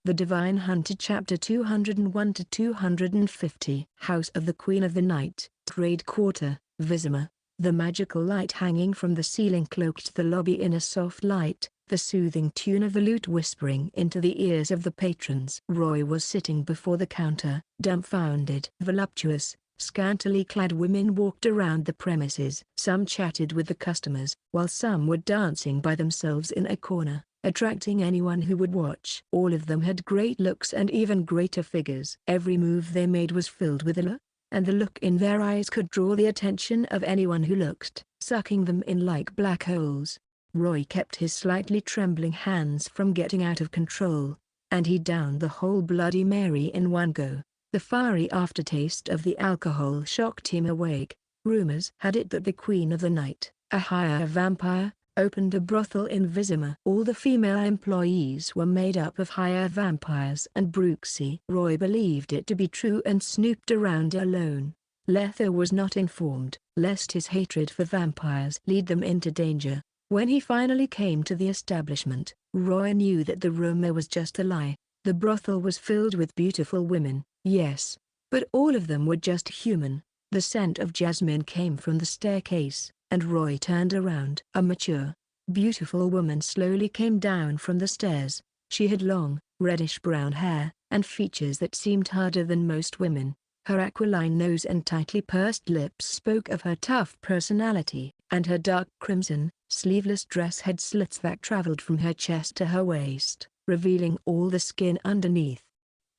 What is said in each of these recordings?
The Divine Hunter Chapter 201 to 250. House of the Queen of the Night, Trade Quarter, Vizima. The magical light hanging from the ceiling cloaked the lobby in a soft light, the soothing tune of the lute whispering into the ears of the patrons. Roy was sitting before the counter, dumbfounded. Voluptuous, scantily clad women walked around the premises. Some chatted with the customers, while some were dancing by themselves in a corner, attracting anyone who would watch. All of them had great looks and even greater figures. Every move they made was filled with allure, and the look in their eyes could draw the attention of anyone who looked, sucking them in like black holes. Roy kept his slightly trembling hands from getting out of control, and he downed the whole Bloody Mary in one go. The fiery aftertaste of the alcohol shocked him awake. Rumors had it that the Queen of the Night, a higher vampire, opened a brothel in Vizima. All the female employees were made up of higher vampires and Brooksy. Roy believed it to be true and snooped around alone. Lether was not informed, lest his hatred for vampires lead them into danger. When he finally came to the establishment, Roy knew that the rumor was just a lie. The brothel was filled with beautiful women, yes, but all of them were just human. The scent of jasmine came from the staircase, and Roy turned around. A mature, beautiful woman slowly came down from the stairs. She had long, reddish-brown hair, and features that seemed harder than most women. Her aquiline nose and tightly pursed lips spoke of her tough personality, and her dark crimson, sleeveless dress had slits that traveled from her chest to her waist, revealing all the skin underneath.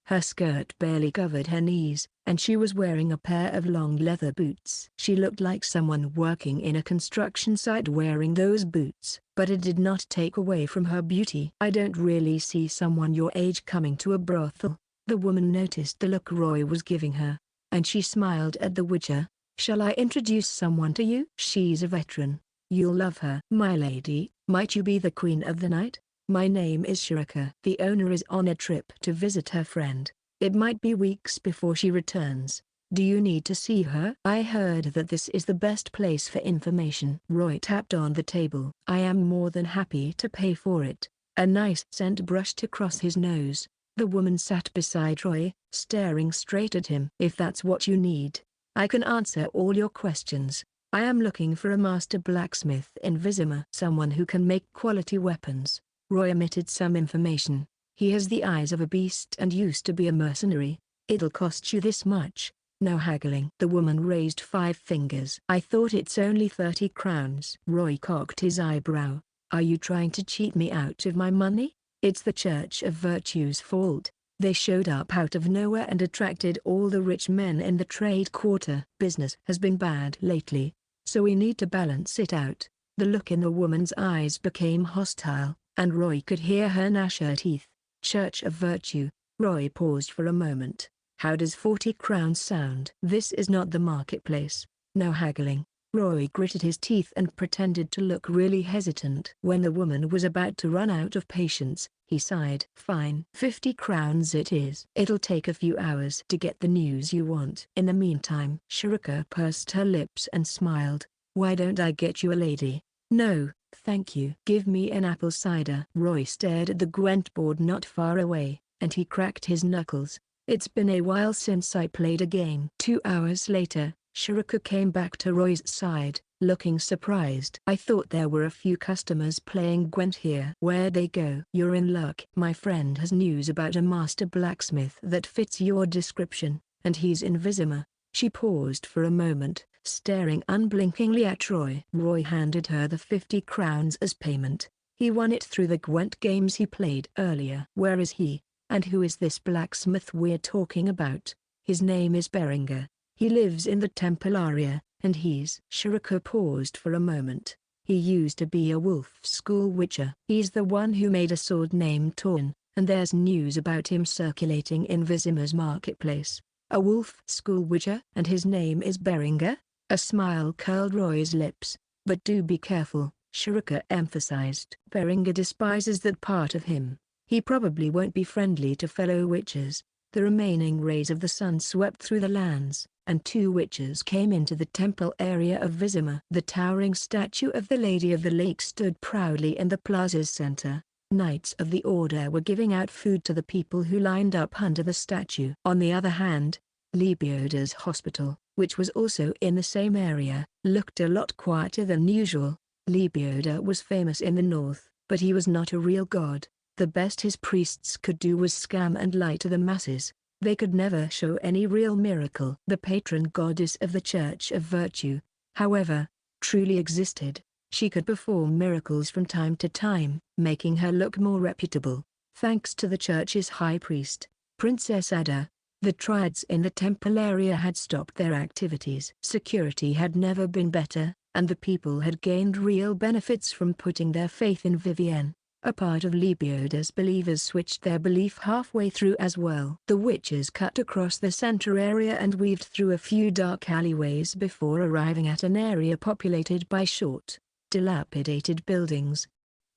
Her skirt barely covered her knees, and she was wearing a pair of long leather boots. She looked like someone working in a construction site wearing those boots, but it did not take away from her beauty. "I don't really see someone your age coming to a brothel." The woman noticed the look Roy was giving her, and she smiled at the Witcher. "Shall I introduce someone to you? She's a veteran. You'll love her." "My lady, might you be the Queen of the Night? My name is Shiraka." The owner is on a trip to visit her friend. It might be weeks before she returns. Do you need to see her? I heard that this is the best place for information. Roy tapped on the table. "I am more than happy to pay for it." A nice scent brushed across his nose. The woman sat beside Roy, staring straight at him. "If that's what you need, I can answer all your questions. I am looking for a master blacksmith in Vizima. Someone who can make quality weapons." Roy omitted some information. "He has the eyes of a beast and used to be a mercenary. It'll cost you this much. No haggling." The woman raised 5 fingers. "I thought it's only 30 crowns. Roy cocked his eyebrow. "Are you trying to cheat me out of my money? It's the Church of Virtue's fault. They showed up out of nowhere and attracted all the rich men in the trade quarter. Business has been bad lately, so we need to balance it out." The look in the woman's eyes became hostile, and Roy could hear her gnash her teeth. Church of Virtue. Roy paused for a moment. How does 40 crowns sound? This is not the marketplace. No haggling. Roy gritted his teeth and pretended to look really hesitant. When the woman was about to run out of patience, he sighed. "Fine. 50 crowns it is. It'll take a few hours to get the news you want. In the meantime." Shiraka pursed her lips and smiled. "Why don't I get you a lady?" "No, thank you." "Give me an apple cider." Roy stared at the Gwent board not far away, and he cracked his knuckles. "It's been a while since I played a game." 2 hours later, Shiraka came back to Roy's side, looking surprised. "I thought there were a few customers playing Gwent here." "Where'd they go?" "You're in luck. My friend has news about a master blacksmith that fits your description, and he's in Vizima." She paused for a moment, staring unblinkingly at Roy. Roy handed her the 50 crowns as payment. He won it through the Gwent games he played earlier. "Where is he? And who is this blacksmith we're talking about?" "His name is Beringer. He lives in the temple area, and he's..." Shiraka paused for a moment. "He used to be a wolf school witcher. He's the one who made a sword named Torn, and there's news about him circulating in Vizima's marketplace." "A wolf school witcher? And his name is Beringer?" A smile curled Roy's lips. "But do be careful," Shiraka emphasized. "Beringer despises that part of him. He probably won't be friendly to fellow witchers." The remaining rays of the sun swept through the lands, and 2 witches came into the temple area of Vizima. The towering statue of the Lady of the Lake stood proudly in the plaza's center, Knights of the order were giving out food to the people who lined up under the statue. On the other hand, Lebioda's hospital, which was also in the same area, looked a lot quieter than usual. Lebioda was famous in the north, but he was not a real god. The best his priests could do was scam and lie to the masses. They could never show any real miracle. The patron goddess of the Church of Virtue, however, truly existed. She could perform miracles from time to time, making her look more reputable. Thanks to the church's high priest, Princess Ada, the triads in the temple area had stopped their activities. Security had never been better, and the people had gained real benefits from putting their faith in Vivienne. A part of Lebioda's believers switched their belief halfway through as well. The witches cut across the center area and weaved through a few dark alleyways before arriving at an area populated by short, dilapidated buildings.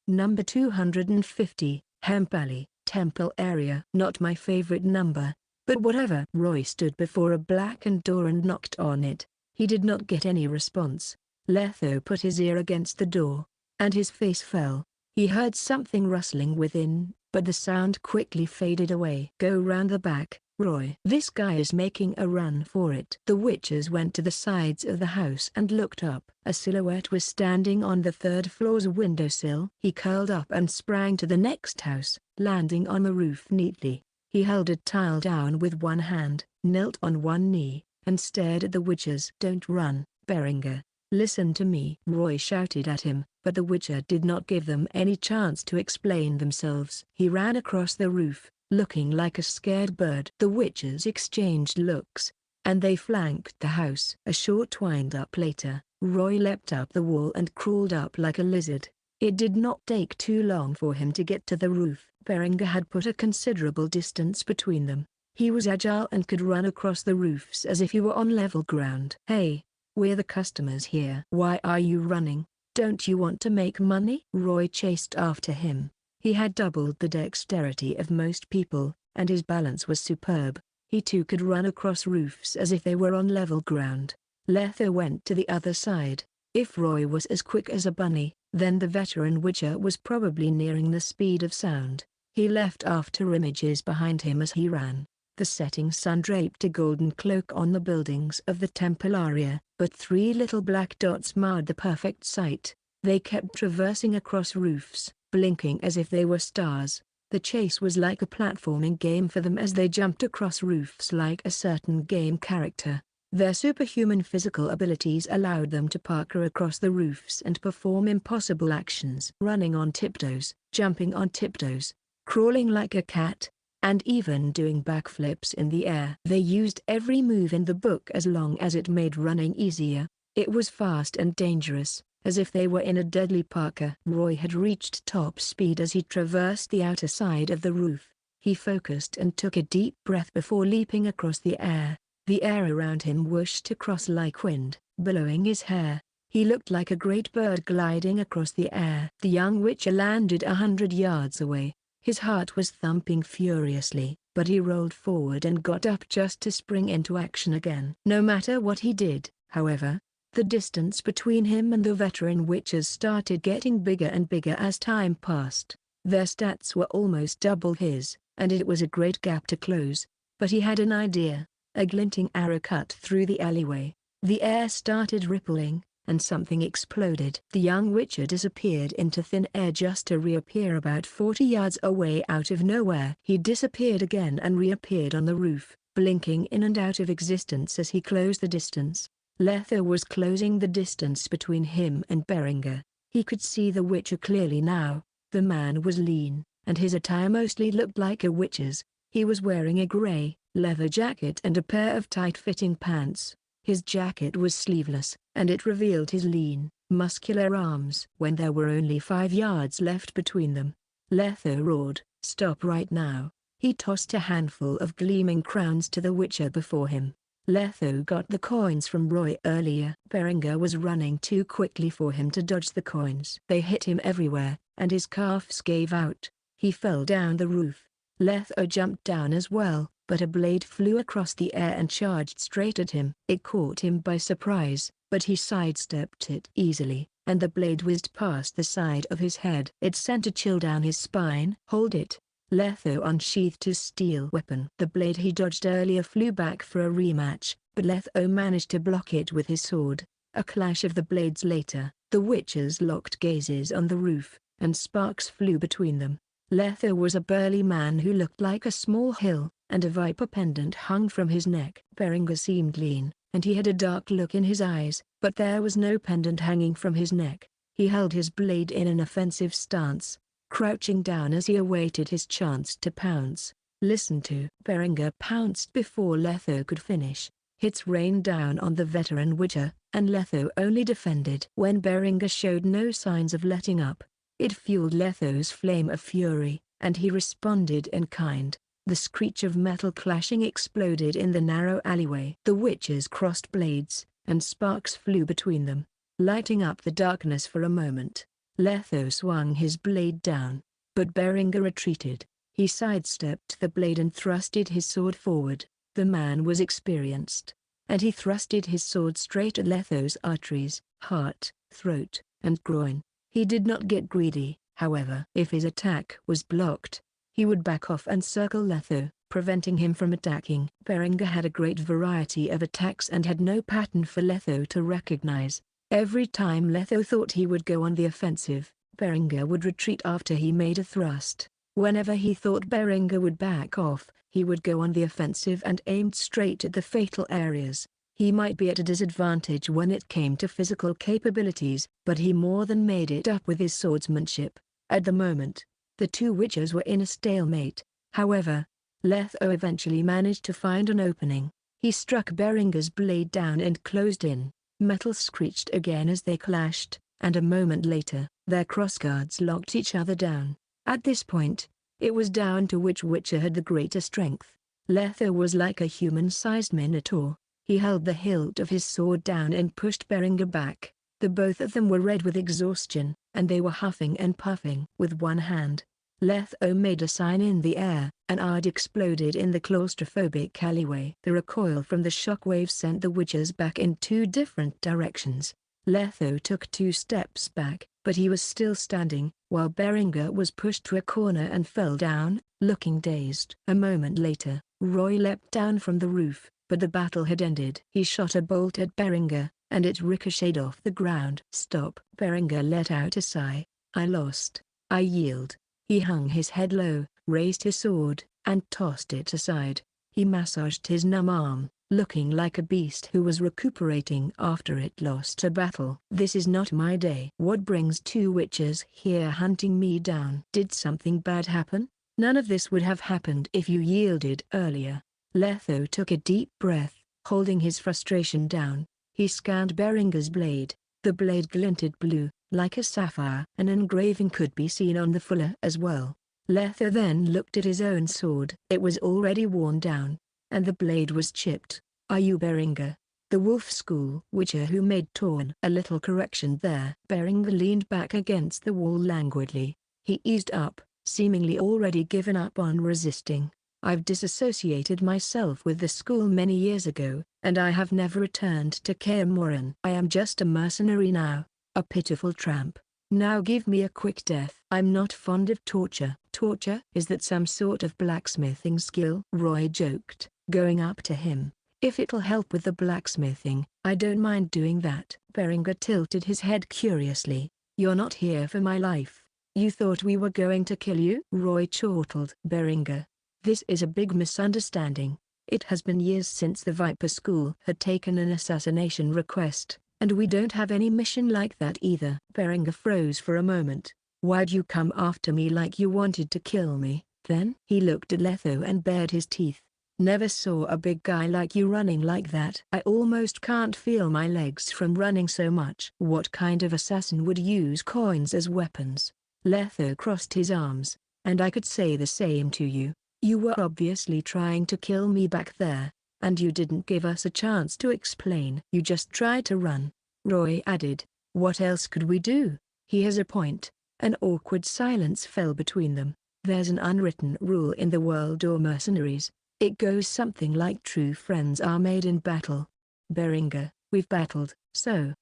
Number 250, Hemp Alley, Temple Area. Not my favorite number, but whatever. Roy stood before a blackened door and knocked on it. He did not get any response. Letho put his ear against the door, and his face fell. He heard something rustling within, but the sound quickly faded away. Go round the back, Roy. This guy is making a run for it. The witches went to the sides of the house and looked up. A silhouette was standing on the third floor's windowsill. He curled up and sprang to the next house, landing on the roof neatly. He held a tile down with one hand, knelt on one knee, and stared at the witches. Don't run, Berenger. Listen to me, Roy shouted at him, but the witcher did not give them any chance to explain themselves. He ran across the roof, looking like a scared bird. The witches exchanged looks, and they flanked the house. A short wind-up later, Roy leapt up the wall and crawled up like a lizard. It did not take too long for him to get to the roof. Berenger had put a considerable distance between them. He was agile and could run across the roofs as if he were on level ground. Hey! We're the customers here. Why are you running? Don't you want to make money? Roy chased after him. He had doubled the dexterity of most people, and his balance was superb. He too could run across roofs as if they were on level ground. Letho went to the other side. If Roy was as quick as a bunny, then the veteran witcher was probably nearing the speed of sound. He left after images behind him as he ran. The setting sun draped a golden cloak on the buildings of the temple area, but three little black dots marred the perfect sight. They kept traversing across roofs, blinking as if they were stars. The chase was like a platforming game for them as they jumped across roofs like a certain game character. Their superhuman physical abilities allowed them to parkour across the roofs and perform impossible actions. Running on tiptoes, jumping on tiptoes, crawling like a cat, and even doing backflips in the air. They used every move in the book as long as it made running easier. It was fast and dangerous, as if they were in a deadly parkour. Roy had reached top speed as he traversed the outer side of the roof. He focused and took a deep breath before leaping across the air. The air around him whooshed across like wind, billowing his hair. He looked like a great bird gliding across the air. The young witcher landed 100 yards away. His heart was thumping furiously, but he rolled forward and got up just to spring into action again. No matter what he did, however, the distance between him and the veteran witches started getting bigger and bigger as time passed. Their stats were almost double his, and it was a great gap to close. But he had an idea. A glinting arrow cut through the alleyway. The air started rippling, and something exploded. The young witcher disappeared into thin air just to reappear about 40 yards away out of nowhere. He disappeared again and reappeared on the roof, blinking in and out of existence as he closed the distance. Letho was closing the distance between him and Berenger. He could see the witcher clearly now. The man was lean, and his attire mostly looked like a witcher's. He was wearing a gray, leather jacket and a pair of tight-fitting pants. His jacket was sleeveless, and it revealed his lean, muscular arms. When there were only 5 yards left between them, Letho roared, "Stop right now." He tossed a handful of gleaming crowns to the witcher before him. Letho got the coins from Roy earlier. Berenger was running too quickly for him to dodge the coins. They hit him everywhere, and his calves gave out. He fell down the roof. Letho jumped down as well, but a blade flew across the air and charged straight at him. It caught him by surprise, but he sidestepped it easily. and the blade whizzed past the side of his head. It sent a chill down his spine. "Hold it." Letho unsheathed his steel weapon. The blade he dodged earlier flew back for a rematch, but Letho managed to block it with his sword. A clash of the blades later, the witches locked gazes on the roof, and sparks flew between them. Letho was a burly man who looked like a small hill, and a viper pendant hung from his neck. Berengar seemed lean, and he had a dark look in his eyes, but there was no pendant hanging from his neck. He held his blade in an offensive stance, crouching down as he awaited his chance to pounce. "Listen to." Berengar pounced before Letho could finish. Hits rained down on the veteran witcher, and Letho only defended. When Berengar showed no signs of letting up, it fueled Letho's flame of fury, and he responded in kind. The screech of metal clashing exploded in the narrow alleyway. The witches crossed blades, and sparks flew between them, lighting up the darkness for a moment. Letho swung his blade down, but Berengar retreated. He sidestepped the blade and thrusted his sword forward. The man was experienced, and he thrusted his sword straight at Letho's arteries, heart, throat, and groin. He did not get greedy, however. If his attack was blocked, he would back off and circle Letho, preventing him from attacking. Berengar had a great variety of attacks and had no pattern for Letho to recognize. Every time Letho thought he would go on the offensive, Berengar would retreat after he made a thrust. Whenever he thought Berengar would back off, he would go on the offensive and aimed straight at the fatal areas. He might be at a disadvantage when it came to physical capabilities, but he more than made it up with his swordsmanship. At the moment, the two witches were in a stalemate. However, Letho eventually managed to find an opening. He struck Berengar's blade down and closed in. Metal screeched again as they clashed, and a moment later, their crossguards locked each other down. At this point, it was down to which witcher had the greater strength. Letho was like a human-sized minotaur. He held the hilt of his sword down and pushed Berengar back. The both of them were red with exhaustion, and they were huffing and puffing. With one hand, Letho made a sign in the air. An isekai'd exploded in the claustrophobic alleyway. The recoil from the shockwave sent the witches back in two different directions. Letho took 2 steps back, but he was still standing, while Berengar was pushed to a corner and fell down, looking dazed. A moment later, Roy leapt down from the roof, but the battle had ended. He shot a bolt at Berengar, and it ricocheted off the ground. "Stop." Berengar let out a sigh. "I lost. I yield." He hung his head low, raised his sword, and tossed it aside. He massaged his numb arm, looking like a beast who was recuperating after it lost a battle. "This is not my day." "What brings 2 witches here hunting me down?" "Did something bad happen?" "None of this would have happened if you yielded earlier." Letho took a deep breath, holding his frustration down. He scanned Berengar's blade. The blade glinted blue, like a sapphire. An engraving could be seen on the fuller as well. Letho then looked at his own sword. It was already worn down, and the blade was chipped. "Are you Berengar, the Wolf School witcher who made torn?" "A little correction there." Berengar leaned back against the wall languidly. He eased up, seemingly already given up on resisting. "I've disassociated myself with the school many years ago, and I have never returned to Kaer. I am just a mercenary now, a pitiful tramp. Now give me a quick death." "I'm not fond of torture." "Torture? Is that some sort of blacksmithing skill?" Roy joked, going up to him. "If it'll help with the blacksmithing, I don't mind doing that." Berengar tilted his head curiously. "You're not here for my life. You thought we were going to kill you?" Roy chortled. "Berengar, this is a big misunderstanding. It has been years since the Viper School had taken an assassination request, and we don't have any mission like that either." Berengar froze for a moment. "Why'd you come after me like you wanted to kill me, then?" He looked at Letho and bared his teeth. "Never saw a big guy like you running like that. I almost can't feel my legs from running so much." "What kind of assassin would use coins as weapons?" Letho crossed his arms. "And I could say the same to you. You were obviously trying to kill me back there, and you didn't give us a chance to explain. You just tried to run." Roy added, "What else could we do?" "He has a point." An awkward silence fell between them. "There's an unwritten rule in the world of mercenaries. It goes something like true friends are made in battle. Berengar, we've battled, so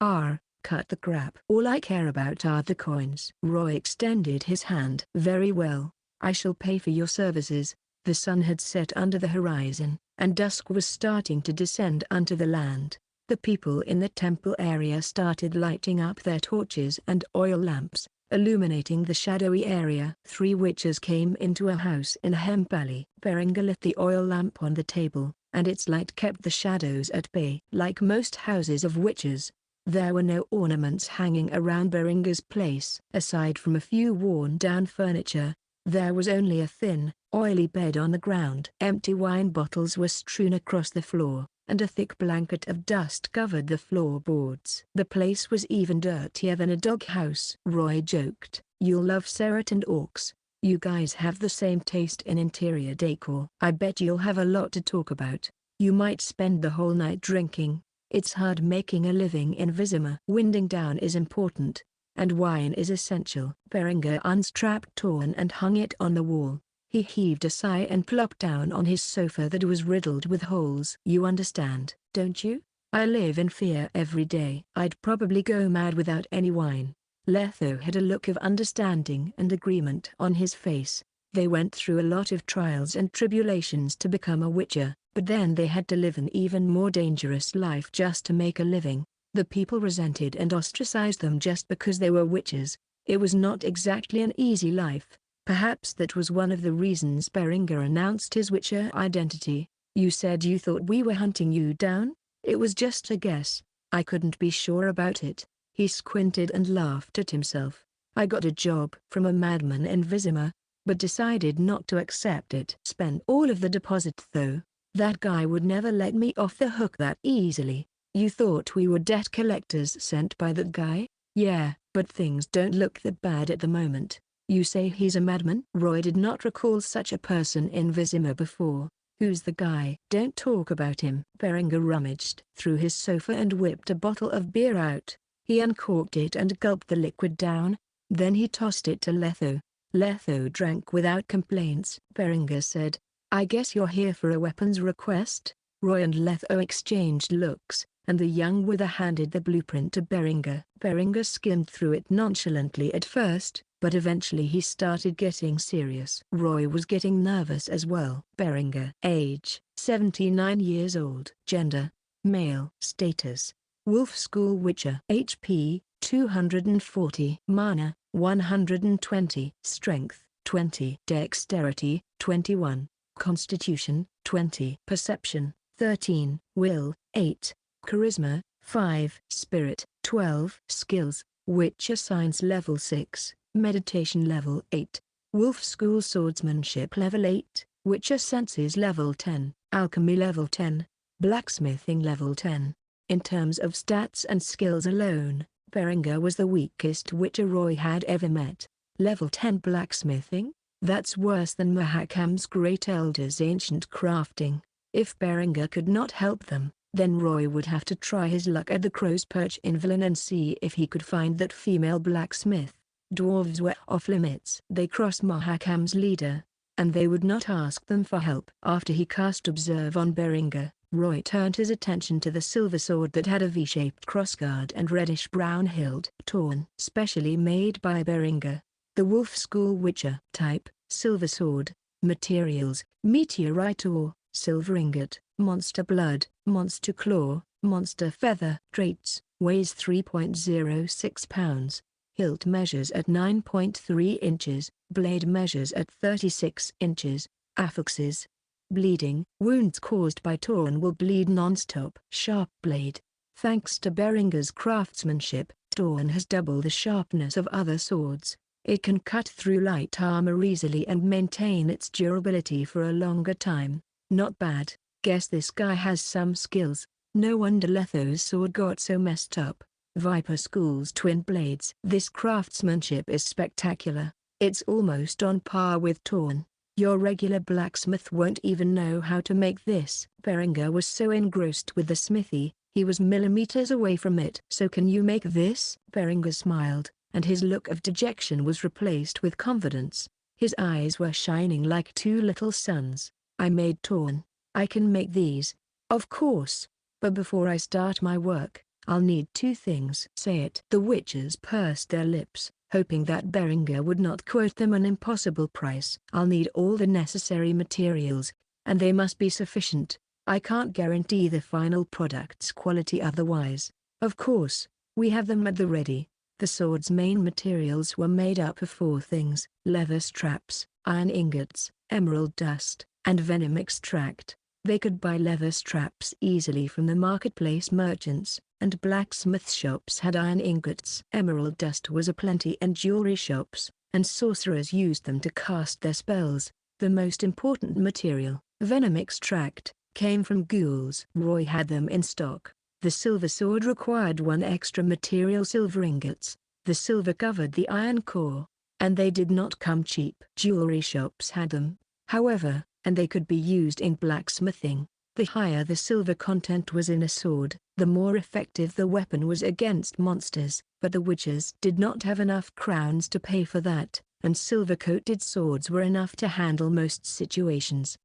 Cut the crap. All I care about are the coins. Roy extended his hand. Very well. I shall pay for your services. The sun had set under the horizon, and dusk was starting to descend unto the land. The people in the temple area started lighting up their torches and oil lamps, illuminating the shadowy area. 3 witches came into a house in a hemp alley. Berengar lit the oil lamp on the table, and its light kept the shadows at bay. Like most houses of witches, there were no ornaments hanging around Berengar's place. Aside from a few worn-down furniture, there was only a thin, oily bed on the ground. Empty wine bottles were strewn across the floor, and a thick blanket of dust covered the floorboards. The place was even dirtier than a doghouse. Roy joked, "You'll love Serret and Orcs. You guys have the same taste in interior decor. I bet you'll have a lot to talk about. You might spend the whole night drinking. It's hard making a living in Vizima. Winding down is important, and wine is essential." Berengar unstrapped Torn and hung it on the wall. He heaved a sigh and plopped down on his sofa that was riddled with holes. "You understand, don't you? I live in fear every day. I'd probably go mad without any wine." Letho had a look of understanding and agreement on his face. They went through a lot of trials and tribulations to become a witcher, but then they had to live an even more dangerous life just to make a living. The people resented and ostracized them just because they were witches. It was not exactly an easy life. Perhaps that was one of the reasons Berengar announced his witcher identity. "You said you thought we were hunting you down? It was just a guess. I couldn't be sure about it." He squinted and laughed at himself. "I got a job from a madman in Vizima, but decided not to accept it. Spent all of the deposit though. That guy would never let me off the hook that easily." "You thought we were debt collectors sent by that guy?" "Yeah, but things don't look that bad at the moment." "You say he's a madman?" Roy did not recall such a person in Vizima before. "Who's the guy?" "Don't talk about him." Berengar rummaged through his sofa and whipped a bottle of beer out. He uncorked it and gulped the liquid down. Then he tossed it to Letho. Letho drank without complaints. Berengar said, "I guess you're here for a weapons request?" Roy and Letho exchanged looks, and the young wither handed the blueprint to Berengar. Berengar skimmed through it nonchalantly at first, but eventually he started getting serious. Roy was getting nervous as well. Berengar. Age, 79 years old. Gender, male. Status, Wolf School Witcher. HP, 240. Mana, 120. Strength, 20. Dexterity, 21. Constitution, 20. Perception, 13. Will, 8. Charisma, 5. Spirit, 12. Skills, Witcher Science Level 6. Meditation Level 8. Wolf School Swordsmanship Level 8. Witcher Senses Level 10. Alchemy Level 10. Blacksmithing Level 10. In terms of stats and skills alone, Berengar was the weakest Witcher Roy had ever met. Level 10 blacksmithing? That's worse than Mahakam's Great Elder's ancient crafting. If Berengar could not help them, then Roy would have to try his luck at the Crow's Perch in Velen and see if he could find that female blacksmith. Dwarves were off limits. They crossed Mahakam's leader, and they would not ask them for help. After he cast Observe on Berengar, Roy turned his attention to the silver sword that had a V-shaped crossguard and reddish-brown hilt. Torn. Specially made by Berengar. The Wolf School Witcher. Type, silver sword. Materials, meteorite ore, silver ingot, monster blood, monster claw, monster feather. Traits, weighs 3.06 pounds. Hilt measures at 9.3 inches, blade measures at 36 inches. Affixes. Bleeding. Wounds caused by Torn will bleed non-stop. Sharp blade. Thanks to Berengar's craftsmanship, Torn has double the sharpness of other swords. It can cut through light armor easily and maintain its durability for a longer time. Not bad. Guess this guy has some skills. No wonder Letho's sword got so messed up. Viper School's twin blades. This craftsmanship is spectacular. It's almost on par with Torn. Your regular blacksmith won't even know how to make this. Berengar was so engrossed with the smithy, he was millimeters away from it. "So can you make this?" Berengar smiled, and his look of dejection was replaced with confidence. His eyes were shining like two little suns. "I made Torn. I can make these. Of course. But before I start my work, I'll need two things. Say it. The witches pursed their lips, hoping that Berenger would not quote them an impossible price. I'll need all the necessary materials, and they must be sufficient. I can't guarantee the final product's quality otherwise. Of course, we have them at the ready. The sword's main materials were made up of four things: leather straps, iron ingots, emerald dust, and venom extract. They could buy leather straps easily from the marketplace merchants, and blacksmith shops had iron ingots. Emerald dust was aplenty in jewelry shops, and sorcerers used them to cast their spells. The most important material, venom extract, came from ghouls. Roy had them in stock. The silver sword required one extra material: silver ingots. The silver covered the iron core, and they did not come cheap. Jewelry shops had them, however, and they could be used in blacksmithing. The higher the silver content was in a sword, the more effective the weapon was against monsters. But the witches did not have enough crowns to pay for that, and silver-coated swords were enough to handle most situations.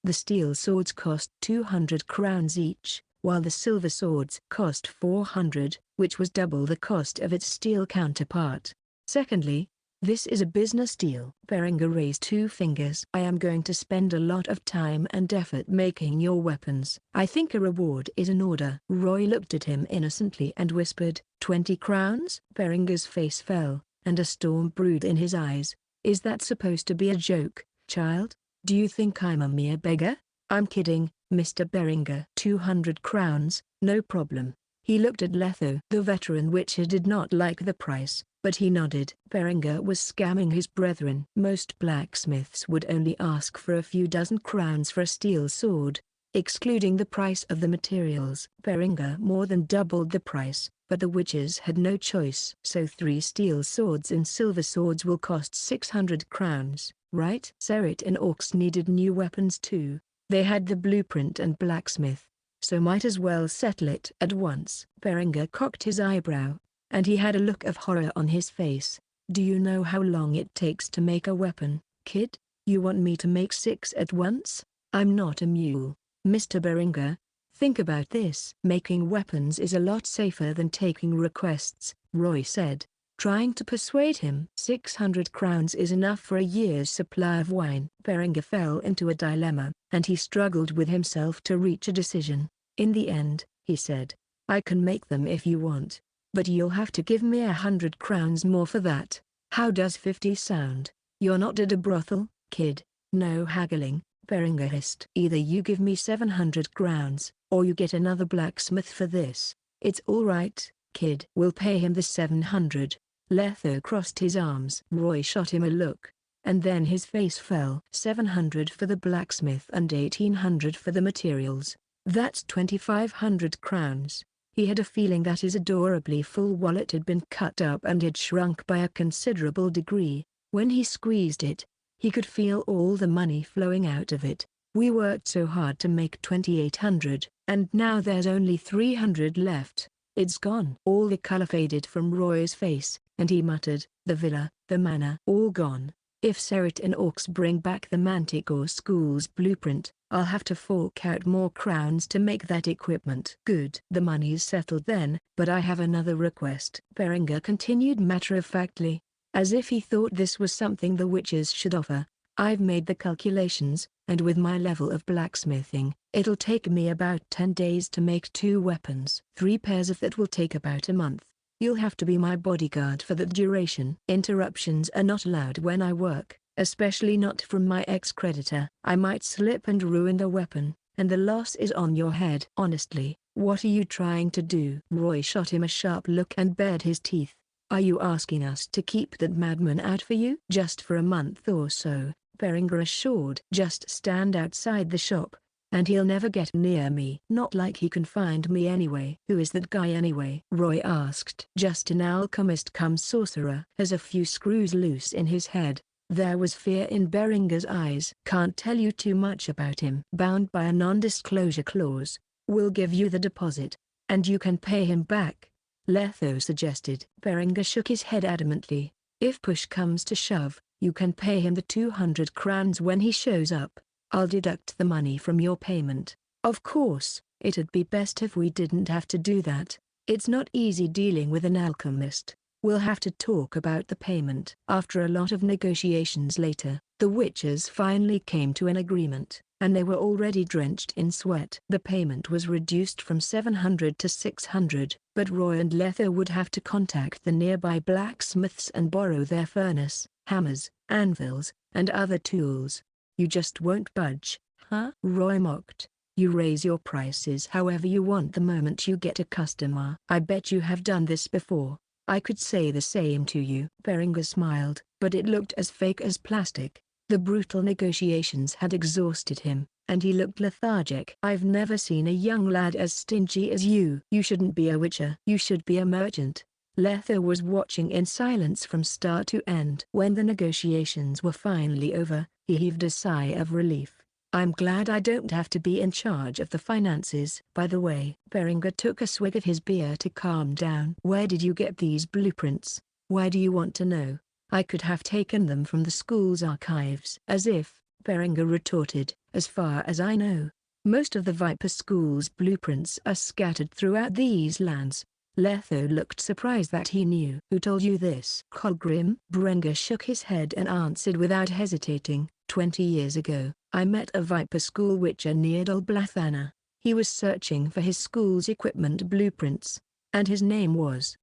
The steel swords cost 200 crowns each, while the silver swords cost 400, which was double the cost of its steel counterpart. Secondly, this is a business deal. Berenger raised two fingers. I am going to spend a lot of time and effort making your weapons. I think a reward is in order. Roy looked at him innocently and whispered, 20 crowns? Berenger's face fell, and a storm brewed in his eyes. Is that supposed to be a joke, child? Do you think I'm a mere beggar? I'm kidding, Mr. Berenger. 200 crowns, no problem. He looked at Letho. The veteran witcher did not like the price, but he nodded. Berenger was scamming his brethren. Most blacksmiths would only ask for a few dozen crowns for a steel sword, excluding the price of the materials. Berenger more than doubled the price, but the witches had no choice. So 3 steel swords and silver swords will cost 600 crowns, right? Serit and Orcs needed new weapons too. They had the blueprint and blacksmith, so might as well settle it at once. Berenger cocked his eyebrow, and he had a look of horror on his face. Do you know how long it takes to make a weapon, kid? You want me to make 6 at once? I'm not a mule, Mr. Berenger. Think about this. Making weapons is a lot safer than taking requests, Roy said, trying to persuade him. 600 crowns is enough for a year's supply of wine. Berenger fell into a dilemma, and he struggled with himself to reach a decision. In the end, he said, I can make them if you want, but you'll have to give me 100 crowns more for that. How does 50 sound? You're not at a brothel, kid. No haggling, Berenger hissed. Either you give me 700 crowns, or you get another blacksmith for this. It's all right, kid. We'll pay him the 700. Letho crossed his arms. Roy shot him a look, and then his face fell. 700 for the blacksmith and 1800 for the materials. That's 2500 crowns. He had a feeling that his adorably full wallet had been cut up and had shrunk by a considerable degree. When he squeezed it, he could feel all the money flowing out of it. We worked so hard to make 2800, and now there's only 300 left. It's gone. All the color faded from Roy's face, and he muttered, the villa, the manor, all gone. If Serit and Orcs bring back the Manticore School's blueprint, I'll have to fork out more crowns to make that equipment. Good. The money's settled then, but I have another request. Berenger continued matter-of-factly, as if he thought this was something the witches should offer. I've made the calculations, and with my level of blacksmithing, it'll take me about 10 days to make 2 weapons. 3 pairs of that will take about a month. You'll have to be my bodyguard for that duration. Interruptions are not allowed when I work, especially not from my ex-creditor. I might slip and ruin the weapon, and the loss is on your head. Honestly, what are you trying to do? Roy shot him a sharp look and bared his teeth. Are you asking us to keep that madman out for you? Just for a month or so, Berenger assured. Just stand outside the shop, and he'll never get near me. Not like he can find me anyway. Who is that guy anyway? Roy asked. Just an alchemist come sorcerer. Has a few screws loose in his head. There was fear in Berenger's eyes. Can't tell you too much about him. Bound by a non-disclosure clause. We'll give you the deposit, and you can pay him back, Letho suggested. Berenger shook his head adamantly. If push comes to shove, you can pay him the 200 crowns when he shows up. I'll deduct the money from your payment. Of course, it'd be best if we didn't have to do that. It's not easy dealing with an alchemist. We'll have to talk about the payment." After a lot of negotiations later, the witches finally came to an agreement, and they were already drenched in sweat. The payment was reduced from 700 to 600, but Roy and Letho would have to contact the nearby blacksmiths and borrow their furnace, hammers, anvils, and other tools. "You just won't budge, huh?" Roy mocked. "You raise your prices however you want the moment you get a customer." "I bet you have done this before. I could say the same to you." Berenger smiled, but it looked as fake as plastic. The brutal negotiations had exhausted him, and he looked lethargic. "I've never seen a young lad as stingy as you." "You shouldn't be a witcher. You should be a merchant." Letho was watching in silence from start to end. When the negotiations were finally over, he heaved a sigh of relief. "I'm glad I don't have to be in charge of the finances." "By the way," Berenger took a swig of his beer to calm down. "Where did you get these blueprints? Why do you want to know? I could have taken them from the school's archives." "As if," Berenger retorted, "as far as I know, most of the Viper School's blueprints are scattered throughout these lands." Letho looked surprised that he knew. "Who told you this?" "Colgrim." Berenger shook his head and answered without hesitating. 20 years ago, I met a Viper School witcher near Dolblathana. He was searching for his school's equipment blueprints, and his name was,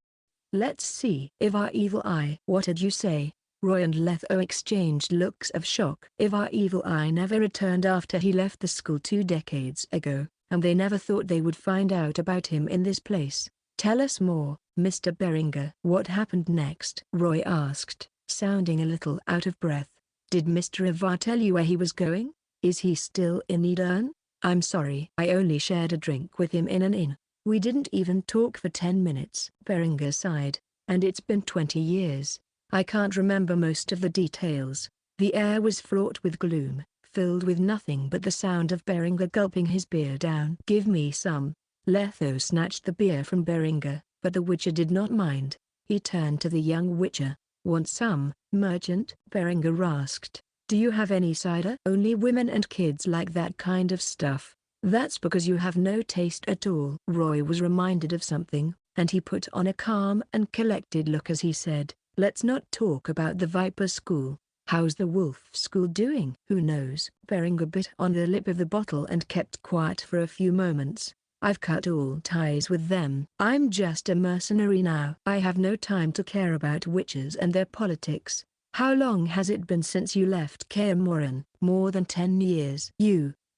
let's see, Ivar Evil Eye." "What did you say?" Roy and Letho exchanged looks of shock. "Ivar Evil Eye never returned after he left the school 2 decades ago, and they never thought they would find out about him in this place." "Tell us more, Mr. Berenger." "What happened next?" Roy asked, sounding a little out of breath. "Did Mr. Ivar tell you where he was going? Is he still in Edern?" "I'm sorry. I only shared a drink with him in an inn. We didn't even talk for 10 minutes." Berenger sighed. "And it's been 20 years. I can't remember most of the details." The air was fraught with gloom, filled with nothing but the sound of Berenger gulping his beer down. "Give me some." Letho snatched the beer from Berenger, but the witcher did not mind. He turned to the young witcher. "Want some, merchant?" Berenger asked. "Do you have any cider?" "Only women and kids like that kind of stuff." "That's because you have no taste at all." Roy was reminded of something, and he put on a calm and collected look as he said, "Let's not talk about the Viper School. How's the Wolf School doing?" "Who knows?" Berenger bit on the lip of the bottle and kept quiet for a few moments. "I've cut all ties with them. I'm just a mercenary now. I have no time to care about witches and their politics." "How long has it been since you left Kaer?" "More than 10 years."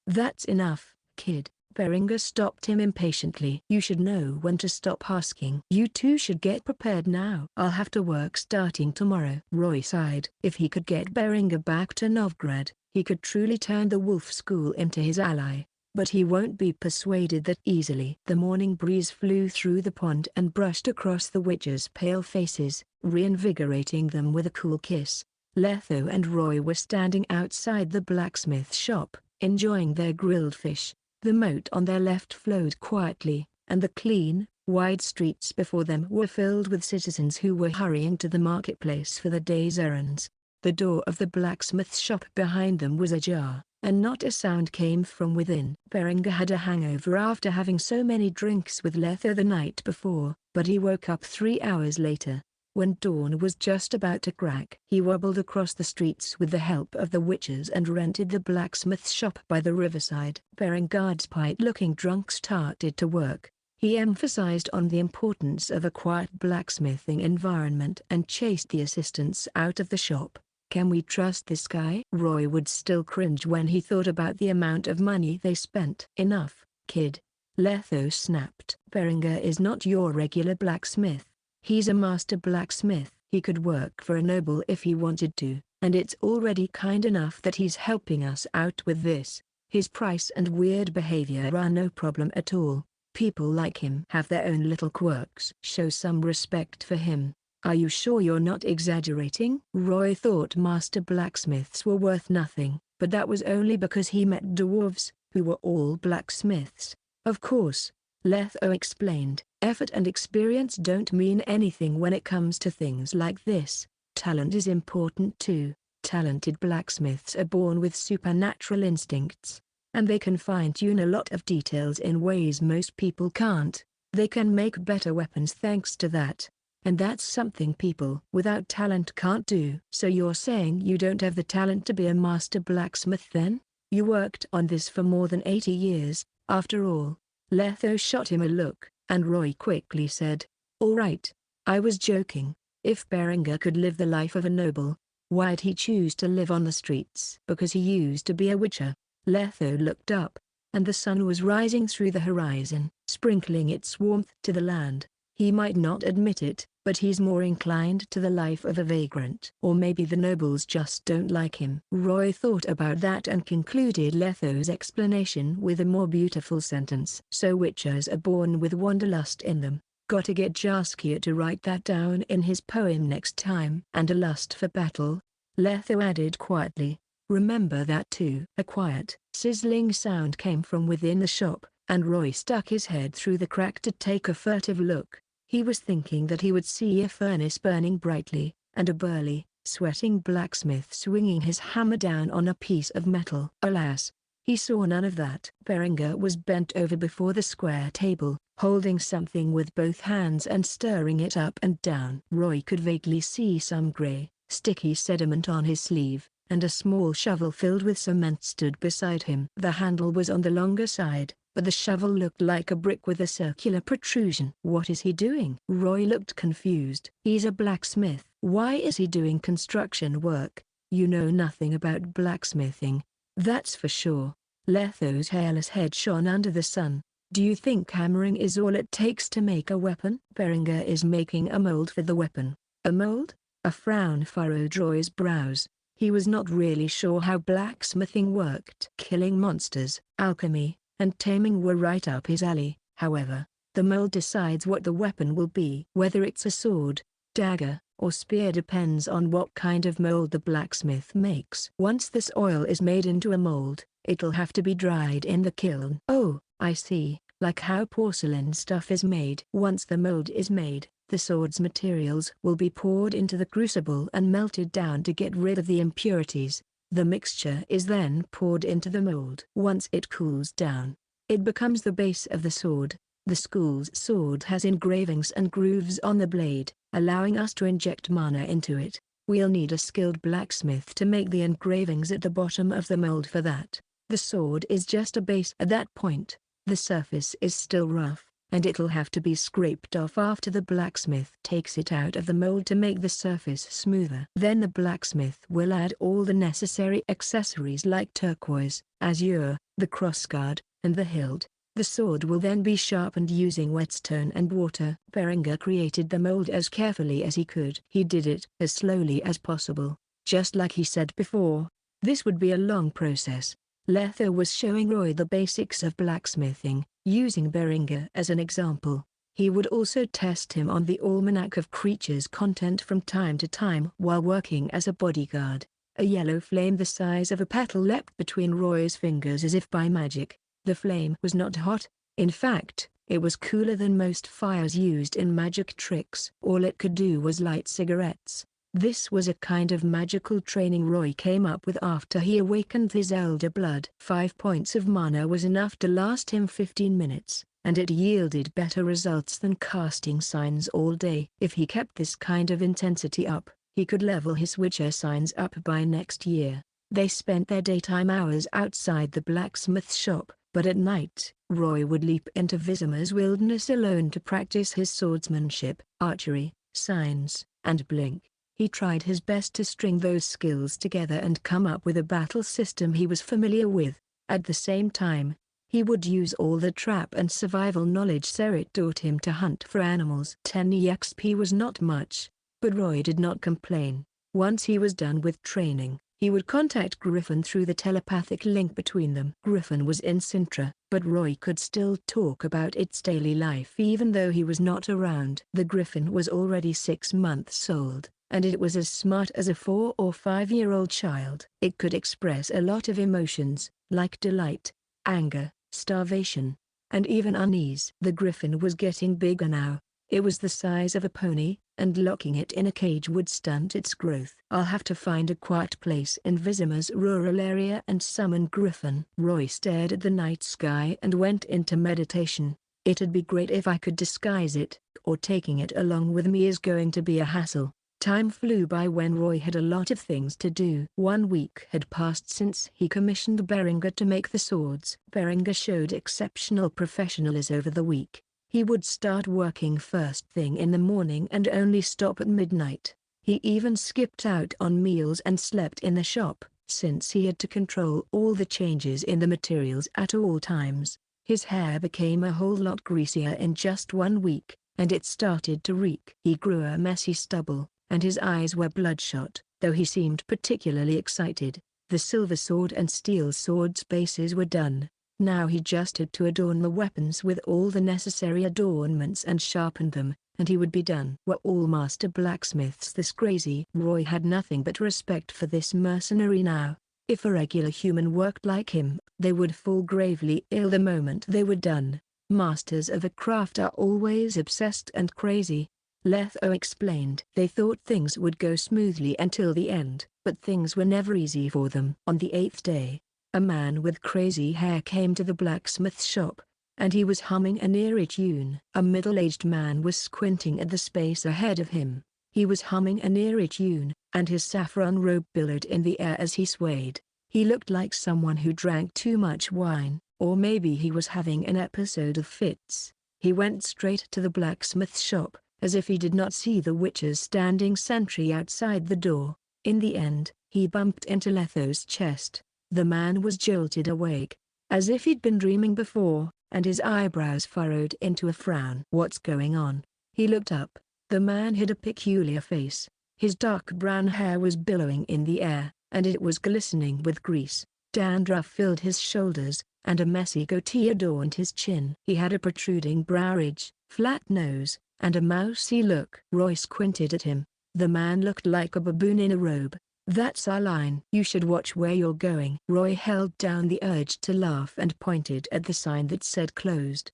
"That's enough, kid." Berenger stopped him impatiently. "You should know when to stop asking." "You two should get prepared now." "I'll have to work starting tomorrow." Roy sighed. If he could get Berenger back to Novgorod, he could truly turn the Wolf School into his ally. But he won't be persuaded that easily. The morning breeze flew through the pond and brushed across the witches' pale faces, reinvigorating them with a cool kiss. Letho and Roy were standing outside the blacksmith shop, enjoying their grilled fish. The moat on their left flowed quietly, and the clean, wide streets before them were filled with citizens who were hurrying to the marketplace for the day's errands. The door of the blacksmith shop behind them was ajar, and not a sound came from within. Berenger had a hangover after having so many drinks with Letho the night before, but he woke up 3 hours later, when dawn was just about to crack. He wobbled across the streets with the help of the witches and rented the blacksmith shop by the riverside. Berenger's pite-looking drunk started to work. He emphasized on the importance of a quiet blacksmithing environment and chased the assistants out of the shop. "Can we trust this guy?" Roy would still cringe when he thought about the amount of money they spent. "Enough, kid." Letho snapped. "Berenger is not your regular blacksmith. He's a master blacksmith. He could work for a noble if he wanted to, and it's already kind enough that he's helping us out with this. His price and weird behavior are no problem at all. People like him have their own little quirks. Show some respect for him." "Are you sure you're not exaggerating?" Roy thought master blacksmiths were worth nothing, but that was only because he met dwarves, who were all blacksmiths. "Of course," Letho explained, "effort and experience don't mean anything when it comes to things like this. Talent is important too. Talented blacksmiths are born with supernatural instincts, and they can fine-tune a lot of details in ways most people can't." They can make better weapons thanks to that. And that's something people without talent can't do. So you're saying you don't have the talent to be a master blacksmith then? You worked on this for more than 80 years, after all. Letho shot him a look, and Roy quickly said, "All right. I was joking. If Berenger could live the life of a noble, why'd he choose to live on the streets? Because he used to be a witcher." Letho looked up, and the sun was rising through the horizon, sprinkling its warmth to the land. He might not admit it, but he's more inclined to the life of a vagrant. Or maybe the nobles just don't like him. Roy thought about that and concluded Letho's explanation with a more beautiful sentence. So witchers are born with wanderlust in them. Gotta get Jaskier to write that down in his poem next time. And a lust for battle, Letho added quietly. Remember that too. A quiet, sizzling sound came from within the shop, and Roy stuck his head through the crack to take a furtive look. He was thinking that he would see a furnace burning brightly, and a burly, sweating blacksmith swinging his hammer down on a piece of metal. Alas, he saw none of that. Berenger was bent over before the square table, holding something with both hands and stirring it up and down. Roy could vaguely see some gray, sticky sediment on his sleeve, and a small shovel filled with cement stood beside him. The handle was on the longer side, but the shovel looked like a brick with a circular protrusion. What is he doing? Roy looked confused. He's a blacksmith. Why is he doing construction work? You know nothing about blacksmithing, that's for sure. Letho's hairless head shone under the sun. Do you think hammering is all it takes to make a weapon? Berenger is making a mold for the weapon. A mold? A frown furrowed Roy's brows. He was not really sure how blacksmithing worked. Killing monsters, alchemy, and taming were right up his alley. However, the mold decides what the weapon will be. Whether it's a sword, dagger, or spear depends on what kind of mold the blacksmith makes. Once this oil is made into a mold, it'll have to be dried in the kiln. Oh, I see, like how porcelain stuff is made. Once the mold is made, the sword's materials will be poured into the crucible and melted down to get rid of the impurities. The mixture is then poured into the mold. Once it cools down, it becomes the base of the sword. The school's sword has engravings and grooves on the blade, allowing us to inject mana into it. We'll need a skilled blacksmith to make the engravings at the bottom of the mold for that. The sword is just a base at that point. The surface is still rough, and it'll have to be scraped off after the blacksmith takes it out of the mold to make the surface smoother. Then the blacksmith will add all the necessary accessories like turquoise, azure, the crossguard, and the hilt. The sword will then be sharpened using whetstone and water. Berenger created the mold as carefully as he could. He did it as slowly as possible, just like he said before. This would be a long process. Letho was showing Roy the basics of blacksmithing, using Berenger as an example. He would also test him on the almanac of creatures content from time to time while working as a bodyguard. A yellow flame the size of a petal leapt between Roy's fingers as if by magic. The flame was not hot. In fact, it was cooler than most fires used in magic tricks. All it could do was light cigarettes. This was a kind of magical training Roy came up with after he awakened his elder blood. 5 points of mana was enough to last him 15 minutes, and it yielded better results than casting signs all day. If he kept this kind of intensity up, he could level his witcher signs up by next year. They spent their daytime hours outside the blacksmith's shop, but at night, Roy would leap into Vizma's wilderness alone to practice his swordsmanship, archery, signs, and blink. He tried his best to string those skills together and come up with a battle system he was familiar with. At the same time, he would use all the trap and survival knowledge Serit taught him to hunt for animals. 10 EXP was not much, but Roy did not complain. Once he was done with training, he would contact Griffin through the telepathic link between them. Griffin was in Sintra, but Roy could still talk about its daily life even though he was not around. The Griffin was already 6 months old, and it was as smart as a 4 or 5-year-old child. It could express a lot of emotions, like delight, anger, starvation, and even unease. The Griffin was getting bigger now. It was the size of a pony, and locking it in a cage would stunt its growth. I'll have to find a quiet place in Vizma's rural area and summon Griffin. Roy stared at the night sky and went into meditation. It'd be great if I could disguise it, or taking it along with me is going to be a hassle. Time flew by when Roy had a lot of things to do. 1 week had passed since he commissioned Berenger to make the swords. Berenger showed exceptional professionalism over the week. He would start working first thing in the morning and only stop at midnight. He even skipped out on meals and slept in the shop, since he had to control all the changes in the materials at all times. His hair became a whole lot greasier in just 1 week, and it started to reek. He grew a messy stubble, and his eyes were bloodshot, though he seemed particularly excited. The silver sword and steel sword's bases were done. Now he just had to adorn the weapons with all the necessary adornments and sharpen them, and he would be done. Were all master blacksmiths this crazy? Roy had nothing but respect for this mercenary now. If a regular human worked like him, they would fall gravely ill the moment they were done. Masters of a craft are always obsessed and crazy. Letho explained. They thought things would go smoothly until the end, but things were never easy for them. On the 8th day, a man with crazy hair came to the blacksmith's shop, and he was humming an eerie tune. A middle-aged man was squinting at the space ahead of him. He was humming an eerie tune, and his saffron robe billowed in the air as he swayed. He looked like someone who drank too much wine, or maybe he was having an episode of fits. He went straight to the blacksmith's shop, as if he did not see the witches standing sentry outside the door. In the end, he bumped into Letho's chest. The man was jolted awake, as if he'd been dreaming before, and his eyebrows furrowed into a frown. "What's going on?" He looked up. The man had a peculiar face. His dark brown hair was billowing in the air, and it was glistening with grease. Dandruff filled his shoulders, and a messy goatee adorned his chin. He had a protruding brow ridge, flat nose, and a mousy look. Roy squinted at him. The man looked like a baboon in a robe. "That's our line. You should watch where you're going." Roy held down the urge to laugh and pointed at the sign that said closed.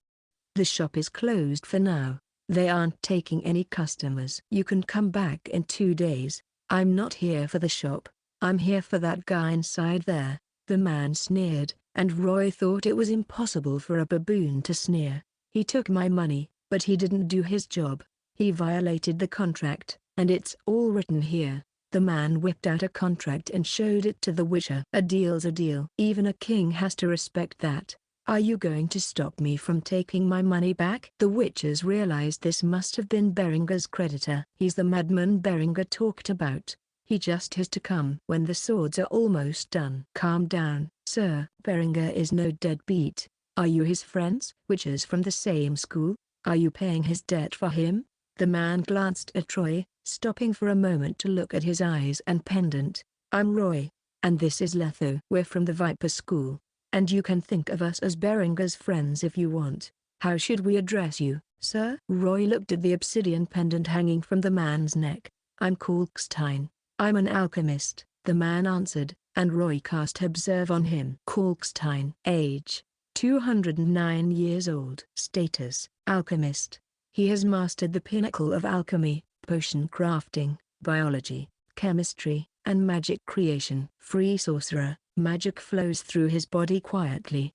"The shop is closed for now. They aren't taking any customers. You can come back in 2 days. I'm not here for the shop. I'm here for that guy inside there." The man sneered, and Roy thought it was impossible for a baboon to sneer. "He took my money, but he didn't do his job. He violated the contract, and it's all written here." The man whipped out a contract and showed it to the Witcher. "A deal's a deal. Even a king has to respect that. Are you going to stop me from taking my money back?" The Witchers realized this must have been Berenger's creditor. "He's the madman Berenger talked about. He just has to come when the swords are almost done." "Calm down, sir. Berenger is no deadbeat. Are you his friends?" "Witchers from the same school? Are you paying his debt for him?" The man glanced at Roy, stopping for a moment to look at his eyes and pendant. "I'm Roy, and this is Letho. We're from the Viper School, and you can think of us as Berenger's friends if you want. How should we address you, sir?" Roy looked at the obsidian pendant hanging from the man's neck. "I'm Kalkstein. I'm an alchemist," the man answered, and Roy cast observe on him. Kalkstein. Age: 209 years old. Status: alchemist. He has mastered the pinnacle of alchemy, potion crafting, biology, chemistry, and magic creation. Free sorcerer, magic flows through his body quietly.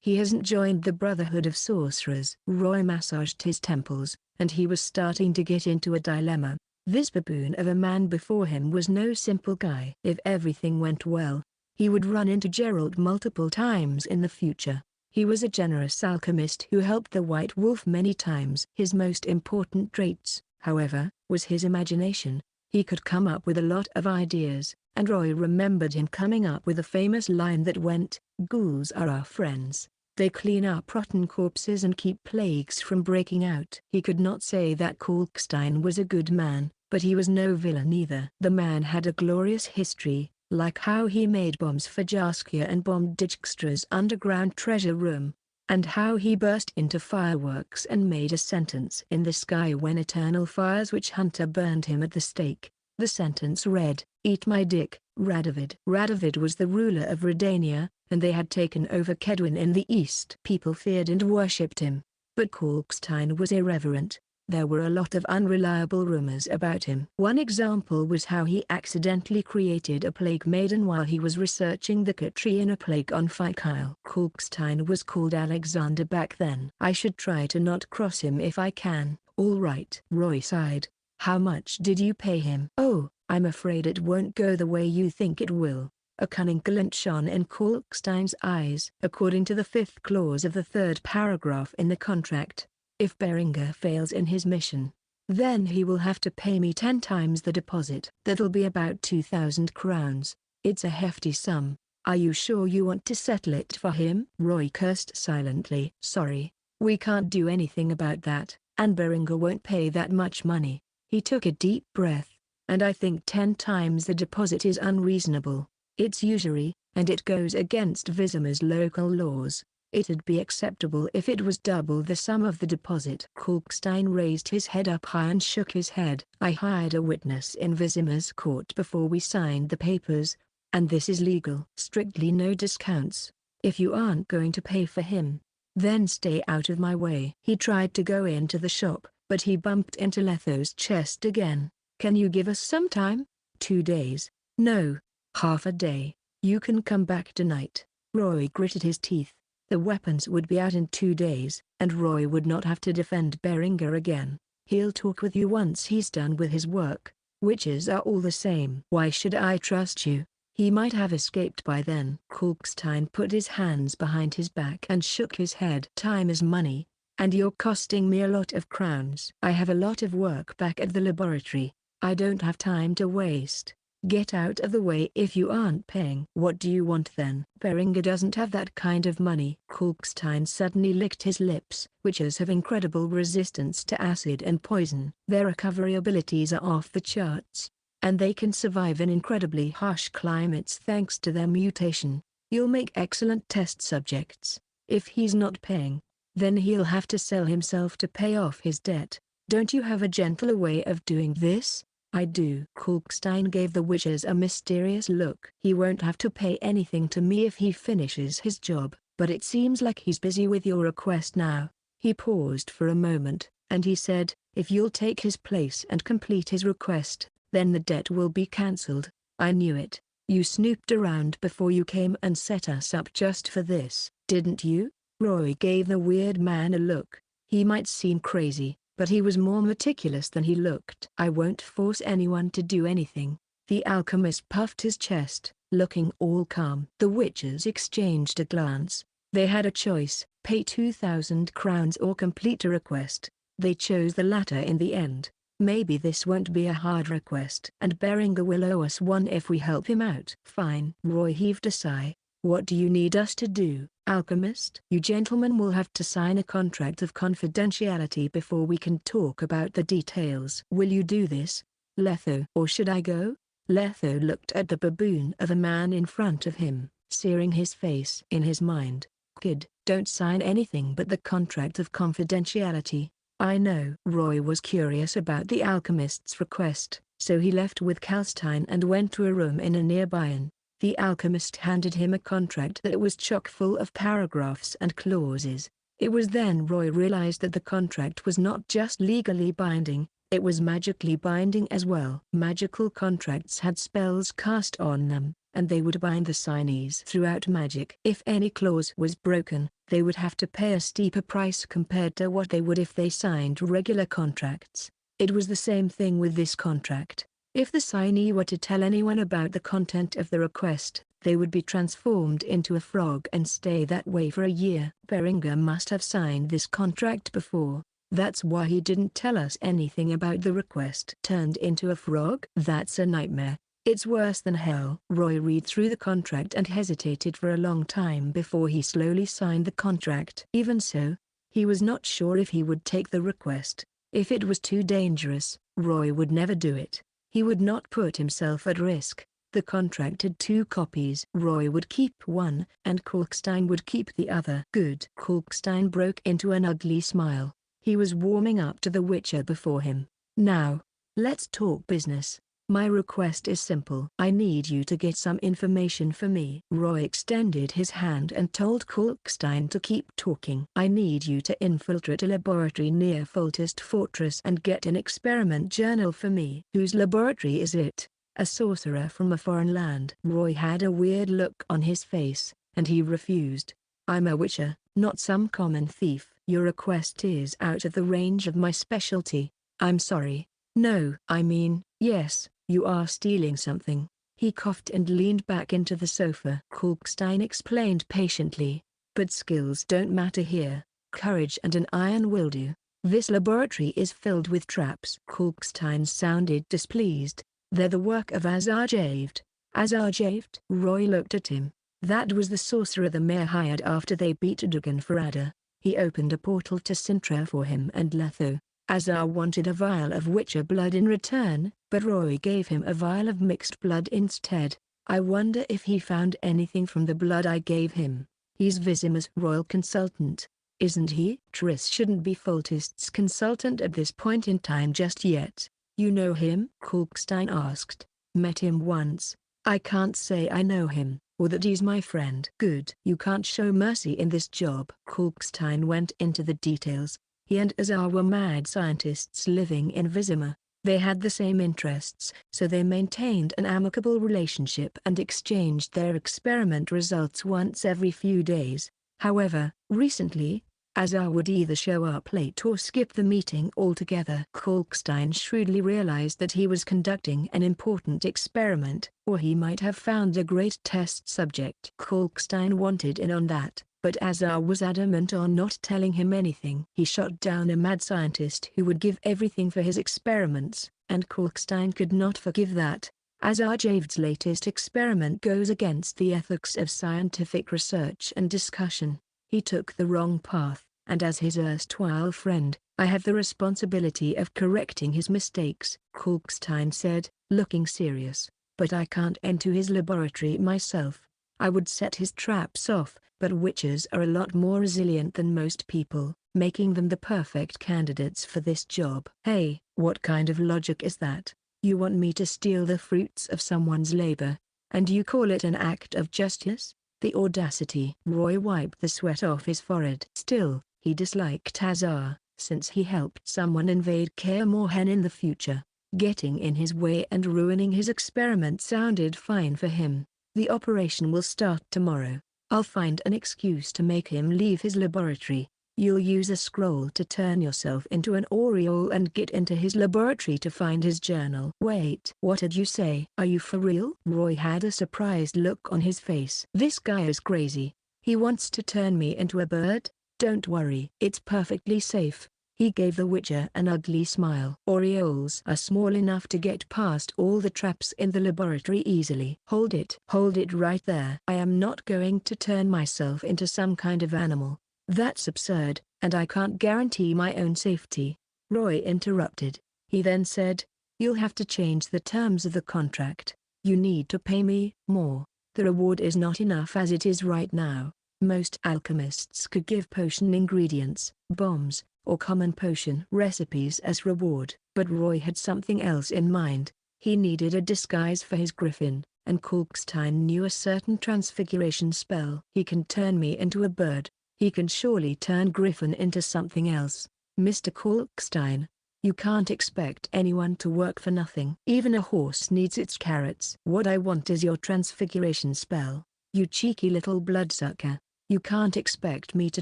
He hasn't joined the Brotherhood of Sorcerers. Roy massaged his temples, and he was starting to get into a dilemma. This baboon of a man before him was no simple guy. If everything went well, he would run into Geralt multiple times in the future. He was a generous alchemist who helped the White Wolf many times. His most important traits, however, was his imagination. He could come up with a lot of ideas, and Roy remembered him coming up with a famous line that went, "Ghouls are our friends. They clean up rotten corpses and keep plagues from breaking out." He could not say that Kalkstein was a good man, but he was no villain either. The man had a glorious history, like how he made bombs for Jaskia and bombed Dijkstra's underground treasure room, and how he burst into fireworks and made a sentence in the sky when Eternal Fire's witch hunter burned him at the stake. The sentence read, "Eat my dick, Radovid." Radovid was the ruler of Redania, and they had taken over Kedwin in the east. People feared and worshipped him, but Kalkstein was irreverent. There were a lot of unreliable rumors about him. One example was how he accidentally created a plague maiden while he was researching the Katrina plague on Fikyle. Kalkstein was called Alexander back then. I should try to not cross him if I can. All right. Roy sighed. How much did you pay him? Oh, I'm afraid it won't go the way you think it will. A cunning glint shone in Kalkstein's eyes. According to the 5th clause of the 3rd paragraph in the contract, if Beringer fails in his mission, then he will have to pay me 10 times the deposit. That'll be about 2,000 crowns. It's a hefty sum. Are you sure you want to settle it for him? Roy cursed silently. Sorry, we can't do anything about that, and Beringer won't pay that much money. He took a deep breath. And I think 10 times the deposit is unreasonable. It's usury, and it goes against Vizma's local laws. It'd be acceptable if it was double the sum of the deposit. Kalkstein raised his head up high and shook his head. I hired a witness in Vizma's court before we signed the papers, and this is legal. Strictly no discounts. If you aren't going to pay for him, then stay out of my way. He tried to go into the shop, but he bumped into Letho's chest again. Can you give us some time? 2 days. No, half a day. You can come back tonight. Roy gritted his teeth. The weapons would be out in 2 days, and Roy would not have to defend Beringer again. He'll talk with you once he's done with his work. Witches are all the same. Why should I trust you? He might have escaped by then. Kalkstein put his hands behind his back and shook his head. Time is money, and you're costing me a lot of crowns. I have a lot of work back at the laboratory. I don't have time to waste. Get out of the way if you aren't paying. What do you want then? Beringer doesn't have that kind of money. Kalkstein suddenly licked his lips. Witches have incredible resistance to acid and poison. Their recovery abilities are off the charts, and they can survive in incredibly harsh climates thanks to their mutation. You'll make excellent test subjects. If he's not paying, then he'll have to sell himself to pay off his debt. Don't you have a gentler way of doing this? I do. Kalkstein gave the witches a mysterious look. He won't have to pay anything to me if he finishes his job, but it seems like he's busy with your request now. He paused for a moment, and he said, if you'll take his place and complete his request, then the debt will be cancelled. I knew it. You snooped around before you came and set us up just for this, didn't you? Roy gave the weird man a look. He might seem crazy, but he was more meticulous than he looked. I won't force anyone to do anything. The alchemist puffed his chest, looking all calm. The witches exchanged a glance. They had a choice, pay 2,000 crowns or complete a request. They chose the latter in the end. Maybe this won't be a hard request. And Beringer will owe us one if we help him out. Fine. Roy heaved a sigh. What do you need us to do, alchemist? You gentlemen will have to sign a contract of confidentiality before we can talk about the details. Will you do this, Letho? Or should I go? Letho looked at the baboon of a man in front of him, searing his face in his mind. Kid, don't sign anything but the contract of confidentiality. I know. Roy was curious about the alchemist's request, so he left with Kalkstein and went to a room in a nearby inn. The alchemist handed him a contract that was chock full of paragraphs and clauses. It was then Roy realized that the contract was not just legally binding, it was magically binding as well. Magical contracts had spells cast on them, and they would bind the signees throughout magic. If any clause was broken, they would have to pay a steeper price compared to what they would if they signed regular contracts. It was the same thing with this contract. If the signee were to tell anyone about the content of the request, they would be transformed into a frog and stay that way for a year. Beringer must have signed this contract before. That's why he didn't tell us anything about the request. Turned into a frog? That's a nightmare. It's worse than hell. Roy read through the contract and hesitated for a long time before he slowly signed the contract. Even so, he was not sure if he would take the request. If it was too dangerous, Roy would never do it. He would not put himself at risk. The contract had 2 copies. Roy would keep one, and Kalkstein would keep the other. Good. Kalkstein broke into an ugly smile. He was warming up to the witcher before him. Now, let's talk business. My request is simple. I need you to get some information for me. Roy extended his hand and told Kalkstein to keep talking. I need you to infiltrate a laboratory near Foltest Fortress and get an experiment journal for me. Whose laboratory is it? A sorcerer from a foreign land. Roy had a weird look on his face, and he refused. I'm a witcher, not some common thief. Your request is out of the range of my specialty. I'm sorry. No, I mean, yes, you are stealing something. He coughed and leaned back into the sofa. Kalkstein explained patiently. But skills don't matter here. Courage and an iron will do. This laboratory is filled with traps. Kalkstein sounded displeased. They're the work of Azarjaved. Azarjaved? Roy looked at him. That was the sorcerer the mayor hired after they beat Dugan Farada. He opened a portal to Sintra for him and Letho. Azar wanted a vial of witcher blood in return, but Roy gave him a vial of mixed blood instead. I wonder if he found anything from the blood I gave him. He's Visima's royal consultant, isn't he? Triss shouldn't be Foltest's consultant at this point in time just yet. You know him? Kalkstein asked. Met him once. I can't say I know him, or that he's my friend. Good. You can't show mercy in this job. Kalkstein went into the details. He and Azar were mad scientists living in Vizima. They had the same interests, so they maintained an amicable relationship and exchanged their experiment results once every few days. However, recently, Azar would either show up late or skip the meeting altogether. Kalkstein shrewdly realized that he was conducting an important experiment, or he might have found a great test subject. Kalkstein wanted in on that, but Azar was adamant on not telling him anything. He shot down a mad scientist who would give everything for his experiments, and Kalkstein could not forgive that. Azarjaved's latest experiment goes against the ethics of scientific research and discussion. He took the wrong path, and as his erstwhile friend, I have the responsibility of correcting his mistakes, Kalkstein said, looking serious. But I can't enter his laboratory myself. I would set his traps off, but witches are a lot more resilient than most people, making them the perfect candidates for this job. Hey, what kind of logic is that? You want me to steal the fruits of someone's labor, and you call it an act of justice? The audacity! Roy wiped the sweat off his forehead. Still, he disliked Azar, since he helped someone invade Kaer in the future. Getting in his way and ruining his experiment sounded fine for him. The operation will start tomorrow. I'll find an excuse to make him leave his laboratory. You'll use a scroll to turn yourself into an aureole and get into his laboratory to find his journal. Wait, what did you say? Are you for real? Roy had a surprised look on his face. This guy is crazy. He wants to turn me into a bird? Don't worry. It's perfectly safe. He gave the witcher an ugly smile. Aureoles are small enough to get past all the traps in the laboratory easily. Hold it right there. I am not going to turn myself into some kind of animal. That's absurd, and I can't guarantee my own safety. Roy interrupted. He then said, you'll have to change the terms of the contract. You need to pay me more. The reward is not enough as it is right now. Most alchemists could give potion ingredients, bombs, or common potion recipes as reward. But Roy had something else in mind. He needed a disguise for his griffin, and Kalkstein knew a certain transfiguration spell. He can turn me into a bird. He can surely turn Griffin into something else. Mr. Kalkstein, you can't expect anyone to work for nothing. Even a horse needs its carrots. What I want is your transfiguration spell. You cheeky little bloodsucker. You can't expect me to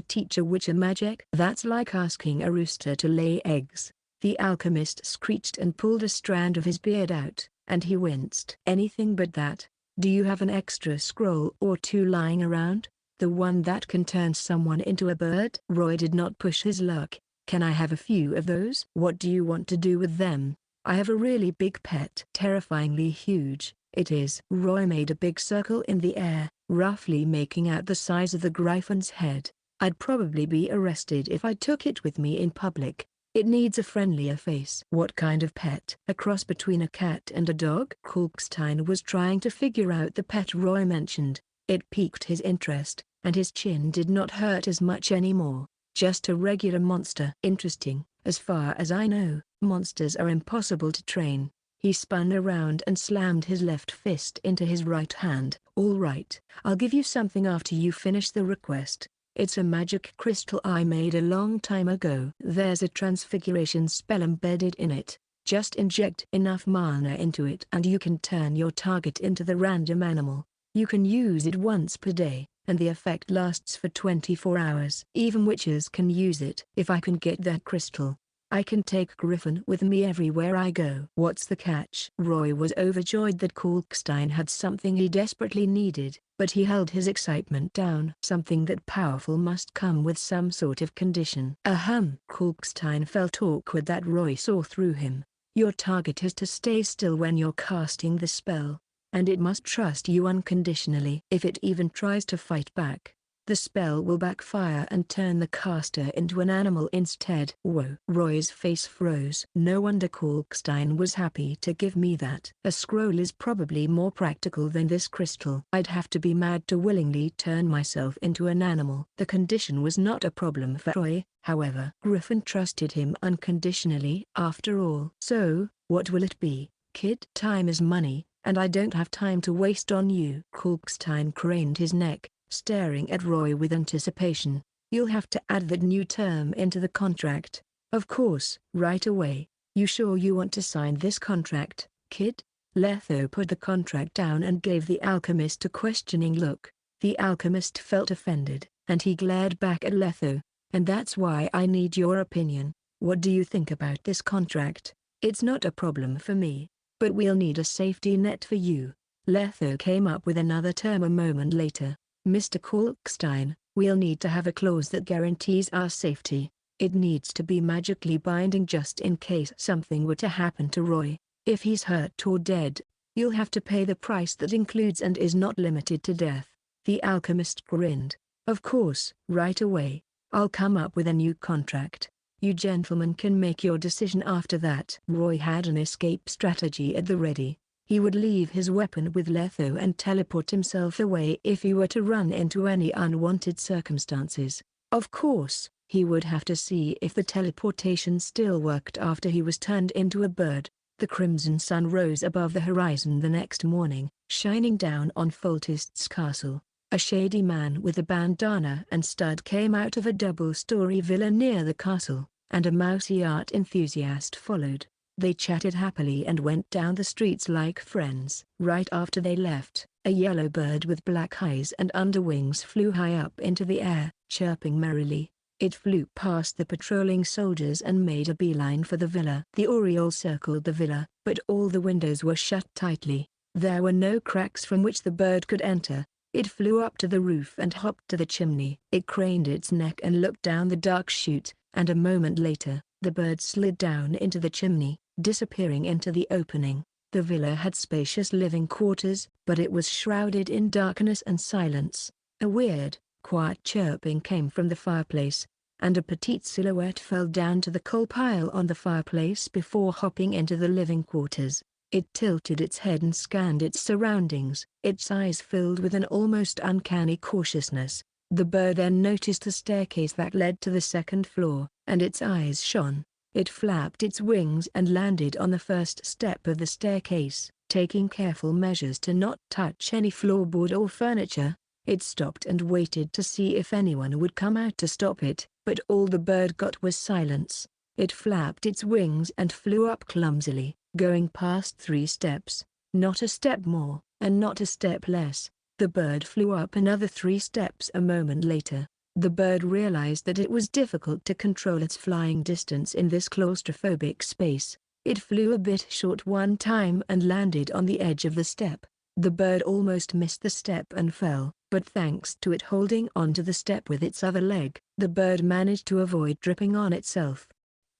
teach a witcher magic. That's like asking a rooster to lay eggs. The alchemist screeched and pulled a strand of his beard out, and he winced. Anything but that. Do you have an extra scroll or two lying around? The one that can turn someone into a bird? Roy did not push his luck. Can I have a few of those? What do you want to do with them? I have a really big pet. Terrifyingly huge, it is. Roy made a big circle in the air, roughly making out the size of the griffin's head. I'd probably be arrested if I took it with me in public. It needs a friendlier face. What kind of pet? A cross between a cat and a dog? Kalkstein was trying to figure out the pet Roy mentioned. It piqued his interest, and his chin did not hurt as much anymore. Just a regular monster. Interesting. As far as I know, monsters are impossible to train. He spun around and slammed his left fist into his right hand. "All right, I'll give you something after you finish the request. It's a magic crystal I made a long time ago. There's a transfiguration spell embedded in it. Just inject enough mana into it and you can turn your target into the random animal. You can use it once per day, and the effect lasts for 24 hours. Even witches can use it. If I can get that crystal, I can take Griffin with me everywhere I go." "What's the catch?" Roy was overjoyed that Kalkstein had something he desperately needed, but he held his excitement down. "Something that powerful must come with some sort of condition." Ahem. Kalkstein felt awkward that Roy saw through him. "Your target is to stay still when you're casting the spell, and it must trust you unconditionally. If it even tries to fight back, the spell will backfire and turn the caster into an animal instead." Whoa. Roy's face froze. No wonder Kalkstein was happy to give me that. A scroll is probably more practical than this crystal. I'd have to be mad to willingly turn myself into an animal. The condition was not a problem for Roy, however. Griffin trusted him unconditionally after all. "So, what will it be, kid?" "Time is money, and I don't have time to waste on you." Kalkstein craned his neck, staring at Roy with anticipation. "You'll have to add that new term into the contract." "Of course, right away. You sure you want to sign this contract, kid?" Letho put the contract down and gave the alchemist a questioning look. The alchemist felt offended, and he glared back at Letho. "And that's why I need your opinion. What do you think about this contract?" "It's not a problem for me, but we'll need a safety net for you." Letho came up with another term a moment later. "Mr. Kalkstein, we'll need to have a clause that guarantees our safety. It needs to be magically binding just in case something were to happen to Roy. If he's hurt or dead, you'll have to pay the price that includes and is not limited to death." The alchemist grinned. "Of course, right away. I'll come up with a new contract. You gentlemen can make your decision after that." Roy had an escape strategy at the ready. He would leave his weapon with Letho and teleport himself away if he were to run into any unwanted circumstances. Of course, he would have to see if the teleportation still worked after he was turned into a bird. The crimson sun rose above the horizon the next morning, shining down on Foltest's castle. A shady man with a bandana and stud came out of a double-story villa near the castle, and a mousy art enthusiast followed. They chatted happily and went down the streets like friends. Right after they left, a yellow bird with black eyes and underwings flew high up into the air, chirping merrily. It flew past the patrolling soldiers and made a beeline for the villa. The oriole circled the villa, but all the windows were shut tightly. There were no cracks from which the bird could enter. It flew up to the roof and hopped to the chimney. It craned its neck and looked down the dark chute, and a moment later, the bird slid down into the chimney, disappearing into the opening. The villa had spacious living quarters, but it was shrouded in darkness and silence. A weird, quiet chirping came from the fireplace, and a petite silhouette fell down to the coal pile on the fireplace before hopping into the living quarters. It tilted its head and scanned its surroundings, its eyes filled with an almost uncanny cautiousness. The bird then noticed the staircase that led to the second floor, and its eyes shone. It flapped its wings and landed on the first step of the staircase. Taking careful measures to not touch any floorboard or furniture, it stopped and waited to see if anyone would come out to stop it, but all the bird got was silence. It flapped its wings and flew up clumsily, going past 3 steps, not a step more, and not a step less. The bird flew up another 3 steps a moment later. The bird realized that it was difficult to control its flying distance in this claustrophobic space. It flew a bit short one time and landed on the edge of the step. The bird almost missed the step and fell, but thanks to it holding onto the step with its other leg, the bird managed to avoid tripping on itself.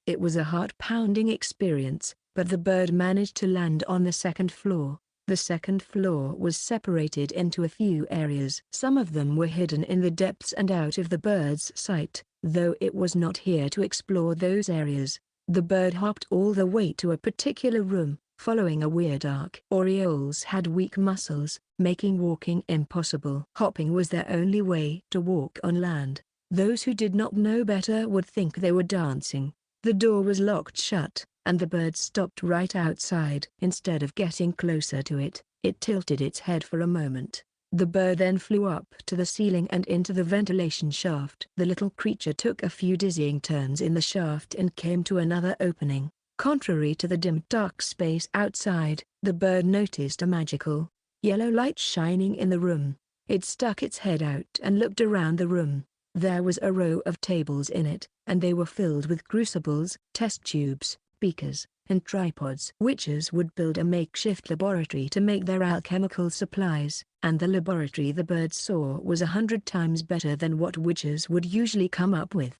It was a heart-pounding experience, but the bird managed to land on the second floor. The second floor was separated into a few areas. Some of them were hidden in the depths and out of the bird's sight, though it was not here to explore those areas. The bird hopped all the way to a particular room, following a weird arc. Orioles had weak muscles, making walking impossible. Hopping was their only way to walk on land. Those who did not know better would think they were dancing. The door was locked shut, and the bird stopped right outside. Instead of getting closer to it, it tilted its head for a moment. The bird then flew up to the ceiling and into the ventilation shaft. The little creature took a few dizzying turns in the shaft and came to another opening. Contrary to the dim dark space outside, the bird noticed a magical, yellow light shining in the room. It stuck its head out and looked around the room. There was a row of tables in it, and they were filled with crucibles, test tubes, beakers, and tripods. Witches would build a makeshift laboratory to make their alchemical supplies, and the laboratory the bird saw was 100 times better than what witches would usually come up with.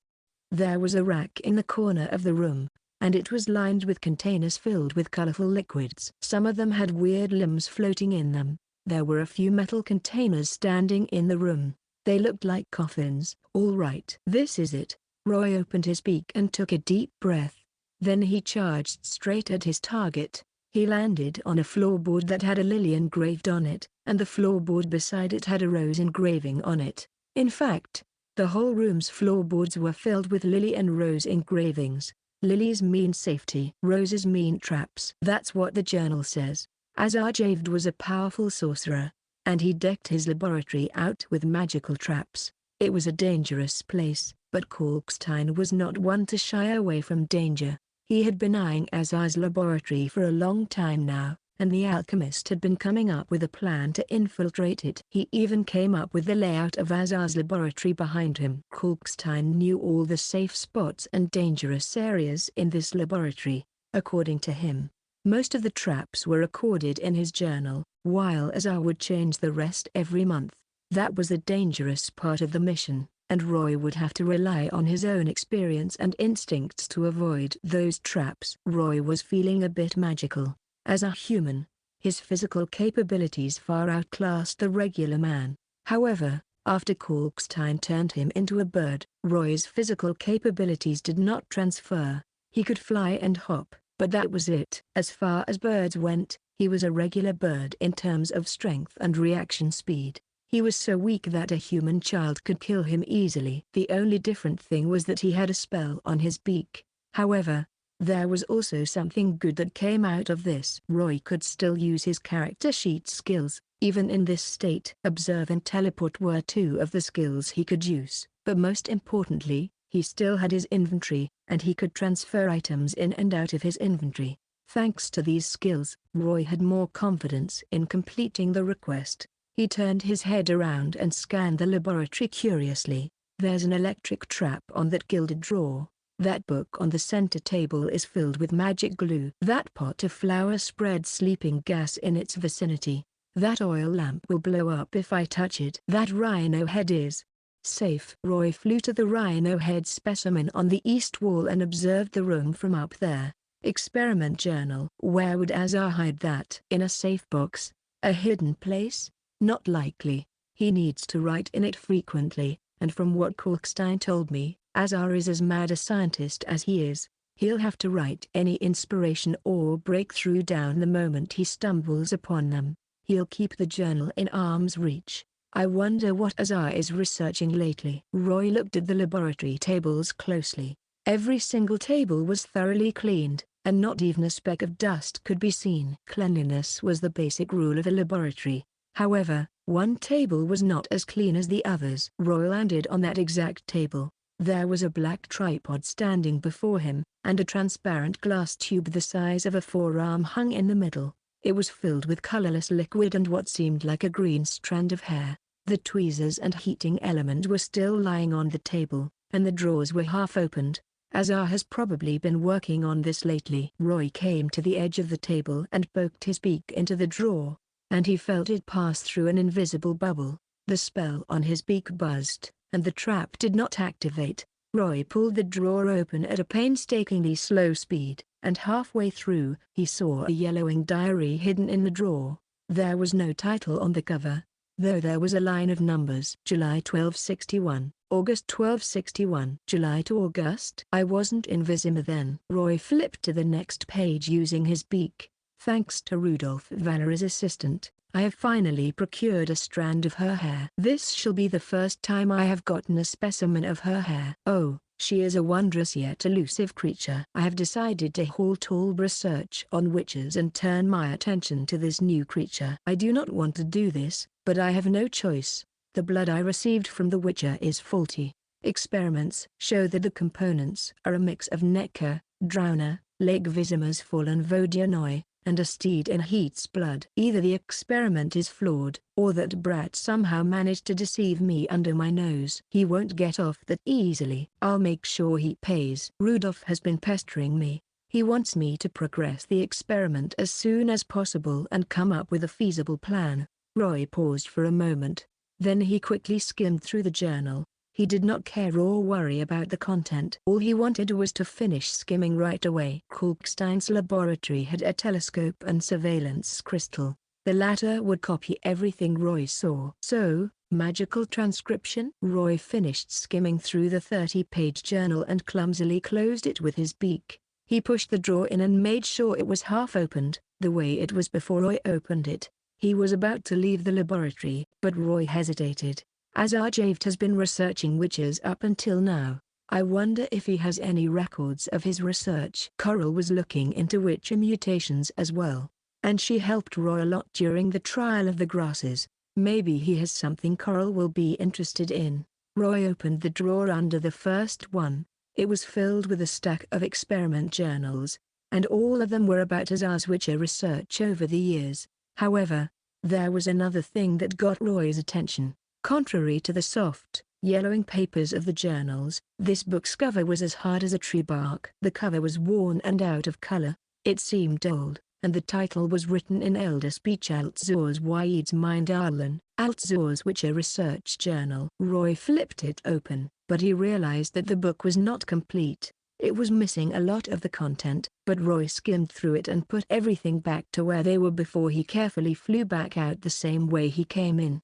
There was a rack in the corner of the room, and it was lined with containers filled with colorful liquids. Some of them had weird limbs floating in them. There were a few metal containers standing in the room. They looked like coffins. All right. This is it. Roy opened his beak and took a deep breath. Then he charged straight at his target. He landed on a floorboard that had a lily engraved on it, and the floorboard beside it had a rose engraving on it. In fact, the whole room's floorboards were filled with lily and rose engravings. Lilies mean safety. Roses mean traps. That's what the journal says. isekai'd was a powerful sorcerer, and he decked his laboratory out with magical traps. It was a dangerous place, but Kalkstein was not one to shy away from danger. He had been eyeing Azar's laboratory for a long time now, and the alchemist had been coming up with a plan to infiltrate it. He even came up with the layout of Azar's laboratory behind him. Kalkstein knew all the safe spots and dangerous areas in this laboratory. According to him, most of the traps were recorded in his journal, while Azar would change the rest every month. That was the dangerous part of the mission, and Roy would have to rely on his own experience and instincts to avoid those traps. Roy was feeling a bit magical. As a human, his physical capabilities far outclassed the regular man. However, after Kalkstein turned him into a bird, Roy's physical capabilities did not transfer. He could fly and hop, but that was it. As far as birds went, he was a regular bird in terms of strength and reaction speed. He was so weak that a human child could kill him easily. The only different thing was that he had a spell on his beak. However, there was also something good that came out of this. Roy could still use his character sheet skills, even in this state. Observe and teleport were two of the skills he could use, but most importantly, he still had his inventory, and he could transfer items in and out of his inventory. Thanks to these skills, Roy had more confidence in completing the request. He turned his head around and scanned the laboratory curiously. There's an electric trap on that gilded drawer. That book on the center table is filled with magic glue. That pot of flour spreads sleeping gas in its vicinity. That oil lamp will blow up if I touch it. That rhino head is safe. Roy flew to the rhino head specimen on the east wall and observed the room from up there. Experiment journal. Where would Azar hide that? In a safe box? A hidden place? Not likely. He needs to write in it frequently, and from what Kalkstein told me, Azar is as mad a scientist as he is. He'll have to write any inspiration or breakthrough down the moment he stumbles upon them. He'll keep the journal in arm's reach. I wonder what Azar is researching lately. Roy looked at the laboratory tables closely. Every single table was thoroughly cleaned, and not even a speck of dust could be seen. Cleanliness was the basic rule of a laboratory. However, one table was not as clean as the others. Roy landed on that exact table. There was a black tripod standing before him, and a transparent glass tube the size of a forearm hung in the middle. It was filled with colorless liquid and what seemed like a green strand of hair. The tweezers and heating element were still lying on the table, and the drawers were half opened. Azar has probably been working on this lately. Roy came to the edge of the table and poked his beak into the drawer, and he felt it pass through an invisible bubble. The spell on his beak buzzed, and the trap did not activate. Roy pulled the drawer open at a painstakingly slow speed, and halfway through, he saw a yellowing diary hidden in the drawer. There was no title on the cover, though there was a line of numbers. July 1261, August 1261. July to August. I wasn't in Vizima then. Roy flipped to the next page using his beak. Thanks to Rudolf Valler's assistant, I have finally procured a strand of her hair. This shall be the first time I have gotten a specimen of her hair. Oh, she is a wondrous yet elusive creature. I have decided to halt all research on witches and turn my attention to this new creature. I do not want to do this, but I have no choice. The blood I received from the witcher is faulty. Experiments show that the components are a mix of Necker, Drowner, Lake Visima's fallen Vodyanoi, and a steed in Heat's blood. Either the experiment is flawed, or that brat somehow managed to deceive me under my nose. He won't get off that easily. I'll make sure he pays. Rudolph has been pestering me. He wants me to progress the experiment as soon as possible and come up with a feasible plan. Roy paused for a moment. Then he quickly skimmed through the journal. He did not care or worry about the content. All he wanted was to finish skimming right away. Kalkstein's laboratory had a telescope and surveillance crystal. The latter would copy everything Roy saw. So, magical transcription? Roy finished skimming through the 30-page journal and clumsily closed it with his beak. He pushed the drawer in and made sure it was half opened, the way it was before Roy opened it. He was about to leave the laboratory, but Roy hesitated. As Arjaved has been researching witches up until now, I wonder if he has any records of his research. Coral was looking into witcher mutations as well, and she helped Roy a lot during the trial of the grasses. Maybe he has something Coral will be interested in. Roy opened the drawer under the first one. It was filled with a stack of experiment journals, and all of them were about Azar's witcher research over the years. However, there was another thing that got Roy's attention. Contrary to the soft, yellowing papers of the journals, this book's cover was as hard as a tree bark. The cover was worn and out of color. It seemed old, and the title was written in elder speech: Altzor's Yi's Mind Arlen, Altzor's Witcher Research Journal. Roy flipped it open, but he realized that the book was not complete. It was missing a lot of the content, but Roy skimmed through it and put everything back to where they were before he carefully flew back out the same way he came in.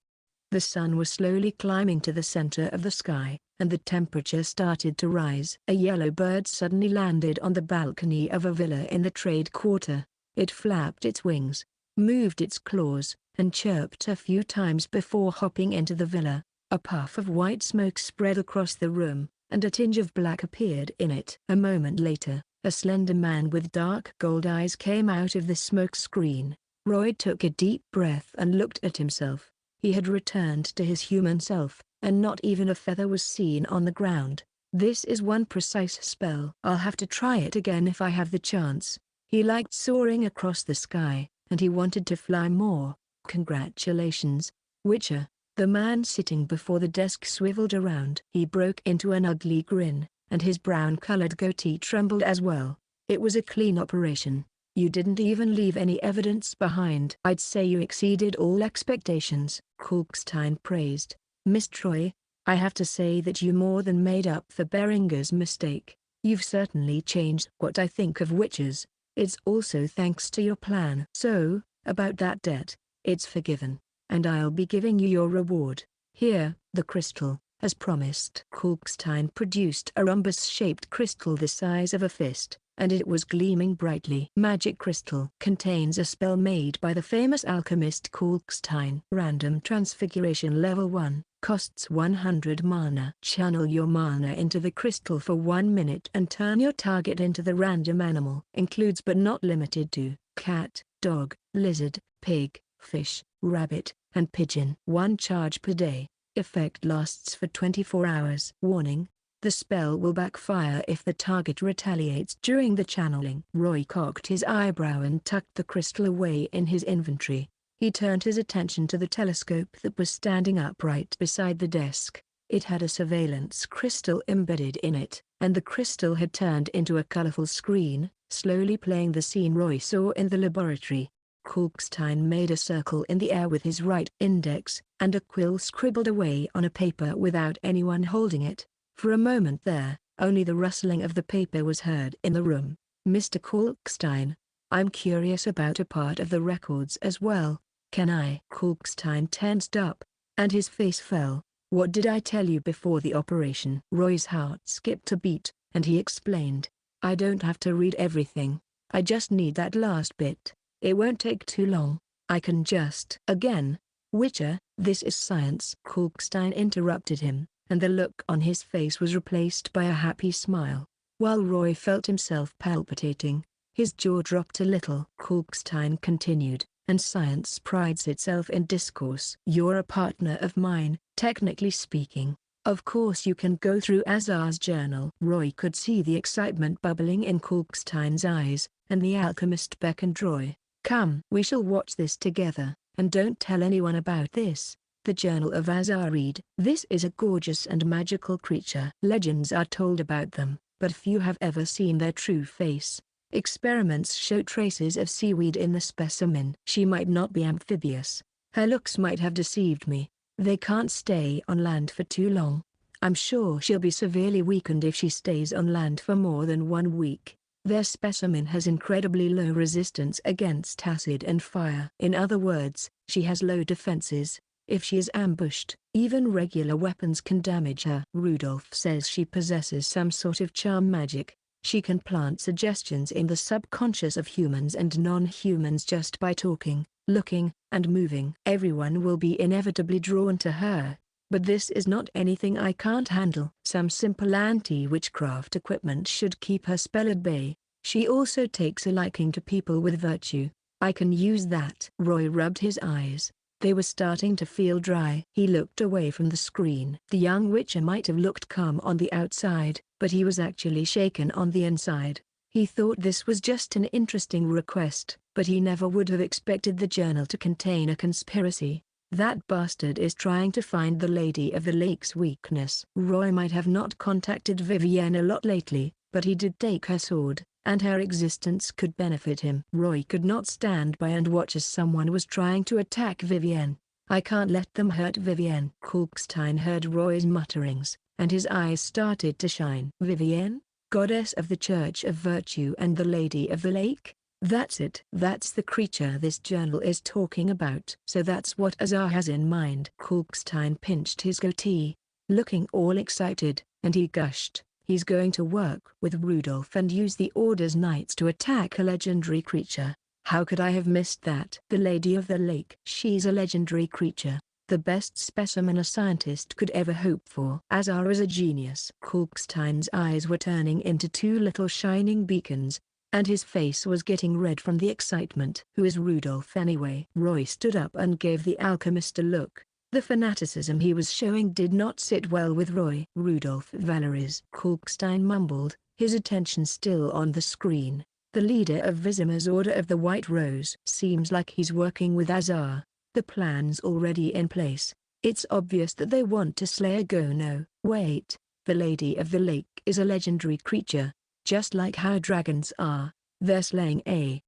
The sun was slowly climbing to the center of the sky, and the temperature started to rise. A yellow bird suddenly landed on the balcony of a villa in the trade quarter. It flapped its wings, moved its claws, and chirped a few times before hopping into the villa. A puff of white smoke spread across the room, and a tinge of black appeared in it. A moment later, a slender man with dark gold eyes came out of the smoke screen. Roy took a deep breath and looked at himself. He had returned to his human self, and not even a feather was seen on the ground. This is one precise spell. I'll have to try it again if I have the chance. He liked soaring across the sky, and he wanted to fly more. Congratulations, Witcher. The man sitting before the desk swiveled around. He broke into an ugly grin, and his brown-colored goatee trembled as well. It was a clean operation. You didn't even leave any evidence behind. I'd say you exceeded all expectations, Kalkstein praised. Miss Troy, I have to say that you more than made up for Beringer's mistake. You've certainly changed what I think of witches. It's also thanks to your plan. So, about that debt, it's forgiven, and I'll be giving you your reward. Here, the crystal, as promised. Kalkstein produced a rhombus-shaped crystal the size of a fist, and it was gleaming brightly. Magic crystal contains a spell made by the famous alchemist Kalkstein. Random transfiguration level 1, costs 100 mana. Channel your mana into the crystal for 1 minute and turn your target into the random animal. Includes but not limited to cat, dog, lizard, pig, fish, rabbit, and pigeon. 1 charge per day. Effect lasts for 24 hours. Warning: the spell will backfire if the target retaliates during the channeling. Roy cocked his eyebrow and tucked the crystal away in his inventory. He turned his attention to the telescope that was standing upright beside the desk. It had a surveillance crystal embedded in it, and the crystal had turned into a colorful screen, slowly playing the scene Roy saw in the laboratory. Kalkstein made a circle in the air with his right index, and a quill scribbled away on a paper without anyone holding it. For a moment there, only the rustling of the paper was heard in the room. Mr. Kalkstein, I'm curious about a part of the records as well. Can I? Kalkstein tensed up, and his face fell. What did I tell you before the operation? Roy's heart skipped a beat, and he explained. I don't have to read everything. I just need that last bit. It won't take too long. I can just. Again. Witcher, this is science. Kalkstein interrupted him, and the look on his face was replaced by a happy smile. While Roy felt himself palpitating, his jaw dropped a little. Kalkstein continued, and science prides itself in discourse. You're a partner of mine, technically speaking. Of course you can go through Azar's journal. Roy could see the excitement bubbling in Kalkstein's eyes, and the alchemist beckoned Roy. Come, we shall watch this together, and don't tell anyone about this. The Journal of Azar. Read. This is a gorgeous and magical creature. Legends are told about them, but few have ever seen their true face. Experiments show traces of seaweed in the specimen. She might not be amphibious. Her looks might have deceived me. They can't stay on land for too long. I'm sure she'll be severely weakened if she stays on land for more than 1 week. Their specimen has incredibly low resistance against acid and fire. In other words, she has low defenses. If she is ambushed, even regular weapons can damage her. Rudolph says she possesses some sort of charm magic. She can plant suggestions in the subconscious of humans and non-humans just by talking, looking, and moving. Everyone will be inevitably drawn to her. But this is not anything I can't handle. Some simple anti-witchcraft equipment should keep her spell at bay. She also takes a liking to people with virtue. I can use that. Roy rubbed his eyes. They were starting to feel dry. He looked away from the screen. The young witcher might have looked calm on the outside, but he was actually shaken on the inside. He thought this was just an interesting request, but he never would have expected the journal to contain a conspiracy. That bastard is trying to find the Lady of the Lake's weakness. Roy might have not contacted Vivienne a lot lately, but he did take her sword, and her existence could benefit him. Roy could not stand by and watch as someone was trying to attack Vivienne. I can't let them hurt Vivienne. Kalkstein heard Roy's mutterings, and his eyes started to shine. Vivienne, goddess of the Church of Virtue and the Lady of the Lake? That's it. That's the creature this journal is talking about. So that's what Azar has in mind. Kalkstein pinched his goatee, looking all excited, and he gushed. He's going to work with Rudolph and use the Order's knights to attack a legendary creature. How could I have missed that? The Lady of the Lake. She's a legendary creature, the best specimen a scientist could ever hope for. Azar is a genius. Kalkstein's eyes were turning into 2 little shining beacons, and his face was getting red from the excitement. Who is Rudolph anyway? Roy stood up and gave the alchemist a look. The fanaticism he was showing did not sit well with Roy. Rudolph Valeries. Kalkstein mumbled, his attention still on the screen. The leader of Visima's Order of the White Rose. Seems like he's working with Azar. The plan's already in place. It's obvious that they want to slay a Gono. Wait, the Lady of the Lake is a legendary creature. Just like how dragons are. They're slaying a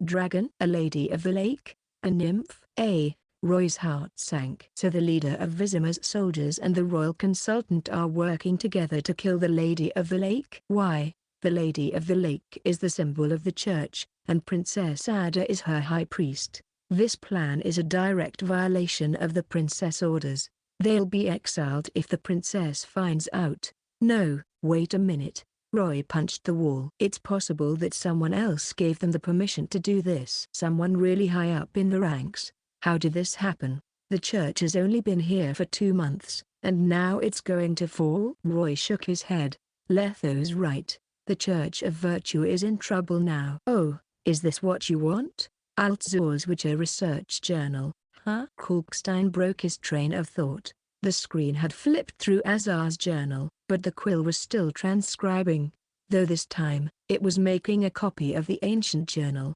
dragon. A Lady of the Lake? A nymph? Roy's heart sank. So the leader of Visima's soldiers and the royal consultant are working together to kill the Lady of the Lake? Why, the Lady of the Lake is the symbol of the church, and Princess Ada is her high priest. This plan is a direct violation of the princess orders. They'll be exiled if the princess finds out. No, wait a minute. Roy punched the wall. It's possible that someone else gave them the permission to do this. Someone really high up in the ranks. How did this happen? The church has only been here for 2 months, and now it's going to fall? Roy shook his head. Letho's right. The Church of Virtue is in trouble now. Oh, is this what you want? Altzor's Witcher Research Journal, huh? Kalkstein broke his train of thought. The screen had flipped through Azar's journal, but the quill was still transcribing. Though this time, it was making a copy of the ancient journal.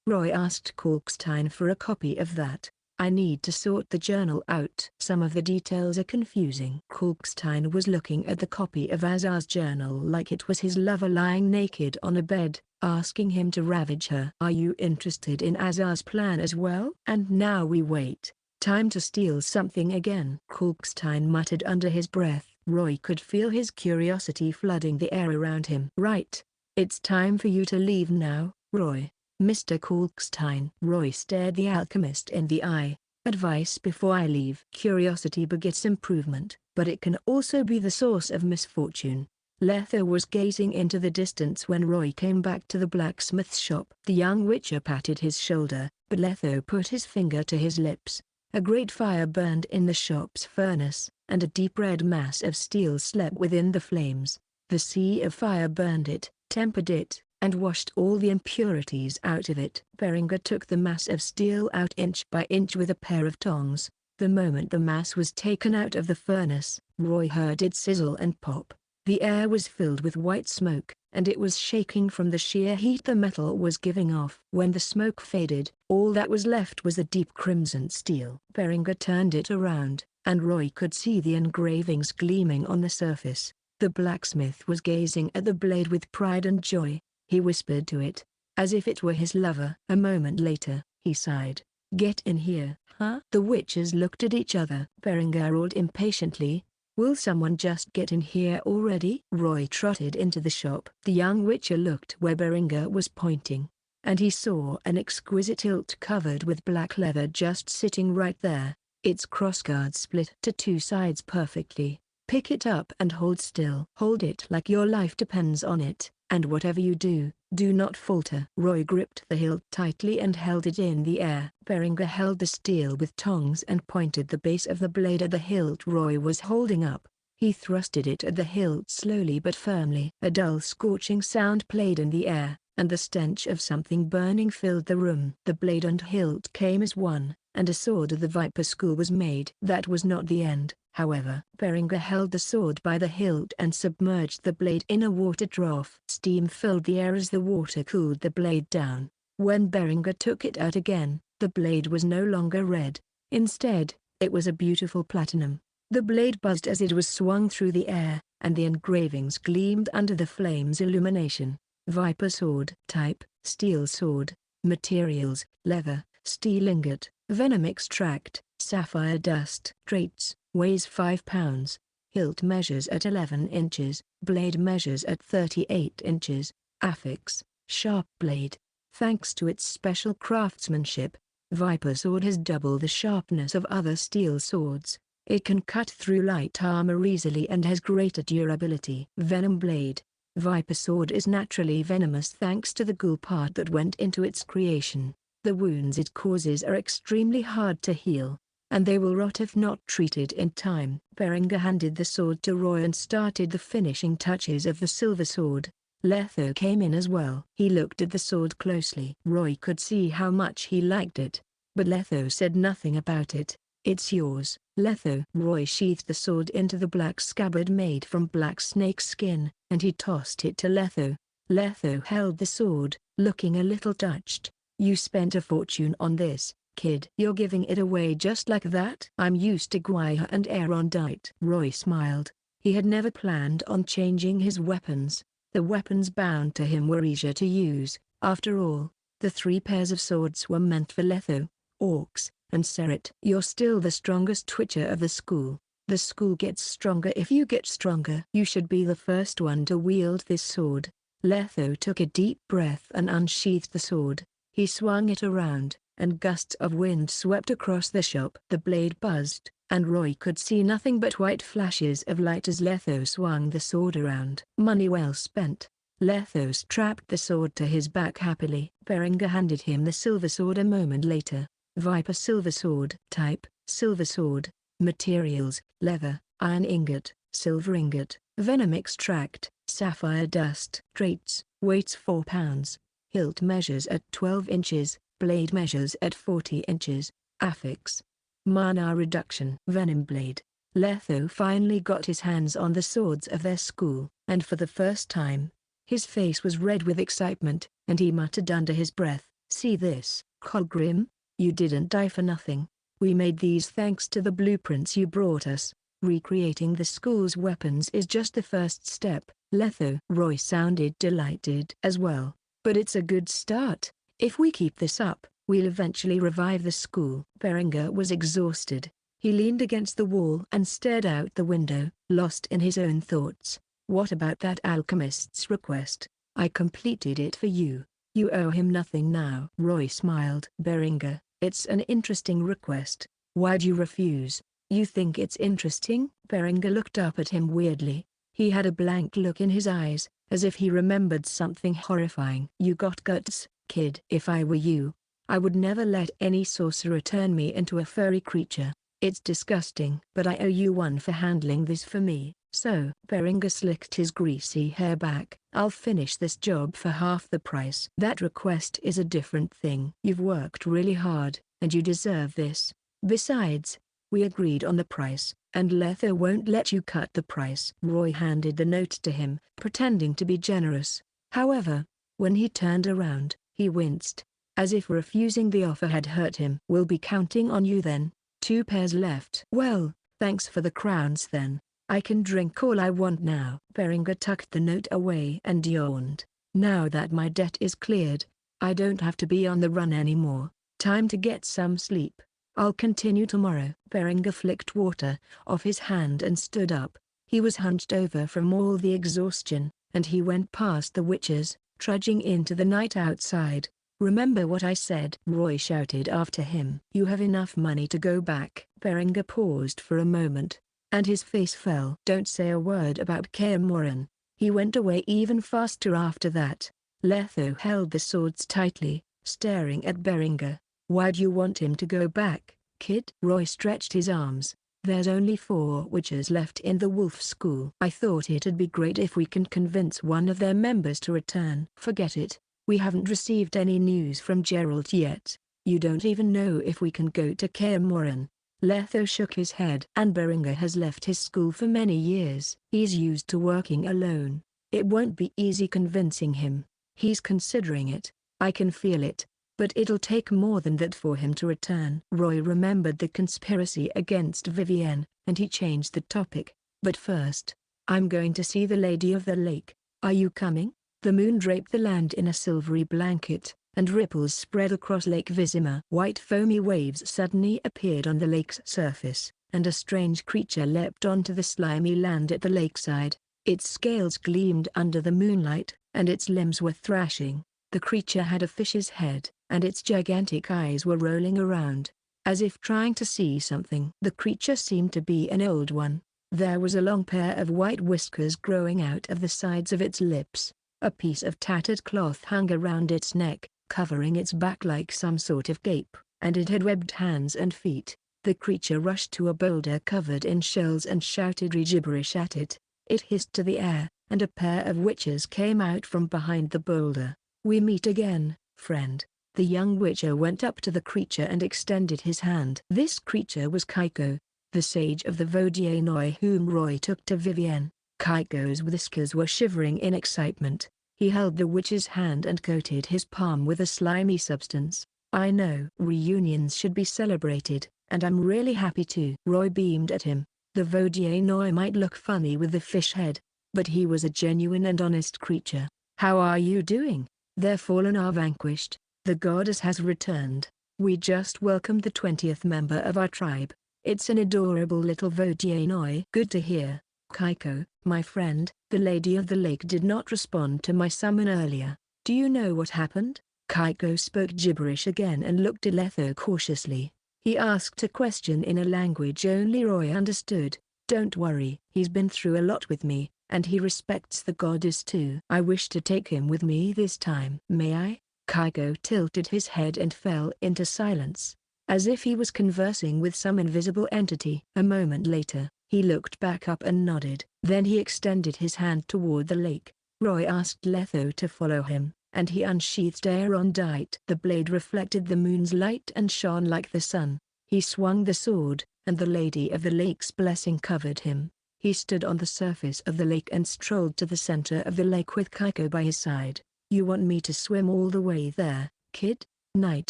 Roy asked Kalkstein for a copy of that. I need to sort the journal out. Some of the details are confusing. Kalkstein was looking at the copy of Azar's journal like it was his lover lying naked on a bed, asking him to ravage her. Are you interested in Azar's plan as well? And now we wait. Time to steal something again. Kalkstein muttered under his breath. Roy could feel his curiosity flooding the air around him. Right. It's time for you to leave now, Roy. Mr. Kalkstein. Roy stared the alchemist in the eye. Advice before I leave. Curiosity begets improvement, but it can also be the source of misfortune. Letho was gazing into the distance when Roy came back to the blacksmith's shop. The young witcher patted his shoulder, but Letho put his finger to his lips. A great fire burned in the shop's furnace, and a deep red mass of steel slept within the flames. The sea of fire burned it, tempered it, and washed all the impurities out of it. Berengar took the mass of steel out inch by inch with a pair of tongs. The moment the mass was taken out of the furnace, Roy heard it sizzle and pop. The air was filled with white smoke, and it was shaking from the sheer heat the metal was giving off. When the smoke faded, all that was left was a deep crimson steel. Berengar turned it around, and Roy could see the engravings gleaming on the surface. The blacksmith was gazing at the blade with pride and joy. He whispered to it, as if it were his lover. A moment later, he sighed. "Get in here, huh?" The witches looked at each other. Berengar roared impatiently, "Will someone just get in here already?" Roy trotted into the shop. The young witcher looked where Berengar was pointing, and he saw an exquisite hilt covered with black leather just sitting right there. Its crossguard split to two sides perfectly. "Pick it up and hold still. Hold it like your life depends on it, and whatever you do, do not falter." Roy gripped the hilt tightly and held it in the air. Berengar held the steel with tongs and pointed the base of the blade at the hilt Roy was holding up. He thrusted it at the hilt slowly but firmly. A dull scorching sound played in the air, and the stench of something burning filled the room. The blade and hilt came as one, and a sword of the Viper school was made. That was not the end, however. Berengar held the sword by the hilt and submerged the blade in a water trough. Steam filled the air as the water cooled the blade down. When Berengar took it out again, the blade was no longer red. Instead, it was a beautiful platinum. The blade buzzed as it was swung through the air, and the engravings gleamed under the flame's illumination. Viper sword. Type, steel sword. Materials, leather, steel ingot, venom extract, sapphire dust. Traits, weighs 5 pounds. Hilt measures at 11 inches, blade measures at 38 inches. Affix, sharp blade. Thanks to its special craftsmanship, Viper sword has double the sharpness of other steel swords. It can cut through light armor easily and has greater durability. Venom blade. Viper sword is naturally venomous thanks to the ghoul part that went into its creation. The wounds it causes are extremely hard to heal, and they will rot if not treated in time. Berengar handed the sword to Roy and started the finishing touches of the silver sword. Letho came in as well. He looked at the sword closely. Roy could see how much he liked it, but Letho said nothing about it. "It's yours, Letho." Roy sheathed the sword into the black scabbard made from black snake skin, and he tossed it to Letho. Letho held the sword, looking a little touched. "You spent a fortune on this, kid. You're giving it away just like that?" "I'm used to Gwyer and Erondite." Roy smiled. He had never planned on changing his weapons. The weapons bound to him were easier to use. After all, the 3 pairs of swords were meant for Letho, Orcs, and Seret. "You're still the strongest twitcher of the school. The school gets stronger if you get stronger. You should be the first one to wield this sword." Letho took a deep breath and unsheathed the sword. He swung it around, and gusts of wind swept across the shop. The blade buzzed, and Roy could see nothing but white flashes of light as Letho swung the sword around. Money well spent. Letho strapped the sword to his back happily. Berengar handed him the silver sword a moment later. Viper silver sword. Type, silver sword. Materials, leather, iron ingot, silver ingot, venom extract, sapphire dust. Traits, weights 4 pounds. Hilt measures at 12 inches, blade measures at 40 inches. Affix, mana reduction. Venom blade. Letho finally got his hands on the swords of their school, and for the first time, his face was red with excitement, and he muttered under his breath, "See this, Colgrim? You didn't die for nothing. We made these thanks to the blueprints you brought us. Recreating the school's weapons is just the first step." Letho. Roy sounded delighted as well. "But it's a good start. If we keep this up, we'll eventually revive the school." Berengar was exhausted. He leaned against the wall and stared out the window, lost in his own thoughts. "What about that alchemist's request? I completed it for you. You owe him nothing now." Roy smiled. "Berengar, it's an interesting request. Why'd you refuse? You think it's interesting?" Berengar looked up at him weirdly. He had a blank look in his eyes, as if he remembered something horrifying. "You got guts, kid." "If I were you, I would never let any sorcerer turn me into a furry creature. It's disgusting. But I owe you one for handling this for me. So Berenger slicked his greasy hair back. I'll finish this job for half the price. That request is a different thing. You've worked really hard, and you deserve this. Besides, we agreed on the price, and Letho won't let you cut the price. Roy handed the note to him, pretending to be generous. However, when he turned around, he winced, as if refusing the offer had hurt him. We'll be counting on you then. 2 pairs left. Well, thanks for the crowns then. I can drink all I want now. Berenger tucked the note away and yawned. Now that my debt is cleared, I don't have to be on the run anymore. Time to get some sleep. I'll continue tomorrow. Berenger flicked water off his hand and stood up. He was hunched over from all the exhaustion, and he went past the witches, trudging into the night outside. Remember what I said? Roy shouted after him. You have enough money to go back. Berenger paused for a moment, and his face fell. Don't say a word about Kaer Morhen. He went away even faster after that. Letho held the swords tightly, staring at Berenger. Why'd you want him to go back, kid? Roy stretched his arms. There's only 4 witches left in the wolf school. I thought it'd be great if we can convince one of their members to return. Forget it. We haven't received any news from Gerald yet. You don't even know if we can go to Kaer Morhen. Letho shook his head. And Berenger has left his school for many years. He's used to working alone. It won't be easy convincing him. He's considering it. I can feel it. But it'll take more than that for him to return. Roy remembered the conspiracy against Vivienne, and he changed the topic. But first, I'm going to see the Lady of the Lake. Are you coming? The moon draped the land in a silvery blanket, and ripples spread across Lake Vizima. White foamy waves suddenly appeared on the lake's surface, and a strange creature leapt onto the slimy land at the lakeside. Its scales gleamed under the moonlight, and its limbs were thrashing. The creature had a fish's head, and its gigantic eyes were rolling around, as if trying to see something. The creature seemed to be an old one. There was a long pair of white whiskers growing out of the sides of its lips. A piece of tattered cloth hung around its neck, covering its back like some sort of cape, and it had webbed hands and feet. The creature rushed to a boulder covered in shells and shouted gibberish at it. It hissed to the air, and a pair of witches came out from behind the boulder. We meet again, friend. The young witcher went up to the creature and extended his hand. This creature was Kaiko, the sage of the Vodyenoi whom Roy took to Vivienne. Kaiko's whiskers were shivering in excitement. He held the witch's hand and coated his palm with a slimy substance. I know reunions should be celebrated, and I'm really happy too. Roy beamed at him. The Vodyenoi might look funny with the fish head, but he was a genuine and honest creature. How are you doing? Their fallen are vanquished. The goddess has returned. We just welcomed the 20th member of our tribe. It's an adorable little Vodyenoi. Good to hear. Kaiko, my friend, the Lady of the Lake did not respond to my summon earlier. Do you know what happened? Kaiko spoke gibberish again and looked at Letho cautiously. He asked a question in a language only Roy understood. Don't worry, he's been through a lot with me, and he respects the goddess too. I wish to take him with me this time. May I? Kaiko tilted his head and fell into silence, as if he was conversing with some invisible entity. A moment later, he looked back up and nodded. Then he extended his hand toward the lake. Roy asked Letho to follow him, and he unsheathed Aerondight. The blade reflected the moon's light and shone like the sun. He swung the sword, and the Lady of the Lake's blessing covered him. He stood on the surface of the lake and strolled to the center of the lake with Kaiko by his side. You want me to swim all the way there, kid? Night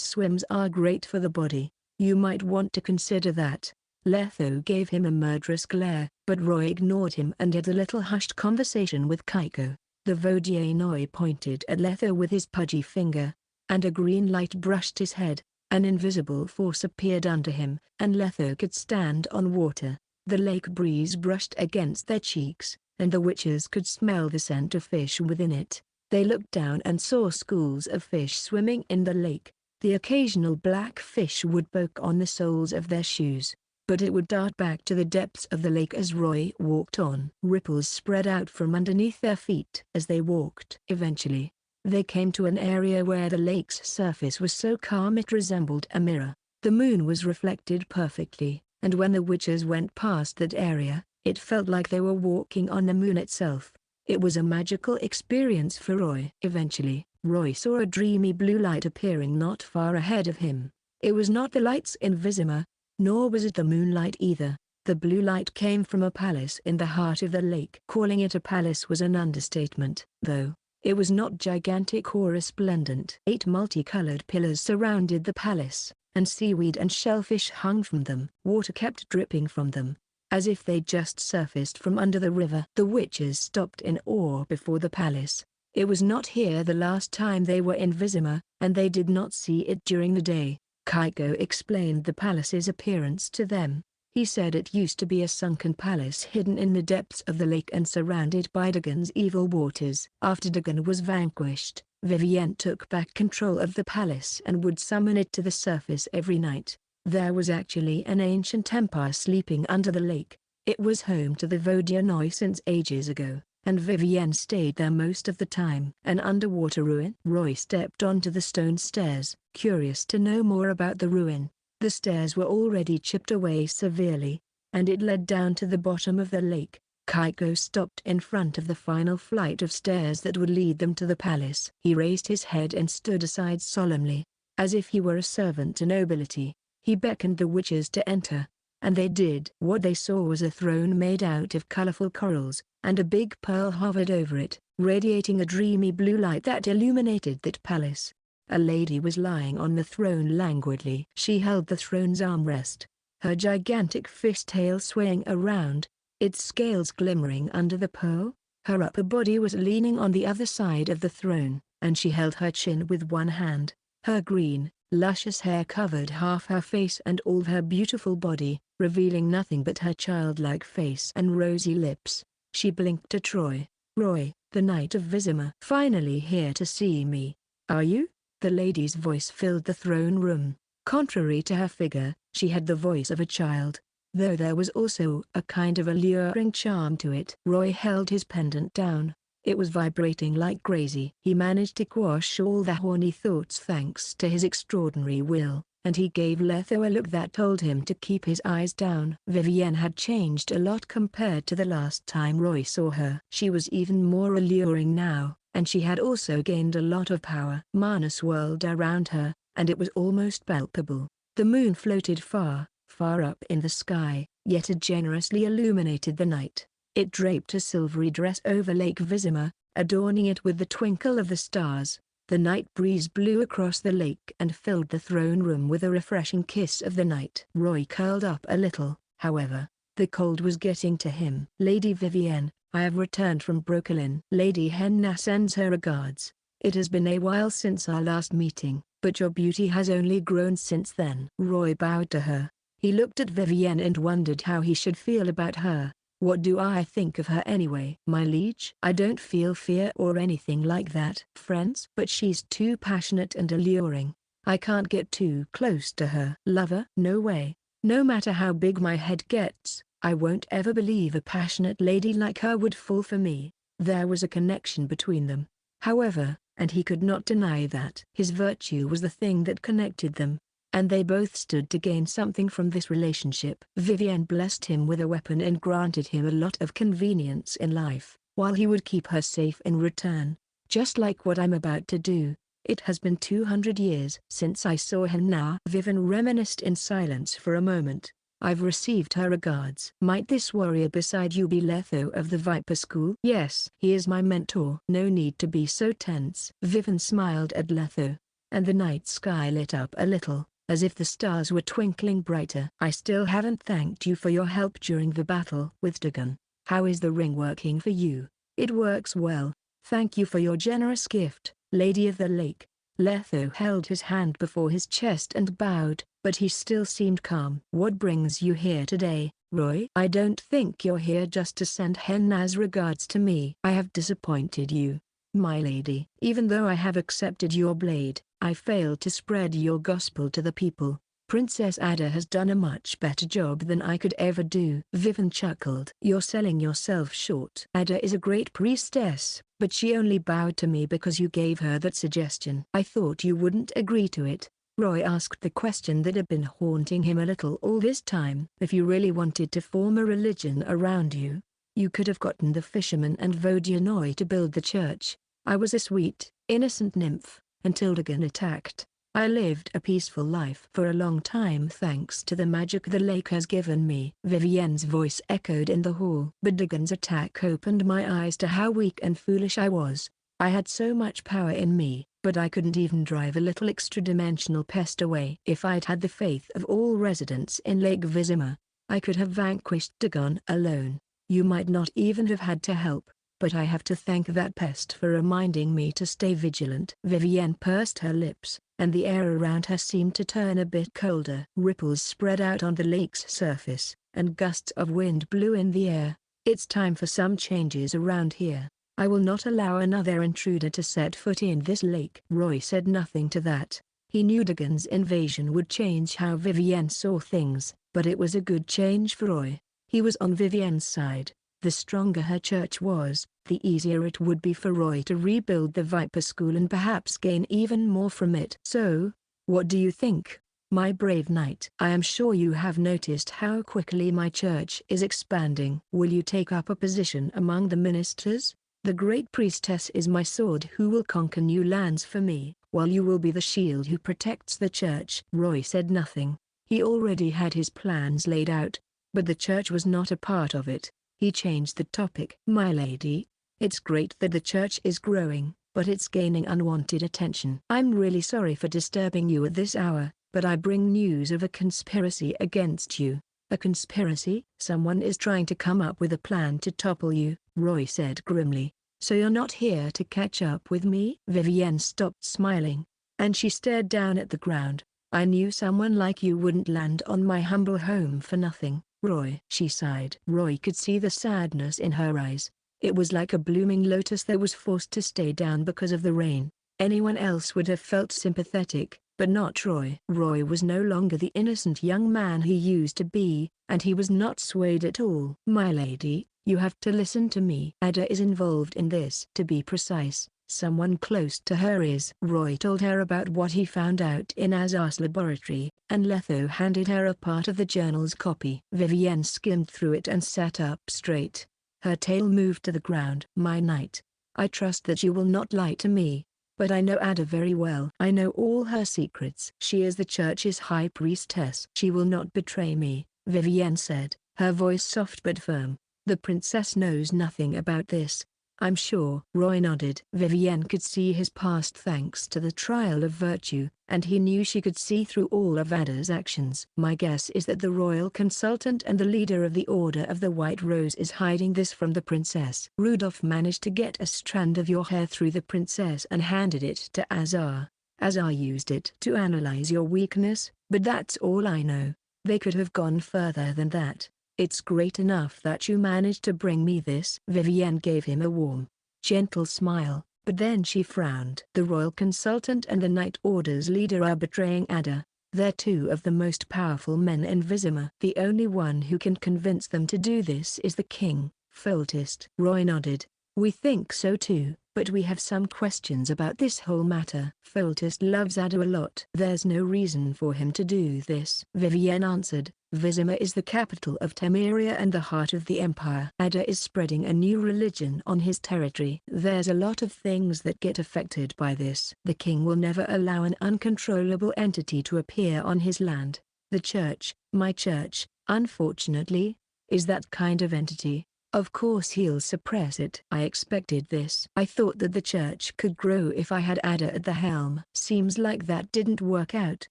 swims are great for the body. You might want to consider that. Letho gave him a murderous glare, but Roy ignored him and had a little hushed conversation with Kaiko. The Vodyenoi pointed at Letho with his pudgy finger, and a green light brushed his head. An invisible force appeared under him, and Letho could stand on water. The lake breeze brushed against their cheeks, and the witches could smell the scent of fish within it. They looked down and saw schools of fish swimming in the lake. The occasional black fish would poke on the soles of their shoes, but it would dart back to the depths of the lake as Roy walked on. Ripples spread out from underneath their feet as they walked. Eventually, They came to an area where the lake's surface was so calm it resembled a mirror. The moon was reflected perfectly, and when the witches went past that area, it felt like they were walking on the moon itself. It was a magical experience for Roy. Eventually, Roy saw a dreamy blue light appearing not far ahead of him. It was not the lights in Vizima, nor was it the moonlight either. The blue light came from a palace in the heart of the lake. Calling it a palace was an understatement, though. It was not gigantic or resplendent. 8 multicolored pillars surrounded the palace, and seaweed and shellfish hung from them. Water kept dripping from them, as if they just surfaced from under the river. The witches stopped in awe before the palace. It was not here the last time they were in Vizima, and they did not see it during the day. Kaiko explained the palace's appearance to them. He said it used to be a sunken palace hidden in the depths of the lake and surrounded by Dagon's evil waters. After Dagon was vanquished, Vivienne took back control of the palace and would summon it to the surface every night. There was actually an ancient empire sleeping under the lake. It was home to the Vodyanoi since ages ago, and Vivienne stayed there most of the time. An underwater ruin? Roy stepped onto the stone stairs, curious to know more about the ruin. The stairs were already chipped away severely, and it led down to the bottom of the lake. Kaiko stopped in front of the final flight of stairs that would lead them to the palace. He raised his head and stood aside solemnly, as if he were a servant to nobility. He beckoned the witches to enter, and they did. What they saw was a throne made out of colorful corals, and a big pearl hovered over it, radiating a dreamy blue light that illuminated that palace. A lady was lying on the throne languidly. She held the throne's armrest, her gigantic fishtail swaying around, its scales glimmering under the pearl. Her upper body was leaning on the other side of the throne, and she held her chin with one hand. Her green, luscious hair covered half her face and all her beautiful body, revealing nothing but her childlike face and rosy lips. She blinked at Roy. "Roy, the Knight of Vizima." "Finally here to see me, are you?" The lady's voice filled the throne room. Contrary to her figure, she had the voice of a child, though there was also a kind of alluring charm to it. Roy held his pendant down. It was vibrating like crazy. He managed to quash all the horny thoughts thanks to his extraordinary will, and he gave Letho a look that told him to keep his eyes down. Vivienne had changed a lot compared to the last time Roy saw her. She was even more alluring now, and she had also gained a lot of power. Mana swirled around her, and it was almost palpable. The moon floated far, far up in the sky, yet it generously illuminated the night. It draped a silvery dress over Lake Vizima, adorning it with the twinkle of the stars. The night breeze blew across the lake and filled the throne room with a refreshing kiss of the night. Roy curled up a little, however. The cold was getting to him. "Lady Vivienne, I have returned from Brooklyn." "Lady Henna sends her regards. It has been a while since our last meeting, but your beauty has only grown since then." Roy bowed to her. He looked at Vivienne and wondered how he should feel about her. "What do I think of her anyway?" "My liege, I don't feel fear or anything like that." "Friends?" "But she's too passionate and alluring. I can't get too close to her." "Lover?" "No way. No matter how big my head gets, I won't ever believe a passionate lady like her would fall for me." There was a connection between them, however, and he could not deny that. His virtue was the thing that connected them, and they both stood to gain something from this relationship. Vivienne blessed him with a weapon and granted him a lot of convenience in life, while he would keep her safe in return. "Just like what I'm about to do. It has been 200 years since I saw her now." Vivienne reminisced in silence for a moment. "I've received her regards." "Might this warrior beside you be Letho of the Viper School?" "Yes. He is my mentor." "No need to be so tense." Vivienne smiled at Letho, and the night sky lit up a little, as if the stars were twinkling brighter. "I still haven't thanked you for your help during the battle with Dagon. How is the ring working for you?" "It works well. Thank you for your generous gift, Lady of the Lake." Letho held his hand before his chest and bowed, but he still seemed calm. "What brings you here today, Roy?" "I don't think you're here just to send Henna's regards to me." "I have disappointed you, my lady. Even though I have accepted your blade, I failed to spread your gospel to the people. Princess Ada has done a much better job than I could ever do." Vivienne chuckled. "You're selling yourself short." "Ada is a great priestess, But she only bowed to me because you gave her that suggestion. I thought you wouldn't agree to it. Roy asked the question that had been haunting him a little all this time. If you really wanted to form a religion around you, you could have gotten the fishermen and Vodyanoi to build the church. I was a sweet, innocent nymph, until Dagon attacked. I lived a peaceful life for a long time thanks to the magic the lake has given me. Vivienne's voice echoed in the hall. But Dagon's attack opened my eyes to how weak and foolish I was. I had so much power in me, but I couldn't even drive a little extra-dimensional pest away. If I'd had the faith of all residents in Lake Vizima, I could have vanquished Dagon alone. You might not even have had to help, but I have to thank that pest for reminding me to stay vigilant. Vivienne pursed her lips, and the air around her seemed to turn a bit colder. Ripples spread out on the lake's surface, and gusts of wind blew in the air. It's time for some changes around here. I will not allow another intruder to set foot in this lake. Roy said nothing to that. He knew Dagon's invasion would change how Vivienne saw things, but it was a good change for Roy. He was on Vivienne's side. The stronger her church was, the easier it would be for Roy to rebuild the Viper School and perhaps gain even more from it. So, what do you think, my brave knight? I am sure you have noticed how quickly my church is expanding. Will you take up a position among the ministers? The great priestess is my sword who will conquer new lands for me, while you will be the shield who protects the church. Roy said nothing. He already had his plans laid out, but the church was not a part of it. He changed the topic. My lady, it's great that the church is growing, but it's gaining unwanted attention. I'm really sorry for disturbing you at this hour, but I bring news of a conspiracy against you. A conspiracy? Someone is trying to come up with a plan to topple you, Roy said grimly. So you're not here to catch up with me? Vivienne stopped smiling, and she stared down at the ground. I knew someone like you wouldn't land on my humble home for nothing, Roy. She sighed. Roy could see the sadness in her eyes. It was like a blooming lotus that was forced to stay down because of the rain. Anyone else would have felt sympathetic, but not Roy. Roy was no longer the innocent young man he used to be, and he was not swayed at all. My lady, you have to listen to me. Ada is involved in this. To be precise, someone close to her is. Roy told her about what he found out in Azar's laboratory, and Letho handed her a part of the journal's copy. Vivienne skimmed through it and sat up straight. Her tail moved to the ground. My knight, I trust that you will not lie to me. But I know Ada very well. I know all her secrets. She is the church's high priestess. She will not betray me, Vivienne said, her voice soft but firm. The princess knows nothing about this, I'm sure. Roy nodded. Vivienne could see his past thanks to the trial of virtue, and he knew she could see through all of Ada's actions. My guess is that the royal consultant and the leader of the Order of the White Rose is hiding this from the princess. Rudolph managed to get a strand of your hair through the princess and handed it to Azar. Azar used it to analyze your weakness, but that's all I know. They could have gone further than that. It's great enough that you managed to bring me this. Vivienne gave him a warm, gentle smile, but then she frowned. The royal consultant and the Night Order's leader are betraying Ada. They're two of the most powerful men in Vizima. The only one who can convince them to do this is the king, Foltest. Roy nodded. We think so too, but we have some questions about this whole matter. Foltest loves Ada a lot. There's no reason for him to do this. Vivienne answered. Vizima is the capital of Temeria and the heart of the empire. Ada is spreading a new religion on his territory. There's a lot of things that get affected by this. The king will never allow an uncontrollable entity to appear on his land. The church, my church, unfortunately, is that kind of entity. Of course he'll suppress it. I expected this. I thought that the church could grow if I had Ada at the helm. Seems like that didn't work out.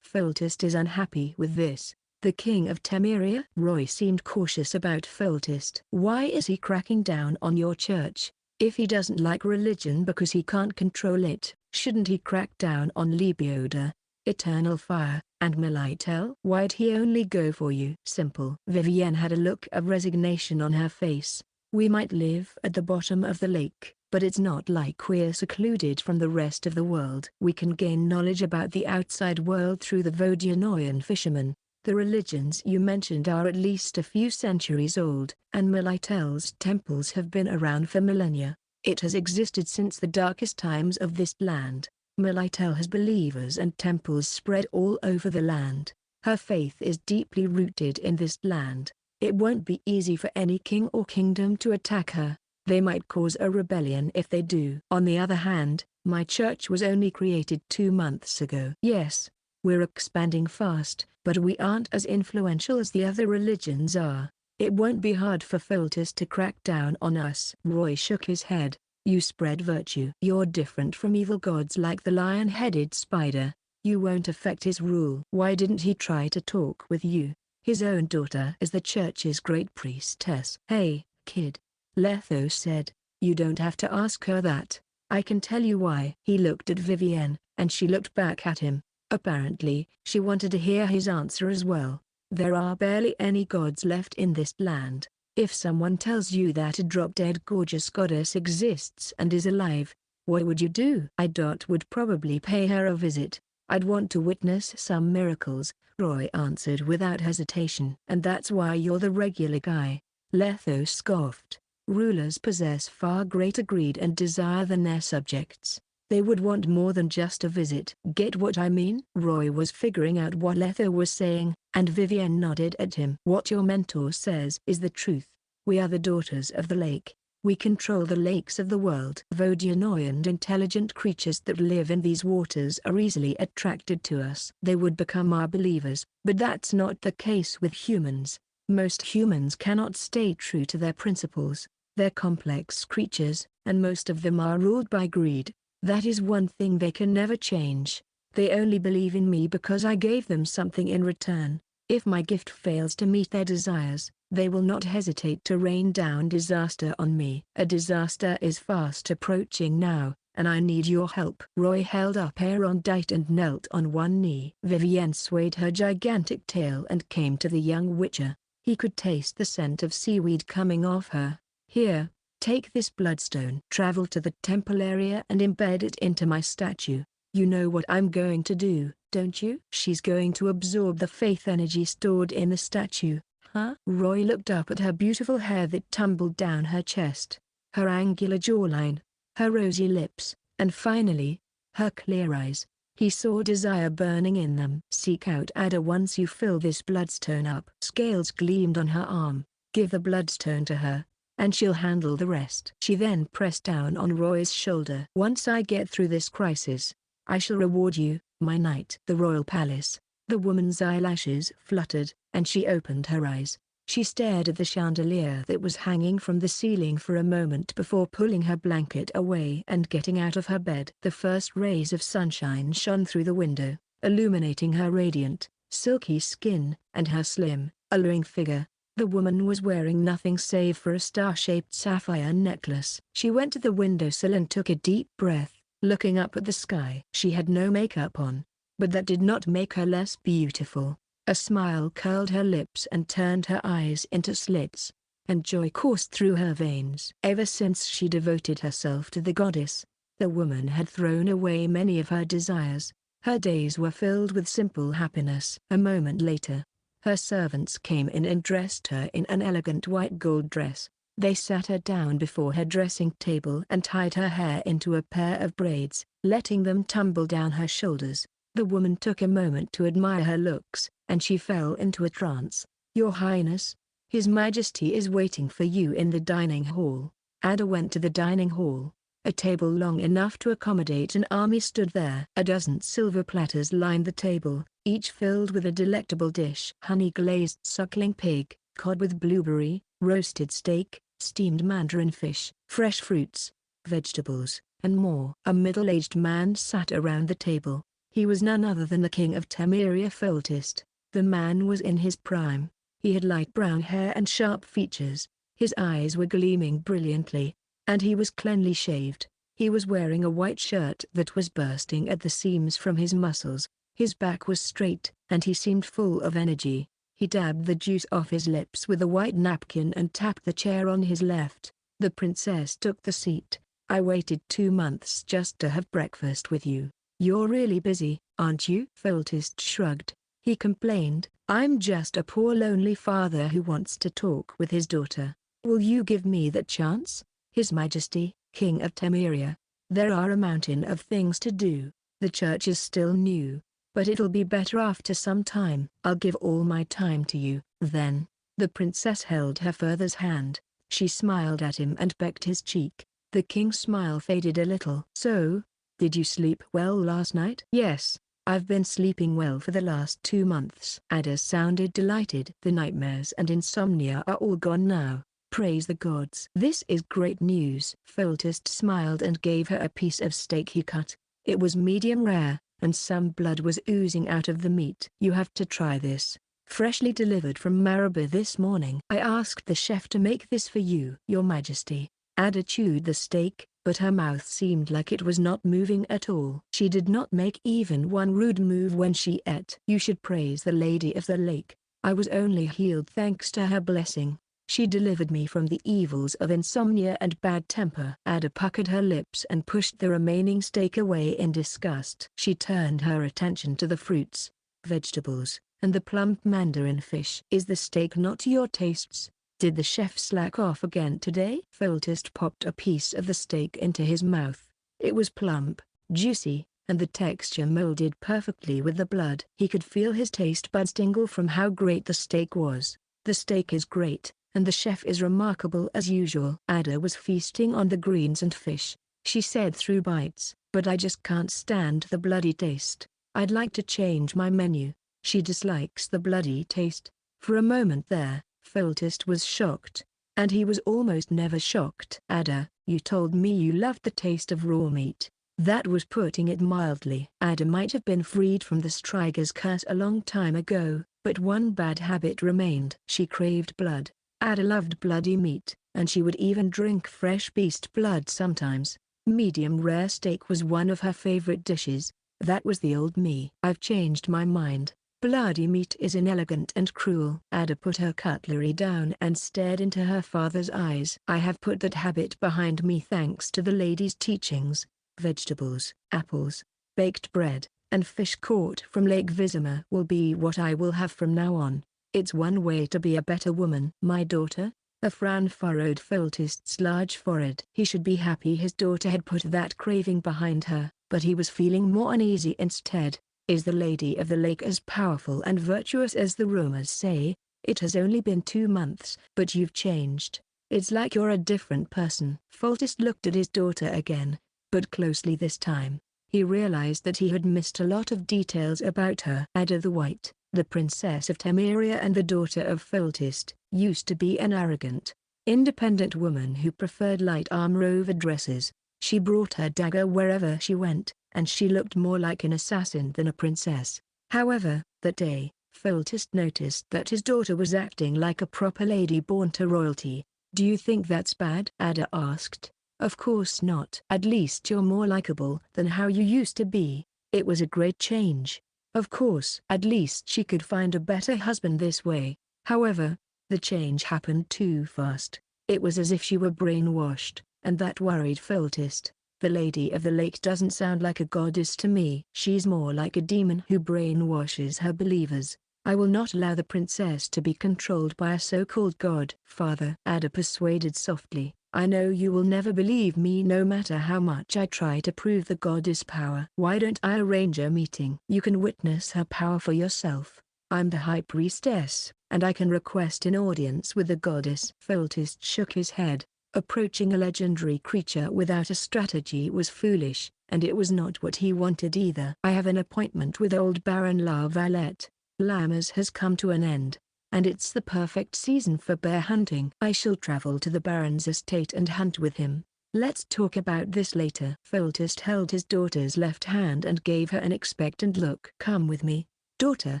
Foltest is unhappy with this. The king of Temeria? Roy seemed cautious about Foltest. Why is he cracking down on your church? If he doesn't like religion because he can't control it, shouldn't he crack down on Lebioda, Eternal Fire, and Militel? Why'd he only go for you? Simple. Vivienne had a look of resignation on her face. We might live at the bottom of the lake, but it's not like we're secluded from the rest of the world. We can gain knowledge about the outside world through the Vodanoian fishermen. The religions you mentioned are at least a few centuries old, and Militel's temples have been around for millennia. It has existed since the darkest times of this land. Melitel has believers and temples spread all over the land. Her faith is deeply rooted in this land. It won't be easy for any king or kingdom to attack her. They might cause a rebellion if they do. On the other hand, my church was only created 2 months ago. Yes, we're expanding fast, but we aren't as influential as the other religions are. It won't be hard for Foltest to crack down on us. Roy shook his head. You spread virtue. You're different from evil gods like the lion-headed spider. You won't affect his rule. Why didn't he try to talk with you? His own daughter is the church's great priestess. Hey, kid. Letho said, you don't have to ask her that. I can tell you why. He looked at Vivienne, and she looked back at him. Apparently, she wanted to hear his answer as well. There are barely any gods left in this land. If someone tells you that a drop-dead gorgeous goddess exists and is alive, what would you do? I would probably pay her a visit. I'd want to witness some miracles, Roy answered without hesitation. And that's why you're the regular guy. Letho scoffed. Rulers possess far greater greed and desire than their subjects. They would want more than just a visit. Get what I mean? Roy was figuring out what Letho was saying, and Vivienne nodded at him. What your mentor says is the truth. We are the daughters of the lake. We control the lakes of the world. Vodyanoi and intelligent creatures that live in these waters are easily attracted to us. They would become our believers, but that's not the case with humans. Most humans cannot stay true to their principles. They're complex creatures, and most of them are ruled by greed. That is one thing they can never change. They only believe in me because I gave them something in return. If my gift fails to meet their desires, they will not hesitate to rain down disaster on me. A disaster is fast approaching now, and I need your help. Roy held up Aerondight and knelt on one knee. Vivienne swayed her gigantic tail and came to the young witcher. He could taste the scent of seaweed coming off her. Here, take this bloodstone. Travel to the temple area and embed it into my statue. You know what I'm going to do, don't you? She's going to absorb the faith energy stored in the statue. Huh? Roy looked up at her beautiful hair that tumbled down her chest, her angular jawline, her rosy lips, and finally, her clear eyes. He saw desire burning in them. Seek out Ada once you fill this bloodstone up. Scales gleamed on her arm. Give the bloodstone to her, and she'll handle the rest. She then pressed down on Roy's shoulder. Once I get through this crisis, I shall reward you, my knight. The royal palace. The woman's eyelashes fluttered, and she opened her eyes. She stared at the chandelier that was hanging from the ceiling for a moment before pulling her blanket away and getting out of her bed. The first rays of sunshine shone through the window, illuminating her radiant, silky skin and her slim, alluring figure. The woman was wearing nothing save for a star-shaped sapphire necklace. She went to the windowsill and took a deep breath, looking up at the sky. She had no makeup on, but that did not make her less beautiful. A smile curled her lips and turned her eyes into slits, and joy coursed through her veins. Ever since she devoted herself to the goddess, the woman had thrown away many of her desires. Her days were filled with simple happiness. A moment later, her servants came in and dressed her in an elegant white gold dress. They sat her down before her dressing table and tied her hair into a pair of braids, letting them tumble down her shoulders. The woman took a moment to admire her looks, and she fell into a trance. Your Highness, His Majesty is waiting for you in the dining hall. Ada went to the dining hall. A table long enough to accommodate an army stood there. A dozen silver platters lined the table, each filled with a delectable dish. Honey-glazed suckling pig, cod with blueberry, roasted steak, steamed mandarin fish, fresh fruits, vegetables, and more. A middle-aged man sat around the table. He was none other than the king of Temeria Foltest. The man was in his prime. He had light brown hair and sharp features. His eyes were gleaming brilliantly, and he was cleanly shaved. He was wearing a white shirt that was bursting at the seams from his muscles. His back was straight, and he seemed full of energy. He dabbed the juice off his lips with a white napkin and tapped the chair on his left. The princess took the seat. I waited 2 months just to have breakfast with you. You're really busy, aren't you? Foltest shrugged. He complained, I'm just a poor lonely father who wants to talk with his daughter. Will you give me that chance, His Majesty? king of Temeria. There are a mountain of things to do. The church is still new, but it'll be better after some time. I'll give all my time to you, then. The princess held her father's hand. She smiled at him and pecked his cheek. The king's smile faded a little. So, did you sleep well last night? Yes, I've been sleeping well for the last 2 months. Ada sounded delighted. The nightmares and insomnia are all gone now. Praise the gods. This is great news. Foltest smiled and gave her a piece of steak he cut. It was medium rare, and some blood was oozing out of the meat. You have to try this. Freshly delivered from Maribor this morning. I asked the chef to make this for you, Your Majesty. Ada chewed the steak, but her mouth seemed like it was not moving at all. She did not make even one rude move when she ate. You should praise the Lady of the Lake. I was only healed thanks to her blessing. She delivered me from the evils of insomnia and bad temper. Ada puckered her lips and pushed the remaining steak away in disgust. She turned her attention to the fruits, vegetables, and the plump mandarin fish. Is the steak not to your tastes? Did the chef slack off again today? Foltest popped a piece of the steak into his mouth. It was plump, juicy, and the texture molded perfectly with the blood. He could feel his taste buds tingle from how great the steak was. The steak is great, and the chef is remarkable as usual. Ada was feasting on the greens and fish. She said through bites, but I just can't stand the bloody taste. I'd like to change my menu. She dislikes the bloody taste. For a moment there, Foltest was shocked. And he was almost never shocked. Ada, you told me you loved the taste of raw meat. That was putting it mildly. Ada might have been freed from the Striga's curse a long time ago, but one bad habit remained. She craved blood. Ada loved bloody meat, and she would even drink fresh beast blood sometimes. Medium rare steak was one of her favorite dishes. That was the old me. I've changed my mind. Bloody meat is inelegant and cruel. Ada put her cutlery down and stared into her father's eyes. I have put that habit behind me thanks to the lady's teachings. Vegetables, apples, baked bread, and fish caught from Lake Vizima will be what I will have from now on. It's one way to be a better woman. My daughter? A frown furrowed Foltest's large forehead. He should be happy his daughter had put that craving behind her, but he was feeling more uneasy instead. Is the Lady of the Lake as powerful and virtuous as the rumors say? It has only been 2 months, but you've changed. It's like you're a different person. Foltest looked at his daughter again, but closely this time. He realized that he had missed a lot of details about her. Ada the White, the princess of Temeria and the daughter of Foltest, used to be an arrogant, independent woman who preferred light armor over dresses. She brought her dagger wherever she went, and she looked more like an assassin than a princess. However, that day, Foltest noticed that his daughter was acting like a proper lady born to royalty. Do you think that's bad? Ada asked. Of course not. At least you're more likable than how you used to be. It was a great change. Of course. At least she could find a better husband this way. However, the change happened too fast. It was as if she were brainwashed, and that worried Foltest. The Lady of the Lake doesn't sound like a goddess to me. She's more like a demon who brainwashes her believers. I will not allow the princess to be controlled by a so-called god. Father, Ada persuaded softly, I know you will never believe me no matter how much I try to prove the goddess' power. Why don't I arrange a meeting? You can witness her power for yourself. I'm the high priestess, and I can request an audience with the goddess. Foltest shook his head. Approaching a legendary creature without a strategy was foolish, and it was not what he wanted either. I have an appointment with old Baron La Valette. Llamas has come to an end, and it's the perfect season for bear hunting. I shall travel to the Baron's estate and hunt with him. Let's talk about this later. Foltest held his daughter's left hand and gave her an expectant look. Come with me, daughter.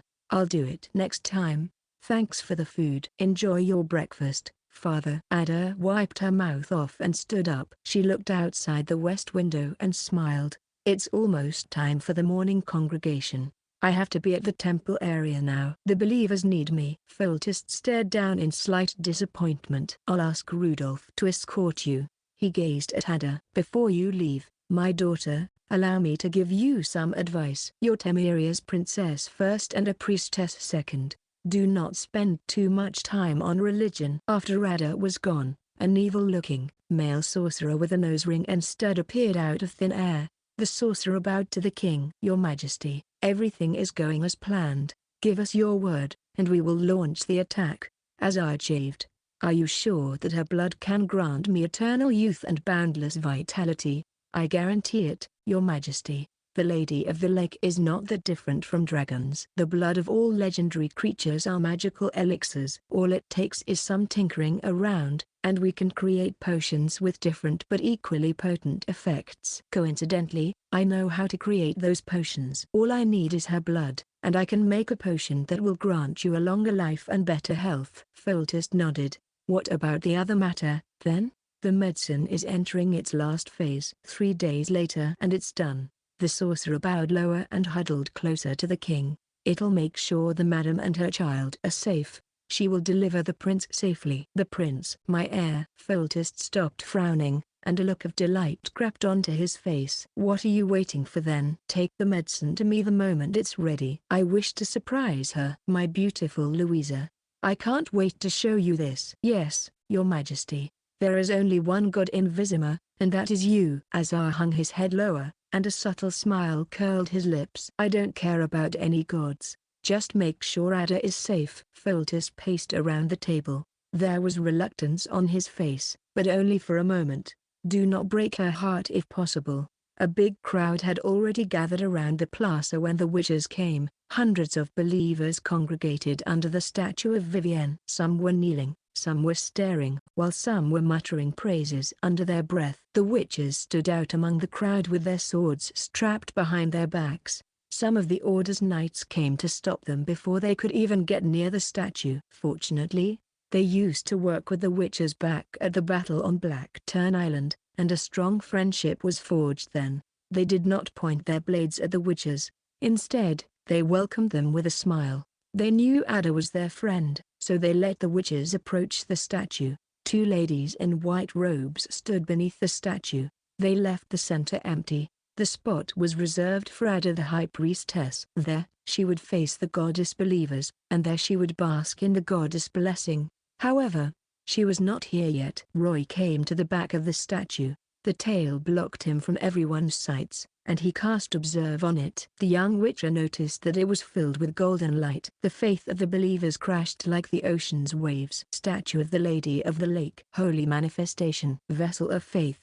I'll do it next time. Thanks for the food. Enjoy your breakfast, Father. Ada wiped her mouth off and stood up. She looked outside the west window and smiled. It's almost time for the morning congregation. I have to be at the temple area now. The believers need me. Foltest stared down in slight disappointment. I'll ask Rudolph to escort you. He gazed at Ada. Before you leave, my daughter, allow me to give you some advice. You're Temeria's princess first and a priestess second. Do not spend too much time on religion. After Ada was gone, an evil-looking, male sorcerer with a nose ring and stud appeared out of thin air. The sorcerer bowed to the king. "Your Majesty, everything is going as planned. Give us your word, and we will launch the attack." As I shaved, "Are you sure that her blood can grant me eternal youth and boundless vitality?" "I guarantee it, Your Majesty. The Lady of the Lake is not that different from dragons. The blood of all legendary creatures are magical elixirs. All it takes is some tinkering around, and we can create potions with different but equally potent effects. Coincidentally, I know how to create those potions. All I need is her blood, and I can make a potion that will grant you a longer life and better health." Foltest nodded. "What about the other matter, then?" "The medicine is entering its last phase. 3 days later and it's done." The sorcerer bowed lower and huddled closer to the king. "It'll make sure the madam and her child are safe. She will deliver the prince safely." "The prince, my heir." Foltest stopped frowning, and a look of delight crept onto his face. "What are you waiting for then? Take the medicine to me the moment it's ready. I wish to surprise her." "My beautiful Louisa, I can't wait to show you this." "Yes, Your Majesty. There is only one god in Vizima, and that is you." Azar hung his head lower, and a subtle smile curled his lips. "I don't care about any gods. Just make sure Ada is safe." Foltest paced around the table. There was reluctance on his face, but only for a moment. "Do not break her heart if possible." A big crowd had already gathered around the plaza when the witches came. Hundreds of believers congregated under the statue of Vivienne. Some were kneeling, some were staring, while some were muttering praises under their breath. The witches stood out among the crowd with their swords strapped behind their backs. Some of the Order's knights came to stop them before they could even get near the statue. Fortunately, they used to work with the witches back at the battle on Blackturn Island, and a strong friendship was forged then. They did not point their blades at the witches. Instead, they welcomed them with a smile. They knew Ada was their friend, so they let the witches approach the statue. 2 ladies in white robes stood beneath the statue. They left the center empty. The spot was reserved for Ada the High Priestess. There, she would face the goddess believers, and there she would bask in the goddess blessing. However, she was not here yet. Roy came to the back of the statue. The tail blocked him from everyone's sights, and he cast Observe on it. The young witcher noticed that it was filled with golden light. The faith of the believers crashed like the ocean's waves. "Statue of the Lady of the Lake. Holy manifestation. Vessel of faith. ?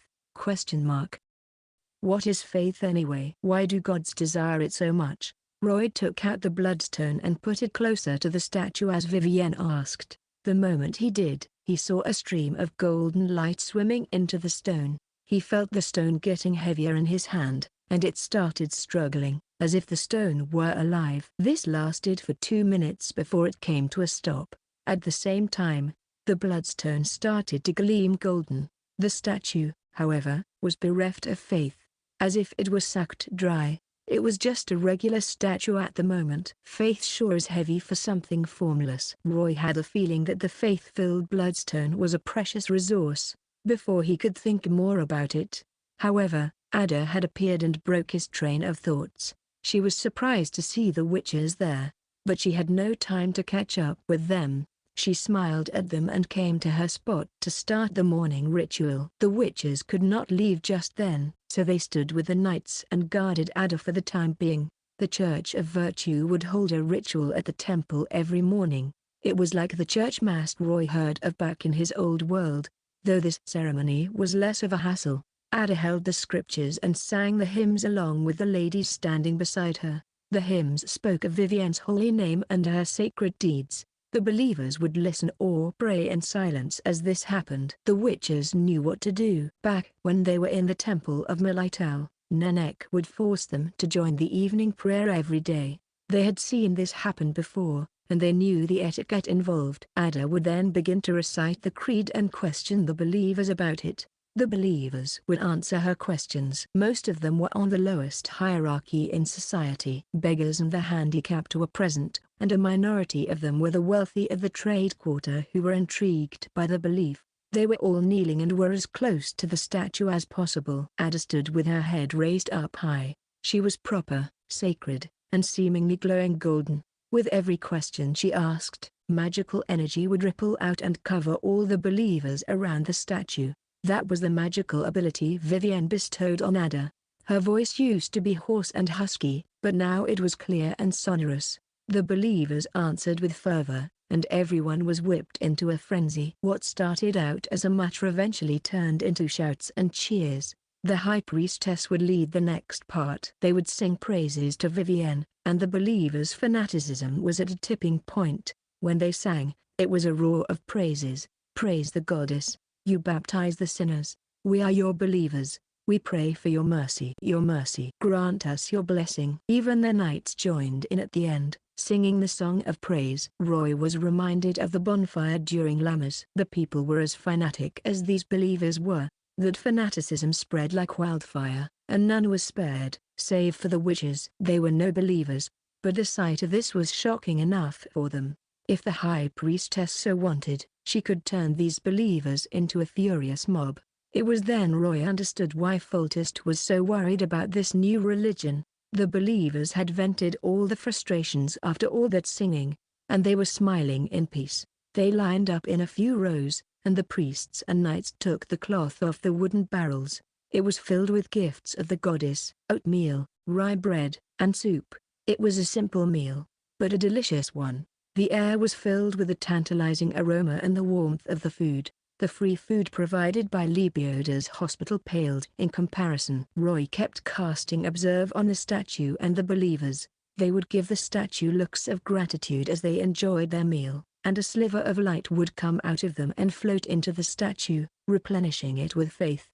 What is faith anyway? Why do gods desire it so much?" Roy took out the bloodstone and put it closer to the statue as Vivienne asked. The moment he did, he saw a stream of golden light swimming into the stone. He felt the stone getting heavier in his hand, and it started struggling, as if the stone were alive. This lasted for 2 minutes before it came to a stop. At the same time, the bloodstone started to gleam golden. The statue, however, was bereft of faith. As if it was sucked dry. It was just a regular statue at the moment. Faith sure is heavy for something formless. Roy had a feeling that the faith-filled bloodstone was a precious resource, before he could think more about it. However, Ada had appeared and broke his train of thoughts. She was surprised to see the witches there, but she had no time to catch up with them. She smiled at them and came to her spot to start the morning ritual. The witches could not leave just then, so they stood with the knights and guarded Ada for the time being. The Church of Virtue would hold a ritual at the temple every morning. It was like the church mass Roy heard of back in his old world, though this ceremony was less of a hassle. Ada held the scriptures and sang the hymns along with the ladies standing beside her. The hymns spoke of Vivienne's holy name and her sacred deeds. The believers would listen or pray in silence as this happened. The witches knew what to do. Back when they were in the temple of Milital, Nanek would force them to join the evening prayer every day. They had seen this happen before, and they knew the etiquette involved. Ada would then begin to recite the creed and question the believers about it. The believers would answer her questions. Most of them were on the lowest hierarchy in society. Beggars and the handicapped were present, and a minority of them were the wealthy of the trade quarter who were intrigued by the belief. They were all kneeling and were as close to the statue as possible. Ada stood with her head raised up high. She was proper, sacred, and seemingly glowing golden. With every question she asked, magical energy would ripple out and cover all the believers around the statue. That was the magical ability Vivienne bestowed on Ada. Her voice used to be hoarse and husky, but now it was clear and sonorous. The believers answered with fervor, and everyone was whipped into a frenzy. What started out as a mutter eventually turned into shouts and cheers. The high priestess would lead the next part. They would sing praises to Vivienne, and the believers' fanaticism was at a tipping point. When they sang, it was a roar of praises. Praise the goddess. You baptize the sinners. We are your believers. We pray for your mercy. Your mercy. Grant us your blessing. Even the knights joined in at the end, singing the song of praise. Roy was reminded of the bonfire during Lammas. The people were as fanatic as these believers were. That fanaticism spread like wildfire, and none was spared, save for the witches. They were no believers, but the sight of this was shocking enough for them. If the high priestess so wanted, she could turn these believers into a furious mob. It was then Roy understood why Foltest was so worried about this new religion. The believers had vented all the frustrations after all that singing, and they were smiling in peace. They lined up in a few rows, and the priests and knights took the cloth off the wooden barrels. It was filled with gifts of the goddess: oatmeal, rye bread, and soup. It was a simple meal, but a delicious one. The air was filled with a tantalizing aroma and the warmth of the food. The free food provided by Lebioda's hospital paled in comparison. Roy kept casting observe on the statue and the believers. They would give the statue looks of gratitude as they enjoyed their meal, and a sliver of light would come out of them and float into the statue, replenishing it with faith.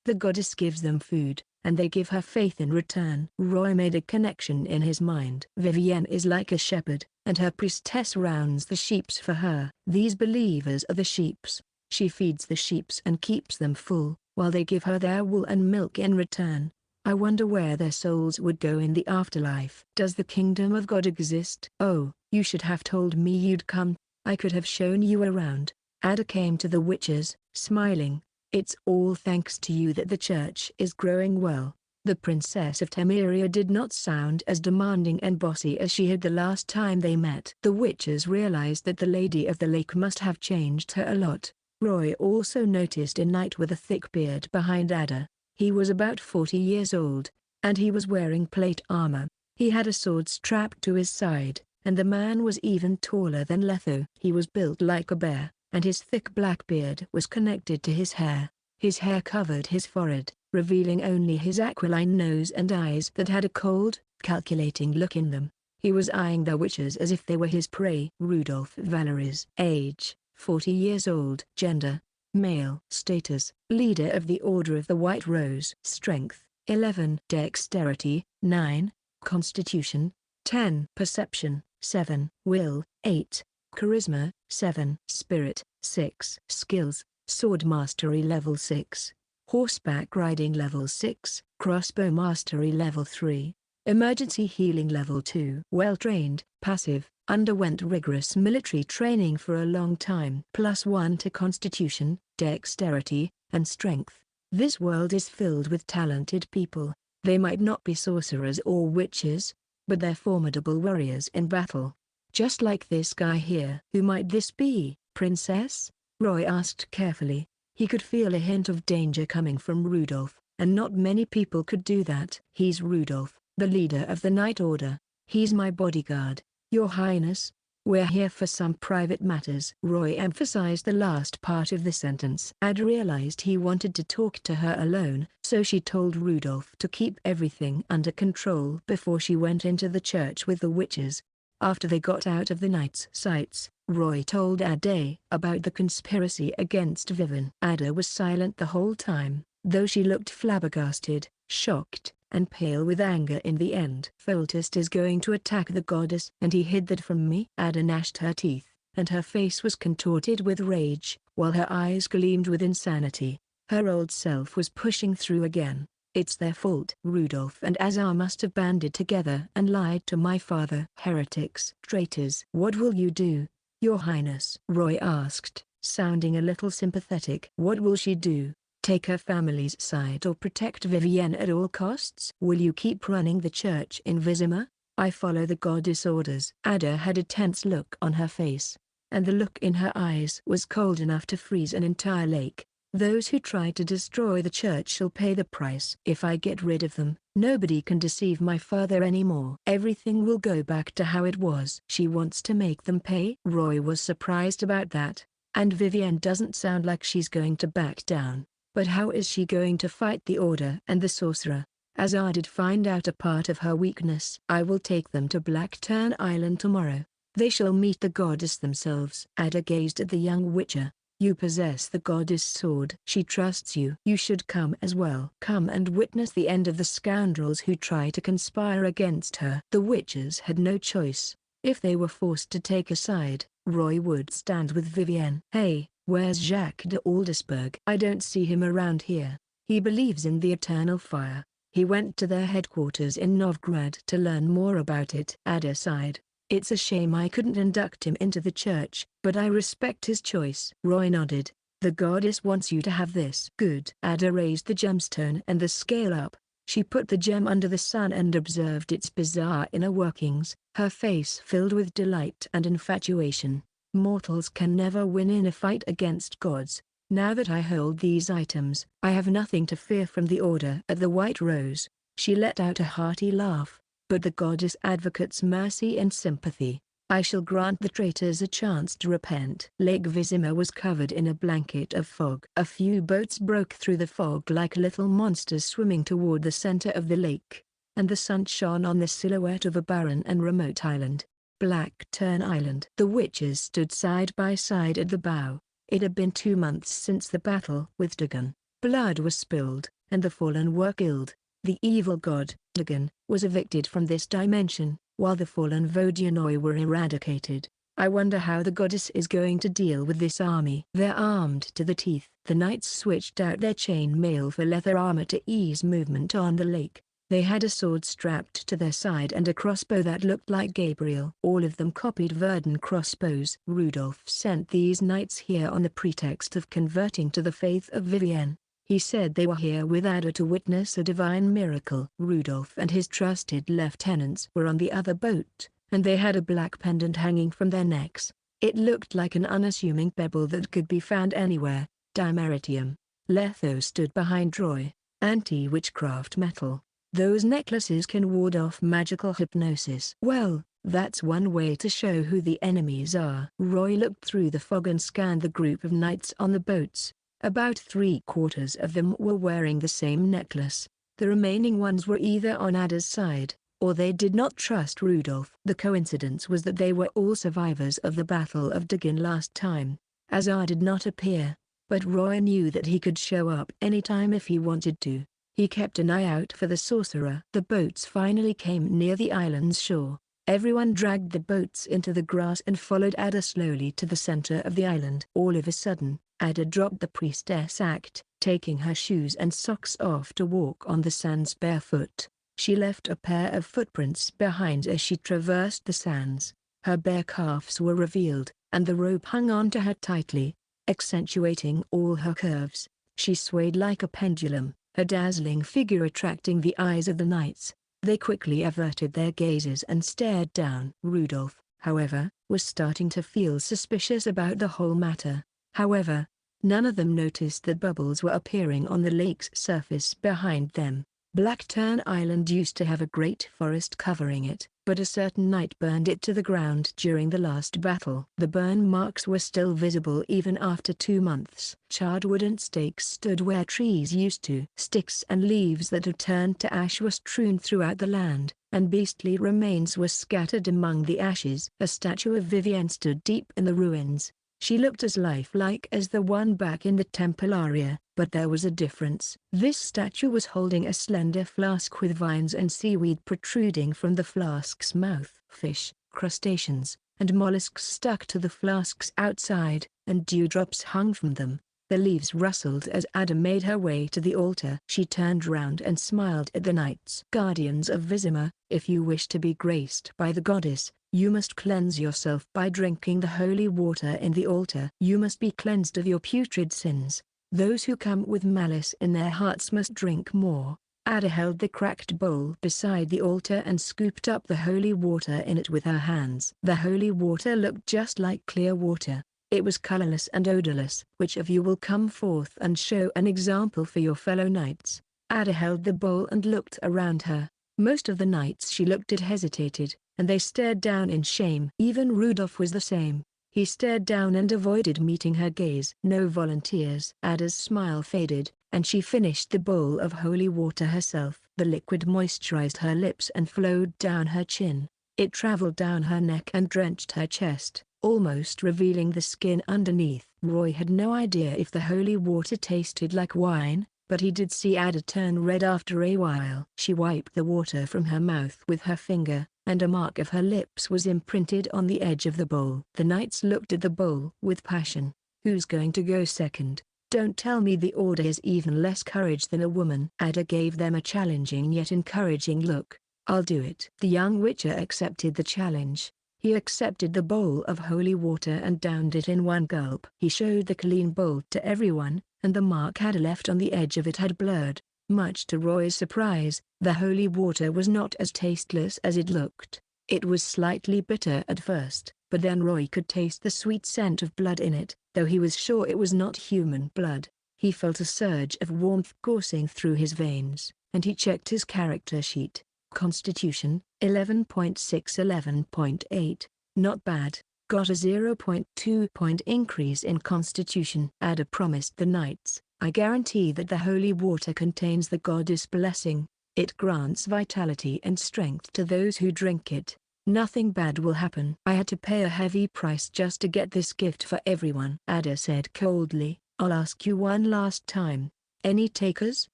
The goddess gives them food, and they give her faith in return. Roy made a connection in his mind. Vivienne is like a shepherd, and her priestess rounds the sheeps for her. These believers are the sheeps. She feeds the sheeps and keeps them full, while they give her their wool and milk in return. I wonder where their souls would go in the afterlife. Does the kingdom of God exist? Oh, you should have told me you'd come. I could have shown you around. Ada came to the witches, smiling. It's all thanks to you that the church is growing well. The Princess of Temeria did not sound as demanding and bossy as she had the last time they met. The witches realized that the Lady of the Lake must have changed her a lot. Roy also noticed a knight with a thick beard behind Ada. He was about 40 years old, and he was wearing plate armor. He had a sword strapped to his side, and the man was even taller than Letho. He was built like a bear, and his thick black beard was connected to his hair. His hair covered his forehead, revealing only his aquiline nose and eyes that had a cold, calculating look in them. He was eyeing the witches as if they were his prey. Rudolph Valerie's age, 40 years old. Gender, male. Status, leader of the Order of the White Rose. Strength, 11. Dexterity, 9. Constitution, 10. Perception, 7. Will, 8. Charisma, 7. Spirit, 6. Skills, sword mastery level 6. Horseback riding level 6. Crossbow mastery level 3. Emergency healing level 2. Well-trained, passive, underwent rigorous military training for a long time. +1 to constitution, dexterity, and strength. This world is filled with talented people. They might not be sorcerers or witches, but they're formidable warriors in battle. Just like this guy here. Who might this be, princess? Roy asked carefully. He could feel a hint of danger coming from Rudolph, and not many people could do that. He's Rudolph, the leader of the Night Order. He's my bodyguard, Your Highness. We're here for some private matters. Roy emphasized the last part of the sentence. Ada realized he wanted to talk to her alone, so she told Rudolph to keep everything under control before she went into the church with the witches. After they got out of the knight's sights, Roy told Ada about the conspiracy against Vivienne. Ada was silent the whole time, though she looked flabbergasted, shocked, and pale with anger in the end. Foltest is going to attack the goddess, and he hid that from me. Ada gnashed her teeth, and her face was contorted with rage, while her eyes gleamed with insanity. Her old self was pushing through again. It's their fault. Rudolph and Azar must have banded together and lied to my father. Heretics. Traitors. What will you do, Your Highness? Roy asked, sounding a little sympathetic. What will she do? Take her family's side or protect Vivienne at all costs? Will you keep running the church in Vizima? I follow the goddess' orders. Ada had a tense look on her face, and the look in her eyes was cold enough to freeze an entire lake. Those who try to destroy the church shall pay the price. If I get rid of them, nobody can deceive my father anymore. Everything will go back to how it was. She wants to make them pay. Roy was surprised about that. And Vivienne doesn't sound like she's going to back down. But how is she going to fight the Order and the Sorcerer? As I did find out a part of her weakness. I will take them to Blackturn Island tomorrow. They shall meet the goddess themselves. Ada gazed at the young witcher. You possess the goddess sword. She trusts you. You should come as well. Come and witness the end of the scoundrels who try to conspire against her. The witches had no choice. If they were forced to take a side, Roy would stand with Vivienne. Hey, where's Jacques de Aldersberg? I don't see him around here. He believes in the eternal fire. He went to their headquarters in Novgorod to learn more about it. Ada sighed. It's a shame I couldn't induct him into the church, but I respect his choice. Roy nodded. The goddess wants you to have this. Good. Ada raised the gemstone and the scale up. She put the gem under the sun and observed its bizarre inner workings, her face filled with delight and infatuation. Mortals can never win in a fight against gods. Now that I hold these items, I have nothing to fear from the Order. At the White Rose, she let out a hearty laugh. But the goddess advocates mercy and sympathy. I shall grant the traitors a chance to repent. Lake Vizima was covered in a blanket of fog. A few boats broke through the fog like little monsters swimming toward the center of the lake, and the sun shone on the silhouette of a barren and remote island. Blackturn Island. The witches stood side by side at the bow. It had been 2 months since the battle with Dagon. Blood was spilled, and the fallen were killed. The evil god, Dagon, was evicted from this dimension, while the fallen Vodyanoi were eradicated. I wonder how the goddess is going to deal with this army. They're armed to the teeth. The knights switched out their chain mail for leather armor to ease movement on the lake. They had a sword strapped to their side and a crossbow that looked like Gabriel. All of them copied Verdun crossbows. Rudolph sent these knights here on the pretext of converting to the faith of Vivienne. He said they were here with Ada to witness a divine miracle. Rudolph and his trusted lieutenants were on the other boat, and they had a black pendant hanging from their necks. It looked like an unassuming pebble that could be found anywhere. Dimeritium. Letho stood behind Roy. Anti-witchcraft metal. Those necklaces can ward off magical hypnosis. Well, that's one way to show who the enemies are. Roy looked through the fog and scanned the group of knights on the boats. About 3/4 of them were wearing the same necklace. The remaining ones were either on Ada's side, or they did not trust Rudolph. The coincidence was that they were all survivors of the Battle of Dagon last time. Azar did not appear, but Roy knew that he could show up anytime if he wanted to. He kept an eye out for the sorcerer. The boats finally came near the island's shore. Everyone dragged the boats into the grass and followed Ada slowly to the center of the island. All of a sudden, Ada dropped the priestess act, taking her shoes and socks off to walk on the sands barefoot. She left a pair of footprints behind as she traversed the sands. Her bare calves were revealed, and the rope hung onto her tightly, accentuating all her curves. She swayed like a pendulum, her dazzling figure attracting the eyes of the knights. They quickly averted their gazes and stared down. Rudolph, however, was starting to feel suspicious about the whole matter. However, none of them noticed that bubbles were appearing on the lake's surface behind them. Blackturn Island used to have a great forest covering it, but a certain knight burned it to the ground during the last battle. The burn marks were still visible even after 2 months. Charred wooden stakes stood where trees used to. Sticks and leaves that had turned to ash were strewn throughout the land, and beastly remains were scattered among the ashes. A statue of Vivienne stood deep in the ruins. She looked as lifelike as the one back in the temple area, but there was a difference. This statue was holding a slender flask with vines and seaweed protruding from the flask's mouth. Fish, crustaceans, and mollusks stuck to the flask's outside, and dewdrops hung from them. The leaves rustled as Ada made her way to the altar. She turned round and smiled at the knights. Guardians of Vizima, if you wish to be graced by the goddess, you must cleanse yourself by drinking the holy water in the altar. You must be cleansed of your putrid sins. Those who come with malice in their hearts must drink more. Ada held the cracked bowl beside the altar and scooped up the holy water in it with her hands. The holy water looked just like clear water. It was colorless and odorless. Which of you will come forth and show an example for your fellow knights? Ada held the bowl and looked around her. Most of the knights she looked at hesitated, and they stared down in shame. Even Rudolph was the same. He stared down and avoided meeting her gaze. No volunteers. Ada's smile faded, and she finished the bowl of holy water herself. The liquid moisturized her lips and flowed down her chin. It traveled down her neck and drenched her chest, almost revealing the skin underneath. Roy had no idea if the holy water tasted like wine, but he did see Ada turn red after a while. She wiped the water from her mouth with her finger, and a mark of her lips was imprinted on the edge of the bowl. The knights looked at the bowl with passion. Who's going to go second? Don't tell me the order is even less courage than a woman. Ada gave them a challenging yet encouraging look. I'll do it. The young witcher accepted the challenge. He accepted the bowl of holy water and downed it in one gulp. He showed the clean bowl to everyone, and the mark Ada left on the edge of it had blurred. Much to Roy's surprise, the holy water was not as tasteless as it looked. It was slightly bitter at first, but then Roy could taste the sweet scent of blood in it, though he was sure it was not human blood. He felt a surge of warmth coursing through his veins, and he checked his character sheet. Constitution, 11.6 11.8, not bad, got a 0.2 point increase in Constitution. Ada promised the knights, I guarantee that the holy water contains the goddess blessing. It grants vitality and strength to those who drink it. Nothing bad will happen. I had to pay a heavy price just to get this gift for everyone. Ada said coldly, I'll ask you one last time. Any takers?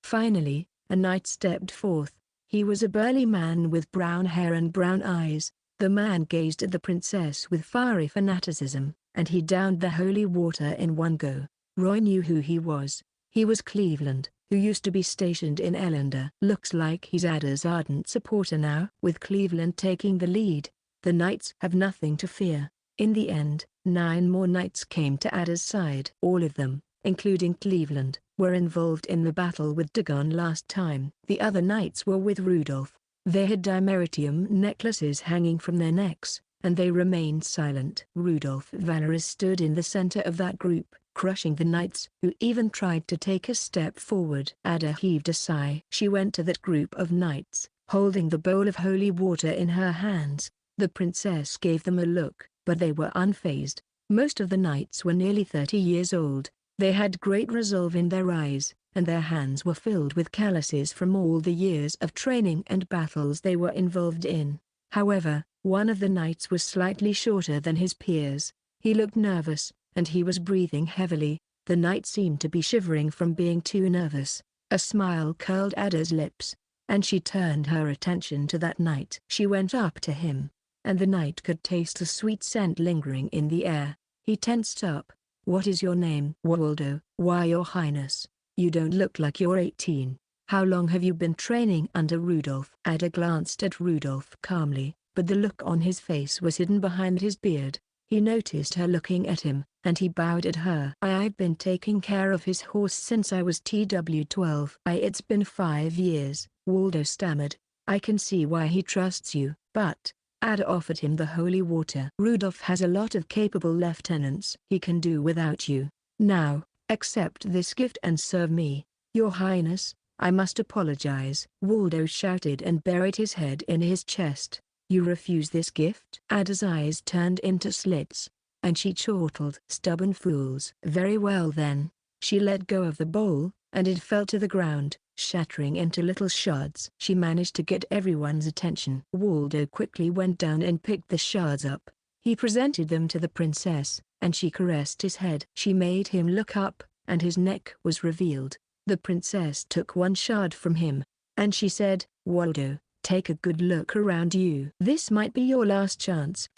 Finally, a knight stepped forth. He was a burly man with brown hair and brown eyes. The man gazed at the princess with fiery fanaticism, and he downed the holy water in one go. Roy knew who he was. He was Cleveland, who used to be stationed in Ellender. Looks like he's Ada's ardent supporter now. With Cleveland taking the lead, the knights have nothing to fear. In the end, 9 more knights came to Ada's side. All of them, including Cleveland, were involved in the battle with Dagon last time. The other knights were with Rudolph. They had dimeritium necklaces hanging from their necks, and they remained silent. Rudolph Valorous stood in the center of that group, crushing the knights who even tried to take a step forward. Ada heaved a sigh. She went to that group of knights, holding the bowl of holy water in her hands. The princess gave them a look, but they were unfazed. Most of the knights were nearly 30 years old. They had great resolve in their eyes, and their hands were filled with calluses from all the years of training and battles they were involved in. However, one of the knights was slightly shorter than his peers. He looked nervous, and he was breathing heavily. The knight seemed to be shivering from being too nervous. A smile curled Ada's lips, and she turned her attention to that knight. She went up to him, and the knight could taste a sweet scent lingering in the air. He tensed up. What is your name? Waldo. Why, your highness, you don't look like you're 18. How long have you been training under Rudolph? Ada glanced at Rudolph calmly, but the look on his face was hidden behind his beard. He noticed her looking at him, and he bowed at her. I've been taking care of his horse since I was TW12. It's been 5 years, Waldo stammered. I can see why he trusts you, but Ada offered him the holy water. Rudolph has a lot of capable lieutenants. He can do without you. Now, accept this gift and serve me. Your Highness, I must apologize. Waldo shouted and buried his head in his chest. You refuse this gift? Ada's eyes turned into slits, and she chortled. Stubborn fools. Very well then. She let go of the bowl, and it fell to the ground, shattering into little shards. She managed to get everyone's attention. Waldo quickly went down and picked the shards up. He presented them to the princess, and she caressed his head. She made him look up, and his neck was revealed. The princess took one shard from him, and she said, Waldo, take a good look around you. This might be your last chance.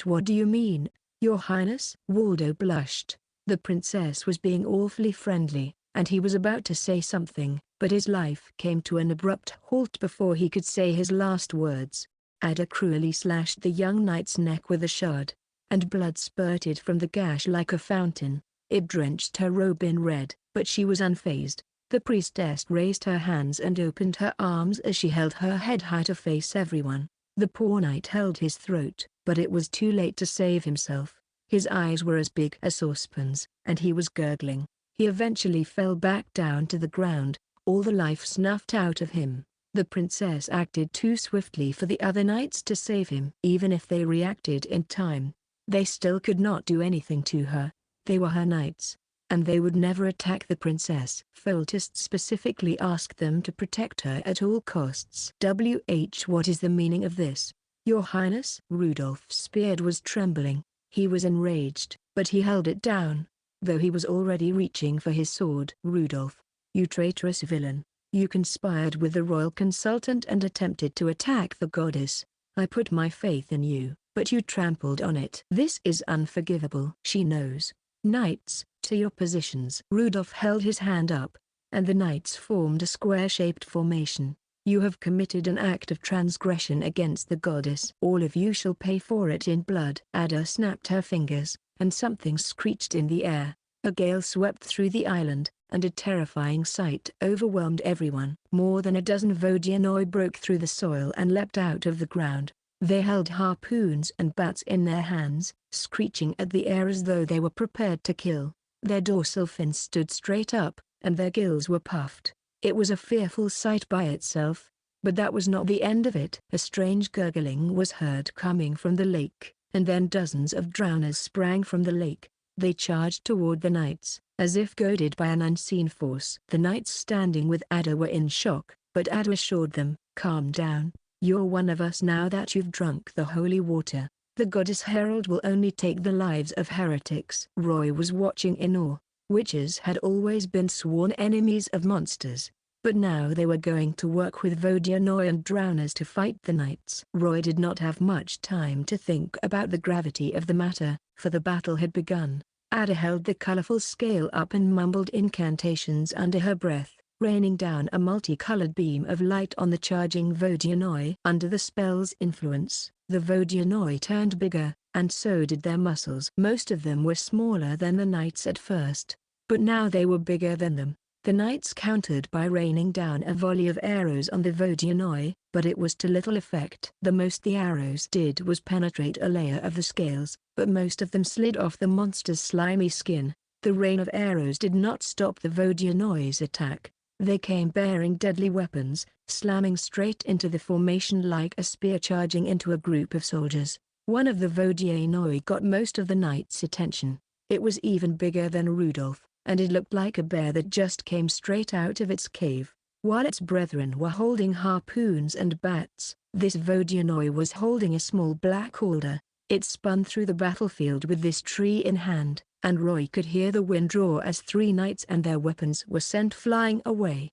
What do you mean, Your Highness? Waldo blushed. The princess was being awfully friendly, and he was about to say something, but his life came to an abrupt halt before he could say his last words. Ada cruelly slashed the young knight's neck with a shard, and blood spurted from the gash like a fountain. It drenched her robe in red, but she was unfazed. The priestess raised her hands and opened her arms as she held her head high to face everyone. The poor knight held his throat, but it was too late to save himself. His eyes were as big as saucepans, and he was gurgling. He eventually fell back down to the ground, all the life snuffed out of him. The princess acted too swiftly for the other knights to save him. Even if they reacted in time, they still could not do anything to her. They were her knights, and they would never attack the princess. Foltest specifically asked them to protect her at all costs. What is the meaning of this, Your Highness? Rudolph's beard was trembling. He was enraged, but he held it down, though he was already reaching for his sword. Rudolph, you traitorous villain, you conspired with the royal consultant and attempted to attack the goddess. I put my faith in you, but you trampled on it. This is unforgivable. She knows. Knights, to your positions. Rudolph held his hand up, and the knights formed a square-shaped formation. You have committed an act of transgression against the goddess. All of you shall pay for it in blood. Ada snapped her fingers, and something screeched in the air. A gale swept through the island, and a terrifying sight overwhelmed everyone. More than a dozen Vodyanoi broke through the soil and leapt out of the ground. They held harpoons and bats in their hands, screeching at the air as though they were prepared to kill. Their dorsal fins stood straight up, and their gills were puffed. It was a fearful sight by itself, but that was not the end of it. A strange gurgling was heard coming from the lake, and then dozens of drowners sprang from the lake. They charged toward the knights, as if goaded by an unseen force. The knights standing with Ada were in shock, but Ada assured them, calm down. You're one of us now that you've drunk the holy water. The goddess herald will only take the lives of heretics. Roy was watching in awe. Witches had always been sworn enemies of monsters, but now they were going to work with Vodyanoi and drowners to fight the knights. Roy did not have much time to think about the gravity of the matter, for the battle had begun. Ada held the colorful scale up and mumbled incantations under her breath, raining down a multicolored beam of light on the charging Vodyanoi. Under the spell's influence, the Vodyanoi turned bigger, and so did their muscles. Most of them were smaller than the knights at first, but now they were bigger than them. The knights countered by raining down a volley of arrows on the Vodyanoi, but it was to little effect. The most the arrows did was penetrate a layer of the scales, but most of them slid off the monster's slimy skin. The rain of arrows did not stop the Vodyanoi's attack. They came bearing deadly weapons, slamming straight into the formation like a spear charging into a group of soldiers. One of the Vodyanoi got most of the knights' attention. It was even bigger than Rudolph, and it looked like a bear that just came straight out of its cave. While its brethren were holding harpoons and bats, this Vodyanoi was holding a small black alder. It spun through the battlefield with this tree in hand, and Roy could hear the wind roar as three knights and their weapons were sent flying away.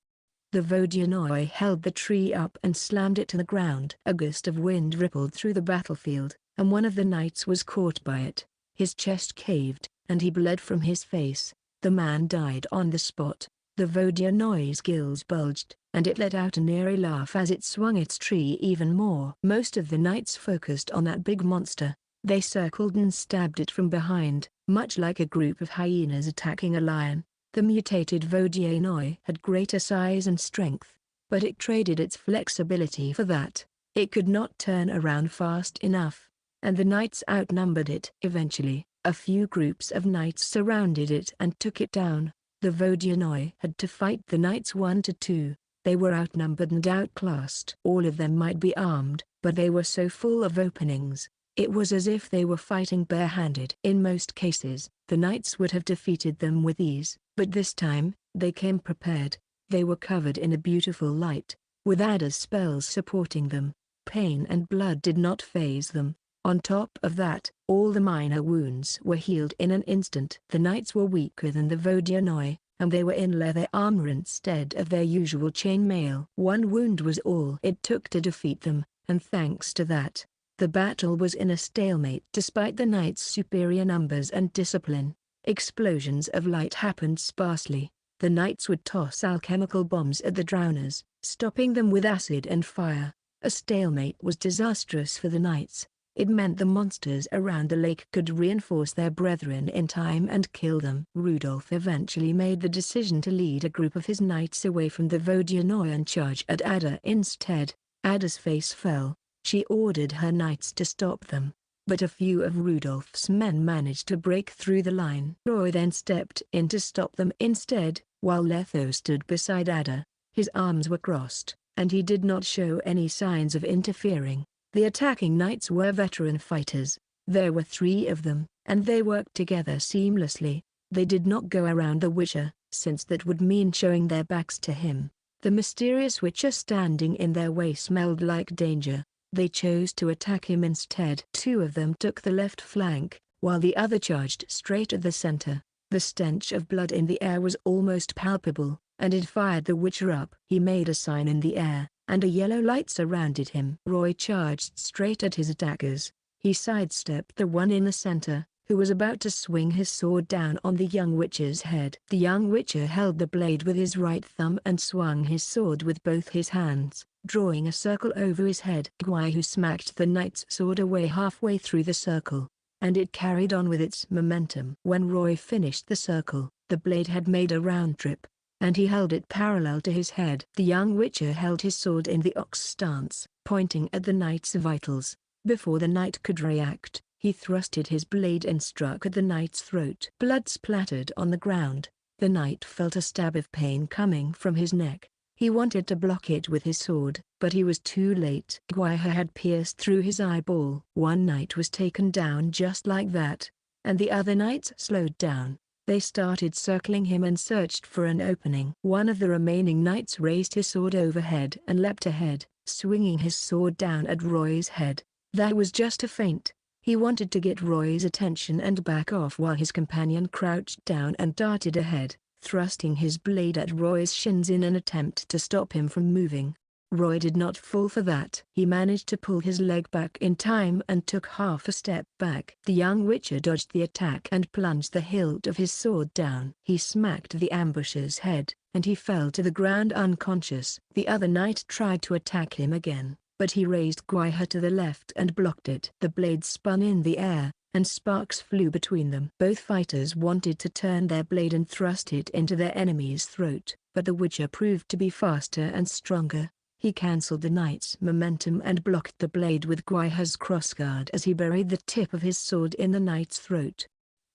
The Vodyanoi held the tree up and slammed it to the ground. A gust of wind rippled through the battlefield, and one of the knights was caught by it. His chest caved, and he bled from his face. The man died on the spot. The Vodyanoi's gills bulged, and it let out an eerie laugh as it swung its tree even more. Most of the knights focused on that big monster. They circled and stabbed it from behind, much like a group of hyenas attacking a lion. The mutated Vodyanoi had greater size and strength, but it traded its flexibility for that. It could not turn around fast enough, and the knights outnumbered it. Eventually, a few groups of knights surrounded it and took it down. The Vodyanoi had to fight the knights 1 to 2. They were outnumbered and outclassed. All of them might be armed, but they were so full of openings. It was as if they were fighting barehanded. In most cases, the knights would have defeated them with ease, but this time, they came prepared. They were covered in a beautiful light, with Ada's spells supporting them. Pain and blood did not faze them. On top of that, all the minor wounds were healed in an instant. The knights were weaker than the Vodyanoi, and they were in leather armor instead of their usual chainmail. One wound was all it took to defeat them, and thanks to that, the battle was in a stalemate. Despite the knights' superior numbers and discipline, explosions of light happened sparsely. The knights would toss alchemical bombs at the drowners, stopping them with acid and fire. A stalemate was disastrous for the knights. It meant the monsters around the lake could reinforce their brethren in time and kill them. Rudolph eventually made the decision to lead a group of his knights away from the Vodyanoi and charge at Ada instead. Ada's face fell. She ordered her knights to stop them. but a few of Rudolph's men managed to break through the line. Roy then stepped in to stop them instead, while Letho stood beside Ada. His arms were crossed, and he did not show any signs of interfering. The attacking knights were veteran fighters. There were 3 of them, and they worked together seamlessly. They did not go around the Witcher, since that would mean showing their backs to him. The mysterious Witcher standing in their way smelled like danger. They chose to attack him instead. 2 of them took the left flank, while the other charged straight at the center. The stench of blood in the air was almost palpable, and it fired the Witcher up. He made a sign in the air, and a yellow light surrounded him. Roy charged straight at his attackers. He sidestepped the one in the center, who was about to swing his sword down on the young Witcher's head. The young Witcher held the blade with his right thumb and swung his sword with both his hands, drawing a circle over his head. Guaihu smacked the knight's sword away halfway through the circle, and it carried on with its momentum. When Roy finished the circle, the blade had made a round trip, and he held it parallel to his head. The young Witcher held his sword in the ox stance, pointing at the knight's vitals. Before the knight could react, he thrusted his blade and struck at the knight's throat. Blood splattered on the ground. The knight felt a stab of pain coming from his neck. He wanted to block it with his sword, but he was too late. Guaiha had pierced through his eyeball. One knight was taken down just like that, and the other knights slowed down. They started circling him and searched for an opening. One of the remaining knights raised his sword overhead and leapt ahead, swinging his sword down at Roy's head. That was just a feint. He wanted to get Roy's attention and back off while his companion crouched down and darted ahead, thrusting his blade at Roy's shins in an attempt to stop him from moving. Roy did not fall for that. He managed to pull his leg back in time and took half a step back. The young Witcher dodged the attack and plunged the hilt of his sword down. He smacked the ambusher's head, and he fell to the ground unconscious. The other knight tried to attack him again, but he raised Guaiha to the left and blocked it. The blade spun in the air, and sparks flew between them. Both fighters wanted to turn their blade and thrust it into their enemy's throat, but the Witcher proved to be faster and stronger. He cancelled the knight's momentum and blocked the blade with Guaiha's crossguard as he buried the tip of his sword in the knight's throat.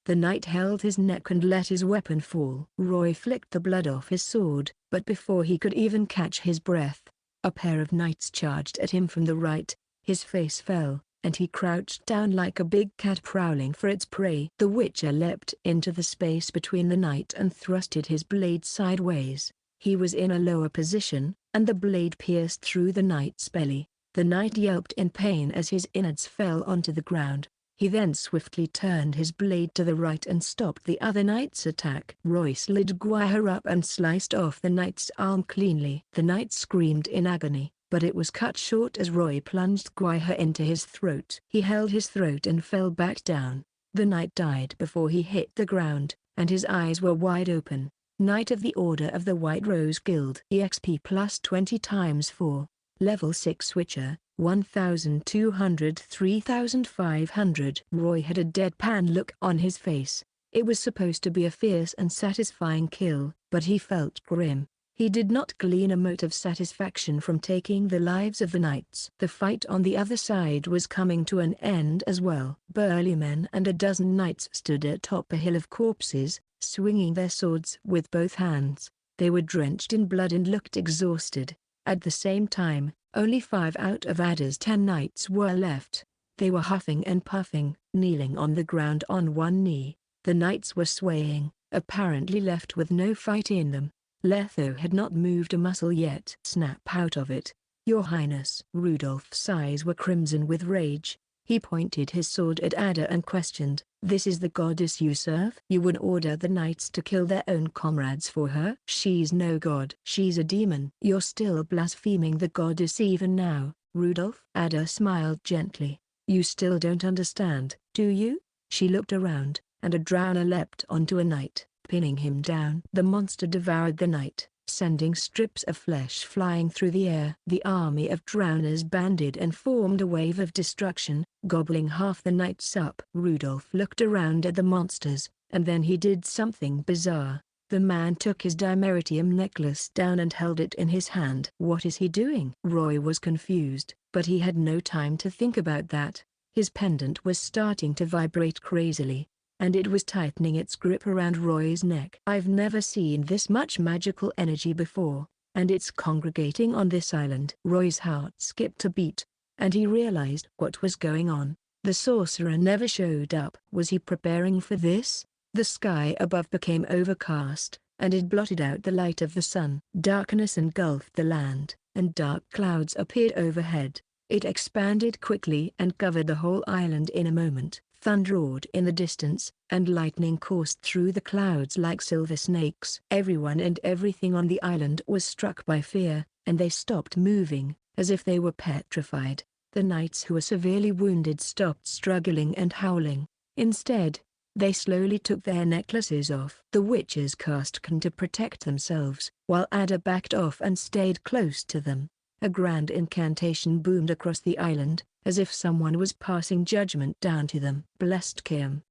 The knight held his neck and let his weapon fall. Roy flicked the blood off his sword, but before he could even catch his breath, a pair of knights charged at him from the right. His face fell, and he crouched down like a big cat prowling for its prey. The Witcher leapt into the space between the knight and thrusted his blade sideways. He was in a lower position, and the blade pierced through the knight's belly. The knight yelped in pain as his innards fell onto the ground. He then swiftly turned his blade to the right and stopped the other knight's attack. Roy slid Guaiha up and sliced off the knight's arm cleanly. The knight screamed in agony, but it was cut short as Roy plunged Guaiha into his throat. He held his throat and fell back down. The knight died before he hit the ground, and his eyes were wide open. Knight of the Order of the White Rose Guild. EXP plus 20 times 4. Level 6 Witcher, 1200 3500. Roy had a deadpan look on his face. It was supposed to be a fierce and satisfying kill, but he felt grim. He did not glean a mote of satisfaction from taking the lives of the knights. The fight on the other side was coming to an end as well. Burly men and a dozen knights stood atop a hill of corpses, swinging their swords with both hands. They were drenched in blood and looked exhausted. At the same time, only 5 out of Ada's 10 knights were left. They were huffing and puffing, kneeling on the ground on one knee. The knights were swaying, apparently left with no fight in them. Letho had not moved a muscle yet. Snap out of it, Your Highness. Rudolph's eyes were crimson with rage. He pointed his sword at Ada and questioned, "This is the goddess you serve? You would order the knights to kill their own comrades for her? She's no god. She's a demon." "You're still blaspheming the goddess even now, Rudolph." Ada smiled gently. "You still don't understand, do you?" She looked around, and a drowner leapt onto a knight, pinning him down. The monster devoured the knight, sending strips of flesh flying through the air. The army of drowners banded and formed a wave of destruction, gobbling half the knights up. Rudolph looked around at the monsters, and then he did something bizarre. The man took his dimeritium necklace down and held it in his hand. What is he doing? Roy was confused, but he had no time to think about that. His pendant was starting to vibrate crazily, and it was tightening its grip around Roy's neck. "I've never seen this much magical energy before, and it's congregating on this island." Roy's heart skipped a beat, and he realized what was going on. The sorcerer never showed up. Was he preparing for this? The sky above became overcast, and it blotted out the light of the sun. Darkness engulfed the land, and dark clouds appeared overhead. It expanded quickly and covered the whole island in a moment. Thunder roared in the distance, and lightning coursed through the clouds like silver snakes. Everyone and everything on the island was struck by fear, and they stopped moving, as if they were petrified. The knights who were severely wounded stopped struggling and howling. Instead, they slowly took their necklaces off. The witches cast Kaer to protect themselves, while Ada backed off and stayed close to them. A grand incantation boomed across the island, as if someone was passing judgment down to them. Blessed Kaer.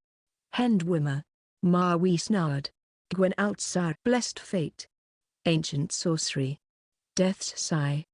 Hendwimmer. Maui Snard. Gwen Altsar. Blessed Fate. Ancient Sorcery. Death's Sigh.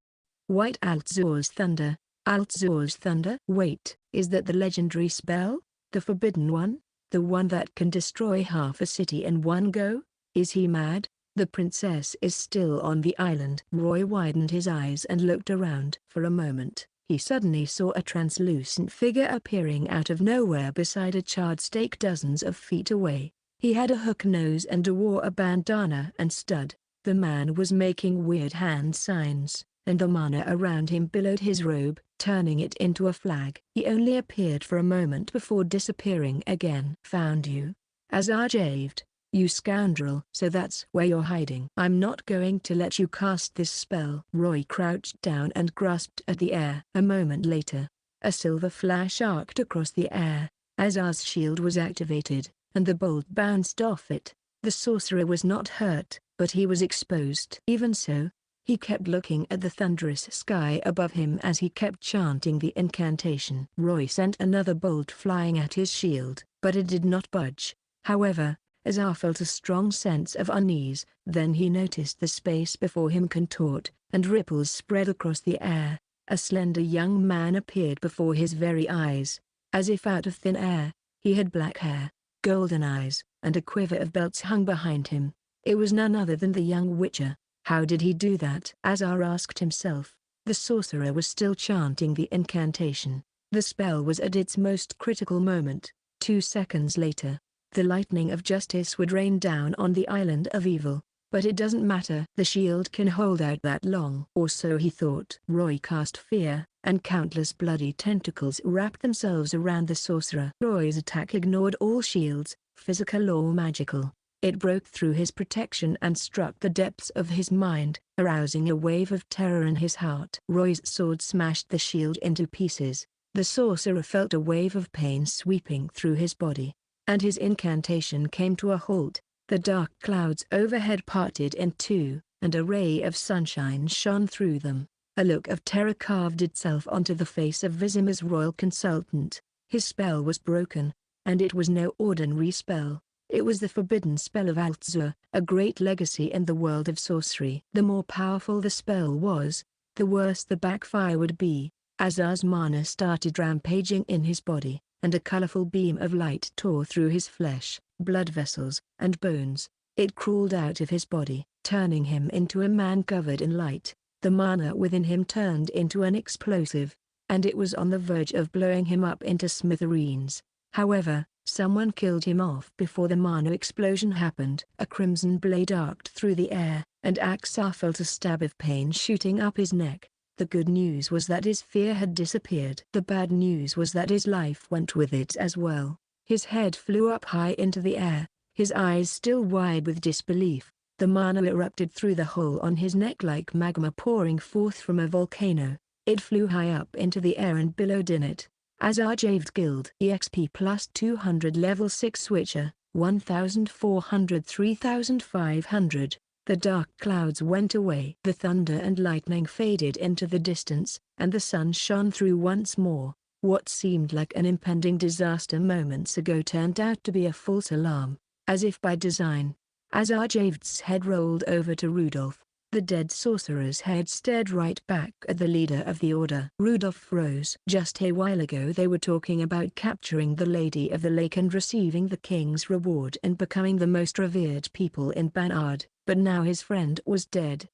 White Altzor's Thunder. Altzor's Thunder. Wait, is that the legendary spell? The forbidden one? The one that can destroy half a city in one go? Is he mad? The princess is still on the island. Roy widened his eyes and looked around. For a moment, he suddenly saw a translucent figure appearing out of nowhere beside a charred stake dozens of feet away. He had a hook nose and wore a bandana and stud. The man was making weird hand signs, and the mana around him billowed his robe, turning it into a flag. He only appeared for a moment before disappearing again. "Found you," Azar javed. "You scoundrel." "So that's where you're hiding." "I'm not going to let you cast this spell." Roy crouched down and grasped at the air. A moment later, a silver flash arced across the air. Azar's shield was activated, and the bolt bounced off it. The sorcerer was not hurt, but he was exposed. Even so, he kept looking at the thunderous sky above him as he kept chanting the incantation. Roy sent another bolt flying at his shield, but it did not budge. However, Azar felt a strong sense of unease. Then he noticed the space before him contort, and ripples spread across the air. A slender young man appeared before his very eyes. As if out of thin air, he had black hair, golden eyes, and a quiver of belts hung behind him. It was none other than the young witcher. How did he do that? Azar asked himself. The sorcerer was still chanting the incantation. The spell was at its most critical moment. 2 seconds later, the lightning of justice would rain down on the island of evil. But it doesn't matter. The shield can hold out that long. Or so he thought. Roy cast fear, and countless bloody tentacles wrapped themselves around the sorcerer. Roy's attack ignored all shields, physical or magical. It broke through his protection and struck the depths of his mind, arousing a wave of terror in his heart. Roy's sword smashed the shield into pieces. The sorcerer felt a wave of pain sweeping through his body, and his incantation came to a halt. The dark clouds overhead parted in two, and a ray of sunshine shone through them. A look of terror carved itself onto the face of Vizima's royal consultant. His spell was broken, and it was no ordinary spell. It was the forbidden spell of Altzur, a great legacy in the world of sorcery. The more powerful the spell was, the worse the backfire would be. Azar's mana started rampaging in his body, and a colorful beam of light tore through his flesh, blood vessels, and bones. It crawled out of his body, turning him into a man covered in light. The mana within him turned into an explosive, and it was on the verge of blowing him up into smithereens. However, someone killed him off before the mana explosion happened. A crimson blade arced through the air, and Azar felt a stab of pain shooting up his neck. The good news was that his fear had disappeared. The bad news was that his life went with it as well. His head flew up high into the air, his eyes still wide with disbelief. The mana erupted through the hole on his neck like magma pouring forth from a volcano. It flew high up into the air and billowed in it. Azar Javed Guild EXP plus 200 level 6 switcher, 1400 3500. The dark clouds went away. The thunder and lightning faded into the distance, and the sun shone through once more. What seemed like an impending disaster moments ago turned out to be a false alarm. As if by design, Azar Javed's head rolled over to Rudolph. The dead sorcerer's head stared right back at the leader of the order. Rudolph froze. Just a while ago they were talking about capturing the Lady of the Lake and receiving the king's reward and becoming the most revered people in Banard, but now his friend was dead.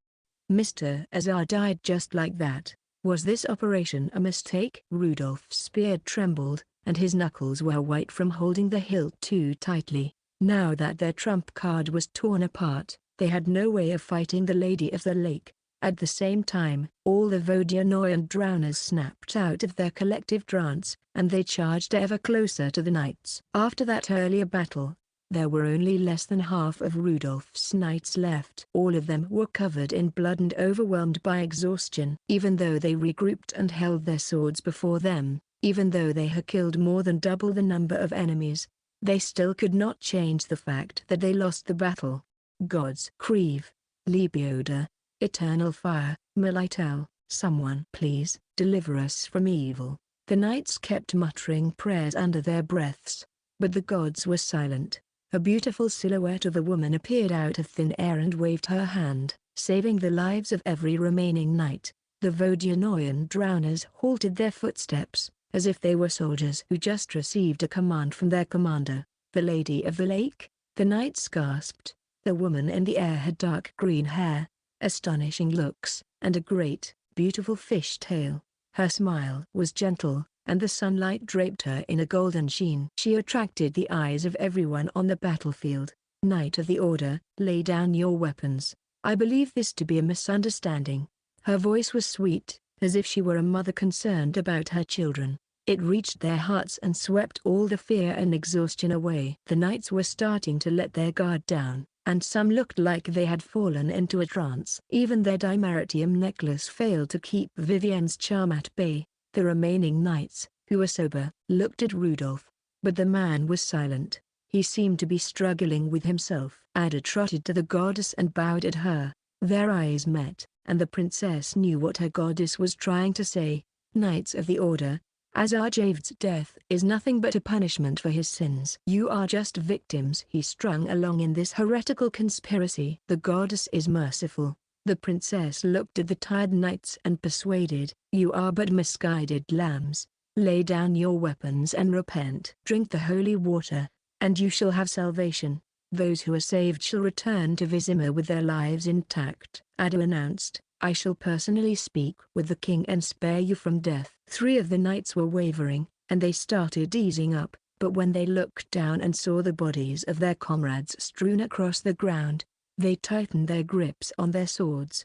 Mr. Azar died just like that. Was this operation a mistake? Rudolph's beard trembled, and his knuckles were white from holding the hilt too tightly. Now that their trump card was torn apart, they had no way of fighting the Lady of the Lake. At the same time, all the Vodyanoi drowners snapped out of their collective trance, and they charged ever closer to the knights. After that earlier battle, there were only less than half of Rudolph's knights left. All of them were covered in blood and overwhelmed by exhaustion. Even though they regrouped and held their swords before them, even though they had killed more than double the number of enemies, they still could not change the fact that they lost the battle. Gods, Creve, Lebioda, Eternal Fire, Melitel, someone please deliver us from evil. The knights kept muttering prayers under their breaths, but the gods were silent. A beautiful silhouette of a woman appeared out of thin air and waved her hand, saving the lives of every remaining knight. The Vodanoian drowners halted their footsteps, as if they were soldiers who just received a command from their commander. The Lady of the Lake? The knights gasped. The woman in the air had dark green hair, astonishing looks, and a great, beautiful fish tail. Her smile was gentle, and the sunlight draped her in a golden sheen. She attracted the eyes of everyone on the battlefield. Knight of the Order, lay down your weapons. I believe this to be a misunderstanding. Her voice was sweet, as if she were a mother concerned about her children. It reached their hearts and swept all the fear and exhaustion away. The knights were starting to let their guard down, and some looked like they had fallen into a trance. Even their dimeritium necklace failed to keep Vivienne's charm at bay. The remaining knights, who were sober, looked at Rudolph, but the man was silent. He seemed to be struggling with himself. Ada trotted to the goddess and bowed at her. Their eyes met, and the princess knew what her goddess was trying to say. Knights of the Order, Azarjaved's death is nothing but a punishment for his sins. You are just victims he strung along in this heretical conspiracy. The goddess is merciful. The princess looked at the tired knights and persuaded, you are but misguided lambs. Lay down your weapons and repent. Drink the holy water, and you shall have salvation. Those who are saved shall return to Vizima with their lives intact. Ada announced, I shall personally speak with the king and spare you from death. 3 of the knights were wavering, and they started easing up, but when they looked down and saw the bodies of their comrades strewn across the ground, they tightened their grips on their swords.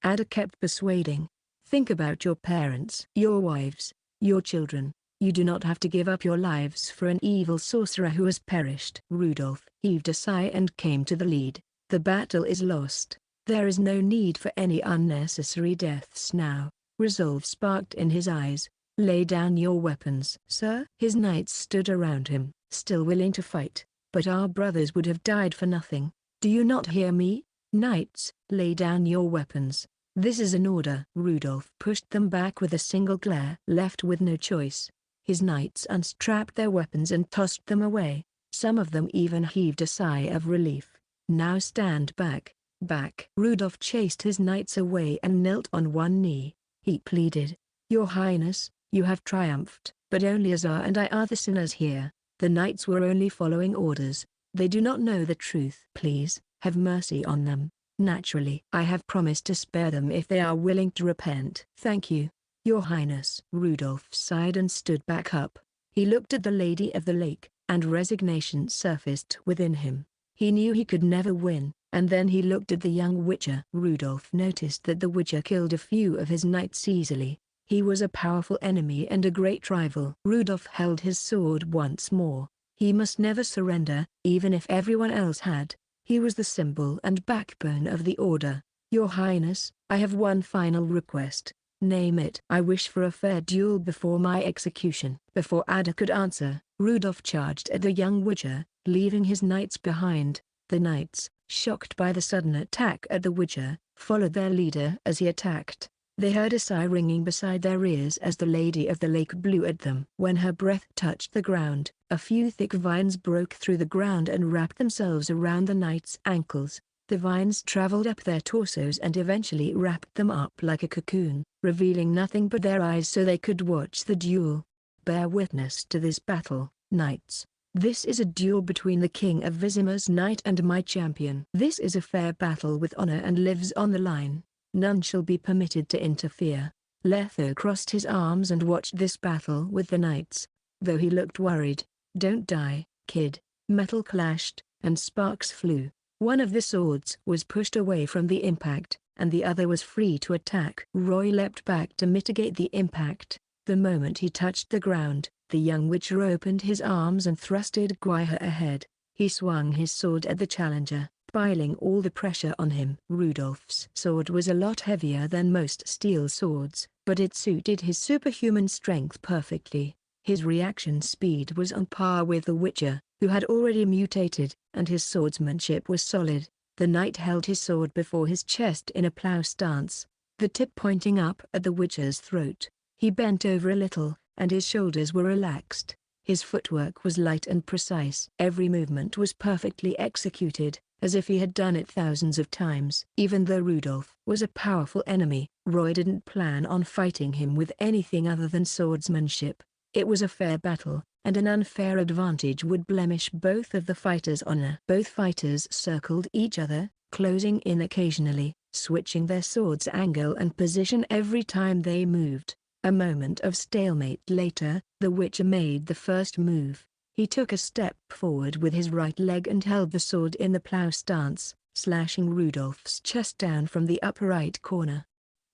Ada kept persuading, think about your parents, your wives, your children. You do not have to give up your lives for an evil sorcerer who has perished. Rudolph heaved a sigh and came to the lead. The battle is lost. There is no need for any unnecessary deaths now. Resolve sparked in his eyes. Lay down your weapons. Sir? His knights stood around him, still willing to fight, but our brothers would have died for nothing. Do you not hear me? Knights, lay down your weapons. This is an order. Rudolph pushed them back with a single glare. Left with no choice, his knights unstrapped their weapons and tossed them away. Some of them even heaved a sigh of relief. Now stand back. Back. Rudolph chased his knights away and knelt on one knee. He pleaded, Your Highness, you have triumphed, but only Azar and I are the sinners here. The knights were only following orders. They do not know the truth. Please, have mercy on them. Naturally, I have promised to spare them if they are willing to repent. Thank you, Your Highness. Rudolph sighed and stood back up. He looked at the Lady of the Lake, and resignation surfaced within him. He knew he could never win. And then he looked at the young witcher. Rudolph noticed that the witcher killed a few of his knights easily. He was a powerful enemy and a great rival. Rudolph held his sword once more. He must never surrender, even if everyone else had. He was the symbol and backbone of the order. Your Highness, I have one final request. Name it. I wish for a fair duel before my execution. Before Ada could answer, Rudolph charged at the young witcher, leaving his knights behind. The knights, shocked by the sudden attack at the witcher, followed their leader as he attacked. They heard a sigh ringing beside their ears as the Lady of the Lake blew at them. When her breath touched the ground, a few thick vines broke through the ground and wrapped themselves around the knights' ankles. The vines traveled up their torsos and eventually wrapped them up like a cocoon, revealing nothing but their eyes so they could watch the duel. Bear witness to this battle, knights. This is a duel between the King of Vizima's knight and my champion. This is a fair battle with honor and lives on the line. None shall be permitted to interfere. Letho crossed his arms and watched this battle with the knights, though he looked worried. Don't die, kid. Metal clashed, and sparks flew. One of the swords was pushed away from the impact, and the other was free to attack. Roy leapt back to mitigate the impact. The moment he touched the ground, the young witcher opened his arms and thrusted Guiha ahead. He swung his sword at the challenger, piling all the pressure on him. Rudolph's sword was a lot heavier than most steel swords, but it suited his superhuman strength perfectly. His reaction speed was on par with the witcher, who had already mutated, and his swordsmanship was solid. The knight held his sword before his chest in a plow stance, the tip pointing up at the witcher's throat. He bent over a little, and his shoulders were relaxed. His footwork was light and precise. Every movement was perfectly executed, as if he had done it thousands of times. Even though Rudolph was a powerful enemy, Roy didn't plan on fighting him with anything other than swordsmanship. It was a fair battle, and an unfair advantage would blemish both of the fighters' honor. Both fighters circled each other, closing in occasionally, switching their swords' angle and position every time they moved. A moment of stalemate later, the witcher made the first move. He took a step forward with his right leg and held the sword in the plow stance, slashing Rudolph's chest down from the upper right corner.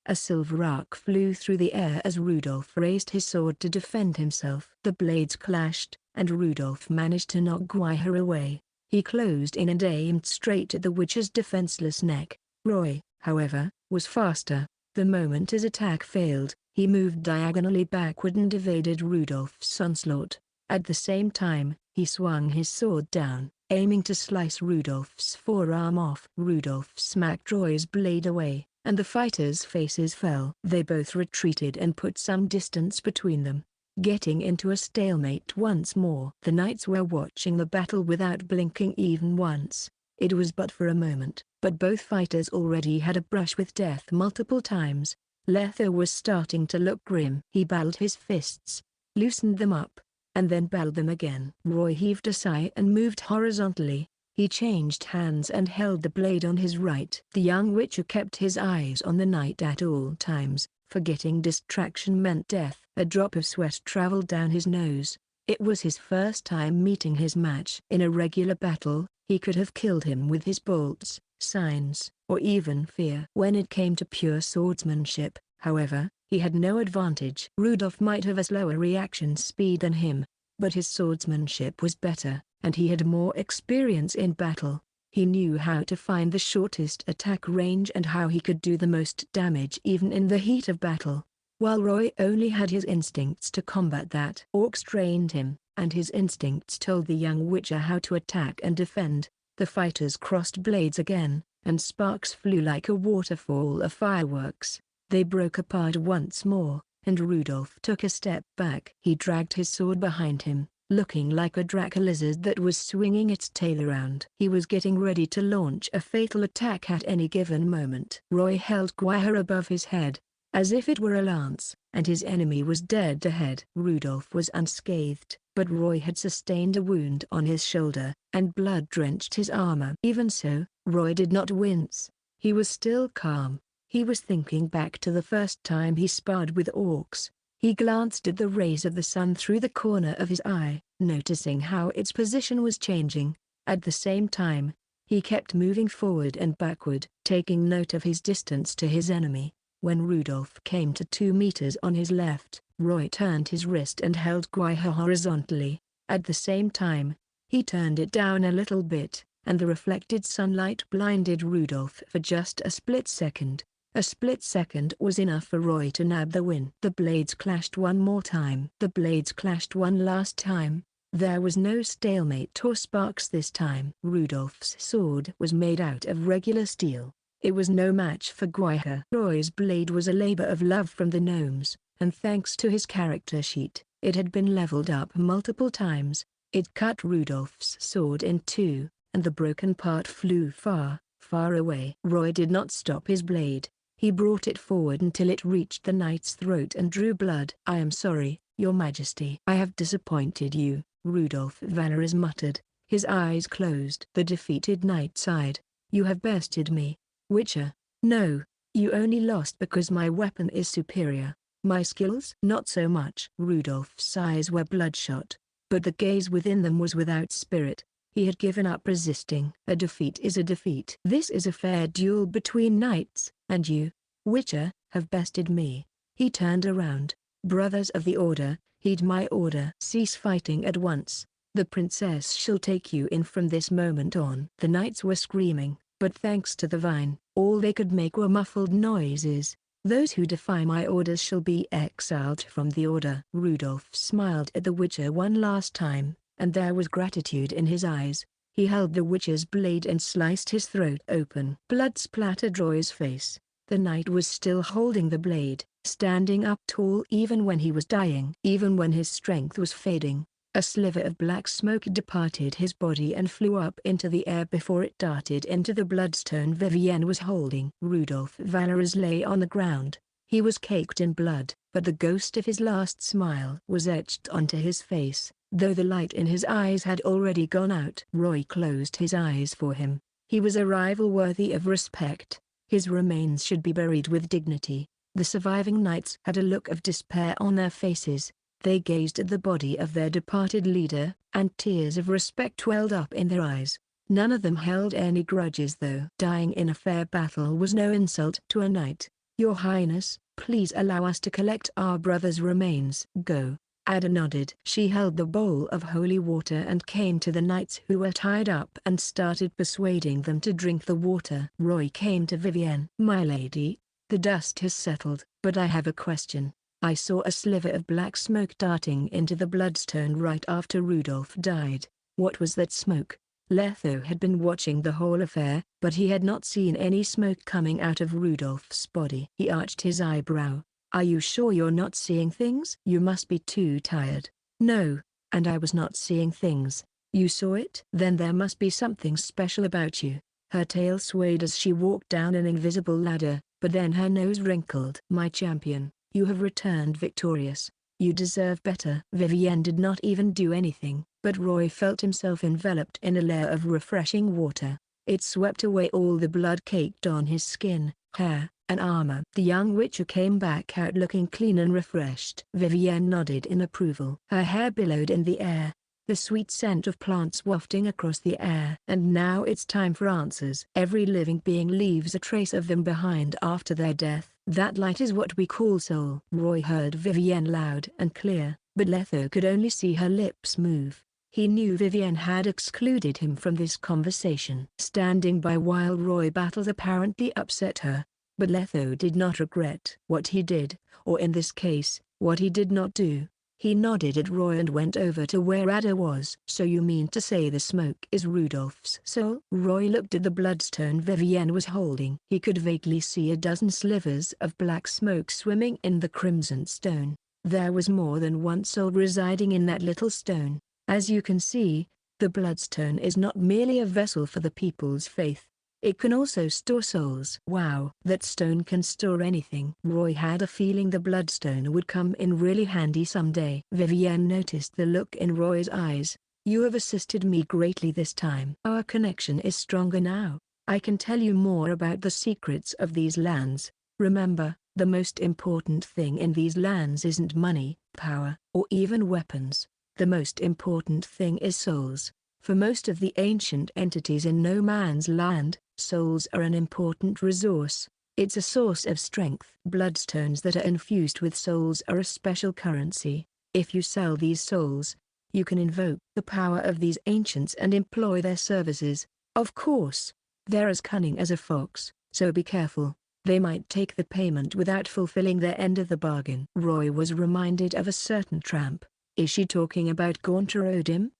A silver arc flew through the air as Rudolph raised his sword to defend himself. The blades clashed, and Rudolph managed to knock Guiha away. He closed in and aimed straight at the witcher's defenseless neck. Roy, however, was faster. The moment his attack failed, he moved diagonally backward and evaded Rudolph's onslaught. At the same time, he swung his sword down, aiming to slice Rudolph's forearm off. Rudolph smacked Roy's blade away, and the fighters' faces fell. They both retreated and put some distance between them, getting into a stalemate once more. The knights were watching the battle without blinking even once. It was but for a moment, but both fighters already had a brush with death multiple times. Letho was starting to look grim. He balled his fists, loosened them up, and then balled them again. Roy heaved a sigh and moved horizontally. He changed hands and held the blade on his right. The young witcher kept his eyes on the knight at all times, forgetting distraction meant death. A drop of sweat traveled down his nose. It was his first time meeting his match. In a regular battle, he could have killed him with his bolts, signs, or even fear. When it came to pure swordsmanship, however, he had no advantage. Rudolph might have a slower reaction speed than him, but his swordsmanship was better, and he had more experience in battle. He knew how to find the shortest attack range and how he could do the most damage even in the heat of battle, while Roy only had his instincts to combat that. Orcs trained him, and his instincts told the young witcher how to attack and defend. The fighters crossed blades again, and sparks flew like a waterfall of fireworks. They broke apart once more, and Rudolph took a step back. He dragged his sword behind him, looking like a draco lizard that was swinging its tail around. He was getting ready to launch a fatal attack at any given moment. Roy held Guiha above his head, as if it were a lance, and his enemy was dead ahead. Rudolph was unscathed, but Roy had sustained a wound on his shoulder, and blood drenched his armor. Even so, Roy did not wince. He was still calm. He was thinking back to the first time he sparred with orcs. He glanced at the rays of the sun through the corner of his eye, noticing how its position was changing. At the same time, he kept moving forward and backward, taking note of his distance to his enemy. When Rudolph came to 2 meters on his left, Roy turned his wrist and held Guiha horizontally. At the same time, he turned it down a little bit, and the reflected sunlight blinded Rudolph for just a split second. A split second was enough for Roy to nab the win. The blades clashed one more time. The blades clashed one last time. There was no stalemate or sparks this time. Rudolph's sword was made out of regular steel. It was no match for Guiha. Roy's blade was a labor of love from the gnomes, and thanks to his character sheet, it had been leveled up multiple times. It cut Rudolph's sword in two, and the broken part flew far, far away. Roy did not stop his blade. He brought it forward until it reached the knight's throat and drew blood. "I am sorry, your majesty. I have disappointed you," Rudolph Valerius muttered, his eyes closed. The defeated knight sighed. "You have bested me, Witcher." "No, you only lost because my weapon is superior. My skills? Not so much." Rudolph's eyes were bloodshot, but the gaze within them was without spirit. He had given up resisting. A defeat is a defeat. "This is a fair duel between knights, and you, Witcher, have bested me." He turned around. "Brothers of the Order, heed my order. Cease fighting at once. The princess shall take you in from this moment on." The knights were screaming, but thanks to the vine, all they could make were muffled noises. "Those who defy my orders shall be exiled from the order." Rudolph smiled at the Witcher one last time, and there was gratitude in his eyes. He held the Witcher's blade and sliced his throat open. Blood splattered Roy's face. The knight was still holding the blade, standing up tall even when he was dying. Even when his strength was fading, a sliver of black smoke departed his body and flew up into the air before it darted into the bloodstone Vivienne was holding. Rudolph Valerius lay on the ground. He was caked in blood, but the ghost of his last smile was etched onto his face, though the light in his eyes had already gone out. Roy closed his eyes for him. He was a rival worthy of respect. His remains should be buried with dignity. The surviving knights had a look of despair on their faces. They gazed at the body of their departed leader, and tears of respect welled up in their eyes. None of them held any grudges, though. Dying in a fair battle was no insult to a knight. "Your Highness, please allow us to collect our brother's remains." "Go." Ada nodded. She held the bowl of holy water and came to the knights who were tied up and started persuading them to drink the water. Roy came to Vivienne. "My lady, the dust has settled, but I have a question. I saw a sliver of black smoke darting into the bloodstone right after Rudolph died. What was that smoke?" Letho had been watching the whole affair, but he had not seen any smoke coming out of Rudolph's body. He arched his eyebrow. "Are you sure you're not seeing things? You must be too tired." "No, and I was not seeing things." "You saw it? Then there must be something special about you." Her tail swayed as she walked down an invisible ladder, but then her nose wrinkled. "My champion, you have returned victorious. You deserve better." Vivienne did not even do anything, but Roy felt himself enveloped in a layer of refreshing water. It swept away all the blood caked on his skin, hair, and armor. The young Witcher came back out looking clean and refreshed. Vivienne nodded in approval. Her hair billowed in the air, the sweet scent of plants wafting across the air. "And now it's time for answers. Every living being leaves a trace of them behind after their death. That light is what we call soul." Roy heard Vivienne loud and clear, but Letho could only see her lips move. He knew Vivienne had excluded him from this conversation. Standing by while Roy battled apparently upset her, but Letho did not regret what he did, or in this case, what he did not do. He nodded at Roy and went over to where Ada was. "So you mean to say the smoke is Rudolph's soul?" Roy looked at the bloodstone Vivienne was holding. He could vaguely see a dozen slivers of black smoke swimming in the crimson stone. There was more than one soul residing in that little stone. "As you can see, the bloodstone is not merely a vessel for the people's faith. It can also store souls." "Wow, that stone can store anything." Roy had a feeling the bloodstone would come in really handy someday. Vivienne noticed the look in Roy's eyes. "You have assisted me greatly this time. Our connection is stronger now. I can tell you more about the secrets of these lands. Remember, the most important thing in these lands isn't money, power, or even weapons. The most important thing is souls. For most of the ancient entities in no man's land, souls are an important resource. It's a source of strength. Bloodstones that are infused with souls are a special currency. If you sell these souls, you can invoke the power of these ancients and employ their services. Of course, they're as cunning as a fox, so be careful. They might take the payment without fulfilling their end of the bargain." Roy was reminded of a certain tramp. "Is she talking about Gaunterodim?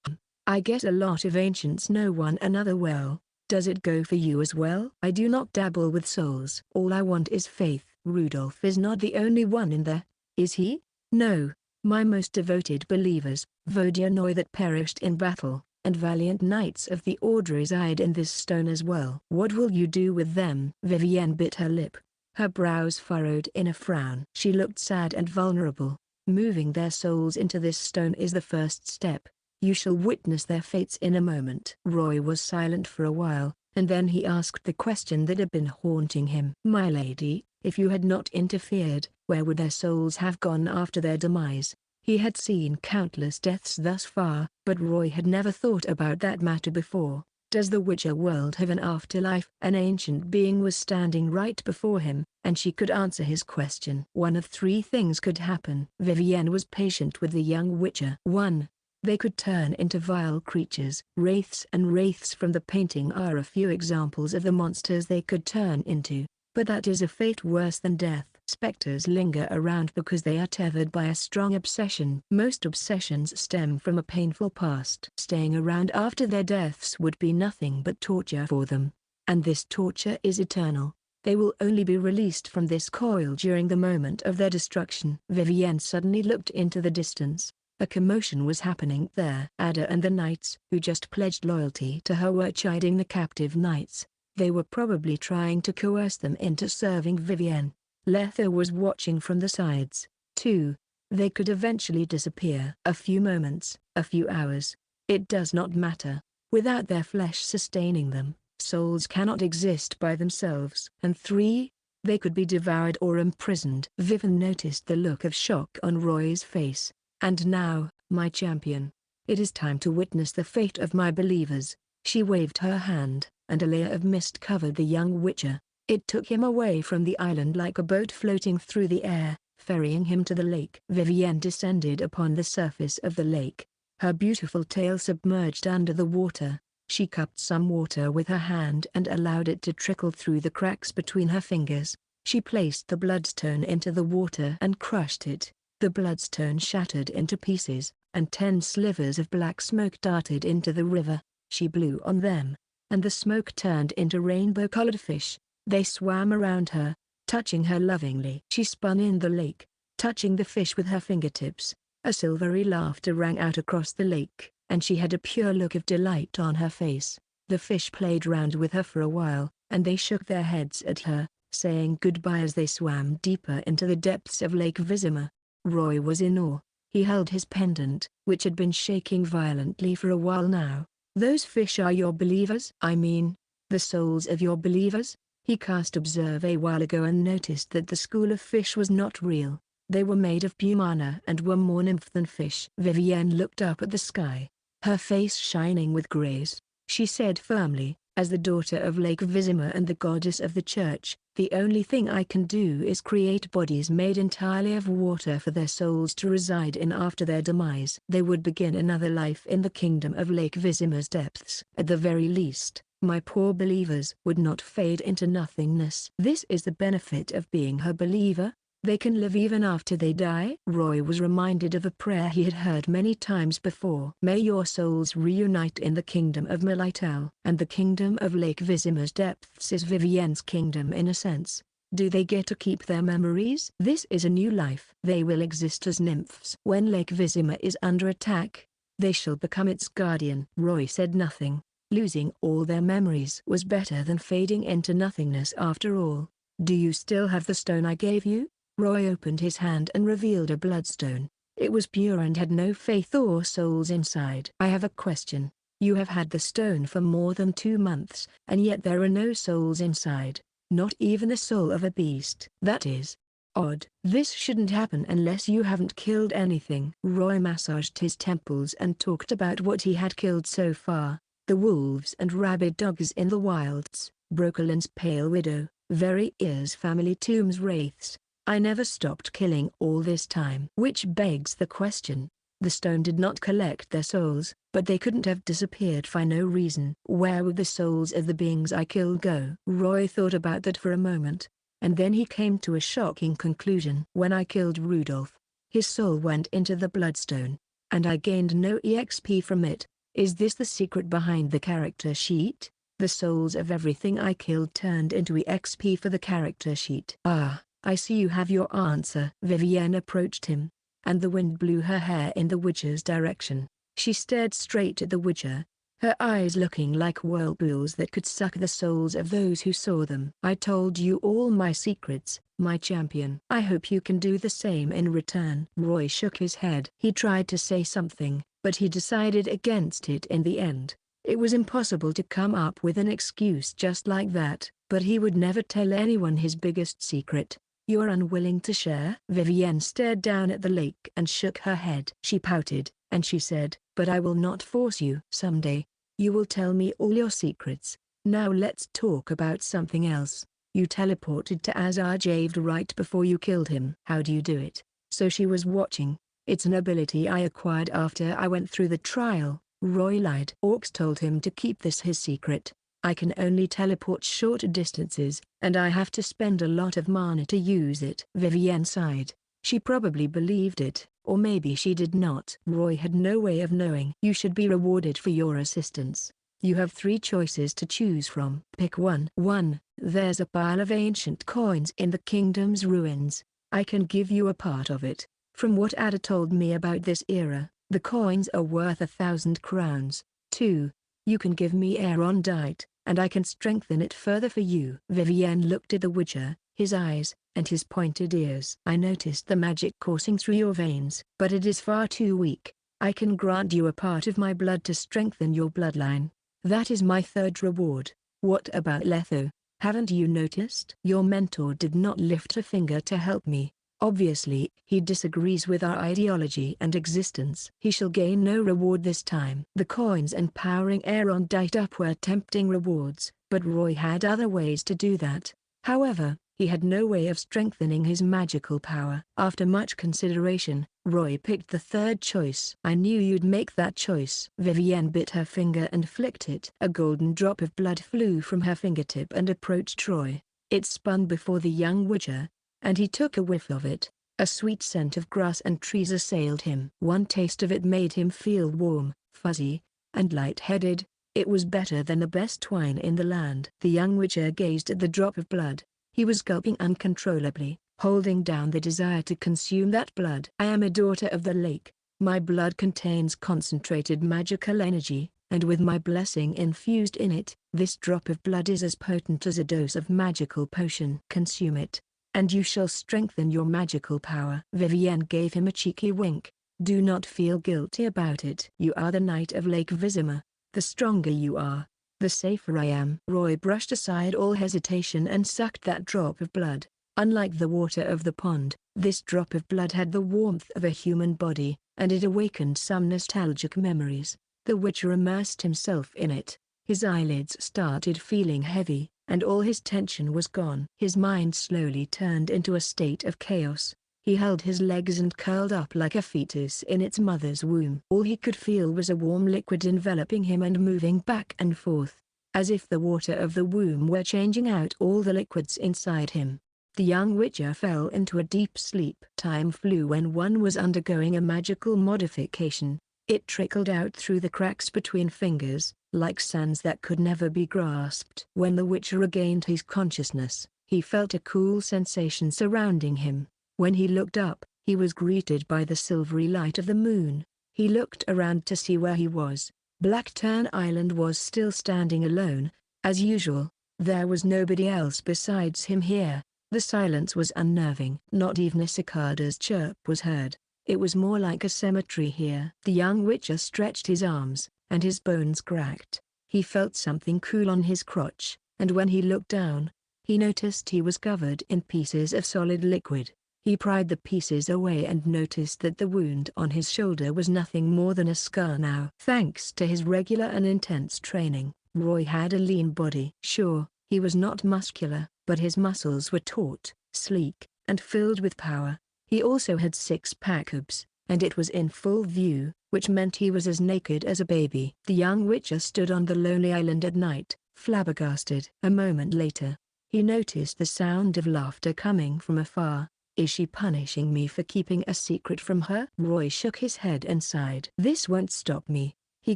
I guess a lot of ancients know one another well. Does it go for you as well?" "I do not dabble with souls. All I want is faith." "Rudolph is not the only one in there, is he?" "No, my most devoted believers, Vodyanoi that perished in battle, and valiant knights of the order reside in this stone as well. What will you do with them? Vivienne bit her lip. Her brows furrowed in a frown. She looked sad and vulnerable. Moving their souls into this stone is the first step. You shall witness their fates in a moment. Roy was silent for a while, and then he asked the question that had been haunting him. My lady, if you had not interfered, where would their souls have gone after their demise? He had seen countless deaths thus far, but Roy had never thought about that matter before. Does the Witcher world have an afterlife? An ancient being was standing right before him, and she could answer his question. One of three things could happen. Vivienne was patient with the young Witcher. 1. They could turn into vile creatures. Wraiths and wraiths from the painting are a few examples of the monsters they could turn into, but that is a fate worse than death. Spectres linger around because they are tethered by a strong obsession. Most obsessions stem from a painful past. Staying around after their deaths would be nothing but torture for them. And this torture is eternal. They will only be released from this coil during the moment of their destruction. Vivienne suddenly looked into the distance. A commotion was happening there. Ada and the knights who just pledged loyalty to her were chiding the captive knights. They were probably trying to coerce them into serving Vivienne. Letha was watching from the sides, too. They could eventually disappear. A few moments, a few hours. It does not matter. Without their flesh sustaining them, souls cannot exist by themselves. And 3. They could be devoured or imprisoned. Vivienne noticed the look of shock on Roy's face. And now, my champion, it is time to witness the fate of my believers. She waved her hand, and a layer of mist covered the young Witcher. It took him away from the island like a boat floating through the air, ferrying him to the lake. Vivienne descended upon the surface of the lake, her beautiful tail submerged under the water. She cupped some water with her hand and allowed it to trickle through the cracks between her fingers. She placed the bloodstone into the water and crushed it. The bloodstone shattered into pieces, and 10 slivers of black smoke darted into the river. She blew on them, and the smoke turned into rainbow-colored fish. They swam around her, touching her lovingly. She spun in the lake, touching the fish with her fingertips. A silvery laughter rang out across the lake, and she had a pure look of delight on her face. The fish played round with her for a while, and they shook their heads at her, saying goodbye as they swam deeper into the depths of Lake Vizima. Roy was in awe. He held his pendant, which had been shaking violently for a while now. Those fish are your believers? I mean, the souls of your believers? He cast observe a while ago and noticed that the school of fish was not real. They were made of pumana and were more nymph than fish. Vivienne looked up at the sky, her face shining with grace. She said firmly, as the daughter of Lake Vizima and the goddess of the church, the only thing I can do is create bodies made entirely of water for their souls to reside in after their demise. They would begin another life in the kingdom of Lake Vizima's depths. At the very least, my poor believers would not fade into nothingness. This is the benefit of being her believer. They can live even after they die. Roy was reminded of a prayer he had heard many times before. May your souls reunite in the kingdom of Melitel. And the kingdom of Lake Vizima's depths is Vivienne's kingdom in a sense. Do they get to keep their memories? This is a new life. They will exist as nymphs. When Lake Vizima is under attack, they shall become its guardian. Roy said nothing. Losing all their memories was better than fading into nothingness after all. Do you still have the stone I gave you? Roy opened his hand and revealed a bloodstone. It was pure and had no faith or souls inside. I have a question. You have had the stone for more than 2 months, and yet there are no souls inside, not even the soul of a beast. That is odd. This shouldn't happen unless you haven't killed anything. Roy massaged his temples and talked about what he had killed so far. The wolves and rabid dogs in the wilds, Brokeland's pale widow, Very Ear's family tomb's wraiths. I never stopped killing all this time. Which begs the question. The stone did not collect their souls, but they couldn't have disappeared for no reason. Where would the souls of the beings I killed go? Roy thought about that for a moment, and then he came to a shocking conclusion. When I killed Rudolph, his soul went into the bloodstone, and I gained no EXP from it. Is this the secret behind the character sheet? The souls of everything I killed turned into EXP for the character sheet. Ah, I see you have your answer. Vivienne approached him, and the wind blew her hair in the Witcher's direction. She stared straight at the Witcher, her eyes looking like whirlpools that could suck the souls of those who saw them. "I told you all my secrets, my champion. I hope you can do the same in return." Roy shook his head. He tried to say something, but he decided against it in the end. It was impossible to come up with an excuse just like that, but he would never tell anyone his biggest secret. "You are unwilling to share?" Vivienne stared down at the lake and shook her head. She pouted, and she said, "But I will not force you. Someday, you will tell me all your secrets. Now let's talk about something else. You teleported to Azarjaved right before you killed him. How do you do it?" So she was watching. "It's an ability I acquired after I went through the trial," Roy lied. Orcs told him to keep this his secret. "I can only teleport short distances, and I have to spend a lot of mana to use it." Vivienne sighed. She probably believed it, or maybe she did not. Roy had no way of knowing. "You should be rewarded for your assistance. You have 3 choices to choose from. Pick one." 1. There's a pile of ancient coins in the kingdom's ruins. I can give you a part of it. From what Ada told me about this era, the coins are worth 1,000 crowns. 2. You can give me aeronite, and I can strengthen it further for you. Vivienne looked at the Witcher, his eyes, and his pointed ears. "I noticed the magic coursing through your veins, but it is far too weak. I can grant you a part of my blood to strengthen your bloodline. That is my 3rd reward." "What about Letho? Haven't you noticed?" "Your mentor did not lift a finger to help me. Obviously, he disagrees with our ideology and existence. He shall gain no reward this time." The coins and powering aeronite up were tempting rewards, but Roy had other ways to do that. However, he had no way of strengthening his magical power. After much consideration, Roy picked the 3rd choice. "I knew you'd make that choice." Vivienne bit her finger and flicked it. A golden drop of blood flew from her fingertip and approached Roy. It spun before the young Witcher, and he took a whiff of it. A sweet scent of grass and trees assailed him. One taste of it made him feel warm, fuzzy, and light-headed. It was better than the best wine in the land. The young Witcher gazed at the drop of blood. He was gulping uncontrollably, holding down the desire to consume that blood. "I am a daughter of the lake. My blood contains concentrated magical energy, and with my blessing infused in it, this drop of blood is as potent as a dose of magical potion. Consume it, and you shall strengthen your magical power." Vivienne gave him a cheeky wink. "Do not feel guilty about it. You are the Knight of Lake Vizima. The stronger you are, the safer I am." Roy brushed aside all hesitation and sucked that drop of blood. Unlike the water of the pond, this drop of blood had the warmth of a human body, and it awakened some nostalgic memories. The Witcher immersed himself in it. His eyelids started feeling heavy, and all his tension was gone. His mind slowly turned into a state of chaos. He held his legs and curled up like a fetus in its mother's womb. All he could feel was a warm liquid enveloping him and moving back and forth, as if the water of the womb were changing out all the liquids inside him. The young Witcher fell into a deep sleep. Time flew when one was undergoing a magical modification. It trickled out through the cracks between fingers, like sands that could never be grasped. When the Witcher regained his consciousness, he felt a cool sensation surrounding him. When he looked up, he was greeted by the silvery light of the moon. He looked around to see where he was. Blackturn Island was still standing alone, as usual. There was nobody else besides him here. The silence was unnerving. Not even a cicada's chirp was heard. It was more like a cemetery here. The young Witcher stretched his arms, and his bones cracked. He felt something cool on his crotch, and when he looked down, he noticed he was covered in pieces of solid liquid. He pried the pieces away and noticed that the wound on his shoulder was nothing more than a scar now. Thanks to his regular and intense training, Roy had a lean body. Sure, he was not muscular, but his muscles were taut, sleek, and filled with power. He also had 6-pack abs, and it was in full view, which meant he was as naked as a baby. The young Witcher stood on the lonely island at night, flabbergasted. A moment later, he noticed the sound of laughter coming from afar. "Is she punishing me for keeping a secret from her?" Roy shook his head and sighed. "This won't stop me." He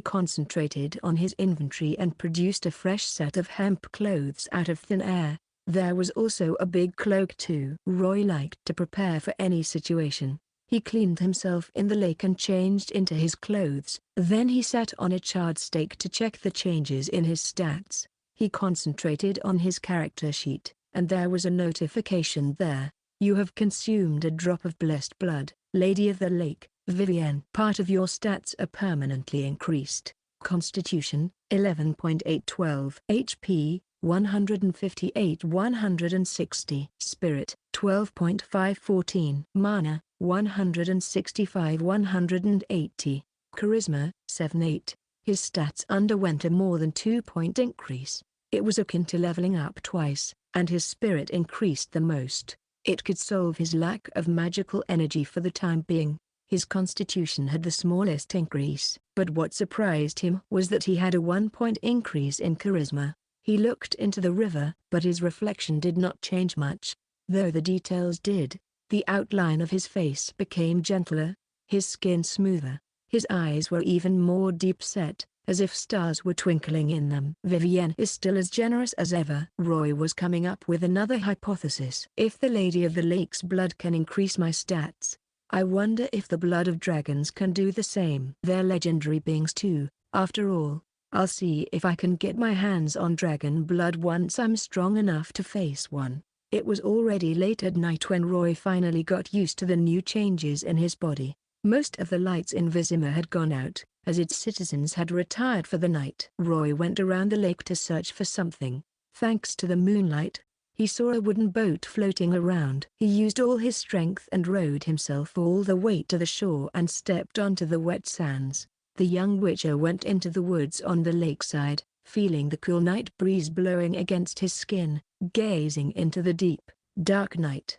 concentrated on his inventory and produced a fresh set of hemp clothes out of thin air. There was also a big cloak too. Roy liked to prepare for any situation. He cleaned himself in the lake and changed into his clothes. Then he sat on a charred stake to check the changes in his stats. He concentrated on his character sheet, and there was a notification there. You have consumed a drop of blessed blood, Lady of the Lake, Vivienne. Part of your stats are permanently increased. Constitution, 11.812. HP, 158 160. Spirit, 12.514. Mana, 165 180. Charisma, 78. His stats underwent a more than 2-point increase. It was akin to leveling up twice, and his spirit increased the most. It could solve his lack of magical energy for the time being. His constitution had the smallest increase, but what surprised him was that he had a 1-point increase in charisma. He looked into the river, but his reflection did not change much, though the details did. The outline of his face became gentler, his skin smoother, his eyes were even more deep-set, as if stars were twinkling in them. Vivienne is still as generous as ever. Roy was coming up with another hypothesis. If the Lady of the Lake's blood can increase my stats, I wonder if the blood of dragons can do the same. They're legendary beings too, after all. I'll see if I can get my hands on dragon blood once I'm strong enough to face one. It was already late at night when Roy finally got used to the new changes in his body. Most of the lights in Vizima had gone out, as its citizens had retired for the night. Roy went around the lake to search for something. Thanks to the moonlight, he saw a wooden boat floating around. He used all his strength and rowed himself all the way to the shore and stepped onto the wet sands. The young witcher went into the woods on the lakeside, feeling the cool night breeze blowing against his skin, gazing into the deep, dark night.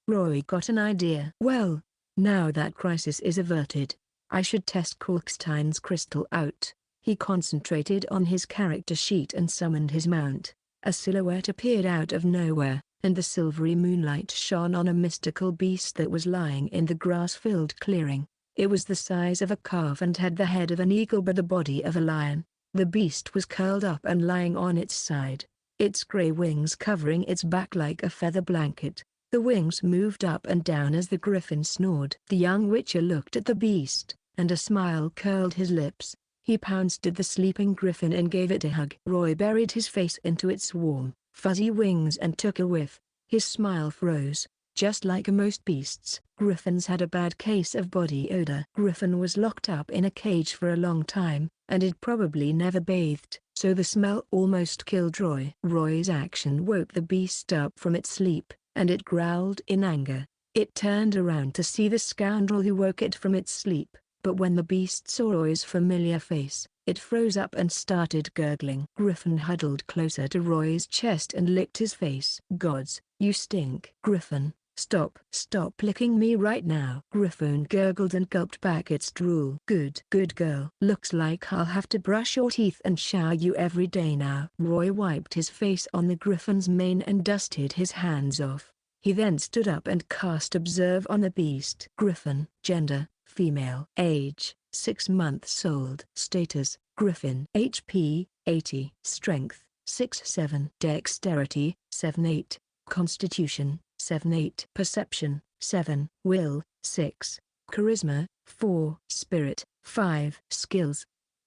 Roy got an idea. Well, now that crisis is averted, I should test Kalkstein's crystal out. He concentrated on his character sheet and summoned his mount. A silhouette appeared out of nowhere, and the silvery moonlight shone on a mystical beast that was lying in the grass-filled clearing. It was the size of a calf and had the head of an eagle but the body of a lion. The beast was curled up and lying on its side, its gray wings covering its back like a feather blanket. The wings moved up and down as the griffin snored. The young witcher looked at the beast, and a smile curled his lips. He pounced at the sleeping griffin and gave it a hug. Roy buried his face into its warm, fuzzy wings and took a whiff. His smile froze. Just like most beasts, griffins had a bad case of body odor. Griffin was locked up in a cage for a long time, and it probably never bathed, so the smell almost killed Roy. Roy's action woke the beast up from its sleep, and it growled in anger. It turned around to see the scoundrel who woke it from its sleep, but when the beast saw Roy's familiar face, it froze up and started gurgling. Griffin huddled closer to Roy's chest and licked his face. Gods, you stink. Griffin, stop licking me right now. Griffin gurgled and gulped back its drool. Good girl. Looks like I'll have to brush your teeth and shower you every day now. Roy wiped his face on the griffin's mane and dusted his hands off. He then stood up and cast Observe on the beast. Griffin, gender, female. Age, 6 months old. Status, Griffin. HP, 80. Strength, 6-7. Dexterity, 7-8. Constitution, 7-8. Perception, 7. Will, 6. Charisma, 4. Spirit, 5. Skills.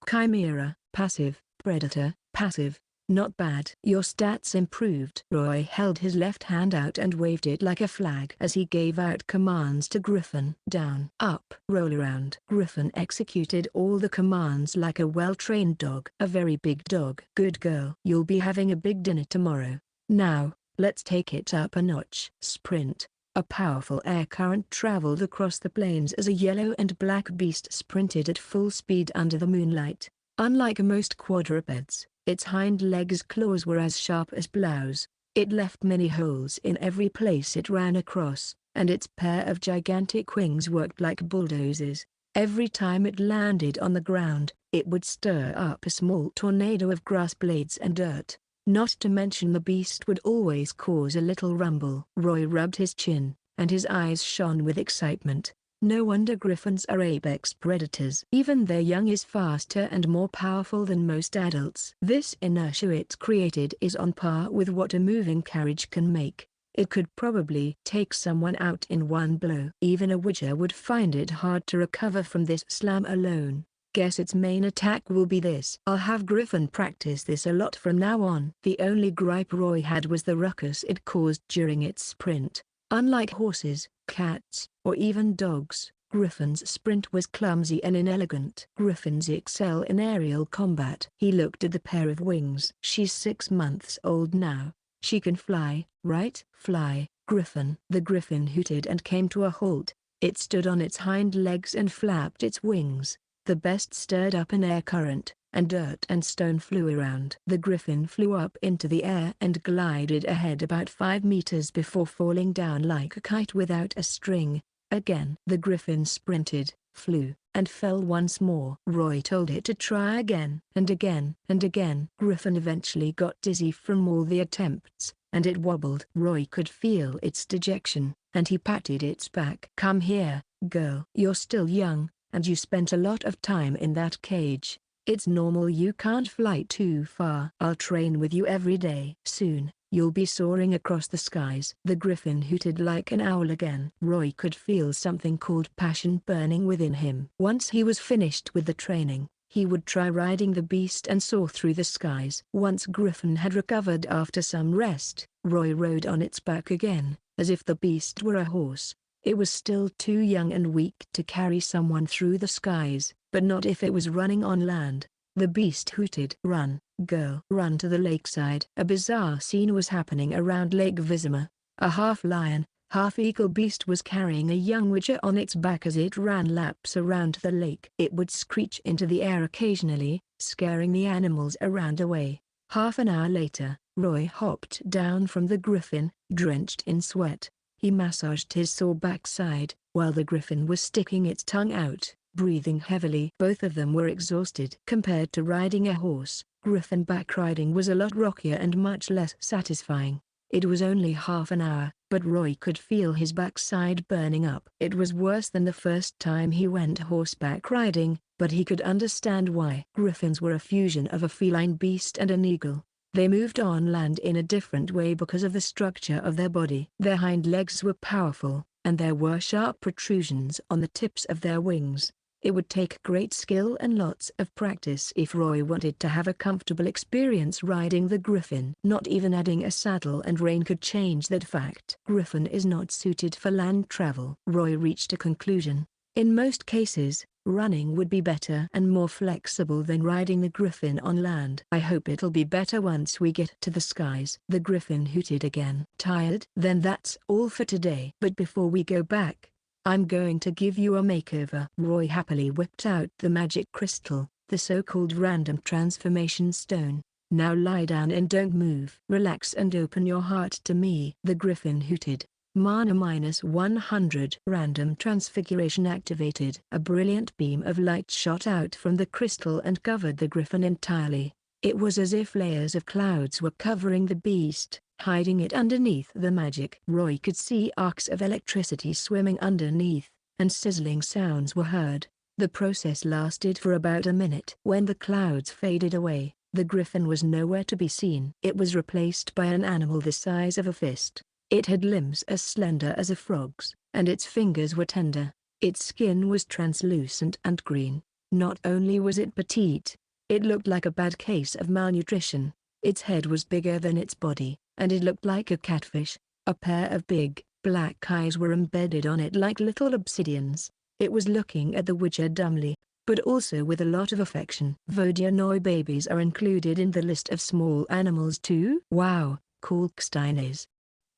Chimera, passive. Predator, passive. Not bad. Your stats improved. Roy held his left hand out and waved it like a flag as he gave out commands to Griffin. Down, up, roll around. Griffin executed all the commands like a well-trained dog. A very big dog. Good girl. You'll be having a big dinner tomorrow. Now, let's take it up a notch. Sprint. A powerful air current traveled across the plains as a yellow and black beast sprinted at full speed under the moonlight. Unlike most quadrupeds, its hind legs' claws were as sharp as plows. It left many holes in every place it ran across, and its pair of gigantic wings worked like bulldozers. Every time it landed on the ground, it would stir up a small tornado of grass blades and dirt. Not to mention the beast would always cause a little rumble. Roy rubbed his chin, and his eyes shone with excitement. No wonder griffins are apex predators. Even their young is faster and more powerful than most adults. This inertia it created is on par with what a moving carriage can make. It could probably take someone out in one blow. Even a witcher would find it hard to recover from this slam alone. Guess its main attack will be this. I'll have Griffin practice this a lot from now on. The only gripe Roy had was the ruckus it caused during its sprint. Unlike horses, cats, or even dogs, Griffin's sprint was clumsy and inelegant. Griffins excel in aerial combat. He looked at the pair of wings. She's 6 months old now. She can fly, right? Fly, Griffin. The griffin hooted and came to a halt. It stood on its hind legs and flapped its wings. The beast stirred up an air current, and dirt and stone flew around. The griffin flew up into the air and glided ahead about 5 meters before falling down like a kite without a string. Again the griffin sprinted, flew, and fell once more. Roy told it to try again and again and again. Griffin eventually got dizzy from all the attempts, and it wobbled. Roy could feel its dejection, and he patted its back. "Come here, girl. You're still young, and you spent a lot of time in that cage. It's normal you can't fly too far. I'll train with you every day. Soon, you'll be soaring across the skies." The griffin hooted like an owl again. Roy could feel something called passion burning within him. Once he was finished with the training, he would try riding the beast and soar through the skies. Once Griffin had recovered after some rest, Roy rode on its back again, as if the beast were a horse. It was still too young and weak to carry someone through the skies, but not if it was running on land. The beast hooted. "Run, girl. Run to the lakeside." A bizarre scene was happening around Lake Vizima. A half-lion, half-eagle beast was carrying a young witcher on its back as it ran laps around the lake. It would screech into the air occasionally, scaring the animals around away. Half an hour later, Roy hopped down from the griffin, drenched in sweat. He massaged his sore backside, while the griffin was sticking its tongue out, breathing heavily. Both of them were exhausted. Compared to riding a horse, griffin back riding was a lot rockier and much less satisfying. It was only half an hour, but Roy could feel his backside burning up. It was worse than the first time he went horseback riding, but he could understand why. Griffins were a fusion of a feline beast and an eagle. They moved on land in a different way because of the structure of their body. Their hind legs were powerful, and there were sharp protrusions on the tips of their wings. It would take great skill and lots of practice if Roy wanted to have a comfortable experience riding the griffin. Not even adding a saddle and rein could change that fact. Griffin is not suited for land travel. Roy reached a conclusion. In most cases, running would be better and more flexible than riding the griffin on land. "I hope it'll be better once we get to the skies." The griffin hooted again. "Tired? Then that's all for today. But before we go back, I'm going to give you a makeover." Roy happily whipped out the magic crystal, the so-called random transformation stone. "Now lie down and don't move. Relax and open your heart to me." The griffin hooted. Mana -100. Random transfiguration activated. A brilliant beam of light shot out from the crystal and covered the griffin entirely. It was as if layers of clouds were covering the beast, hiding it underneath the magic. Roy could see arcs of electricity swimming underneath, and sizzling sounds were heard. The process lasted for about a minute. When the clouds faded away, the griffin was nowhere to be seen. It was replaced by an animal the size of a fist. It had limbs as slender as a frog's, and its fingers were tender. Its skin was translucent and green. Not only was it petite, it looked like a bad case of malnutrition. Its head was bigger than its body, and it looked like a catfish. A pair of big, black eyes were embedded on it like little obsidians. It was looking at the witcher dumbly, but also with a lot of affection. Vodyanoi babies are included in the list of small animals too? Wow, Kalkstein is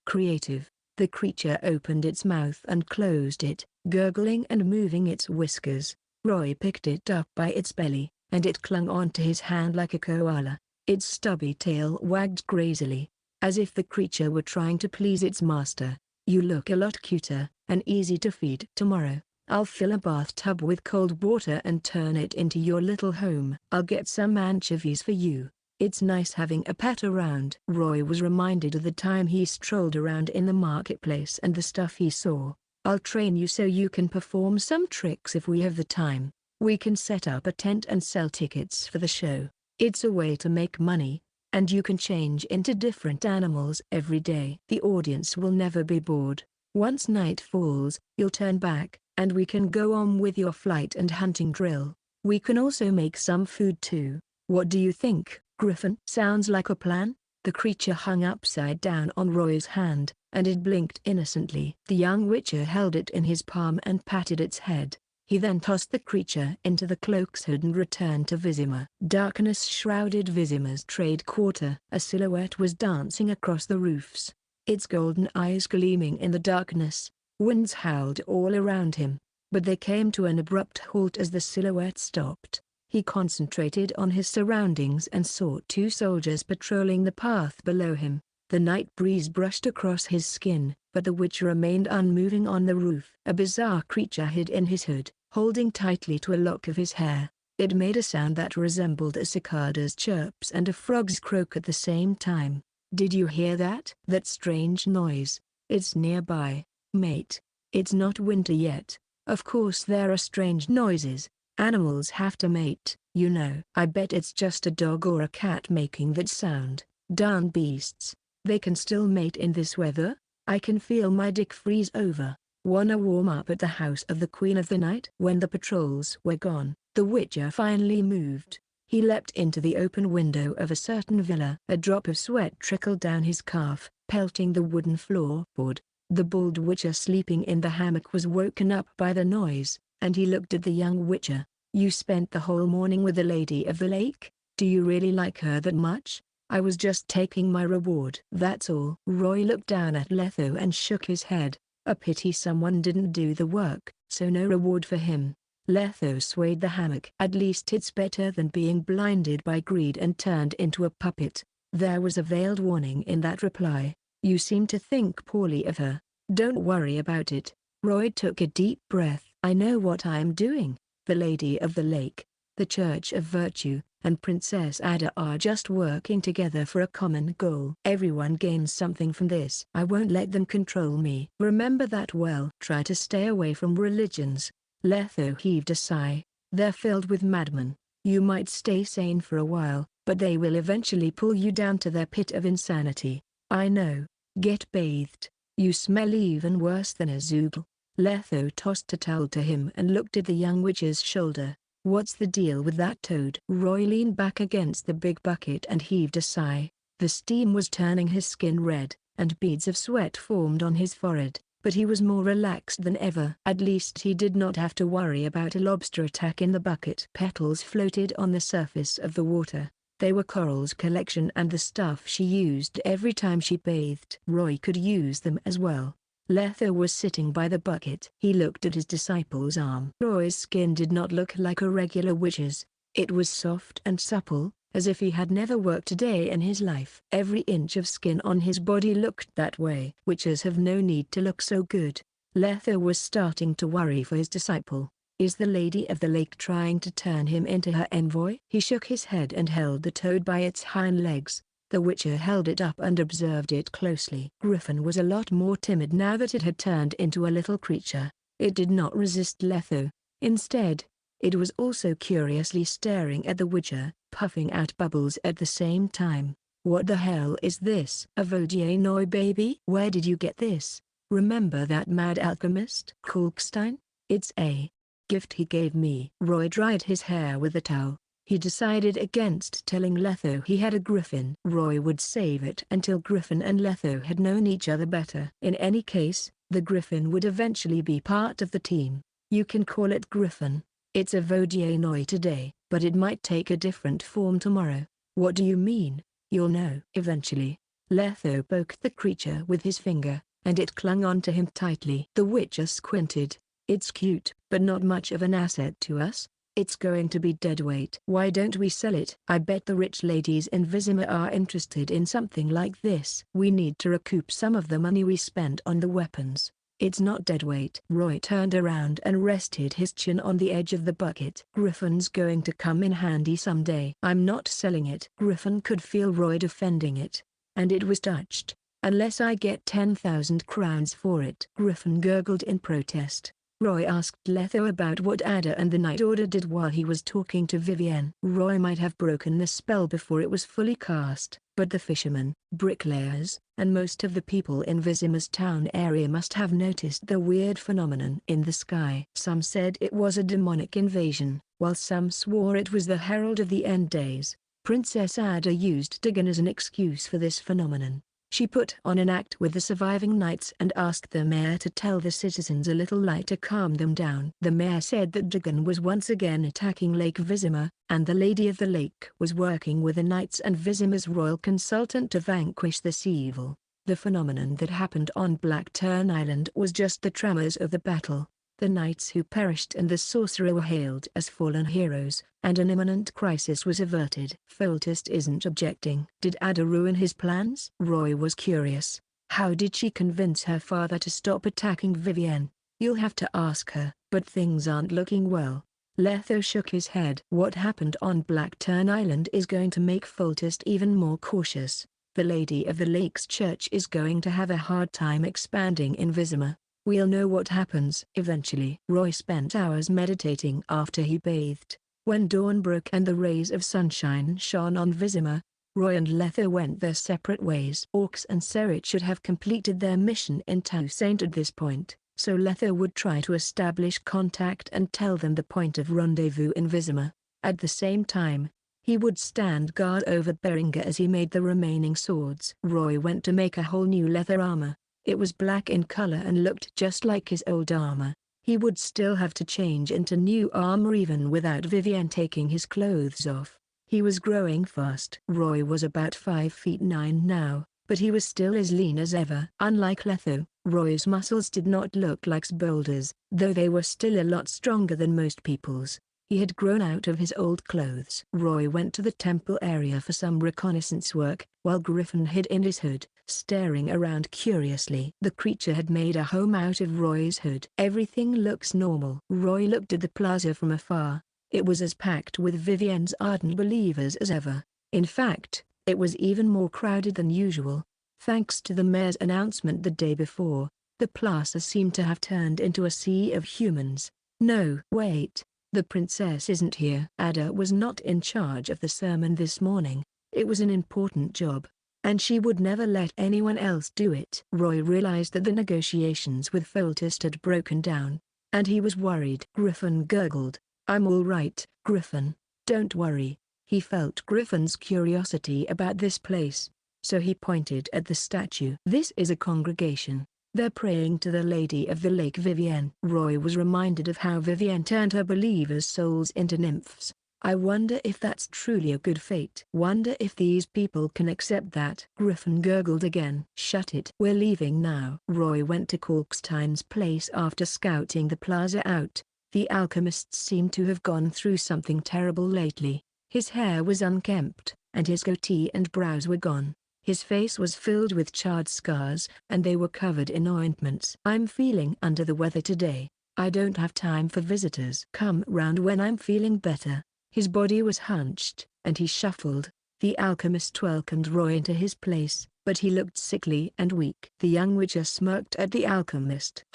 creative. The creature opened its mouth and closed it, gurgling and moving its whiskers. Roy picked it up by its belly, and it clung onto his hand like a koala. Its stubby tail wagged crazily, as if the creature were trying to please its master. "You look a lot cuter, and easy to feed. Tomorrow, I'll fill a bathtub with cold water and turn it into your little home. I'll get some anchovies for you. It's nice having a pet around." Roy was reminded of the time he strolled around in the marketplace and the stuff he saw. "I'll train you so you can perform some tricks if we have the time. We can set up a tent and sell tickets for the show. It's a way to make money, And you can change into different animals every day. The audience will never be bored. Once night falls, you'll turn back, and we can go on with your flight and hunting drill. We can also make some food too. What do you think, Griffin? Sounds like a plan? The creature hung upside down on Roy's hand, and it blinked innocently. The young witcher held it in his palm and patted its head. He then tossed the creature into the cloak's hood and returned to Vizima. Darkness shrouded Vizima's trade quarter. A silhouette was dancing across the roofs, its golden eyes gleaming in the darkness. Winds howled all around him, but they came to an abrupt halt as the silhouette stopped. He concentrated on his surroundings and saw two soldiers patrolling the path below him. The night breeze brushed across his skin, but the witcher remained unmoving on the roof. A bizarre creature hid in his hood, holding tightly to a lock of his hair. It made a sound that resembled a cicada's chirps and a frog's croak at the same time. Did you hear that? That strange noise. It's nearby, mate. It's not winter yet. Of course there are strange noises. Animals have to mate, you know. I bet it's just a dog or a cat making that sound. Darn beasts. They can still mate in this weather? I can feel my dick freeze over. Wanna warm up at the house of the Queen of the Night? When the patrols were gone, the witcher finally moved. He leapt into the open window of a certain villa. A drop of sweat trickled down his calf, pelting the wooden floorboard. The bald witcher sleeping in the hammock was woken up by the noise, and he looked at the young witcher. You spent the whole morning with the Lady of the Lake? Do you really like her that much? I was just taking my reward. That's all. Roy looked down at Letho and shook his head. A pity someone didn't do the work, so no reward for him. Letho swayed the hammock. At least it's better than being blinded by greed and turned into a puppet. There was a veiled warning in that reply. You seem to think poorly of her. Don't worry about it. Roy took a deep breath. I know what I am doing. The Lady of the Lake, the Church of Virtue, and Princess Ada are just working together for a common goal. Everyone gains something from this. I won't let them control me. Remember that well. Try to stay away from religions. Letho heaved a sigh. They're filled with madmen. You might stay sane for a while, but they will eventually pull you down to their pit of insanity. I know. Get bathed. You smell even worse than a zoogle. Letho tossed a towel to him and looked at the young witch's shoulder. What's the deal with that toad? Roy leaned back against the big bucket and heaved a sigh. The steam was turning his skin red, and beads of sweat formed on his forehead, but he was more relaxed than ever. At least he did not have to worry about a lobster attack in the bucket. Petals floated on the surface of the water. They were Coral's collection and the stuff she used every time she bathed. Roy could use them as well. Letho was sitting by the bucket. He looked at his disciple's arm. Roy's skin did not look like a regular witch's. It was soft and supple, as if he had never worked a day in his life. Every inch of skin on his body looked that way. Witches have no need to look so good. Letho was starting to worry for his disciple. Is the Lady of the Lake trying to turn him into her envoy? He shook his head and held the toad by its hind legs. The witcher held it up and observed it closely. Griffin was a lot more timid now that it had turned into a little creature. It did not resist Letho. Instead, it was also curiously staring at the witcher, puffing out bubbles at the same time. What the hell is this? A Vodyanoi baby? Where did you get this? Remember that mad alchemist Kulkstein? It's a gift he gave me. Roy dried his hair with a towel. He decided against telling Letho he had a griffin. Roy would save it until Griffin and Letho had known each other better. In any case, the griffin would eventually be part of the team. You can call it Griffin. It's a Vodyanoi today, but it might take a different form tomorrow. What do you mean? You'll know eventually. Letho poked the creature with his finger, and it clung onto him tightly. The witcher squinted. It's cute, but not much of an asset to us. It's going to be deadweight. Why don't we sell it? I bet the rich ladies in Vizima are interested in something like this. We need to recoup some of the money we spent on the weapons. It's not deadweight. Roy turned around and rested his chin on the edge of the bucket. Griffin's going to come in handy someday. I'm not selling it. Griffin could feel Roy defending it, and it was touched. Unless I get 10,000 crowns for it. Griffin gurgled in protest. Roy asked Letho about what Ada and the Night Order did while he was talking to Vivienne. Roy might have broken the spell before it was fully cast, but the fishermen, bricklayers, and most of the people in Vizima's town area must have noticed the weird phenomenon in the sky. Some said it was a demonic invasion, while some swore it was the herald of the end days. Princess Ada used Dagon as an excuse for this phenomenon. She put on an act with the surviving knights and asked the mayor to tell the citizens a little lie to calm them down. The mayor said that Dagon was once again attacking Lake Vizima, and the Lady of the Lake was working with the knights and Vizima's royal consultant to vanquish this evil. The phenomenon that happened on Blackturn Island was just the tremors of the battle. The knights who perished and the sorcerer were hailed as fallen heroes, and an imminent crisis was averted. Foltest isn't objecting. Did Ada ruin his plans? Roy was curious. How did she convince her father to stop attacking Vivienne? You'll have to ask her, but things aren't looking well. Letho shook his head. What happened on Blackturn Island is going to make Foltest even more cautious. The Lady of the Lake's church is going to have a hard time expanding in Vizima. We'll know what happens eventually. Roy spent hours meditating after he bathed. When dawn broke and the rays of sunshine shone on Vizima, Roy and Letho went their separate ways. Orcs and Serit should have completed their mission in Toussaint at this point, so Letho would try to establish contact and tell them the point of rendezvous in Vizima. At the same time, he would stand guard over Beringer as he made the remaining swords. Roy went to make a whole new leather armor. It was black in color and looked just like his old armor. He would still have to change into new armor even without Vivienne taking his clothes off. He was growing fast. Roy was about 5'9" now, but he was still as lean as ever. Unlike Letho, Roy's muscles did not look like boulders, though they were still a lot stronger than most people's. He had grown out of his old clothes. Roy went to the temple area for some reconnaissance work, while Griffin hid in his hood, staring around curiously. The creature had made a home out of Roy's hood. Everything looks normal. Roy looked at the plaza from afar. It was as packed with Vivienne's ardent believers as ever. In fact, it was even more crowded than usual. Thanks to the mayor's announcement the day before, the plaza seemed to have turned into a sea of humans. No, wait. The princess isn't here. Ada was not in charge of the sermon this morning. It was an important job, and she would never let anyone else do it. Roy realized that the negotiations with Foltest had broken down, and he was worried. Griffin gurgled. "I'm all right, Griffin. Don't worry." He felt Griffin's curiosity about this place, so he pointed at the statue. "This is a congregation. They're praying to the Lady of the Lake Vivienne." Roy was reminded of how Vivienne turned her believers' souls into nymphs. I wonder if that's truly a good fate. Wonder if these people can accept that. Griffin gurgled again. "Shut it. We're leaving now." Roy went to Kalkstein's place after scouting the plaza out. The alchemist seemed to have gone through something terrible lately. His hair was unkempt, and his goatee and brows were gone. His face was filled with charred scars, and they were covered in ointments. "I'm feeling under the weather today. I don't have time for visitors. Come round when I'm feeling better." His body was hunched, and he shuffled. The alchemist welcomed Roy into his place, but he looked sickly and weak. The young witcher smirked at the alchemist.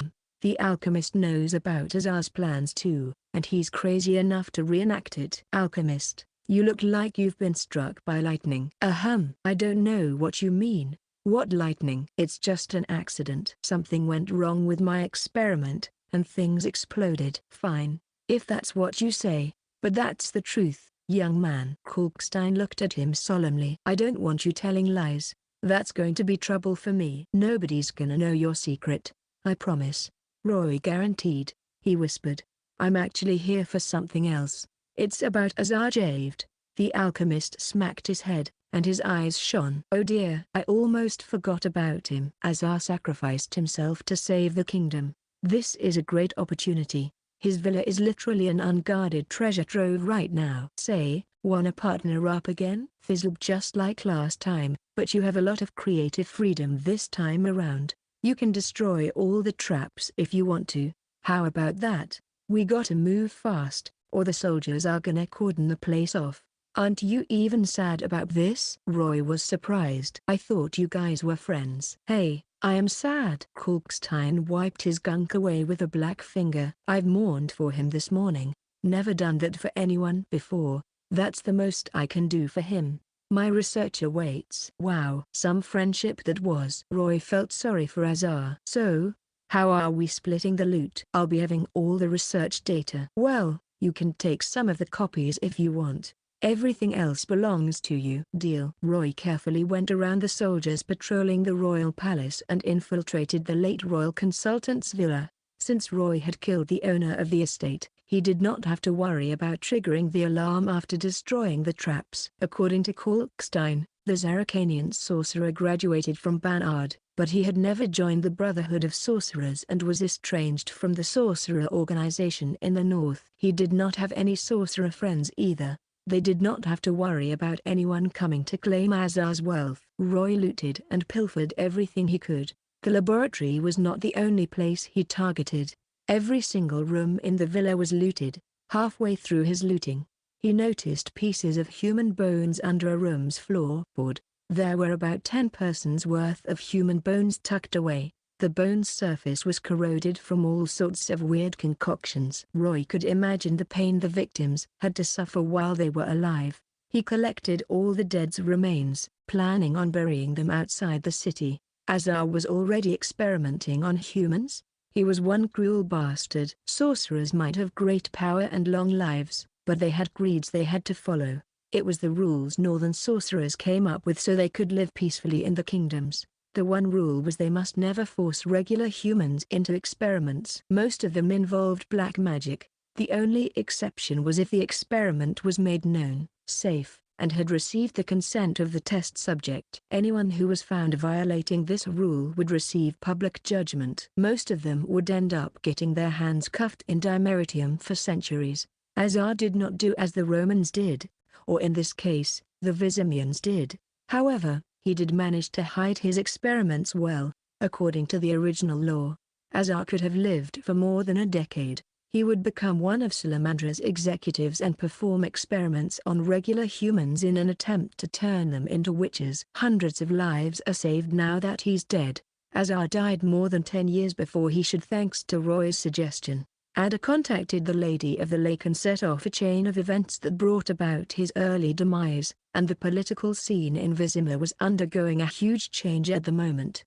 "The alchemist knows about Azar's plans too, and he's crazy enough to reenact it." "Alchemist, you look like you've been struck by lightning." "Ahem. I don't know what you mean. What lightning?" "It's just an accident. Something went wrong with my experiment, and things exploded." "Fine, if that's what you say, but that's the truth, young man." Kalkstein looked at him solemnly. "I don't want you telling lies. That's going to be trouble for me." "Nobody's gonna know your secret, I promise," Roy guaranteed. He whispered, "I'm actually here for something else. It's about Azar Javed." The alchemist smacked his head, and his eyes shone. "Oh dear, I almost forgot about him." "Azar sacrificed himself to save the kingdom. This is a great opportunity. His villa is literally an unguarded treasure trove right now." "Say, wanna partner up again?" "Fizzled just like last time, but you have a lot of creative freedom this time around. You can destroy all the traps if you want to. How about that? We gotta move fast, or the soldiers are gonna cordon the place off." "Aren't you even sad about this?" Roy was surprised. "I thought you guys were friends." "Hey, I am sad." Kalkstein wiped his gunk away with a black finger. "I've mourned for him this morning. Never done that for anyone before. That's the most I can do for him. My research awaits." Wow. Some friendship that was. Roy felt sorry for Azar. "So, how are we splitting the loot?" "I'll be having all the research data." "Well, you can take some of the copies if you want. Everything else belongs to you." "Deal." Roy carefully went around the soldiers patrolling the royal palace and infiltrated the late royal consultant's villa. Since Roy had killed the owner of the estate, he did not have to worry about triggering the alarm after destroying the traps. According to Kalkstein, the Zaracanian sorcerer graduated from Banard, but he had never joined the Brotherhood of Sorcerers and was estranged from the sorcerer organization in the north. He did not have any sorcerer friends either. They did not have to worry about anyone coming to claim Azar's wealth. Roy looted and pilfered everything he could. The laboratory was not the only place he targeted. Every single room in the villa was looted. Halfway through his looting, he noticed pieces of human bones under a room's floorboard. There were about 10 persons worth of human bones tucked away. The bone's surface was corroded from all sorts of weird concoctions. Roy could imagine the pain the victims had to suffer while they were alive. He collected all the dead's remains, planning on burying them outside the city. Azar was already experimenting on humans. He was one cruel bastard. Sorcerers might have great power and long lives, but they had creeds they had to follow. It was the rules northern sorcerers came up with so they could live peacefully in the kingdoms. The one rule was they must never force regular humans into experiments. Most of them involved black magic. The only exception was if the experiment was made known, safe, and had received the consent of the test subject. Anyone who was found violating this rule would receive public judgment. Most of them would end up getting their hands cuffed in dimeritium for centuries. Azar did not do as the Romans did, or in this case, the Vizimians did. However, he did manage to hide his experiments well. According to the original law, Azar could have lived for more than a decade. He would become one of Salamandra's executives and perform experiments on regular humans in an attempt to turn them into witches. Hundreds of lives are saved now that he's dead. Azar died more than 10 years before he should, thanks to Roy's suggestion. Ada contacted the Lady of the Lake and set off a chain of events that brought about his early demise, and the political scene in Vizima was undergoing a huge change at the moment.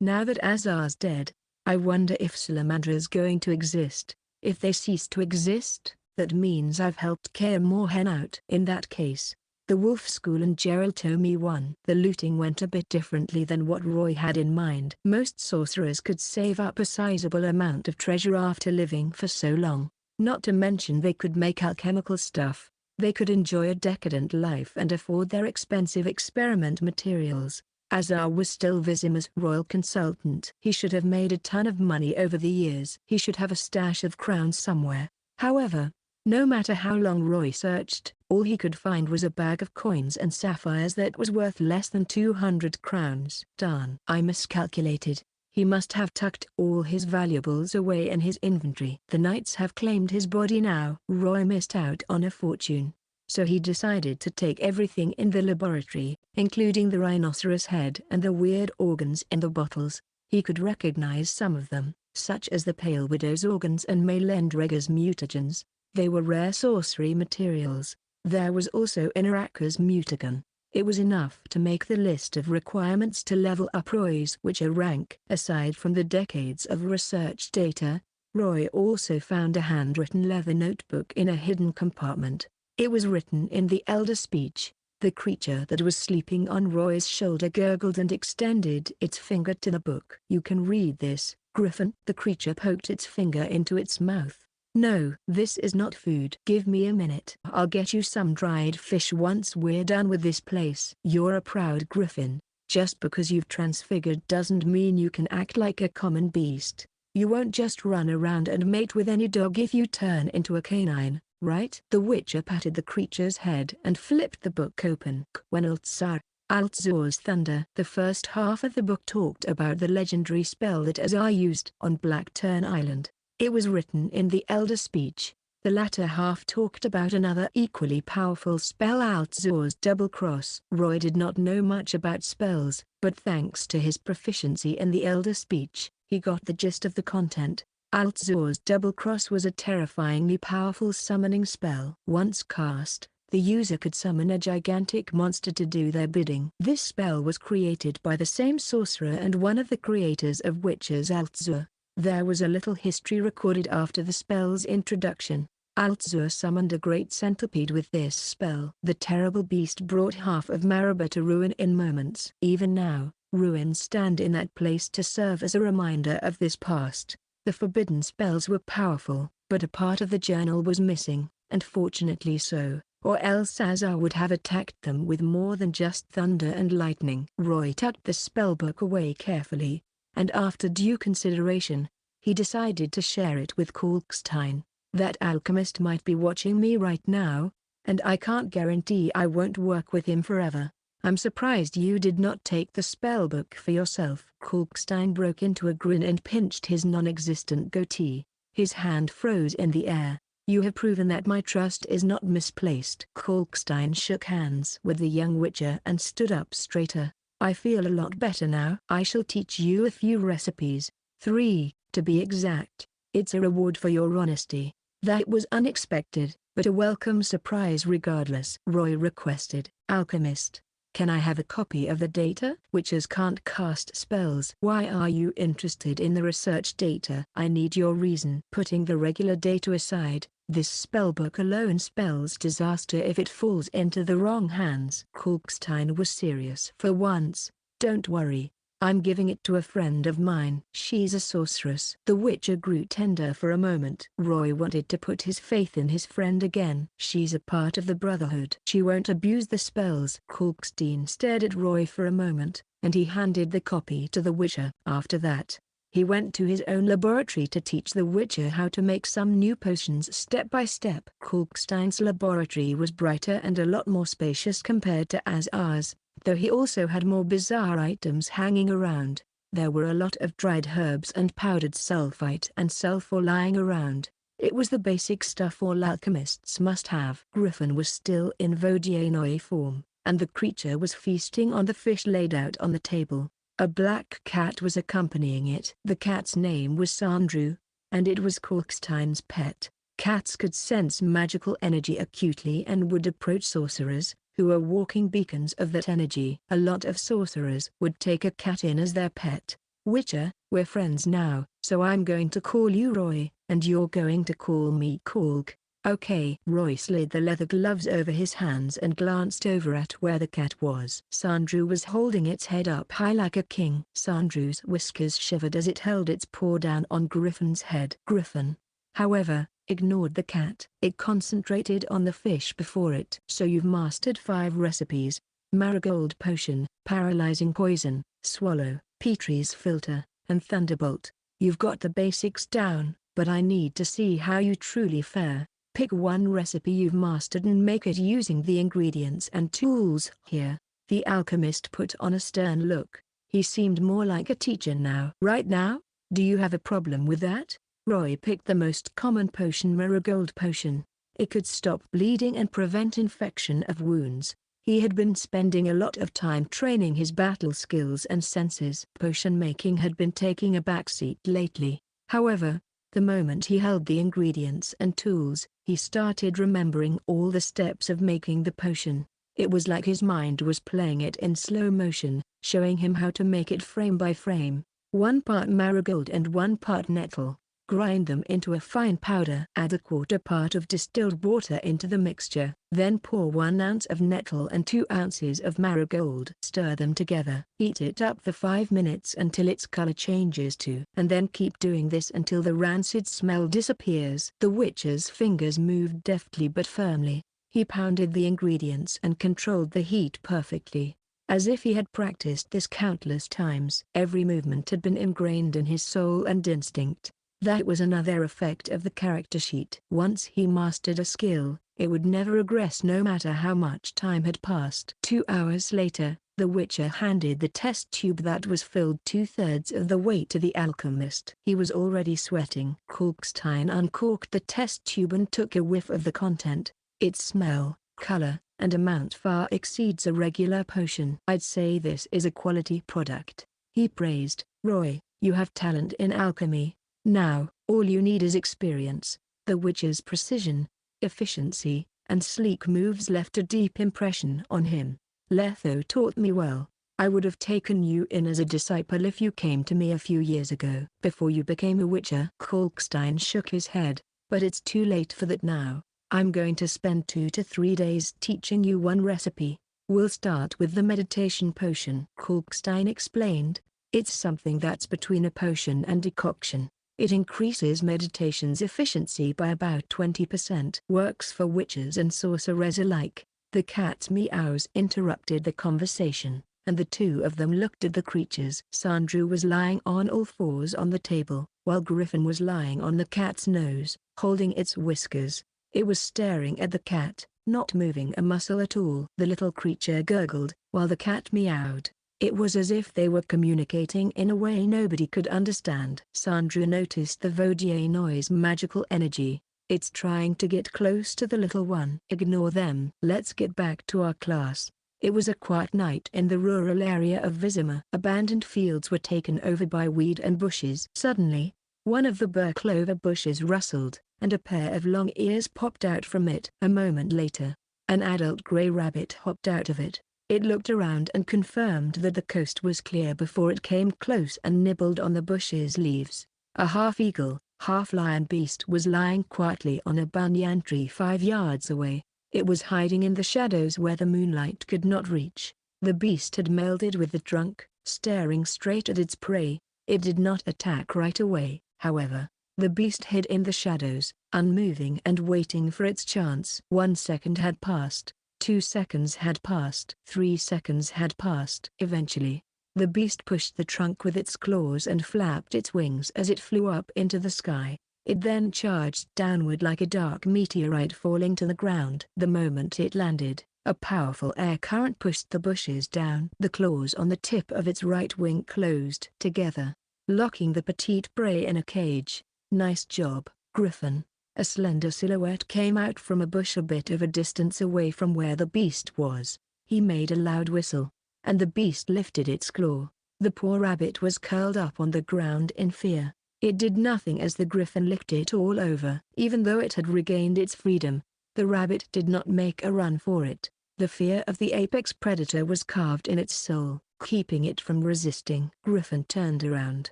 Now that Azar's dead, I wonder if Salamandra's going to exist. If they cease to exist, that means I've helped Kaer Morhen out. In that case, the Wolf School and Gerald Tomei won. The looting went a bit differently than what Roy had in mind. Most sorcerers could save up a sizable amount of treasure after living for so long. Not to mention they could make alchemical stuff. They could enjoy a decadent life and afford their expensive experiment materials. Azar was still Vizima's royal consultant. He should have made a ton of money over the years. He should have a stash of crowns somewhere. However, no matter how long Roy searched, all he could find was a bag of coins and sapphires that was worth less than 200 crowns. Darn. I miscalculated. He must have tucked all his valuables away in his inventory. The knights have claimed his body now. Roy missed out on a fortune. So he decided to take everything in the laboratory, including the rhinoceros head and the weird organs in the bottles. He could recognize some of them, such as the Pale Widow's organs and Malendrega's mutagens. They were rare sorcery materials. There was also Inaraka's mutagen. It was enough to make the list of requirements to level up Roy's Witcher rank. Aside from the decades of research data, Roy also found a handwritten leather notebook in a hidden compartment. It was written in the Elder speech. The creature that was sleeping on Roy's shoulder gurgled and extended its finger to the book. "You can read this, Griffin." The creature poked its finger into its mouth. "No, this is not food. Give me a minute. I'll get you some dried fish once we're done with this place." "You're a proud Griffin. Just because you've transfigured doesn't mean you can act like a common beast. You won't just run around and mate with any dog if you turn into a canine, right?" The Witcher patted the creature's head and flipped the book open. When Altzor's Thunder. The first half of the book talked about the legendary spell that Azar used on Blackturn Island. It was written in the Elder speech. The latter half talked about another equally powerful spell, Altzu's Double Cross. Roy did not know much about spells, but thanks to his proficiency in the Elder Speech, he got the gist of the content. Altzu's Double Cross was a terrifyingly powerful summoning spell. Once cast, the user could summon a gigantic monster to do their bidding. This spell was created by the same sorcerer and one of the creators of Witches, Altzu. There was a little history recorded after the spell's introduction. Altzu summoned a great centipede with this spell. The terrible beast brought half of Maraba to ruin in moments. Even now, ruins stand in that place to serve as a reminder of this past. The forbidden spells were powerful, but a part of the journal was missing, and fortunately so, or else Azar would have attacked them with more than just thunder and lightning. Roy tucked the spellbook away carefully, and after due consideration, he decided to share it with Kalkstein. That alchemist might be watching me right now, and I can't guarantee I won't work with him forever. I'm surprised you did not take the spellbook for yourself. Kalkstein broke into a grin and pinched his non-existent goatee. His hand froze in the air. You have proven that my trust is not misplaced. Kalkstein shook hands with the young witcher and stood up straighter. I feel a lot better now. I shall teach you a few recipes. 3, to be exact. It's a reward for your honesty. That was unexpected, but a welcome surprise regardless. Roy requested. Alchemist, can I have a copy of the data? Witches can't cast spells. Why are you interested in the research data? I need your reason. Putting the regular data aside, this spellbook alone spells disaster if it falls into the wrong hands. Kalkstein was serious for once. Don't worry. I'm giving it to a friend of mine. She's a sorceress. The witcher grew tender for a moment. Roy wanted to put his faith in his friend again. She's a part of the Brotherhood. She won't abuse the spells. Kalkstein stared at Roy for a moment, and he handed the copy to the witcher. After that, he went to his own laboratory to teach the witcher how to make some new potions step by step. Kalkstein's laboratory was brighter and a lot more spacious compared to Azar's, though he also had more bizarre items hanging around. There were a lot of dried herbs and powdered sulfite and sulfur lying around. It was the basic stuff all alchemists must have. Griffin was still in Vodianoi form, and the creature was feasting on the fish laid out on the table. A black cat was accompanying it. The cat's name was Sandru, and it was Kalkstein's pet. Cats could sense magical energy acutely and would approach sorcerers, who were walking beacons of that energy. A lot of sorcerers would take a cat in as their pet. Witcher, we're friends now, so I'm going to call you Roy, and you're going to call me Kalk. Okay. Roy slid the leather gloves over his hands and glanced over at where the cat was. Sandru was holding its head up high like a king. Sandru's whiskers shivered as it held its paw down on Griffin's head. Griffin, however, ignored the cat. It concentrated on the fish before it. So you've mastered 5 recipes: marigold potion, paralyzing poison, swallow, Petrie's filter, and thunderbolt. You've got the basics down, but I need to see how you truly fare. Pick one recipe you've mastered and make it using the ingredients and tools here. The alchemist put on a stern look. He seemed more like a teacher now. Right now? Do you have a problem with that? Roy picked the most common potion, marigold potion. It could stop bleeding and prevent infection of wounds. He had been spending a lot of time training his battle skills and senses. Potion making had been taking a backseat lately. However, the moment he held the ingredients and tools, he started remembering all the steps of making the potion. It was like his mind was playing it in slow motion, showing him how to make it frame by frame. 1 part marigold and 1 part nettle. Grind them into a fine powder. Add a 1/4 part of distilled water into the mixture. Then pour 1 ounce of nettle and 2 ounces of marigold. Stir them together. Heat it up for 5 minutes until its color changes to. And then keep doing this until the rancid smell disappears. The witcher's fingers moved deftly but firmly. He pounded the ingredients and controlled the heat perfectly, as if he had practiced this countless times. Every movement had been ingrained in his soul and instinct. That was another effect of the character sheet. Once he mastered a skill, It would never regress no matter how much time had passed. 2 hours later, the Witcher handed the test tube that was filled 2/3 of the weight to the alchemist. He was already sweating. Kalkstein uncorked the test tube and took a whiff of the content. Its smell, color, and amount far exceeds a regular potion. "I'd say this is a quality product," he praised. "Roy, you have talent in alchemy. Now, all you need is experience." The Witcher's precision, efficiency, and sleek moves left a deep impression on him. "Letho taught me well. I would have taken you in as a disciple if you came to me a few years ago. Before you became a Witcher." Kalkstein shook his head. "But it's too late for that now. I'm going to spend 2 to 3 days teaching you one recipe. We'll start with the meditation potion." Kalkstein explained. "It's something that's between a potion and decoction. It increases meditation's efficiency by about 20%. Works for witches and sorcerers alike." The cat's meows interrupted the conversation, and the two of them looked at the creatures. Sandru was lying on all fours on the table, while Griffin was lying on the cat's nose, holding its whiskers. It was staring at the cat, not moving a muscle at all. The little creature gurgled, while the cat meowed. It was as if they were communicating in a way nobody could understand. Sandra noticed the Vodier noise magical energy. "It's trying to get close to the little one." "Ignore them. Let's get back to our class." It was a quiet night in the rural area of Vizima. Abandoned fields were taken over by weed and bushes. Suddenly, one of the burr clover bushes rustled, and a pair of long ears popped out from it. A moment later, an adult gray rabbit hopped out of it. It looked around and confirmed that the coast was clear before it came close and nibbled on the bush's leaves. A half-eagle, half-lion beast was lying quietly on a banyan tree 5 yards away. It was hiding in the shadows where the moonlight could not reach. The beast had melded with the trunk, staring straight at its prey. It did not attack right away, however. The beast hid in the shadows, unmoving and waiting for its chance. 1 second had passed. 2 seconds had passed. 3 seconds had passed. Eventually, the beast pushed the trunk with its claws and flapped its wings as it flew up into the sky. It then charged downward like a dark meteorite falling to the ground. The moment it landed, a powerful air current pushed the bushes down. The claws on the tip of its right wing closed together, locking the petite prey in a cage. "Nice job, Griffin." A slender silhouette came out from a bush a bit of a distance away from where the beast was. He made a loud whistle, and the beast lifted its claw. The poor rabbit was curled up on the ground in fear. It did nothing as the griffin licked it all over. Even though it had regained its freedom, the rabbit did not make a run for it. The fear of the apex predator was carved in its soul, keeping it from resisting. Griffin turned around,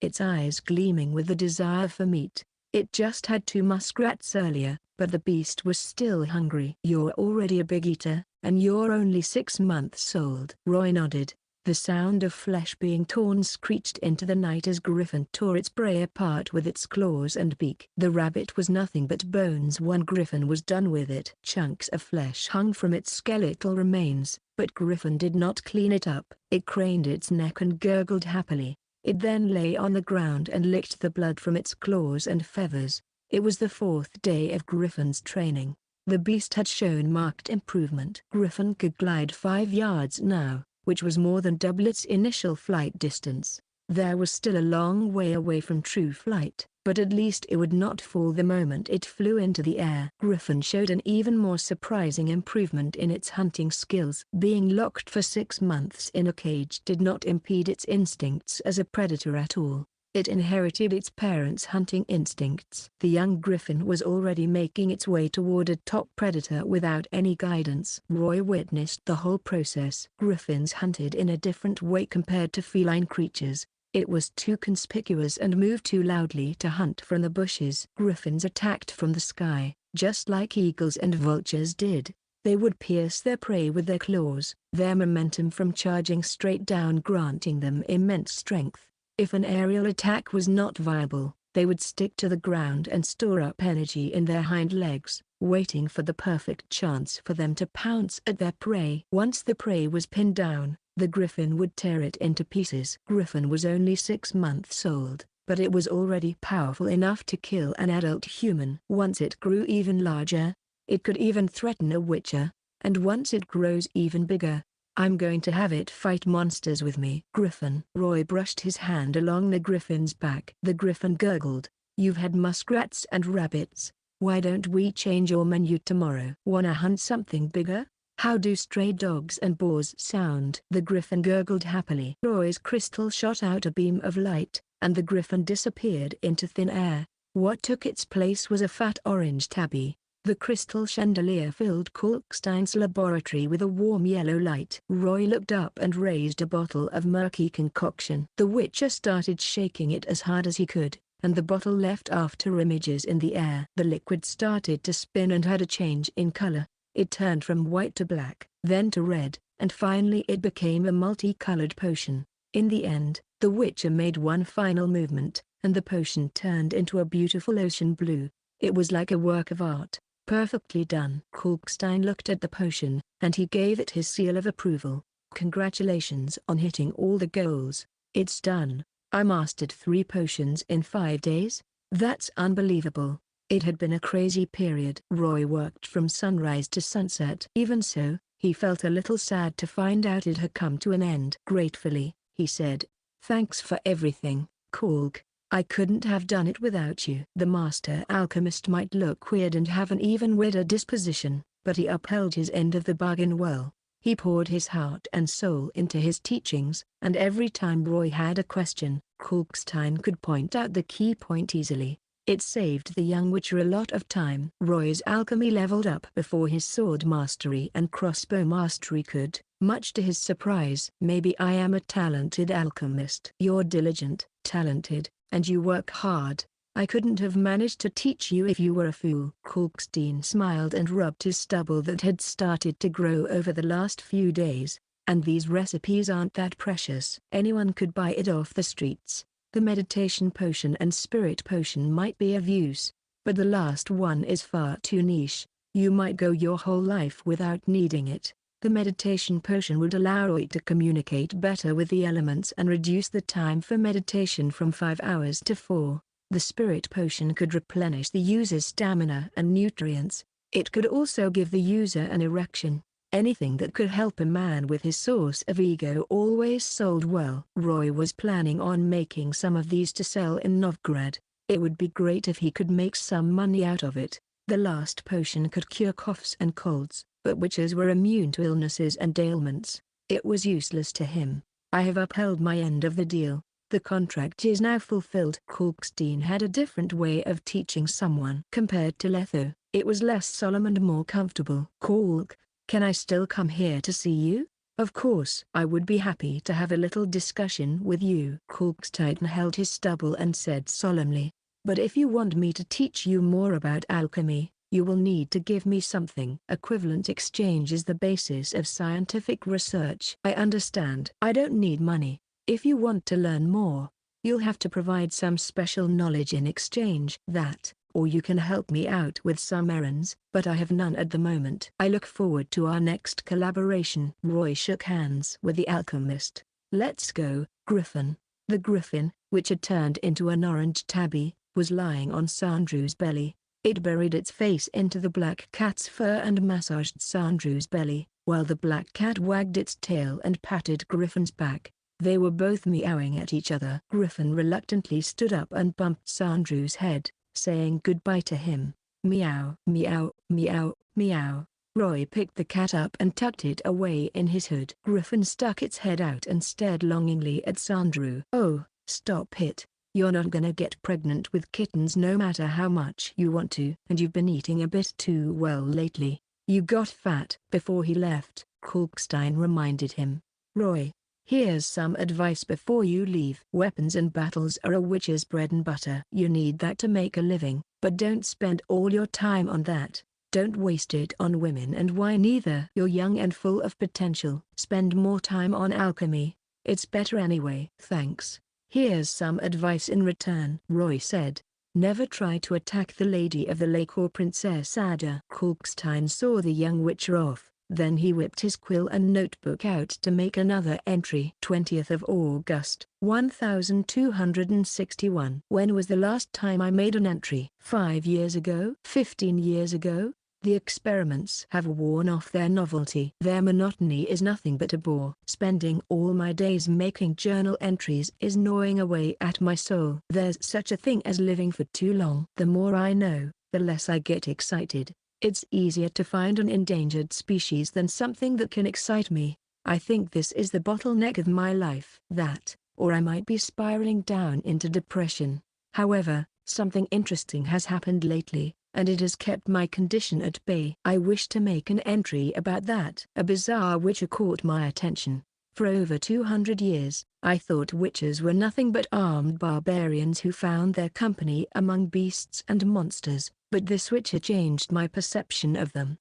its eyes gleaming with the desire for meat. It just had 2 muskrats earlier, but the beast was still hungry. "You're already a big eater, and you're only 6 months old." Roy nodded. The sound of flesh being torn screeched into the night as Griffin tore its prey apart with its claws and beak. The rabbit was nothing but bones when Griffin was done with it. Chunks of flesh hung from its skeletal remains, but Griffin did not clean it up. It craned its neck and gurgled happily. It then lay on the ground and licked the blood from its claws and feathers. It was the 4th day of Griffin's training. The beast had shown marked improvement. Griffin could glide 5 yards now, which was more than double its initial flight distance. There was still a long way away from true flight, but at least it would not fall the moment it flew into the air. Griffin showed an even more surprising improvement in its hunting skills. Being locked for 6 months in a cage did not impede its instincts as a predator at all. It inherited its parents' hunting instincts. The young griffin was already making its way toward a top predator without any guidance. Roy witnessed the whole process. Griffins hunted in a different way compared to feline creatures. It was too conspicuous and moved too loudly to hunt from the bushes. Griffins attacked from the sky, just like eagles and vultures did. They would pierce their prey with their claws, their momentum from charging straight down granting them immense strength. If an aerial attack was not viable, they would stick to the ground and store up energy in their hind legs, waiting for the perfect chance for them to pounce at their prey. Once the prey was pinned down, the griffin would tear it into pieces. Griffin was only 6 months old, but it was already powerful enough to kill an adult human. Once it grew even larger, It could even threaten a witcher. And once it grows even bigger, I'm going to have it fight monsters with me. Griffin. Roy brushed his hand along the griffin's back. The griffin gurgled. You've had muskrats and rabbits. Why don't we change your menu tomorrow? Wanna hunt something bigger? How do stray dogs and boars sound? The griffin gurgled happily. Roy's crystal shot out a beam of light, and the griffin disappeared into thin air. What took its place was a fat orange tabby. The crystal chandelier filled Kalkstein's laboratory with a warm yellow light. Roy looked up and raised a bottle of murky concoction. The witcher started shaking it as hard as he could, and the bottle left after images in the air. The liquid started to spin and had a change in color. It turned from white to black, then to red, and finally it became a multicolored potion. In the end, the witcher made one final movement, and the potion turned into a beautiful ocean blue. It was like a work of art, perfectly done. Kalkstein looked at the potion, and he gave it his seal of approval. Congratulations on hitting all the goals. It's done. I mastered 3 potions in 5 days. That's unbelievable. It had been a crazy period. Roy worked from sunrise to sunset. Even so, he felt a little sad to find out it had come to an end. Gratefully, he said, "Thanks for everything, Kalk. I couldn't have done it without you." The master alchemist might look weird and have an even weirder disposition, but he upheld his end of the bargain well. He poured his heart and soul into his teachings, and every time Roy had a question, Kalkstein could point out the key point easily. It saved the young witcher a lot of time. Roy's alchemy leveled up before his sword mastery and crossbow mastery could, much to his surprise. Maybe I am a talented alchemist. You're diligent, talented, and you work hard. I couldn't have managed to teach you if you were a fool. Kalkstein smiled and rubbed his stubble that had started to grow over the last few days. And these recipes aren't that precious. Anyone could buy it off the streets. The meditation potion and spirit potion might be of use, but the last one is far too niche. You might go your whole life without needing it. The meditation potion would allow Roy to communicate better with the elements and reduce the time for meditation from 5 hours to 4. The spirit potion could replenish the user's stamina and nutrients. It could also give the user an erection. Anything that could help a man with his source of ego always sold well. Roy was planning on making some of these to sell in Novgorod. It would be great if he could make some money out of it. The last potion could cure coughs and colds, but witches were immune to illnesses and ailments. It was useless to him. I have upheld my end of the deal. The contract is now fulfilled. Kalkstein had a different way of teaching someone. Compared to Letho, it was less solemn and more comfortable. Kalk, can I still come here to see you? Of course. I would be happy to have a little discussion with you. Kalkstein held his stubble and said solemnly, but if you want me to teach you more about alchemy, you will need to give me something. Equivalent exchange is the basis of scientific research. I understand. I don't need money. If you want to learn more, you'll have to provide some special knowledge in exchange. That, or you can help me out with some errands, but I have none at the moment. I look forward to our next collaboration. Roy shook hands with the alchemist. Let's go, Griffin. The griffin, which had turned into an orange tabby, was lying on Sandru's belly. It buried its face into the black cat's fur and massaged Sandru's belly, while the black cat wagged its tail and patted Griffin's back. They were both meowing at each other. Griffin reluctantly stood up and bumped Sandru's head, saying goodbye to him. Meow, meow, meow, meow. Roy picked the cat up and tucked it away in his hood. Griffin stuck its head out and stared longingly at Sandru. Oh, stop it. You're not gonna get pregnant with kittens no matter how much you want to. And you've been eating a bit too well lately. You got fat. Before he left, Kalkstein reminded him. Roy, here's some advice before you leave. Weapons and battles are a witch's bread and butter. You need that to make a living, but don't spend all your time on that. Don't waste it on women and wine either. You're young and full of potential. Spend more time on alchemy. It's better anyway. Thanks. Here's some advice in return. Roy said. Never try to attack the Lady of the Lake or Princess Ada. Kalkstein saw the young witcher off. Then he whipped his quill and notebook out to make another entry. 20th of August, 1261. When was the last time I made an entry? 5 years ago? 15 years ago? The experiments have worn off their novelty. Their monotony is nothing but a bore. Spending all my days making journal entries is gnawing away at my soul. There's such a thing as living for too long. The more I know, the less I get excited. It's easier to find an endangered species than something that can excite me. I think this is the bottleneck of my life. That, or I might be spiraling down into depression. However, something interesting has happened lately, and it has kept my condition at bay. I wish to make an entry about that. A bizarre witcher caught my attention. For over 200 years, I thought witchers were nothing but armed barbarians who found their company among beasts and monsters, but this witcher changed my perception of them.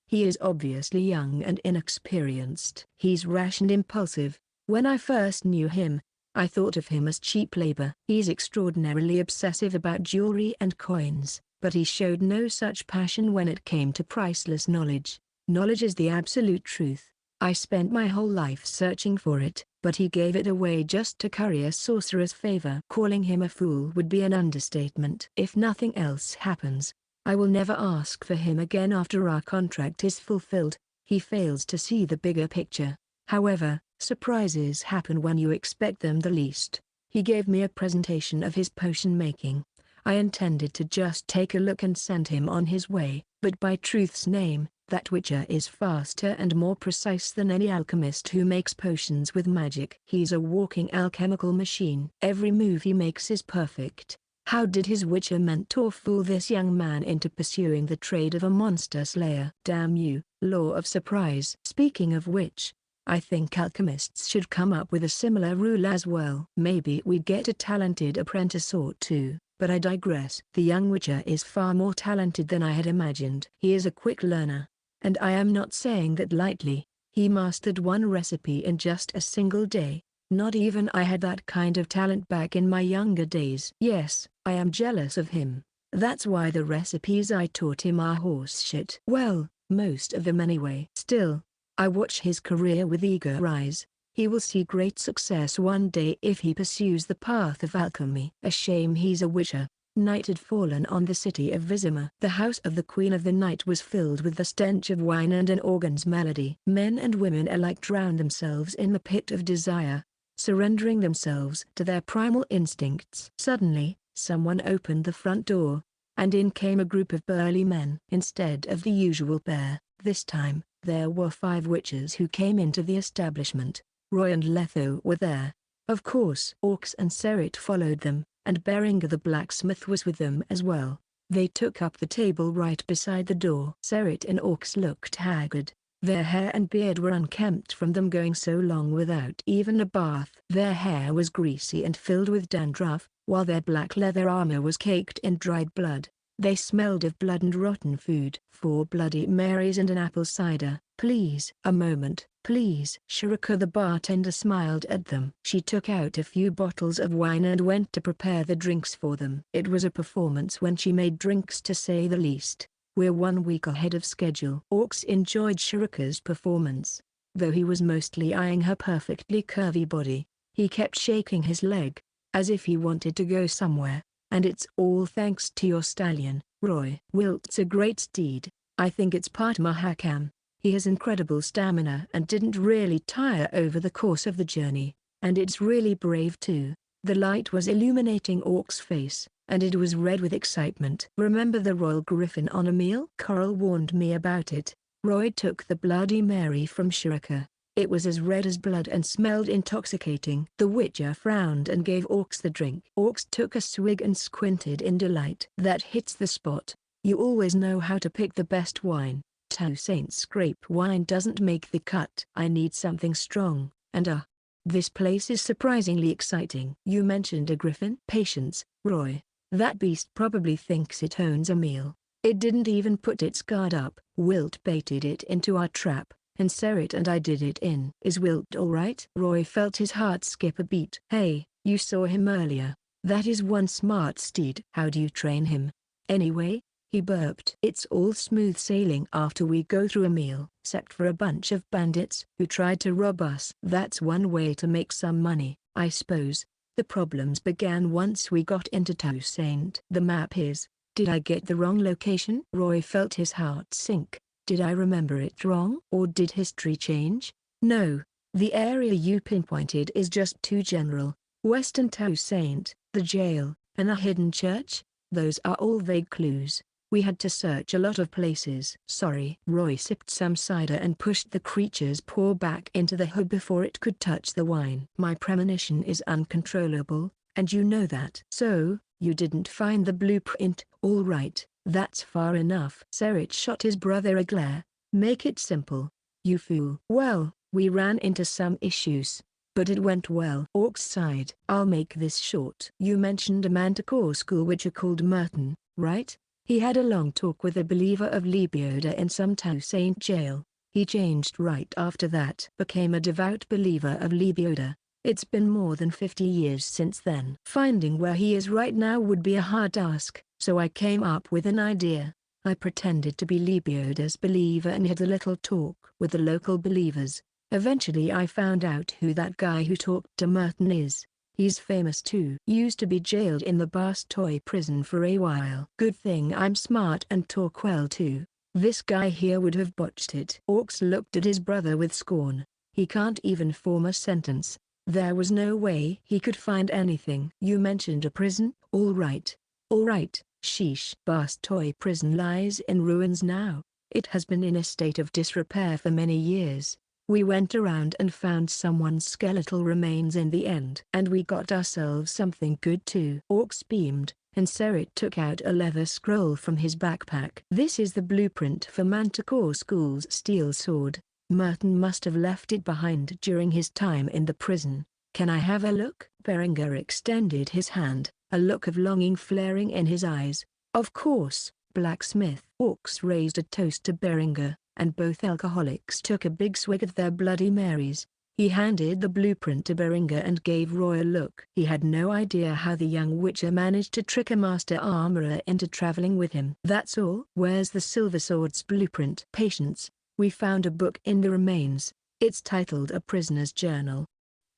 He is obviously young and inexperienced. He's rash and impulsive. When I first knew him, I thought of him as cheap labor. He's extraordinarily obsessive about jewelry and coins, but he showed no such passion when it came to priceless knowledge. Knowledge is the absolute truth. I spent my whole life searching for it, but he gave it away just to curry a sorcerer's favor. Calling him a fool would be an understatement. If nothing else happens, I will never ask for him again after our contract is fulfilled. He fails to see the bigger picture. However, surprises happen when you expect them the least. He gave me a presentation of his potion making. I intended to just take a look and send him on his way, but by truth's name, that witcher is faster and more precise than any alchemist who makes potions with magic. He's a walking alchemical machine. Every move he makes is perfect. How did his witcher mentor fool this young man into pursuing the trade of a monster slayer? Damn you, law of surprise. Speaking of which, I think alchemists should come up with a similar rule as well. Maybe we'd get a talented apprentice or two. But I digress. The young witcher is far more talented than I had imagined. He is a quick learner, and I am not saying that lightly. He mastered one recipe in just a single day. Not even I had that kind of talent back in my younger days. Yes, I am jealous of him. That's why the recipes I taught him are horse shit. Well, most of them anyway. Still, I watch his career with eager eyes. He will see great success one day if he pursues the path of alchemy. A shame he's a witcher. Night had fallen on the city of Vizima. The house of the Queen of the Night was filled with the stench of wine and an organ's melody. Men and women alike drowned themselves in the pit of desire, surrendering themselves to their primal instincts. Suddenly, someone opened the front door, and in came a group of burly men. Instead of the usual pair, this time, there were 5 witches who came into the establishment. Roy and Letho were there. Of course, Orcs and Serit followed them, and Beringer the blacksmith was with them as well. They took up the table right beside the door. Serit and Orcs looked haggard. Their hair and beard were unkempt from them going so long without even a bath. Their hair was greasy and filled with dandruff, while their black leather armor was caked in dried blood. They smelled of blood and rotten food. 4 Bloody Marys and an apple cider, please. A moment, please. Shiraka the bartender smiled at them. She took out a few bottles of wine and went to prepare the drinks for them. It was a performance when she made drinks, to say the least. We're 1 week ahead of schedule. Orcs enjoyed Shiraka's performance. Though he was mostly eyeing her perfectly curvy body, he kept shaking his leg, as if he wanted to go somewhere. And it's all thanks to your stallion, Roy. Wilt's a great steed. I think it's part Mahakam. He has incredible stamina and didn't really tire over the course of the journey, and it's really brave too. The light was illuminating Orc's face, and it was red with excitement. Remember the Royal Griffin on a meal? Coral warned me about it. Roy took the Bloody Mary from Shiraka. It was as red as blood and smelled intoxicating. The Witcher frowned and gave Orcs the drink. Orcs took a swig and squinted in delight. That hits the spot. You always know how to pick the best wine. Two Saints grape wine doesn't make the cut. I need something strong, and this place is surprisingly exciting. You mentioned a griffin? Patience, Roy. That beast probably thinks it owns a meal. It didn't even put its guard up. Wilt baited it into our trap, and Serit and I did it in. Is Wilt alright? Roy felt his heart skip a beat. Hey, you saw him earlier. That is one smart steed. How do you train him? Anyway, he burped. It's all smooth sailing after we go through a meal, except for a bunch of bandits who tried to rob us. That's one way to make some money, I suppose. The problems began once we got into Toussaint. The map is Did I get the wrong location? Roy felt his heart sink. Did I remember it wrong? Or did history change? No. The area you pinpointed is just too general. Western Toussaint, the jail, and a hidden church? Those are all vague clues. We had to search a lot of places. Sorry. Roy sipped some cider and pushed the creature's paw back into the hood before it could touch the wine. My premonition is uncontrollable, and you know that. So, you didn't find the blueprint. All right, that's far enough. Serit shot his brother a glare. Make it simple. You fool. Well, we ran into some issues, but it went well. Orcs sighed. I'll make this short. You mentioned a Manticore school witcher called Merton, right? He had a long talk with a believer of Lebioda in some Toussaint jail. He changed right after that. Became a devout believer of Lebioda. It's been more than 50 years since then. Finding where he is right now would be a hard task, so I came up with an idea. I pretended to be Lebioda's believer and had a little talk with the local believers. Eventually I found out who that guy who talked to Merton is. He's famous too. Used to be jailed in the Bastoy prison for a while. Good thing I'm smart and talk well too. This guy here would have botched it. Orcs looked at his brother with scorn. He can't even form a sentence. There was no way he could find anything. You mentioned a prison? All right. All right, sheesh. Bastoy prison lies in ruins now. It has been in a state of disrepair for many years. We went around and found someone's skeletal remains in the end. And we got ourselves something good too. Orcs beamed, and Serit took out a leather scroll from his backpack. This is the blueprint for Manticore School's steel sword. Merton must have left it behind during his time in the prison. Can I have a look? Berenger extended his hand, a look of longing flaring in his eyes. Of course, blacksmith. Orcs raised a toast to Berenger, and both alcoholics took a big swig of their Bloody Marys. He handed the blueprint to Berenger and gave Roy a look. He had no idea how the young witcher managed to trick a master armorer into traveling with him. That's all? Where's the silver sword's blueprint? Patience. We found a book in the remains. It's titled A Prisoner's Journal.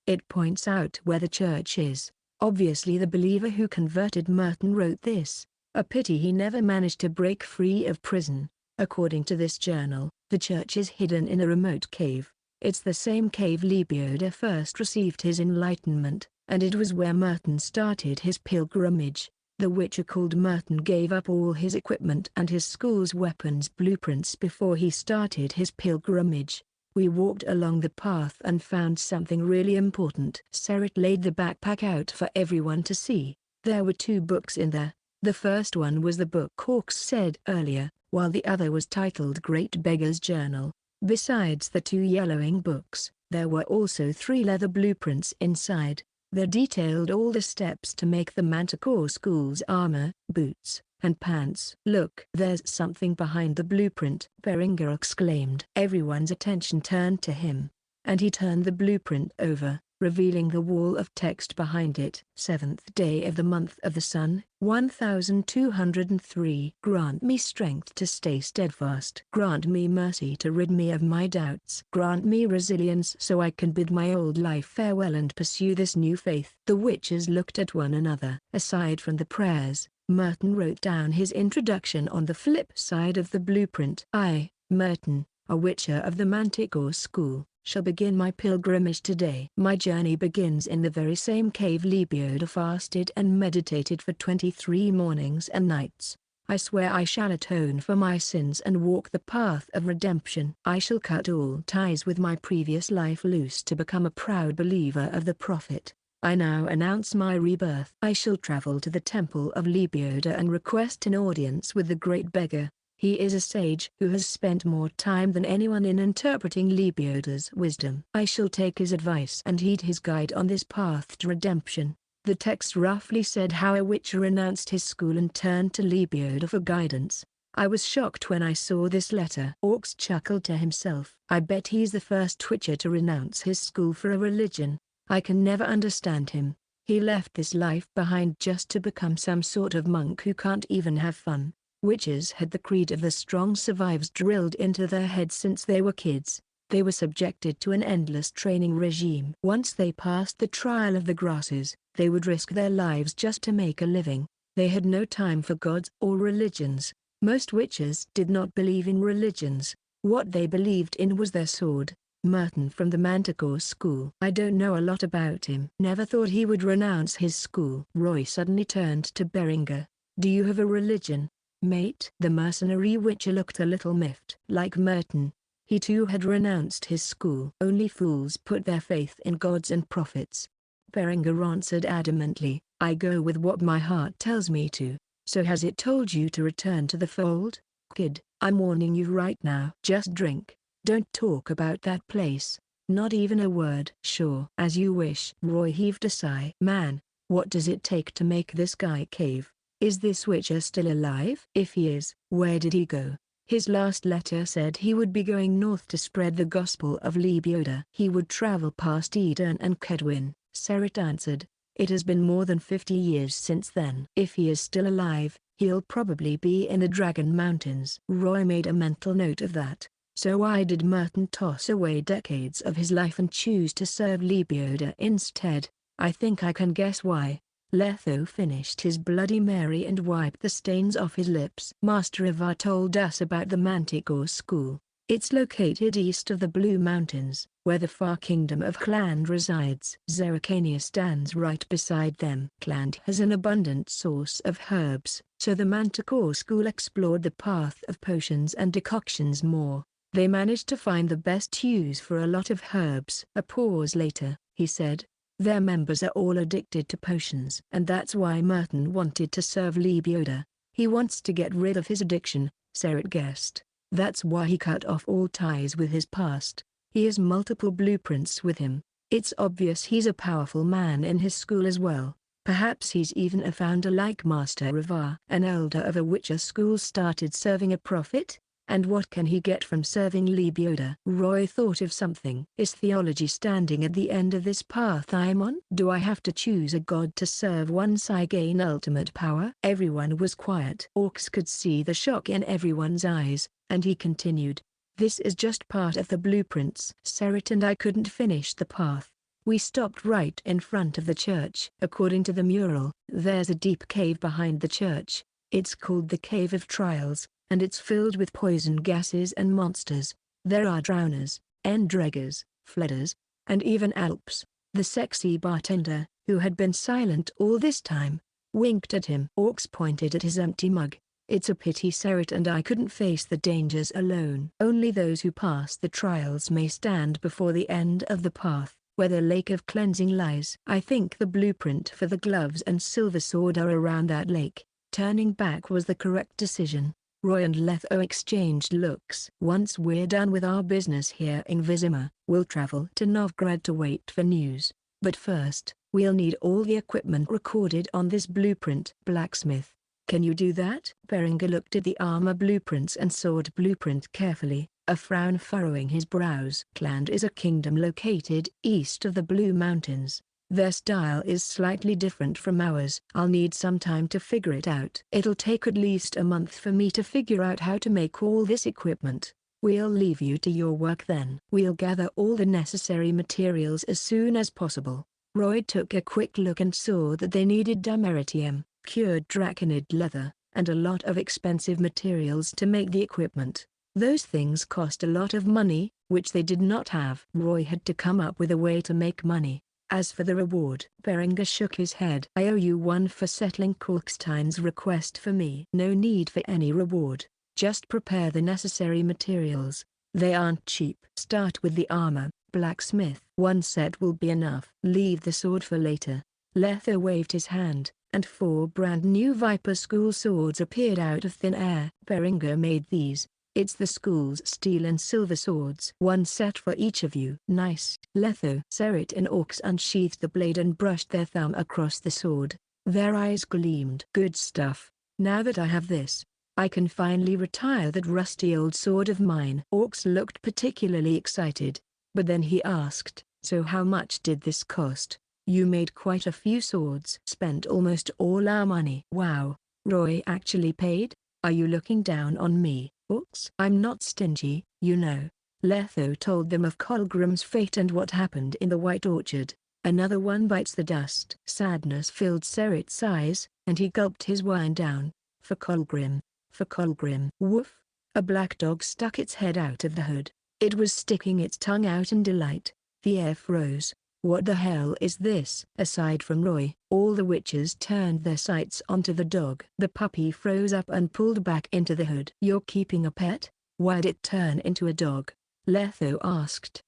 It points out where the church is. Obviously the believer who converted Merton wrote this. A pity he never managed to break free of prison. According to this journal, the church is hidden in a remote cave. It's the same cave Lebioda first received his enlightenment, and it was where Merton started his pilgrimage. The witcher called Merton gave up all his equipment and his school's weapons blueprints before he started his pilgrimage. We walked along the path and found something really important. Serit laid the backpack out for everyone to see. There were 2 books in there. The first one was the book Hawks said earlier, while the other was titled Great Beggar's Journal. Besides the 2 yellowing books, there were also 3 leather blueprints inside. They detailed all the steps to make the Manticore School's armor, boots, and pants. Look, there's something behind the blueprint, Berenger exclaimed. Everyone's attention turned to him, and he turned the blueprint over, revealing the wall of text behind it. 7th day of the month of the sun, 1203. Grant me strength to stay steadfast. Grant me mercy to rid me of my doubts. Grant me resilience so I can bid my old life farewell and pursue this new faith. The witches looked at one another. Aside from the prayers, Merton wrote down his introduction on the flip side of the blueprint. I, Merton, a witcher of the Manticore School, shall begin my pilgrimage today. My journey begins in the very same cave Lebioda fasted and meditated for 23 mornings and nights. I swear I shall atone for my sins and walk the path of redemption. I shall cut all ties with my previous life loose to become a proud believer of the Prophet. I now announce my rebirth. I shall travel to the temple of Lebioda and request an audience with the great beggar. He is a sage who has spent more time than anyone in interpreting Lebioda's wisdom. I shall take his advice and heed his guide on this path to redemption. The text roughly said how a witcher renounced his school and turned to Lebioda for guidance. I was shocked when I saw this letter. Orcs chuckled to himself. I bet he's the first witcher to renounce his school for a religion. I can never understand him. He left this life behind just to become some sort of monk who can't even have fun. Witches had the creed of the strong survives drilled into their heads since they were kids. They were subjected to an endless training regime. Once they passed the trial of the grasses, they would risk their lives just to make a living. They had no time for gods or religions. Most witches did not believe in religions. What they believed in was their sword. Merton from the Manticore School. I don't know a lot about him. Never thought he would renounce his school. Roy suddenly turned to Berenger. Do you have a religion, mate? The mercenary witcher looked a little miffed. Like Merton, he too had renounced his school. Only fools put their faith in gods and prophets. Berenger answered adamantly, I go with what my heart tells me to. So has it told you to return to the fold? Kid, I'm warning you right now. Just drink. Don't talk about that place. Not even a word. Sure. As you wish. Roy heaved a sigh. Man, what does it take to make this guy cave? Is this witcher still alive? If he is, where did he go? His last letter said he would be going north to spread the gospel of Lebioda. He would travel past Eden and Kedwin, Serit answered. It has been more than 50 years since then. If he is still alive, he'll probably be in the Dragon Mountains. Roy made a mental note of that. So why did Merton toss away decades of his life and choose to serve Lebioda instead? I think I can guess why. Letho finished his Bloody Mary and wiped the stains off his lips. Master Ivar told us about the Manticore School. It's located east of the Blue Mountains, where the far kingdom of Cland resides. Zeracania stands right beside them. Cland has an abundant source of herbs, so the Manticore School explored the path of potions and decoctions more. They managed to find the best use for a lot of herbs. A pause later, he said, their members are all addicted to potions. And that's why Merton wanted to serve Lebioda. He wants to get rid of his addiction, Serit guessed. That's why he cut off all ties with his past. He has multiple blueprints with him. It's obvious he's a powerful man in his school as well. Perhaps he's even a founder like Master Ivar. An elder of a witcher school started serving a prophet? And what can he get from serving Lebioda? Roy thought of something. Is theology standing at the end of this path I'm on? Do I have to choose a god to serve once I gain ultimate power? Everyone was quiet. Orcs could see the shock in everyone's eyes, and he continued. This is just part of the blueprints. Serit and I couldn't finish the path. We stopped right in front of the church. According to the mural, there's a deep cave behind the church. It's called the Cave of Trials, and it's filled with poison gases and monsters. There are drowners, endreggers, fledders, and even alps. The sexy bartender, who had been silent all this time, winked at him. Orcs pointed at his empty mug. It's a pity Serit and I couldn't face the dangers alone. Only those who pass the trials may stand before the end of the path, where the lake of cleansing lies. I think the blueprint for the gloves and silver sword are around that lake. Turning back was the correct decision. Roy and Letho exchanged looks. Once we're done with our business here in Vizima, we'll travel to Novgorod to wait for news. But first, we'll need all the equipment recorded on this blueprint. Blacksmith, can you do that? Berenger looked at the armor blueprints and sword blueprint carefully, a frown furrowing his brows. Cland is a kingdom located east of the Blue Mountains. Their style is slightly different from ours. I'll need some time to figure it out. It'll take at least a month for me to figure out how to make all this equipment. We'll leave you to your work then. We'll gather all the necessary materials as soon as possible. Roy took a quick look and saw that they needed dameritium, cured draconid leather, and a lot of expensive materials to make the equipment. Those things cost a lot of money, which they did not have. Roy had to come up with a way to make money. As for the reward, Berenger shook his head. I owe you one for settling Kalkstein's request for me. No need for any reward. Just prepare the necessary materials. They aren't cheap. Start with the armor, blacksmith. One set will be enough. Leave the sword for later. Letho waved his hand, and 4 brand new Viper School swords appeared out of thin air. Berenger made these. It's the school's steel and silver swords. One set for each of you. Nice. Letho, Serit and Orcs unsheathed the blade and brushed their thumb across the sword. Their eyes gleamed. Good stuff. Now that I have this, I can finally retire that rusty old sword of mine. Orcs looked particularly excited. But then he asked, so how much did this cost? You made quite a few swords. Spent almost all our money. Wow. Roy actually paid? Are you looking down on me? Orcs? I'm not stingy, you know. Letho told them of Colgrim's fate and what happened in the White Orchard. Another one bites the dust. Sadness filled Serit's eyes, and he gulped his wine down. For Colgrim. For Colgrim. Woof! A black dog stuck its head out of the hood. It was sticking its tongue out in delight. The air froze. What the hell is this? Aside from Roy, all the witches turned their sights onto the dog. The puppy froze up and pulled back into the hood. You're keeping a pet? Why'd it turn into a dog? Letho asked.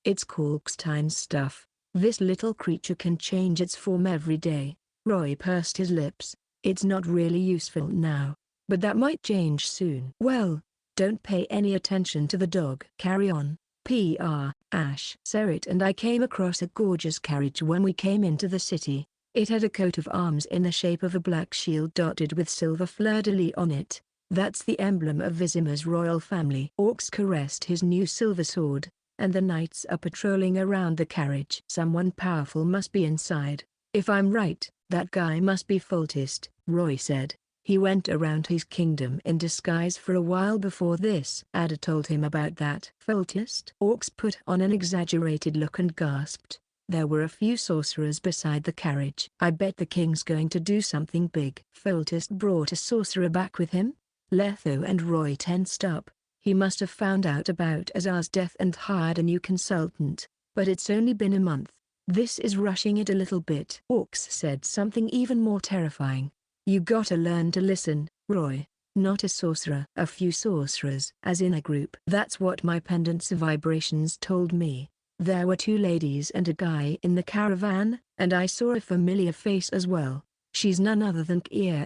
It's Kalkstein stuff. This little creature can change its form every day. Roy pursed his lips. It's not really useful now. But that might change soon. Well, don't pay any attention to the dog. Carry on. P.R. Ash. Serit and I came across a gorgeous carriage when we came into the city. It had a coat of arms in the shape of a black shield dotted with silver fleur-de-lis on it. That's the emblem of Vizima's royal family. Orcs caressed his new silver sword, and the knights are patrolling around the carriage. Someone powerful must be inside. If I'm right, that guy must be Foltest, Roy said. He went around his kingdom in disguise for a while before this. Ada told him about that. Foltest? Orcs put on an exaggerated look and gasped. There were a few sorcerers beside the carriage. I bet the king's going to do something big. Foltest brought a sorcerer back with him? Letho and Roy tensed up. He must have found out about Azar's death and hired a new consultant. But it's only been a month. This is rushing it a little bit. Orcs said something even more terrifying. You gotta learn to listen, Roy. Not a sorcerer. A few sorcerers. As in a group. That's what my pendant's vibrations told me. There were 2 ladies and a guy in the caravan, and I saw a familiar face as well. She's none other than Kaer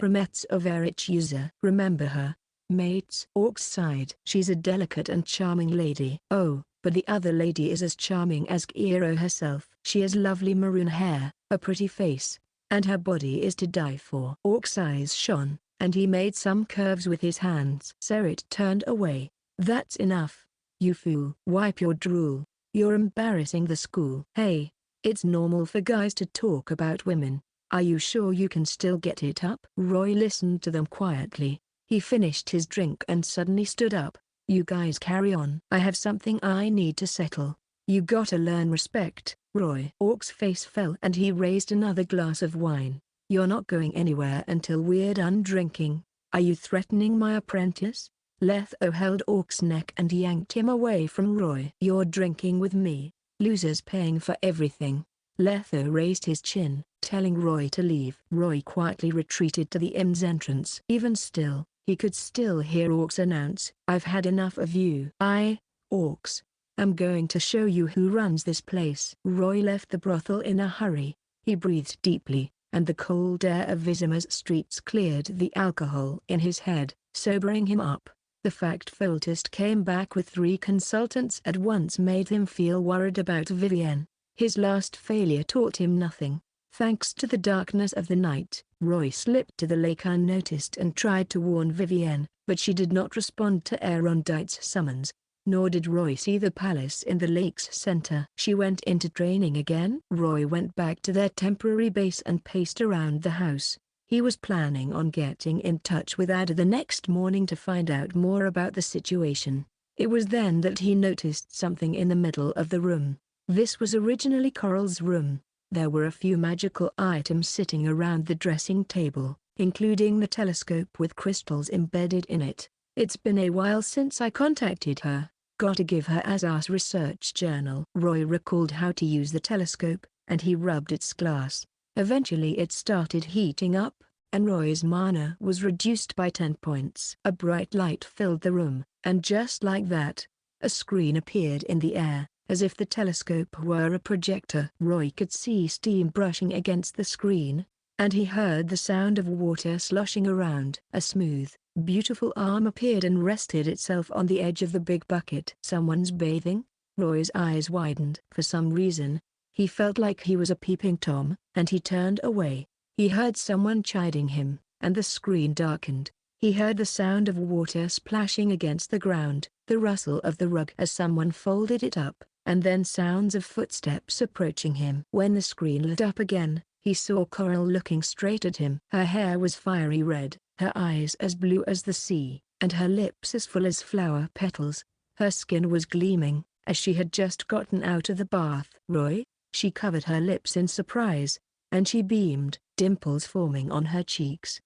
user. Remember her? Mates? Orcs sighed. She's a delicate and charming lady. Oh, but the other lady is as charming as Kaer herself. She has lovely maroon hair, a pretty face, and her body is to die for. Orc's eyes shone, and he made some curves with his hands. Serit turned away. That's enough. You fool. Wipe your drool. You're embarrassing the school. Hey, it's normal for guys to talk about women. Are you sure you can still get it up? Roy listened to them quietly. He finished his drink and suddenly stood up. You guys carry on. I have something I need to settle. You gotta learn respect, Roy. Orc's face fell and he raised another glass of wine. You're not going anywhere until we're done drinking. Are you threatening my apprentice? Letho held Orc's neck and yanked him away from Roy. You're drinking with me. Losers paying for everything. Letho raised his chin, telling Roy to leave. Roy quietly retreated to the inn's entrance. Even still, he could still hear Orcs announce, I've had enough of you. Orcs. I'm going to show you who runs this place. Roy left the brothel in a hurry. He breathed deeply, and the cold air of Vizima's streets cleared the alcohol in his head, sobering him up. The fact Foltest came back with 3 consultants at once made him feel worried about Vivienne. His last failure taught him nothing. Thanks to the darkness of the night, Roy slipped to the lake unnoticed and tried to warn Vivienne, but she did not respond to Aerondite's summons. Nor did Roy see the palace in the lake's center. She went into training again. Roy went back to their temporary base and paced around the house. He was planning on getting in touch with Ada the next morning to find out more about the situation. It was then that he noticed something in the middle of the room. This was originally Coral's room. There were a few magical items sitting around the dressing table, including the telescope with crystals embedded in it. It's been a while since I contacted her. Gotta give her Azar's research journal. Roy recalled how to use the telescope, and he rubbed its glass. Eventually it started heating up, and Roy's mana was reduced by 10 points. A bright light filled the room, and just like that, a screen appeared in the air, as if the telescope were a projector. Roy could see steam brushing against the screen, and he heard the sound of water sloshing around. A smooth, beautiful arm appeared and rested itself on the edge of the big bucket. Someone's bathing? Roy's eyes widened. For some reason, he felt like he was a peeping Tom, and he turned away. He heard someone chiding him, and the screen darkened. He heard the sound of water splashing against the ground, the rustle of the rug as someone folded it up, and then sounds of footsteps approaching him. When the screen lit up again, he saw Coral looking straight at him. Her hair was fiery red, her eyes as blue as the sea, and her lips as full as flower petals. Her skin was gleaming, as she had just gotten out of the bath. Roy? She covered her lips in surprise, and she beamed, dimples forming on her cheeks.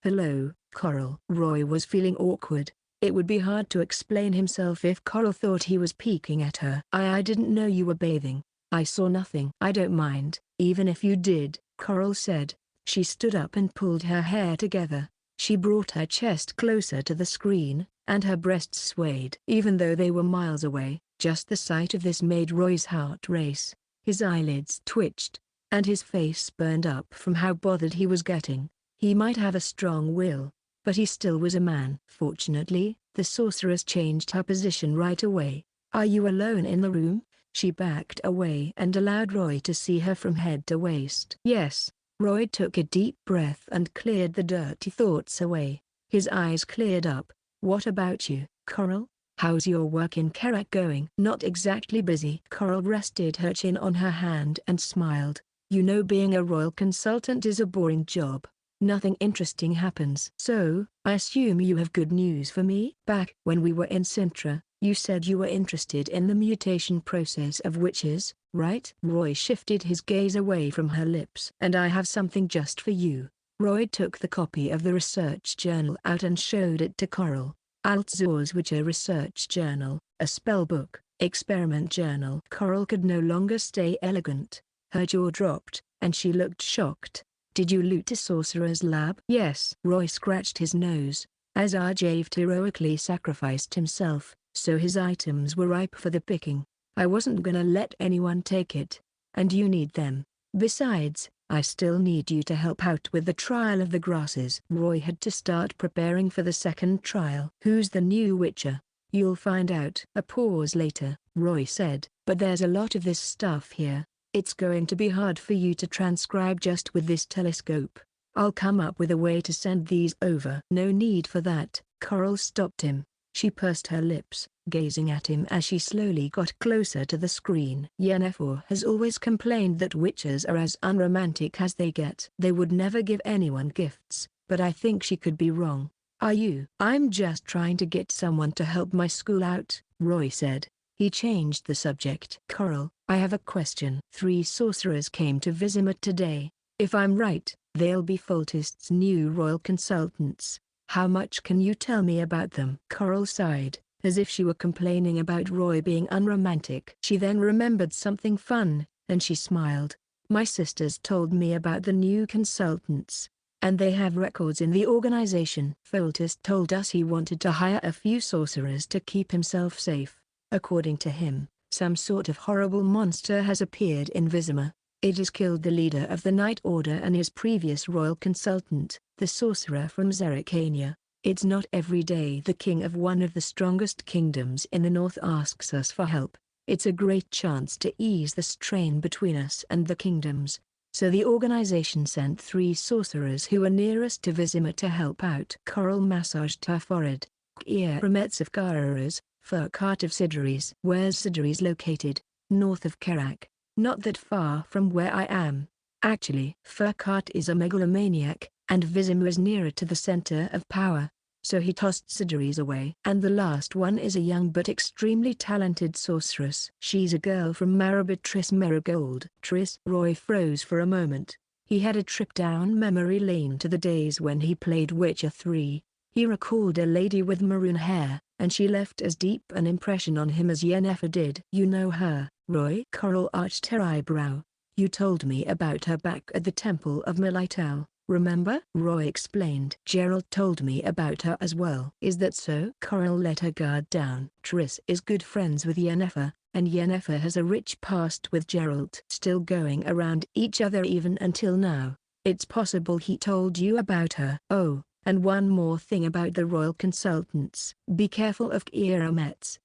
Hello, Coral. Roy was feeling awkward. It would be hard to explain himself if Coral thought he was peeking at her. I didn't know you were bathing. I saw nothing. I don't mind, even if you did, Coral said. She stood up and pulled her hair together. She brought her chest closer to the screen, and her breasts swayed. Even though they were miles away, just the sight of this made Roy's heart race. His eyelids twitched, and his face burned up from how bothered he was getting. He might have a strong will, but he still was a man. Fortunately, the sorceress changed her position right away. Are you alone in the room? She backed away and allowed Roy to see her from head to waist. Yes. Roy took a deep breath and cleared the dirty thoughts away. His eyes cleared up. What about you, Coral? How's your work in Kaer going? Not exactly busy. Coral rested her chin on her hand and smiled. You know, being a royal consultant is a boring job. Nothing interesting happens. So, I assume you have good news for me? Back when we were in Sintra, you said you were interested in the mutation process of witches, right? Roy shifted his gaze away from her lips. And I have something just for you. Roy took the copy of the research journal out and showed it to Coral. Altzor's Witcher Research Journal, a spellbook, experiment journal. Coral could no longer stay elegant. Her jaw dropped, and she looked shocked. Did you loot a sorcerer's lab? Yes. Roy scratched his nose. As Arjaved heroically sacrificed himself, so his items were ripe for the picking. I wasn't gonna let anyone take it. And you need them. Besides, I still need you to help out with the trial of the grasses. Roy had to start preparing for the second trial. Who's the new witcher? You'll find out. A pause later, Roy said, but there's a lot of this stuff here. It's going to be hard for you to transcribe just with this telescope. I'll come up with a way to send these over. No need for that. Coral stopped him. She pursed her lips, gazing at him as she slowly got closer to the screen. Yennefer has always complained that witches are as unromantic as they get. They would never give anyone gifts, but I think she could be wrong. Are you? I'm just trying to get someone to help my school out, Roy said. He changed the subject. Coral, I have a question. 3 sorcerers came to Vizima today. If I'm right, they'll be Foltest's new royal consultants. How much can you tell me about them? Coral sighed, as if she were complaining about Roy being unromantic. She then remembered something fun, and she smiled. My sisters told me about the new consultants, and they have records in the organization. Foltest told us he wanted to hire a few sorcerers to keep himself safe. According to him, some sort of horrible monster has appeared in Vizima. It has killed the leader of the Night Order and his previous royal consultant, the sorcerer from Zerrikania. It's not every day the king of one of the strongest kingdoms in the north asks us for help. It's a great chance to ease the strain between us and the kingdoms. So the organization sent 3 sorcerers who were nearest to Vizima to help out. Coral massaged her forehead. Kaer of Kaeras, Furkart of Sidris. Where's Sidris located? North of Kaer. Not that far from where I am. Actually, Furkart is a megalomaniac, and Vizima is nearer to the center of power. So he tossed Sidris away. And the last one is a young but extremely talented sorceress. She's a girl from Marabit Triss Marigold. Triss. Roy froze for a moment. He had a trip down memory lane to the days when he played Witcher 3. He recalled a lady with maroon hair, and she left as deep an impression on him as Yennefer did. You know her, Roy? Coral arched her eyebrow. You told me about her back at the Temple of Melitel, remember? Roy explained. Gerald told me about her as well. Is that so? Coral let her guard down. Triss is good friends with Yennefer, and Yennefer has a rich past with Gerald. Still going around each other even until now. It's possible he told you about her. Oh. And one more thing about the royal consultants. Be careful of Kaer.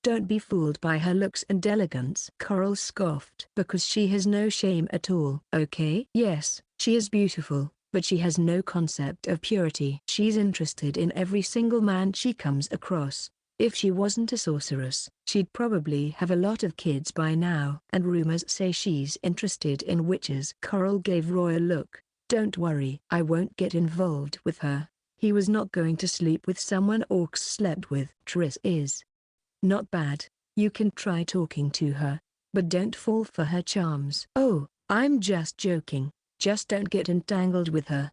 Don't be fooled by her looks and elegance. Coral scoffed. Because she has no shame at all. Okay? Yes, she is beautiful, but she has no concept of purity. She's interested in every single man she comes across. If she wasn't a sorceress, she'd probably have a lot of kids by now. And rumors say she's interested in witches. Coral gave Roy a look. Don't worry. I won't get involved with her. He was not going to sleep with someone orcs slept with. Triss is not bad. You can try talking to her. but don't fall for her charms. Oh, I'm just joking. Just don't get entangled with her.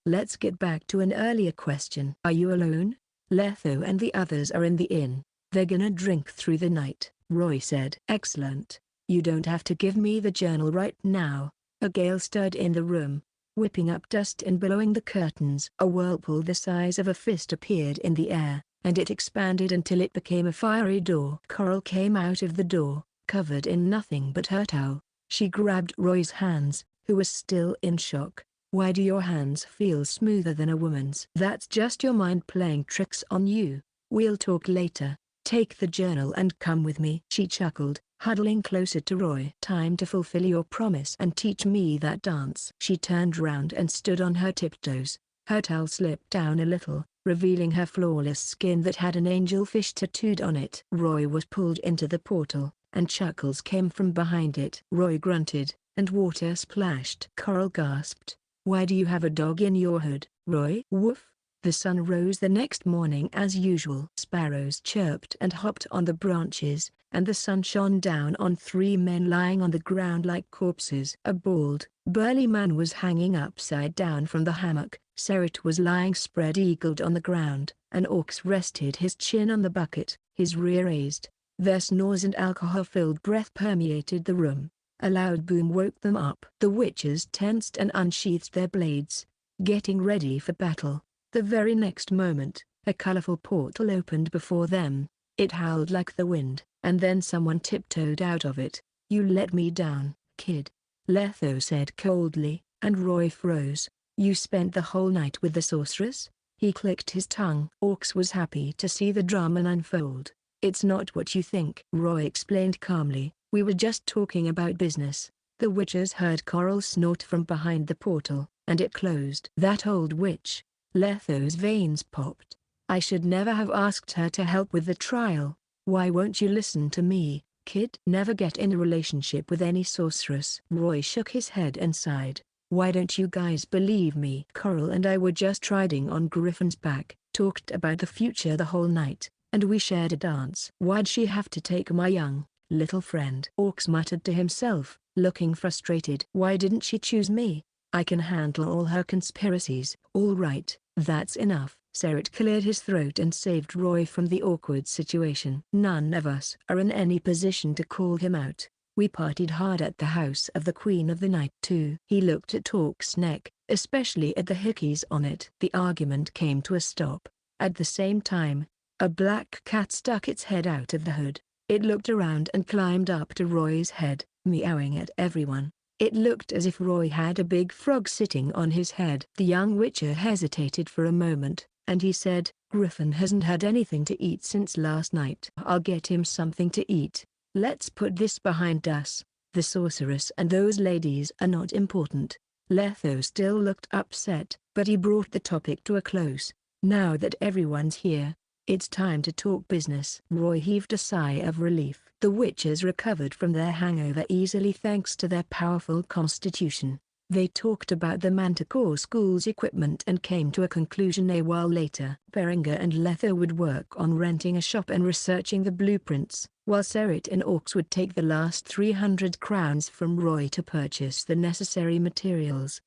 Let's get back to an earlier question. Are you alone? Letho and the others are in the inn. They're gonna drink through the night, Roy said. Excellent. You don't have to give me the journal right now. A gale stirred in the room, whipping up dust and billowing the curtains. A whirlpool the size of a fist appeared in the air, and it expanded until it became a fiery door. Coral came out of the door, covered in nothing but her towel. She grabbed Roy's hands, who was still in shock. Why do your hands feel smoother than a woman's? That's just your mind playing tricks on you. We'll talk later. Take the journal and come with me. She chuckled, huddling closer to Roy. Time to fulfill your promise and teach me that dance. She turned round and stood on her tiptoes. Her towel slipped down a little, revealing her flawless skin that had an angelfish tattooed on it. Roy was pulled into the portal, and chuckles came from behind it. Roy grunted, and water splashed. Coral gasped. Why do you have a dog in your hood, Roy? Woof. The sun rose the next morning as usual. Sparrows chirped and hopped on the branches, and the sun shone down on three men lying on the ground like corpses. A bald, burly man was hanging upside down from the hammock. Serret was lying spread-eagled on the ground. An orc rested his chin on the bucket, his rear raised. Their snores and alcohol-filled breath permeated the room. A loud boom woke them up. The witches tensed and unsheathed their blades, getting ready for battle. The very next moment, a colorful portal opened before them. It howled like the wind, and then someone tiptoed out of it. You let me down, kid. Letho said coldly, and Roy froze. You spent the whole night with the sorceress? He clicked his tongue. Orcs was happy to see the drama unfold. It's not what you think, Roy explained calmly. We were just talking about business. The witches heard Coral snort from behind the portal, and it closed. That old witch. Letho's veins popped. I should never have asked her to help with the trial. Why won't you listen to me, kid? Never get in a relationship with any sorceress. Roy shook his head and sighed. Why don't you guys believe me? Coral and I were just riding on Griffin's back, talked about the future the whole night, and we shared a dance. Why'd she have to take my young, little friend? Orcs muttered to himself, looking frustrated. Why didn't she choose me? I can handle all her conspiracies. All right, that's enough. Serret cleared his throat and saved Roy from the awkward situation. None of us are in any position to call him out. We partied hard at the house of the Queen of the Night too. He looked at Orc's neck, especially at the hickeys on it. The argument came to a stop. At the same time, a black cat stuck its head out of the hood. It looked around and climbed up to Roy's head, meowing at everyone. It looked as if Roy had a big frog sitting on his head. The young witcher hesitated for a moment, and he said, Griffin hasn't had anything to eat since last night. I'll get him something to eat. Let's put this behind us. The sorceress and those ladies are not important. Letho still looked upset, but he brought the topic to a close. Now that everyone's here, it's time to talk business. Roy heaved a sigh of relief. The witches recovered from their hangover easily thanks to their powerful constitution. They talked about the Manticore School's equipment and came to a conclusion a while later. Berenger and Letho would work on renting a shop and researching the blueprints, while Serret and Orcs would take the last 300 crowns from Roy to purchase the necessary materials.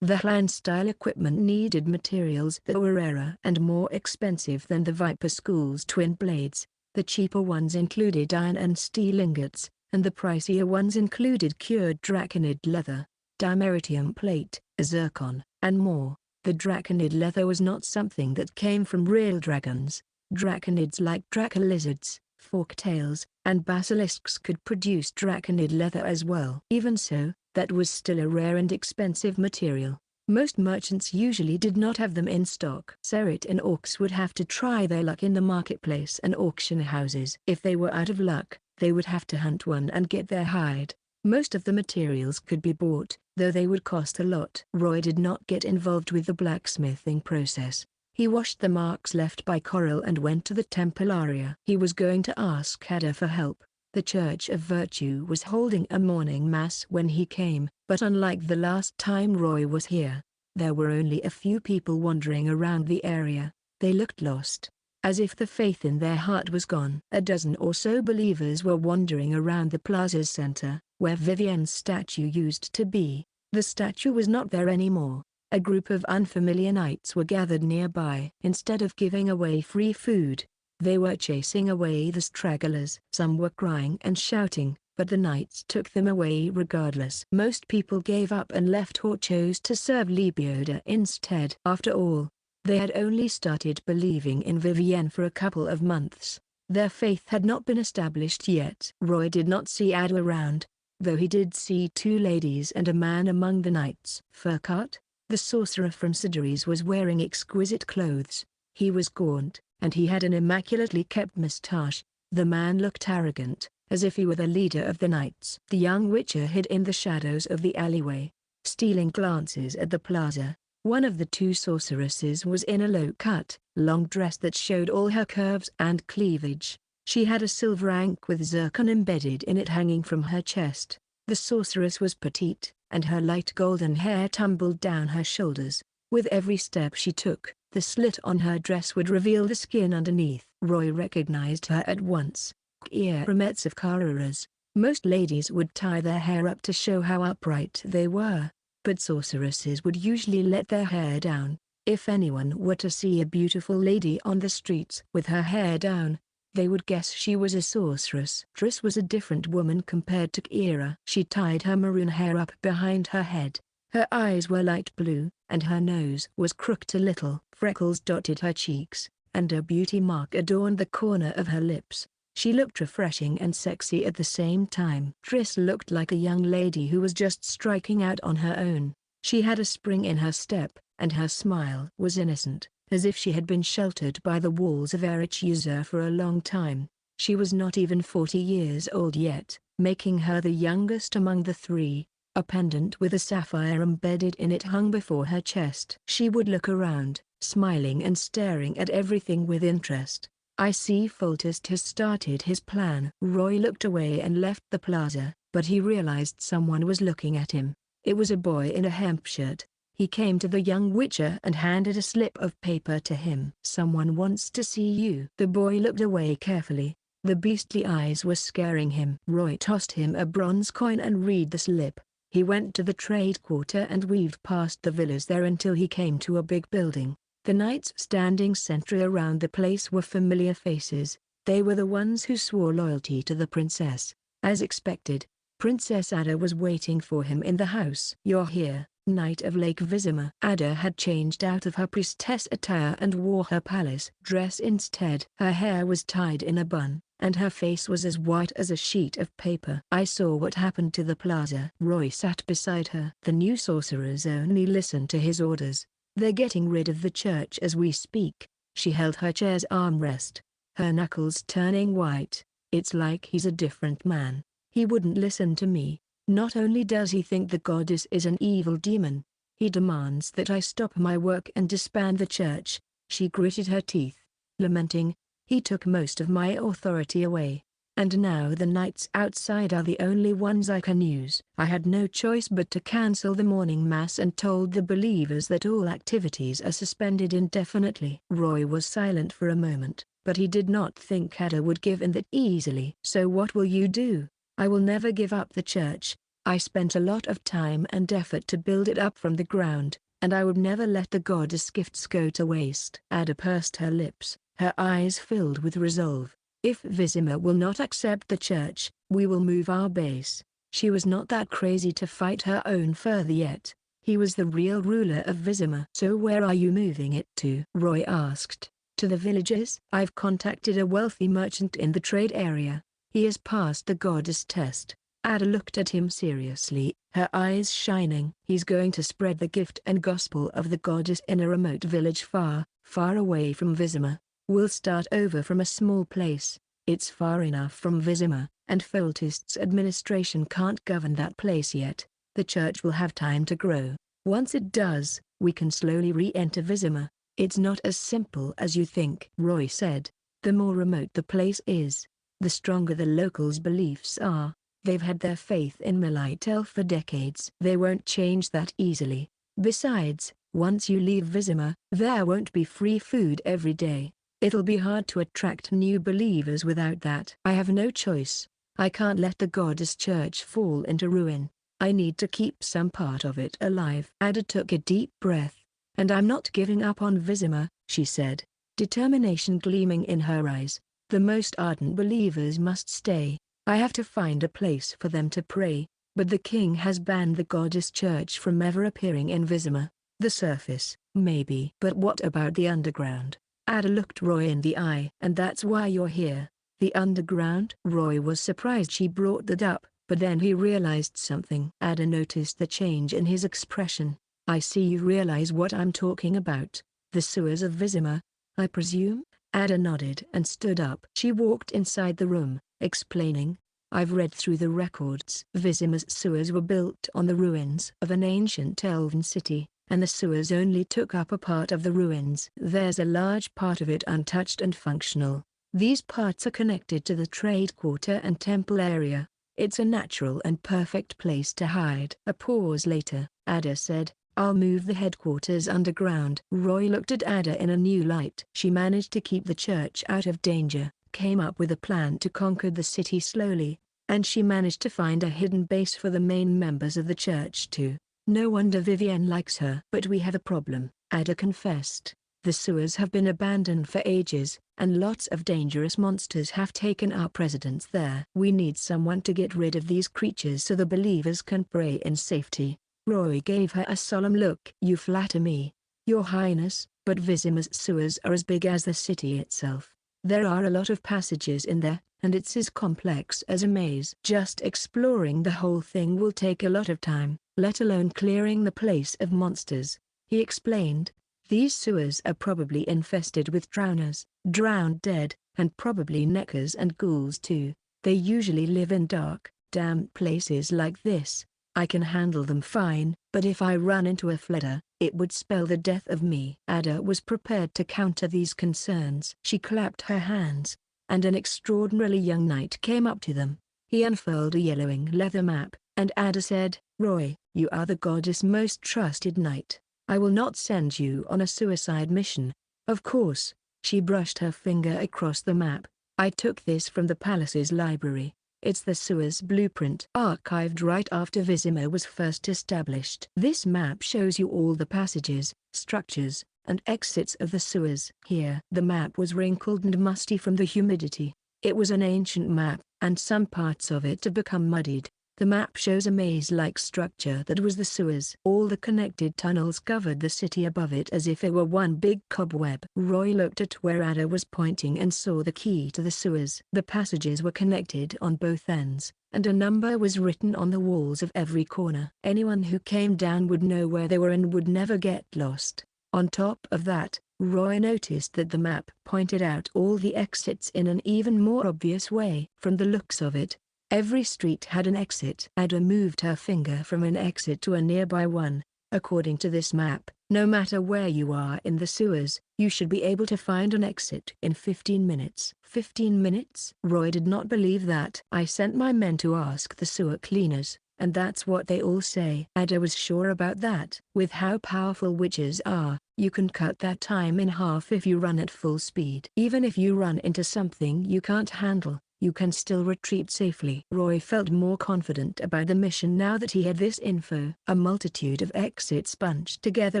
The Clan-style equipment needed materials that were rarer and more expensive than the Viper School's twin blades. The cheaper ones included iron and steel ingots, and the pricier ones included cured draconid leather, dimeritium plate, zircon, and more. The draconid leather was not something that came from real dragons. Draconids like draco-lizards, forktails, and basilisks could produce draconid leather as well. Even so, that was still a rare and expensive material. Most merchants usually did not have them in stock. Serret and Orcs would have to try their luck in the marketplace and auction houses. If they were out of luck, they would have to hunt one and get their hide. Most of the materials could be bought, though they would cost a lot. Roy did not get involved with the blacksmithing process. He washed the marks left by Coral and went to the temple area. He was going to ask Kaer for help. The Church of Virtue was holding a morning mass when he came, but unlike the last time Roy was here, there were only a few people wandering around the area. They looked lost. as if the faith in their heart was gone. A dozen or so believers were wandering around the plaza's center, where Vivienne's statue used to be. The statue was not there anymore. A group of unfamiliar knights were gathered nearby. Instead of giving away free food, they were chasing away the stragglers. Some were crying and shouting, but the knights took them away regardless. Most people gave up and left or chose to serve Lebioda instead. After all, they had only started believing in Vivienne for a couple of months. Their faith had not been established yet. Roy did not see Ada around, though he did see two ladies and a man among the knights. Furcart, the sorcerer from Sidories, was wearing exquisite clothes. He was gaunt, and he had an immaculately kept moustache. The man looked arrogant, as if he were the leader of the knights. The young witcher hid in the shadows of the alleyway, stealing glances at the plaza. One of the two sorceresses was in a low-cut, long dress that showed all her curves and cleavage. She had a silver ankh with zircon embedded in it hanging from her chest. The sorceress was petite, and her light golden hair tumbled down her shoulders. With every step she took, the slit on her dress would reveal the skin underneath. Roy recognized her at once. Kaer of Kaeras. Most ladies would tie their hair up to show how upright they were, but sorceresses would usually let their hair down. If anyone were to see a beautiful lady on the streets with her hair down, they would guess she was a sorceress. Triss was a different woman compared to Kaer. She tied her maroon hair up behind her head. Her eyes were light blue, and her nose was crooked a little. Freckles dotted her cheeks, and a beauty mark adorned the corner of her lips. She looked refreshing and sexy at the same time. Triss looked like a young lady who was just striking out on her own. She had a spring in her step, and her smile was innocent, as if she had been sheltered by the walls of Eretz for a long time. She was not even 40 years old yet, making her the youngest among the three. A pendant with a sapphire embedded in it hung before her chest. She would look around, smiling and staring at everything with interest. I see Foltest has started his plan. Roy looked away and left the plaza, but he realized someone was looking at him. It was a boy in a hemp shirt. He came to the young witcher and handed a slip of paper to him. "Someone wants to see you." The boy looked away carefully. The beastly eyes were scaring him. Roy tossed him a bronze coin and read the slip. He went to the trade quarter and weaved past the villas there until he came to a big building. The knights standing sentry around the place were familiar faces. They were the ones who swore loyalty to the princess. As expected, Princess Ada was waiting for him in the house. "You're here, Knight of Lake Vizima." Ada had changed out of her priestess attire and wore her palace dress instead. Her hair was tied in a bun, and her face was as white as a sheet of paper. "I saw what happened to the plaza." Roy sat beside her. "The new sorcerers only listen to his orders. They're getting rid of the church as we speak." She held her chair's armrest, her knuckles turning white. "It's like he's a different man. He wouldn't listen to me. Not only does he think the goddess is an evil demon, he demands that I stop my work and disband the church." She gritted her teeth, lamenting, "He took most of my authority away, and now the knights outside are the only ones I can use." "I had no choice but to cancel the morning mass and told the believers that all activities are suspended indefinitely." Roy was silent for a moment, but he did not think Ada would give in that easily. "So what will you do?" "I will never give up the church. I spent a lot of time and effort to build it up from the ground, and I would never let the goddess gifts go to waste." Ada pursed her lips, her eyes filled with resolve. "If Vizima will not accept the church, we will move our base." She was not that crazy to fight her own further yet. He was the real ruler of Vizima. "So where are you moving it to?" Roy asked. "To the villages." "I've contacted a wealthy merchant in the trade area. He has passed the goddess test." Ada looked at him seriously, her eyes shining. "He's going to spread the gift and gospel of the goddess in a remote village far, far away from Vizima. We'll start over from a small place. It's far enough from Vizima, and Foltest's administration can't govern that place yet. The church will have time to grow. Once it does, we can slowly re-enter Vizima. It's not as simple as you think." Roy said. "The more remote the place is, the stronger the locals' beliefs are. They've had their faith in Militel for decades. They won't change that easily. Besides, once you leave Vizima, there won't be free food every day. It'll be hard to attract new believers without that. I have no choice. I can't let the goddess church fall into ruin. I need to keep some part of it alive. Ada took a deep breath. And I'm not giving up on Vizima, she said, determination gleaming in her eyes. The most ardent believers must stay. I have to find a place for them to pray, but the king has banned the goddess church from ever appearing in Vizima. The surface, maybe. But what about the underground? Ada looked Roy in the eye. And that's why you're here. The underground? Roy was surprised she brought that up, but then he realized something. Ada noticed the change in his expression. I see you realize what I'm talking about. The sewers of Vizima, I presume? Ada nodded and stood up. She walked inside the room, explaining, I've read through the records. Vizima's sewers were built on the ruins of an ancient elven city, and the sewers only took up a part of the ruins. There's a large part of it untouched and functional. These parts are connected to the trade quarter and temple area. It's a natural and perfect place to hide. A pause later, Ada said, I'll move the headquarters underground. Roy looked at Ada in a new light. She managed to keep the church out of danger, came up with a plan to conquer the city slowly, and she managed to find a hidden base for the main members of the church too. No wonder Vivienne likes her. But we have a problem, Ada confessed. The sewers have been abandoned for ages, and lots of dangerous monsters have taken up residence there. We need someone to get rid of these creatures so the believers can pray in safety. Roy gave her a solemn look. You flatter me, Your Highness, but Vizima's sewers are as big as the city itself. There are a lot of passages in there, and it's as complex as a maze. Just exploring the whole thing will take a lot of time, let alone clearing the place of monsters, he explained. These sewers are probably infested with drowners, drowned dead, and probably neckers and ghouls too. They usually live in dark, damp places like this. I can handle them fine, but if I run into a flooder, it would spell the death of me. Ada was prepared to counter these concerns. She clapped her hands, and an extraordinarily young knight came up to them. He unfurled a yellowing leather map, and Ada said, Roy, you are the goddess' most trusted knight. I will not send you on a suicide mission. Of course. She brushed her finger across the map. I took this from the palace's library. It's the sewers blueprint archived right after Vizima was first established. This map shows you all the passages, structures, and exits of the sewers. Here, the map was wrinkled and musty from the humidity. It was an ancient map, and some parts of it have become muddied. The map shows a maze-like structure that was the sewers. All the connected tunnels covered the city above it as if it were one big cobweb. Roy looked at where Ada was pointing and saw the key to the sewers. The passages were connected on both ends, and a number was written on the walls of every corner. Anyone who came down would know where they were and would never get lost. On top of that, Roy noticed that the map pointed out all the exits in an even more obvious way. From the looks of it, every street had an exit. Ada moved her finger from an exit to a nearby one. According to this map, no matter where you are in the sewers, you should be able to find an exit in 15 minutes. 15 minutes? Roy did not believe that. I sent my men to ask the sewer cleaners, and that's what they all say. Ada was sure about that. With how powerful witches are, you can cut that time in half if you run at full speed. Even if you run into something you can't handle, you can still retreat safely. Roy felt more confident about the mission now that he had this info. A multitude of exits bunched together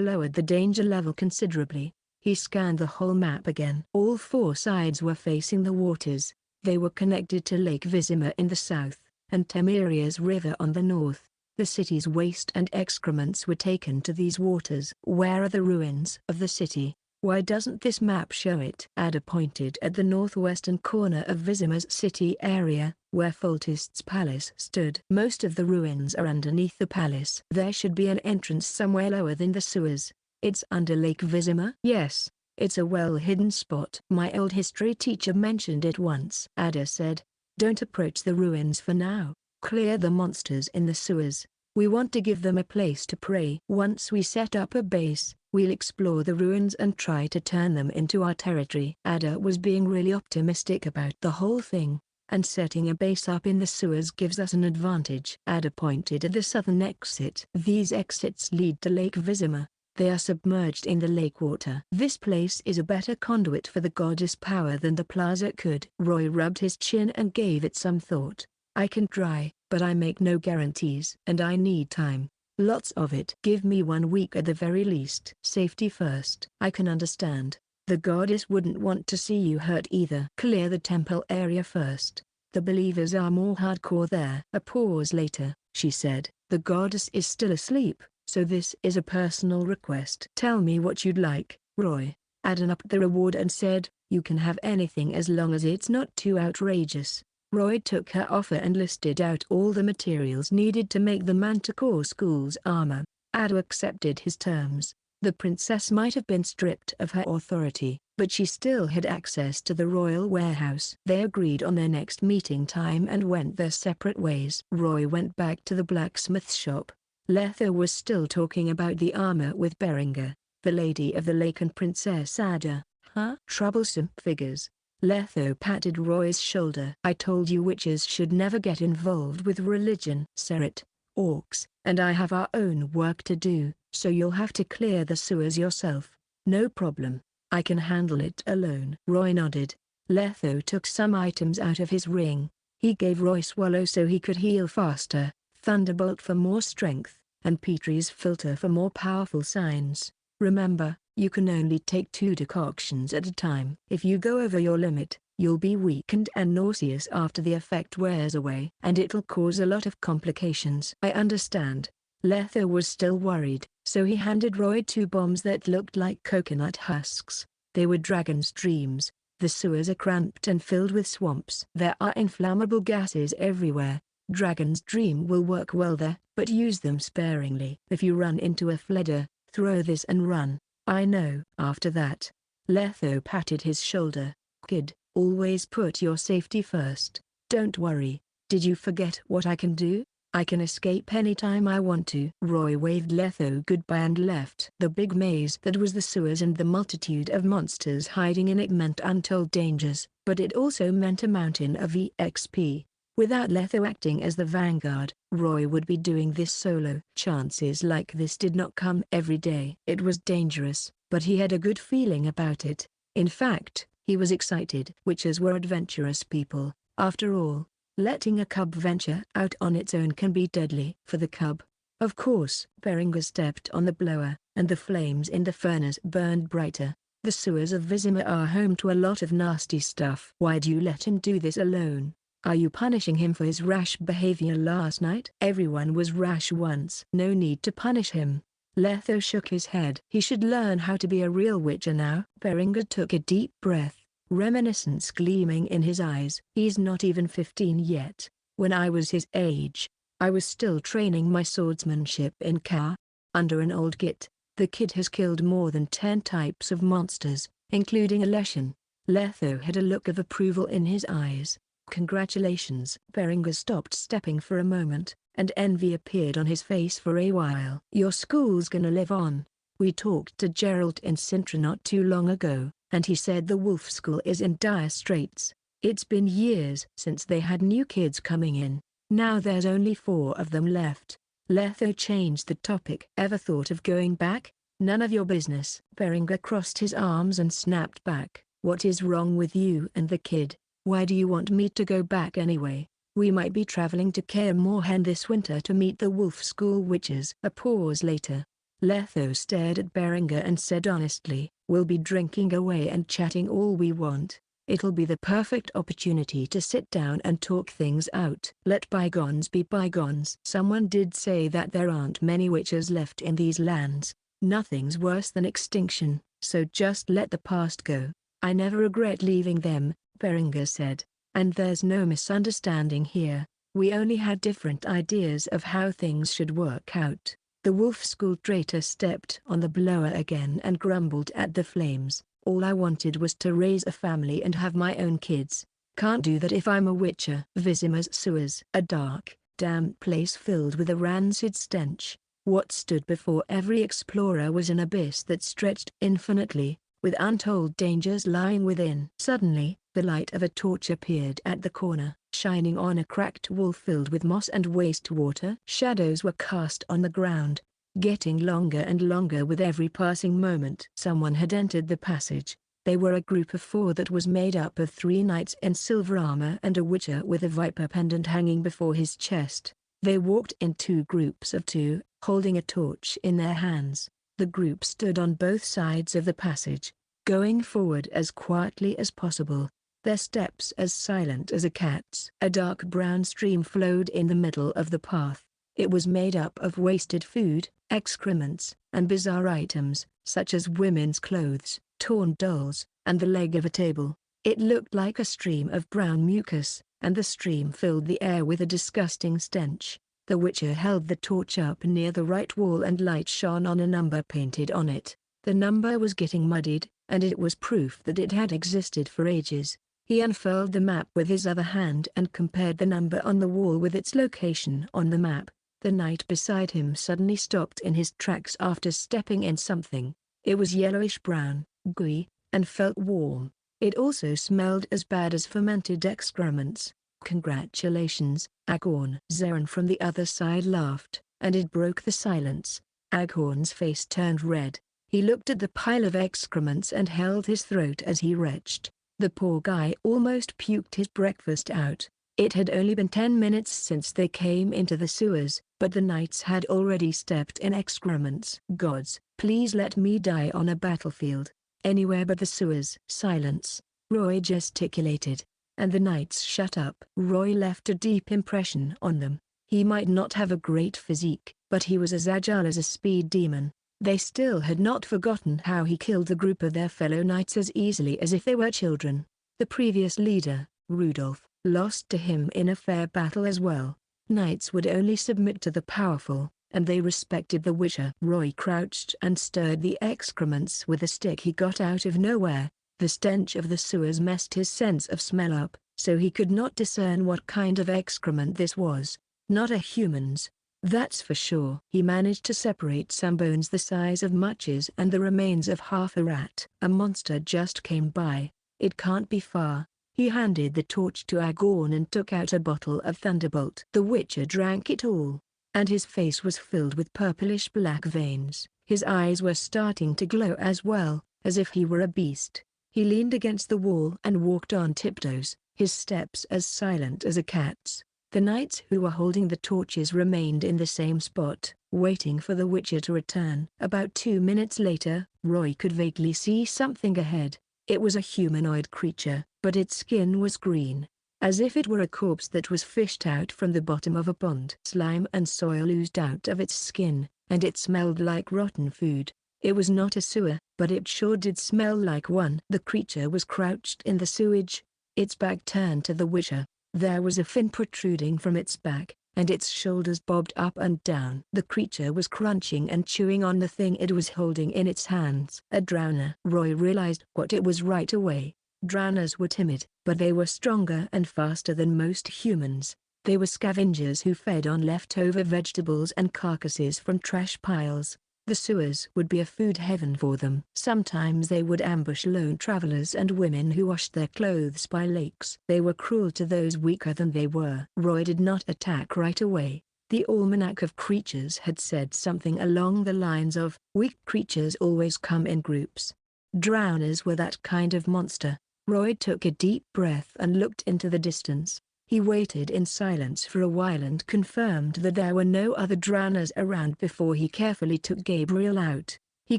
lowered the danger level considerably. He scanned the whole map again. All four sides were facing the waters. They were connected to Lake Vizima in the south, and Temeria's river on the north. The city's waste and excrements were taken to these waters. Where are the ruins of the city? Why doesn't this map show it? Ada pointed at the northwestern corner of Vizima's city area, where Foltest's palace stood. Most of the ruins are underneath the palace. There should be an entrance somewhere lower than the sewers. It's under Lake Vizima? Yes, it's a well-hidden spot. My old history teacher mentioned it once. Ada said, don't approach the ruins for now. Clear the monsters in the sewers. We want to give them a place to pray. Once we set up a base, we'll explore the ruins and try to turn them into our territory. Ada was being really optimistic about the whole thing, and setting a base up in the sewers gives us an advantage. Ada pointed at the southern exit. These exits lead to Lake Vizima. They are submerged in the lake water. This place is a better conduit for the goddess power than the plaza could. Roy rubbed his chin and gave it some thought. I can try, but I make no guarantees. And I need time. Lots of it. Give me 1 week at the very least. Safety first. I can understand. The goddess wouldn't want to see you hurt either. Clear the temple area first. The believers are more hardcore there. A pause later, she said, the goddess is still asleep, so this is a personal request. Tell me what you'd like, Roy. Adam upped the reward and said, you can have anything as long as it's not too outrageous. Roy took her offer and listed out all the materials needed to make the Manticore School's armor. Ada accepted his terms. The princess might have been stripped of her authority, but she still had access to the royal warehouse. They agreed on their next meeting time and went their separate ways. Roy went back to the blacksmith shop. Letho was still talking about the armor with Berenger, the Lady of the Lake and Princess Ada. Huh? Troublesome figures. Letho patted Roy's shoulder. I told you witches should never get involved with religion. Serit, orcs, and I have our own work to do, so you'll have to clear the sewers yourself. No problem. I can handle it alone. Roy nodded. Letho took some items out of his ring. He gave Roy Swallow so he could heal faster, Thunderbolt for more strength, and Petrie's filter for more powerful signs. Remember, you can only take 2 decoctions at a time. If you go over your limit, you'll be weakened and nauseous after the effect wears away. And it'll cause a lot of complications. I understand. Letho was still worried, so he handed Roy 2 bombs that looked like coconut husks. They were dragon's dreams. The sewers are cramped and filled with swamps. There are inflammable gases everywhere. Dragon's dream will work well there, but use them sparingly. If you run into a fledder, throw this and run. I know. After that, Letho patted his shoulder. Kid, always put your safety first. Don't worry. Did you forget what I can do? I can escape anytime I want to. Roy waved Letho goodbye and left. The big maze that was the sewers and the multitude of monsters hiding in it meant untold dangers, but it also meant a mountain of EXP. Without Letho acting as the vanguard, Roy would be doing this solo. Chances like this did not come every day. It was dangerous, but he had a good feeling about it. In fact, he was excited. Witches were adventurous people, after all. Letting a cub venture out on its own can be deadly for the cub. Of course. Berenger stepped on the blower, and the flames in the furnace burned brighter. The sewers of Vizima are home to a lot of nasty stuff. Why'd you let him do this alone? Are you punishing him for his rash behavior last night? Everyone was rash once. No need to punish him. Letho shook his head. He should learn how to be a real witcher now. Berenger took a deep breath, reminiscence gleaming in his eyes. He's not even 15 yet. When I was his age, I was still training my swordsmanship in Kaer. Under an old git, the kid has killed more than 10 types of monsters, including a Leshen. Letho had a look of approval in his eyes. Congratulations. Berenger stopped stepping for a moment, and envy appeared on his face for a while. Your school's gonna live on. We talked to Gerald in Sintra not too long ago, and he said the Wolf School is in dire straits. It's been years since they had new kids coming in. Now there's only 4 of them left. Letho changed the topic. Ever thought of going back? None of your business. Berenger crossed his arms and snapped back. What is wrong with you and the kid? Why do you want me to go back anyway? We might be traveling to Kaer Morhen this winter to meet the Wolf School witches. A pause later, Letho stared at Berenger and said honestly, we'll be drinking away and chatting all we want. It'll be the perfect opportunity to sit down and talk things out. Let bygones be bygones. Someone did say that there aren't many witches left in these lands. Nothing's worse than extinction, so just let the past go. I never regret leaving them, Berenger said. And there's no misunderstanding here. We only had different ideas of how things should work out. The Wolf School traitor stepped on the blower again and grumbled at the flames. All I wanted was to raise a family and have my own kids. Can't do that if I'm a witcher. Vizima's sewers. A dark, damp place filled with a rancid stench. What stood before every explorer was an abyss that stretched infinitely, with untold dangers lying within. Suddenly, the light of a torch appeared at the corner, shining on a cracked wall filled with moss and wastewater. Shadows were cast on the ground, getting longer and longer with every passing moment. Someone had entered the passage. They were a group of 4 that was made up of 3 knights in silver armor and a witcher with a viper pendant hanging before his chest. They walked in 2 groups of 2, holding a torch in their hands. The group stood on both sides of the passage, going forward as quietly as possible, their steps as silent as a cat's. A dark brown stream flowed in the middle of the path. It was made up of wasted food, excrements, and bizarre items, such as women's clothes, torn dolls, and the leg of a table. It looked like a stream of brown mucus, and the stream filled the air with a disgusting stench. The Witcher held the torch up near the right wall and light shone on a number painted on it. The number was getting muddied, and it was proof that it had existed for ages. He unfurled the map with his other hand and compared the number on the wall with its location on the map. The knight beside him suddenly stopped in his tracks after stepping in something. It was yellowish-brown, gooey, and felt warm. It also smelled as bad as fermented excrements. "Congratulations, Aghorn." Zeren from the other side laughed, and it broke the silence. Aghorn's face turned red. He looked at the pile of excrements and held his throat as he retched. The poor guy almost puked his breakfast out. It had only been 10 minutes since they came into the sewers, but the knights had already stepped in excrements. "Gods, please let me die on a battlefield. Anywhere but the sewers." Silence. Roy gesticulated, and the knights shut up. Roy left a deep impression on them. He might not have a great physique, but he was as agile as a speed demon. They still had not forgotten how he killed a group of their fellow knights as easily as if they were children. The previous leader, Rudolph, lost to him in a fair battle as well. Knights would only submit to the powerful, and they respected the Witcher. Roy crouched and stirred the excrements with a stick he got out of nowhere. The stench of the sewers messed his sense of smell up, so he could not discern what kind of excrement this was. Not a human's, that's for sure. He managed to separate some bones the size of matches and the remains of half a rat. A monster just came by. It can't be far. He handed the torch to Aghorn and took out a bottle of Thunderbolt. The Witcher drank it all, and his face was filled with purplish black veins. His eyes were starting to glow as well, as if he were a beast. He leaned against the wall and walked on tiptoes, his steps as silent as a cat's. The knights who were holding the torches remained in the same spot, waiting for the Witcher to return. About 2 minutes later, Roy could vaguely see something ahead. It was a humanoid creature, but its skin was green, as if it were a corpse that was fished out from the bottom of a pond. Slime and soil oozed out of its skin, and it smelled like rotten food. It was not a sewer, but it sure did smell like one. The creature was crouched in the sewage, its back turned to the Witcher. There was a fin protruding from its back, and its shoulders bobbed up and down. The creature was crunching and chewing on the thing it was holding in its hands. A drowner. Roy realized what it was right away. Drowners were timid, but they were stronger and faster than most humans. They were scavengers who fed on leftover vegetables and carcasses from trash piles. The sewers would be a food heaven for them. Sometimes they would ambush lone travelers and women who washed their clothes by lakes. They were cruel to those weaker than they were. Roy did not attack right away. The Almanac of Creatures had said something along the lines of, "Weak creatures always come in groups." Drowners were that kind of monster. Roy took a deep breath and looked into the distance. He waited in silence for a while and confirmed that there were no other drowners around before he carefully took Gabriel out. He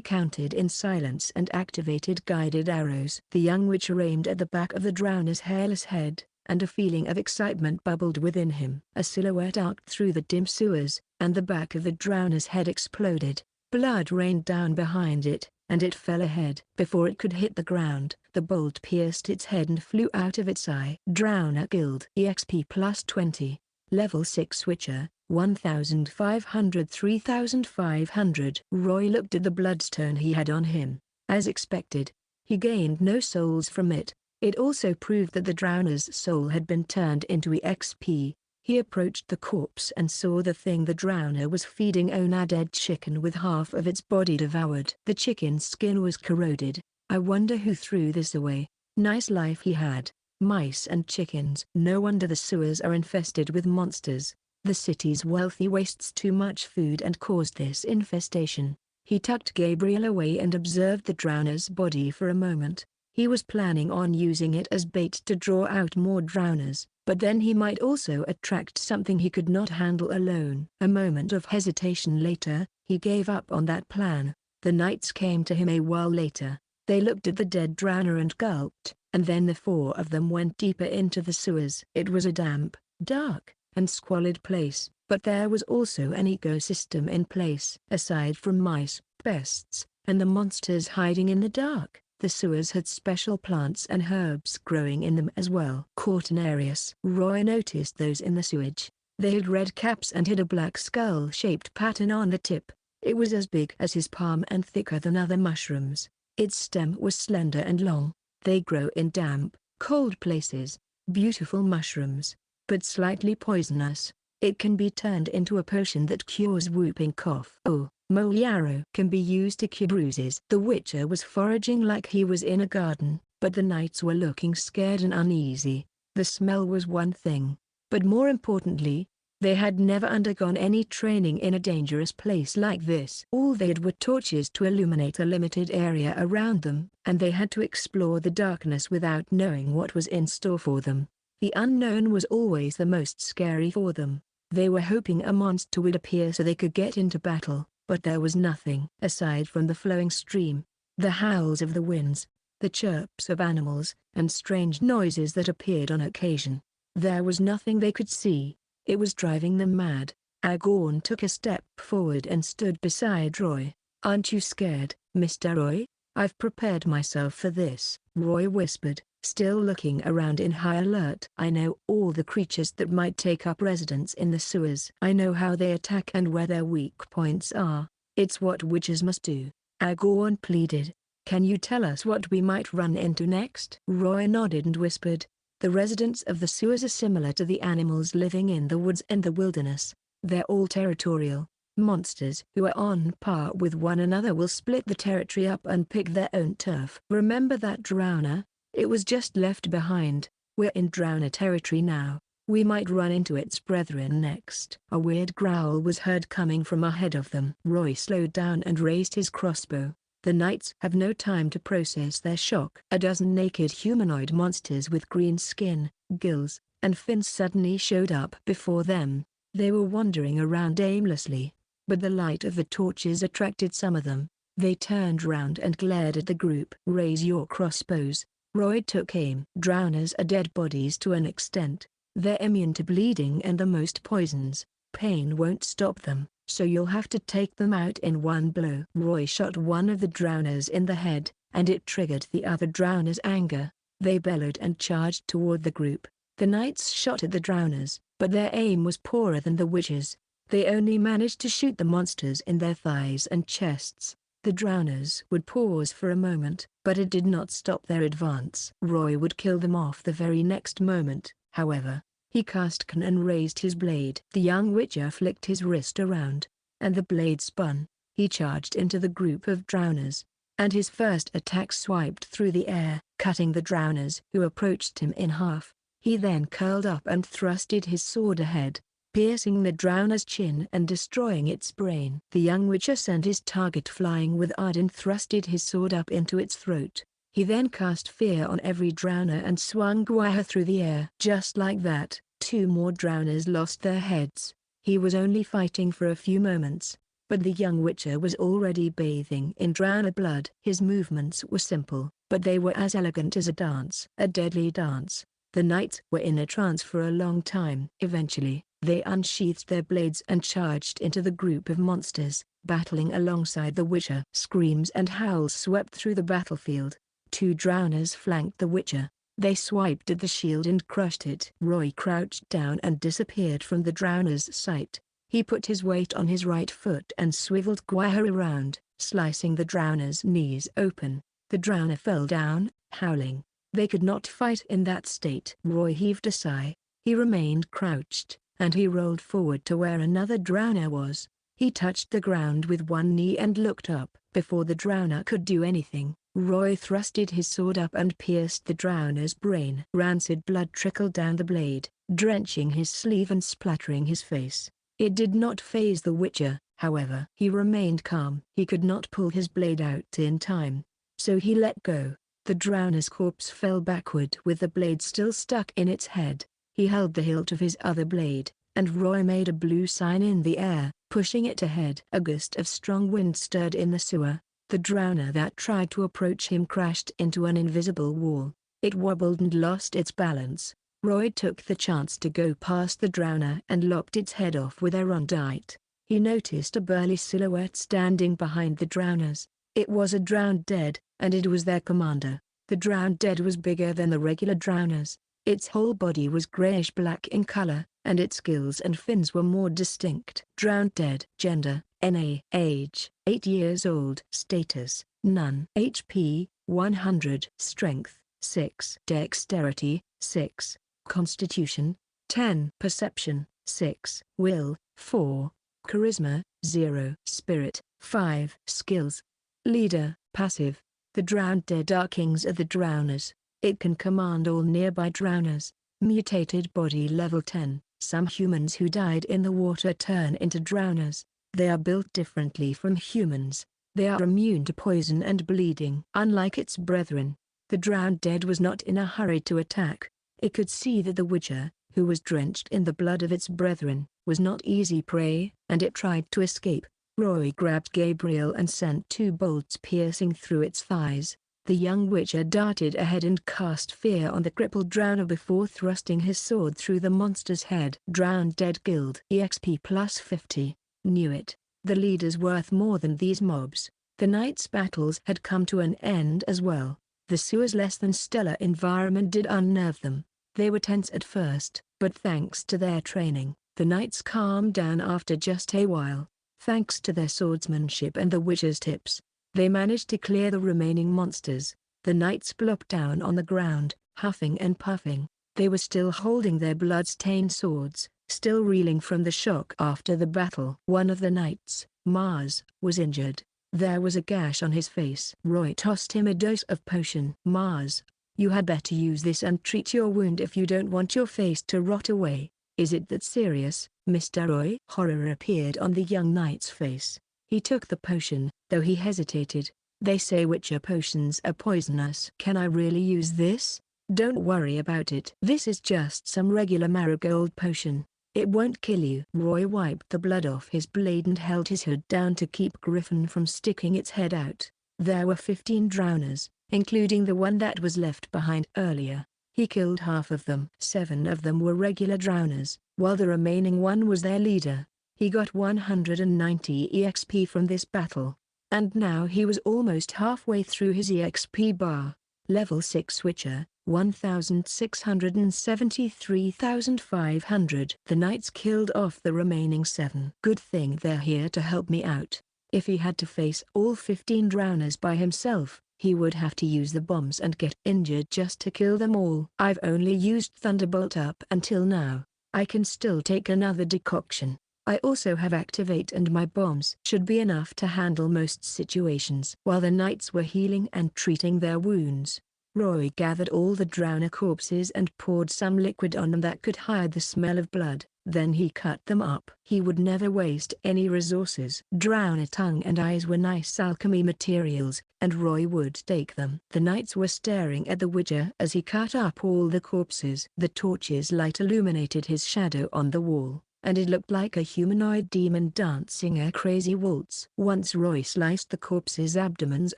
counted in silence and activated guided arrows. The young Witcher aimed at the back of the drowner's hairless head, and a feeling of excitement bubbled within him. A silhouette arced through the dim sewers, and the back of the drowner's head exploded. Blood rained down behind it, and it fell ahead. Before it could hit the ground, the bolt pierced its head and flew out of its eye. Drowner killed. EXP plus 20. Level 6 Witcher, 1500 3500. Roy looked at the bloodstone he had on him. As expected, he gained no souls from it. It also proved that the drowner's soul had been turned into EXP. He approached the corpse and saw the thing the drowner was feeding on a dead chicken with half of its body devoured. The chicken's skin was corroded. I wonder who threw this away. Nice life he had. Mice and chickens. No wonder the sewers are infested with monsters. The city's wealthy wastes too much food and caused this infestation. He tucked Gabriel away and observed the drowner's body for a moment. He was planning on using it as bait to draw out more drowners, but then he might also attract something he could not handle alone. A moment of hesitation later, he gave up on that plan. The knights came to him a while later. They looked at the dead drowner and gulped, and then the four of them went deeper into the sewers. It was a damp, dark, and squalid place, but there was also an ecosystem in place. Aside from mice, pests, and the monsters hiding in the dark, the sewers had special plants and herbs growing in them as well. Quaternarius. Roy noticed those in the sewage. They had red caps and had a black skull-shaped pattern on the tip. It was as big as his palm and thicker than other mushrooms. Its stem was slender and long. They grow in damp, cold places. Beautiful mushrooms, but slightly poisonous. It can be turned into a potion that cures whooping cough. Oh, mole yarrow can be used to cure bruises. The Witcher was foraging like he was in a garden, but the knights were looking scared and uneasy. The smell was one thing, but more importantly, they had never undergone any training in a dangerous place like this. All they had were torches to illuminate a limited area around them, and they had to explore the darkness without knowing what was in store for them. The unknown was always the most scary for them. They were hoping a monster would appear so they could get into battle, but there was nothing. Aside from the flowing stream, the howls of the winds, the chirps of animals, and strange noises that appeared on occasion, there was nothing they could see. It was driving them mad. Agorn took a step forward and stood beside Roy. "Aren't you scared, Mr. Roy?" "I've prepared myself for this," Roy whispered, still looking around in high alert. "I know all the creatures that might take up residence in the sewers. I know how they attack and where their weak points are. It's what witches must do." Agorn pleaded. "Can you tell us what we might run into next?" Roy nodded and whispered, "The residents of the sewers are similar to the animals living in the woods and the wilderness. They're all territorial. Monsters who are on par with one another will split the territory up and pick their own turf. Remember that drowner? It was just left behind. We're in drowner territory now. We might run into its brethren next." A weird growl was heard coming from ahead of them. Roy slowed down and raised his crossbow. The knights have no time to process their shock. A dozen naked humanoid monsters with green skin, gills, and fins suddenly showed up before them. They were wandering around aimlessly, but the light of the torches attracted some of them. They turned round and glared at the group. "Raise your crossbows." Roy took aim. Drowners are dead bodies to an extent. They're immune to bleeding and the most poisons. Pain won't stop them, so you'll have to take them out in one blow. Roy shot one of the drowners in the head, and it triggered the other drowner's anger. They bellowed and charged toward the group. The knights shot at the drowners, but their aim was poorer than the witches'. They only managed to shoot the monsters in their thighs and chests. The drowners would pause for a moment, but it did not stop their advance. Roy would kill them off the very next moment, however. He cast Can and raised his blade. The young witcher flicked his wrist around, and the blade spun. He charged into the group of drowners, and his first attack swiped through the air, cutting the drowners who approached him in half. He then curled up and thrusted his sword ahead, piercing the drowner's chin and destroying its brain. The young witcher sent his target flying with ard and thrusted his sword up into its throat. He then cast fear on every drowner and swung Gwaihir through the air. Just like that, 2 more drowners lost their heads. He was only fighting for a few moments, but the young witcher was already bathing in drowner blood. His movements were simple, but they were as elegant as a dance. A deadly dance. The knights were in a trance for a long time. Eventually, they unsheathed their blades and charged into the group of monsters, battling alongside the witcher. Screams and howls swept through the battlefield. 2 drowners flanked the witcher. They swiped at the shield and crushed it. Roy crouched down and disappeared from the drowner's sight. He put his weight on his right foot and swiveled Gwaihir around, slicing the drowner's knees open. The drowner fell down, howling. They could not fight in that state. Roy heaved a sigh. He remained crouched, and he rolled forward to where another drowner was. He touched the ground with one knee and looked up. Before the drowner could do anything, Roy thrusted his sword up and pierced the drowner's brain. Rancid blood trickled down the blade, drenching his sleeve and splattering his face. It did not faze the Witcher, however. He remained calm. He could not pull his blade out in time, so he let go. The drowner's corpse fell backward with the blade still stuck in its head. He held the hilt of his other blade, and Roy made a blue sign in the air, pushing it ahead. A gust of strong wind stirred in the sewer. The drowner that tried to approach him crashed into an invisible wall. It wobbled and lost its balance. Roy took the chance to go past the drowner and lopped its head off with a rondite. He noticed a burly silhouette standing behind the drowners. It was a drowned dead, and it was their commander. The drowned dead was bigger than the regular drowners. Its whole body was grayish-black in color, and its gills and fins were more distinct. Drowned dead. Gender, NA. Age, 8 years old. Status, none. HP, 100. Strength, 6. Dexterity, 6. Constitution, 10. Perception, 6. Will, 4. Charisma, 0. Spirit, 5. Skills. Leader, passive. The drowned dead are kings of the drowners. It can command all nearby drowners. Mutated body level 10. Some humans who died in the water turn into drowners. They are built differently from humans. They are immune to poison and bleeding. Unlike its brethren, the drowned dead was not in a hurry to attack. It could see that the Witcher, who was drenched in the blood of its brethren, was not easy prey, and it tried to escape. Roy grabbed Gabriel and sent 2 bolts piercing through its thighs. The young Witcher darted ahead and cast fear on the crippled drowner before thrusting his sword through the monster's head. Drowned Dead Guild EXP plus 50. Knew it. The leader's worth more than these mobs. The night's battles had come to an end as well. The sewer's less than stellar environment did unnerve them. They were tense at first, but thanks to their training, the knights calmed down after just a while. Thanks to their swordsmanship and the Witcher's tips, they managed to clear the remaining monsters. The knights plopped down on the ground, huffing and puffing. They were still holding their blood-stained swords, still reeling from the shock after the battle. One of the knights, Mars, was injured. There was a gash on his face. Roy tossed him a dose of potion. Mars, you had better use this and treat your wound if you don't want your face to rot away. Is it that serious, Mr. Roy? Horror appeared on the young knight's face. He took the potion, though he hesitated. They say Witcher potions are poisonous. Can I really use this? Don't worry about it. This is just some regular marigold potion. It won't kill you. Roy wiped the blood off his blade and held his hood down to keep Griffin from sticking its head out. There were 15 drowners, including the one that was left behind earlier. He killed half of them. 7 of them were regular drowners, while the remaining one was their leader. He got 190 EXP from this battle. And now he was almost halfway through his EXP bar. Level 6 Witcher, 1,673,500. The knights killed off the remaining 7. Good thing they're here to help me out. If he had to face all 15 drowners by himself, he would have to use the bombs and get injured just to kill them all. I've only used Thunderbolt up until now. I can still take another decoction. I also have Activate, and my bombs should be enough to handle most situations. While the knights were healing and treating their wounds, Roy gathered all the drowner corpses and poured some liquid on them that could hide the smell of blood. Then he cut them up. He would never waste any resources. Drowner tongue and eyes were nice alchemy materials, and Roy would take them. The knights were staring at the Witcher as he cut up all the corpses. The torch's light illuminated his shadow on the wall, and it looked like a humanoid demon dancing a crazy waltz. Once Roy sliced the corpses' abdomens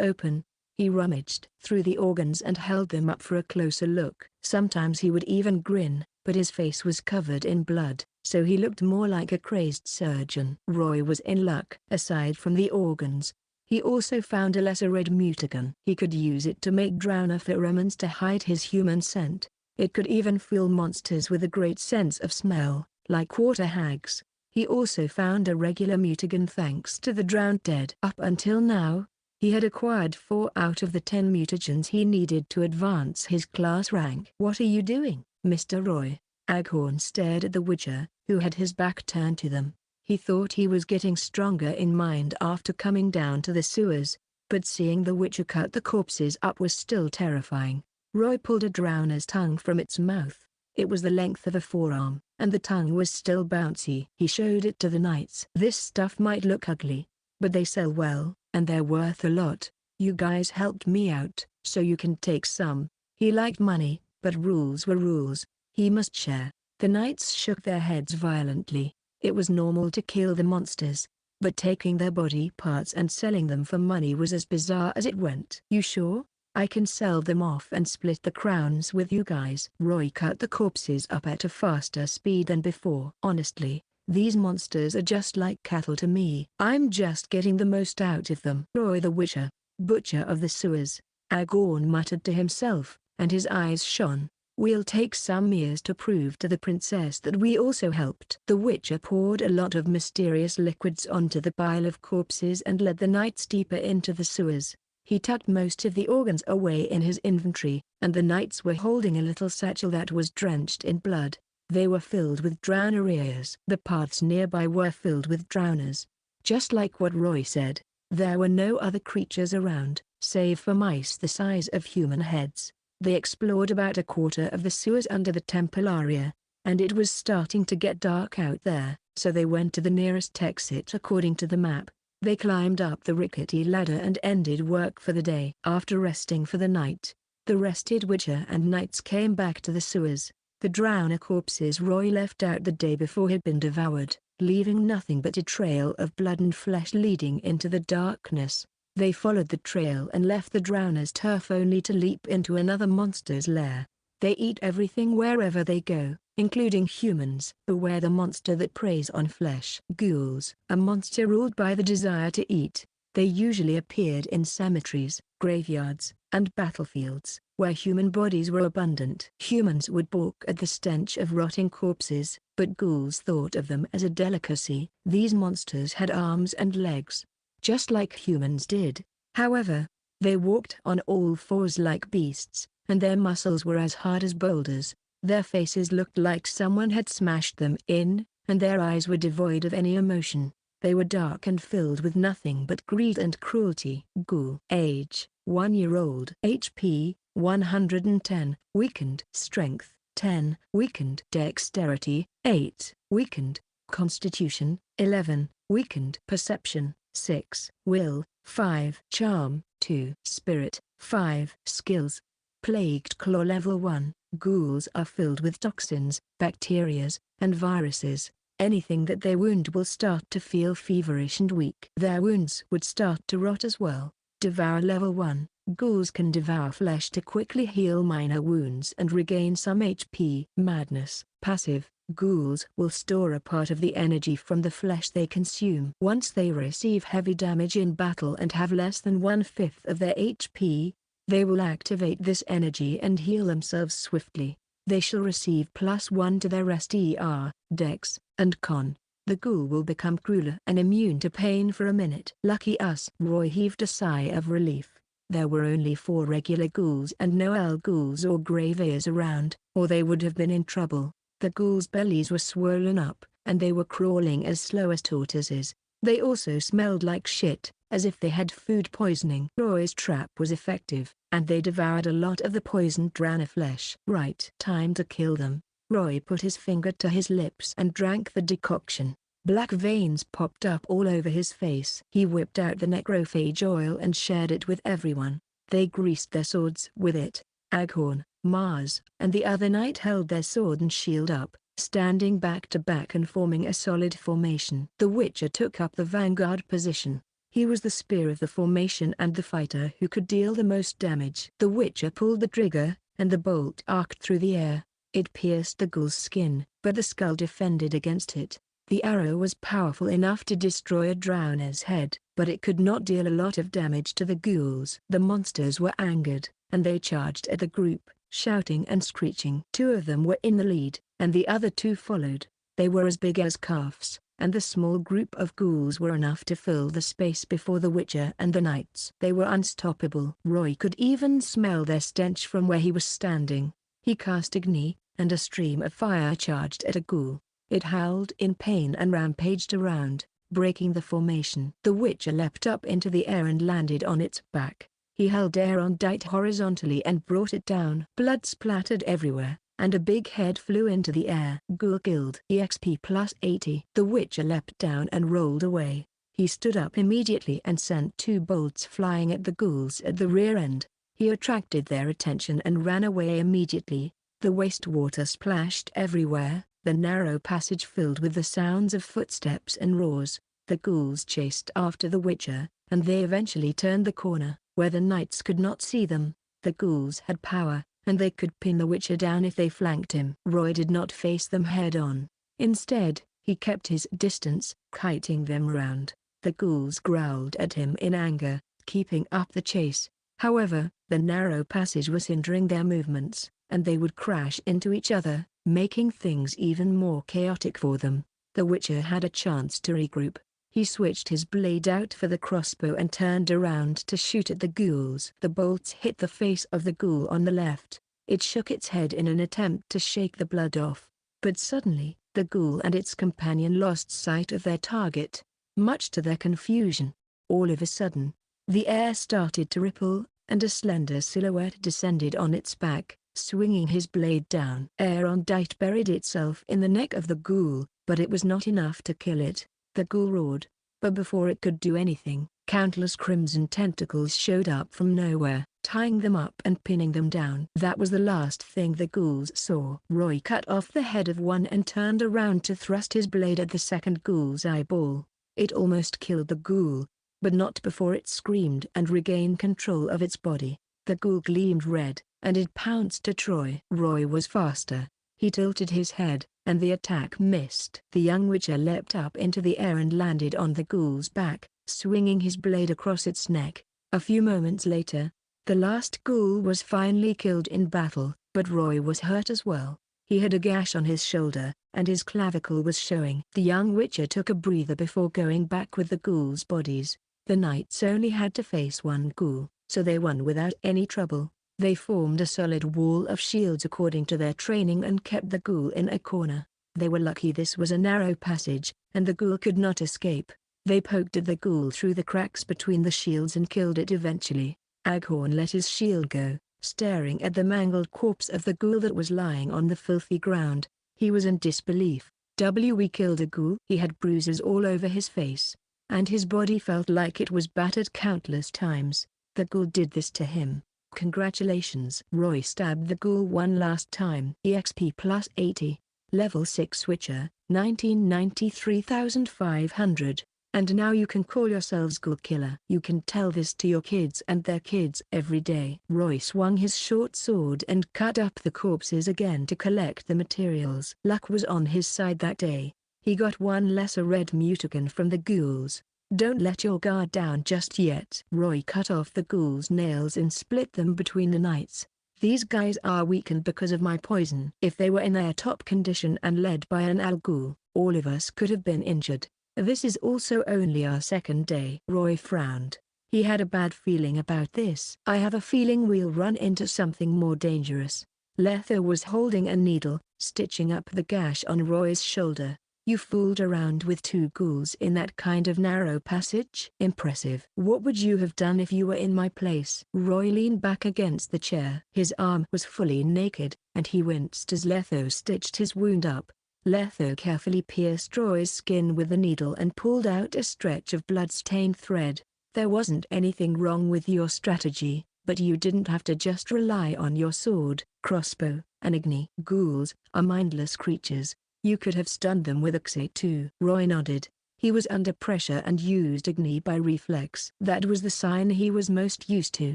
open, he rummaged through the organs and held them up for a closer look. Sometimes he would even grin, but his face was covered in blood, so he looked more like a crazed surgeon. Roy was in luck. Aside from the organs, he also found a lesser red mutagen. He could use it to make drowner pheromones to hide his human scent. It could even fool monsters with a great sense of smell, like water hags. He also found a regular mutagen thanks to the drowned dead. Up until now, he had acquired 4 out of the 10 mutagens he needed to advance his class rank. What are you doing, Mr. Roy? Aghorn stared at the Witcher, who had his back turned to them. He thought he was getting stronger in mind after coming down to the sewers, but seeing the Witcher cut the corpses up was still terrifying. Roy pulled a drowner's tongue from its mouth. It was the length of a forearm, and the tongue was still bouncy. He showed it to the knights. This stuff might look ugly, but they sell well, and they're worth a lot. You guys helped me out, so you can take some. He liked money, but rules were rules. He must share. The knights shook their heads violently. It was normal to kill the monsters, but taking their body parts and selling them for money was as bizarre as it went. You sure? I can sell them off and split the crowns with you guys. Roy cut the corpses up at a faster speed than before. Honestly, these monsters are just like cattle to me. I'm just getting the most out of them. Roy the Witcher, butcher of the sewers, Aragorn muttered to himself, and his eyes shone. We'll take some years to prove to the princess that we also helped. The Witcher poured a lot of mysterious liquids onto the pile of corpses and led the knights deeper into the sewers. He tucked most of the organs away in his inventory, and the knights were holding a little satchel that was drenched in blood. They were filled with drowner ears. The paths nearby were filled with drowners. Just like what Roy said, there were no other creatures around, save for mice the size of human heads. They explored about a quarter of the sewers under the temple area, and it was starting to get dark out there, so they went to the nearest exit according to the map. They climbed up the rickety ladder and ended work for the day. After resting for the night, the rested Witcher and knights came back to the sewers. The drowner corpses Roy left out the day before had been devoured, leaving nothing but a trail of blood and flesh leading into the darkness. They followed the trail and left the drowner's turf only to leap into another monster's lair. They eat everything wherever they go, including humans. Beware the monster that preys on flesh. Ghouls, a monster ruled by the desire to eat. They usually appeared in cemeteries, graveyards, and battlefields, where human bodies were abundant. Humans would balk at the stench of rotting corpses, but ghouls thought of them as a delicacy. These monsters had arms and legs, just like humans did. However, they walked on all fours like beasts, and their muscles were as hard as boulders. Their faces looked like someone had smashed them in, and their eyes were devoid of any emotion. They were dark and filled with nothing but greed and cruelty. Ghoul. Age, 1 year old. HP, 110. Weakened. Strength, 10. Weakened. Dexterity, 8. Weakened. Constitution, 11. Weakened. Perception, 6. Will, 5. Charm, 2. Spirit, 5. Skills. Plagued Claw level 1. Ghouls are filled with toxins, bacterias, and viruses. Anything that they wound will start to feel feverish and weak. Their wounds would start to rot as well. Devour level 1. Ghouls can devour flesh to quickly heal minor wounds and regain some HP. Madness. Passive. Ghouls will store a part of the energy from the flesh they consume. Once they receive heavy damage in battle and have less than 1/5 of their HP, they will activate this energy and heal themselves swiftly. They shall receive +1 to their STR, Dex, and Con. The ghoul will become crueler and immune to pain for a minute. Lucky us. Roy heaved a sigh of relief. There were only 4 regular ghouls and no owl ghouls or graveyards around, or they would have been in trouble. The ghouls' bellies were swollen up, and they were crawling as slow as tortoises. They also smelled like shit, as if they had food poisoning. Roy's trap was effective, and they devoured a lot of the poisoned drowner flesh. Right. Time to kill them. Roy put his finger to his lips and drank the decoction. Black veins popped up all over his face. He whipped out the necrophage oil and shared it with everyone. They greased their swords with it. Aragorn, Mars, and the other knight held their sword and shield up, standing back to back and forming a solid formation. The Witcher took up the vanguard position. He was the spear of the formation and the fighter who could deal the most damage. The Witcher pulled the trigger, and the bolt arced through the air. It pierced the ghoul's skin, but the skull defended against it. The arrow was powerful enough to destroy a drowner's head, but it could not deal a lot of damage to the ghouls. The monsters were angered, and they charged at the group, shouting and screeching. 2 of them were in the lead, and the other 2 followed. They were as big as calves, and the small group of ghouls were enough to fill the space before the Witcher and the knights. They were unstoppable. Roy could even smell their stench from where he was standing. He cast Agni, and a stream of fire charged at a ghoul. It howled in pain and rampaged around, breaking the formation. The Witcher leapt up into the air and landed on its back. He held Aerondight horizontally and brought it down. Blood splattered everywhere, and a big head flew into the air. Ghoul killed. EXP plus 80. The Witcher leapt down and rolled away. He stood up immediately and sent 2 bolts flying at the ghouls at the rear end. He attracted their attention and ran away immediately. The wastewater splashed everywhere, the narrow passage filled with the sounds of footsteps and roars. The ghouls chased after the Witcher, and they eventually turned the corner, where the knights could not see them. The ghouls had power, and they could pin the Witcher down if they flanked him. Roy did not face them head-on. Instead, he kept his distance, kiting them round. The ghouls growled at him in anger, keeping up the chase. However, the narrow passage was hindering their movements, and they would crash into each other, making things even more chaotic for them. The Witcher had a chance to regroup. He switched his blade out for the crossbow and turned around to shoot at the ghouls. The bolts hit the face of the ghoul on the left. It shook its head in an attempt to shake the blood off. But suddenly, the ghoul and its companion lost sight of their target. Much to their confusion, all of a sudden, the air started to ripple, and a slender silhouette descended on its back, swinging his blade down. Aerondight buried itself in the neck of the ghoul, but it was not enough to kill it. The ghoul roared, but before it could do anything, countless crimson tentacles showed up from nowhere, tying them up and pinning them down. That was the last thing the ghouls saw. Roy cut off the head of one and turned around to thrust his blade at the second ghoul's eyeball. It almost killed the ghoul, but not before it screamed and regained control of its body. The ghoul gleamed red, and it pounced at Roy. Roy was faster. He tilted his head, and the attack missed. The young Witcher leapt up into the air and landed on the ghoul's back, swinging his blade across its neck. A few moments later, the last ghoul was finally killed in battle, but Roy was hurt as well. He had a gash on his shoulder, and his clavicle was showing. The young Witcher took a breather before going back with the ghouls' bodies. The knights only had to face one ghoul, so they won without any trouble. They formed a solid wall of shields according to their training and kept the ghoul in a corner. They were lucky this was a narrow passage, and the ghoul could not escape. They poked at the ghoul through the cracks between the shields and killed it eventually. Aghorn let his shield go, staring at the mangled corpse of the ghoul that was lying on the filthy ground. He was in disbelief. We killed a ghoul. He had bruises all over his face, and his body felt like it was battered countless times. The ghoul did this to him. Congratulations. Roy stabbed the ghoul one last time. EXP plus 80. Level 6 Witcher, 1993,500. And now you can call yourselves Ghoul Killer. You can tell this to your kids and their kids every day. Roy swung his short sword and cut up the corpses again to collect the materials. Luck was on his side that day. He got one lesser red mutagen from the ghouls. Don't let your guard down just yet. Roy cut off the ghouls' nails and split them between the knights. These guys are weakened because of my poison. If they were in their top condition and led by an Al Ghul, all of us could have been injured. This is also only our second day. Roy frowned. He had a bad feeling about this. I have a feeling we'll run into something more dangerous. Letho was holding a needle, stitching up the gash on Roy's shoulder. You fooled around with 2 ghouls in that kind of narrow passage? Impressive. What would you have done if you were in my place? Roy leaned back against the chair. His arm was fully naked, and he winced as Letho stitched his wound up. Letho carefully pierced Roy's skin with the needle and pulled out a stretch of blood-stained thread. There wasn't anything wrong with your strategy, but you didn't have to just rely on your sword, crossbow, and Igni. Ghouls are mindless creatures. You could have stunned them with isekai'd too. Roy nodded. He was under pressure and used Igni by reflex. That was the sign he was most used to,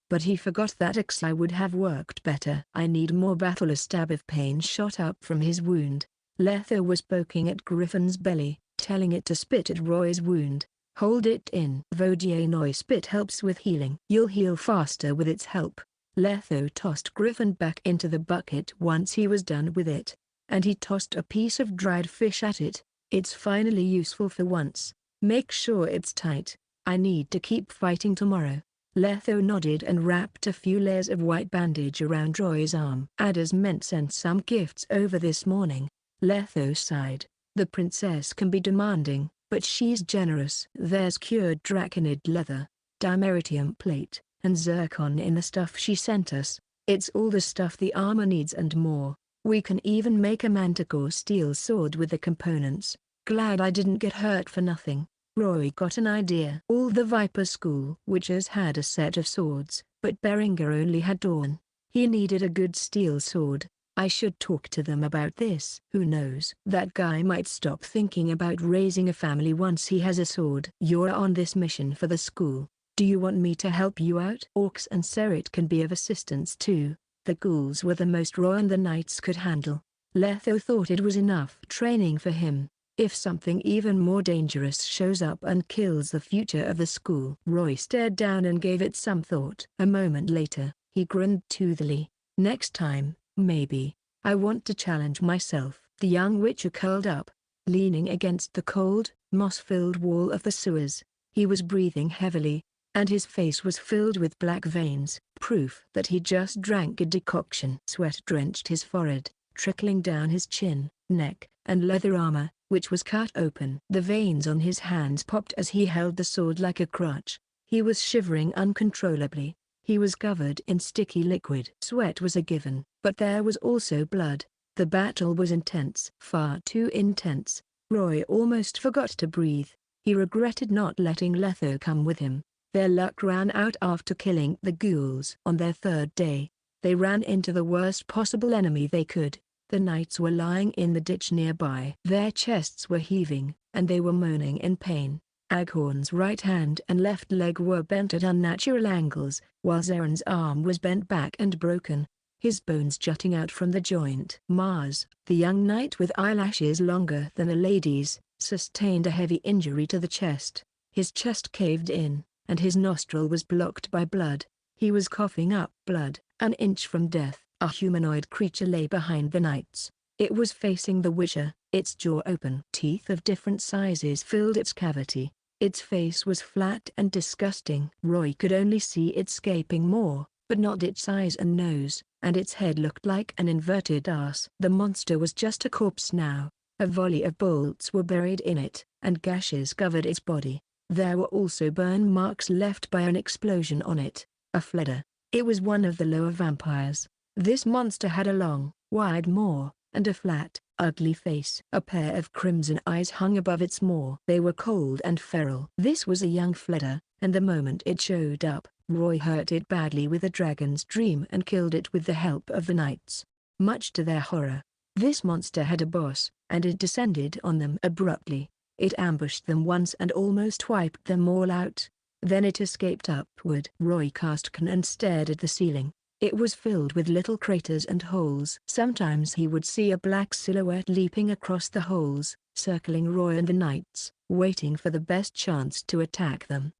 but he forgot that isekai'd would have worked better. I need more battle. A stab of pain shot up from his wound. Letho was poking at Griffin's belly, telling it to spit at Roy's wound. Hold it in. Vodianoi spit helps with healing. You'll heal faster with its help. Letho tossed Griffin back into the bucket once he was done with it, and he tossed a piece of dried fish at it. It's finally useful for once. Make sure it's tight. I need to keep fighting tomorrow. Letho nodded and wrapped a few layers of white bandage around Roy's arm. Ada's meant sent some gifts over this morning. Letho sighed. The princess can be demanding. but she's generous. There's cured draconid leather, dimeritium plate, and zircon in the stuff she sent us. It's all the stuff the armor needs and more. We can even make a manticore steel sword with the components. Glad I didn't get hurt for nothing. Roy got an idea. All the Viper School witches had a set of swords, but Berenger only had Dawn. He needed a good steel sword. I should talk to them about this. Who knows? That guy might stop thinking about raising a family once he has a sword. You're on this mission for the school. Do you want me to help you out? Orcs and Serit can be of assistance too. The ghouls were the most Roy and the knights could handle. Letho thought it was enough training for him. If something even more dangerous shows up and kills the future of the school. Roy stared down and gave it some thought. A moment later, he grinned toothily. Next time, maybe. I want to challenge myself. The young witcher curled up, leaning against the cold, moss-filled wall of the sewers. He was breathing heavily, and his face was filled with black veins, proof that he just drank a decoction. Sweat drenched his forehead, trickling down his chin, neck, and leather armor, which was cut open. The veins on his hands popped as he held the sword like a crutch. He was shivering uncontrollably. He was covered in sticky liquid. Sweat was a given, but there was also blood. The battle was intense. Far too intense. Roy almost forgot to breathe. He regretted not letting Letho come with him. Their luck ran out after killing the ghouls. On their third day, they ran into the worst possible enemy they could. The knights were lying in the ditch nearby. Their chests were heaving, and they were moaning in pain. Aghorn's right hand and left leg were bent at unnatural angles, while Zaren's arm was bent back and broken, his bones jutting out from the joint. Mars, the young knight with eyelashes longer than a lady's, sustained a heavy injury to the chest. His chest caved in, and his nostril was blocked by blood. He was coughing up blood. An inch from death, a humanoid creature lay behind the knights. It was facing the witcher, its jaw open. Teeth of different sizes filled its cavity. Its face was flat and disgusting. Roy could only see its gaping maw, but not its eyes and nose, and its head looked like an inverted arse. The monster was just a corpse now. A volley of bolts were buried in it, and gashes covered its body. There were also burn marks left by an explosion on it. A fleder. It was one of the lower vampires. This monster had a long, wide maw, and a flat, ugly face. A pair of crimson eyes hung above its maw. They were cold and feral. This was a young fleder, and the moment it showed up, Roy hurt it badly with a dragon's dream and killed it with the help of the knights. Much to their horror, this monster had a boss, and it descended on them abruptly. It ambushed them once and almost wiped them all out. Then it escaped upward. Roy cast Can and stared at the ceiling. It was filled with little craters and holes. Sometimes he would see a black silhouette leaping across the holes, circling Roy and the knights, waiting for the best chance to attack them.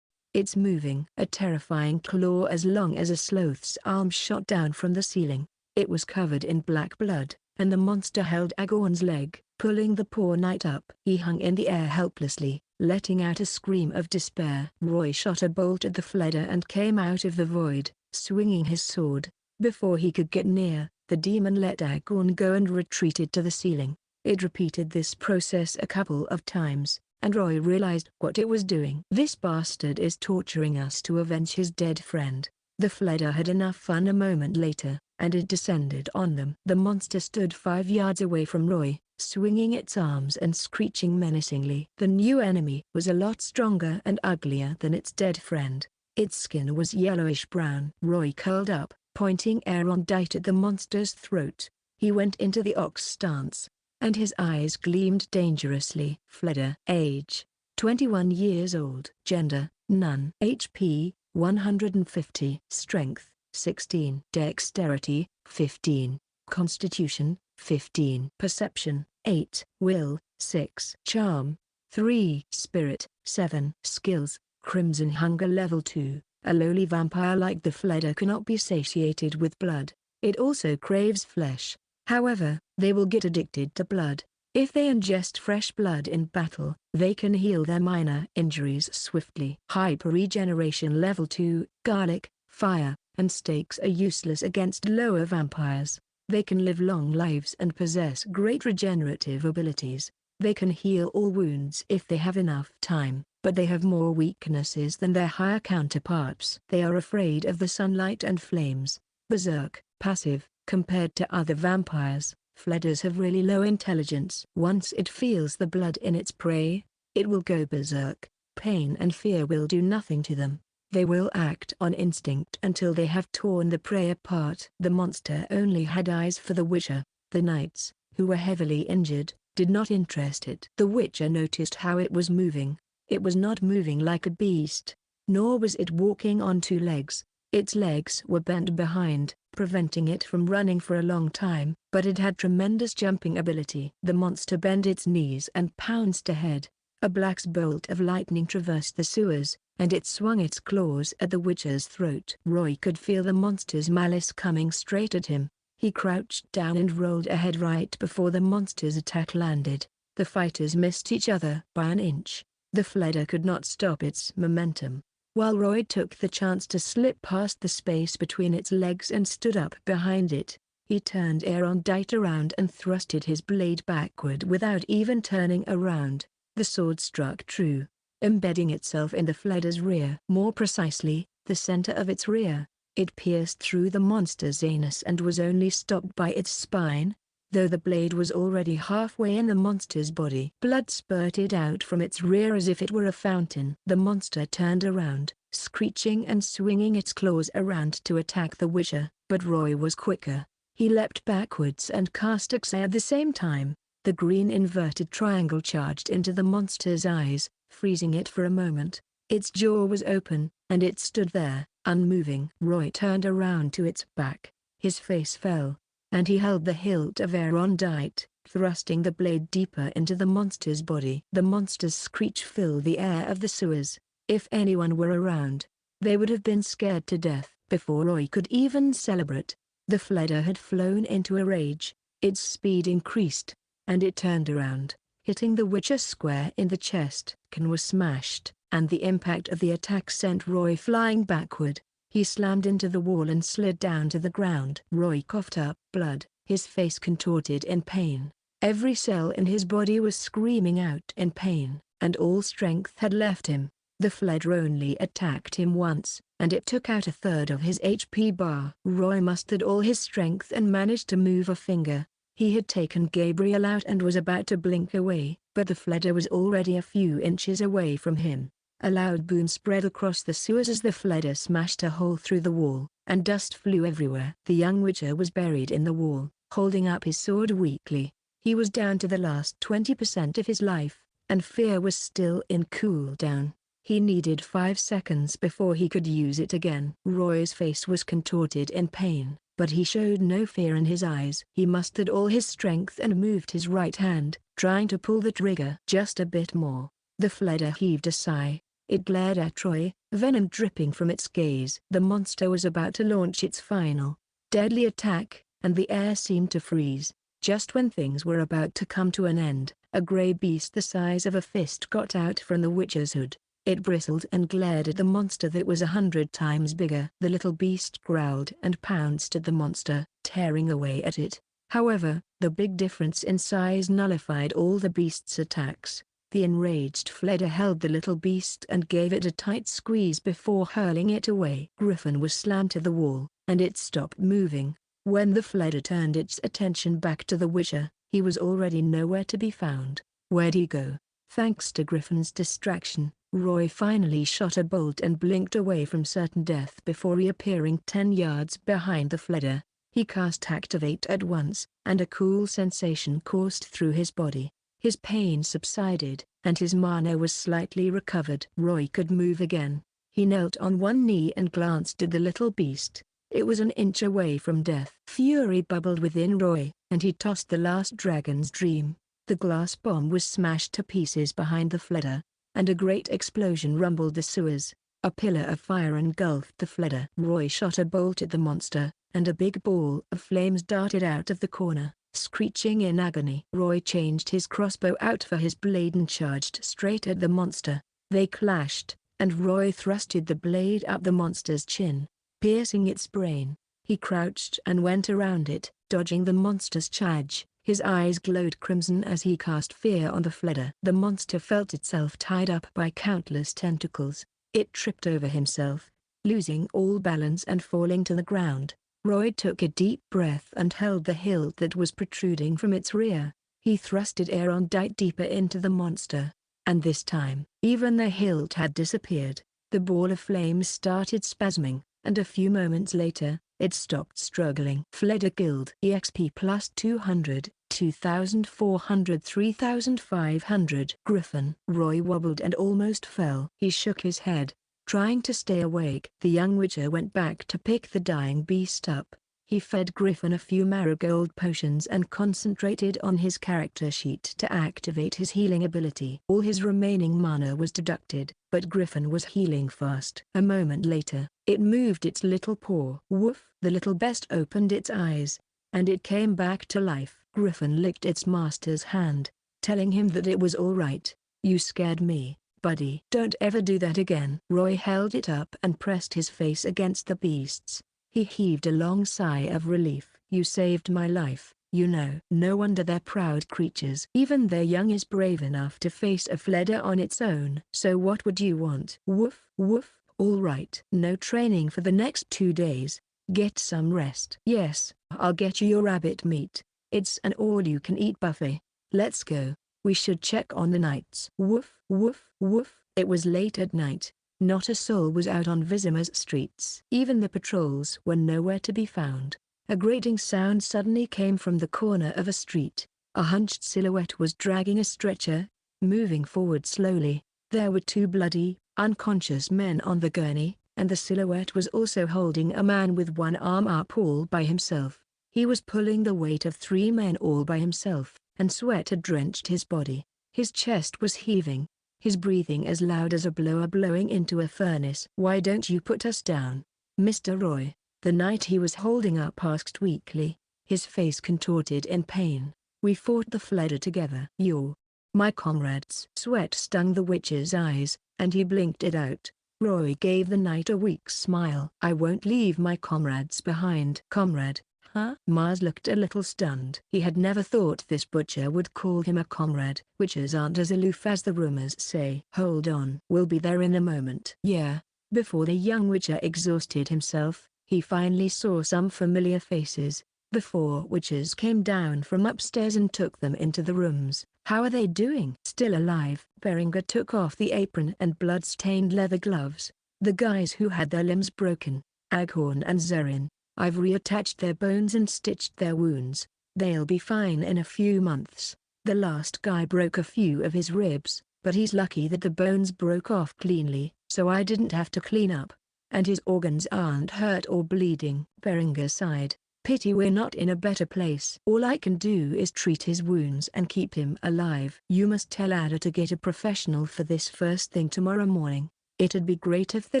It's moving. A terrifying claw as long as a sloth's arm shot down from the ceiling. It was covered in black blood, and the monster held Aghorn's leg, pulling the poor knight up. He hung in the air helplessly, letting out a scream of despair. Roy shot a bolt at the fleder and came out of the void, swinging his sword. Before he could get near, the demon let Aghorn go and retreated to the ceiling. It repeated this process a couple of times, and Roy realized what it was doing. This bastard is torturing us to avenge his dead friend. The fleder had enough fun. A moment later, and it descended on them. The monster stood 5 yards away from Roy, swinging its arms and screeching menacingly. The new enemy was a lot stronger and uglier than its dead friend. Its skin was yellowish-brown. Roy curled up, pointing Aerondight at the monster's throat. He went into the ox stance, and his eyes gleamed dangerously. Fleder. Age: 21 years old. Gender: none. HP: 150. Strength: 16. Dexterity: 15. Constitution: 15. Perception: 8. Will: 6. Charm: 3. Spirit: 7. Skills: Crimson Hunger Level 2. A lowly vampire like the fleder cannot be satiated with blood. It also craves flesh. However, they will get addicted to blood. If they ingest fresh blood in battle, they can heal their minor injuries swiftly. Hyper Regeneration Level 2. Garlic, fire, and stakes are useless against lower vampires. They can live long lives and possess great regenerative abilities. They can heal all wounds if they have enough time, but they have more weaknesses than their higher counterparts. They are afraid of the sunlight and flames. Berserk, passive, compared to other vampires, Fledders have really low intelligence. Once it feels the blood in its prey, it will go berserk. Pain and fear will do nothing to them. They will act on instinct until they have torn the prey apart. The monster only had eyes for the Witcher. The knights, who were heavily injured, did not interest it. The Witcher noticed how it was moving. It was not moving like a beast, nor was it walking on two legs. Its legs were bent behind, preventing it from running for a long time, but it had tremendous jumping ability. The monster bent its knees and pounced ahead. A black bolt of lightning traversed the sewers, and it swung its claws at the Witcher's throat. Roy could feel the monster's malice coming straight at him. He crouched down and rolled ahead right before the monster's attack landed. The fighters missed each other by an inch. The Fledder could not stop its momentum. While Roy took the chance to slip past the space between its legs and stood up behind it, he turned Aerondight around and thrusted his blade backward without even turning around. The sword struck true, embedding itself in the Fledder's rear. More precisely, the center of its rear. It pierced through the monster's anus and was only stopped by its spine, though the blade was already halfway in the monster's body. Blood spurted out from its rear as if it were a fountain. The monster turned around, screeching and swinging its claws around to attack the Witcher, but Roy was quicker. He leapt backwards and cast Axe at the same time. The green inverted triangle charged into the monster's eyes, freezing it for a moment. Its jaw was open, and it stood there, unmoving. Roy turned around to its back. His face fell, and he held the hilt of Aerondight, thrusting the blade deeper into the monster's body. The monster's screech filled the air of the sewers. If anyone were around, they would have been scared to death. Before Roy could even celebrate, the Fledder had flown into a rage. Its speed increased, and it turned around, hitting the Witcher square in the chest. Can was smashed, and the impact of the attack sent Roy flying backward. He slammed into the wall and slid down to the ground. Roy coughed up blood, his face contorted in pain. Every cell in his body was screaming out in pain, and all strength had left him. The Fledder only attacked him once, and it took out a third of his HP bar. Roy mustered all his strength and managed to move a finger. He had taken Gabriel out and was about to blink away, but the Fledder was already a few inches away from him. A loud boom spread across the sewers as the Fledder smashed a hole through the wall, and dust flew everywhere. The young Witcher was buried in the wall, holding up his sword weakly. He was down to the last 20% of his life, and fear was still in cooldown. He needed 5 seconds before he could use it again. Roy's face was contorted in pain, but he showed no fear in his eyes. He mustered all his strength and moved his right hand, trying to pull the trigger just a bit more. The Fledder heaved a sigh. It glared at Roy, venom dripping from its gaze. The monster was about to launch its final, deadly attack, and the air seemed to freeze. Just when things were about to come to an end, a grey beast the size of a fist got out from the Witcher's hood. It bristled and glared at the monster that was 100 times bigger. The little beast growled and pounced at the monster, tearing away at it. However, the big difference in size nullified all the beast's attacks. The enraged Fledder held the little beast and gave it a tight squeeze before hurling it away. Griffin was slammed to the wall, and it stopped moving. When the Fledder turned its attention back to the Witcher, he was already nowhere to be found. Where'd he go? Thanks to Griffin's distraction, Roy finally shot a bolt and blinked away from certain death before reappearing 10 yards behind the Fledder. He cast Activate at once, and a cool sensation coursed through his body. His pain subsided, and his mana was slightly recovered. Roy could move again. He knelt on one knee and glanced at the little beast. It was an inch away from death. Fury bubbled within Roy, and he tossed the last dragon's dream. The glass bomb was smashed to pieces behind the Fledder, and a great explosion rumbled the sewers. A pillar of fire engulfed the Fledder. Roy shot a bolt at the monster, and a big ball of flames darted out of the corner, screeching in agony. Roy changed his crossbow out for his blade and charged straight at the monster. They clashed, and Roy thrusted the blade up the monster's chin, piercing its brain. He crouched and went around it, dodging the monster's charge, His eyes glowed crimson as he cast fear on the Fleder. The monster felt itself tied up by countless tentacles. It tripped over himself, losing all balance and falling to the ground. Roy took a deep breath and held the hilt that was protruding from its rear. He thrusted aerodite deeper into the monster. And this time, even the hilt had disappeared. The ball of flames started spasming, and a few moments later, it stopped struggling. Fleder killed. EXP plus 200, 2,400, 3,500. Griffin. Roy wobbled and almost fell. He shook his head, trying to stay awake. The young witcher went back to pick the dying beast up. He fed Griffin a few marigold potions and concentrated on his character sheet to activate his healing ability. All his remaining mana was deducted, but Griffin was healing fast. A moment later, it moved its little paw. Woof! The little beast opened its eyes, and it came back to life. Griffin licked its master's hand, telling him that it was all right. "You scared me, buddy. Don't ever do that again." Roy held it up and pressed his face against the beast's. He heaved a long sigh of relief. "You saved my life, you know." No wonder they're proud creatures. Even their young is brave enough to face a Fleder on its own. "So what would you want?" Woof, woof. "All right. No training for the next 2 days. Get some rest." "Yes, I'll get you your rabbit meat. It's an all-you-can-eat buffet. Let's go. We should check on the knights." Woof, woof, woof. It was late at night. Not a soul was out on Visima's streets. Even the patrols were nowhere to be found. A grating sound suddenly came from the corner of a street. A hunched silhouette was dragging a stretcher, moving forward slowly. There were 2 bloody, unconscious men on the gurney, and the silhouette was also holding a man with one arm up all by himself. He was pulling the weight of 3 men all by himself, and sweat had drenched his body. His chest was heaving, his breathing as loud as a blower blowing into a furnace. "Why don't you put us down, Mr. Roy?" the knight he was holding up asked weakly, his face contorted in pain. "We fought the Fleder together." "You're my comrades." Sweat stung the witcher's eyes, and he blinked it out. Roy gave the knight a weak smile. "I won't leave my comrades behind." "Comrade, huh?" Mars looked a little stunned. He had never thought this butcher would call him a comrade. "Witches aren't as aloof as the rumors say." "Hold on. We'll be there in a moment." "Yeah." Before the young witcher exhausted himself, he finally saw some familiar faces. The 4 witches came down from upstairs and took them into the rooms. "How are they doing?" "Still alive." Berengar took off the apron and blood-stained leather gloves. "The guys who had their limbs broken, Aghorn and Zerin, I've reattached their bones and stitched their wounds. They'll be fine in a few months. The last guy broke a few of his ribs, but he's lucky that the bones broke off cleanly, so I didn't have to clean up. And his organs aren't hurt or bleeding." Berengar sighed. "Pity we're not in a better place. All I can do is treat his wounds and keep him alive." "You must tell Ada to get a professional for this first thing tomorrow morning. It'd be great if the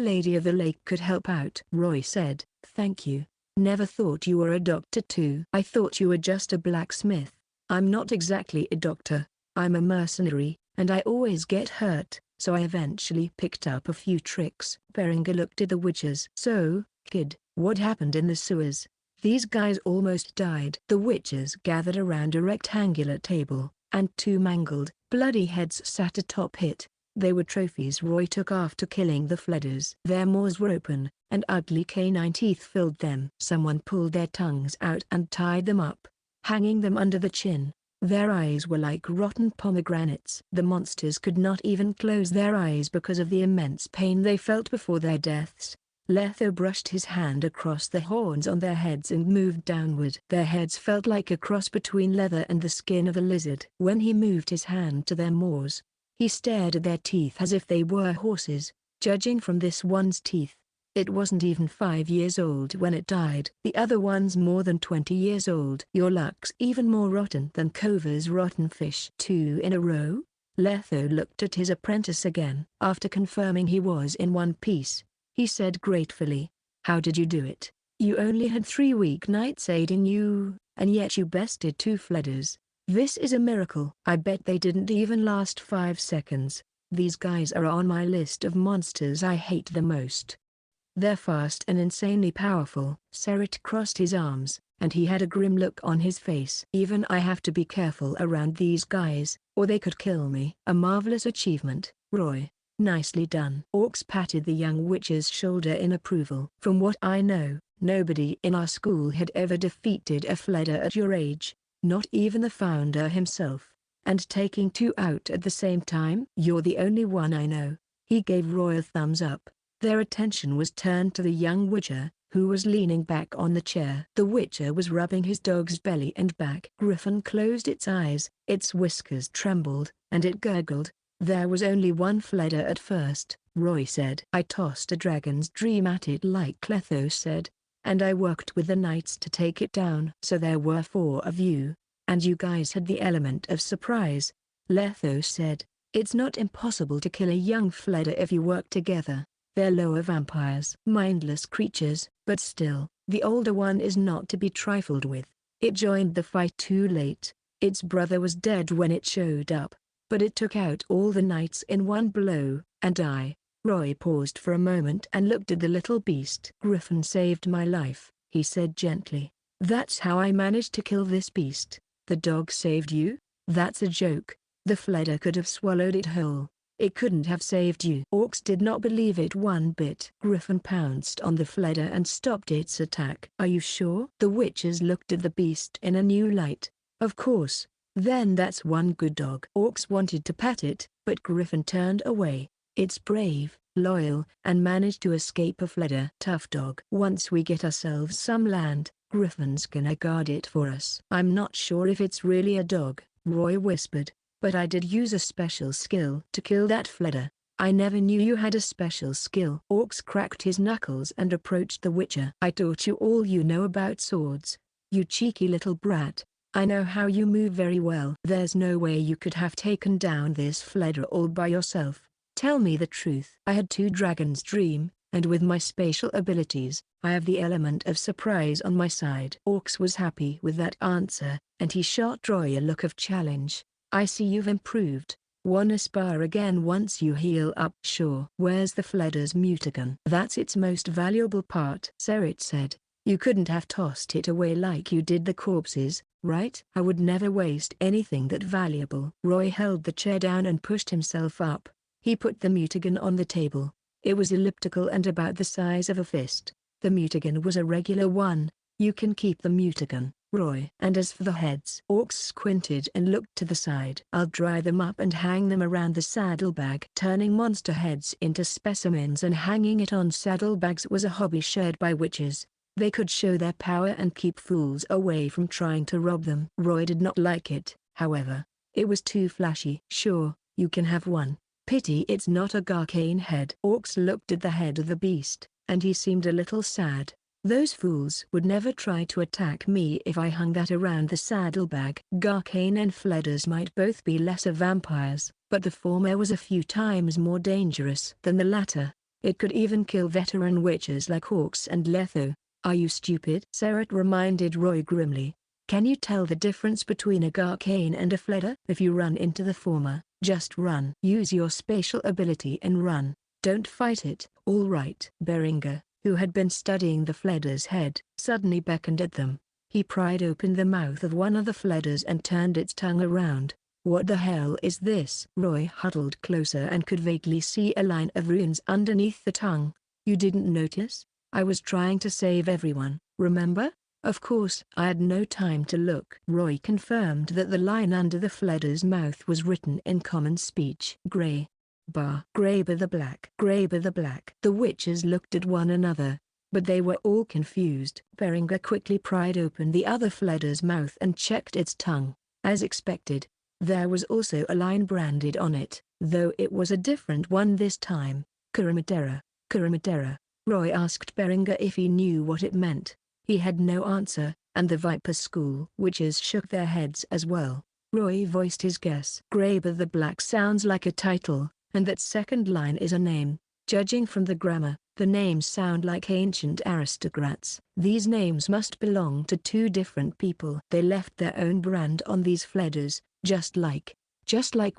Lady of the Lake could help out." Roy said. "Thank you. Never thought you were a doctor too." "I thought you were just a blacksmith." "I'm not exactly a doctor. I'm a mercenary, and I always get hurt, so I eventually picked up a few tricks." Berengar looked at the witches. "So, kid, what happened in the sewers? These guys almost died." The witches gathered around a rectangular table, and 2 mangled, bloody heads sat atop it. They were trophies Roy took after killing the Fleders. Their maws were open, and ugly canine teeth filled them. Someone pulled their tongues out and tied them up, hanging them under the chin. Their eyes were like rotten pomegranates. The monsters could not even close their eyes because of the immense pain they felt before their deaths. Letho brushed his hand across the horns on their heads and moved downward. Their heads felt like a cross between leather and the skin of a lizard. When he moved his hand to their maws, he stared at their teeth as if they were horses. Judging from this one's teeth, it wasn't even 5 years old when it died. The other one's more than 20 years old. "Your luck's even more rotten than Kova's rotten fish." 2 in a row? Letho looked at his apprentice again. After confirming he was in one piece, he said gratefully, "How did you do it? You only had 3 weeknights aiding you, and yet you bested 2 Fleders. This is a miracle." "I bet they didn't even last 5 seconds. These guys are on my list of monsters I hate the most. They're fast and insanely powerful." Serit crossed his arms. and he had a grim look on his face. Even I have to be careful around these guys, or they could kill me. A marvelous achievement, Roy. Nicely done. Orcs patted the young witch's shoulder in approval. From what I know, nobody in our school had ever defeated a Fledder at your age, not even the founder himself. And taking two out at the same time? You're the only one I know. He gave Roy a thumbs up. Their attention was turned to the young witcher, who was leaning back on the chair. The witcher was rubbing his dog's belly and back. Griffin closed its eyes, its whiskers trembled, and it gurgled. There was only one Fledder at first, Roy said. I tossed a dragon's dream at it like Clethos said, and I worked with the knights to take it down. So there were 4 of you, and you guys had the element of surprise, Lethos said. It's not impossible to kill a young Fledder if you work together. They're lower vampires. Mindless creatures, but still, the older one is not to be trifled with. It joined the fight too late. Its brother was dead when it showed up, but it took out all the knights in one blow, and Roy paused for a moment and looked at the little beast. Griffin saved my life, he said gently. That's how I managed to kill this beast. The dog saved you? That's a joke. The Fledder could have swallowed it whole. It couldn't have saved you. Orcs did not believe it one bit. Griffin pounced on the Fledder and stopped its attack. Are you sure? The witches looked at the beast in a new light. Of course. Then that's one good dog. Orcs wanted to pet it, but Griffin turned away. It's brave, loyal, and managed to escape a Fledder. Tough dog. Once we get ourselves some land, Griffin's gonna guard it for us. I'm not sure if it's really a dog, Roy whispered, but I did use a special skill to kill that Fledder. I never knew you had a special skill. Orcs cracked his knuckles and approached the witcher. I taught you all you know about swords, you cheeky little brat. I know how you move very well. There's no way you could have taken down this Fledder all by yourself. Tell me the truth. I had 2 dragons' dream, and with my spatial abilities, I have the element of surprise on my side. Orcs was happy with that answer, and he shot Roy a look of challenge. I see you've improved. Wanna spar again once you heal up? Sure. Where's the Fledder's mutagen? That's its most valuable part, Serit said. You couldn't have tossed it away like you did the corpses, right? I would never waste anything that valuable. Roy held the chair down and pushed himself up. He put the mutagen on the table. It was elliptical and about the size of a fist. The mutagen was a regular one. You can keep the mutagen, Roy. And as for the heads, Orcs squinted and looked to the side. I'll dry them up and hang them around the saddlebag. Turning monster heads into specimens and hanging it on saddlebags was a hobby shared by witches. They could show their power and keep fools away from trying to rob them. Roy did not like it, however. It was too flashy. Sure, you can have one. Pity it's not a Garcane head. Orcs looked at the head of the beast, and he seemed a little sad. Those fools would never try to attack me if I hung that around the saddlebag. Garcane and Fledders might both be lesser vampires, but the former was a few times more dangerous than the latter. It could even kill veteran witches like Orcs and Letho. Are you stupid? Serit reminded Roy grimly. Can you tell the difference between a Garcane and a Fledder? If you run into the former, just run. Use your spatial ability and run. Don't fight it. All right. Beringer, who had been studying the Fledder's head, suddenly beckoned at them. He pried open the mouth of one of the Fledders and turned its tongue around. What the hell is this? Roy huddled closer and could vaguely see a line of runes underneath the tongue. You didn't notice? I was trying to save everyone, remember? Of course. I had no time to look. Roy confirmed that the line under the Fledder's mouth was written in common speech. Grey. Graber the Black. Graber the Black. The witches looked at one another, but they were all confused. Beringer quickly pried open the other Fledder's mouth and checked its tongue. As expected, there was also a line branded on it, though it was a different one this time. Kuramadera. Kuramadera. Roy asked Beringer if he knew what it meant. He had no answer, and the Viper School witches shook their heads as well. Roy voiced his guess. Graber the Black sounds like a title, and that second line is a name. Judging from the grammar, the names sound like ancient aristocrats. These names must belong to 2 different people. They left their own brand on these Fledders, just like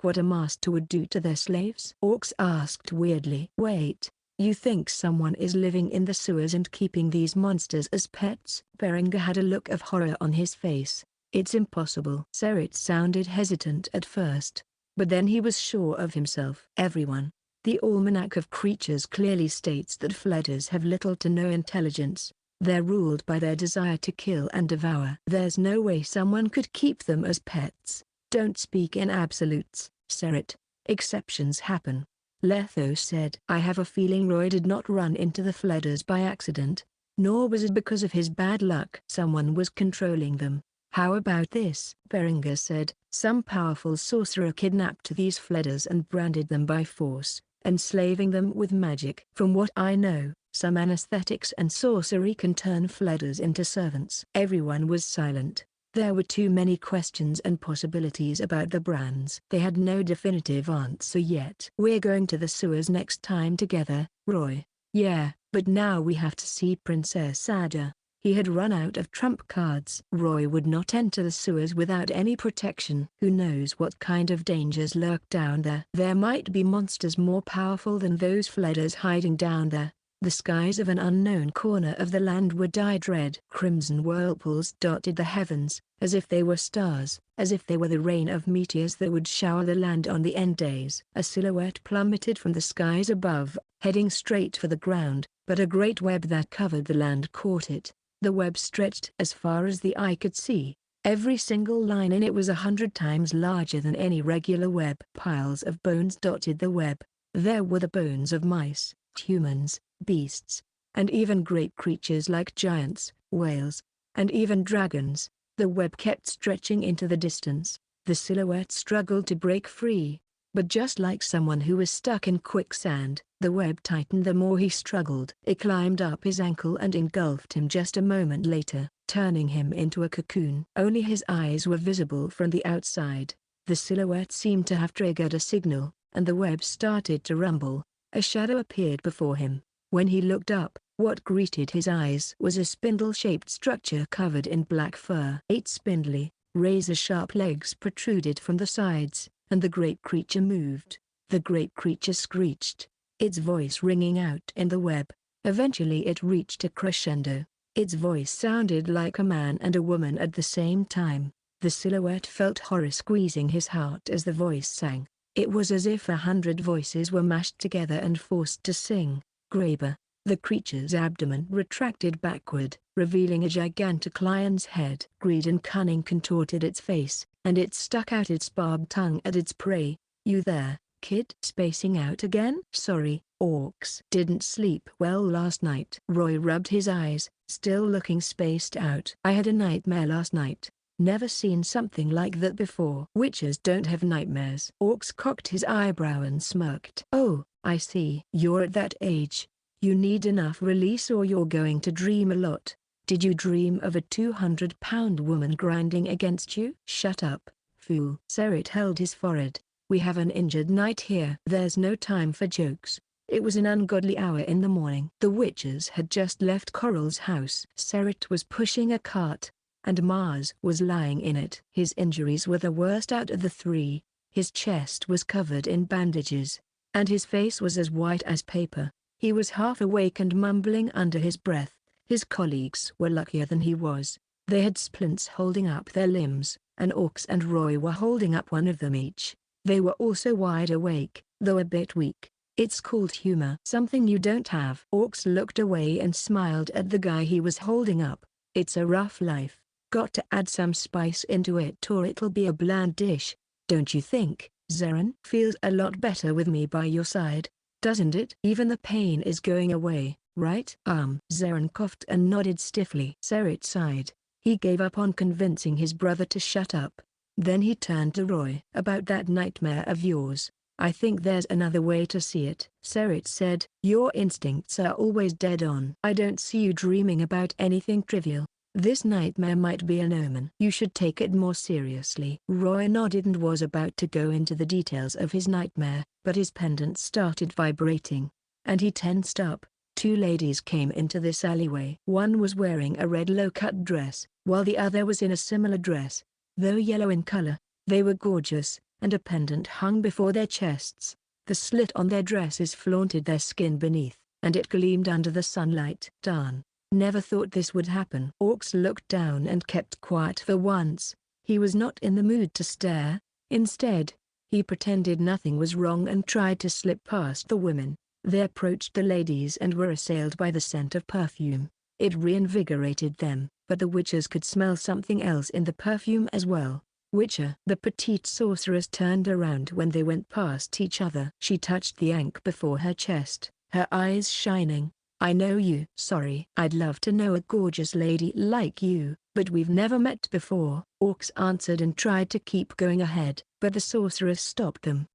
what a master would do to their slaves? Orcs asked weirdly. Wait, You think someone is living in the sewers and keeping these monsters as pets? Berenger had a look of horror on his face. It's impossible. Serit sounded hesitant at first, but then he was sure of himself. Everyone. The Almanac of Creatures clearly states that Fledders have little to no intelligence. They're ruled by their desire to kill and devour. There's no way someone could keep them as pets. Don't speak in absolutes, Serit. Exceptions happen. Letho said. I have a feeling Roy did not run into the Fledders by accident, nor was it because of his bad luck. Someone was controlling them. How about this? Berenger said. Some powerful sorcerer kidnapped these Fledders and branded them by force, enslaving them with magic. From what I know, some anesthetics and sorcery can turn Fledders into servants. Everyone was silent. There were too many questions and possibilities about the brands. They had no definitive answer yet. We're going to the sewers next time together, Roy. Yeah, but now we have to see Princess Ada. He had run out of trump cards. Roy would not enter the sewers without any protection. Who knows what kind of dangers lurk down there. There might be monsters more powerful than those Fledders hiding down there. The skies of an unknown corner of the land were dyed red. Crimson whirlpools dotted the heavens, as if they were stars, as if they were the rain of meteors that would shower the land on the end days. A silhouette plummeted from the skies above, heading straight for the ground, but a great web that covered the land caught it. The web stretched as far as the eye could see. Every single line in it was 100 times larger than any regular web. Piles of bones dotted the web. There were the bones of mice, humans, beasts, and even great creatures like giants, whales, and even dragons. The web kept stretching into the distance. The silhouette struggled to break free, but just like someone who was stuck in quicksand, the web tightened the more he struggled. It climbed up his ankle and engulfed him just a moment later, turning him into a cocoon. Only his eyes were visible from the outside. The silhouette seemed to have triggered a signal, and the web started to rumble. A shadow appeared before him. When he looked up, what greeted his eyes was a spindle-shaped structure covered in black fur. 8 spindly, razor-sharp legs protruded from the sides, and the great creature moved. The great creature screeched, its voice ringing out in the web. Eventually it reached a crescendo. Its voice sounded like a man and a woman at the same time. The silhouette felt horror squeezing his heart as the voice sang. It was as if 100 voices were mashed together and forced to sing. Graber. The creature's abdomen retracted backward, revealing a gigantic lion's head. Greed and cunning contorted its face, and it stuck out its barbed tongue at its prey. You there, kid? Spacing out again? Sorry, orcs didn't sleep well last night. Roy rubbed his eyes, still looking spaced out. I had a nightmare last night. Never seen something like that before. Witches don't have nightmares. Orcs cocked his eyebrow and smirked. Oh, I see. You're at that age. You need enough release or you're going to dream a lot. Did you dream of a 200-pound woman grinding against you? Shut up, fool. Serit held his forehead. We have an injured knight here. There's no time for jokes. It was an ungodly hour in the morning. The witches had just left Coral's house. Serit was pushing a cart, and Mars was lying in it. His injuries were the worst out of the 3. His chest was covered in bandages, and his face was as white as paper. He was half awake and mumbling under his breath. His colleagues were luckier than he was. They had splints holding up their limbs, and Orcs and Roy were holding up one of them each. They were also wide awake, though a bit weak. It's called humor. Something you don't have. Orcs looked away and smiled at the guy he was holding up. It's a rough life. Got to add some spice into it or it'll be a bland dish. Don't you think, Zeren? Feels a lot better with me by your side, doesn't it? Even the pain is going away, right? Zeren coughed and nodded stiffly. Serit sighed. He gave up on convincing his brother to shut up. Then he turned to Roy. About that nightmare of yours, I think there's another way to see it. Serit said, your instincts are always dead on. I don't see you dreaming about anything trivial. This nightmare might be an omen. You should take it more seriously. Roy nodded and was about to go into the details of his nightmare, but his pendant started vibrating, and he tensed up. 2 ladies came into this alleyway. One was wearing a red low-cut dress, while the other was in a similar dress, though yellow in color. They were gorgeous, and a pendant hung before their chests. The slit on their dresses flaunted their skin beneath. and it gleamed under the sunlight. Darn. Never thought this would happen. Orcs looked down and kept quiet for once. He was not in the mood to stare. Instead, he pretended nothing was wrong and tried to slip past the women. They approached the ladies and were assailed by the scent of perfume. It reinvigorated them, but the witches could smell something else in the perfume as well. Witcher. The petite sorceress turned around when they went past each other. She touched the ankh before her chest, her eyes shining. I know you. Sorry. I'd love to know a gorgeous lady like you, but we've never met before. Orcs answered and tried to keep going ahead, but the sorceress stopped them.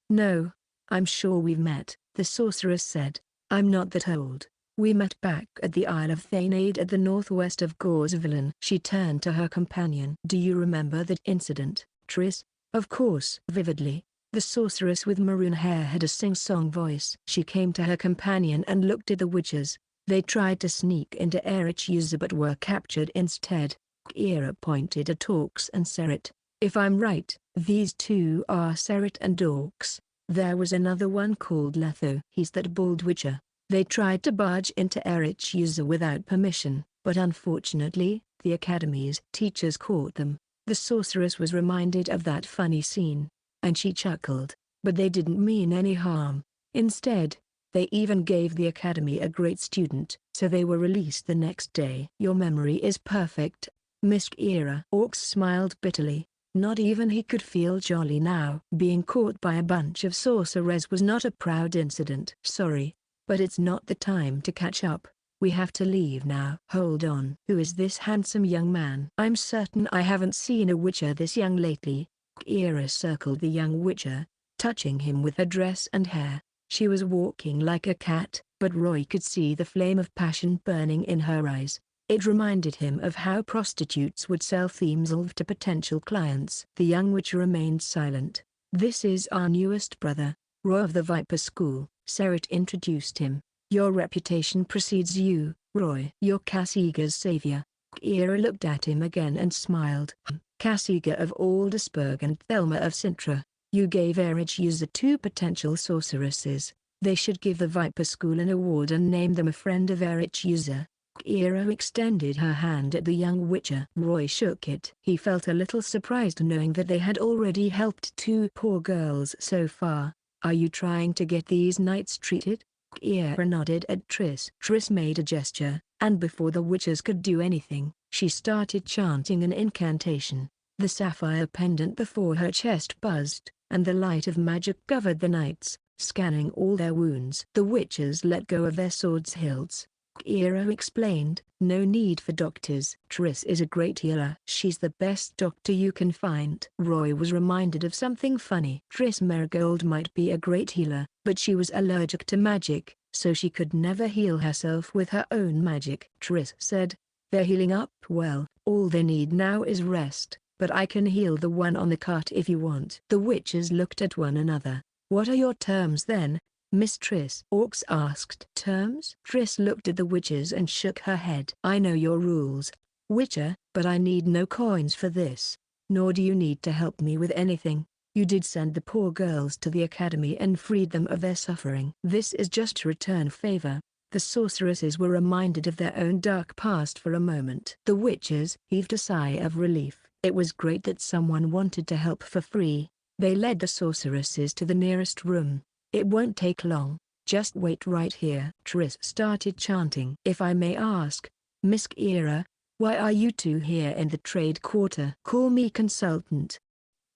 No, I'm sure we've met, the sorceress said. I'm not that old. We met back at the Isle of Thainaid at the northwest of Gorsvillen. She turned to her companion. Do you remember that incident, Triss? Of course. Vividly. The sorceress with maroon hair had a sing-song voice. She came to her companion and looked at the witches. They tried to sneak into Eretz but were captured instead. Kaer pointed at Orcs and Seret. If I'm right, these two are Seret and Orcs. There was another one called Letho. He's that bald witcher. They tried to barge into Eretz without permission, but unfortunately, the Academy's teachers caught them. The sorceress was reminded of that funny scene, and she chuckled, but they didn't mean any harm. Instead, they even gave the Academy a great student, so they were released the next day. Your memory is perfect, Miss Kaer. Orcs smiled bitterly. Not even he could feel jolly now. Being caught by a bunch of sorcerers was not a proud incident. Sorry, but it's not the time to catch up. We have to leave now. Hold on. Who is this handsome young man? I'm certain I haven't seen a witcher this young lately. Kaer circled the young witcher, touching him with her dress and hair. She was walking like a cat, but Roy could see the flame of passion burning in her eyes. It reminded him of how prostitutes would sell themselves to potential clients. The young witcher remained silent. This is our newest brother, Roy of the Viper School. Seret introduced him. Your reputation precedes you, Roy. You're Kasiga's savior. Kaer looked at him again and smiled. Kasiga of Aldersburg and Thelma of Sintra. You gave Eretz 2 potential sorceresses. They should give the Viper School an award and name them a friend of Eretz. Kaer extended her hand at the young witcher. Roy shook it. He felt a little surprised knowing that they had already helped 2 poor girls so far. Are you trying to get these knights treated? Kaer nodded at Triss. Triss made a gesture, and before the witches could do anything, she started chanting an incantation. The sapphire pendant before her chest buzzed, and the light of magic covered the knights, scanning all their wounds. The witches let go of their swords' hilts. Kaer explained, no need for doctors. Triss is a great healer. She's the best doctor you can find. Roy was reminded of something funny. Triss Marigold might be a great healer, but she was allergic to magic, so she could never heal herself with her own magic. Triss said, they're healing up well. All they need now is rest, but I can heal the one on the cart if you want. The witches looked at one another. What are your terms then, Miss Triss? Orcs asked. Terms? Triss looked at the witches and shook her head. I know your rules, Witcher, but I need no coins for this. Nor do you need to help me with anything. You did send the poor girls to the academy and freed them of their suffering. This is just to return favor. The sorceresses were reminded of their own dark past for a moment. The witches heaved a sigh of relief. It was great that someone wanted to help for free. They led the sorceresses to the nearest room. It won't take long, just wait right here. Triss started chanting. If I may ask, Miss Kaer, why are you two here in the trade quarter? Call me consultant.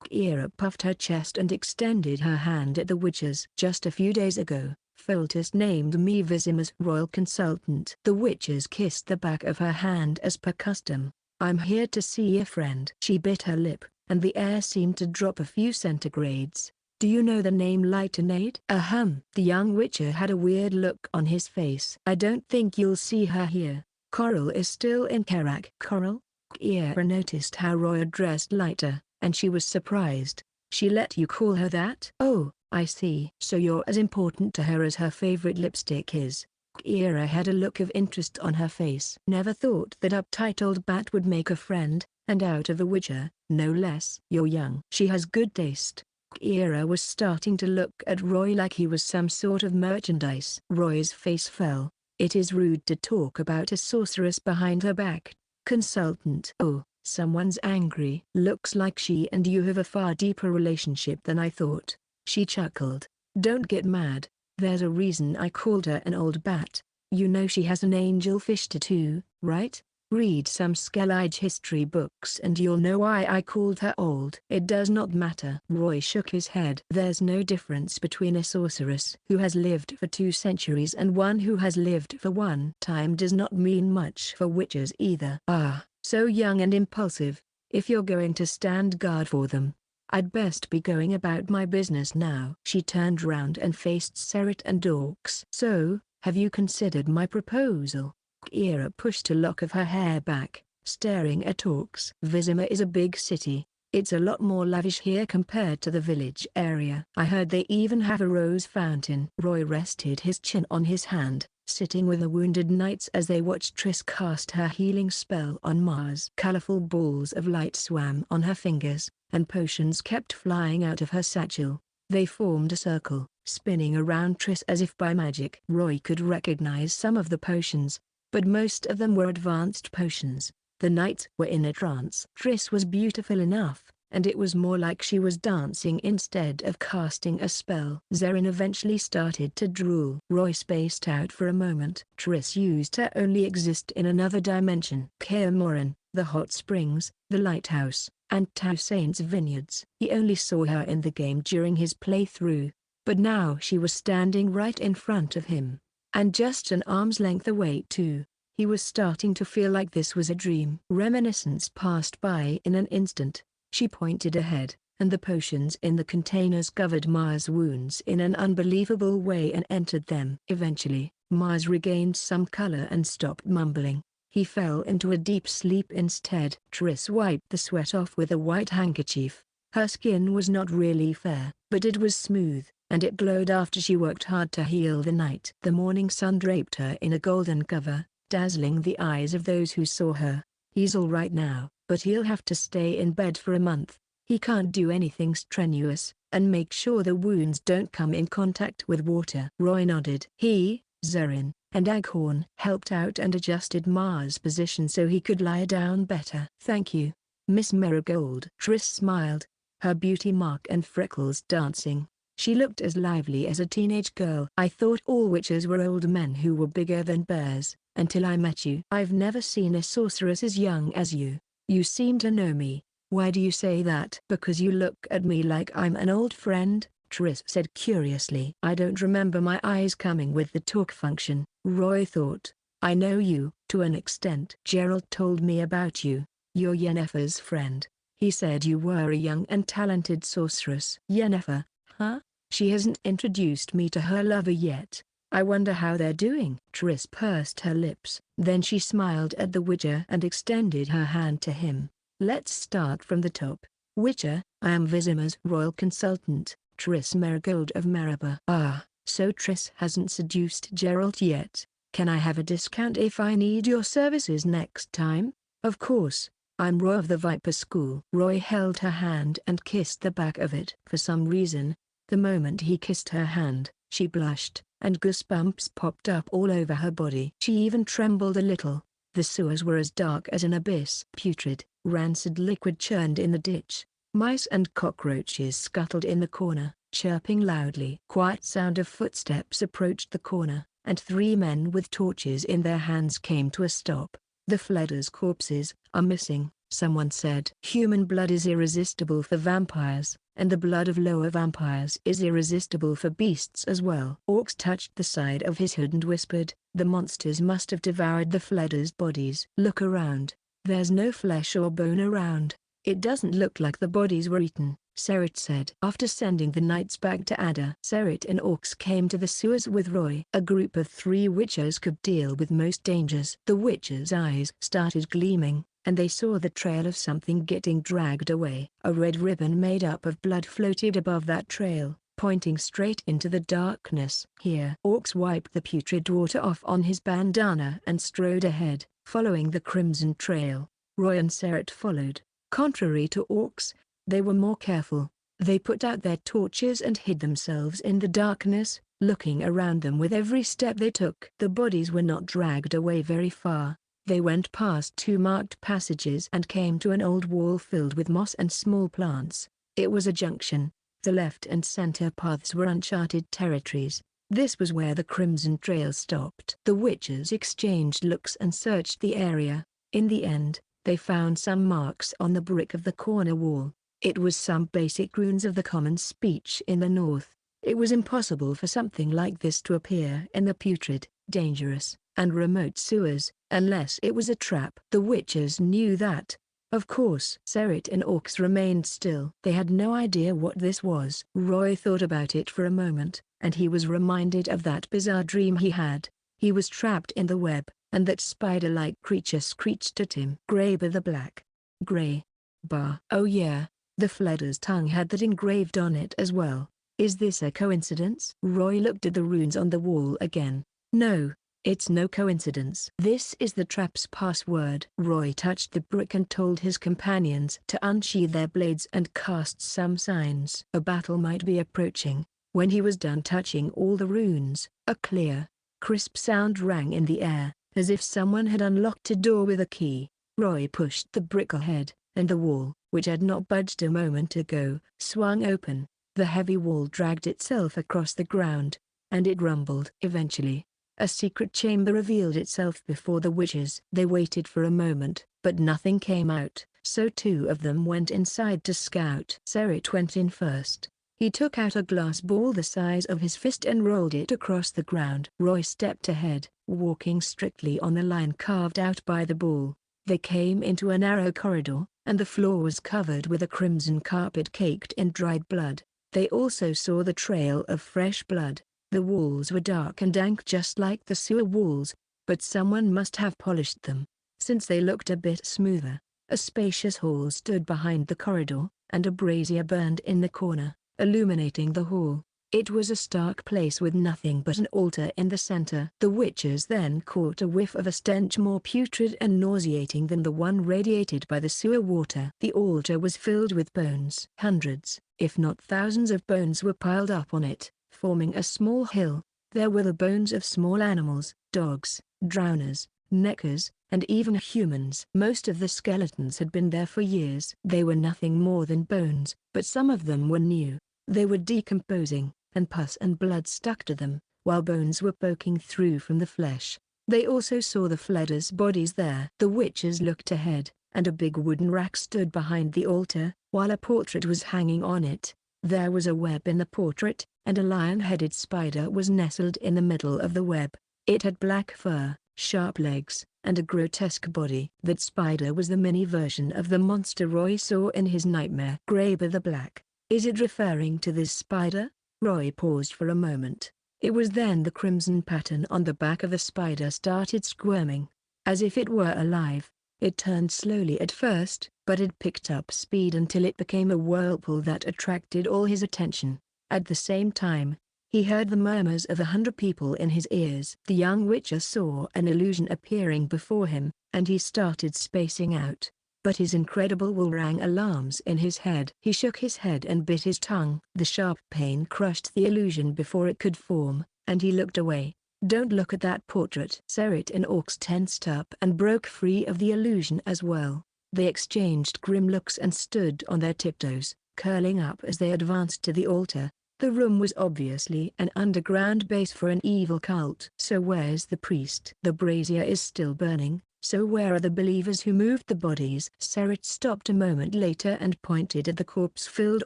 Kaer puffed her chest and extended her hand at the witches. Just a few days ago, Foltest named me Visima's royal consultant. The witches kissed the back of her hand as per custom. I'm here to see a friend. She bit her lip, and the air seemed to drop a few centigrades. Do you know the name Lightenade? Ahem. The young witcher had a weird look on his face. I don't think you'll see her here. Coral is still in Karak. Coral? Kaer noticed how Roy addressed Lighter, and she was surprised. She let you call her that? Oh, I see. So you're as important to her as her favorite lipstick is. Kaer had a look of interest on her face. Never thought that uptight old bat would make a friend, and out of a witcher, no less. You're young. She has good taste. Kaer was starting to look at Roy like he was some sort of merchandise. Roy's face fell. It is rude to talk about a sorceress behind her back. Consultant. Oh, someone's angry. Looks like she and you have a far deeper relationship than I thought. She chuckled. Don't get mad. There's a reason I called her an old bat. You know she has an angelfish tattoo, right? Read some isekai'd history books and you'll know why I called her old. It does not matter. Roy shook his head. There's no difference between a sorceress who has lived for 2 centuries and one who has lived for 1. Time does not mean much for witches either. Ah, so young and impulsive. If you're going to stand guard for them, I'd best be going about my business now. She turned round and faced Seret and Orcs. So, have you considered my proposal? Kaer pushed a lock of her hair back, staring at Orcs. Vizima is a big city. It's a lot more lavish here compared to the village area. I heard they even have a rose fountain. Roy rested his chin on his hand, sitting with the wounded knights as they watched Triss cast her healing spell on Mars. Colorful balls of light swam on her fingers, and potions kept flying out of her satchel. They formed a circle, spinning around Triss as if by magic. Roy could recognize some of the potions, but most of them were advanced potions. The knights were in a trance. Triss was beautiful enough, and it was more like she was dancing instead of casting a spell. Zeren eventually started to drool. Roy spaced out for a moment. Triss used to only exist in another dimension. Kaer Morhen, the hot springs, the lighthouse, and Toussaint's vineyards. He only saw her in the game during his playthrough, but now she was standing right in front of him, and just an arm's length away too. He was starting to feel like this was a dream. Reminiscence passed by in an instant. She pointed ahead, and the potions in the containers covered Mars' wounds in an unbelievable way and entered them. Eventually, Mars regained some color and stopped mumbling. He fell into a deep sleep instead. Triss wiped the sweat off with a white handkerchief. Her skin was not really fair, but it was smooth, and it glowed after she worked hard to heal the night. The morning sun draped her in a golden cover, dazzling the eyes of those who saw her. He's all right now, but he'll have to stay in bed for a month. He can't do anything strenuous, and make sure the wounds don't come in contact with water. Roy nodded. He, Zeren, and Aghorn helped out and adjusted Mars' position so he could lie down better. Thank you, Miss Marigold. Triss smiled, her beauty mark and freckles dancing. She looked as lively as a teenage girl. I thought all witches were old men who were bigger than bears, until I met you. I've never seen a sorceress as young as you. You seem to know me. Why do you say that? Because you look at me like I'm an old friend, Triss said curiously. I don't remember my eyes coming with the talk function, Roy thought. I know you, to an extent. Gerald told me about you. You're Yennefer's friend. He said you were a young and talented sorceress. Yennefer, huh? She hasn't introduced me to her lover yet. I wonder how they're doing. Triss pursed her lips. Then she smiled at the Witcher and extended her hand to him. Let's start from the top. Witcher, I am Vizima's royal consultant, Triss Marigold of Merhaba. Ah, so Triss hasn't seduced Gerald yet. Can I have a discount if I need your services next time? Of course. I'm Roy of the Viper School. Roy held her hand and kissed the back of it. For some reason, the moment he kissed her hand, she blushed, and goosebumps popped up all over her body. She even trembled a little. The sewers were as dark as an abyss. Putrid, rancid liquid churned in the ditch. Mice and cockroaches scuttled in the corner, chirping loudly. Quiet sound of footsteps approached the corner, and 3 men with torches in their hands came to a stop. The Fledders' corpses are missing, someone said. Human blood is irresistible for vampires, and the blood of lower vampires is irresistible for beasts as well. Orcs touched the side of his hood and whispered, the monsters must have devoured the Fledders' bodies. Look around. There's no flesh or bone around. It doesn't look like the bodies were eaten, Seret said. After sending the knights back to Ada, Seret and Orcs came to the sewers with Roy. A group of 3 witchers could deal with most dangers. The witchers' eyes started gleaming, and they saw the trail of something getting dragged away. A red ribbon made up of blood floated above that trail, pointing straight into the darkness. Here, Orcs wiped the putrid water off on his bandana and strode ahead, following the crimson trail. Roy and Seret followed. Contrary to Orcs, they were more careful. They put out their torches and hid themselves in the darkness, looking around them with every step they took. The bodies were not dragged away very far. They went past 2 marked passages and came to an old wall filled with moss and small plants. It was a junction. The left and center paths were uncharted territories. This was where the Crimson Trail stopped. The witches exchanged looks and searched the area. In the end, they found some marks on the brick of the corner wall. It was some basic runes of the common speech in the north. It was impossible for something like this to appear in the putrid, dangerous, and remote sewers, unless it was a trap. The witches knew that. Of course. Serit and Orcs remained still. They had no idea what this was. Roy thought about it for a moment, and he was reminded of that bizarre dream he had. He was trapped in the web, and that spider-like creature screeched at him. Graber the Black. Grey. Bar. Oh yeah, the Fleder's tongue had that engraved on it as well. Is this a coincidence? Roy looked at the runes on the wall again. No. It's no coincidence. This is the trap's password. Roy touched the brick and told his companions to unsheathe their blades and cast some signs. A battle might be approaching. When he was done touching all the runes, a clear, crisp sound rang in the air, as if someone had unlocked a door with a key. Roy pushed the brick ahead, and the wall, which had not budged a moment ago, swung open. The heavy wall dragged itself across the ground, and it rumbled. Eventually, a secret chamber revealed itself before the witches. They waited for a moment, but nothing came out, so 2 of them went inside to scout. Serit went in first. He took out a glass ball the size of his fist and rolled it across the ground. Roy stepped ahead, walking strictly on the line carved out by the ball. They came into a narrow corridor, and the floor was covered with a crimson carpet caked in dried blood. They also saw the trail of fresh blood. The walls were dark and dank just like the sewer walls, but someone must have polished them, since they looked a bit smoother. A spacious hall stood behind the corridor, and a brazier burned in the corner, illuminating the hall. It was a stark place with nothing but an altar in the center. The witches then caught a whiff of a stench more putrid and nauseating than the one radiated by the sewer water. The altar was filled with bones. Hundreds, if not thousands of bones were piled up on it, forming a small hill. There were the bones of small animals, dogs, drowners, neckers, and even humans. Most of the skeletons had been there for years. They were nothing more than bones, but some of them were new. They were decomposing, and pus and blood stuck to them, while bones were poking through from the flesh. They also saw the Fleder's bodies there. The witches looked ahead, and a big wooden rack stood behind the altar, while a portrait was hanging on it. There was a web in the portrait, and a lion-headed spider was nestled in the middle of the web. It had black fur, sharp legs, and a grotesque body. That spider was the mini version of the monster Roy saw in his nightmare. Graber the Black. Is it referring to this spider? Roy paused for a moment. It was then the crimson pattern on the back of the spider started squirming, as if it were alive. It turned slowly at first, but it picked up speed until it became a whirlpool that attracted all his attention. At the same time, he heard the murmurs of 100 people in his ears. The young witcher saw an illusion appearing before him, and he started spacing out. But his incredible will rang alarms in his head. He shook his head and bit his tongue. The sharp pain crushed the illusion before it could form, and he looked away. Don't look at that portrait. Serit and Orcs tensed up and broke free of the illusion as well. They exchanged grim looks and stood on their tiptoes, curling up as they advanced to the altar. The room was obviously an underground base for an evil cult. So where's the priest? The brazier is still burning, so where are the believers who moved the bodies? Serit stopped a moment later and pointed at the corpse-filled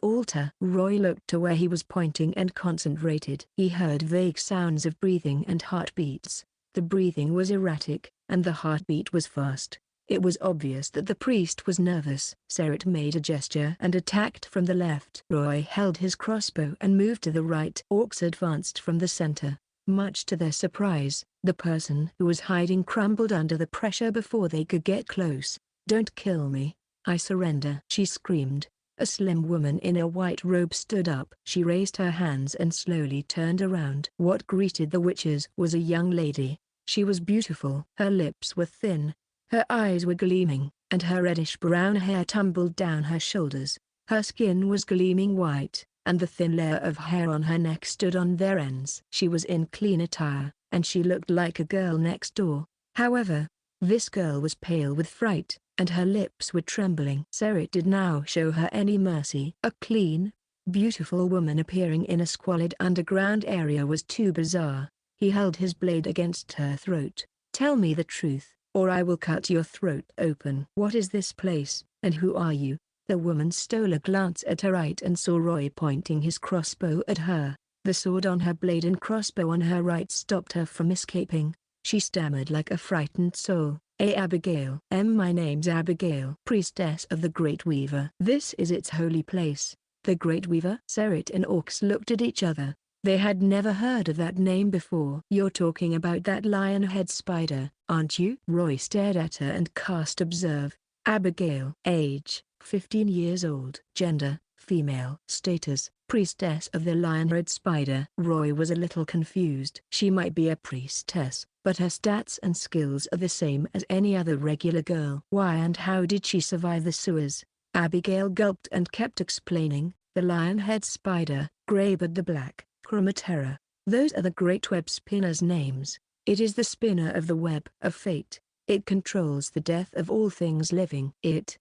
altar. Roy looked to where he was pointing and concentrated. He heard vague sounds of breathing and heartbeats. The breathing was erratic, and the heartbeat was fast. It was obvious that the priest was nervous. Serit made a gesture and attacked from the left. Roy held his crossbow and moved to the right. Orcs advanced from the center. Much to their surprise, the person who was hiding crumbled under the pressure before they could get close. "Don't kill me. I surrender," she screamed. A slim woman in a white robe stood up. She raised her hands and slowly turned around. What greeted the witches was a young lady. She was beautiful. Her lips were thin. Her eyes were gleaming, and her reddish-brown hair tumbled down her shoulders. Her skin was gleaming white, and the thin layer of hair on her neck stood on their ends. She was in clean attire, and she looked like a girl next door. However, this girl was pale with fright, and her lips were trembling. Kaer did now show her any mercy. A clean, beautiful woman appearing in a squalid underground area was too bizarre. He held his blade against her throat. "Tell me the truth, or I will cut your throat open." "What is this place, and who are you?" The woman stole a glance at her right and saw Roy pointing his crossbow at her. The sword on her blade and crossbow on her right stopped her from escaping. She stammered like a frightened soul. Abigail." My name's Abigail, priestess of the Great Weaver." "This is its holy place." "The Great Weaver?" Kaer and Orcs looked at each other. They had never heard of that name before. "You're talking about that lion-head spider, aren't you?" Roy stared at her and cast observe. Abigail. Age, 15 years old. Gender, female. Status, priestess of the lion-head spider. Roy was a little confused. She might be a priestess, but her stats and skills are the same as any other regular girl. "Why and how did she survive the sewers?" Abigail gulped and kept explaining. "The lion-head spider, Greybeard the Black, Chromatera. Those are the great web spinner's names. It is the spinner of the web of fate. It controls the death of all things living."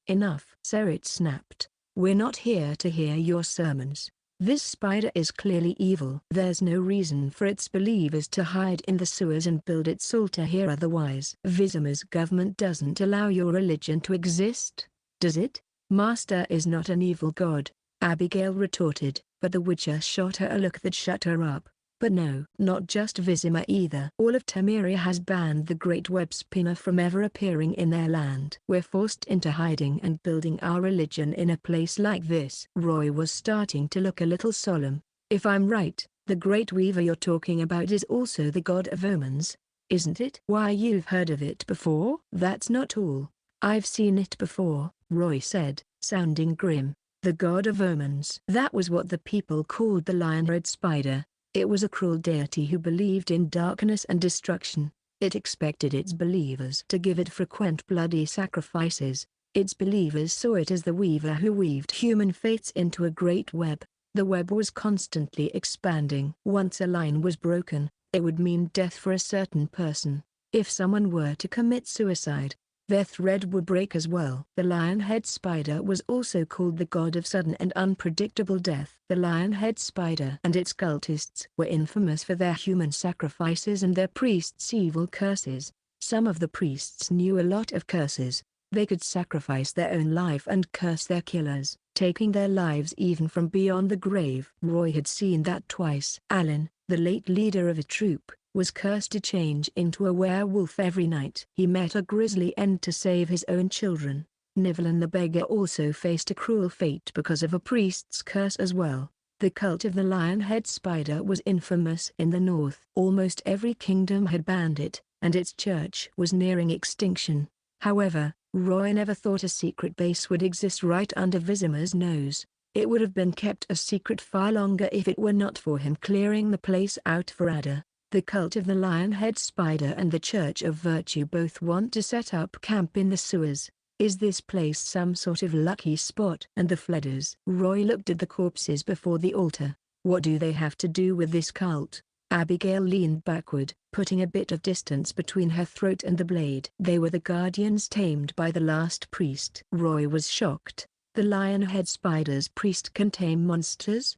"Enough," Kaer snapped. "We're not here to hear your sermons. This spider is clearly evil. There's no reason for its believers to hide in the sewers and build its altar here otherwise. Vizima's government doesn't allow your religion to exist, does it?" "Master is not an evil god," Abigail retorted, but the Witcher shot her a look that shut her up. "But no, not just Vizima either. All of Temeria has banned the great web spinner from ever appearing in their land. We're forced into hiding and building our religion in a place like this." Roy was starting to look a little solemn. "If I'm right, the Great Weaver you're talking about is also the god of omens, isn't it?" "Why, you've heard of it before?" "That's not all. I've seen it before," Roy said, sounding grim. "The god of omens." That was what the people called the lion-head spider. It was a cruel deity who believed in darkness and destruction. It expected its believers to give it frequent bloody sacrifices. Its believers saw it as the weaver who weaved human fates into a great web. The web was constantly expanding. Once a line was broken, it would mean death for a certain person. If someone were to commit suicide, their thread would break as well. The lion-head spider was also called the god of sudden and unpredictable death. The lion-head spider and its cultists were infamous for their human sacrifices and their priests' evil curses. Some of the priests knew a lot of curses. They could sacrifice their own life and curse their killers, taking their lives even from beyond the grave. Roy had seen that twice. Alan, the late leader of a troop, was cursed to change into a werewolf every night. He met a grisly end to save his own children. Nivlan the beggar also faced a cruel fate because of a priest's curse as well. The cult of the lion-head spider was infamous in the north. Almost every kingdom had banned it, and its church was nearing extinction. However, Roy never thought a secret base would exist right under Vizima's nose. It would have been kept a secret far longer if it were not for him clearing the place out for Ada. The cult of the lion-head spider and the Church of Virtue both want to set up camp in the sewers. Is this place some sort of lucky spot? And the Fledders? Roy looked at the corpses before the altar. What do they have to do with this cult? Abigail leaned backward, putting a bit of distance between her throat and the blade. They were the guardians tamed by the last priest. Roy was shocked. The lion-head spider's priest can tame monsters?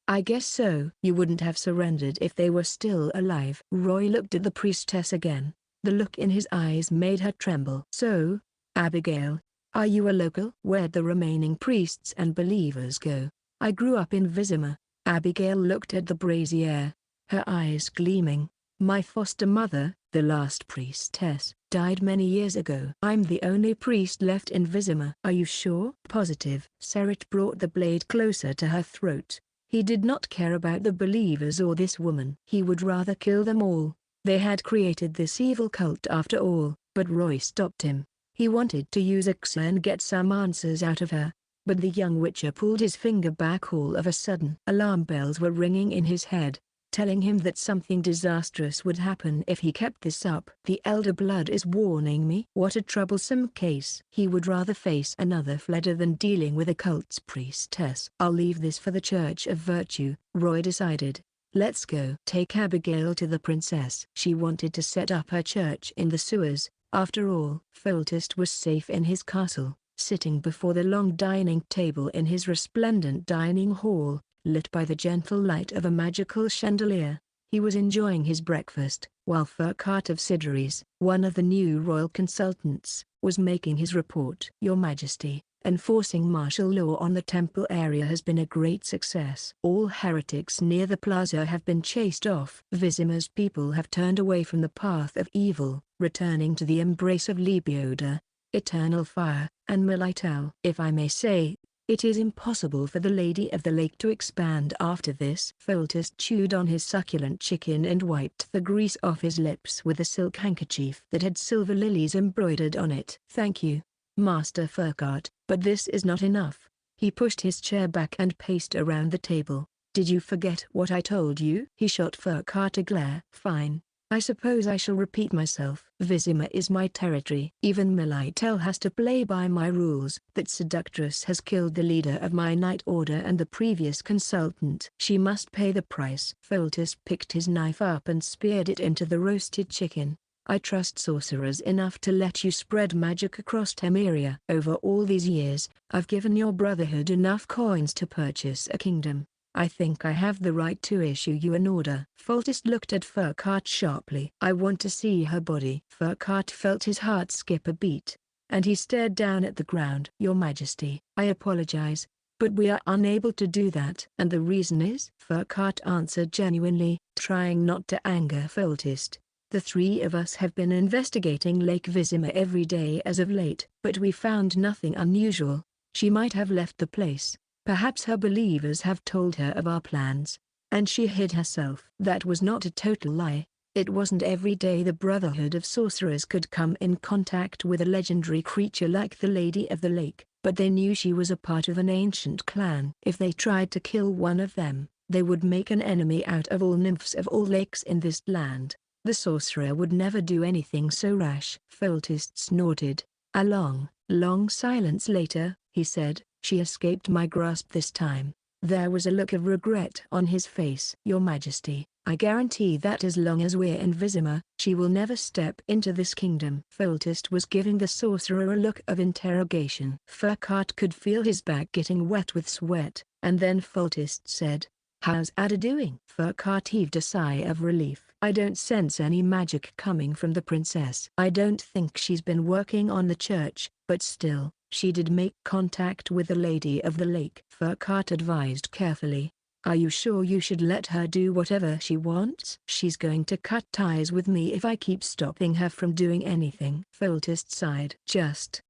I guess so. You wouldn't have surrendered if they were still alive. Roy looked at the priestess again. The look in his eyes made her tremble. "So, Abigail, are you a local?" "Where'd the remaining priests and believers go?" "I grew up in Vizima." Abigail looked at the brazier, her eyes gleaming. "My foster mother, the last priestess, died many years ago. I'm the only priest left in Vizima." "Are you sure?" "Positive." Kaer brought the blade closer to her throat. He did not care about the believers or this woman. He would rather kill them all. They had created this evil cult after all, but Roy stopped him. He wanted to use Kaer and get some answers out of her, but the young Witcher pulled his finger back all of a sudden. Alarm bells were ringing in his head. telling him that something disastrous would happen if he kept this up. The elder blood is warning me. What a troublesome case. He would rather face another Fleda than dealing with a cult's priestess. I'll leave this for the Church of Virtue, Roy decided. Let's go. Take Abigail to the princess. She wanted to set up her church in the sewers. After all, Foltest was safe in his castle, sitting before the long dining table in his resplendent dining hall, lit by the gentle light of a magical chandelier. He was enjoying his breakfast, while Furcart of Sidderies, one of the new royal consultants, was making his report. Your Majesty, enforcing martial law on the temple area has been a great success. All heretics near the plaza have been chased off. Vizima's people have turned away from the path of evil, returning to the embrace of Lebioda, Eternal Fire, and Militel. If I may say, it is impossible for the Lady of the Lake to expand after this. Foltest chewed on his succulent chicken and wiped the grease off his lips with a silk handkerchief that had silver lilies embroidered on it. Thank you, Master Furcart, but this is not enough. He pushed his chair back and paced around the table. Did you forget what I told you? He shot Furcart a glare. Fine. I suppose I shall repeat myself. Vizima is my territory. Even Militel has to play by my rules. That seductress has killed the leader of my Night Order and the previous consultant. She must pay the price. Foltest picked his knife up and speared it into the roasted chicken. I trust sorcerers enough to let you spread magic across Temeria. Over all these years, I've given your brotherhood enough coins to purchase a kingdom. I think I have the right to issue you an order. Foltest looked at Furcart sharply. I want to see her body. Furcart felt his heart skip a beat, and he stared down at the ground. Your Majesty, I apologize, but we are unable to do that. And the reason is? Furcart answered genuinely, trying not to anger Foltest. The three of us have been investigating Lake Vizima every day as of late, but we found nothing unusual. She might have left the place. Perhaps her believers have told her of our plans, and she hid herself. That was not a total lie. It wasn't every day the Brotherhood of Sorcerers could come in contact with a legendary creature like the Lady of the Lake, but they knew she was a part of an ancient clan. If they tried to kill one of them, they would make an enemy out of all nymphs of all lakes in this land. The sorcerer would never do anything so rash. Foltest snorted. A long, long silence later, he said, she escaped my grasp this time. There was a look of regret on his face. Your Majesty, I guarantee that as long as we're in Vizima, she will never step into this kingdom. Foltest was giving the sorcerer a look of interrogation. Furcart could feel his back getting wet with sweat, and then Foltest said, "How's Ada doing?" Furcart heaved a sigh of relief. I don't sense any magic coming from the princess. I don't think she's been working on the church, but still, she did make contact with the Lady of the Lake. Furcart advised carefully. Are you sure you should let her do whatever she wants? She's going to cut ties with me if I keep stopping her from doing anything. Foltest sighed. Just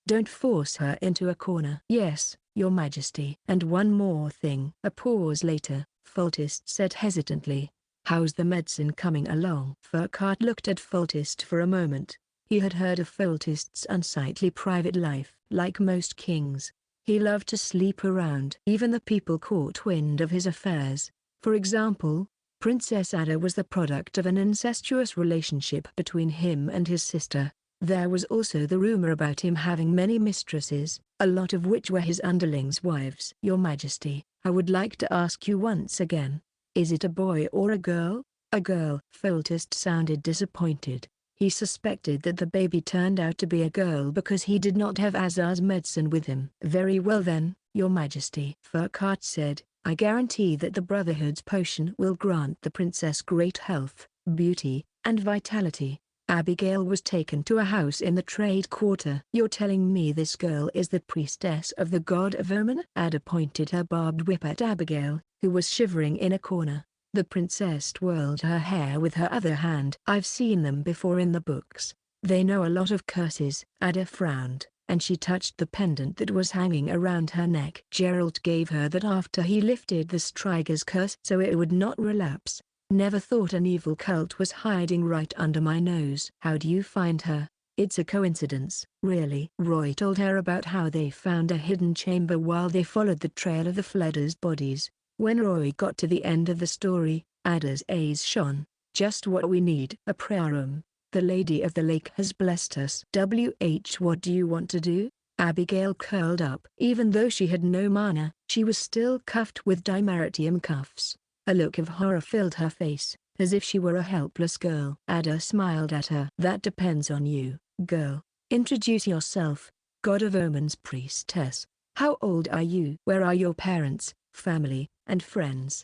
don't force her into a corner. Yes, Your Majesty. And one more thing. A pause later, Foltest said hesitantly. How's the medicine coming along? Furcart looked at Foltest for a moment. He had heard of Foltest's unsightly private life. Like most kings, he loved to sleep around. Even the people caught wind of his affairs. For example, Princess Ada was the product of an incestuous relationship between him and his sister. There was also the rumor about him having many mistresses, a lot of which were his underlings' wives. Your Majesty, I would like to ask you once again. Is it a boy or a girl? A girl. Foltest sounded disappointed. He suspected that the baby turned out to be a girl because he did not have Azar's medicine with him. Very well then, Your Majesty. Furcart said, I guarantee that the Brotherhood's potion will grant the princess great health, beauty, and vitality. Abigail was taken to a house in the trade quarter. You're telling me this girl is the priestess of the god of Omen? Ada pointed her barbed whip at Abigail, who was shivering in a corner. The princess twirled her hair with her other hand. I've seen them before in the books. They know a lot of curses. Ada frowned, and she touched the pendant that was hanging around her neck. Gerald gave her that after he lifted the Striga's curse so it would not relapse. Never thought an evil cult was hiding right under my nose. How do you find her? It's a coincidence. Really? Roy told her about how they found a hidden chamber while they followed the trail of the Fleda's bodies. When Roy got to the end of the story, Ada's eyes shone. Just what we need. A prayer room. The Lady of the Lake has blessed us. What do you want to do? Abigail curled up. Even though she had no mana, she was still cuffed with dimeritium cuffs. A look of horror filled her face, as if she were a helpless girl. Ada smiled at her. That depends on you, girl. Introduce yourself. God of Omens priestess. How old are you? Where are your parents, family, and friends?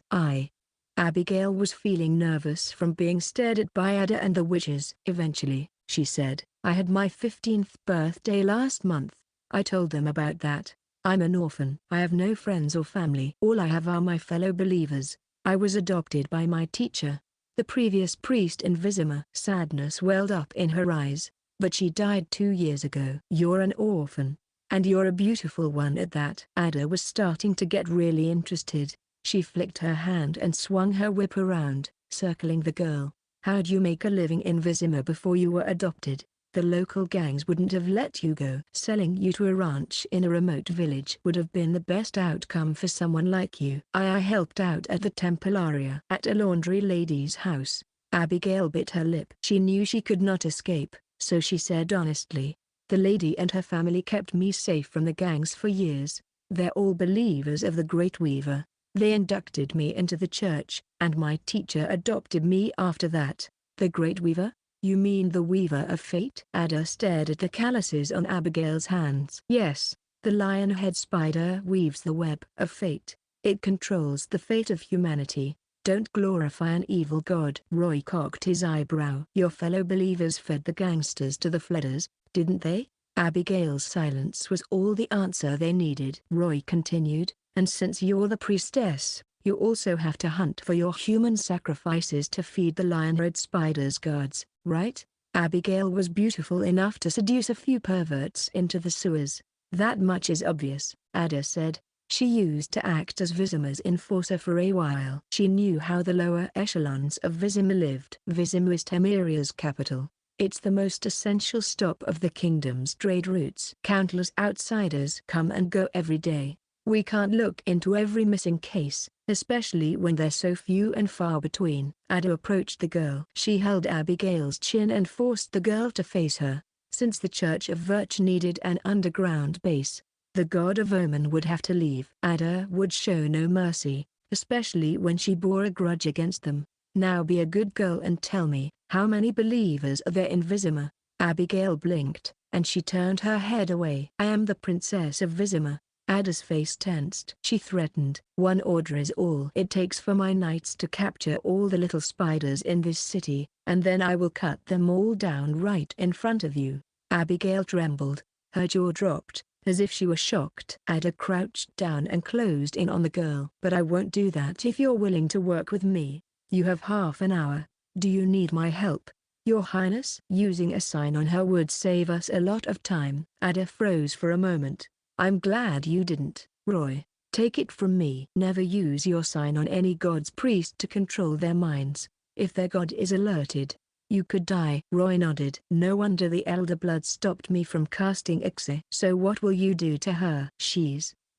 Abigail was feeling nervous from being stared at by Ada and the witches. Eventually, she said, I had my 15th birthday last month. I told them about that. I'm an orphan. I have no friends or family. All I have are my fellow believers. I was adopted by my teacher, the previous priest in Vizima. Sadness welled up in her eyes, but she died 2 years ago. You're an orphan. And you're a beautiful one at that. Ada was starting to get really interested. She flicked her hand and swung her whip around, circling the girl. How'd you make a living in Vizima before you were adopted? The local gangs wouldn't have let you go. Selling you to a ranch in a remote village would have been the best outcome for someone like you. I helped out at the Templaria. At a laundry lady's house. Abigail bit her lip. She knew she could not escape, so she said honestly, the lady and her family kept me safe from the gangs for years. They're all believers of the Great Weaver. They inducted me into the church, and my teacher adopted me after that. The Great Weaver? You mean the Weaver of Fate? Ada stared at the calluses on Abigail's hands. Yes, the lion-head spider weaves the web of fate. It controls the fate of humanity. Don't glorify an evil god. Roy cocked his eyebrow. Your fellow believers fed the gangsters to the fledders, didn't they? Abigail's silence was all the answer they needed. Roy continued, and since you're the priestess, you also have to hunt for your human sacrifices to feed the lion-head spider's gods, right? Abigail was beautiful enough to seduce a few perverts into the sewers. That much is obvious, Ada said. She used to act as Vizima's enforcer for a while. She knew how the lower echelons of Vizima lived. Vizima is Temeria's capital. It's the most essential stop of the kingdom's trade routes. Countless outsiders come and go every day. We can't look into every missing case, especially when they're so few and far between. Ada approached the girl. She held Abigail's chin and forced the girl to face her. Since the Church of Virtue needed an underground base, the God of Omen would have to leave. Ada would show no mercy, especially when she bore a grudge against them. Now be a good girl and tell me, how many believers are there in Vizima? Abigail blinked, and she turned her head away. I am the princess of Vizima. Ada's face tensed. She threatened. One order is all it takes for my knights to capture all the little spiders in this city, and then I will cut them all down right in front of you. Abigail trembled. Her jaw dropped, as if she were shocked. Ada crouched down and closed in on the girl. But I won't do that if you're willing to work with me. You have half an hour. Do you need my help, Your Highness? Using a sign on her would save us a lot of time. Ada froze for a moment. I'm glad you didn't, Roy. Take it from me. Never use your sign on any god's priest to control their minds. If their god is alerted, you could die. Roy nodded. No wonder the Elder Blood stopped me from casting isekai'd. So what will you do to her?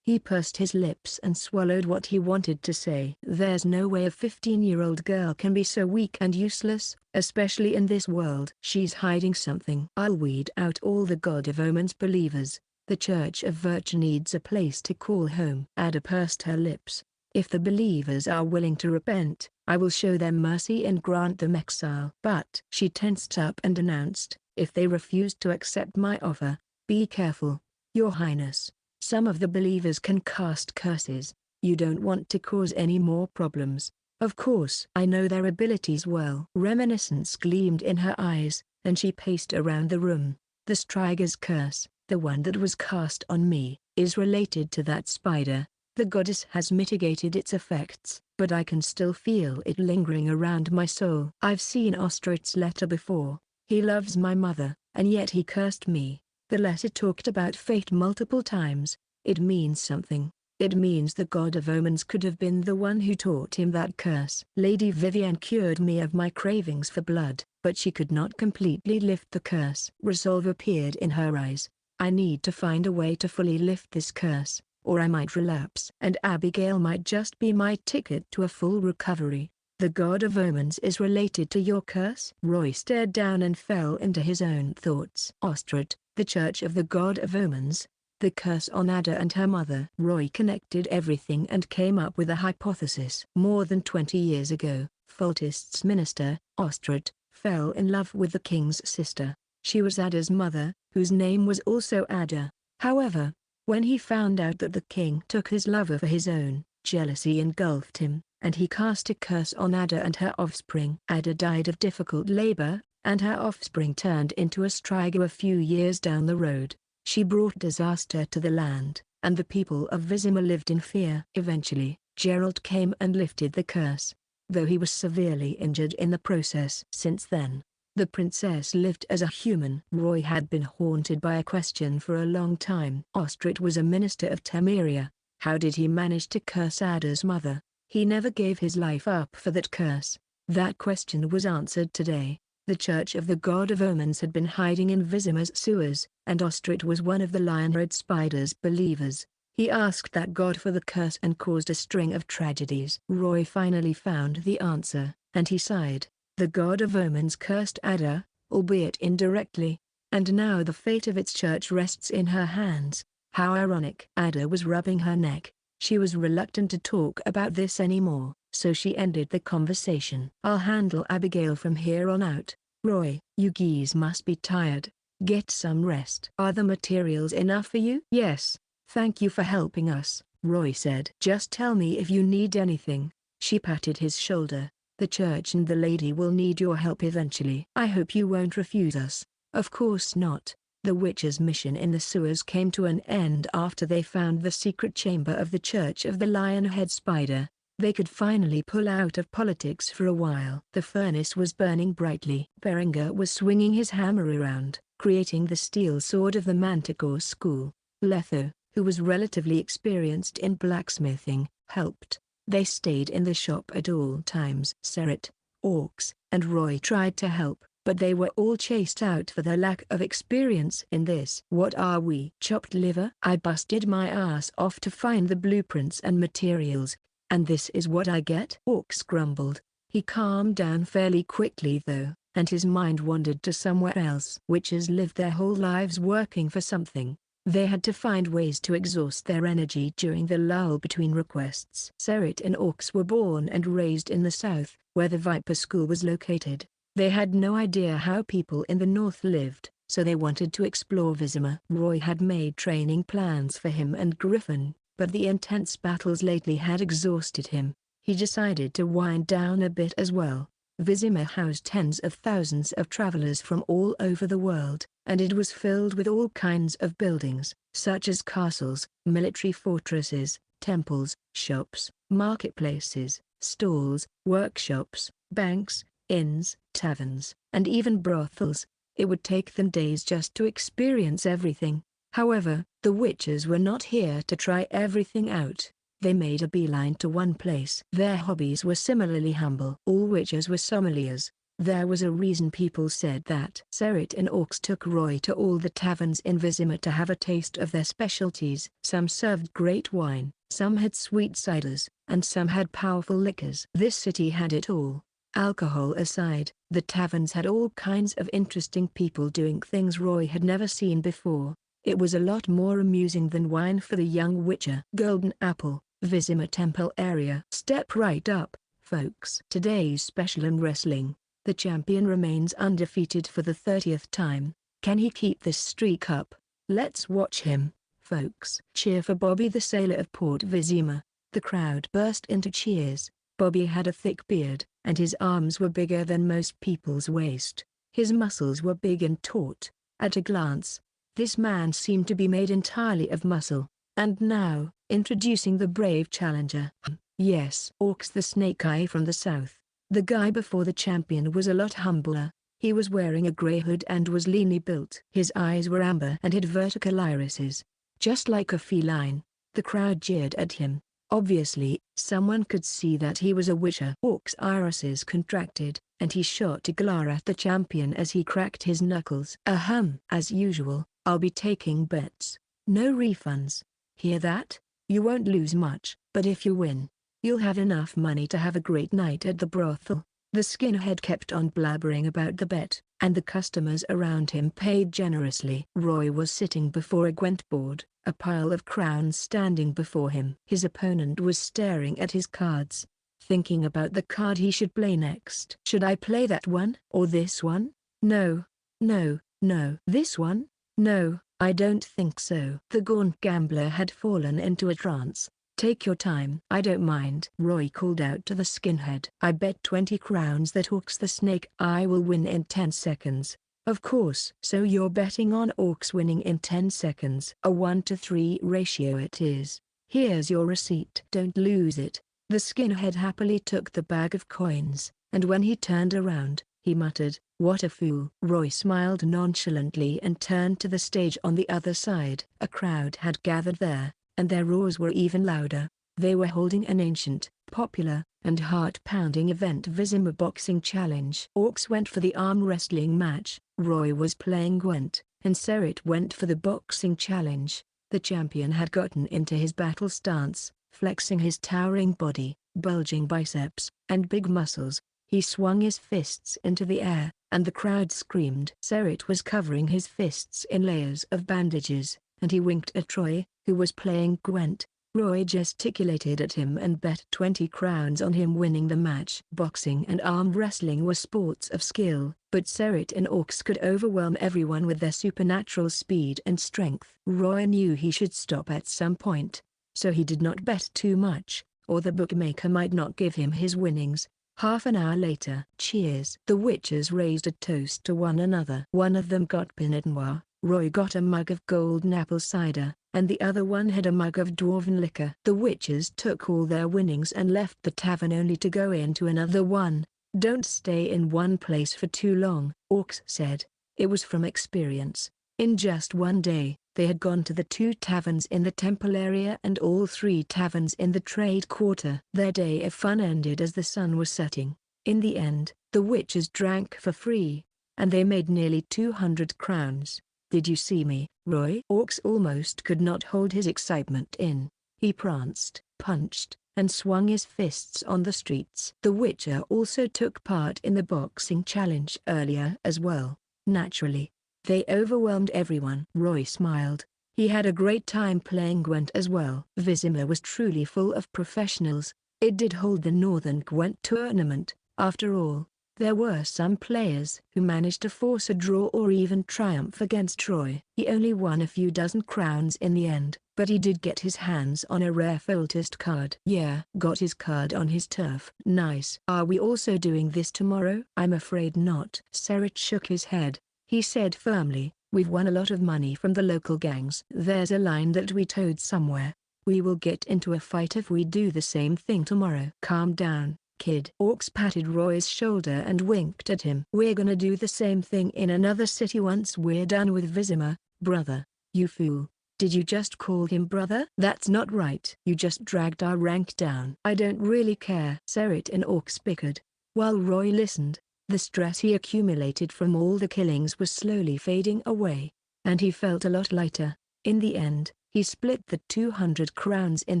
He pursed his lips and swallowed what he wanted to say. There's no way a 15-year-old girl can be so weak and useless, especially in this world. She's hiding something. I'll weed out all the God of Omens believers. The Church of Virtue needs a place to call home. Ada pursed her lips. If the believers are willing to repent, I will show them mercy and grant them exile. But she tensed up and announced, if they refuse to accept my offer, be careful, Your Highness. Some of the believers can cast curses. You don't want to cause any more problems. Of course. I know their abilities well. Reminiscence gleamed in her eyes, and she paced around the room. The Striga's curse, the one that was cast on me, is related to that spider. The goddess has mitigated its effects, but I can still feel it lingering around my soul. I've seen Ostrot's letter before. He loves my mother, and yet he cursed me. The letter talked about fate multiple times. It means something. It means the God of Omens could have been the one who taught him that curse. Lady Vivienne cured me of my cravings for blood, but she could not completely lift the curse. Resolve appeared in her eyes. I need to find a way to fully lift this curse, or I might relapse. And Abigail might just be my ticket to a full recovery. The god of omens is related to your curse? Roy stared down and fell into his own thoughts. Ostrid, the church of the god of omens. The curse on Ada and her mother. Roy connected everything and came up with a hypothesis. More than 20 years ago, Foltest's minister, Ostrid, fell in love with the king's sister. She was Ada's mother, whose name was also Ada. However, when he found out that the king took his lover for his own, jealousy engulfed him, and he cast a curse on Ada and her offspring. Ada died of difficult labor, and her offspring turned into a striga a few years down the road. She brought disaster to the land, and the people of Vizima lived in fear. Eventually, Gerald came and lifted the curse, though he was severely injured in the process. Since then, the princess lived as a human. Roy had been haunted by a question for a long time. Ostrid was a minister of Temeria. How did he manage to curse Ada's mother? He never gave his life up for that curse. That question was answered today. The Church of the God of Omens had been hiding in Vizima's sewers, and Ostrid was one of the lion-red spider's believers. He asked that god for the curse and caused a string of tragedies. Roy finally found the answer, and he sighed. The god of omens cursed Ada, albeit indirectly, and now the fate of its church rests in her hands. How ironic. Ada was rubbing her neck. She was reluctant to talk about this anymore, so she ended the conversation. I'll handle Abigail from here on out. Roy, you geese must be tired. Get some rest. Are the materials enough for you? Yes, thank you for helping us, Roy said. Just tell me if you need anything. She patted his shoulder. The church and the lady will need your help eventually. I hope you won't refuse us. Of course not. The witch's mission in the sewers came to an end after they found the secret chamber of the Church of the Lion-Head Spider. They could finally pull out of politics for a while. The furnace was burning brightly. Berenger was swinging his hammer around, creating the steel sword of the Manticore school. Letho, who was relatively experienced in blacksmithing, helped. They stayed in the shop at all times. Seret, Orcs, and Roy tried to help, but they were all chased out for their lack of experience in this. What are we? Chopped liver? I busted my ass off to find the blueprints and materials, and this is what I get? Orcs grumbled. He calmed down fairly quickly though, and his mind wandered to somewhere else. Witches lived their whole lives working for something. They had to find ways to exhaust their energy during the lull between requests. Seret and Orcs were born and raised in the south, where the Viper School was located. They had no idea how people in the north lived, so they wanted to explore Vizima. Roy had made training plans for him and Griffin, but the intense battles lately had exhausted him. He decided to wind down a bit as well. Vizima housed tens of thousands of travelers from all over the world, and it was filled with all kinds of buildings, such as castles, military fortresses, temples, shops, marketplaces, stalls, workshops, banks, inns, taverns, and even brothels. It would take them days just to experience everything. However, the witches were not here to try everything out. They made a beeline to one place. Their hobbies were similarly humble. All witches were sommeliers. There was a reason people said that. Seret and Orcs took Roy to all the taverns in Vizima to have a taste of their specialties. Some served great wine, some had sweet ciders, and some had powerful liquors. This city had it all. Alcohol aside, the taverns had all kinds of interesting people doing things Roy had never seen before. It was a lot more amusing than wine for the young witcher. Golden Apple, Vizima Temple area. Step right up, folks. Today's special in wrestling. The champion remains undefeated for the 30th time. Can he keep this streak up? Let's watch him, folks. Cheer for Bobby the Sailor of Port Vizima. The crowd burst into cheers. Bobby had a thick beard, and his arms were bigger than most people's waist. His muscles were big and taut. At a glance, this man seemed to be made entirely of muscle. And now, introducing the brave challenger. Yes, Orcs the Snake Eye from the south. The guy before the champion was a lot humbler. He was wearing a grey hood and was leanly built. His eyes were amber and had vertical irises, just like a feline. The crowd jeered at him. Obviously, someone could see that he was a witcher. Orc's irises contracted, and he shot a glare at the champion as he cracked his knuckles. As usual, I'll be taking bets. No refunds. Hear that? You won't lose much, but if you win, you'll have enough money to have a great night at the brothel." The skinhead kept on blabbering about the bet, and the customers around him paid generously. Roy was sitting before a Gwent board, a pile of crowns standing before him. His opponent was staring at his cards, thinking about the card he should play next. "Should I play that one? Or this one? No. No, no. This one? No, I don't think so." The gaunt gambler had fallen into a trance. "Take your time." "I don't mind," Roy called out to the skinhead. "I bet 20 crowns that Orcs the snake I will win in 10 seconds. "Of course." "So you're betting on Orcs winning in 10 seconds?" "A 1-to-3 ratio it is. Here's your receipt." "Don't lose it." The skinhead happily took the bag of coins, and when he turned around, he muttered, "What a fool." Roy smiled nonchalantly and turned to the stage on the other side. A crowd had gathered there, and their roars were even louder. They were holding an ancient, popular, and heart-pounding event, Vizima Boxing Challenge. Orcs went for the arm wrestling match, Roy was playing Gwent, and Serit went for the boxing challenge. The champion had gotten into his battle stance, flexing his towering body, bulging biceps, and big muscles. He swung his fists into the air, and the crowd screamed. Serit was covering his fists in layers of bandages, and he winked at Roy, who was playing Gwent. Roy gesticulated at him and bet 20 crowns on him winning the match. Boxing and arm wrestling were sports of skill, but Serit and Orcs could overwhelm everyone with their supernatural speed and strength. Roy knew he should stop at some point, so he did not bet too much, or the bookmaker might not give him his winnings. Half an hour later. "Cheers." The witches raised a toast to one another. One of them got Pinot Noir, Roy got a mug of golden apple cider, and the other one had a mug of dwarven liquor. The witches took all their winnings and left the tavern only to go into another one. "Don't stay in one place for too long," Orcs said. It was from experience. In just one day, they had gone to the 2 taverns in the temple area and all 3 taverns in the trade quarter. Their day of fun ended as the sun was setting. In the end, the witches drank for free, and they made nearly 200 crowns. "Did you see me, Roy?" Orcs almost could not hold his excitement in. He pranced, punched, and swung his fists on the streets. The Witcher also took part in the boxing challenge earlier as well. Naturally, they overwhelmed everyone. Roy smiled. He had a great time playing Gwent as well. Vizima was truly full of professionals. It did hold the Northern Gwent tournament, after all. There were some players who managed to force a draw or even triumph against Roy. He only won a few dozen crowns in the end, but he did get his hands on a rare Foltest card. "Yeah, got his card on his turf." "Nice. Are we also doing this tomorrow?" "I'm afraid not." Serit shook his head. He said firmly, "We've won a lot of money from the local gangs. There's a line that we towed somewhere. We will get into a fight if we do the same thing tomorrow." "Calm down, kid." Orcs patted Roy's shoulder and winked at him. "We're gonna do the same thing in another city once we're done with Vizima, brother." "You fool. Did you just call him brother?" "That's not right. You just dragged our rank down." "I don't really care." Serit and Orcs bickered. While Roy listened, the stress he accumulated from all the killings was slowly fading away, and he felt a lot lighter. In the end, he split the 200 crowns in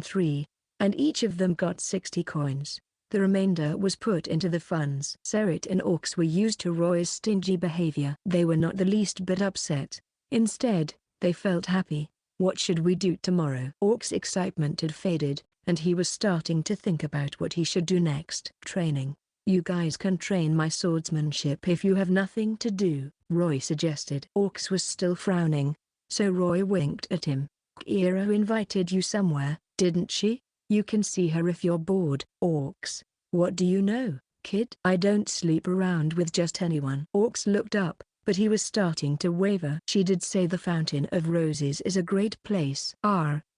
3, and each of them got 60 coins. The remainder was put into the funds. Serit and Orcs were used to Roy's stingy behavior. They were not the least bit upset. Instead, they felt happy. "What should we do tomorrow?" Orcs' excitement had faded, and he was starting to think about what he should do next. "Training. You guys can train my swordsmanship if you have nothing to do," Roy suggested. Orcs was still frowning, so Roy winked at him. "Kaer invited you somewhere, didn't she? You can see her if you're bored." "Orcs, what do you know, kid?" "I don't sleep around with just anyone." Orcs looked up, but he was starting to waver. "She did say the Fountain of Roses is a great place."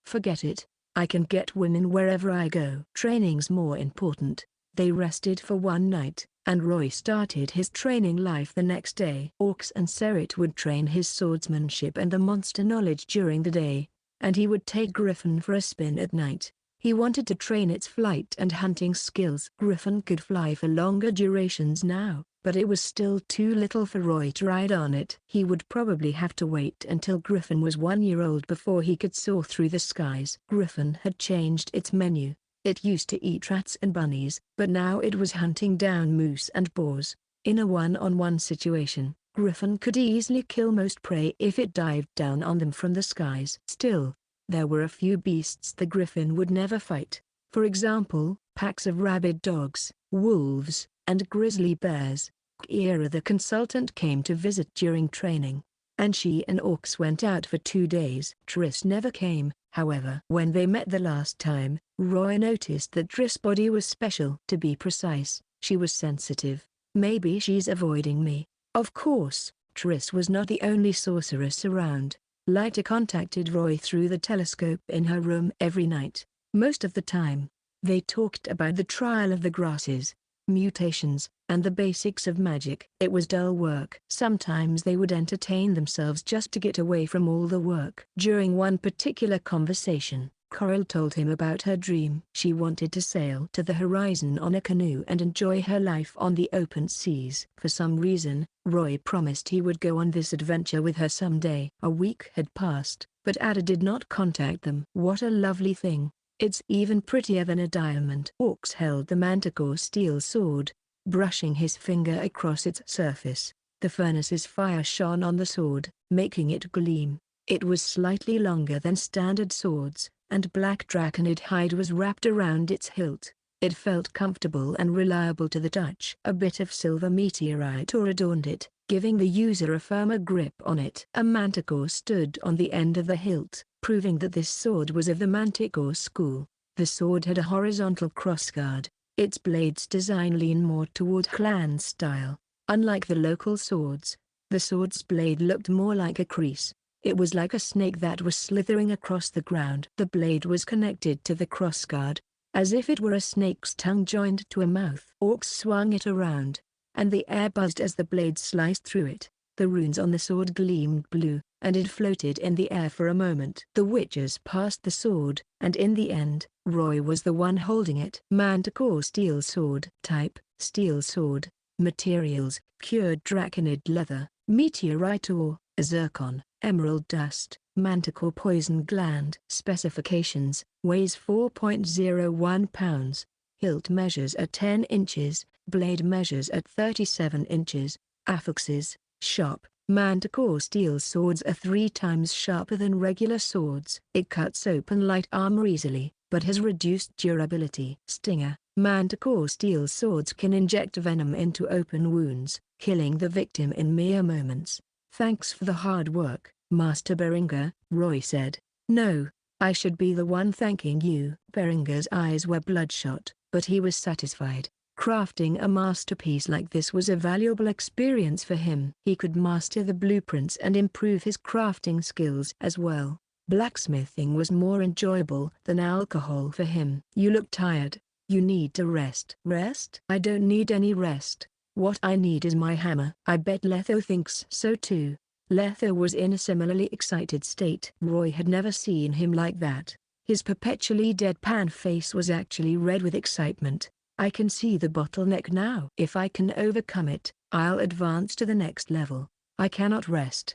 Forget it. I can get women wherever I go." "Training's more important." They rested for one night, and Roy started his training life the next day. Orcs and Serit would train his swordsmanship and the monster knowledge during the day, and he would take Griffin for a spin at night. He wanted to train its flight and hunting skills. Griffin could fly for longer durations now, but it was still too little for Roy to ride on it. He would probably have to wait until Griffin was 1 year old before he could soar through the skies. Griffin had changed its menu. It used to eat rats and bunnies, but now it was hunting down moose and boars. In a one-on-one situation, Griffin could easily kill most prey if it dived down on them from the skies. Still, there were a few beasts the Griffin would never fight. For example, packs of rabid dogs, wolves, and grizzly bears. Kaer the consultant came to visit during training, and she and Orcs went out for 2 days. Triss never came, however. When they met the last time, Roy noticed that Triss' body was special. To be precise, she was sensitive. Maybe she's avoiding me. Of course, Triss was not the only sorceress around. Lyta contacted Roy through the telescope in her room every night. Most of the time, they talked about the trial of the grasses, mutations, and the basics of magic. It was dull work. Sometimes they would entertain themselves just to get away from all the work. During one particular conversation, Coral told him about her dream. She wanted to sail to the horizon on a canoe and enjoy her life on the open seas. For some reason, Roy promised he would go on this adventure with her someday. A week had passed, but Ada did not contact them. What a lovely thing. It's even prettier than a diamond. Orcs held the manticore steel sword, brushing his finger across its surface. The furnace's fire shone on the sword, making it gleam. It was slightly longer than standard swords, and black draconid hide was wrapped around its hilt. It felt comfortable and reliable to the touch. A bit of silver meteorite ore adorned it, giving the user a firmer grip on it. A manticore stood on the end of the hilt, proving that this sword was of the manticore school. The sword had a horizontal crossguard. Its blade's design leaned more toward clan style. Unlike the local swords, the sword's blade looked more like a crease. It was like a snake that was slithering across the ground. The blade was connected to the crossguard, as if it were a snake's tongue joined to a mouth. Orcs swung it around, and the air buzzed as the blade sliced through it. The runes on the sword gleamed blue, and it floated in the air for a moment. The witches passed the sword, and in the end, Roy was the one holding it. Manticore steel sword. Type, steel sword. Materials, cured draconid leather, meteorite ore, zircon, emerald dust, manticore poison gland. Specifications: weighs 4.01 pounds. Hilt measures at 10 inches, blade measures at 37 inches. Affixes: sharp. Manticore steel swords are 3 times sharper than regular swords. It cuts open light armor easily, but has reduced durability. Stinger. Manticore steel swords can inject venom into open wounds, killing the victim in mere moments. Thanks for the hard work, Master Beringer, Roy said. No, I should be the one thanking you. Beringer's eyes were bloodshot, but he was satisfied. Crafting a masterpiece like this was a valuable experience for him. He could master the blueprints and improve his crafting skills as well. Blacksmithing was more enjoyable than alcohol for him. You look tired. You need to rest. Rest? I don't need any rest. What I need is my hammer. I bet Letho thinks so too. Letho was in a similarly excited state. Roy had never seen him like that. His perpetually deadpan face was actually red with excitement. I can see the bottleneck now. If I can overcome it, I'll advance to the next level. I cannot rest.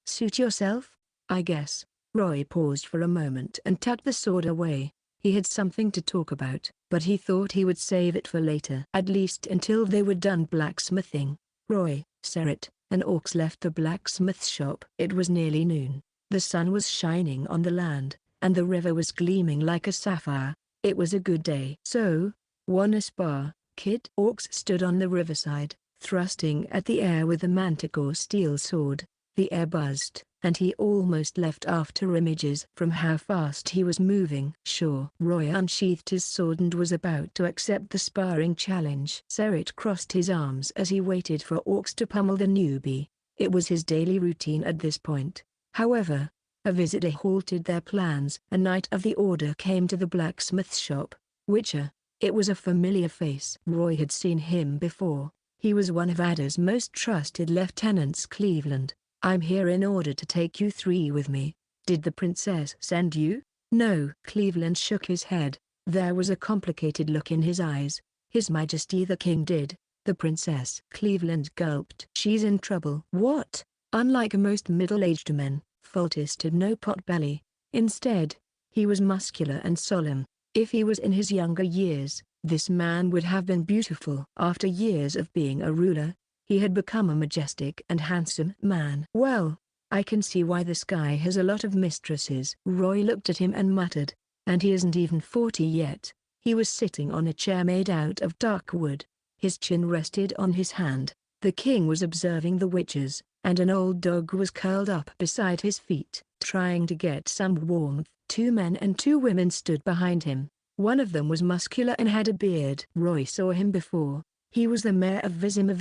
Suit yourself? I guess. Roy paused for a moment and tucked the sword away. He had something to talk about, but he thought he would save it for later. At least until they were done blacksmithing. Roy, Seret, and Orcs left the blacksmith shop. It was nearly noon. The sun was shining on the land, and the river was gleaming like a sapphire. It was a good day. So, wanna spar, kid? Orcs stood on the riverside, thrusting at the air with the manticore steel sword. The air buzzed, and he almost left after images from how fast he was moving. Sure. Roy unsheathed his sword and was about to accept the sparring challenge. Seret crossed his arms as he waited for Orcs to pummel the newbie. It was his daily routine at this point. However, a visitor halted their plans. A knight of the order came to the blacksmith shop. Witcher. It was a familiar face. Roy had seen him before. He was one of Ada's most trusted lieutenants. Cleveland. I'm here in order to take you 3 with me. Did the princess send you? No. Cleveland shook his head. There was a complicated look in his eyes. His Majesty the King did. The princess. Cleveland gulped. She's in trouble. What? Unlike most middle-aged men, Foltest had no pot-belly. Instead, he was muscular and solemn. If he was in his younger years, this man would have been beautiful. After years of being a ruler, he had become a majestic and handsome man. Well, I can see why this guy has a lot of mistresses. Roy looked at him and muttered, and he isn't even 40 yet. He was sitting on a chair made out of dark wood. His chin rested on his hand. The king was observing the witches, and an old dog was curled up beside his feet, trying to get some warmth. 2 men and 2 women stood behind him. One of them was muscular and had a beard. Roy saw him before. He was the mayor of Vizima.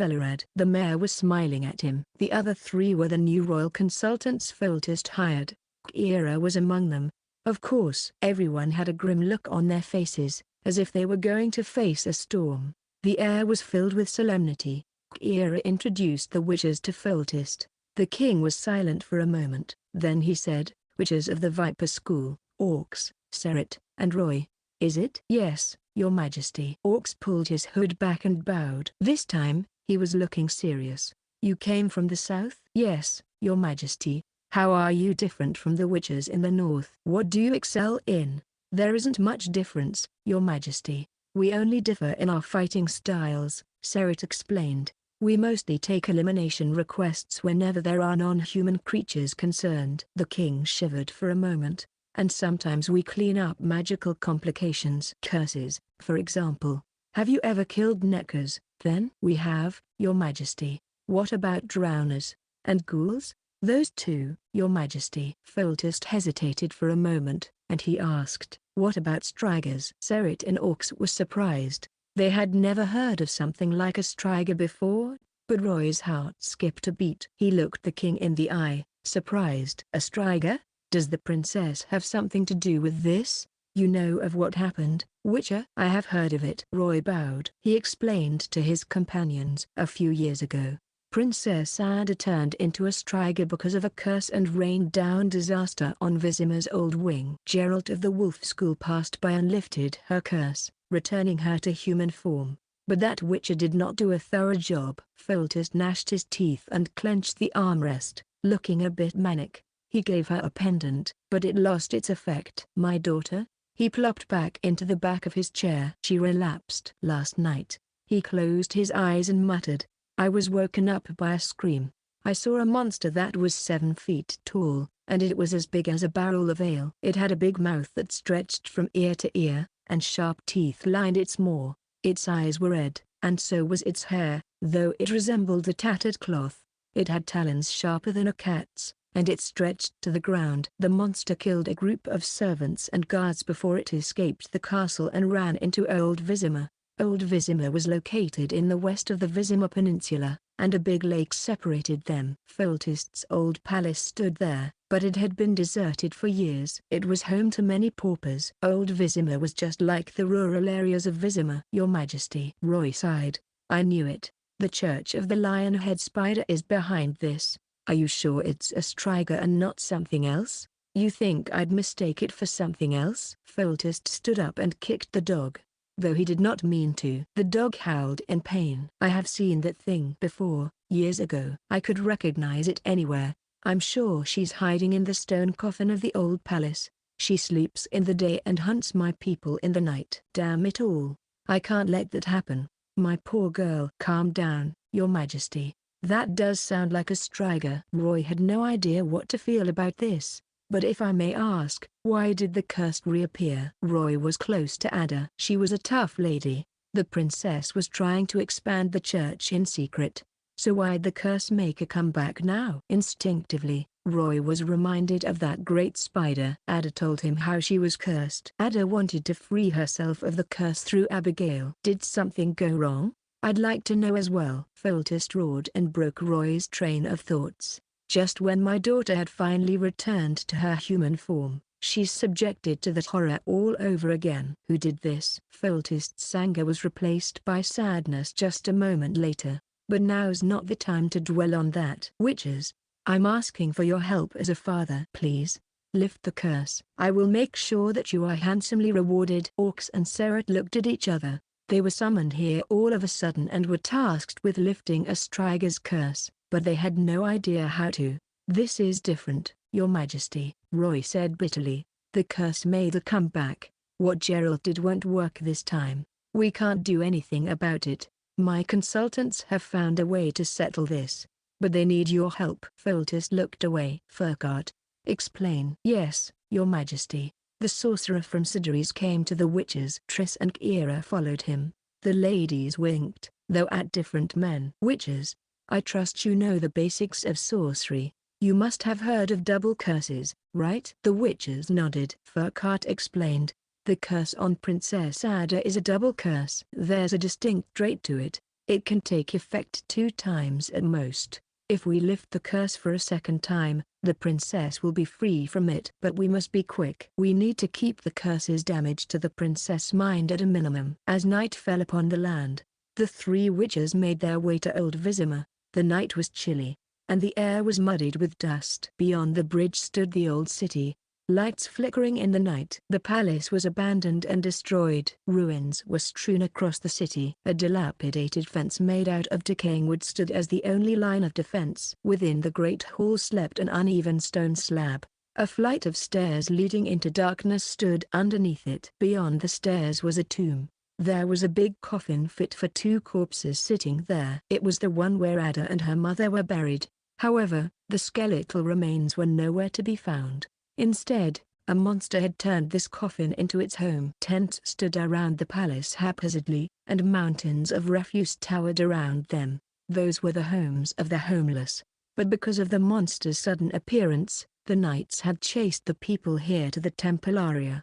The mayor was smiling at him. The other 3 were the new royal consultants Foltest hired. Kaer was among them. Of course, everyone had a grim look on their faces, as if they were going to face a storm. The air was filled with solemnity. Kaer introduced the witches to Foltest. The king was silent for a moment. Then he said, "Witches of the Viper School, Orcs, Seret, and Roy. Is it?" "Yes, your majesty." Orcs pulled his hood back and bowed. This time, he was looking serious. "You came from the south?" "Yes, your majesty." "How are you different from the witches in the north?" "What do you excel in?" "There isn't much difference, your majesty. We only differ in our fighting styles," Seret explained. "We mostly take elimination requests whenever there are non-human creatures concerned." The king shivered for a moment. "And sometimes we clean up magical complications." "Curses, for example. Have you ever killed neckers?" "Then?" "We have, your majesty." "What about drowners? And ghouls?" "Those too, your majesty." Foltest hesitated for a moment, and he asked, "What about strigers?" Seret and Orcs were surprised. They had never heard of something like a striger before, but Roy's heart skipped a beat. He looked the king in the eye, surprised. "A striger? Does the princess have something to do with this?" "You know of what happened, Witcher?" "I have heard of it." Roy bowed. He explained to his companions. "A few years ago, Princess Ada turned into a striger because of a curse and rained down disaster on Vizima's old wing. Geralt of the Wolf School passed by and lifted her curse, returning her to human form. But that witcher did not do a thorough job." Foltest gnashed his teeth and clenched the armrest, looking a bit manic. "He gave her a pendant, but it lost its effect." "My daughter?" He plopped back into the back of his chair. "She relapsed last night." He closed his eyes and muttered, "I was woken up by a scream. I saw a monster that was 7 feet tall, and it was as big as a barrel of ale. It had a big mouth that stretched from ear to ear, and sharp teeth lined its maw. Its eyes were red, and so was its hair, though it resembled a tattered cloth. It had talons sharper than a cat's, and it stretched to the ground." "The monster killed a group of servants and guards before it escaped the castle and ran into Old Vizima. Old Vizima was located in the west of the Vizima Peninsula, and a big lake separated them." Foltest's old palace stood there, but it had been deserted for years. It was home to many paupers. Old Vizima was just like the rural areas of Vizima. "Your majesty." Roy sighed. "I knew it. The Church of the Lionhead Spider is behind this." "Are you sure it's a striger and not something else?" "You think I'd mistake it for something else?" Foltest stood up and kicked the dog, though he did not mean to. The dog howled in pain. "I have seen that thing before, years ago. I could recognize it anywhere. I'm sure she's hiding in the stone coffin of the old palace. She sleeps in the day and hunts my people in the night." "Damn it all. I can't let that happen. My poor girl." "Calm down, your majesty. That does sound like a striger." Roy had no idea what to feel about this. "But if I may ask, why did the curse reappear?" Roy was close to Ada. "She was a tough lady. The princess was trying to expand the church in secret. So why'd the curse make a comeback now?" Instinctively, Roy was reminded of that great spider. Ada told him how she was cursed. Ada wanted to free herself of the curse through Abigail. "Did something go wrong? I'd like to know as well." Foltest roared and broke Roy's train of thoughts. "Just when my daughter had finally returned to her human form, she's subjected to that horror all over again." "Who did this?" Foltest's anger was replaced by sadness just a moment later. "But now's not the time to dwell on that." "Witches, I'm asking for your help as a father. Please, lift the curse. I will make sure that you are handsomely rewarded." Orcs and Seret looked at each other. They were summoned here all of a sudden and were tasked with lifting a Striga's curse, but they had no idea how to. "This is different, Your Majesty," Roy said bitterly. "The curse made a comeback. What Gerald did won't work this time. We can't do anything about it. My consultants have found a way to settle this, but they need your help." Foltest looked away. "Furcart, explain." "Yes, Your Majesty." The sorcerer from Sidderies came to the witches. Triss and Kaer followed him. The ladies winked, though at different men. "Witches, I trust you know the basics of sorcery. You must have heard of double curses, right?" The witches nodded. Furcart explained. "The curse on Princess Ada is a double curse. There's a distinct trait to it. It can take effect 2 times at most. If we lift the curse for a second time, the princess will be free from it. But we must be quick. We need to keep the curse's damage to the princess' mind at a minimum." As night fell upon the land, the 3 witches made their way to Old Vizima. The night was chilly, and the air was muddied with dust. Beyond the bridge stood the old city, lights flickering in the night. The palace was abandoned and destroyed. Ruins were strewn across the city. A dilapidated fence made out of decaying wood stood as the only line of defense. Within the great hall slept an uneven stone slab. A flight of stairs leading into darkness stood underneath it. Beyond the stairs was a tomb. There was a big coffin fit for 2 corpses sitting there. It was the one where Ada and her mother were buried. However, the skeletal remains were nowhere to be found. Instead, a monster had turned this coffin into its home. Tents stood around the palace haphazardly, and mountains of refuse towered around them. Those were the homes of the homeless. But because of the monster's sudden appearance, the knights had chased the people here to the Templaria.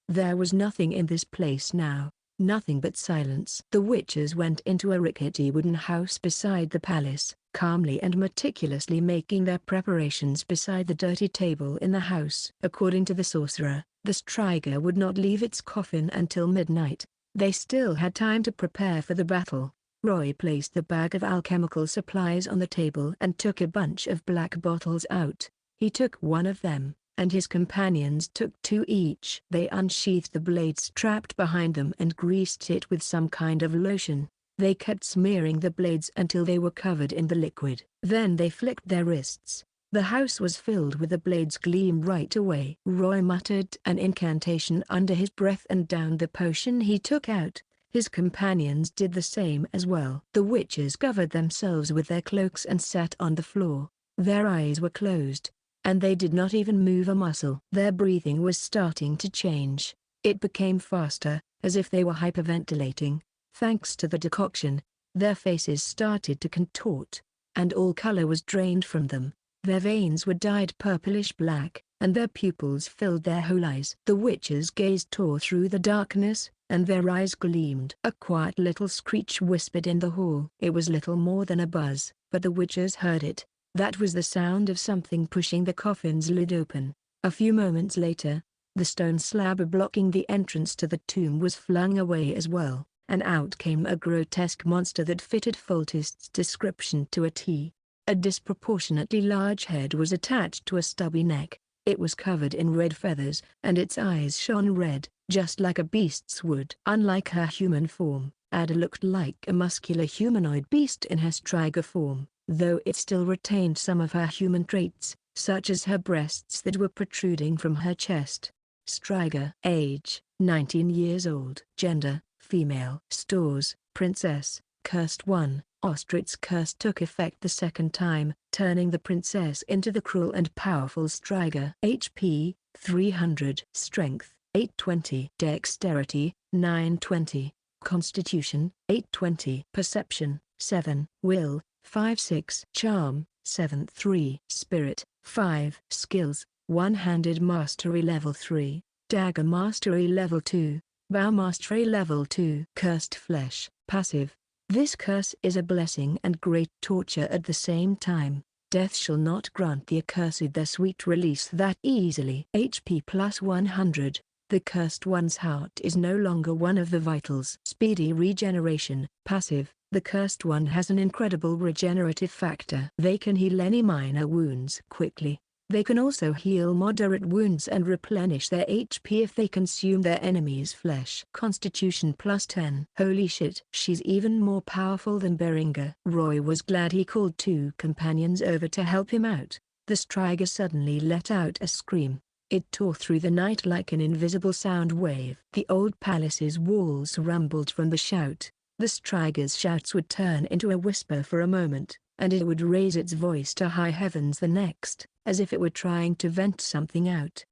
There was nothing in this place now, nothing but silence. The witches went into a rickety wooden house beside the palace, calmly and meticulously making their preparations beside the dirty table in the house. According to the sorcerer, the Striga would not leave its coffin until midnight. They still had time to prepare for the battle. Roy placed the bag of alchemical supplies on the table and took a bunch of black bottles out. He took one of them, and his companions took 2 each. They unsheathed the blade strapped behind them and greased it with some kind of lotion. They kept smearing the blades until they were covered in the liquid. Then they flicked their wrists. The house was filled with the blade's gleam right away. Roy muttered an incantation under his breath and downed the potion he took out. His companions did the same as well. The witches covered themselves with their cloaks and sat on the floor. Their eyes were closed, and they did not even move a muscle. Their breathing was starting to change. It became faster, as if they were hyperventilating. Thanks to the decoction, their faces started to contort, and all color was drained from them. Their veins were dyed purplish black, and their pupils filled their whole eyes. The witches' gaze tore through the darkness, and their eyes gleamed. A quiet little screech whispered in the hall. It was little more than a buzz, but the witches heard it. That was the sound of something pushing the coffin's lid open. A few moments later, the stone slab blocking the entrance to the tomb was flung away as well, and out came a grotesque monster that fitted Foltest's description to a T. A disproportionately large head was attached to a stubby neck. It was covered in red feathers, and its eyes shone red, just like a beast's would. Unlike her human form, Ada looked like a muscular humanoid beast in her Striga form, though it still retained some of her human traits, such as her breasts that were protruding from her chest. Striga. Age, 19 years old. Gender, female. Stores, princess. Cursed 1. Ostrit's curse took effect the second time, turning the princess into the cruel and powerful Striga. HP, 300. Strength, 820. Dexterity, 920. Constitution, 820. Perception, 7. Will, 5-6. Charm, 7-3. Spirit, 5. Skills, One-handed Mastery Level 3. Dagger Mastery Level 2. Bow Mastery Level 2. Cursed Flesh, Passive. This curse is a blessing and great torture at the same time. Death shall not grant the accursed their sweet release that easily. HP plus 100. The cursed one's heart is no longer one of the vitals. Speedy regeneration, passive. The cursed one has an incredible regenerative factor. They can heal any minor wounds quickly. They can also heal moderate wounds and replenish their HP if they consume their enemy's flesh. Constitution +10. Holy shit. She's even more powerful than Beringer. Roy was glad he called 2 companions over to help him out. The striker suddenly let out a scream. It tore through the night like an invisible sound wave. The old palace's walls rumbled from the shout. The striker's shouts would turn into a whisper for a moment, and it would raise its voice to high heavens the next, as if it were trying to vent something out.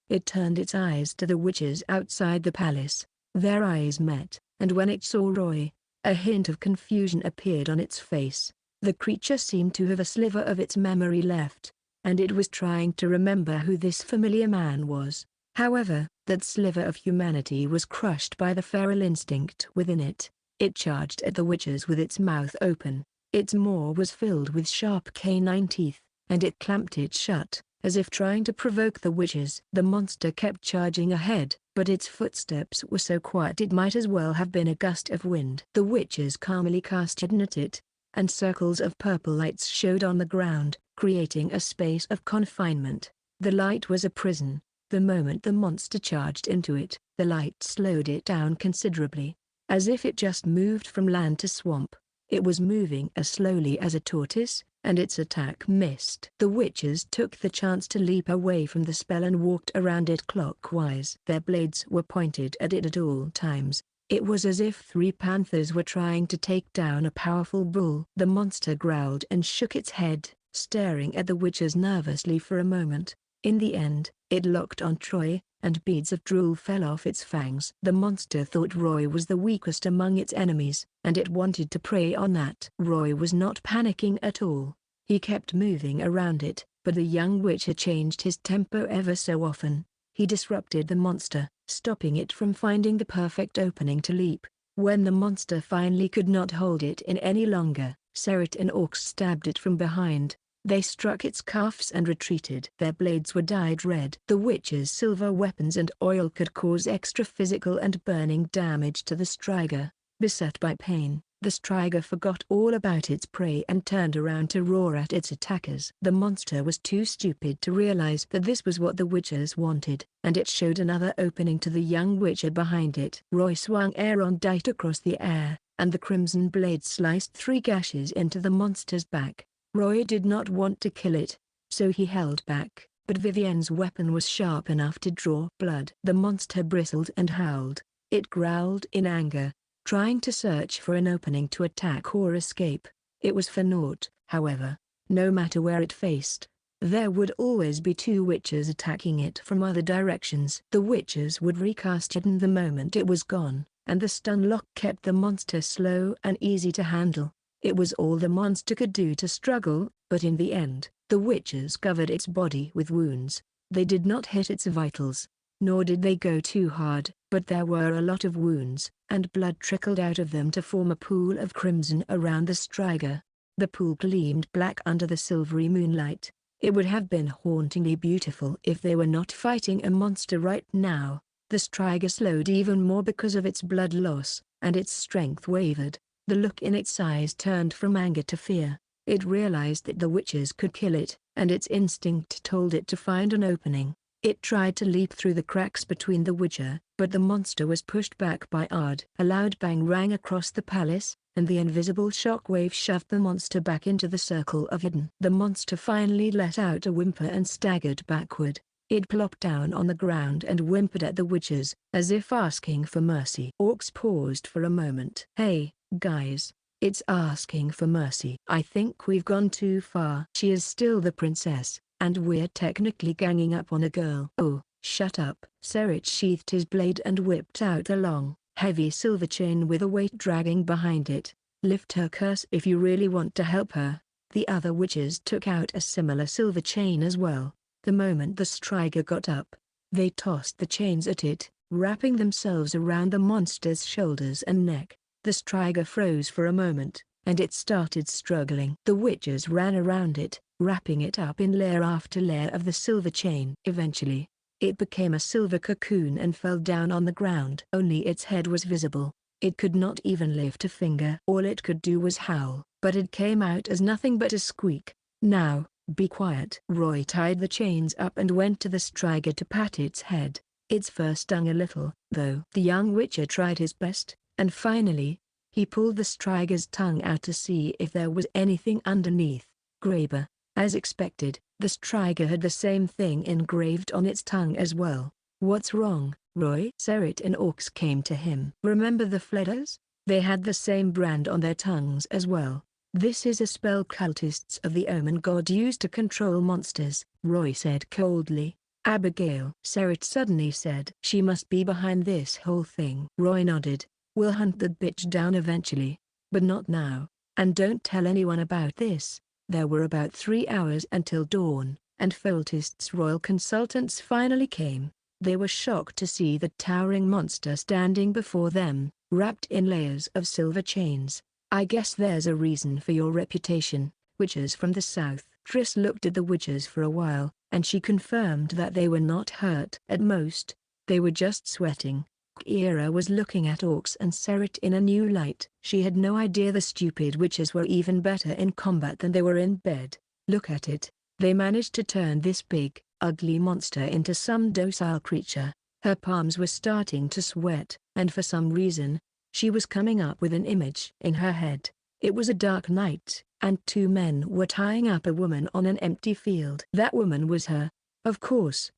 It turned its eyes to the witches outside the palace. Their eyes met, and when it saw Roy, a hint of confusion appeared on its face. The creature seemed to have a sliver of its memory left, and it was trying to remember who this familiar man was. However, that sliver of humanity was crushed by the feral instinct within it. It charged at the witches with its mouth open. Its maw was filled with sharp canine teeth, and it clamped it shut, as if trying to provoke the witches. The monster kept charging ahead, but its footsteps were so quiet it might as well have been a gust of wind. The witches calmly cast hidden at it, and circles of purple lights showed on the ground, creating a space of confinement. The light was a prison. The moment the monster charged into it, the light slowed it down considerably, as if it just moved from land to swamp. It was moving as slowly as a tortoise, and its attack missed. The witches took the chance to leap away from the spell and walked around it clockwise. Their blades were pointed at it at all times. It was as if 3 panthers were trying to take down a powerful bull. The monster growled and shook its head, staring at the witches nervously for a moment. In the end, it locked on Troy, and beads of drool fell off its fangs. The monster thought Roy was the weakest among its enemies, and it wanted to prey on that. Roy was not panicking at all. He kept moving around it, but the young witcher changed his tempo ever so often. He disrupted the monster, stopping it from finding the perfect opening to leap. When the monster finally could not hold it in any longer, Serret and Orcs stabbed it from behind. They struck its cuffs and retreated. Their blades were dyed red. The witches' silver weapons and oil could cause extra physical and burning damage to the striker. Beset by pain, the striker forgot all about its prey and turned around to roar at its attackers. The monster was too stupid to realize that this was what the witches wanted, and it showed another opening to the young witcher behind it. Roy swung Aerondight across the air, and the crimson blade sliced 3 gashes into the monster's back. Roy did not want to kill it, so he held back, but Vivienne's weapon was sharp enough to draw blood. The monster bristled and howled. It growled in anger, trying to search for an opening to attack or escape. It was for naught, however. No matter where it faced, there would always be 2 witches attacking it from other directions. The witches would recast hidden the moment it was gone, and the stun lock kept the monster slow and easy to handle. It was all the monster could do to struggle, but in the end, the witches covered its body with wounds. They did not hit its vitals, nor did they go too hard, but there were a lot of wounds, and blood trickled out of them to form a pool of crimson around the striker. The pool gleamed black under the silvery moonlight. It would have been hauntingly beautiful if they were not fighting a monster right now. The striker slowed even more because of its blood loss, and its strength wavered. The look in its eyes turned from anger to fear. It realized that the witches could kill it, and its instinct told it to find an opening. It tried to leap through the cracks between the witcher, but the monster was pushed back by Odd. A loud bang rang across the palace, and the invisible shockwave shoved the monster back into the circle of hidden. The monster finally let out a whimper and staggered backward. It plopped down on the ground and whimpered at the witches, as if asking for mercy. Orcs paused for a moment. "Hey, guys, it's asking for mercy. I think we've gone too far. She is still the princess, and we're technically ganging up on a girl." "Oh, shut up." Serret sheathed his blade and whipped out a long, heavy silver chain with a weight dragging behind it. "Lift her curse if you really want to help her." The other witches took out a similar silver chain as well. The moment the striker got up, they tossed the chains at it, wrapping themselves around the monster's shoulders and neck. The striker froze for a moment, and it started struggling. The witches ran around it, wrapping it up in layer after layer of the silver chain. Eventually, it became a silver cocoon and fell down on the ground. Only its head was visible. It could not even lift a finger. All it could do was howl, but it came out as nothing but a squeak. Now, Be quiet. Roy tied the chains up and went to the striga to pat its head. Its fur stung a little, though. The young witcher tried his best, and finally, he pulled the striga's tongue out to see if there was anything underneath. Graber. As expected, the striga had the same thing engraved on its tongue as well. What's wrong, Roy? Serit and Orcs came to him. Remember the Fledders? They had the same brand on their tongues as well. This is a spell cultists of the Omen God use to control monsters, Roy said coldly. Abigail. Serit suddenly said. She must be behind this whole thing. Roy nodded. We'll hunt that bitch down eventually. But not now. And don't tell anyone about this. There were about 3 hours until dawn, and Foltest's royal consultants finally came. They were shocked to see the towering monster standing before them, wrapped in layers of silver chains. I guess there's a reason for your reputation, witches from the south. Triss looked at the witches for a while, and she confirmed that they were not hurt. At most, they were just sweating. Kaer was looking at Orcs and Serit in a new light. She had no idea the stupid witches were even better in combat than they were in bed. Look at it. They managed to turn this big, ugly monster into some docile creature. Her palms were starting to sweat, and for some reason, she was coming up with an image in her head. It was a dark night, and 2 men were tying up a woman on an empty field. That woman was her. Of course.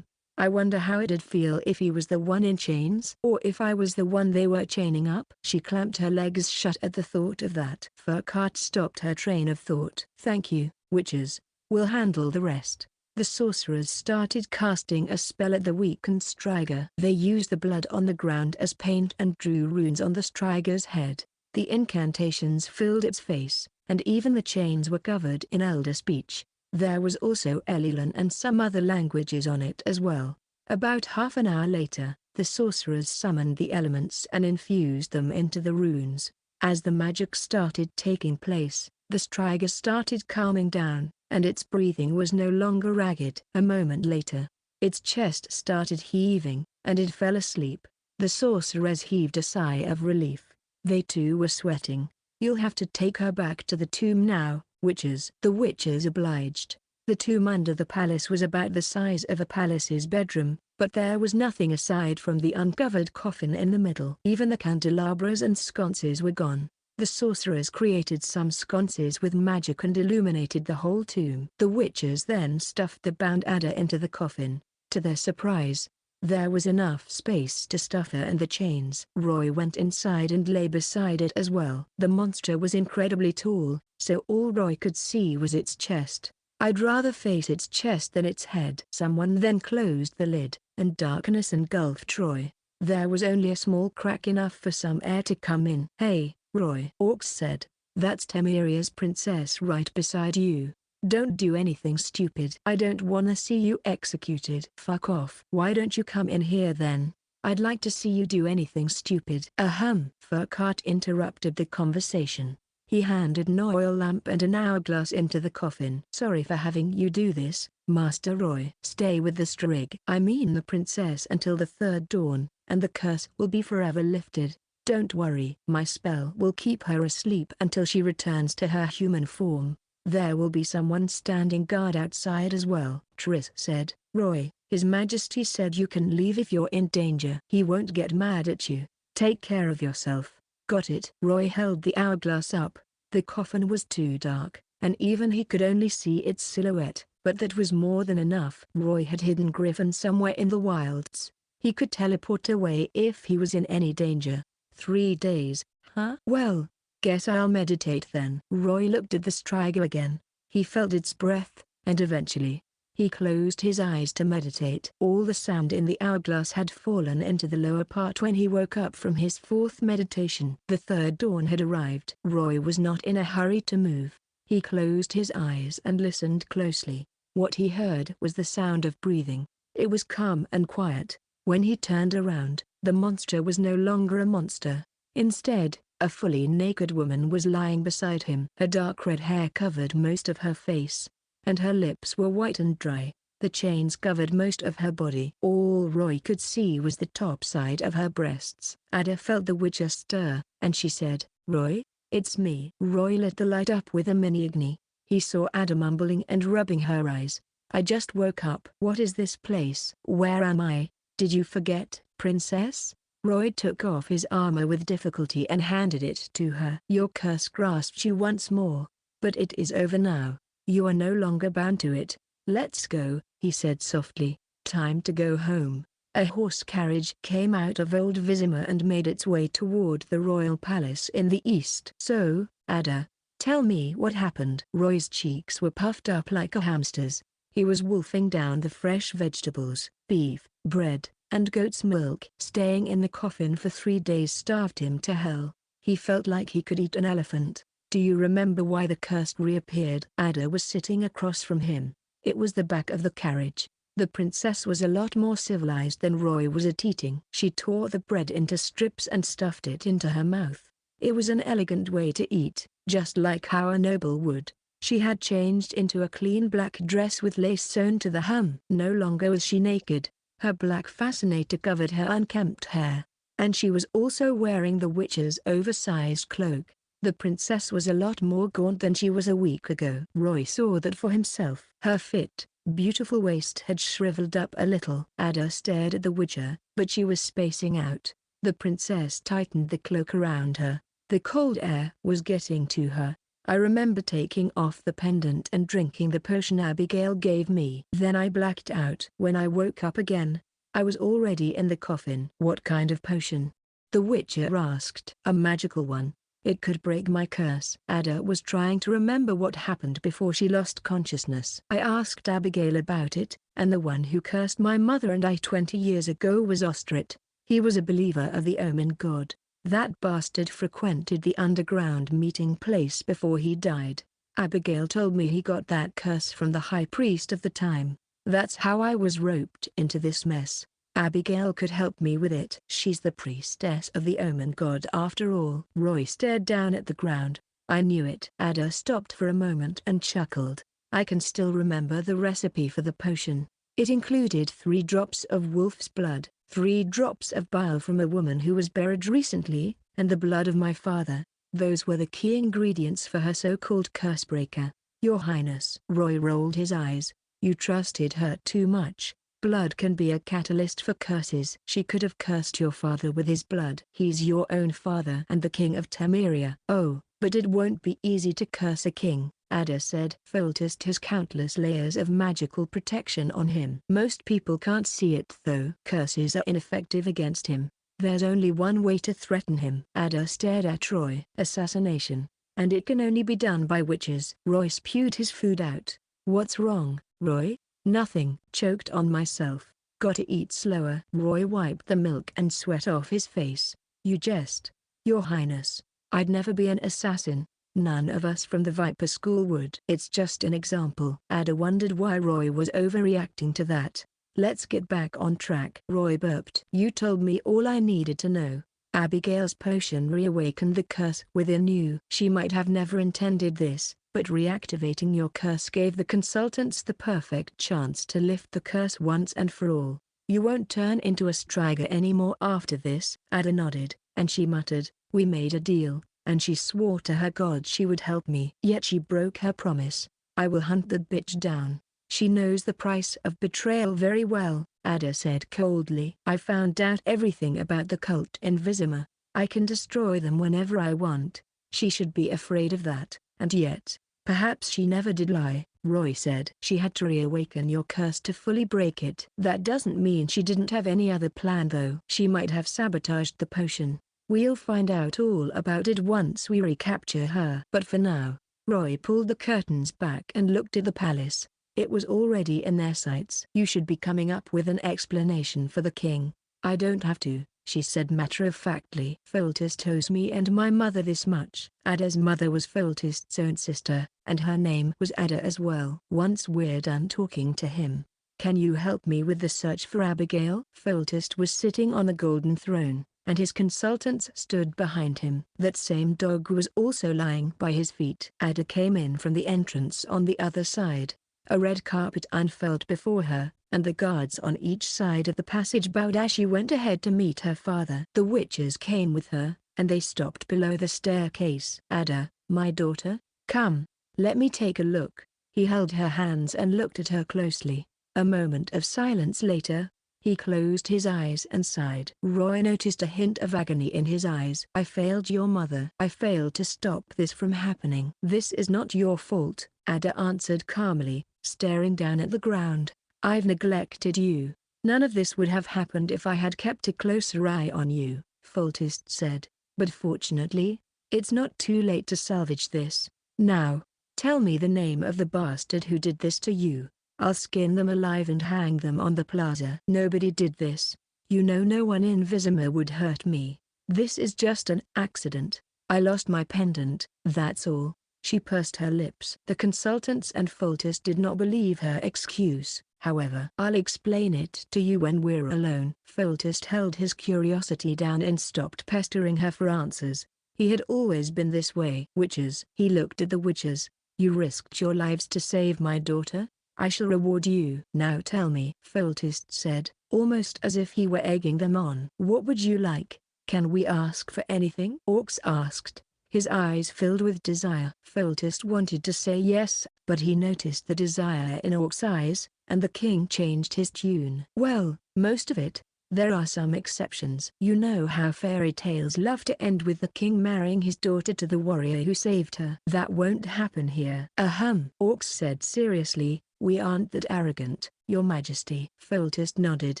I wonder how it'd feel if he was the one in chains, or if I was the one they were chaining up. She clamped her legs shut at the thought of that. Furcart stopped her train of thought. Thank you, witches. We'll handle the rest. The sorcerers started casting a spell at the weakened striga. They used the blood on the ground as paint and drew runes on the striga's head. The incantations filled its face, and even the chains were covered in elder speech. There was also Elilan and some other languages on it as well. About half an hour later, the sorcerers summoned the elements and infused them into the runes. As the magic started taking place, the striga started calming down, and its breathing was no longer ragged. A moment later, its chest started heaving, and it fell asleep. The sorcerers heaved a sigh of relief. They too were sweating. You'll have to take her back to the tomb now, witches. The witches obliged. The tomb under the palace was about the size of a palace's bedroom, but there was nothing aside from the uncovered coffin in the middle. Even the candelabras and sconces were gone. The sorcerers created some sconces with magic and illuminated the whole tomb. The witches then stuffed the bound adder into the coffin. To their surprise, there was enough space to stuff her and the chains. Roy went inside and lay beside it as well. The monster was incredibly tall, so all Roy could see was its chest. I'd rather face its chest than its head. Someone then closed the lid, and darkness engulfed Roy. There was only a small crack enough for some air to come in. Hey, Roy, Orcs said. That's Temeria's princess right beside you. Don't do anything stupid. I don't wanna see you executed. Fuck off. Why don't you come in here then? I'd like to see you do anything stupid. Furcart interrupted the conversation. He handed an oil lamp and an hourglass into the coffin. Sorry for having you do this, Master Roy. Stay with the strig. I mean the princess until the 3rd dawn, and the curse will be forever lifted. Don't worry. My spell will keep her asleep until she returns to her human form. There will be someone standing guard outside as well. Triss said. Roy, His Majesty said you can leave if you're in danger. He won't get mad at you. Take care of yourself. Got it. Roy held the hourglass up. The coffin was too dark, and even he could only see its silhouette, but that was more than enough. Roy had hidden Griffin somewhere in the wilds. He could teleport away if he was in any danger. 3 days, huh? Well, guess I'll meditate then. Roy looked at the striga again. He felt its breath, and eventually, he closed his eyes to meditate. All the sand in the hourglass had fallen into the lower part when he woke up from his 4th meditation. The 3rd dawn had arrived. Roy was not in a hurry to move. He closed his eyes and listened closely. What he heard was the sound of breathing. It was calm and quiet. When he turned around, the monster was no longer a monster. Instead, a fully naked woman was lying beside him. Her dark red hair covered most of her face, and her lips were white and dry. The chains covered most of her body. All Roy could see was the top side of her breasts. Ada felt the witcher stir, and she said, Roy, it's me. Roy lit the light up with a mini-igni. He saw Ada mumbling and rubbing her eyes. I just woke up. What is this place? Where am I? Did you forget, princess? Roy took off his armor with difficulty and handed it to her. Your curse grasped you once more. But it is over now. You are no longer bound to it. Let's go, he said softly. Time to go home. A horse carriage came out of Old Vizima and made its way toward the royal palace in the east. So, Ada, tell me what happened. Roy's cheeks were puffed up like a hamster's. He was wolfing down the fresh vegetables, beef, bread, and goat's milk. Staying in the coffin for 3 days starved him to hell. He felt like he could eat an elephant. Do you remember why the curse reappeared? Ada was sitting across from him. It was the back of the carriage. The princess was a lot more civilized than Roy was at eating. She tore the bread into strips and stuffed it into her mouth. It was an elegant way to eat, just like how a noble would. She had changed into a clean black dress with lace sewn to the hem. No longer was she naked. Her black fascinator covered her unkempt hair. And she was also wearing the witch's oversized cloak. The princess was a lot more gaunt than she was a week ago. Roy saw that for himself. Her fit, beautiful waist had shriveled up a little. Ada stared at the witcher, but she was spacing out. The princess tightened the cloak around her. The cold air was getting to her. I remember taking off the pendant and drinking the potion Abigail gave me. Then I blacked out. When I woke up again, I was already in the coffin. What kind of potion? The witcher asked. A magical one. It could break my curse. Ada was trying to remember what happened before she lost consciousness. I asked Abigail about it, and the one who cursed my mother and I 20 years ago was Ostrit. He was a believer of the omen god. That bastard frequented the underground meeting place before he died. Abigail told me he got that curse from the high priest of the time. That's how I was roped into this mess. Abigail could help me with it. She's the priestess of the omen god after all. Roy stared down at the ground. I knew it. Ada stopped for a moment and chuckled. I can still remember the recipe for the potion. It included 3 drops of wolf's blood, 3 drops of bile from a woman who was buried recently, and the blood of my father. Those were the key ingredients for her so-called cursebreaker. Your Highness. Roy rolled his eyes. You trusted her too much. Blood can be a catalyst for curses. She could have cursed your father with his blood. He's your own father and the king of Temeria. Oh, but it won't be easy to curse a king, Ada said. Foltest has countless layers of magical protection on him. Most people can't see it though. Curses are ineffective against him. There's only one way to threaten him. Ada stared at Roy. Assassination. And it can only be done by witches. Roy spewed his food out. What's wrong, Roy? Nothing. Choked on myself. Gotta eat slower. Roy wiped the milk and sweat off his face. You jest. Your Highness. I'd never be an assassin. None of us from the Viper School would. It's just an example. Ada wondered why Roy was overreacting to that. Let's get back on track. Roy burped. You told me all I needed to know. Abigail's potion reawakened the curse within you. She might have never intended this, but reactivating your curse gave the consultants the perfect chance to lift the curse once and for all. You won't turn into a striga anymore after this. Ada nodded, and she muttered, we made a deal, and she swore to her god she would help me. Yet she broke her promise. I will hunt that bitch down. She knows the price of betrayal very well, Ada said coldly. I found out everything about the cult in Vizima. I can destroy them whenever I want. She should be afraid of that, and yet, perhaps she never did lie, Roy said. She had to reawaken your curse to fully break it. That doesn't mean she didn't have any other plan though. She might have sabotaged the potion. We'll find out all about it once we recapture her. But for now, Roy pulled the curtains back and looked at the palace. It was already in their sights. You should be coming up with an explanation for the king. I don't have to, she said matter-of-factly. Foltest owes me and my mother this much. Ada's mother was Foltest's own sister, and her name was Ada as well. Once we're done talking to him, can you help me with the search for Abigail? Foltest was sitting on a golden throne, and his consultants stood behind him. That same dog was also lying by his feet. Ada came in from the entrance on the other side. A red carpet unfurled before her, and the guards on each side of the passage bowed as she went ahead to meet her father. The witches came with her, and they stopped below the staircase. Ada, my daughter, come. Let me take a look. He held her hands and looked at her closely. A moment of silence later, he closed his eyes and sighed. Roy noticed a hint of agony in his eyes. I failed your mother. I failed to stop this from happening. This is not your fault, Ada answered calmly, staring down at the ground. I've neglected you. None of this would have happened if I had kept a closer eye on you, Foltest said. But fortunately, it's not too late to salvage this. Now, tell me the name of the bastard who did this to you. I'll skin them alive and hang them on the plaza. Nobody did this. You know, no one in Vizima would hurt me. This is just an accident. I lost my pendant, that's all. She pursed her lips. The consultants and Foltest did not believe her excuse. However, I'll explain it to you when we're alone. Foltest held his curiosity down and stopped pestering her for answers. He had always been this way. Witches. He looked at the witches. You risked your lives to save my daughter? I shall reward you. Now tell me, Foltest said, almost as if he were egging them on. What would you like? Can we ask for anything? Orcs asked, his eyes filled with desire. Foltest wanted to say yes, but he noticed the desire in Orc's eyes, and the king changed his tune. Well, most of it. There are some exceptions. You know how fairy tales love to end with the king marrying his daughter to the warrior who saved her. That won't happen here. Orcs said seriously, we aren't that arrogant, your majesty. Foltest nodded.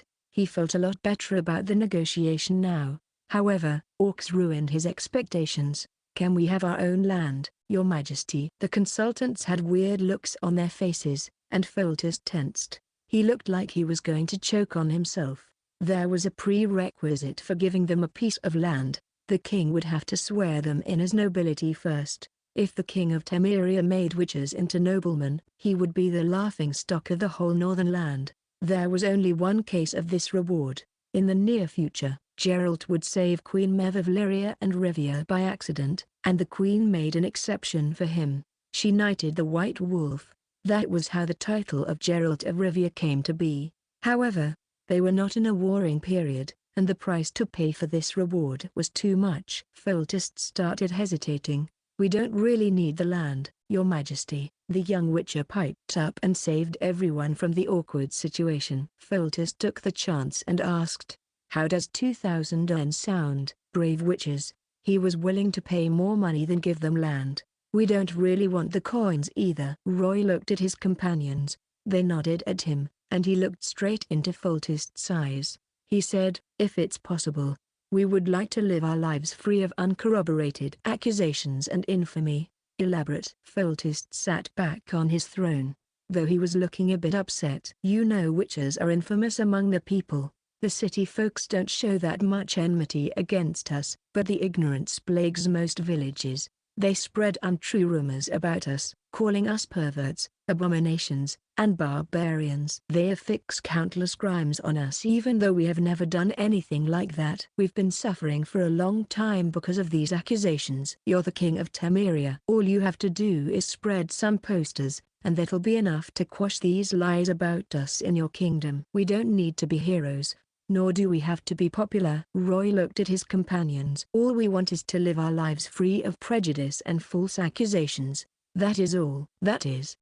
He felt a lot better about the negotiation now. However, Orcs ruined his expectations. Can we have our own land, your majesty? The consultants had weird looks on their faces, and Foltest tensed. He looked like he was going to choke on himself. There was a prerequisite for giving them a piece of land. The king would have to swear them in as nobility first. If the king of Temeria made witches into noblemen, he would be the laughingstock of the whole northern land. There was only one case of this reward. In the near future, Geralt would save Queen Maeve of Lyria and Rivia by accident, and the queen made an exception for him. She knighted the White Wolf. That was how the title of Geralt of Rivia came to be. However, they were not in a warring period, and the price to pay for this reward was too much. Foltest started hesitating. We don't really need the land, your majesty. The young witcher piped up and saved everyone from the awkward situation. Foltest took the chance and asked, how does 2,000 yen sound, brave witches? He was willing to pay more money than give them land. We don't really want the coins either. Roy looked at his companions. They nodded at him, and he looked straight into Foltest's eyes. He said, if it's possible, we would like to live our lives free of uncorroborated accusations and infamy. Elaborate. Foltest sat back on his throne, though he was looking a bit upset. You know, witches are infamous among the people. The city folks don't show that much enmity against us, but the ignorance plagues most villages. They spread untrue rumors about us, calling us perverts, abominations, and barbarians. They affix countless crimes on us even though we have never done anything like that. We've been suffering for a long time because of these accusations. You're the king of Temeria. All you have to do is spread some posters, and that'll be enough to quash these lies about us in your kingdom. We don't need to be heroes, nor do we have to be popular. Roy looked at his companions. All we want is to live our lives free of prejudice and false accusations. That is all. That is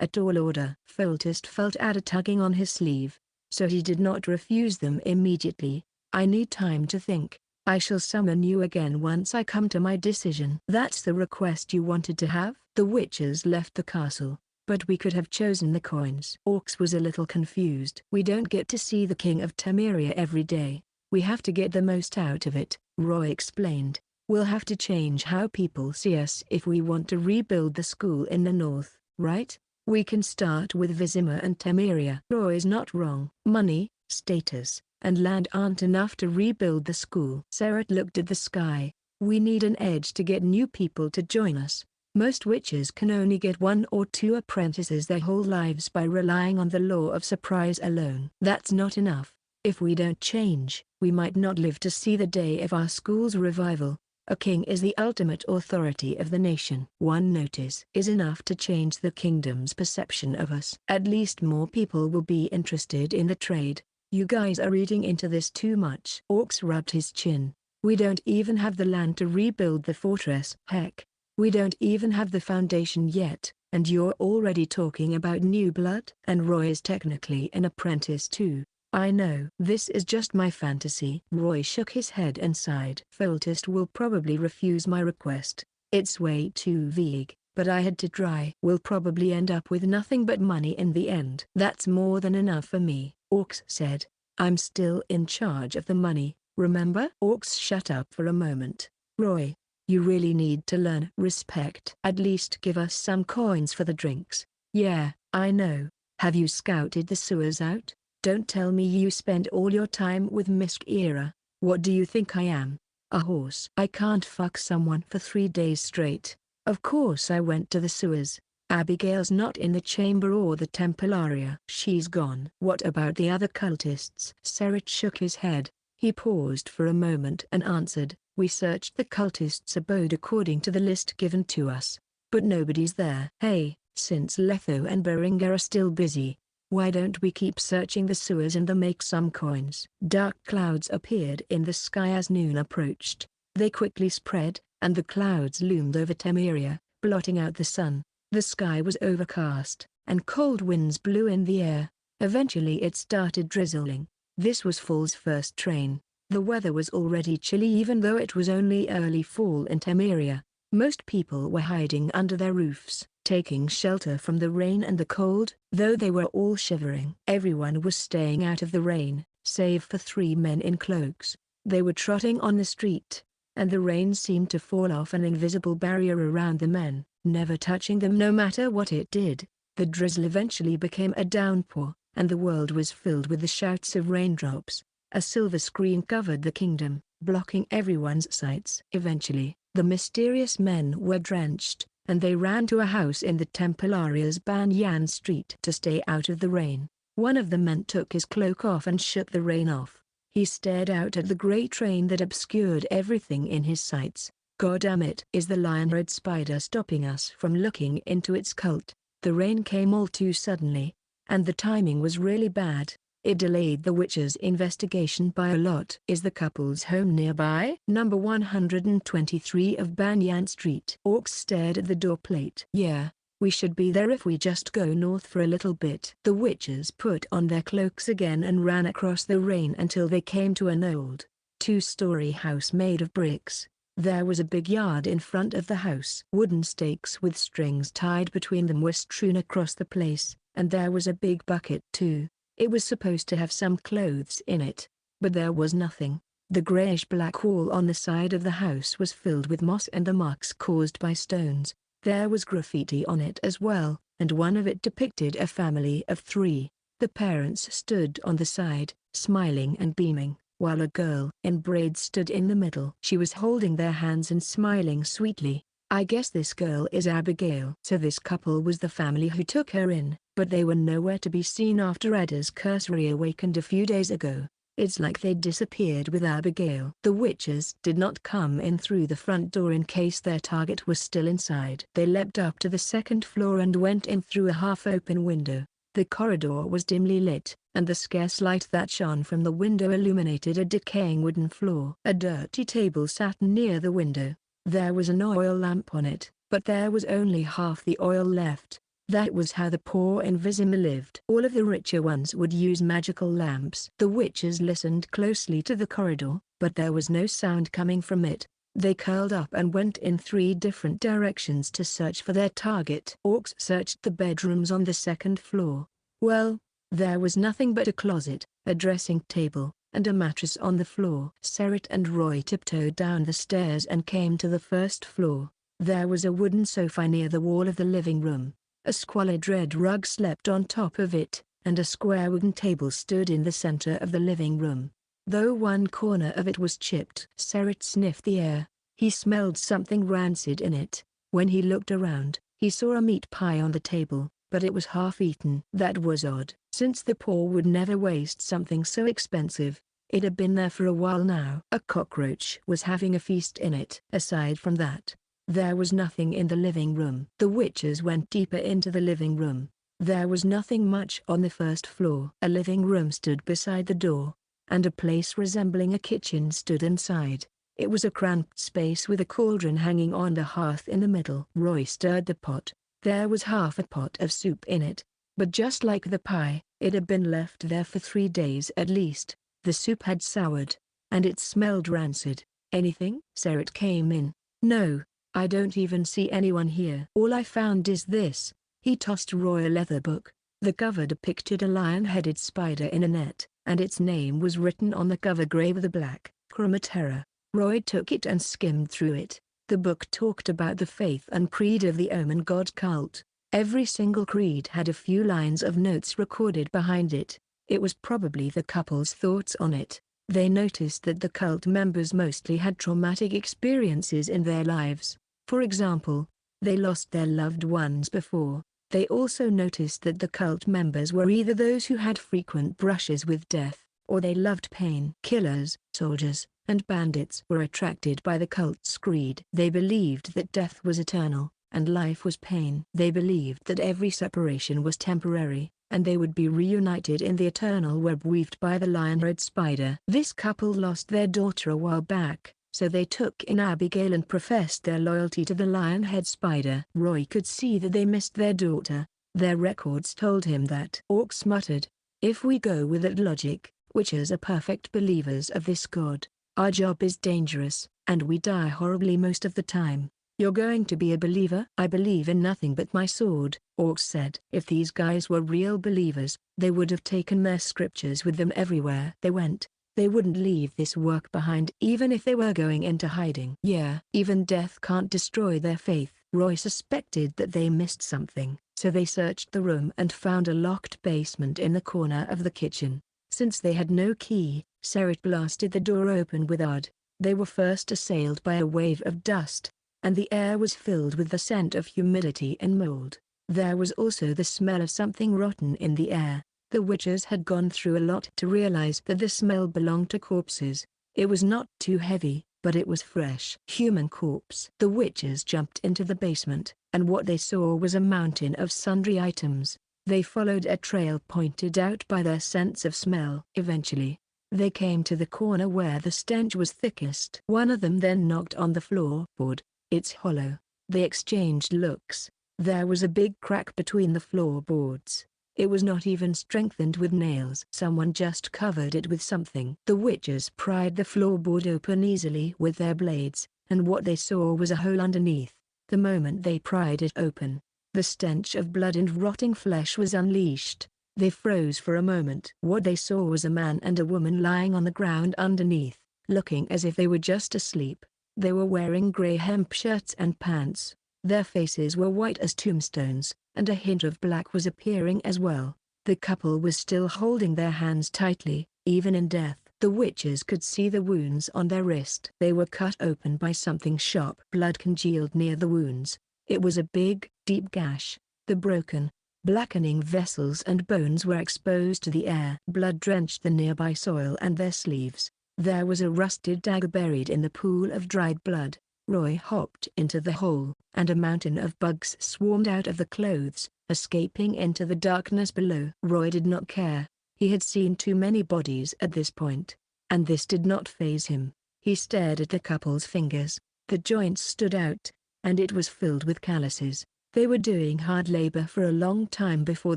a tall order. Foltest felt Ada tugging on his sleeve, so he did not refuse them immediately. I need time to think. I shall summon you again once I come to my decision. That's the request you wanted to have? The witches left the castle, but we could have chosen the coins. Orcs was a little confused. We don't get to see the king of Temeria every day. We have to get the most out of it, Roy explained. We'll have to change how people see us if we want to rebuild the school in the north, right? We can start with Vizima and Temeria. Roy's not wrong. Money, status, and land aren't enough to rebuild the school. Serret looked at the sky. We need an edge to get new people to join us. Most witches can only get 1 or 2 apprentices their whole lives by relying on the law of surprise alone. That's not enough. If we don't change, we might not live to see the day of our school's revival. A king is the ultimate authority of the nation. One notice is enough to change the kingdom's perception of us. At least more people will be interested in the trade. You guys are reading into this too much. Orcs rubbed his chin. We don't even have the land to rebuild the fortress. Heck, We don't even have the foundation yet, and you're already talking about new blood. And Roy is technically an apprentice too. I know. This is just my fantasy. Roy shook his head and sighed. Foltest will probably refuse my request. It's way too vague, but I had to try. We'll probably end up with nothing but money in the end. That's more than enough for me, Orcs said. I'm still in charge of the money, remember? Orcs shut up for a moment. Roy, you really need to learn respect. At least give us some coins for the drinks. Yeah, I know. Have you scouted the sewers out? Don't tell me you spend all your time with Miss Kaer. What do you think I am? A horse? I can't fuck someone for 3 days straight. Of course I went to the sewers. Abigail's not in the chamber or the Templaria. She's gone. What about the other cultists? Serit shook his head. He paused for a moment and answered, we searched the cultists' abode according to the list given to us. But nobody's there. Hey, since Letho and Beringer are still busy, why don't we keep searching the sewers and make some coins? Dark clouds appeared in the sky as noon approached. They quickly spread, and the clouds loomed over Temeria, blotting out the sun. The sky was overcast, and cold winds blew in the air. Eventually it started drizzling. This was fall's first train. The weather was already chilly even though it was only early fall in Temeria. Most people were hiding under their roofs, taking shelter from the rain and the cold. Though they were all shivering, everyone was staying out of the rain, save for 3 men in cloaks. They were trotting on the street, and the rain seemed to fall off an invisible barrier around the men, never touching them no matter what it did. The drizzle eventually became a downpour, and the world was filled with the shouts of raindrops. A silver screen covered the kingdom, blocking everyone's sights. Eventually, the mysterious men were drenched, and they ran to a house in the Templaria's Banyan Street to stay out of the rain. One of the men took his cloak off and shook the rain off. He stared out at the grey train that obscured everything in his sights. God damn it! Is the lion-red spider stopping us from looking into its cult? The rain came all too suddenly, and the timing was really bad. It delayed the witch's investigation by a lot. Is the couple's home nearby? Number 123 of Banyan Street. Orcs stared at the door plate. Yeah, we should be there if we just go north for a little bit. The witches put on their cloaks again and ran across the rain until they came to an old, 2-story house made of bricks. There was a big yard in front of the house. Wooden stakes with strings tied between them were strewn across the place, and there was a big bucket too. It was supposed to have some clothes in it, but there was nothing. The grayish-black wall on the side of the house was filled with moss and the marks caused by stones. There was graffiti on it as well, and one of it depicted a family of 3. The parents stood on the side, smiling and beaming, while a girl in braids stood in the middle. She was holding their hands and smiling sweetly. I guess this girl is Abigail. So this couple was the family who took her in, but they were nowhere to be seen after Ada's curse reawakened a few days ago. It's like they disappeared with Abigail. The witches did not come in through the front door in case their target was still inside. They leapt up to the 2nd floor and went in through a half-open window. The corridor was dimly lit, and the scarce light that shone from the window illuminated a decaying wooden floor. A dirty table sat near the window. There was an oil lamp on it, but there was only half the oil left. That was how the poor in Vizima lived. All of the richer ones would use magical lamps. The witches listened closely to the corridor, but there was no sound coming from it. They curled up and went in 3 different directions to search for their target. Orcs searched the bedrooms on the 2nd floor. Well, there was nothing but a closet, a dressing table, and a mattress on the floor. Serit and Roy tiptoed down the stairs and came to the 1st floor. There was a wooden sofa near the wall of the living room. A squalid red rug slept on top of it, and a square wooden table stood in the center of the living room. Though one corner of it was chipped. Serit sniffed the air. He smelled something rancid in it. When he looked around, he saw a meat pie on the table, but it was half-eaten. That was odd, since the poor would never waste something so expensive. It had been there for a while now. A cockroach was having a feast in it. Aside from that, there was nothing in the living room. The witches went deeper into the living room. There was nothing much on the 1st floor. A living room stood beside the door, and a place resembling a kitchen stood inside. It was a cramped space with a cauldron hanging on the hearth in the middle. Roy stirred the pot. There was half a pot of soup in it. But just like the pie, it had been left there for 3 days at least. The soup had soured, and it smelled rancid. "Anything?" Sarah came in. "No, I don't even see anyone here. All I found is this." He tossed Roy a leather book. The cover depicted a lion-headed spider in a net, and its name was written on the cover gray with a black chromatera. Roy took it and skimmed through it. The book talked about the faith and creed of the Omen god cult. Every single creed had a few lines of notes recorded behind it. It was probably the couple's thoughts on it. They noticed that the cult members mostly had traumatic experiences in their lives. For example, they lost their loved ones before. They also noticed that the cult members were either those who had frequent brushes with death, or they loved pain. Killers, soldiers, and bandits were attracted by the cult's creed. They believed that death was eternal, and life was pain. They believed that every separation was temporary, and they would be reunited in the eternal web weaved by the lion-headed spider. This couple lost their daughter a while back, so they took in Abigail and professed their loyalty to the lion-headed spider. Roy could see that they missed their daughter. Their records told him that. Orcs muttered, "If we go with that logic, witches are perfect believers of this god. Our job is dangerous, and we die horribly most of the time. You're going to be a believer?" "I believe in nothing but my sword," Orcs said. If these guys were real believers, they would have taken their scriptures with them everywhere they went. They wouldn't leave this work behind even if they were going into hiding. Yeah, even death can't destroy their faith. Roy suspected that they missed something, so they searched the room and found a locked basement in the corner of the kitchen. Since they had no key, Sarah blasted the door open with odd. They were first assailed by a wave of dust, and the air was filled with the scent of humidity and mold. There was also the smell of something rotten in the air. The witches had gone through a lot to realize that the smell belonged to corpses. It was not too heavy, but it was fresh. Human corpse. The witches jumped into the basement, and what they saw was a mountain of sundry items. They followed a trail pointed out by their sense of smell. Eventually, they came to the corner where the stench was thickest. One of them then knocked on the floorboard. "It's hollow." They exchanged looks. There was a big crack between the floorboards. It was not even strengthened with nails. Someone just covered it with something. The witches pried the floorboard open easily with their blades, and what they saw was a hole underneath. The moment they pried it open, the stench of blood and rotting flesh was unleashed. They froze for a moment. What they saw was a man and a woman lying on the ground underneath, looking as if they were just asleep. They were wearing gray hemp shirts and pants. Their faces were white as tombstones, and a hint of black was appearing as well. The couple was still holding their hands tightly, even in death. The witches could see the wounds on their wrist. They were cut open by something sharp. Blood congealed near the wounds. It was a big, deep gash. The broken, blackening vessels and bones were exposed to the air. Blood drenched the nearby soil and their sleeves. There was a rusted dagger buried in the pool of dried blood. Roy hopped into the hole, and a mountain of bugs swarmed out of the clothes, escaping into the darkness below. Roy did not care. He had seen too many bodies at this point, and this did not faze him. He stared at the couple's fingers. The joints stood out, and it was filled with calluses. They were doing hard labor for a long time before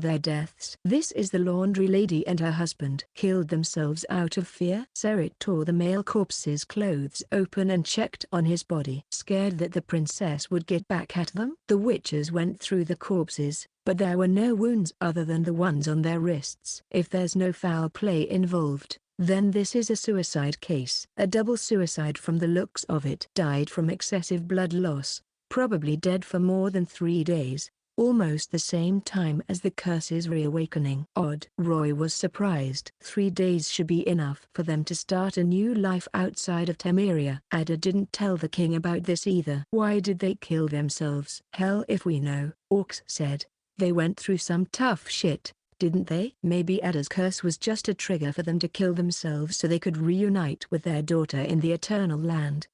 their deaths. "This is the laundry lady and her husband. Killed themselves out of fear." Sarah tore the male corpse's clothes open and checked on his body. Scared that the princess would get back at them, the witches went through the corpses, but there were no wounds other than the ones on their wrists. If there's no foul play involved, then this is a suicide case. A double suicide from the looks of it. Died from excessive blood loss. Probably dead for more than 3 days, almost the same time as the curse's reawakening. Odd. Roy was surprised. 3 days should be enough for them to start a new life outside of Temeria. Ada didn't tell the king about this either. "Why did they kill themselves?" "Hell if we know," Orcs said. "They went through some tough shit, didn't they?" "Maybe Ada's curse was just a trigger for them to kill themselves so they could reunite with their daughter in the Eternal Land.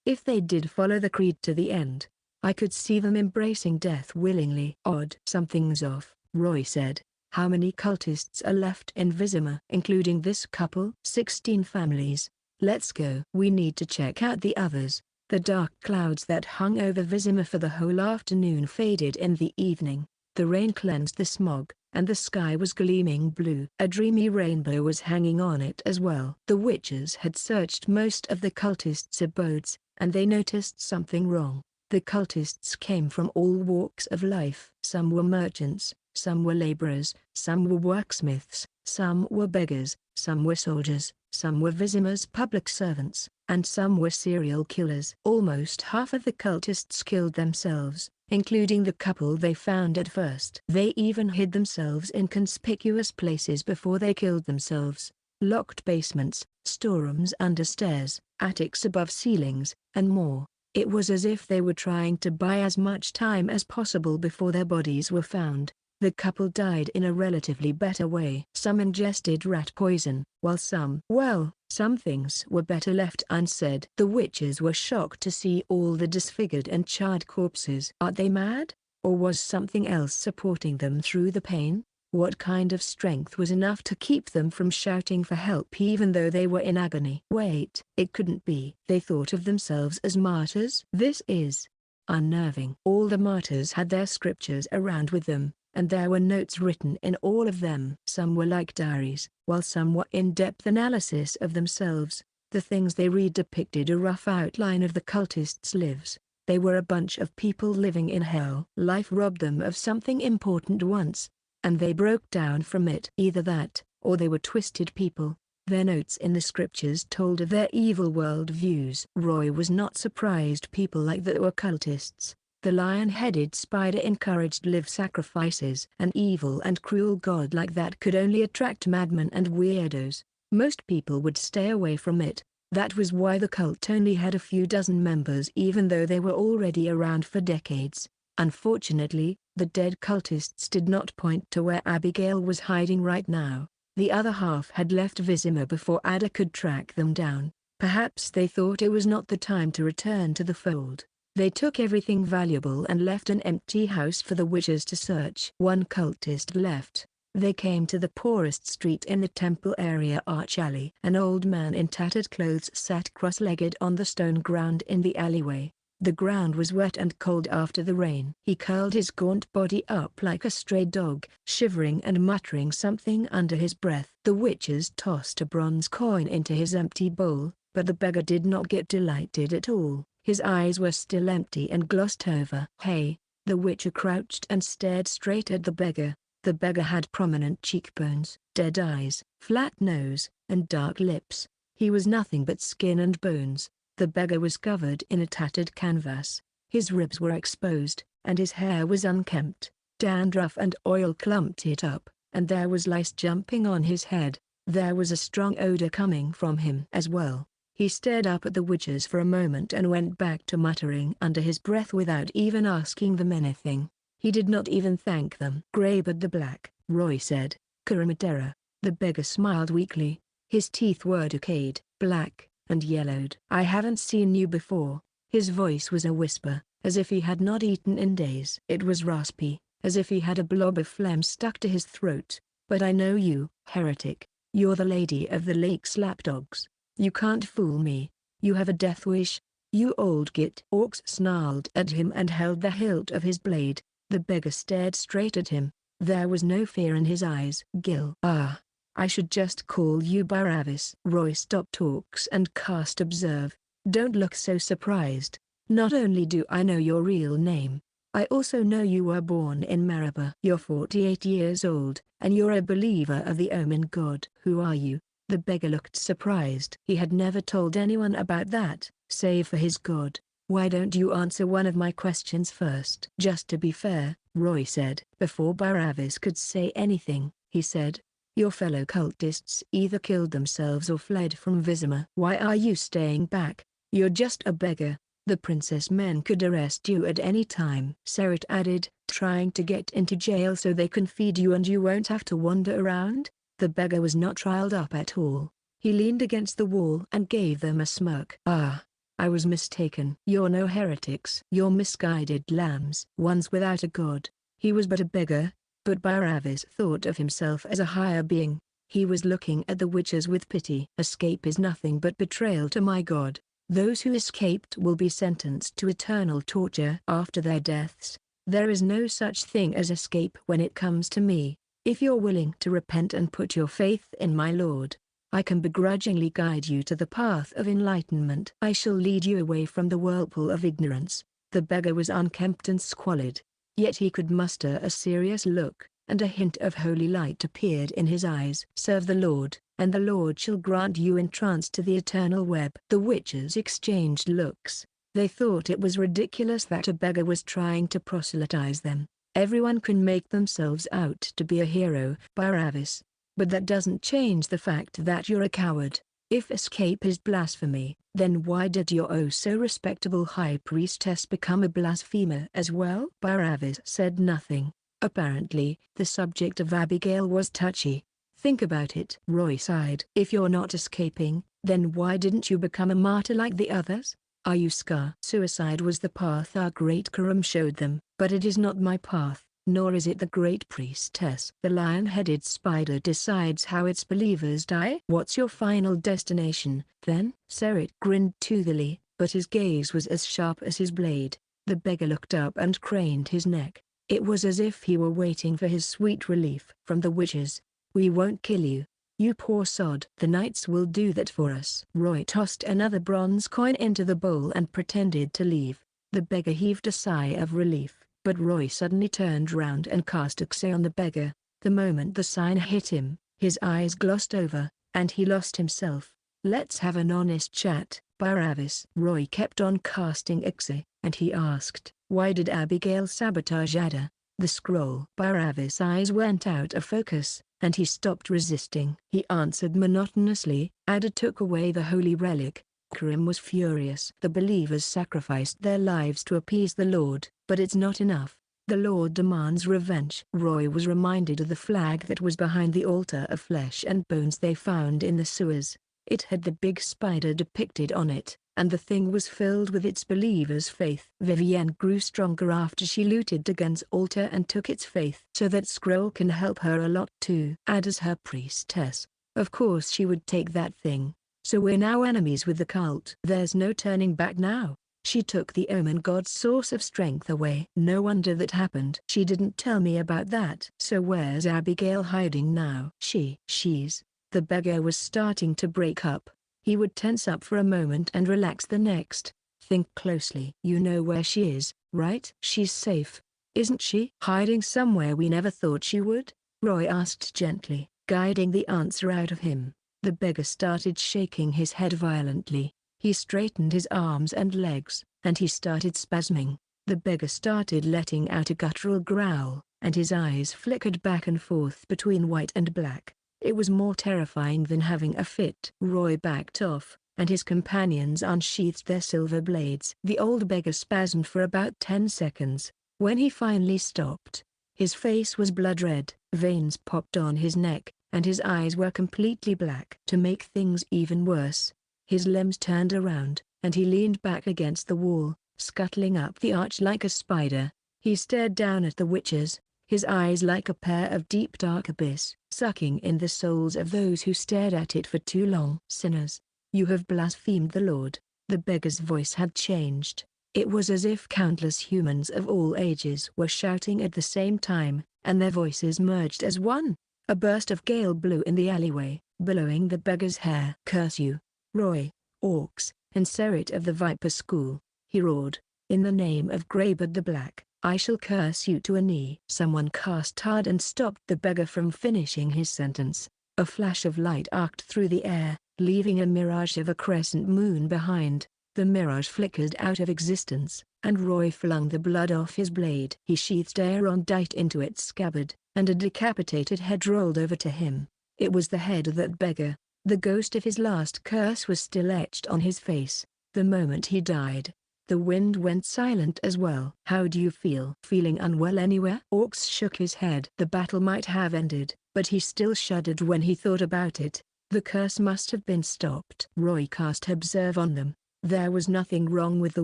If they did follow the creed to the end, I could see them embracing death willingly." "Odd." "Something's off," Roy said. "How many cultists are left in Vizima?" "Including this couple?" 16 families. Let's go. We need to check out the others. The dark clouds that hung over Vizima for the whole afternoon faded in the evening. The rain cleansed the smog, and the sky was gleaming blue. A dreamy rainbow was hanging on it as well. The witches had searched most of the cultists' abodes, and they noticed something wrong. The cultists came from all walks of life. Some were merchants, some were laborers, some were worksmiths, some were beggars, some were soldiers, some were Vizima's public servants, and some were serial killers. Almost half of the cultists killed themselves, including the couple they found at first. They even hid themselves in conspicuous places before they killed themselves. Locked basements, storerooms under stairs, attics above ceilings, and more. It was as if they were trying to buy as much time as possible before their bodies were found. The couple died in a relatively better way. Some ingested rat poison, while some things were better left unsaid. The witches were shocked to see all the disfigured and charred corpses. Are they mad? Or was something else supporting them through the pain? What kind of strength was enough to keep them from shouting for help even though they were in agony? Wait, it couldn't be. They thought of themselves as martyrs. This is unnerving. All the martyrs had their scriptures around with them, and there were notes written in all of them. Some were like diaries, while some were in-depth analysis of themselves. The things they read depicted a rough outline of the cultists' lives. They were a bunch of people living in hell. Life robbed them of something important once, and they broke down from it. Either that, or they were twisted people. Their notes in the scriptures told of their evil world views. Roy was not surprised people like that were cultists. The lion-headed spider encouraged live sacrifices. An evil and cruel god like that could only attract madmen and weirdos. Most people would stay away from it. That was why the cult only had a few dozen members even though they were already around for decades. Unfortunately, the dead cultists did not point to where Abigail was hiding right now. The other half had left Vizima before Ada could track them down. Perhaps they thought it was not the time to return to the fold. They took everything valuable and left an empty house for the witches to search. One cultist left. They came to the poorest street in the temple area arch alley. An old man in tattered clothes sat cross-legged on the stone ground in the alleyway. The ground was wet and cold after the rain. He curled his gaunt body up like a stray dog, shivering and muttering something under his breath. The witches tossed a bronze coin into his empty bowl, but the beggar did not get delighted at all. His eyes were still empty and glossed over. "Hey!" The witcher crouched and stared straight at the beggar. The beggar had prominent cheekbones, dead eyes, flat nose, and dark lips. He was nothing but skin and bones. The beggar was covered in a tattered canvas. His ribs were exposed, and his hair was unkempt. Dandruff and oil clumped it up, and there was lice jumping on his head. There was a strong odor coming from him as well. He stared up at the witches for a moment and went back to muttering under his breath without even asking them anything. He did not even thank them. "Greybeard the Black," Roy said. "Kuramatera." The beggar smiled weakly. His teeth were decayed, black, and yellowed. "I haven't seen you before." His voice was a whisper, as if he had not eaten in days. It was raspy, as if he had a blob of phlegm stuck to his throat. "But I know you, heretic. You're the lady of the lake's lapdogs. You can't fool me. You have a death wish. You old git." Orcs snarled at him and held the hilt of his blade. The beggar stared straight at him. There was no fear in his eyes. "Gil." "Ah. I should just call you Baravis." Roy stopped talks and cast observe. "Don't look so surprised. Not only do I know your real name, I also know you were born in Maraba. You're 48 years old, and you're a believer of the Omen god." "Who are you?" The beggar looked surprised. He had never told anyone about that, save for his god. "Why don't you answer one of my questions first?" "Just to be fair," Roy said. Before Baravis could say anything, he said, "Your fellow cultists either killed themselves or fled from Vizima. Why are you staying back? You're just a beggar. The princess men could arrest you at any time." Serit added, "Trying to get into jail so they can feed you and you won't have to wander around?" The beggar was not riled up at all. He leaned against the wall and gave them a smirk. "Ah. I was mistaken. You're no heretics. You're misguided lambs. Ones without a god." He was but a beggar, but Baravis thought of himself as a higher being. He was looking at the witches with pity. Escape is nothing but betrayal to my God. Those who escaped will be sentenced to eternal torture after their deaths. There is no such thing as escape when it comes to me. If you're willing to repent and put your faith in my Lord, I can begrudgingly guide you to the path of enlightenment. I shall lead you away from the whirlpool of ignorance. The beggar was unkempt and squalid, yet he could muster a serious look, and a hint of holy light appeared in his eyes. Serve the Lord, and the Lord shall grant you entrance to the eternal web. The witches exchanged looks. They thought it was ridiculous that a beggar was trying to proselytize them. Everyone can make themselves out to be a hero, Barabbas. But that doesn't change the fact that you're a coward. If escape is blasphemy, then why did your oh so respectable high priestess become a blasphemer as well? Barabbas said nothing. Apparently, the subject of Abigail was touchy. Think about it. Roy sighed. If you're not escaping, then why didn't you become a martyr like the others? Are you scar? Suicide was the path our great Karam showed them, but it is not my path, nor is it the great priestess. The lion-headed spider decides how its believers die. What's your final destination, then? Serit grinned toothily, but his gaze was as sharp as his blade. The beggar looked up and craned his neck. It was as if he were waiting for his sweet relief from the witches. We won't kill you, you poor sod. The knights will do that for us. Roy tossed another bronze coin into the bowl and pretended to leave. The beggar heaved a sigh of relief, but Roy suddenly turned round and cast Odysee on the beggar. The moment the sign hit him, his eyes glossed over, and he lost himself. Let's have an honest chat, Barabbas. Roy kept on casting Odysee, and he asked, why did Abigail sabotage Ada? The scroll. Barabbas' eyes went out of focus, and he stopped resisting. He answered monotonously, Ada took away the holy relic. Karim was furious. The believers sacrificed their lives to appease the Lord, but it's not enough. The Lord demands revenge. Roy was reminded of the flag that was behind the altar of flesh and bones they found in the sewers. It had the big spider depicted on it, and the thing was filled with its believers' faith. Vivienne grew stronger after she looted Dagon's altar and took its faith. So that scroll can help her a lot too. Ada's her priestess. Of course she would take that thing. So we're now enemies with the cult. There's no turning back now. She took the omen god's source of strength away. No wonder that happened. She didn't tell me about that. So where's Abigail hiding now? She's... The beggar was starting to break up. He would tense up for a moment and relax the next. Think closely. You know where she is, right? She's safe, isn't she? Hiding somewhere we never thought she would? Roy asked gently, guiding the answer out of him. The beggar started shaking his head violently. He straightened his arms and legs, and he started spasming. The beggar started letting out a guttural growl, and his eyes flickered back and forth between white and black. It was more terrifying than having a fit. Roy backed off, and his companions unsheathed their silver blades. The old beggar spasmed for about 10 seconds. When he finally stopped, his face was blood red, veins popped on his neck, and his eyes were completely black. To make things even worse, his limbs turned around, and he leaned back against the wall, scuttling up the arch like a spider. He stared down at the witches, his eyes like a pair of deep dark abyss, sucking in the souls of those who stared at it for too long. Sinners, you have blasphemed the Lord. The beggar's voice had changed. It was as if countless humans of all ages were shouting at the same time, and their voices merged as one. A burst of gale blew in the alleyway, billowing the beggar's hair. Curse you, Roy, Orcs, and Serit of the Viper School, he roared. In the name of Greybird the Black, I shall curse you to a knee. Someone cast hard and stopped the beggar from finishing his sentence. A flash of light arced through the air, leaving a mirage of a crescent moon behind. The mirage flickered out of existence, and Roy flung the blood off his blade. He sheathed Aerodite into its scabbard, and a decapitated head rolled over to him. It was the head of that beggar. The ghost of his last curse was still etched on his face. The moment he died, the wind went silent as well. How do you feel? Feeling unwell anywhere? Orcs shook his head. The battle might have ended, but he still shuddered when he thought about it. The curse must have been stopped. Roy cast Observe on them. There was nothing wrong with the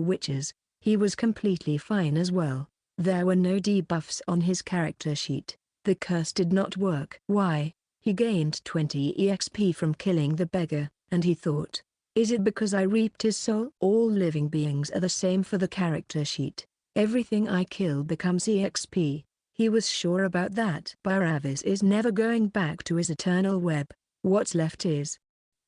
witches. He was completely fine as well. There were no debuffs on his character sheet. The curse did not work. Why? He gained 20 EXP from killing the beggar, and he thought, is it because I reaped his soul? All living beings are the same for the character sheet. Everything I kill becomes EXP. He was sure about that. Baravis is never going back to his eternal web. What's left is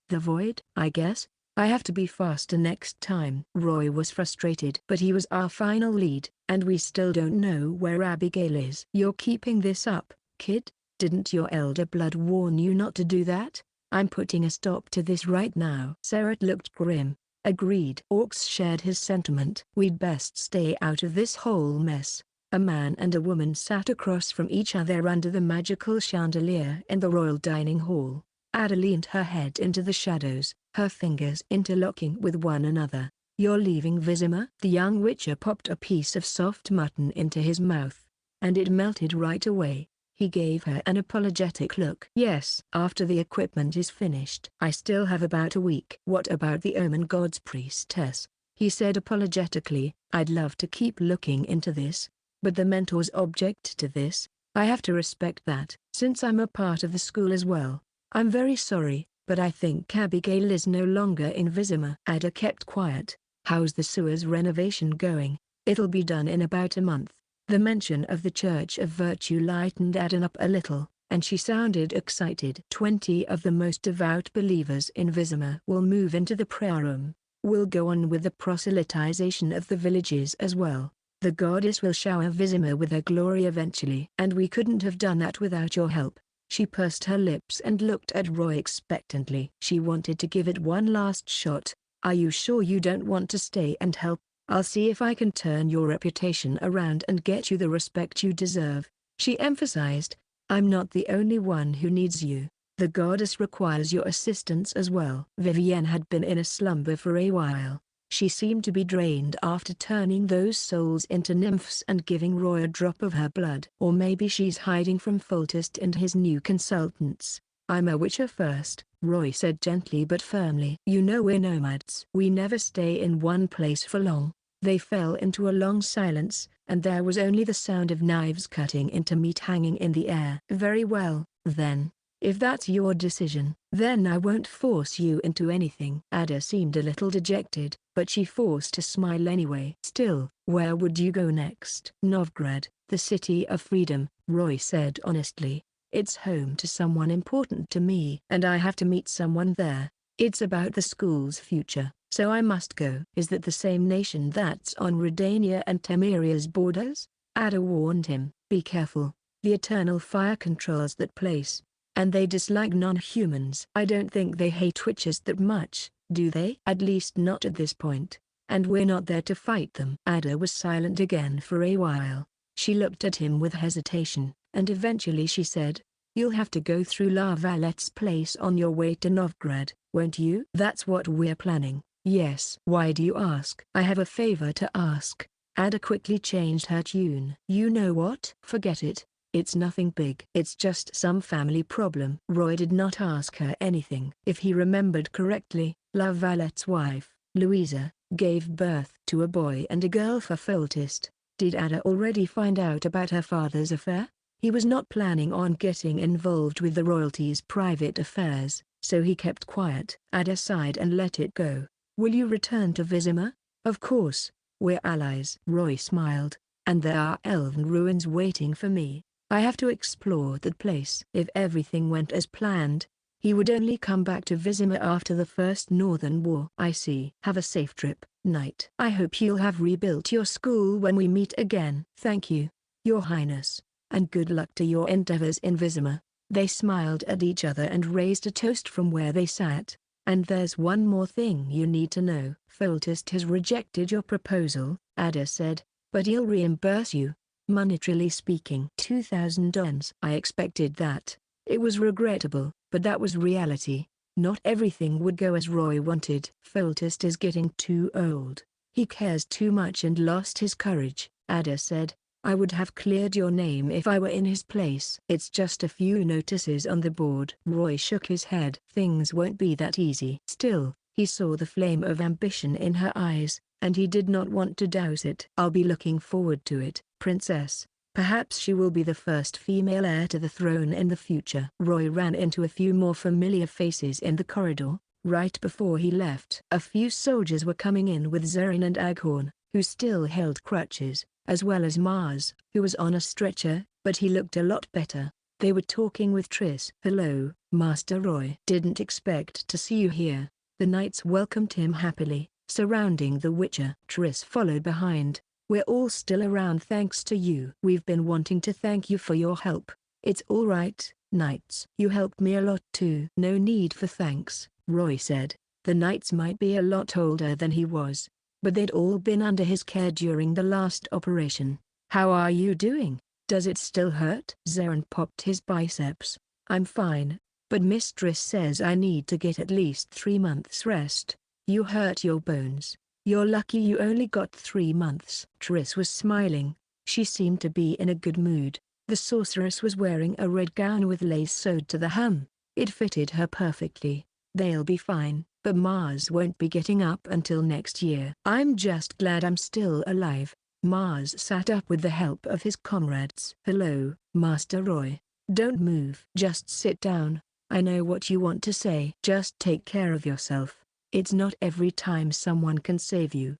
the void, I guess. I have to be faster next time. Roy was frustrated. But he was our final lead, and we still don't know where Abigail is. You're keeping this up, kid? Didn't your elder blood warn you not to do that? I'm putting a stop to this right now. Serret looked grim. Agreed. Orcs shared his sentiment. We'd best stay out of this whole mess. A man and a woman sat across from each other under the magical chandelier in the royal dining hall. Ada leaned her head into the shadows, her fingers interlocking with one another. You're leaving Vizima? The young witcher popped a piece of soft mutton into his mouth, and it melted right away. He gave her an apologetic look. Yes. After the equipment is finished. I still have about a week. What about the Omen God's priestess? He said apologetically. I'd love to keep looking into this, but the mentors object to this. I have to respect that. Since I'm a part of the school as well. I'm very sorry, but I think Abigail is no longer in Vizima. Ada kept quiet. How's the sewers renovation going? It'll be done in about a month. The mention of the Church of Virtue lightened Ada up a little, and she sounded excited. 20 of the most devout believers in Vizima will move into the prayer room. We'll go on with the proselytization of the villages as well. The goddess will shower Vizima with her glory eventually. And we couldn't have done that without your help. She pursed her lips and looked at Roy expectantly. She wanted to give it one last shot. Are you sure you don't want to stay and help? I'll see if I can turn your reputation around and get you the respect you deserve. She emphasized, I'm not the only one who needs you. The goddess requires your assistance as well. Vivienne had been in a slumber for a while. She seemed to be drained after turning those souls into nymphs and giving Roy a drop of her blood. Or maybe she's hiding from Foltest and his new consultants. I'm a witcher first, Roy said gently but firmly. You know we're nomads. We never stay in one place for long. They fell into a long silence, and there was only the sound of knives cutting into meat hanging in the air. Very well, then. If that's your decision, then I won't force you into anything. Ada seemed a little dejected, but she forced a smile anyway. Still, where would you go next? Novgorod, the city of freedom, Roy said honestly. It's home to someone important to me. And I have to meet someone there. It's about the school's future, so I must go. Is that the same nation that's on Redania and Temeria's borders? Ada warned him. Be careful. The eternal fire controls that place. And they dislike non-humans. I don't think they hate witches that much, do they? At least not at this point. And we're not there to fight them. Ada was silent again for a while. She looked at him with hesitation, and eventually she said, you'll have to go through La Valette's place on your way to Novgorod, won't you? That's what we're planning. Yes. Why do you ask? I have a favor to ask. Ada quickly changed her tune. You know what? Forget it. It's nothing big. It's just some family problem. Roy did not ask her anything. If he remembered correctly, La Valette's wife, Louisa, gave birth to a boy and a girl for Foltest. Did Ada already find out about her father's affair? He was not planning on getting involved with the royalty's private affairs, so he kept quiet. Ada sighed and let it go. Will you return to Vizima? Of course. We're allies. Roy smiled. And there are elven ruins waiting for me. I have to explore that place. If everything went as planned, he would only come back to Vizima after the First Northern War. I see. Have a safe trip, Knight. I hope you'll have rebuilt your school when we meet again. Thank you, Your Highness, and good luck to your endeavors in Vizima. They smiled at each other and raised a toast from where they sat. And there's one more thing you need to know. Foltest has rejected your proposal, Ada said, but he'll reimburse you. Monetarily speaking, 2,000 dons. I expected that. It was regrettable, but that was reality. Not everything would go as Roy wanted. Foltest is getting too old. He cares too much and lost his courage, Ada said. I would have cleared your name if I were in his place. It's just a few notices on the board. Roy shook his head. Things won't be that easy. Still, he saw the flame of ambition in her eyes, and he did not want to douse it. I'll be looking forward to it, Princess. Perhaps she will be the first female heir to the throne in the future. Roy ran into a few more familiar faces in the corridor. Right before he left, a few soldiers were coming in with Zarin and Aghorn, who still held crutches, as well as Mars, who was on a stretcher, but he looked a lot better. They were talking with Triss. "Hello, Master Roy. Didn't expect to see you here." The knights welcomed him happily, surrounding the Witcher. Triss followed behind. "We're all still around thanks to you. We've been wanting to thank you for your help." "It's all right, knights. You helped me a lot too." "No need for thanks," Roy said. The knights might be a lot older than he was, but they'd all been under his care during the last operation. "How are you doing? Does it still hurt?" Zarin popped his biceps. "I'm fine, but Mistress says I need to get at least 3 months rest." "You hurt your bones. You're lucky you only got 3 months." Triss was smiling. She seemed to be in a good mood. The sorceress was wearing a red gown with lace sewed to the hem. It fitted her perfectly. "They'll be fine, but Mars won't be getting up until next year." "I'm just glad I'm still alive." Mars sat up with the help of his comrades. "Hello, Master Roy. Don't move. Just sit down. I know what you want to say. Just take care of yourself. It's not every time someone can save you."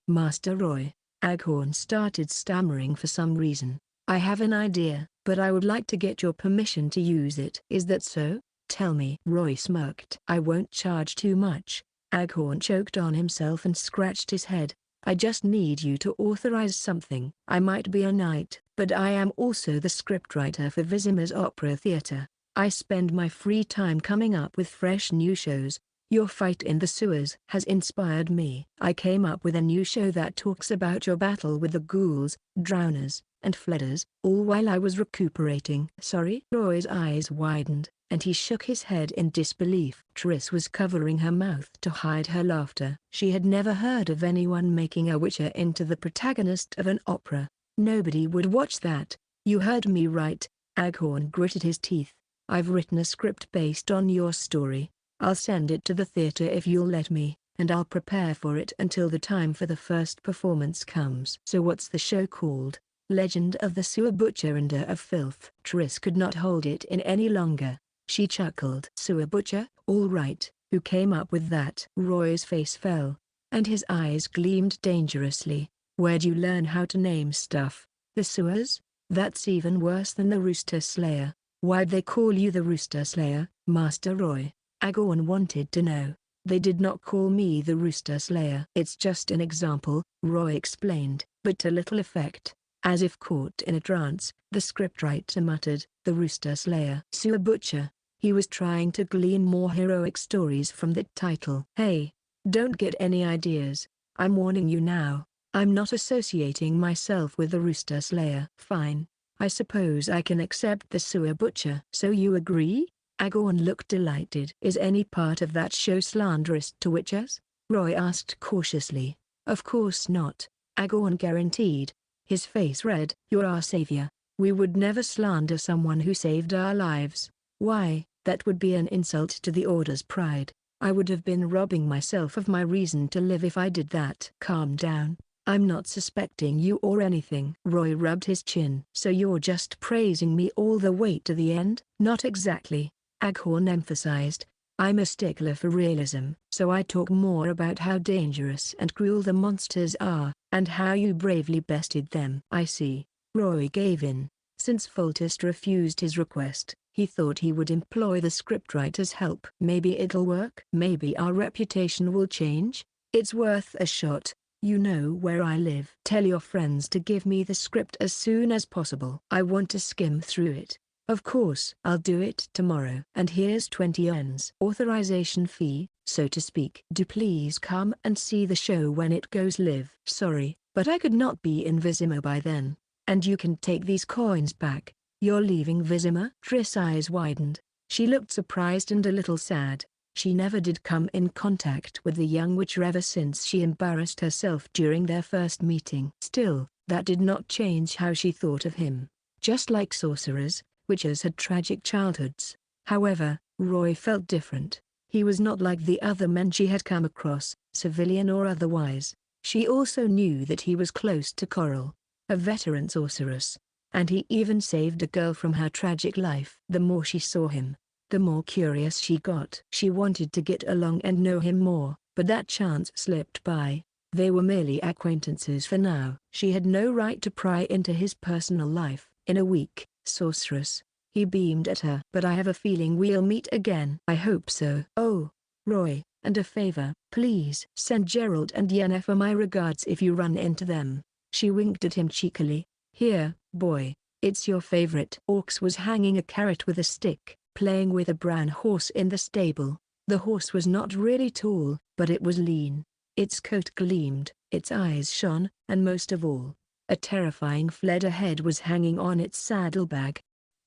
Master Roy." Aghorn started stammering for some reason. "I have an idea, but I would like to get your permission to use it." "Is that so? Tell me." Roy smirked. "I won't charge too much." Aghorn choked on himself and scratched his head. "I just need you to authorize something. I might be a knight, but I am also the scriptwriter for Vizima's opera theater. I spend my free time coming up with fresh new shows. Your fight in the sewers has inspired me. I came up with a new show that talks about your battle with the ghouls, drowners, and fledders, all while I was recuperating." "Sorry?" Roy's eyes widened, and he shook his head in disbelief. Triss was covering her mouth to hide her laughter. She had never heard of anyone making a Witcher into the protagonist of an opera. Nobody would watch that. "You heard me right." Aghorn gritted his teeth. "I've written a script based on your story. I'll send it to the theater if you'll let me, and I'll prepare for it until the time for the first performance comes." "So what's the show called?" "Legend of the Sewer Butcher and of Filth." Triss could not hold it in any longer. She chuckled. "Sewer Butcher? All right. Who came up with that?" Roy's face fell, and his eyes gleamed dangerously. "Where'd you learn how to name stuff?" "The sewers? That's even worse than the Rooster Slayer." "Why'd they call you the Rooster Slayer, Master Roy?" Aghorn wanted to know. "They did not call me the Rooster Slayer." "It's just an example," Roy explained, but to little effect. As if caught in a trance, the scriptwriter muttered, "The Rooster Slayer." "Sewer Butcher." He was trying to glean more heroic stories from that title. "Hey, don't get any ideas. I'm warning you now. I'm not associating myself with the Rooster Slayer." "Fine. I suppose I can accept the Sewer Butcher." "So you agree?" Aghorn looked delighted. "Is any part of that show slanderous to witches?" Roy asked cautiously. "Of course not," Aghorn guaranteed. His face red. "You're our savior. We would never slander someone who saved our lives. Why, that would be an insult to the Order's pride. I would have been robbing myself of my reason to live if I did that." "Calm down. I'm not suspecting you or anything." Roy rubbed his chin. "So you're just praising me all the way to the end?" "Not exactly," Aghorn emphasized. "I'm a stickler for realism, so I talk more about how dangerous and cruel the monsters are, and how you bravely bested them." "I see." Roy gave in. Since Foltest refused his request, he thought he would employ the scriptwriter's help. "Maybe it'll work. Maybe our reputation will change. It's worth a shot. You know where I live. Tell your friends to give me the script as soon as possible. I want to skim through it." "Of course. I'll do it tomorrow. And here's 20 yens. Authorization fee, so to speak." "Do please come and see the show when it goes live." "Sorry, but I could not be in Vizima by then. And you can take these coins back." "You're leaving Vizima?" Triss' eyes widened. She looked surprised and a little sad. She never did come in contact with the young witcher ever since she embarrassed herself during their first meeting. Still, that did not change how she thought of him. Just like sorcerers, witches had tragic childhoods. However, Roy felt different. He was not like the other men she had come across, civilian or otherwise. She also knew that he was close to Coral, a veteran sorceress. and he even saved a girl from her tragic life. The more she saw him, the more curious she got. She wanted to get along and know him more, but that chance slipped by. They were merely acquaintances for now. She had no right to pry into his personal life. In a week, sorceress. He beamed at her. But I have a feeling we'll meet again. I hope so. Oh, Roy, and a favor. Please send Gerald and Yennefer my regards if you run into them. She winked at him cheekily. Here, boy, it's your favorite. Orcs was hanging a carrot with a stick, playing with a brown horse in the stable. The horse was not really tall, but it was lean. Its coat gleamed, its eyes shone, and most of all, a terrifying Fleder head was hanging on its saddlebag.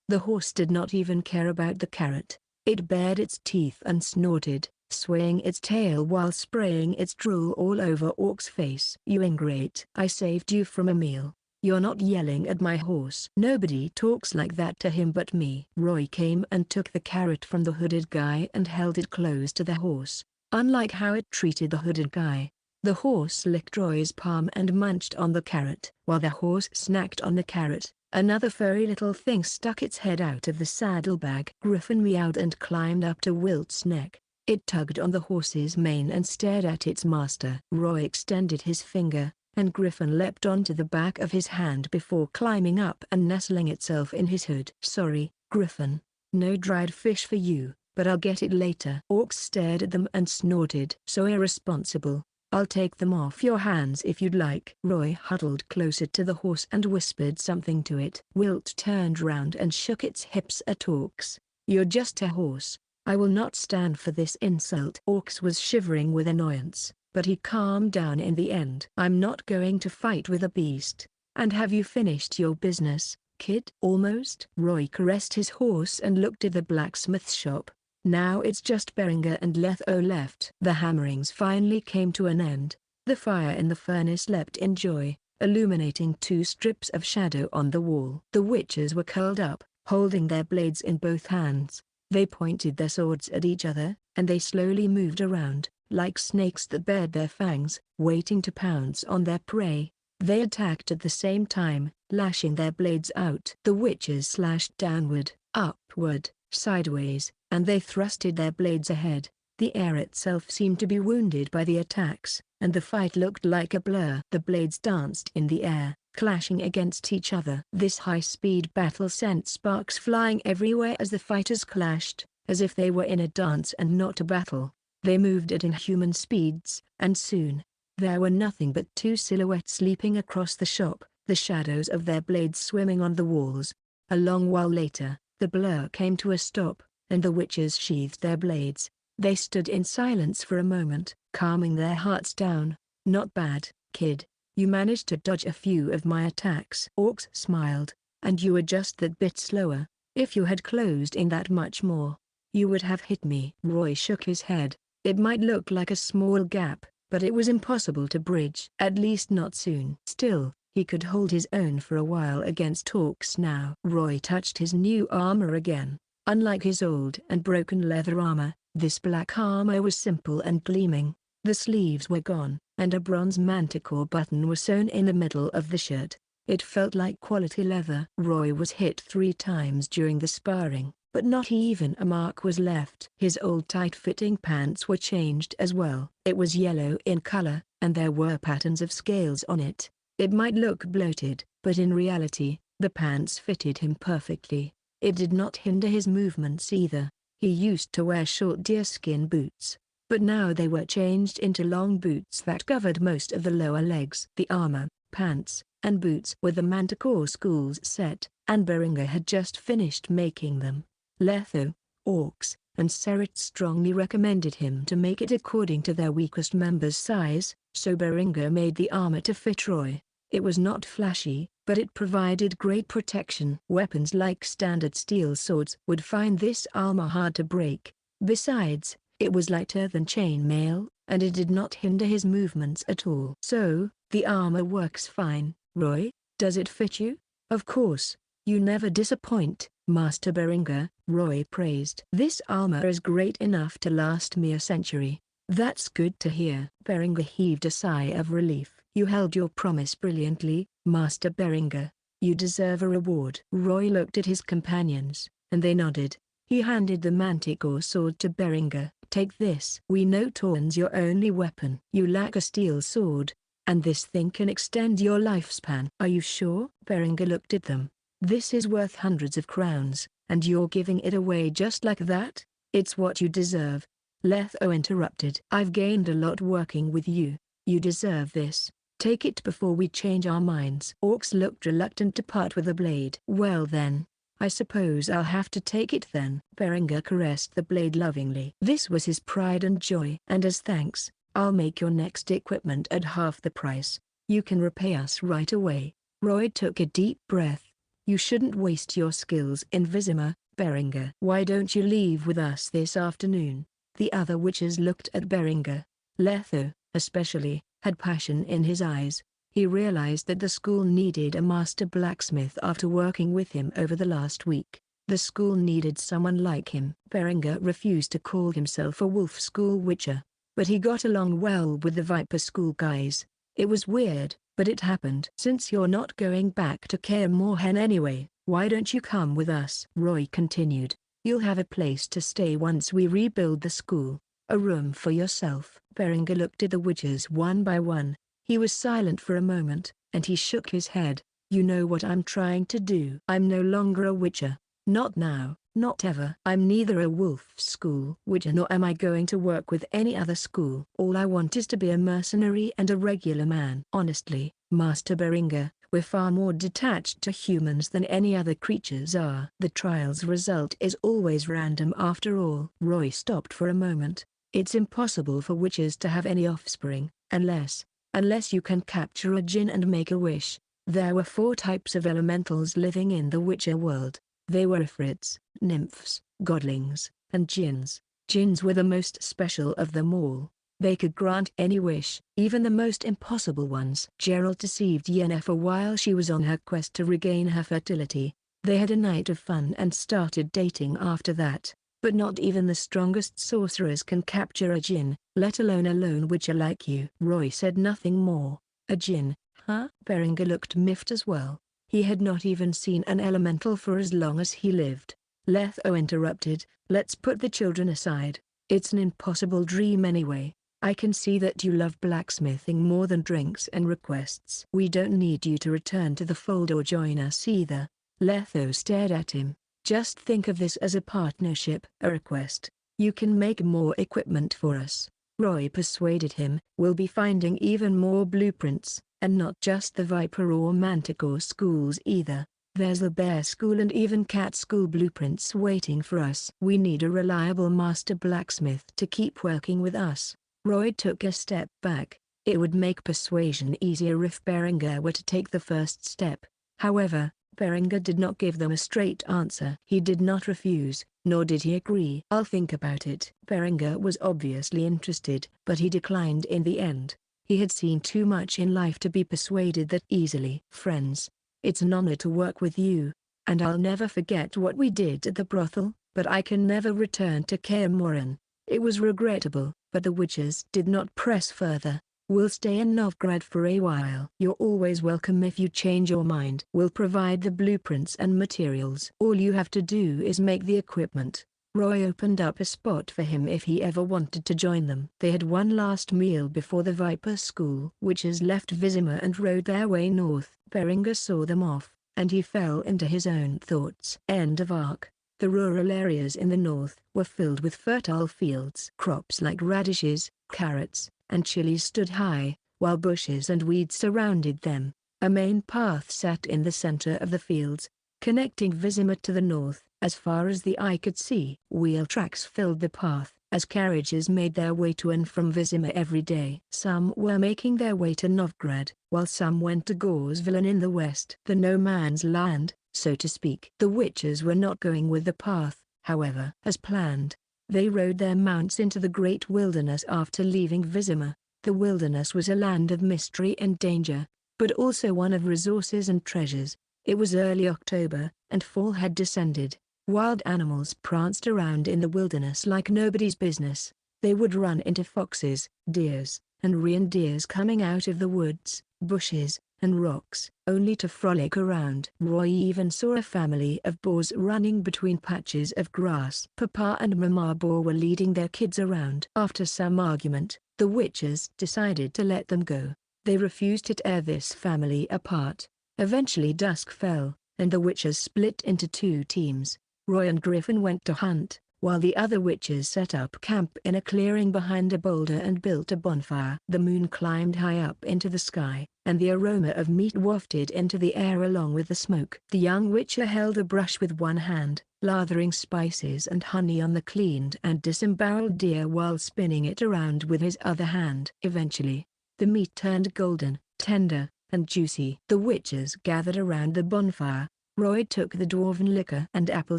The horse did not even care about the carrot. It bared its teeth and snorted, swaying its tail while spraying its drool all over Orc's face. You ingrate. I saved you from a meal. You're not yelling at my horse. Nobody talks like that to him but me. Roy came and took the carrot from the hooded guy and held it close to the horse. Unlike how it treated the hooded guy, the horse licked Roy's palm and munched on the carrot. While the horse snacked on the carrot, another furry little thing stuck its head out of the saddlebag. Griffin meowed and climbed up to Wilt's neck. It tugged on the horse's mane and stared at its master. Roy extended his finger, and Griffin leapt onto the back of his hand before climbing up and nestling itself in his hood. Sorry, Griffin. No dried fish for you, but I'll get it later. Orcs stared at them and snorted. So irresponsible. I'll take them off your hands if you'd like. Roy huddled closer to the horse and whispered something to it. Wilt turned round and shook its hips at Orcs. You're just a horse. I will not stand for this insult. Orcs was shivering with annoyance, but he calmed down in the end. I'm not going to fight with a beast. And have you finished your business, kid? Almost. Roy caressed his horse and looked at the blacksmith shop. Now it's just Beringer and Letho left. The hammerings finally came to an end. The fire in the furnace leapt in joy, illuminating 2 strips of shadow on the wall. The witches were curled up, holding their blades in both hands. They pointed their swords at each other, and they slowly moved around, like snakes that bared their fangs, waiting to pounce on their prey. They attacked at the same time, lashing their blades out. The witches slashed downward, upward, sideways, and they thrusted their blades ahead. The air itself seemed to be wounded by the attacks, and the fight looked like a blur. The blades danced in the air, clashing against each other. This high-speed battle sent sparks flying everywhere as the fighters clashed, as if they were in a dance and not a battle. They moved at inhuman speeds, and soon, there were nothing but 2 silhouettes leaping across the shop, the shadows of their blades swimming on the walls. A long while later, the blur came to a stop, and the witches sheathed their blades. They stood in silence for a moment, calming their hearts down. Not bad, kid. You managed to dodge a few of my attacks. Orcs smiled. And you were just that bit slower. If you had closed in that much more, you would have hit me. Roy shook his head. It might look like a small gap, but it was impossible to bridge. At least not soon. Still, he could hold his own for a while against Orcs now. Roy touched his new armor again. Unlike his old and broken leather armor, this black armor was simple and gleaming. The sleeves were gone, and a bronze manticore button was sewn in the middle of the shirt. It felt like quality leather. Roy was hit 3 times during the sparring, but not even a mark was left. His old tight-fitting pants were changed as well. It was yellow in color, and there were patterns of scales on it. It might look bloated, but in reality, the pants fitted him perfectly. It did not hinder his movements either. He used to wear short deerskin boots, but now they were changed into long boots that covered most of the lower legs. The armor, pants, and boots were the Manticore School's set, and Beringer had just finished making them. Letho, Orcs, and Serit strongly recommended him to make it according to their weakest member's size, so Beringer made the armor to fit Roy. It was not flashy, but it provided great protection. Weapons like standard steel swords would find this armor hard to break. Besides, it was lighter than chainmail, and it did not hinder his movements at all. So, the armor works fine. Roy, does it fit you? Of course. You never disappoint, Master Beringer, Roy praised. This armor is great enough to last me a century. That's good to hear. Beringer heaved a sigh of relief. You held your promise brilliantly, Master Beringer. You deserve a reward. Roy looked at his companions, and they nodded. He handed the manticore sword to Berenger. Take this. We know Torn's your only weapon. You lack a steel sword, and this thing can extend your lifespan. Are you sure? Berenger looked at them. This is worth hundreds of crowns, and you're giving it away just like that? It's what you deserve. Letho interrupted. I've gained a lot working with you. You deserve this. Take it before we change our minds. Orcs looked reluctant to part with the blade. Well then, I suppose I'll have to take it then. Berenger caressed the blade lovingly. This was his pride and joy. And as thanks, I'll make your next equipment at half the price. You can repay us right away. Roy took a deep breath. You shouldn't waste your skills in Vizima, Berenger. Why don't you leave with us this afternoon? The other witches looked at Berenger. Letho, especially, had passion in his eyes. He realized that the school needed a master blacksmith after working with him over the last week. The school needed someone like him. Berenger refused to call himself a wolf school witcher, but he got along well with the viper school guys. It was weird, but it happened. Since you're not going back to Kaer Morhen anyway, why don't you come with us? Roy continued. You'll have a place to stay once we rebuild the school. A room for yourself. Berenger looked at the witches one by one. He was silent for a moment, and he shook his head. You know what I'm trying to do. I'm no longer a witcher. Not now, not ever. I'm neither a wolf school witcher nor am I going to work with any other school. All I want is to be a mercenary and a regular man. Honestly, Master Berenger, we're far more detached to humans than any other creatures are. The trial's result is always random after all. Roy stopped for a moment. It's impossible for witches to have any offspring, unless you can capture a djinn and make a wish. There were 4 types of elementals living in the witcher world. They were ifrits, nymphs, godlings, and djinns. Djinns were the most special of them all. They could grant any wish, even the most impossible ones. Gerald deceived Yennefer while she was on her quest to regain her fertility. They had a night of fun and started dating after that. But not even the strongest sorcerers can capture a djinn, let alone a lone witcher like you. Roy said nothing more. A djinn, huh? Berenger looked miffed as well. He had not even seen an elemental for as long as he lived. Letho interrupted. Let's put the children aside. It's an impossible dream anyway. I can see that you love blacksmithing more than drinks and requests. We don't need you to return to the fold or join us either. Letho stared at him. Just think of this as a partnership. A request. You can make more equipment for us. Roy persuaded him. We'll be finding even more blueprints, and not just the Viper or Manticore schools either. There's the Bear School and even Cat School blueprints waiting for us. We need a reliable master blacksmith to keep working with us. Roy took a step back. It would make persuasion easier if Berenger were to take the first step. However, Berenger did not give them a straight answer. He did not refuse, nor did he agree. I'll think about it. Berenger was obviously interested, but he declined in the end. He had seen too much in life to be persuaded that easily. Friends, it's an honor to work with you, and I'll never forget what we did at the brothel, but I can never return to Kaer Morhen. It was regrettable, but the witches did not press further. We'll stay in Novgorod for a while. You're always welcome if you change your mind. We'll provide the blueprints and materials. All you have to do is make the equipment. Roy opened up a spot for him if he ever wanted to join them. They had one last meal before the Viper School witches left Vizima and rode their way north. Berenger saw them off, and he fell into his own thoughts. End of arc. The rural areas in the north were filled with fertile fields. Crops like radishes, carrots, and chilies stood high, while bushes and weeds surrounded them. A main path sat in the center of the fields, connecting Vizima to the north. As far as the eye could see, wheel tracks filled the path, as carriages made their way to and from Vizima every day. Some were making their way to Novgorod, while some went to Gorsvillen in the west. The no man's land, so to speak. The witches were not going with the path, however. As planned, they rode their mounts into the great wilderness after leaving Vizima. The wilderness was a land of mystery and danger, but also one of resources and treasures. It was early October, and fall had descended. Wild animals pranced around in the wilderness like nobody's business. They would run into foxes, deers, and reindeers coming out of the woods, bushes, and rocks, only to frolic around. Luo Yi even saw a family of boars running between patches of grass. Papa and Mama boar were leading their kids around. After some argument, the witches decided to let them go. They refused to tear this family apart. Eventually dusk fell, and the witches split into two teams. Roy and Griffin went to hunt, while the other witches set up camp in a clearing behind a boulder and built a bonfire. The moon climbed high up into the sky, and the aroma of meat wafted into the air along with the smoke. The young witcher held a brush with one hand, lathering spices and honey on the cleaned and disemboweled deer while spinning it around with his other hand. Eventually, the meat turned golden, tender, and juicy. The witches gathered around the bonfire. Roy took the dwarven liquor and apple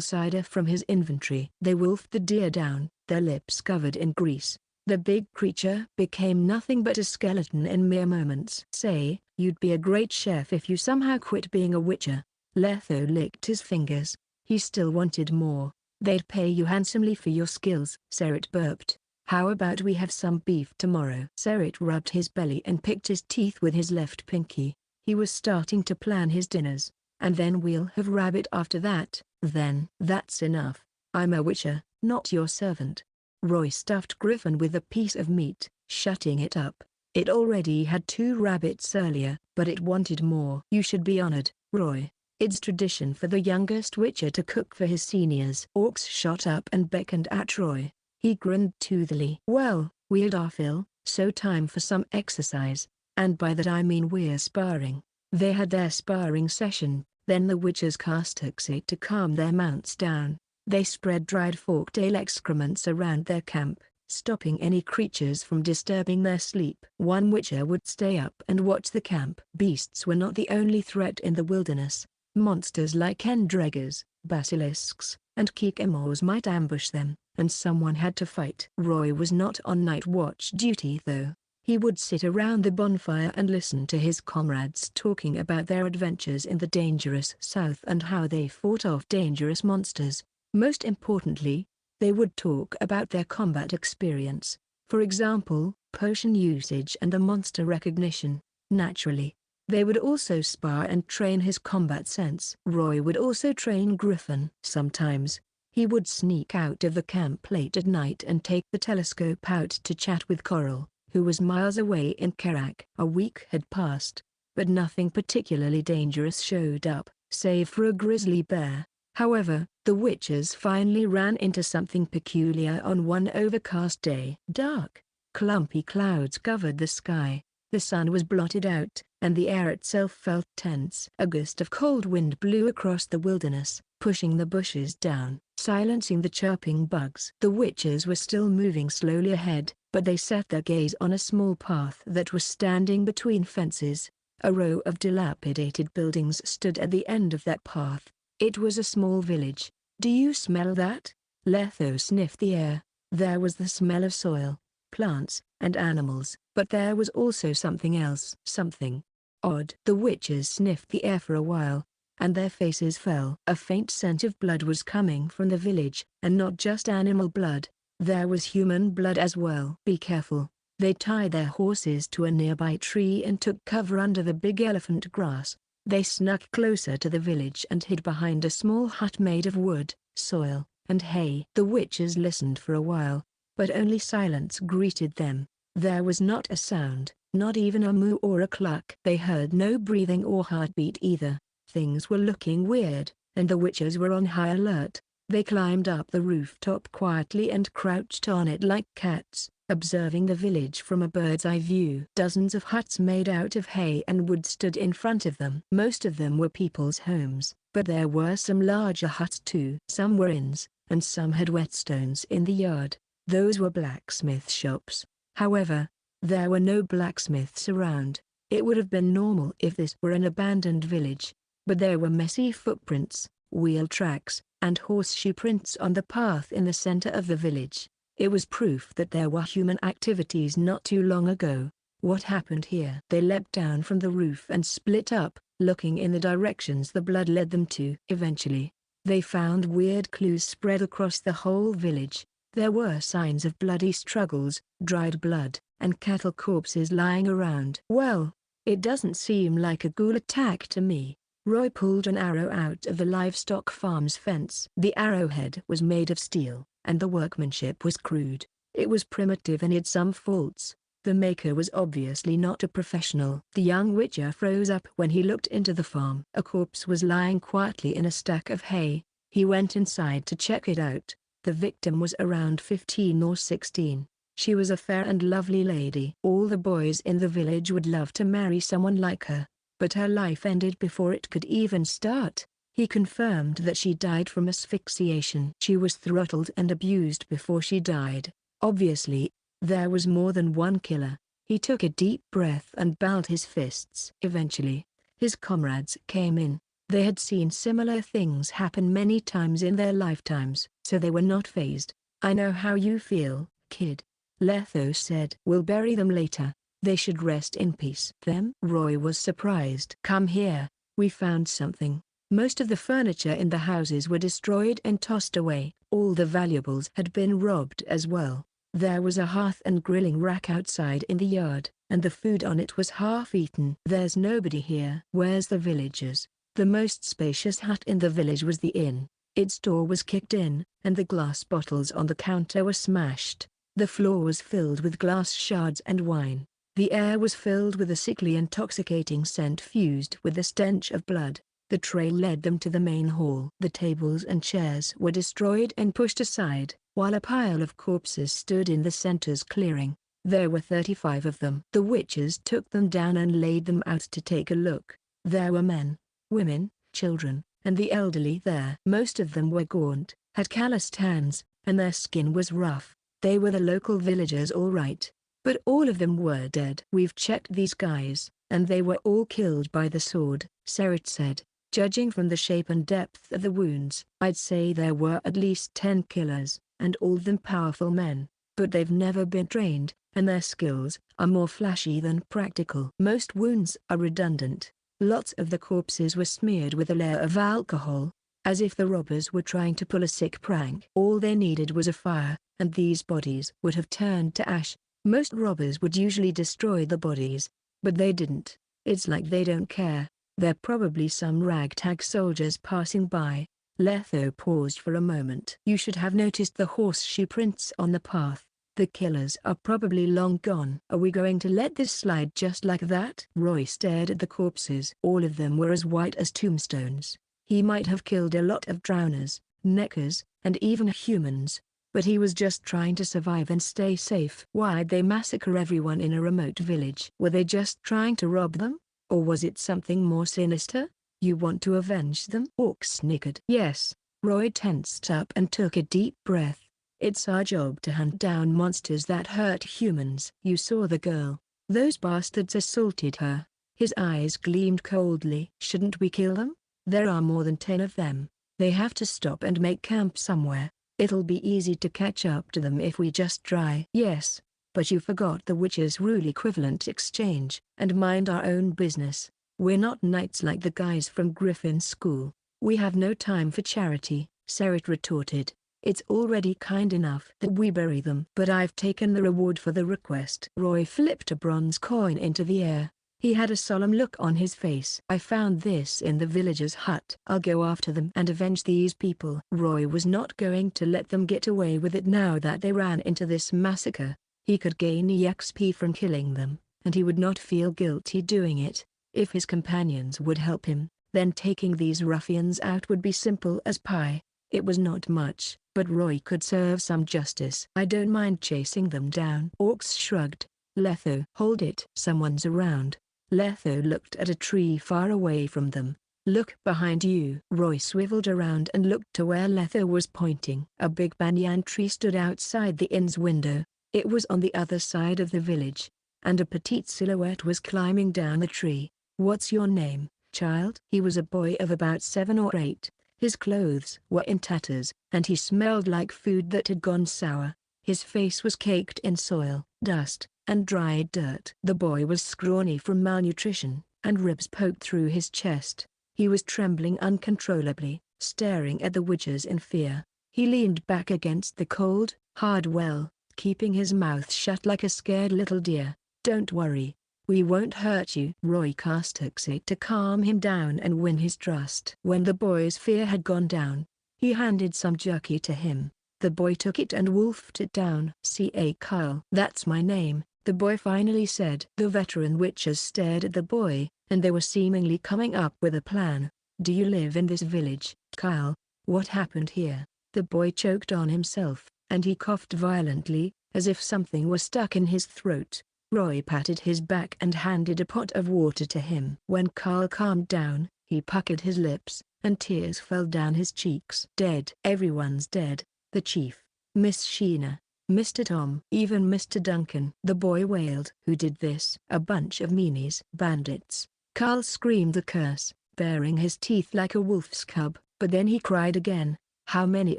cider from his inventory. They wolfed the deer down, their lips covered in grease. The big creature became nothing but a skeleton in mere moments. "Say, you'd be a great chef if you somehow quit being a witcher." Letho licked his fingers. He still wanted more. "They'd pay you handsomely for your skills." Serit burped. "How about we have some beef tomorrow?" Serit rubbed his belly and picked his teeth with his left pinky. He was starting to plan his dinners. "And then we'll have rabbit after that." "Then that's enough. I'm a witcher, not your servant." Roy stuffed Griffin with a piece of meat, shutting it up. It already had 2 rabbits earlier, but it wanted more. "You should be honored, Roy. It's tradition for the youngest witcher to cook for his seniors." Orcs shot up and beckoned at Roy. He grinned toothily. "Well, we're Darfil, so time for some exercise. And by that I mean we're sparring." They had their sparring session. Then the witches cast Toxic to calm their mounts down. They spread dried forktail excrements around their camp, stopping any creatures from disturbing their sleep. One witcher would stay up and watch the camp. Beasts were not the only threat in the wilderness. Monsters like endreggers, basilisks, and kikimors might ambush them, and someone had to fight. Roy was not on night watch duty though. He would sit around the bonfire and listen to his comrades talking about their adventures in the dangerous south and how they fought off dangerous monsters. Most importantly, they would talk about their combat experience, for example, potion usage and the monster recognition. Naturally, they would also spar and train his combat sense. Roy would also train Griffin. Sometimes, he would sneak out of the camp late at night and take the telescope out to chat with Coral, who was miles away in Kaer. A week had passed, but nothing particularly dangerous showed up, save for a grizzly bear. However, the witches finally ran into something peculiar on one overcast day. Dark, clumpy clouds covered the sky, the sun was blotted out, and the air itself felt tense. A gust of cold wind blew across the wilderness, pushing the bushes down, silencing the chirping bugs. The witches were still moving slowly ahead, but they set their gaze on a small path that was standing between fences. A row of dilapidated buildings stood at the end of that path. It was a small village. "Do you smell that?" Letho sniffed the air. There was the smell of soil, plants, and animals, but there was also something else. Something odd. The witches sniffed the air for a while, and their faces fell. A faint scent of blood was coming from the village, and not just animal blood. There was human blood as well. "Be careful." They tied their horses to a nearby tree and took cover under the big elephant grass. They snuck closer to the village and hid behind a small hut made of wood, soil, and hay. The witches listened for a while, but only silence greeted them. There was not a sound, not even a moo or a cluck. They heard no breathing or heartbeat either. Things were looking weird, and the witches were on high alert. They climbed up the rooftop quietly and crouched on it like cats, observing the village from a bird's-eye view. Dozens of huts made out of hay and wood stood in front of them. Most of them were people's homes, but there were some larger huts too. Some were inns, and some had whetstones in the yard. Those were blacksmith shops. However, there were no blacksmiths around. It would have been normal if this were an abandoned village, but there were messy footprints, wheel tracks, and horseshoe prints on the path in the center of the village. It was proof that there were human activities not too long ago. What happened here? They leapt down from the roof and split up, looking in the directions the blood led them to. Eventually, they found weird clues spread across the whole village. There were signs of bloody struggles, dried blood, and cattle corpses lying around. "Well, It doesn't seem like a ghoul attack to me. Roy pulled an arrow out of the livestock farm's fence. The arrowhead was made of steel, and the workmanship was crude. It was primitive and had some faults. The maker was obviously not a professional. The young witcher froze up when he looked into the farm. A corpse was lying quietly in a stack of hay. He went inside to check it out. The victim was around 15 or 16. She was a fair and lovely lady. All the boys in the village would love to marry someone like her. But her life ended before it could even start. He confirmed that she died from asphyxiation. She was throttled and abused before she died. Obviously, there was more than one killer. He took a deep breath and balled his fists. Eventually, his comrades came in. They had seen similar things happen many times in their lifetimes, so they were not fazed. "I know how you feel, kid," Letho said. "We'll bury them later. They should rest in peace." Them? Roy was surprised. "Come here, we found something." Most of the furniture in the houses were destroyed and tossed away. All the valuables had been robbed as well. There was a hearth and grilling rack outside in the yard, and the food on it was half-eaten. "There's nobody here." "Where's the villagers?" The most spacious hut in the village was the inn. Its door was kicked in, and the glass bottles on the counter were smashed. The floor was filled with glass shards and wine. The air was filled with a sickly intoxicating scent fused with the stench of blood. The trail led them to the main hall. The tables and chairs were destroyed and pushed aside, while a pile of corpses stood in the center's clearing. There were 35 of them. The witches took them down and laid them out to take a look. There were men, women, children, and the elderly there. Most of them were gaunt, had calloused hands, and their skin was rough. They were the local villagers all right. But all of them were dead. "We've checked these guys, and they were all killed by the sword," Serit said. "Judging from the shape and depth of the wounds, I'd say there were at least 10 killers, and all of them powerful men. But they've never been trained, and their skills are more flashy than practical. Most wounds are redundant. Lots of the corpses were smeared with a layer of alcohol, as if the robbers were trying to pull a sick prank. All they needed was a fire, and these bodies would have turned to ash. Most robbers would usually destroy the bodies, but they didn't. It's like they don't care. They're probably some ragtag soldiers passing by." Letho paused for a moment. "You should have noticed the horseshoe prints on the path. The killers are probably long gone." "Are we going to let this slide just like that?" Roy stared at the corpses. All of them were as white as tombstones. He might have killed a lot of drowners, neckers, and even humans, but he was just trying to survive and stay safe. "Why'd they massacre everyone in a remote village? Were they just trying to rob them? Or was it something more sinister? You want to avenge them?" Orc snickered. "Yes." Roy tensed up and took a deep breath. "It's our job to hunt down monsters that hurt humans." "You saw the girl. Those bastards assaulted her." His eyes gleamed coldly. "Shouldn't we kill them? There are more than 10 of them. They have to stop and make camp somewhere. It'll be easy to catch up to them if we just try." "Yes, but you forgot the witch's rule equivalent exchange, and mind our own business. We're not knights like the guys from Griffin School. We have no time for charity," Serit retorted. "It's already kind enough that we bury them." "But I've taken the reward for the request." Roy flipped a bronze coin into the air. He had a solemn look on his face. "I found this in the villager's hut. I'll go after them and avenge these people." Roy was not going to let them get away with it now that they ran into this massacre. He could gain EXP from killing them, and he would not feel guilty doing it. If his companions would help him, then taking these ruffians out would be simple as pie. It was not much, but Roy could serve some justice. "I don't mind chasing them down." Orcs shrugged. "Letho, hold it. Someone's around." Letho looked at a tree far away from them. "Look behind you." Roy swiveled around and looked to where Letho was pointing. A big banyan tree stood outside the inn's window. It was on the other side of the village, and a petite silhouette was climbing down the tree. "What's your name, child?" He was a boy of about 7 or 8. His clothes were in tatters, and he smelled like food that had gone sour. His face was caked in soil, dust, and dried dirt. The boy was scrawny from malnutrition, and ribs poked through his chest. He was trembling uncontrollably, staring at the witches in fear. He leaned back against the cold, hard well, keeping his mouth shut like a scared little deer. "Don't worry. We won't hurt you." Roy cast isekai'd to calm him down and win his trust. When the boy's fear had gone down, he handed some jerky to him. The boy took it and wolfed it down. "Kaer. That's my name," the boy finally said. The veteran witches stared at the boy, and they were seemingly coming up with a plan. "Do you live in this village, Kaer? What happened here?" The boy choked on himself, and he coughed violently, as if something were stuck in his throat. Roy patted his back and handed a pot of water to him. When Kaer calmed down, he puckered his lips, and tears fell down his cheeks. "Dead. Everyone's dead. The chief, Miss Sheena, Mr. Tom, even Mr. Duncan," the boy wailed. "Who did this?" "A bunch of meanies." "Bandits." Kaer screamed the curse, baring his teeth like a wolf's cub, but then he cried again. "How many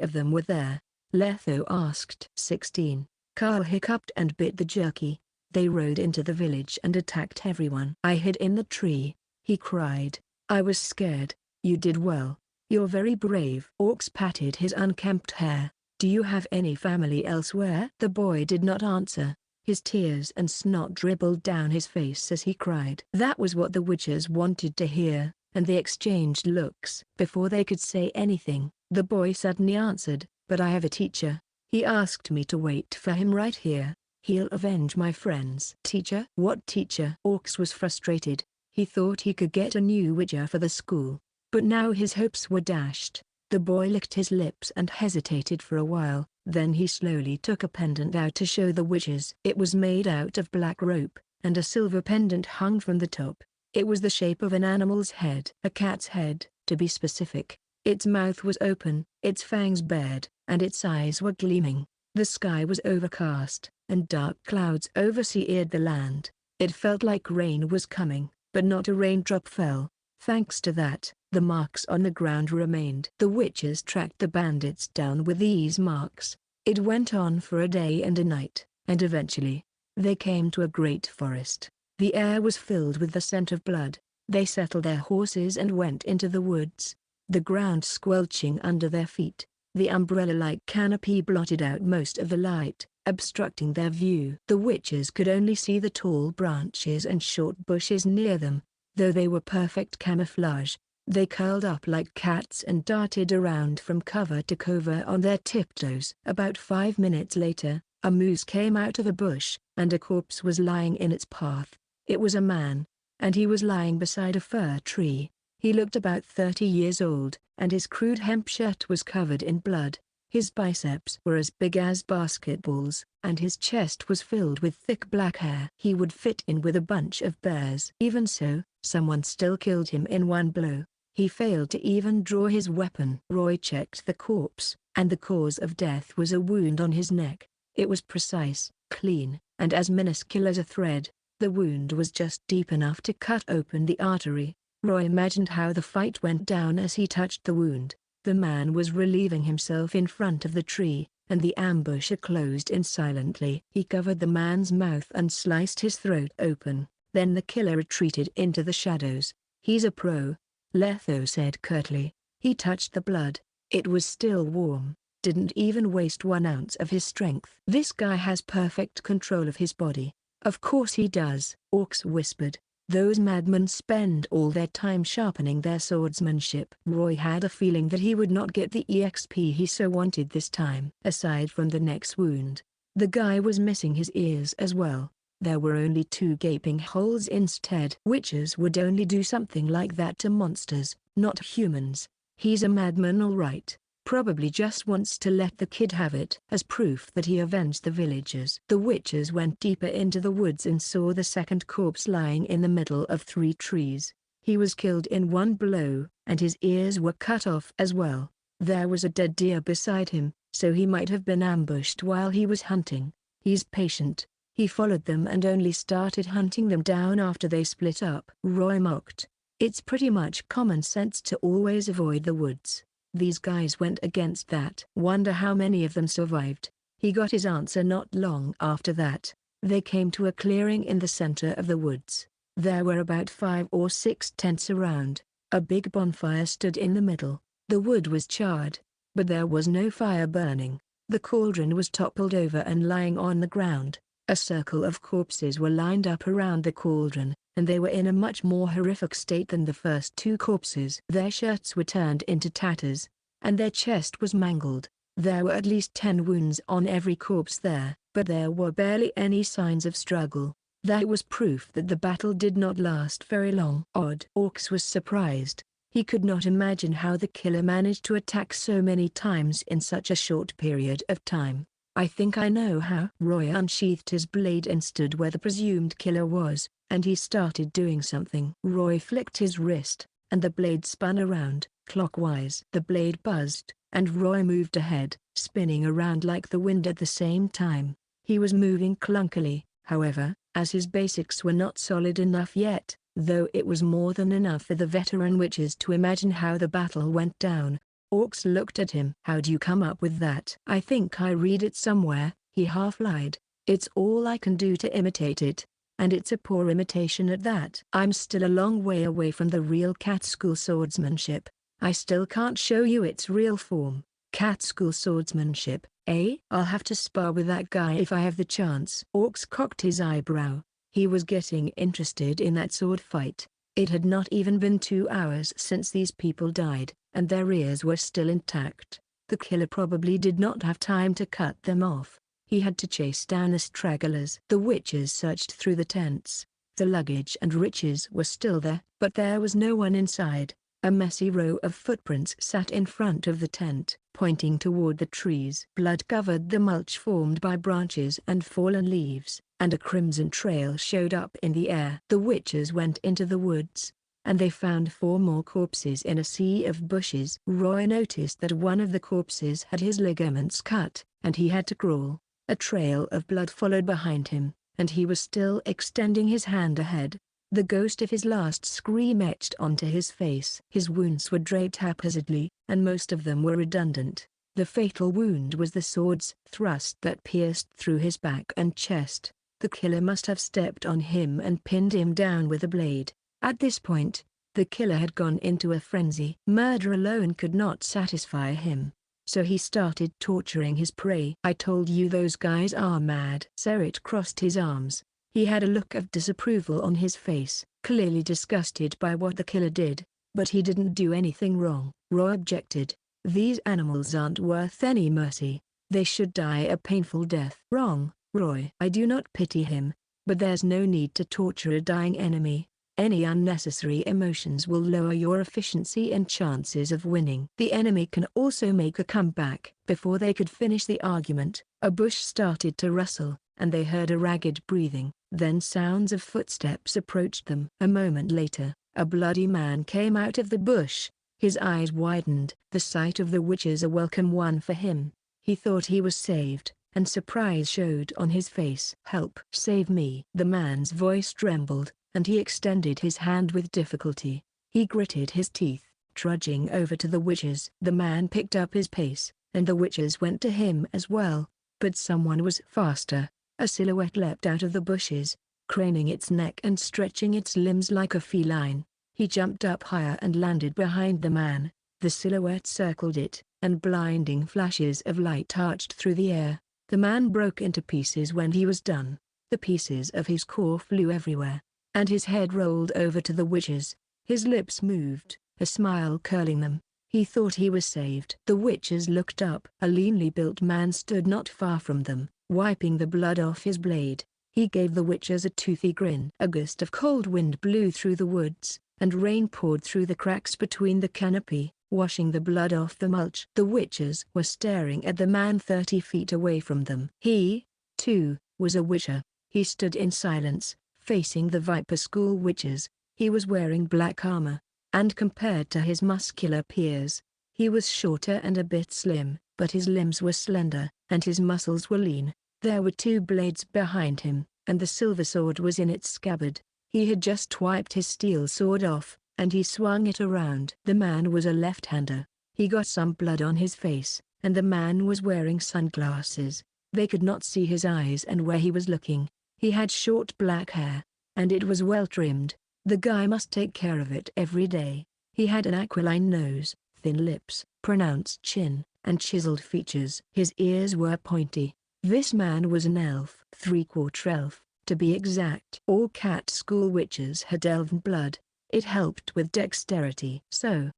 of them were there?" Letho asked. 16. Kaer hiccuped and bit the jerky. "They rode into the village and attacked everyone." "I hid in the tree," he cried. "I was scared." "You did well. You're very brave." Orcs patted his unkempt hair. "Do you have any family elsewhere?" The boy did not answer. His tears and snot dribbled down his face as he cried. That was what the witches wanted to hear, and they exchanged looks. Before they could say anything, the boy suddenly answered, "But I have a teacher. He asked me to wait for him right here. He'll avenge my friends." "Teacher? What teacher?" Orcs was frustrated. He thought he could get a new witcher for the school, but now his hopes were dashed. The boy licked his lips and hesitated for a while, then he slowly took a pendant out to show the witches. It was made out of black rope, and a silver pendant hung from the top. It was the shape of an animal's head. A cat's head, to be specific. Its mouth was open, its fangs bared, and its eyes were gleaming. The sky was overcast, and dark clouds overseared the land. It felt like rain was coming, but not a raindrop fell. Thanks to that, the marks on the ground remained. The witches tracked the bandits down with these marks. It went on for a day and a night, and eventually, they came to a great forest. The air was filled with the scent of blood. They settled their horses and went into the woods, the ground squelching under their feet. The umbrella-like canopy blotted out most of the light, obstructing their view. The witches could only see the tall branches and short bushes near them. Though they were perfect camouflage, they curled up like cats and darted around from cover to cover on their tiptoes. About 5 minutes later, a moose came out of a bush, and a corpse was lying in its path. It was a man, and he was lying beside a fir tree. He looked about 30 years old, and his crude hemp shirt was covered in blood. His biceps were as big as basketballs, and his chest was filled with thick black hair. He would fit in with a bunch of bears. Even so, someone still killed him in one blow. He failed to even draw his weapon. Roy checked the corpse, and the cause of death was a wound on his neck. It was precise, clean, and as minuscule as a thread. The wound was just deep enough to cut open the artery. Roy imagined how the fight went down as he touched the wound. The man was relieving himself in front of the tree, and the ambusher closed in silently. He covered the man's mouth and sliced his throat open. Then the killer retreated into the shadows. "He's a pro," Letho said curtly. He touched the blood. It was still warm. Didn't even waste 1 ounce of his strength. "This guy has perfect control of his body." "Of course he does," Orcs whispered. "Those madmen spend all their time sharpening their swordsmanship." Roy had a feeling that he would not get the EXP he so wanted this time. Aside from the neck's wound, the guy was missing his ears as well. There were only 2 gaping holes instead. Witches would only do something like that to monsters, not humans. He's a madman all right. Probably just wants to let the kid have it as proof that he avenged the villagers. The witches went deeper into the woods and saw the second corpse lying in the middle of 3 trees. He was killed in one blow, and his ears were cut off as well. There was a dead deer beside him, so he might have been ambushed while he was hunting. He's patient. He followed them and only started hunting them down after they split up. Roy mocked. It's pretty much common sense to always avoid the woods. These guys went against that. Wonder how many of them survived. He got his answer not long after that. They came to a clearing in the center of the woods. There were about 5 or 6 tents around. A big bonfire stood in the middle. The wood was charred, but there was no fire burning. The cauldron was toppled over and lying on the ground. A circle of corpses were lined up around the cauldron, and they were in a much more horrific state than the first two corpses. Their shirts were turned into tatters, and their chest was mangled. There were at least 10 wounds on every corpse there, but there were barely any signs of struggle. That was proof that the battle did not last very long. Orcs was surprised. He could not imagine how the killer managed to attack so many times in such a short period of time. I think I know how. Roy unsheathed his blade and stood where the presumed killer was, and he started doing something. Roy flicked his wrist, and the blade spun around, clockwise. The blade buzzed, and Roy moved ahead, spinning around like the wind at the same time. He was moving clunkily, however, as his basics were not solid enough yet, though it was more than enough for the veteran witches to imagine how the battle went down. Orcs looked at him. "How'd you come up with that?" "I think I read it somewhere," he half lied. "It's all I can do to imitate it, and it's a poor imitation at that. I'm still a long way away from the real Catskill swordsmanship. I still can't show you its real form." "Catskill swordsmanship, eh? I'll have to spar with that guy if I have the chance." Orcs cocked his eyebrow. He was getting interested in that sword fight. It had not even been 2 hours since these people died, and their ears were still intact. The killer probably did not have time to cut them off. He had to chase down the stragglers. The witches searched through the tents. The luggage and riches were still there, but there was no one inside. A messy row of footprints sat in front of the tent, pointing toward the trees. Blood covered the mulch formed by branches and fallen leaves, and a crimson trail showed up in the air. The witches went into the woods, and they found 4 more corpses in a sea of bushes. Roy noticed that one of the corpses had his ligaments cut, and he had to crawl. A trail of blood followed behind him, and he was still extending his hand ahead. The ghost of his last scream etched onto his face. His wounds were draped haphazardly, and most of them were redundant. The fatal wound was the sword's thrust that pierced through his back and chest. The killer must have stepped on him and pinned him down with a blade. At this point, the killer had gone into a frenzy. Murder alone could not satisfy him, so he started torturing his prey. "I told you those guys are mad." Serret crossed his arms. He had a look of disapproval on his face, clearly disgusted by what the killer did, but he didn't do anything wrong. Roy objected. "These animals aren't worth any mercy. They should die a painful death." "Wrong, Roy. I do not pity him, but there's no need to torture a dying enemy. Any unnecessary emotions will lower your efficiency and chances of winning." "The enemy can also make a comeback." Before they could finish the argument, a bush started to rustle, and they heard a ragged breathing. Then sounds of footsteps approached them. A moment later, a bloody man came out of the bush. His eyes widened. The sight of the witches a welcome one for him. He thought he was saved, and surprise showed on his face. "Help! Save me!" The man's voice trembled, and he extended his hand with difficulty. He gritted his teeth, trudging over to the witches. The man picked up his pace, and the witches went to him as well. But someone was faster. A silhouette leapt out of the bushes, craning its neck and stretching its limbs like a feline. He jumped up higher and landed behind the man. The silhouette circled it, and blinding flashes of light arched through the air. The man broke into pieces when he was done. The pieces of his core flew everywhere, and his head rolled over to the witches. His lips moved, a smile curling them. He thought he was saved. The witches looked up. A leanly built man stood not far from them, wiping the blood off his blade. He gave the witches a toothy grin. A gust of cold wind blew through the woods, and rain poured through the cracks between the canopy, washing the blood off the mulch. The witches were staring at the man 30 feet away from them. He, too, was a witcher. He stood in silence, facing the Viper School witches. He was wearing black armor, and compared to his muscular peers, he was shorter and a bit slim, but his limbs were slender, and his muscles were lean. There were 2 blades behind him, and the silver sword was in its scabbard. He had just wiped his steel sword off, and he swung it around. The man was a left-hander. He got some blood on his face, and the man was wearing sunglasses. They could not see his eyes and where he was looking. He had short black hair, and it was well trimmed. The guy must take care of it every day. He had an aquiline nose, thin lips, pronounced chin, and chiseled features. His ears were pointy. This man was an elf, three-quarter elf, to be exact. All cat school witches had elven blood. It helped with dexterity. So,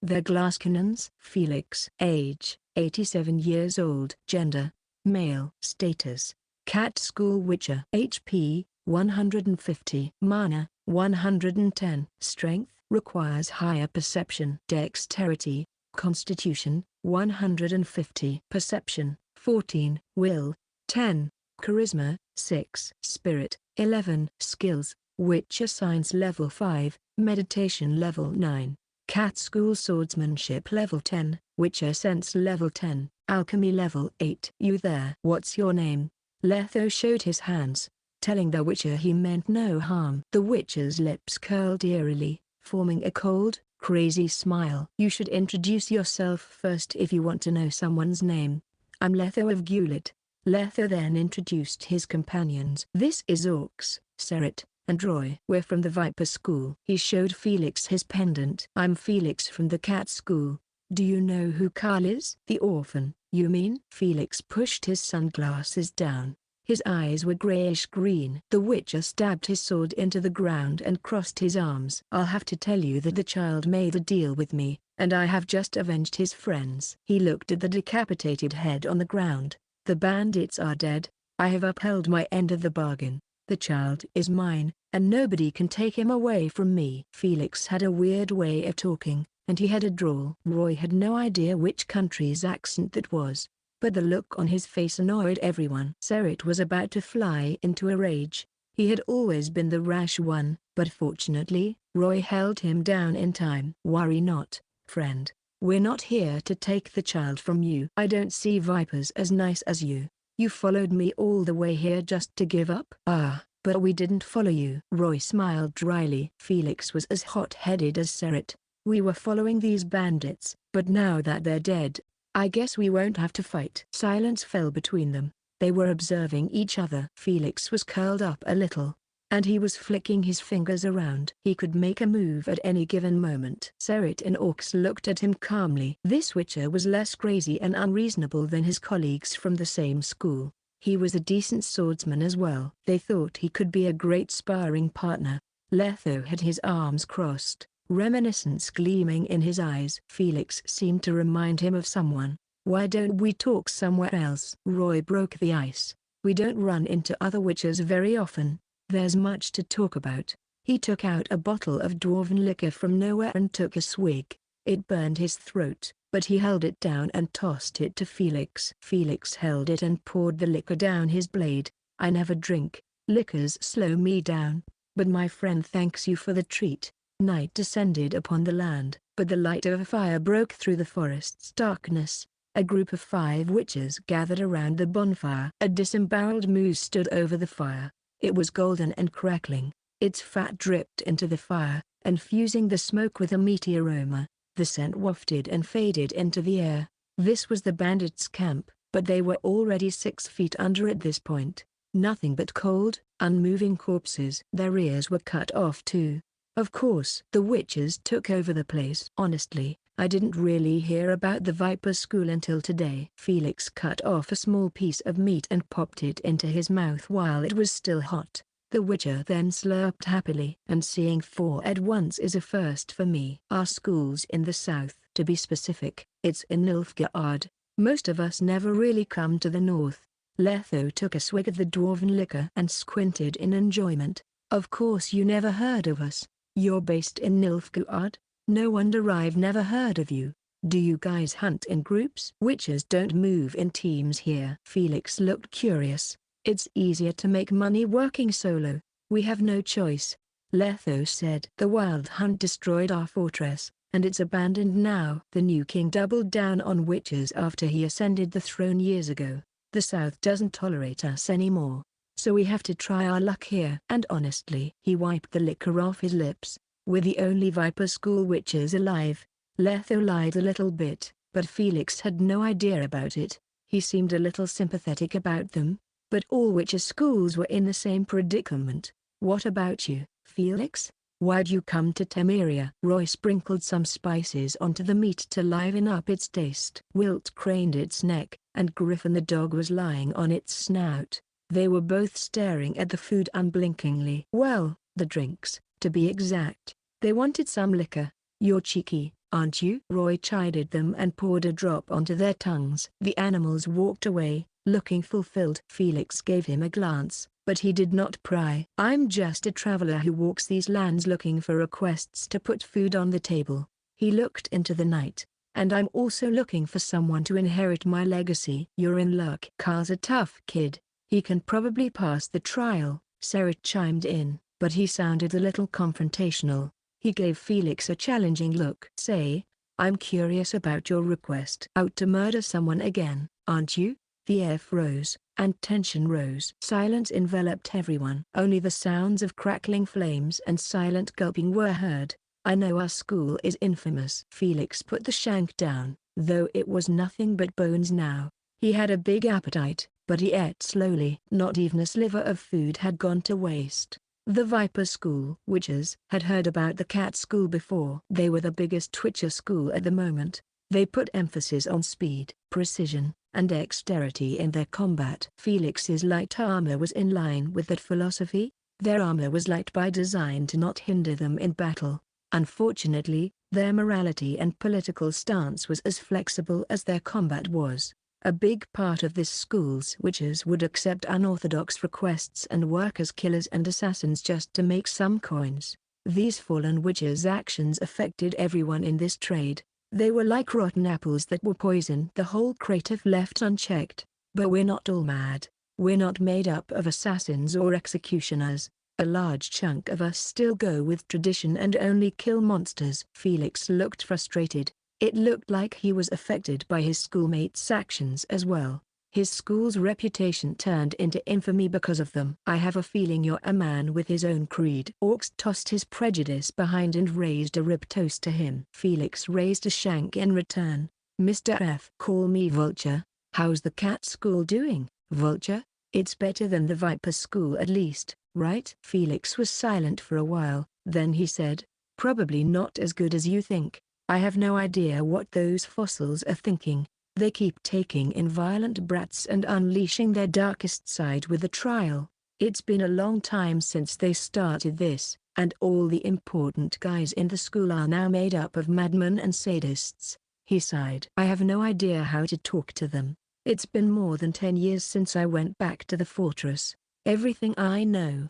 their glass canons. Felix. Age, 87 years old. Gender, male. Status, cat school witcher. HP, 150. Mana, 110. Strength, requires higher perception. Dexterity, constitution, 150. Perception, 14. Will, 10. Charisma, 6. Spirit, 11. Skills, Witcher Science level 5, Meditation level 9. Cat School Swordsmanship level 10, Witcher Sense level 10, Alchemy level 8. You there? What's your name? Letho showed his hands, telling the Witcher he meant no harm. The Witcher's lips curled eerily, forming a cold, crazy smile. You should introduce yourself first if you want to know someone's name. I'm Letho of Gulet. Letho then introduced his companions. This is Orcs, Seret, and Roy. We're from the Viper School. He showed Felix his pendant. I'm Felix from the Cat School. Do you know who Carl is? The orphan, you mean? Felix pushed his sunglasses down. His eyes were grayish-green. The Witcher stabbed his sword into the ground and crossed his arms. I'll have to tell you that the child made a deal with me, and I have just avenged his friends. He looked at the decapitated head on the ground. The bandits are dead. I have upheld my end of the bargain. The child is mine, and nobody can take him away from me. Felix had a weird way of talking, and he had a drawl. Roy had no idea which country's accent that was, but the look on his face annoyed everyone. Seret was about to fly into a rage. He had always been the rash one, but fortunately, Roy held him down in time. Worry not, friend. We're not here to take the child from you. I don't see vipers as nice as you. You followed me all the way here just to give up? Ah, but we didn't follow you. Roy smiled dryly. Felix was as hot-headed as Seret. We were following these bandits, but now that they're dead, I guess we won't have to fight. Silence fell between them. They were observing each other. Felix was curled up a little, and he was flicking his fingers around. He could make a move at any given moment. Seret and Orcs looked at him calmly. This Witcher was less crazy and unreasonable than his colleagues from the same school. He was a decent swordsman as well. They thought he could be a great sparring partner. Letho had his arms crossed, reminiscence gleaming in his eyes. Felix seemed to remind him of someone. Why don't we talk somewhere else? Roy broke the ice. We don't run into other Witchers very often. There's much to talk about. He took out a bottle of dwarven liquor from nowhere and took a swig. It burned his throat, but he held it down and tossed it to Felix. Felix held it and poured the liquor down his blade. I never drink. Liquors slow me down. But my friend thanks you for the treat. Night descended upon the land, but the light of a fire broke through the forest's darkness. A group of 5 witches gathered around the bonfire. A disemboweled moose stood over the fire. It was golden and crackling. Its fat dripped into the fire, and fusing the smoke with a meaty aroma. The scent wafted and faded into the air. This was the bandits' camp, but they were already 6 feet under at this point. Nothing but cold, unmoving corpses. Their ears were cut off too. Of course, the witches took over the place. Honestly, I didn't really hear about the Viper School until today. Felix cut off a small piece of meat and popped it into his mouth while it was still hot. The Witcher then slurped happily. And seeing 4 at once is a first for me. Our school's in the south. To be specific, it's in Nilfgaard. Most of us never really come to the north. Letho took a swig of the dwarven liquor and squinted in enjoyment. Of course you never heard of us. You're based in Nilfgaard? No wonder I've never heard of you. Do you guys hunt in groups? Witches don't move in teams here. Felix looked curious. It's easier to make money working solo. We have no choice. Letho said. The wild hunt destroyed our fortress, and it's abandoned now. The new king doubled down on witches after he ascended the throne years ago. The south doesn't tolerate us anymore, so we have to try our luck here. And honestly, he wiped the liquor off his lips. We're the only Viper School witches alive. Letho lied a little bit, but Felix had no idea about it. He seemed a little sympathetic about them, but all witcher schools were in the same predicament. What about you, Felix? Why'd you come to Temeria? Roy sprinkled some spices onto the meat to liven up its taste. Wilt craned its neck, and Griffin the dog was lying on its snout. They were both staring at the food unblinkingly. Well, the drinks, to be exact. They wanted some liquor. You're cheeky, aren't you? Roy chided them and poured a drop onto their tongues. The animals walked away, looking fulfilled. Felix gave him a glance, but he did not pry. I'm just a traveler who walks these lands looking for requests to put food on the table. He looked into the night. And I'm also looking for someone to inherit my legacy. You're in luck. Carl's a tough kid. He can probably pass the trial, Sarah chimed in, but he sounded a little confrontational. He gave Felix a challenging look. Say, I'm curious about your request. Out to murder someone again, aren't you? The air froze, and tension rose. Silence enveloped everyone. Only the sounds of crackling flames and silent gulping were heard. I know our school is infamous. Felix put the shank down, though it was nothing but bones now. He had a big appetite, but he ate slowly. Not even a sliver of food had gone to waste. The Viper School witches had heard about the Cat School before. They were the biggest witcher school at the moment. They put emphasis on speed, precision, and dexterity in their combat. Felix's light armor was in line with that philosophy. Their armor was light by design to not hinder them in battle. Unfortunately, their morality and political stance was as flexible as their combat was. A big part of this school's witches would accept unorthodox requests and work as killers and assassins just to make some coins. These fallen witches' actions affected everyone in this trade. They were like rotten apples that were poisoned. The whole crate if left unchecked. But we're not all mad. We're not made up of assassins or executioners. A large chunk of us still go with tradition and only kill monsters. Felix looked frustrated. It looked like he was affected by his schoolmates' actions as well. His school's reputation turned into infamy because of them. I have a feeling you're a man with his own creed. Orcs tossed his prejudice behind and raised a rib toast to him. Felix raised a shank in return. Mr. F. Call me Vulture. How's the Cat School doing, Vulture? It's better than the Viper School at least, right? Felix was silent for a while, then he said, probably not as good as you think. I have no idea what those fossils are thinking. They keep taking in violent brats and unleashing their darkest side with the trial. It's been a long time since they started this, and all the important guys in the school are now made up of madmen and sadists. He sighed. I have no idea how to talk to them. It's been more than 10 years since I went back to the fortress. Everything I know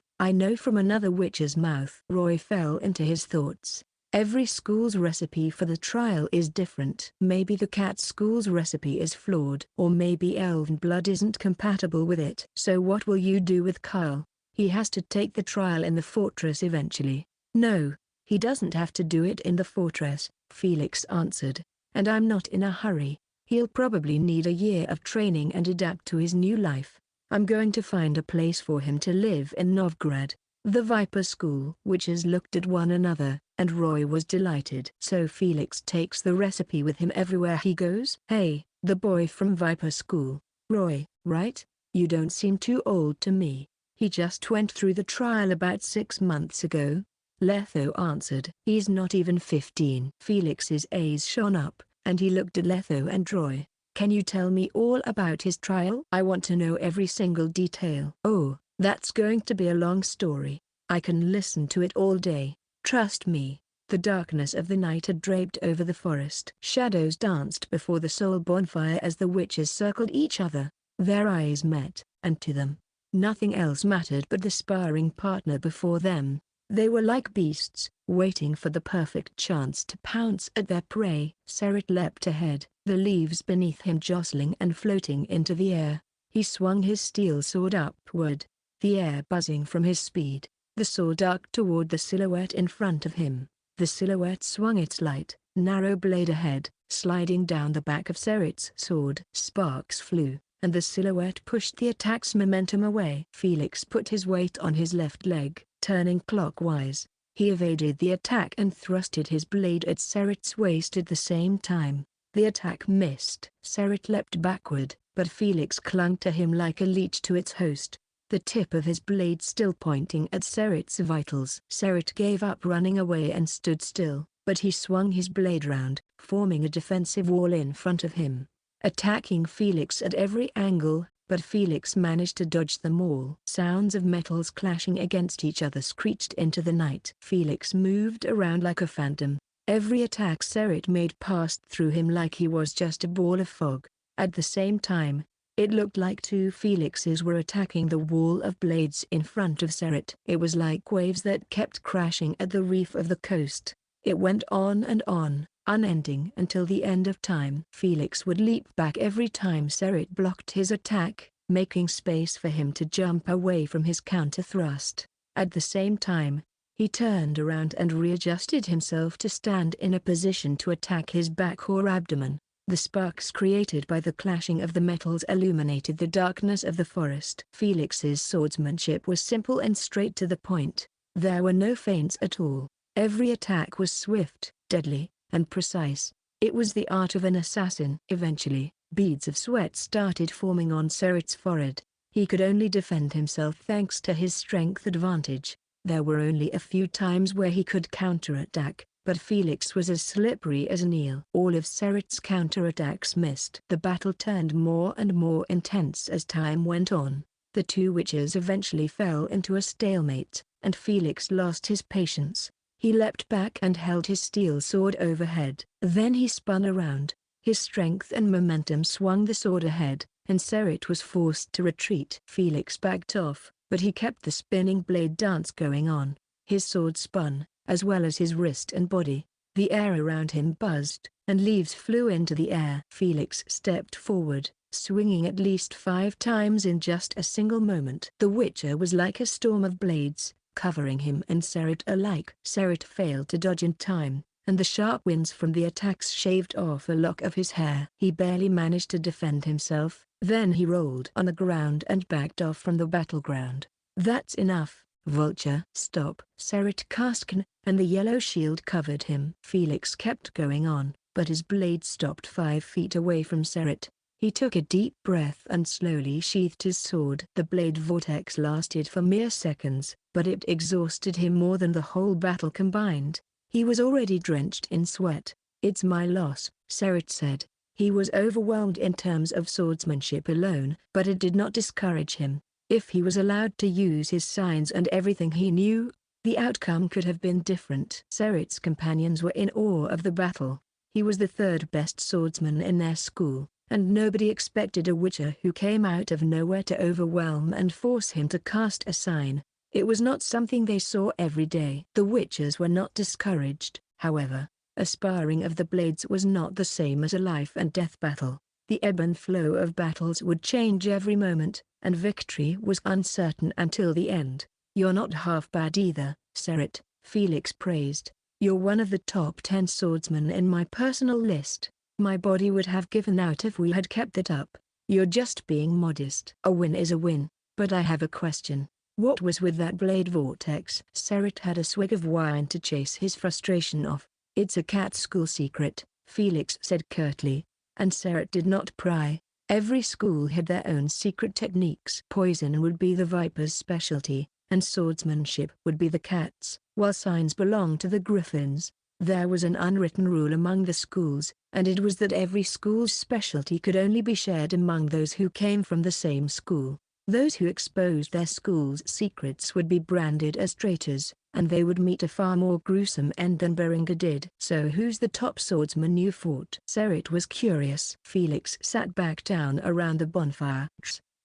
from another witch's mouth. Roy fell into his thoughts. Every school's recipe for the trial is different. Maybe the Cat School's recipe is flawed. Or maybe elven blood isn't compatible with it. So what will you do with Carl? He has to take the trial in the fortress eventually. No, he doesn't have to do it in the fortress, Felix answered. And I'm not in a hurry. He'll probably need a year of training and adapt to his new life. I'm going to find a place for him to live in Novgorod. The Viper School witches looked at one another, and Roy was delighted. So Felix takes the recipe with him everywhere he goes? Hey, the boy from Viper School. Roy, right? You don't seem too old to me. He just went through the trial about 6 months ago. Letho answered. He's not even 15. Felix's eyes shone up, and he looked at Letho and Roy. Can you tell me all about his trial? I want to know every single detail. Oh, that's going to be a long story. I can listen to it all day. Trust me. The darkness of the night had draped over the forest. Shadows danced before the soul bonfire as the witches circled each other. Their eyes met, and to them, nothing else mattered but the sparring partner before them. They were like beasts, waiting for the perfect chance to pounce at their prey. Serret leapt ahead, the leaves beneath him jostling and floating into the air. He swung his steel sword upward, the air buzzing from his speed. The sword arced toward the silhouette in front of him. The silhouette swung its light, narrow blade ahead, sliding down the back of Serret's sword. Sparks flew, and the silhouette pushed the attack's momentum away. Felix put his weight on his left leg, turning clockwise. He evaded the attack and thrusted his blade at Serret's waist at the same time. The attack missed. Serret leapt backward, but Felix clung to him like a leech to its host, the tip of his blade still pointing at Serret's vitals. Serret gave up running away and stood still, but he swung his blade round, forming a defensive wall in front of him. attacking Felix at every angle, but Felix managed to dodge them all. Sounds of metals clashing against each other screeched into the night. Felix moved around like a phantom. Every attack Serit made passed through him like he was just a ball of fog. At the same time, it looked like two Felixes were attacking the wall of blades in front of Serit. It was like waves that kept crashing at the reef of the coast. It went on and on, unending until the end of time. Felix would leap back every time Serit blocked his attack, making space for him to jump away from his counter-thrust. At the same time, he turned around and readjusted himself to stand in a position to attack his back or abdomen. The sparks created by the clashing of the metals illuminated the darkness of the forest. Felix's swordsmanship was simple and straight to the point. There were no feints at all. Every attack was swift, deadly, and precise. It was the art of an assassin. Eventually, beads of sweat started forming on Serit's forehead. He could only defend himself thanks to his strength advantage. There were only a few times where he could counterattack, but Felix was as slippery as an eel. All of Serit's counterattacks missed. The battle turned more and more intense as time went on. The two witches eventually fell into a stalemate, and Felix lost his patience. He leapt back and held his steel sword overhead. Then he spun around. His strength and momentum swung the sword ahead, and Serit was forced to retreat. Felix backed off, but he kept the spinning blade dance going on. His sword spun, as well as his wrist and body. The air around him buzzed, and leaves flew into the air. Felix stepped forward, swinging at least 5 times in just a single moment. The Witcher was like a storm of blades, covering him and Serit alike. Serit failed to dodge in time, and the sharp winds from the attacks shaved off a lock of his hair. He barely managed to defend himself, then he rolled on the ground and backed off from the battleground. "That's enough, Vulture." "Stop." Serit cast Kaer, and the yellow shield covered him. Felix kept going on, but his blade stopped 5 feet away from Serit. He took a deep breath and slowly sheathed his sword. The blade vortex lasted for mere seconds, but it exhausted him more than the whole battle combined. He was already drenched in sweat. "It's my loss," Serit said. He was overwhelmed in terms of swordsmanship alone, but it did not discourage him. If he was allowed to use his signs and everything he knew, the outcome could have been different. Serit's companions were in awe of the battle. He was the 3rd best swordsman in their school, and nobody expected a witcher who came out of nowhere to overwhelm and force him to cast a sign. It was not something they saw every day. The witchers were not discouraged, however. A sparring of the blades was not the same as a life and death battle. The ebb and flow of battles would change every moment, and victory was uncertain until the end. "You're not half bad either, Serit," Felix praised. "You're one of the top 10 swordsmen in my personal list. My body would have given out if we had kept it up. You're just being modest." "A win is a win, but I have a question. What was with that blade vortex?" Serit had a swig of wine to chase his frustration off. "It's a cat school secret," Felix said curtly, and Serit did not pry. Every school had their own secret techniques. Poison would be the viper's specialty, and swordsmanship would be the cat's, while signs belonged to the griffins. There was an unwritten rule among the schools, and it was that every school's specialty could only be shared among those who came from the same school. Those who exposed their school's secrets would be branded as traitors, and they would meet a far more gruesome end than Beringer did. "So who's the top swordsman you fought?" Serit was curious. Felix sat back down around the bonfire.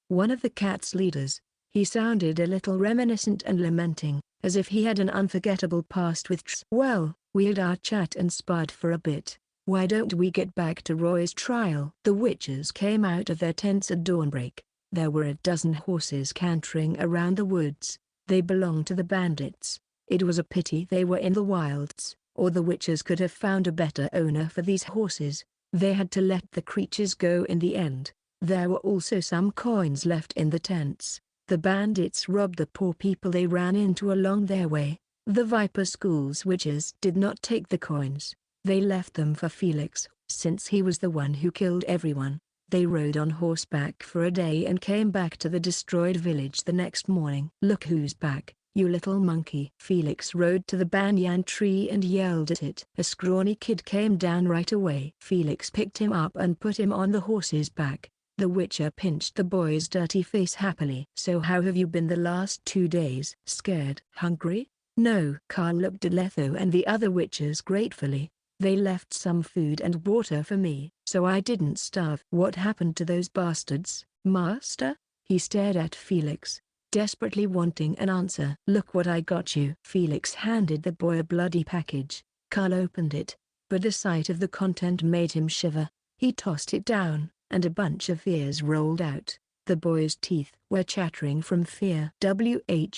"One of the cat's leaders." He sounded a little reminiscent and lamenting, as if he had an unforgettable past with "Well, we had our chat and sparred for a bit. Why don't we get back to Roy's trial?" The witches came out of their tents at dawnbreak. There were a dozen horses cantering around the woods. They belonged to the bandits. It was a pity they were in the wilds, or the witches could have found a better owner for these horses. They had to let the creatures go in the end. There were also some coins left in the tents. The bandits robbed the poor people they ran into along their way. The Viper School's witches did not take the coins. They left them for Felix, since he was the one who killed everyone. They rode on horseback for a day and came back to the destroyed village the next morning. "Look who's back," "You little monkey." Felix rode to the banyan tree and yelled at it. A scrawny kid came down right away. Felix picked him up and put him on the horse's back. The Witcher pinched the boy's dirty face happily. "So how have you been the last 2 days? Scared? Hungry?" "No." Kaer looked at Letho and the other Witchers gratefully. "They left some food and water for me, so I didn't starve." "What happened to those bastards, Master?" He stared at Felix, desperately wanting an answer. "Look what I got you." Felix handed the boy a bloody package. Kaer opened it, but the sight of the content made him shiver. He tossed it down, and a bunch of ears rolled out. The boy's teeth were chattering from fear.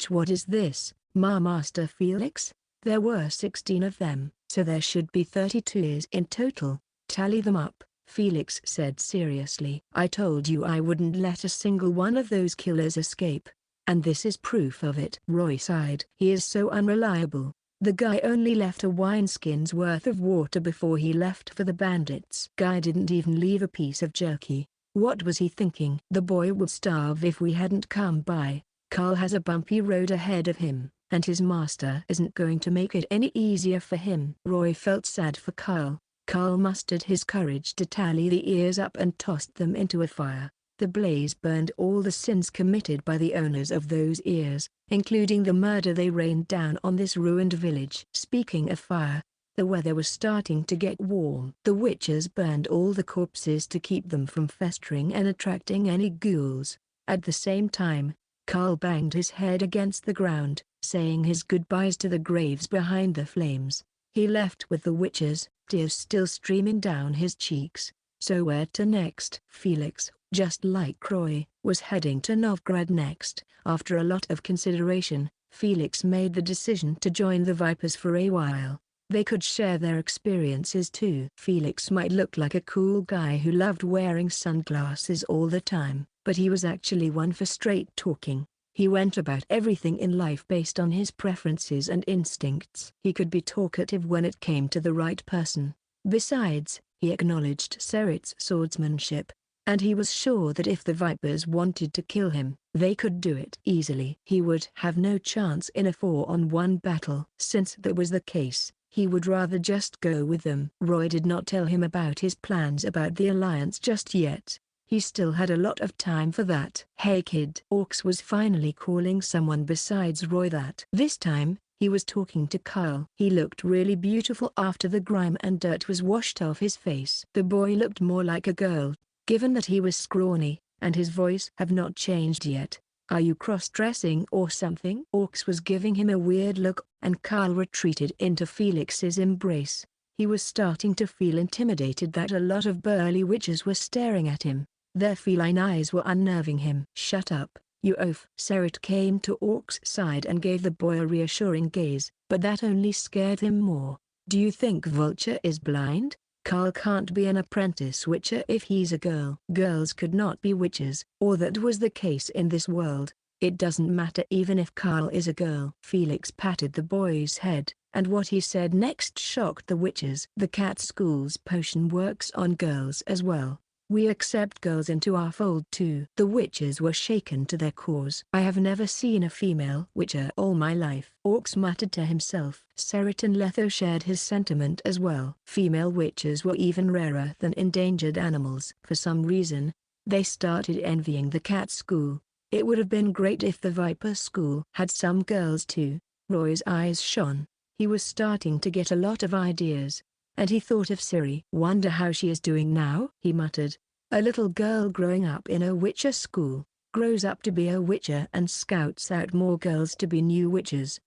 What is this, Master Felix?" "There were 16 of them, so there should be 32 ears in total. Tally them up," Felix said seriously. "I told you I wouldn't let a single one of those killers escape. And this is proof of it." Roy sighed. "He is so unreliable. The guy only left a wineskin's worth of water before he left for the bandits. Guy didn't even leave a piece of jerky. What was he thinking? The boy would starve if we hadn't come by. Kaer has a bumpy road ahead of him, and his master isn't going to make it any easier for him." Roy felt sad for Kaer. Kaer mustered his courage to tally the ears up and tossed them into a fire. The blaze burned all the sins committed by the owners of those ears, including the murder they rained down on this ruined village. Speaking of fire, the weather was starting to get warm. The witches burned all the corpses to keep them from festering and attracting any ghouls. At the same time, Kaer banged his head against the ground, saying his goodbyes to the graves behind the flames. He left with the witches, tears still streaming down his cheeks. So where to next? Felix, just like Roy, was heading to Novgorod next. After a lot of consideration, Felix made the decision to join the Vipers for a while. They could share their experiences too. Felix might look like a cool guy who loved wearing sunglasses all the time, but he was actually one for straight talking. He went about everything in life based on his preferences and instincts. He could be talkative when it came to the right person. Besides, he acknowledged Serit's swordsmanship, and he was sure that if the Vipers wanted to kill him, they could do it easily. He would have no chance in a 4-on-1 battle. Since that was the case, he would rather just go with them. Roy did not tell him about his plans about the alliance just yet. He still had a lot of time for that. "Hey kid." Orcs was finally calling someone besides Roy that. This time, he was talking to Kaer. He looked really beautiful after the grime and dirt was washed off his face. The boy looked more like a girl, given that he was scrawny, and his voice have not changed yet. "Are you cross-dressing or something?" Orcs was giving him a weird look, and Kaer retreated into Felix's embrace. He was starting to feel intimidated that a lot of burly witches were staring at him. Their feline eyes were unnerving him. "Shut up, you oaf." Serit came to Orc's side and gave the boy a reassuring gaze, but that only scared him more. "Do you think Vulture is blind? Kaer can't be an apprentice witcher if he's a girl." Girls could not be witches, or that was the case in this world. "It doesn't matter even if Kaer is a girl." Felix patted the boy's head, and what he said next shocked the witches. "The cat school's potion works on girls as well. We accept girls into our fold too." The witches were shaken to their cores. "I have never seen a female witcher all my life." Orcs muttered to himself. Serit and Letho shared his sentiment as well. Female witches were even rarer than endangered animals. For some reason, they started envying the cat school. It would have been great if the Viper school had some girls too. Roy's eyes shone. He was starting to get a lot of ideas, and he thought of Ciri. "Wonder how she is doing now?" he muttered. "A little girl growing up in a witcher school, grows up to be a witcher and scouts out more girls to be new witches."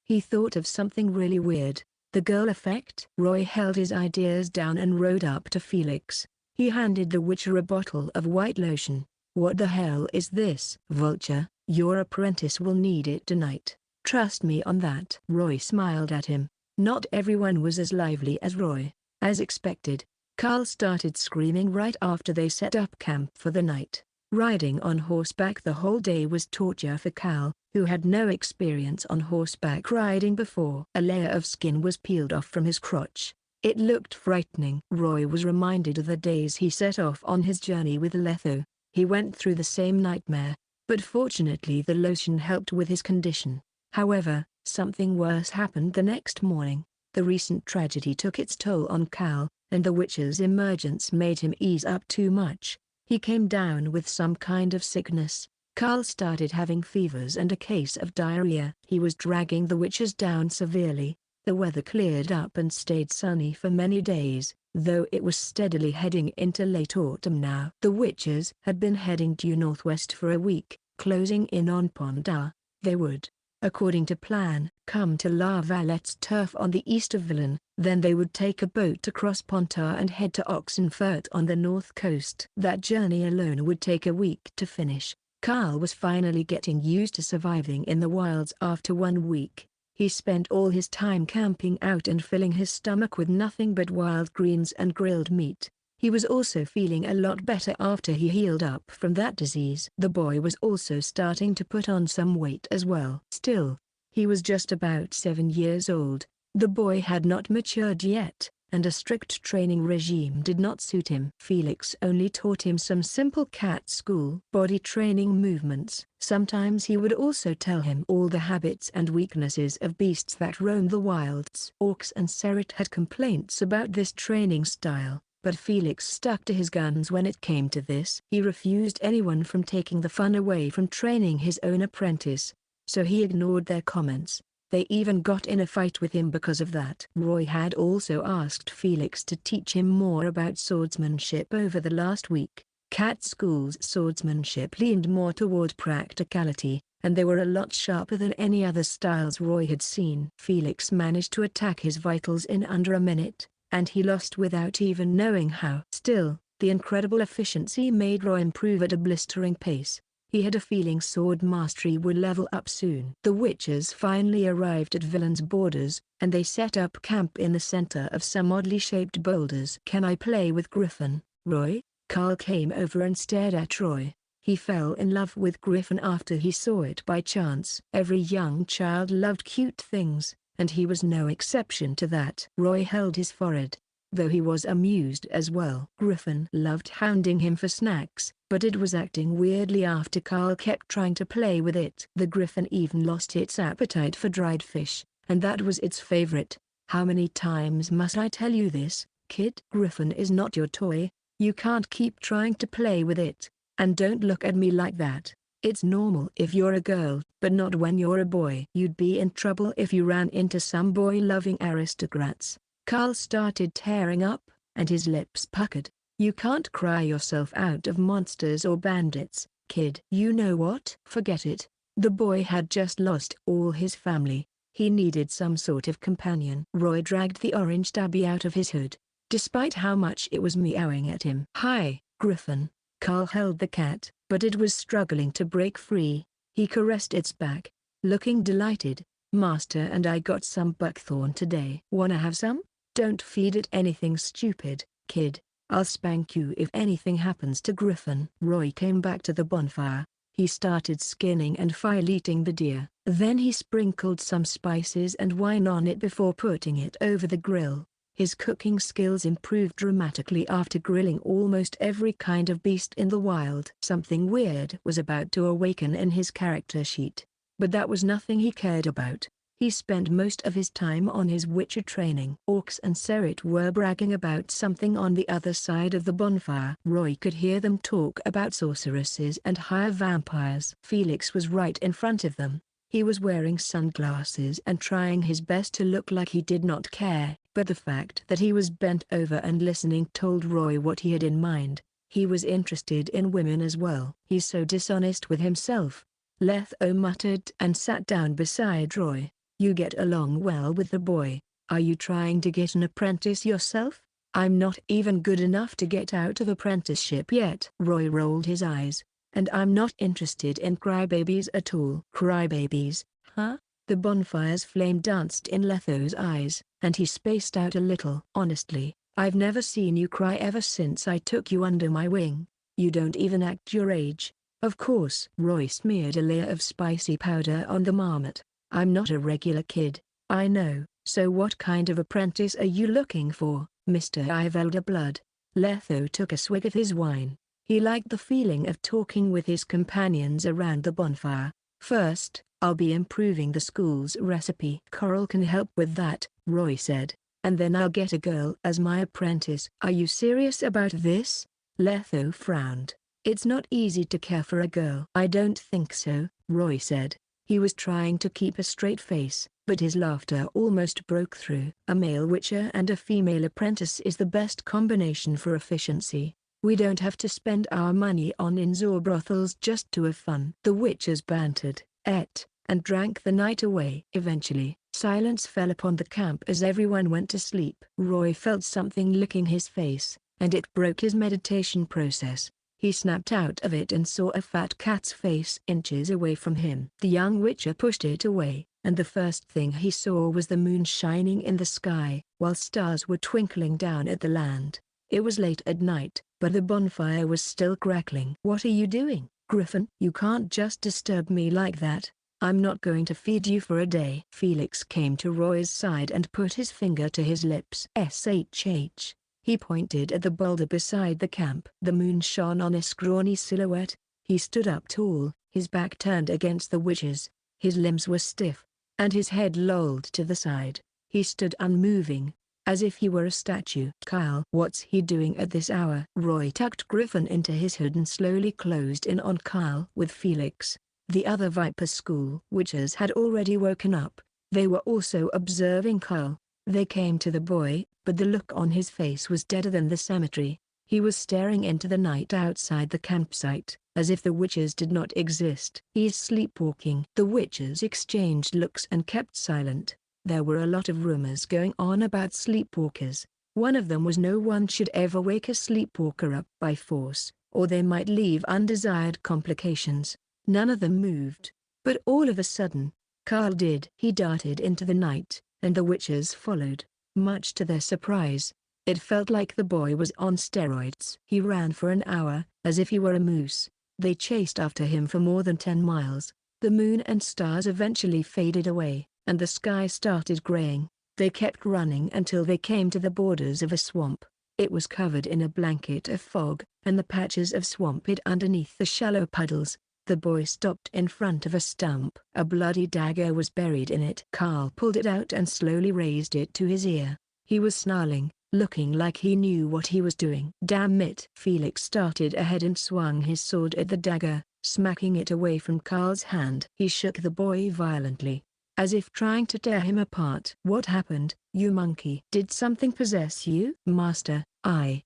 He thought of something really weird. The girl effect? Roy held his ideas down and rode up to Felix. He handed the witcher a bottle of white lotion. "What the hell is this?" "Vulture, your apprentice will need it tonight. Trust me on that." Roy smiled at him. Not everyone was as lively as Roy. As expected, Kaer started screaming right after they set up camp for the night. Riding on horseback the whole day was torture for Kaer, who had no experience on horseback riding before. A layer of skin was peeled off from his crotch. It looked frightening. Roy was reminded of the days he set off on his journey with Letho. He went through the same nightmare, but fortunately the lotion helped with his condition. However, something worse happened the next morning. The recent tragedy took its toll on Kaer, and the witch's emergence made him ease up too much. He came down with some kind of sickness. Kaer started having fevers and a case of diarrhea. He was dragging the witches down severely. The weather cleared up and stayed sunny for many days, though it was steadily heading into late autumn now. The witches had been heading due northwest for a week, closing in on Posada. They would, according to plan, come to La Valette's turf on the east of Villain, then they would take a boat across Ponta and head to Oxenfurt on the north coast. That journey alone would take a week to finish. Kaer was finally getting used to surviving in the wilds after 1 week. He spent all his time camping out and filling his stomach with nothing but wild greens and grilled meat. He was also feeling a lot better after he healed up from that disease. The boy was also starting to put on some weight as well. Still, he was just about 7 years old. The boy had not matured yet, and a strict training regime did not suit him. Felix only taught him some simple cat school body training movements. Sometimes he would also tell him all the habits and weaknesses of beasts that roam the wilds. Orcs and Serit had complaints about this training style, but Felix stuck to his guns when it came to this. He refused anyone from taking the fun away from training his own apprentice, so he ignored their comments. They even got in a fight with him because of that. Roy had also asked Felix to teach him more about swordsmanship over the last week. Cat School's swordsmanship leaned more toward practicality, and they were a lot sharper than any other styles Roy had seen. Felix managed to attack his vitals in under a minute, and he lost without even knowing how. Still, the incredible efficiency made Roy improve at a blistering pace. He had a feeling sword mastery would level up soon. The witches finally arrived at Villain's borders, and they set up camp in the center of some oddly shaped boulders. "Can I play with Griffin, Roy?" Kaer came over and stared at Roy. He fell in love with Griffin after he saw it by chance. Every young child loved cute things, and he was no exception to that. Roy held his forehead, though he was amused as well. Griffin loved hounding him for snacks, but it was acting weirdly after Kaer kept trying to play with it. The Griffin even lost its appetite for dried fish, and that was its favorite. "How many times must I tell you this, kid? Griffin is not your toy. You can't keep trying to play with it. And don't look at me like that. It's normal if you're a girl, but not when you're a boy. You'd be in trouble if you ran into some boy-loving aristocrats." Kaer started tearing up, and his lips puckered. "You can't cry yourself out of monsters or bandits, kid. You know what? Forget it." The boy had just lost all his family. He needed some sort of companion. Roy dragged the orange tabby out of his hood, despite how much it was meowing at him. "Hi, Griffin." Kaer held the cat, but it was struggling to break free. He caressed its back, looking delighted. "Master and I got some buckthorn today. Wanna have some? Don't feed it anything stupid, kid. I'll spank you if anything happens to Griffin." Roy came back to the bonfire. He started skinning and filleting the deer. Then he sprinkled some spices and wine on it before putting it over the grill. His cooking skills improved dramatically after grilling almost every kind of beast in the wild. Something weird was about to awaken in his character sheet, but that was nothing he cared about. He spent most of his time on his witcher training. Orcs and Serit were bragging about something on the other side of the bonfire. Roy could hear them talk about sorceresses and higher vampires. Felix was right in front of them. He was wearing sunglasses and trying his best to look like he did not care, but the fact that he was bent over and listening told Roy what he had in mind. He was interested in women as well. "He's so dishonest with himself," Letho muttered and sat down beside Roy. "You get along well with the boy. Are you trying to get an apprentice yourself?" "I'm not even good enough to get out of apprenticeship yet." Roy rolled his eyes. "And I'm not interested in crybabies at all." "Crybabies, huh?" The bonfire's flame danced in Letho's eyes, and he spaced out a little. "Honestly, I've never seen you cry ever since I took you under my wing. You don't even act your age." "Of course." Roy smeared a layer of spicy powder on the marmot. "I'm not a regular kid, I know. So what kind of apprentice are you looking for, Mr. I've elder blood?" Letho took a swig of his wine. He liked the feeling of talking with his companions around the bonfire. "First, I'll be improving the school's recipe. Coral can help with that, Roy said. And then I'll get a girl as my apprentice. Are you serious about this? Letho frowned. It's not easy to care for a girl. I don't think so, Roy said. He was trying to keep a straight face, but his laughter almost broke through. A male witcher and a female apprentice is the best combination for efficiency. We don't have to spend our money on inns or brothels just to have fun. The witchers bantered, ate, and drank the night away. Eventually, silence fell upon the camp as everyone went to sleep. Roy felt something licking his face, and it broke his meditation process. He snapped out of it and saw a fat cat's face inches away from him. The young witcher pushed it away, and the first thing he saw was the moon shining in the sky, while stars were twinkling down at the land. It was late at night, but the bonfire was still crackling. What are you doing, Griffin? You can't just disturb me like that. I'm not going to feed you for a day. Felix came to Roy's side and put his finger to his lips. SHH. He pointed at the boulder beside the camp. The moon shone on a scrawny silhouette. He stood up tall, his back turned against the witches. His limbs were stiff, and his head lolled to the side. He stood unmoving, as if he were a statue. Kyle, what's he doing at this hour? Roy tucked Griffin into his hood and slowly closed in on Kyle. With Felix, the other Viper School witches had already woken up. They were also observing Kyle. They came to the boy, but the look on his face was deader than the cemetery. He was staring into the night outside the campsite, as if the witches did not exist. He's sleepwalking. The witches exchanged looks and kept silent. There were a lot of rumors going on about sleepwalkers. One of them was no one should ever wake a sleepwalker up by force, or they might leave undesired complications. None of them moved. But all of a sudden, Carl did. He darted into the night, and the witches followed. Much to their surprise, it felt like the boy was on steroids. He ran for an hour, as if he were a moose. They chased after him for more than 10 miles. The moon and stars eventually faded away, and the sky started graying. They kept running until they came to the borders of a swamp. It was covered in a blanket of fog, and the patches of swamp hid underneath the shallow puddles. The boy stopped in front of a stump. A bloody dagger was buried in it. Carl pulled it out and slowly raised it to his ear. He was snarling, looking like he knew what he was doing. Damn it! Felix started ahead and swung his sword at the dagger, smacking it away from Carl's hand. He shook the boy violently, as if trying to tear him apart. What happened, you monkey? Did something possess you? Master, I.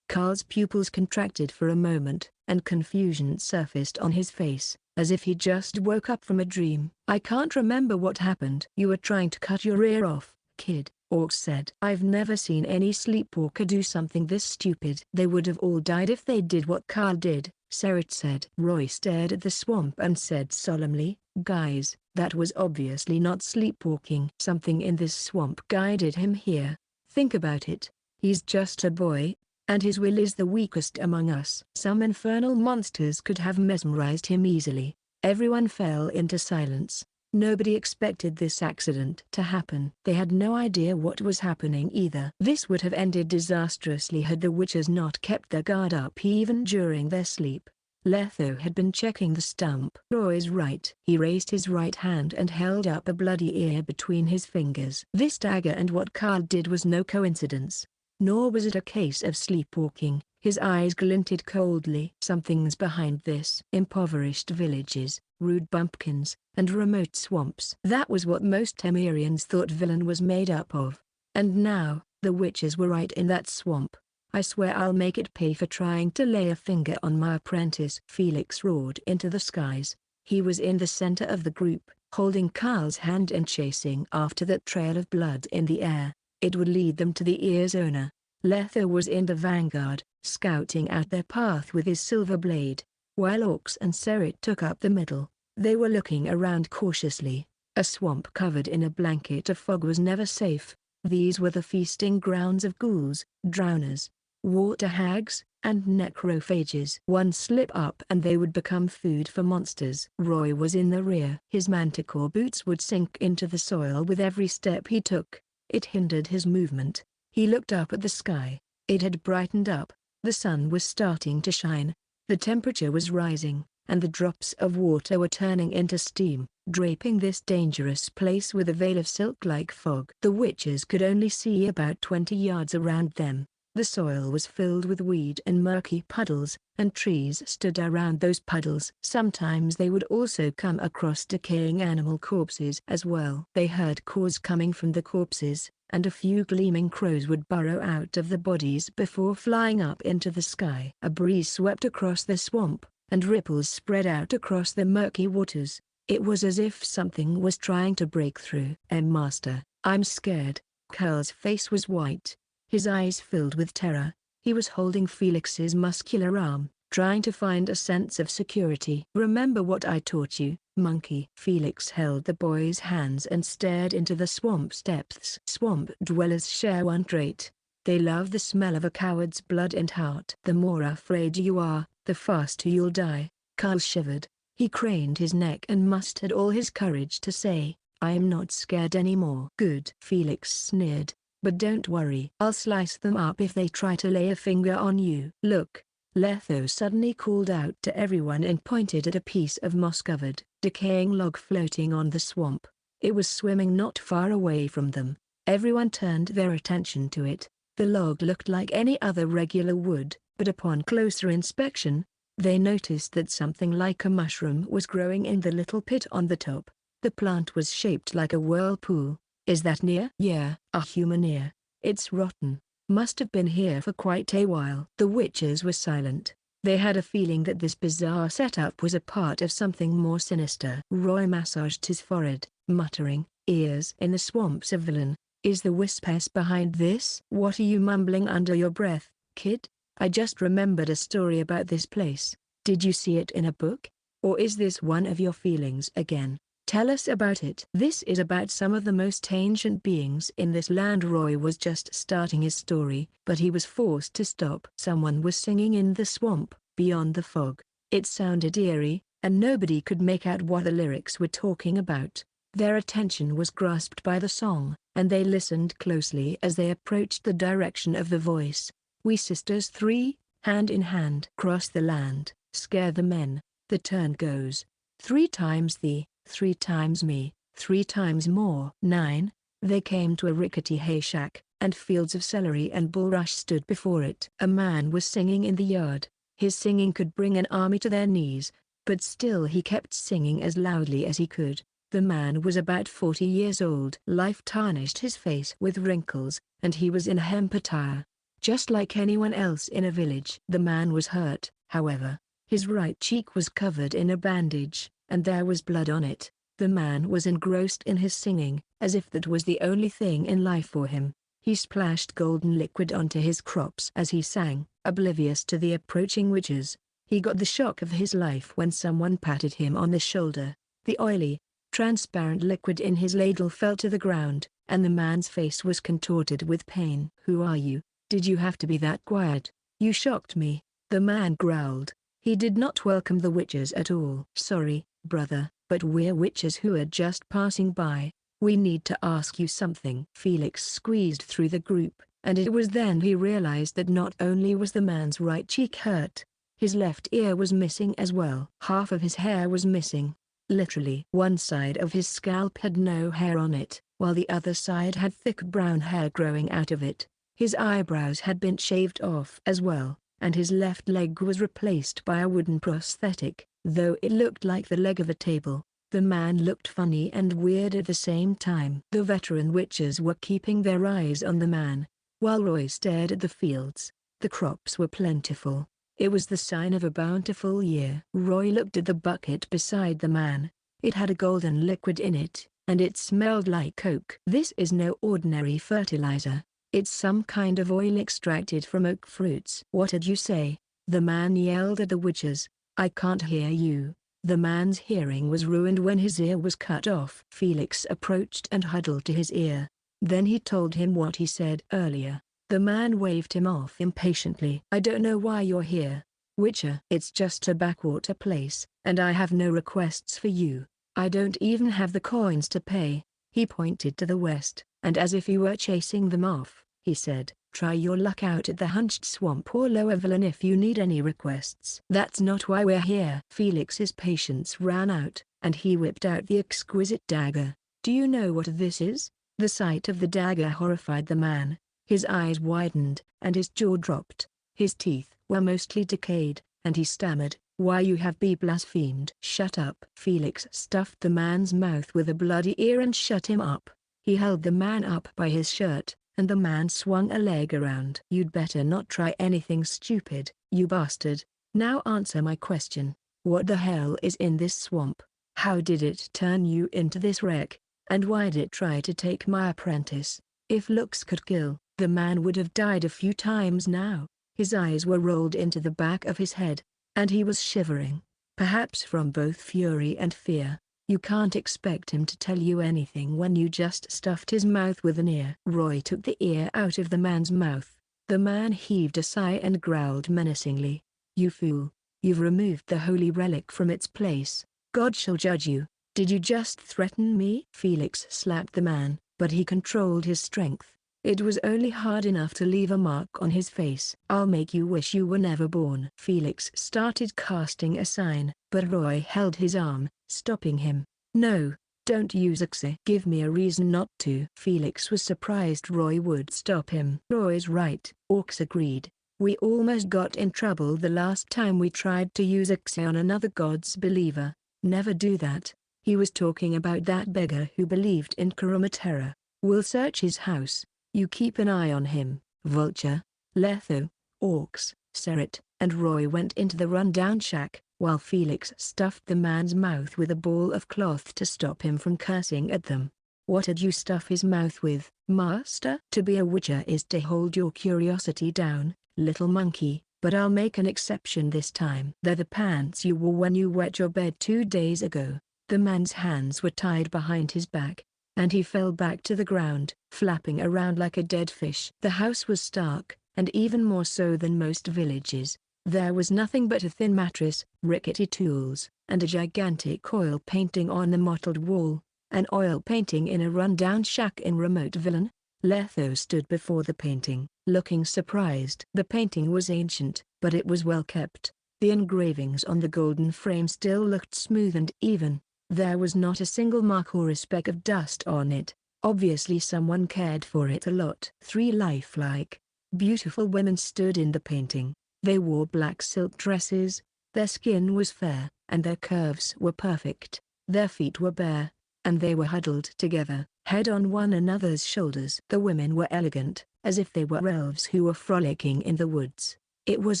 Carl's pupils contracted for a moment, and confusion surfaced on his face, as if he just woke up from a dream. I can't remember what happened. You were trying to cut your ear off, kid, Orc said. I've never seen any sleepwalker do something this stupid. They would have all died if they did what Carl did, Serit said. Roy stared at the swamp and said solemnly, guys, that was obviously not sleepwalking. Something in this swamp guided him here. Think about it. He's just a boy, and his will is the weakest among us. Some infernal monsters could have mesmerized him easily. Everyone fell into silence. Nobody expected this accident to happen. They had no idea what was happening either. This would have ended disastrously had the witches not kept their guard up even during their sleep. Letho had been checking the stump. Roy's right. He raised his right hand and held up a bloody ear between his fingers. This dagger and what Carl did was no coincidence. Nor was it a case of sleepwalking. His eyes glinted coldly. Something's behind this. Impoverished villages, rude bumpkins, and remote swamps. That was what most Temerians thought Villain was made up of. And now, the witches were right in that swamp. I swear I'll make it pay for trying to lay a finger on my apprentice. Felix roared into the skies. He was in the center of the group, holding Carl's hand and chasing after that trail of blood in the air. It would lead them to the ear's owner. Letho was in the vanguard, scouting out their path with his silver blade, while Orcs and Serit took up the middle. They were looking around cautiously. A swamp covered in a blanket of fog was never safe. These were the feasting grounds of ghouls, drowners, water hags, and necrophages. One slip up and they would become food for monsters. Roy was in the rear. His manticore boots would sink into the soil with every step he took. It hindered his movement. He looked up at the sky. It had brightened up. The sun was starting to shine. The temperature was rising, and the drops of water were turning into steam, draping this dangerous place with a veil of silk-like fog. The witches could only see about 20 yards around them. The soil was filled with weed and murky puddles, and trees stood around those puddles. Sometimes they would also come across decaying animal corpses as well. They heard caws coming from the corpses, and a few gleaming crows would burrow out of the bodies before flying up into the sky. A breeze swept across the swamp, and ripples spread out across the murky waters. It was as if something was trying to break through. Master, I'm scared." Kaer's face was white. His eyes filled with terror. He was holding Felix's muscular arm, trying to find a sense of security. "Remember what I taught you, monkey." Felix held the boy's hands and stared into the swamp's depths. Swamp dwellers share one trait. They love the smell of a coward's blood and heart. "The more afraid you are, the faster you'll die." Kaer shivered. He craned his neck and mustered all his courage to say, "I am not scared anymore." "Good," Felix sneered. "But don't worry. I'll slice them up if they try to lay a finger on you." "Look!" Letho suddenly called out to everyone and pointed at a piece of moss-covered, decaying log floating on the swamp. It was swimming not far away from them. Everyone turned their attention to it. The log looked like any other regular wood, but upon closer inspection, they noticed that something like a mushroom was growing in the little pit on the top. The plant was shaped like a whirlpool. "Is that near?" "Yeah, a human ear. It's rotten. Must have been here for quite a while." The witches were silent. They had a feeling that this bizarre setup was a part of something more sinister. Roy massaged his forehead, muttering, "Ears in the swamps of villain. Is the Whispess behind this?" "What are you mumbling under your breath, kid? I just remembered a story about this place. Did you see it in a book? Or is this one of your feelings again? Tell us about it." "This is about some of the most ancient beings in this land." Roy was just starting his story, but he was forced to stop. Someone was singing in the swamp, beyond the fog. It sounded eerie, and nobody could make out what the lyrics were talking about. Their attention was grasped by the song, and they listened closely as they approached the direction of the voice. "We sisters three, hand in hand, cross the land, scare the men. The turn goes. 3 times thee, 3 times me, 3 times more." 9. They came to a rickety hay shack, and fields of celery and bulrush stood before it. A man was singing in the yard. His singing could bring an army to their knees, but still he kept singing as loudly as he could. The man was about 40 years old. Life tarnished his face with wrinkles, and he was in a hemp attire, just like anyone else in a village. The man was hurt, however. His right cheek was covered in a bandage, and there was blood on it. The man was engrossed in his singing, as if that was the only thing in life for him. He splashed golden liquid onto his crops as he sang, oblivious to the approaching witches. He got the shock of his life when someone patted him on the shoulder. The oily, transparent liquid in his ladle fell to the ground, and the man's face was contorted with pain. "Who are you? Did you have to be that quiet? You shocked me," the man growled. He did not welcome the witches at all. "Sorry, brother, but we're witches who are just passing by. We need to ask you something." Felix squeezed through the group, and it was then he realized that not only was the man's right cheek hurt, his left ear was missing as well. Half of his hair was missing. Literally. One side of his scalp had no hair on it, while the other side had thick brown hair growing out of it. His eyebrows had been shaved off as well, and his left leg was replaced by a wooden prosthetic, though it looked like the leg of a table. The man looked funny and weird at the same time. The veteran witches were keeping their eyes on the man, while Roy stared at the fields. The crops were plentiful. It was the sign of a bountiful year. Roy looked at the bucket beside the man. It had a golden liquid in it, and it smelled like coke. "This is no ordinary fertilizer. It's some kind of oil extracted from oak fruits." "What did you say?" the man yelled at the witches. "I can't hear you." The man's hearing was ruined when his ear was cut off. Felix approached and huddled to his ear. Then he told him what he said earlier. The man waved him off impatiently. "I don't know why you're here, Witcher. It's just a backwater place, and I have no requests for you. I don't even have the coins to pay." He pointed to the west, and as if he were chasing them off, he said, Try your luck out at the Hunched Swamp or Lower Villain if you need any requests. That's not why we're here. Felix's patience ran out, and he whipped out the exquisite dagger. Do you know what this is? The sight of the dagger horrified the man. His eyes widened, and his jaw dropped. His teeth were mostly decayed, and he stammered, "Why you have be blasphemed." "Shut up." Felix stuffed the man's mouth with a bloody ear and shut him up. He held the man up by his shirt, and the man swung a leg around. "You'd better not try anything stupid, you bastard. Now answer my question. What the hell is in this swamp? How did it turn you into this wreck? And why'd it try to take my apprentice? If looks could kill, the man would have died a few times now." His eyes were rolled into the back of his head, and he was shivering, perhaps from both fury and fear. "You can't expect him to tell you anything when you just stuffed his mouth with an ear." Roy took the ear out of the man's mouth. The man heaved a sigh and growled menacingly, "You fool, you've removed the holy relic from its place. God shall judge you. Did you just threaten me?" Felix slapped the man, but he controlled his strength. It was only hard enough to leave a mark on his face. "I'll make you wish you were never born." Felix started casting a sign, but Roy held his arm, stopping him. "No, don't use isekai'd. Give me a reason not to." Felix was surprised Roy would stop him. "Roy's right," Orcs agreed. "We almost got in trouble the last time we tried to use isekai'd on another god's believer. Never do that." He was talking about that beggar who believed in Kurumatera. "We'll search his house. You keep an eye on him." Vulture, Letho, Orcs, Seret, and Roy went into the rundown shack, while Felix stuffed the man's mouth with a ball of cloth to stop him from cursing at them. "What'd you stuff his mouth with, master?" "To be a witcher is to hold your curiosity down, little monkey, but I'll make an exception this time. They're the pants you wore when you wet your bed 2 days ago." The man's hands were tied behind his back, and he fell back to the ground, flapping around like a dead fish. The house was stark, and even more so than most villages. There was nothing but a thin mattress, rickety tools, and a gigantic oil painting on the mottled wall. An oil painting in a run-down shack in remote Villain? Letho stood before the painting, looking surprised. The painting was ancient, but it was well kept. The engravings on the golden frame still looked smooth and even. There was not a single mark or a speck of dust on it. Obviously someone cared for it a lot. 3 lifelike, beautiful women stood in the painting. They wore black silk dresses, their skin was fair, and their curves were perfect. Their feet were bare, and they were huddled together, head on one another's shoulders. The women were elegant, as if they were elves who were frolicking in the woods. It was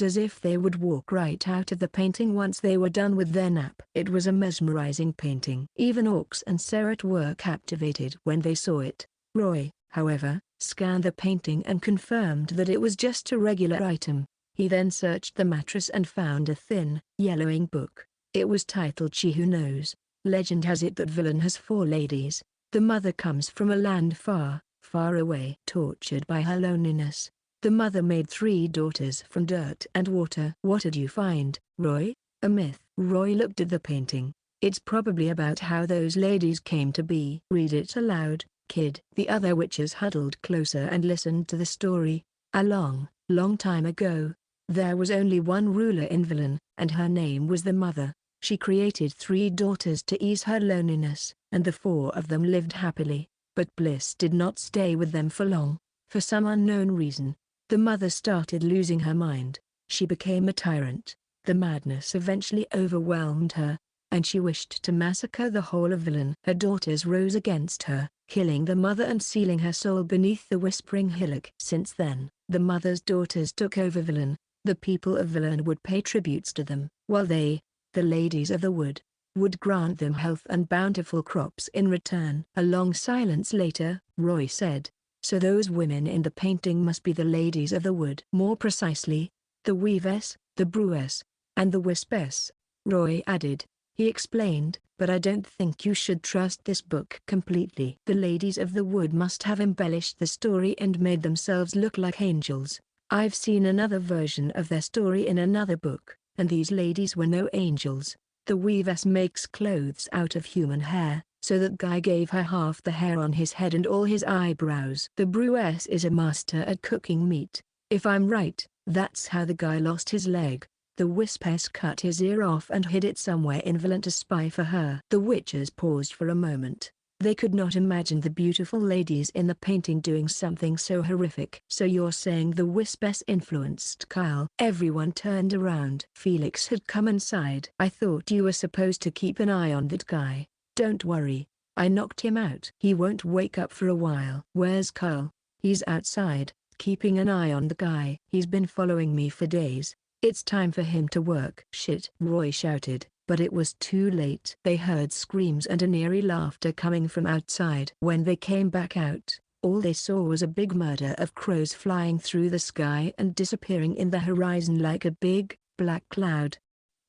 as if they would walk right out of the painting once they were done with their nap. It was a mesmerizing painting. Even Orcs and Seret were captivated when they saw it. Roy, however, scanned the painting and confirmed that it was just a regular item. He then searched the mattress and found a thin, yellowing book. It was titled She Who Knows. Legend has it that Villain has 4 ladies. The mother comes from a land far, far away. Tortured by her loneliness, the mother made 3 daughters from dirt and water. "What did you find, Roy?" "A myth." Roy looked at the painting. "It's probably about how those ladies came to be." "Read it aloud, kid." The other witches huddled closer and listened to the story. "A long, long time ago, there was only one ruler in Villain, and her name was the Mother. She created 3 daughters to ease her loneliness, and the 4 of them lived happily. But bliss did not stay with them for long. For some unknown reason, the mother started losing her mind. She became a tyrant. The madness eventually overwhelmed her, and she wished to massacre the whole of Villain. Her daughters rose against her, killing the mother and sealing her soul beneath the whispering hillock. Since then, the mother's daughters took over Villain. The people of Villain would pay tributes to them, while they, the ladies of the wood, would grant them health and bountiful crops in return." A long silence later, Roy said, "So those women in the painting must be the ladies of the wood." "More precisely, the weavess, the brewess, and the wispess," Roy added. He explained, "But I don't think you should trust this book completely. The ladies of the wood must have embellished the story and made themselves look like angels. I've seen another version of their story in another book, and these ladies were no angels. The weavess makes clothes out of human hair, So that guy gave her half the hair on his head and all his eyebrows. The Brewess is a master at cooking meat. If I'm right, that's how the guy lost his leg. The Wispess cut his ear off and hid it somewhere in Villan to spy for her. The witches paused for a moment. They could not imagine the beautiful ladies in the painting doing something so horrific. So you're saying the Wispess influenced Kyle? Everyone turned around. Felix had come inside. I thought you were supposed to keep an eye on that guy. Don't worry. I knocked him out. He won't wake up for a while. Where's Kyle? He's outside, keeping an eye on the guy. He's been following me for days. It's time for him to work. Shit, Roy shouted, but it was too late. They heard screams and an eerie laughter coming from outside. When they came back out, all they saw was a big murder of crows flying through the sky and disappearing in the horizon like a big, black cloud.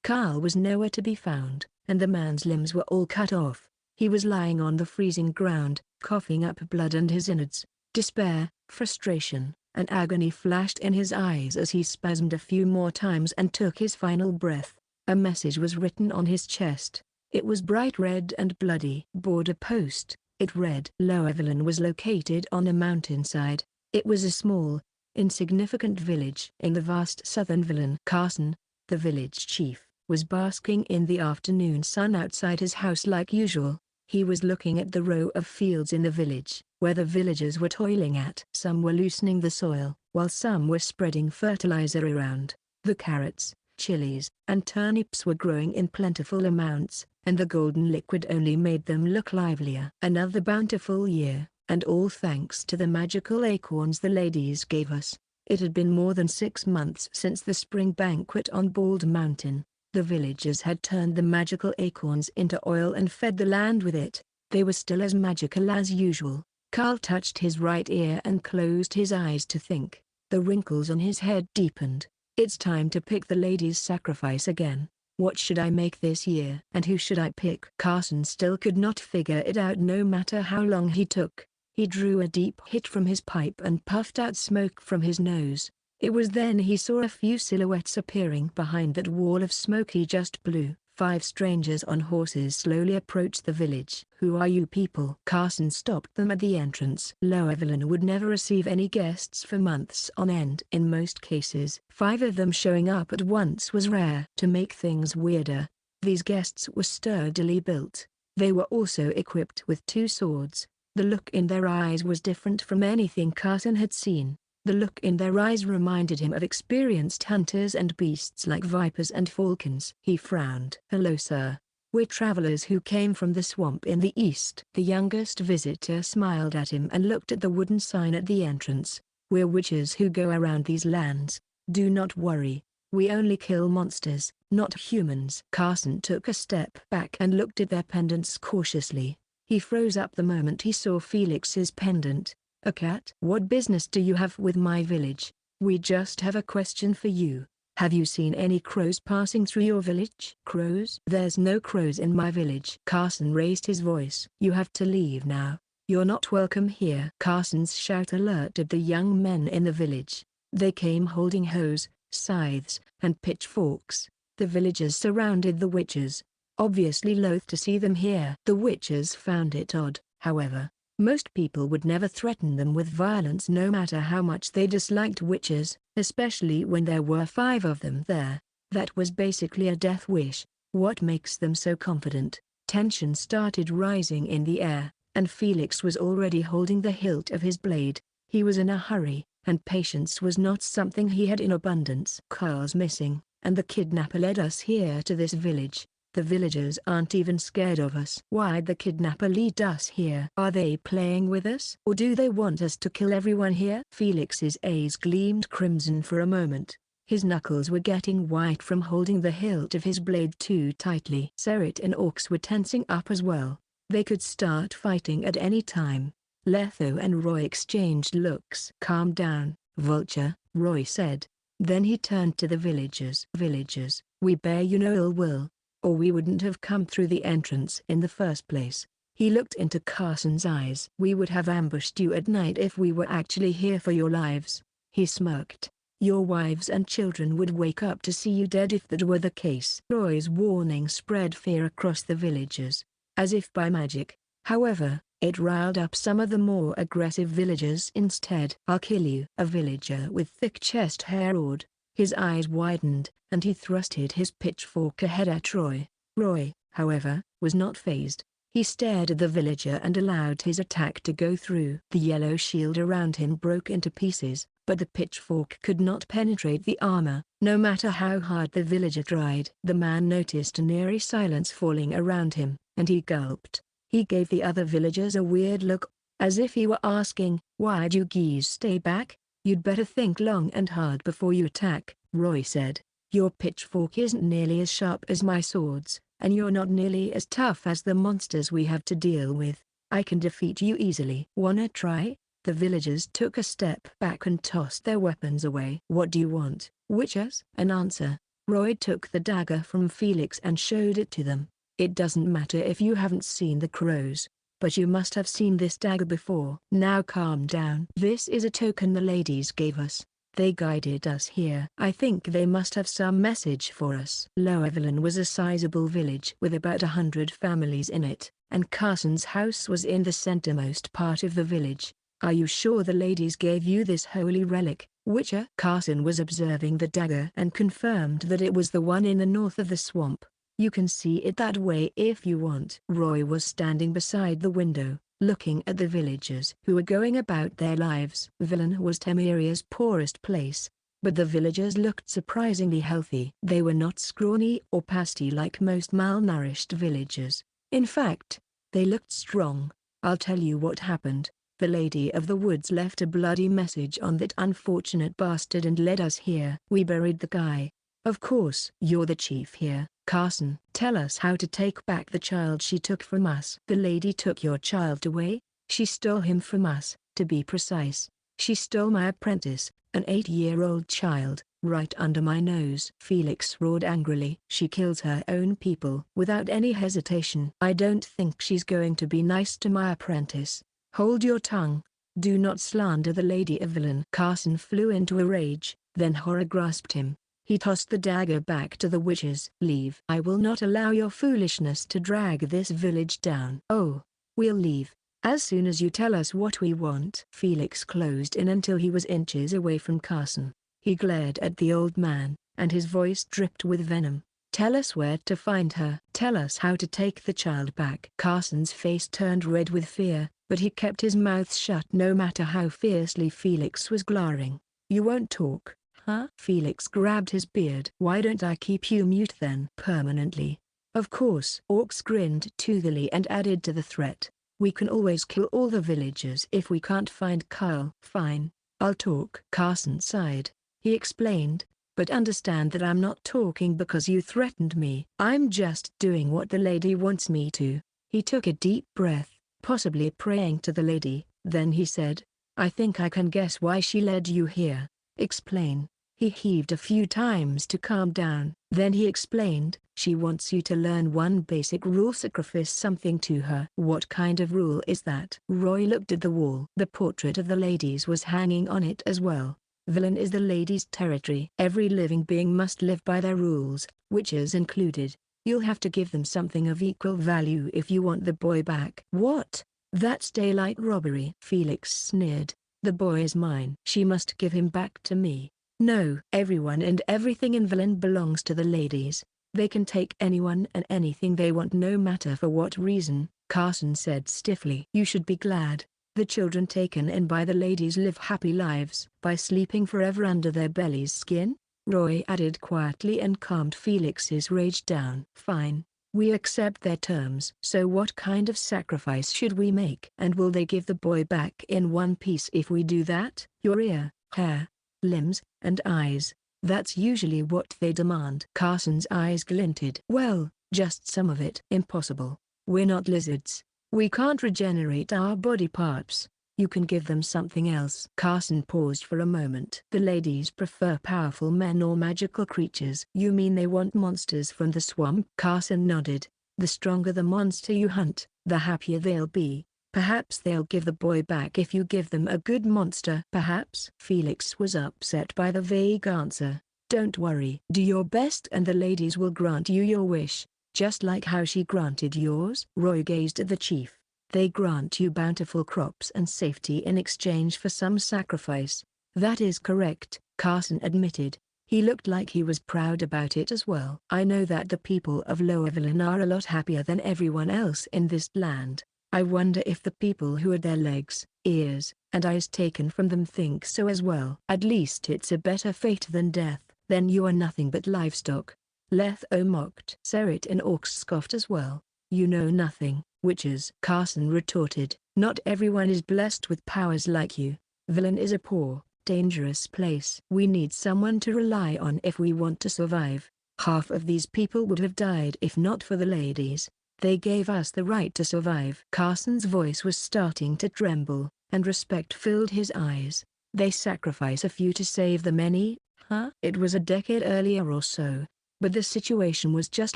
Carl was nowhere to be found, and the man's limbs were all cut off. He was lying on the freezing ground, coughing up blood and his innards. Despair, frustration, and agony flashed in his eyes as he spasmed a few more times and took his final breath. A message was written on his chest. It was bright red and bloody. Border post, it read. Lower Villan was located on a mountainside. It was a small, insignificant village in the vast southern Villan. Carson, the village chief, was basking in the afternoon sun outside his house like usual. He was looking at the row of fields in the village, where the villagers were toiling at. Some were loosening the soil, while some were spreading fertilizer around. The carrots, chilies, and turnips were growing in plentiful amounts, and the golden liquid only made them look livelier. Another bountiful year, and all thanks to the magical acorns the ladies gave us. It had been more than 6 months since the spring banquet on Bald Mountain. The villagers had turned the magical acorns into oil and fed the land with it. They were still as magical as usual. Carl touched his right ear and closed his eyes to think. The wrinkles on his head deepened. It's time to pick the lady's sacrifice again. What should I make this year? And who should I pick? Carson still could not figure it out no matter how long he took. He drew a deep hit from his pipe and puffed out smoke from his nose. It was then he saw a few silhouettes appearing behind that wall of smoke he just blew. 5 strangers on horses slowly approached the village. Who are you people? Carson stopped them at the entrance. Lower Villan would never receive any guests for months on end. In most cases, 5 of them showing up at once was rare. To make things weirder, these guests were sturdily built. They were also equipped with 2 swords. The look in their eyes was different from anything Carson had seen. The look in their eyes reminded him of experienced hunters and beasts like vipers and falcons. He frowned. Hello sir. We're travelers who came from the swamp in the east. The youngest visitor smiled at him and looked at the wooden sign at the entrance. We're witches who go around these lands. Do not worry. We only kill monsters, not humans. Carson took a step back and looked at their pendants cautiously. He froze up the moment he saw Felix's pendant. A cat? What business do you have with my village? We just have a question for you. Have you seen any crows passing through your village? Crows? There's no crows in my village. Carson raised his voice. You have to leave now. You're not welcome here. Carson's shout alerted the young men in the village. They came holding hoes, scythes, and pitchforks. The villagers surrounded the witches, obviously loath to see them here. The witches found it odd, however. Most people would never threaten them with violence no matter how much they disliked witches, especially when there were 5 of them there. That was basically a death wish. What makes them so confident? Tension started rising in the air, and Felix was already holding the hilt of his blade. He was in a hurry, and patience was not something he had in abundance. Carl's missing, and the kidnapper led us here to this village. The villagers aren't even scared of us. Why'd the kidnapper lead us here? Are they playing with us? Or do they want us to kill everyone here? Felix's eyes gleamed crimson for a moment. His knuckles were getting white from holding the hilt of his blade too tightly. Serit and Orcs were tensing up as well. They could start fighting at any time. Letho and Roy exchanged looks. Calm down, Vulture, Roy said. Then he turned to the villagers. Villagers, we bear you no ill will, or we wouldn't have come through the entrance in the first place. He looked into Carson's eyes. We would have ambushed you at night if we were actually here for your lives. He smirked. Your wives and children would wake up to see you dead if that were the case. Roy's warning spread fear across the villagers. as if by magic. However, it riled up some of the more aggressive villagers instead. "I'll kill you," a villager with thick chest hair roared. His eyes widened, and he thrusted his pitchfork ahead at Roy. Roy, however, was not fazed. He stared at the villager and allowed his attack to go through. The yellow shield around him broke into pieces, but the pitchfork could not penetrate the armor, no matter how hard the villager tried. The man noticed an eerie silence falling around him, and he gulped. He gave the other villagers a weird look, as if he were asking, "Why'd you geese stay back? You'd better think long and hard before you attack," Roy said. "Your pitchfork isn't nearly as sharp as my swords, and you're not nearly as tough as the monsters we have to deal with. I can defeat you easily." "Wanna try?" The villagers took a step back and tossed their weapons away. "What do you want, witches?" An answer. Roy took the dagger from Felix and showed it to them. "It doesn't matter if you haven't seen the crows, but you must have seen this dagger before." "Now calm down. This is a token the ladies gave us. They guided us here. I think they must have some message for us." Lower Villain was a sizable village with about 100 families in it, and Carson's house was in the centermost part of the village. "Are you sure the ladies gave you this holy relic, Witcher?" Carson was observing the dagger and confirmed that it was the one in the north of the swamp. "You can see it that way if you want." Roy was standing beside the window, looking at the villagers who were going about their lives. Villain was Temeria's poorest place, but the villagers looked surprisingly healthy. They were not scrawny or pasty like most malnourished villagers. In fact, they looked strong. "I'll tell you what happened. The Lady of the Woods left a bloody message on that unfortunate bastard and led us here. We buried the guy." "Of course. You're the chief here, Carson. Tell us how to take back the child she took from us." "The lady took your child away? She stole him from us, to be precise. She stole my apprentice, an 8-year-old child, right under my nose," Felix roared angrily. "She kills her own people without any hesitation. I don't think she's going to be nice to my apprentice." "Hold your tongue. Do not slander the Lady of Villain." Carson flew into a rage, then horror grasped him. He tossed the dagger back to the witches. "Leave. I will not allow your foolishness to drag this village down." "Oh, we'll leave, as soon as you tell us what we want." Felix closed in until he was inches away from Carson. He glared at the old man, and his voice dripped with venom. "Tell us where to find her. Tell us how to take the child back." Carson's face turned red with fear, but he kept his mouth shut no matter how fiercely Felix was glaring. "You won't talk, huh?" Felix grabbed his beard. "Why don't I keep you mute then?" "Permanently." "Of course." Orcs grinned toothily and added to the threat. "We can always kill all the villagers if we can't find Kyle." "Fine, I'll talk." Carson sighed. He explained, "But understand that I'm not talking because you threatened me. I'm just doing what the lady wants me to." He took a deep breath, possibly praying to the lady, then he said, "I think I can guess why she led you here. Explain." He heaved a few times to calm down. Then he explained, "She wants you to learn one basic rule: sacrifice something to her." "What kind of rule is that?" Roy looked at the wall. The portrait of the ladies was hanging on it as well. "Villain is the lady's territory. Every living being must live by their rules, witches included. You'll have to give them something of equal value if you want the boy back." "What? That's daylight robbery." Felix sneered. "The boy is mine. She must give him back to me." "No. Everyone and everything in Villain belongs to the ladies. They can take anyone and anything they want no matter for what reason," Carson said stiffly. "You should be glad. The children taken in by the ladies live happy lives by sleeping forever under their belly's skin," Roy added quietly and calmed Felix's rage down. "Fine. We accept their terms. So what kind of sacrifice should we make? And will they give the boy back in one piece if we do that?" "Your ear, hair, limbs, and eyes. That's usually what they demand." Carson's eyes glinted. "Well, just some of it." "Impossible. We're not lizards. We can't regenerate our body parts. You can give them something else." Carson paused for a moment. "The ladies prefer powerful men or magical creatures." "You mean they want monsters from the swamp?" Carson nodded. "The stronger the monster you hunt, the happier they'll be. Perhaps they'll give the boy back if you give them a good monster." "Perhaps." Felix was upset by the vague answer. "Don't worry. Do your best and the ladies will grant you your wish." Just like how she granted yours. Roy gazed at the chief. They grant you bountiful crops and safety in exchange for some sacrifice. That is correct, Carson admitted. He looked like he was proud about it as well. I know that the people of Lower Villain are a lot happier than everyone else in this land. I wonder if the people who had their legs, ears, and eyes taken from them think so as well. At least it's a better fate than death. Then you are nothing but livestock. Letho mocked. Serit and Orcs scoffed as well. You know nothing, witches, Carson retorted. Not everyone is blessed with powers like you. Villain is a poor, dangerous place. We need someone to rely on if we want to survive. Half of these people would have died if not for the ladies. They gave us the right to survive. Carson's voice was starting to tremble, and respect filled his eyes. They sacrifice a few to save the many, huh? It was a decade earlier or so, but the situation was just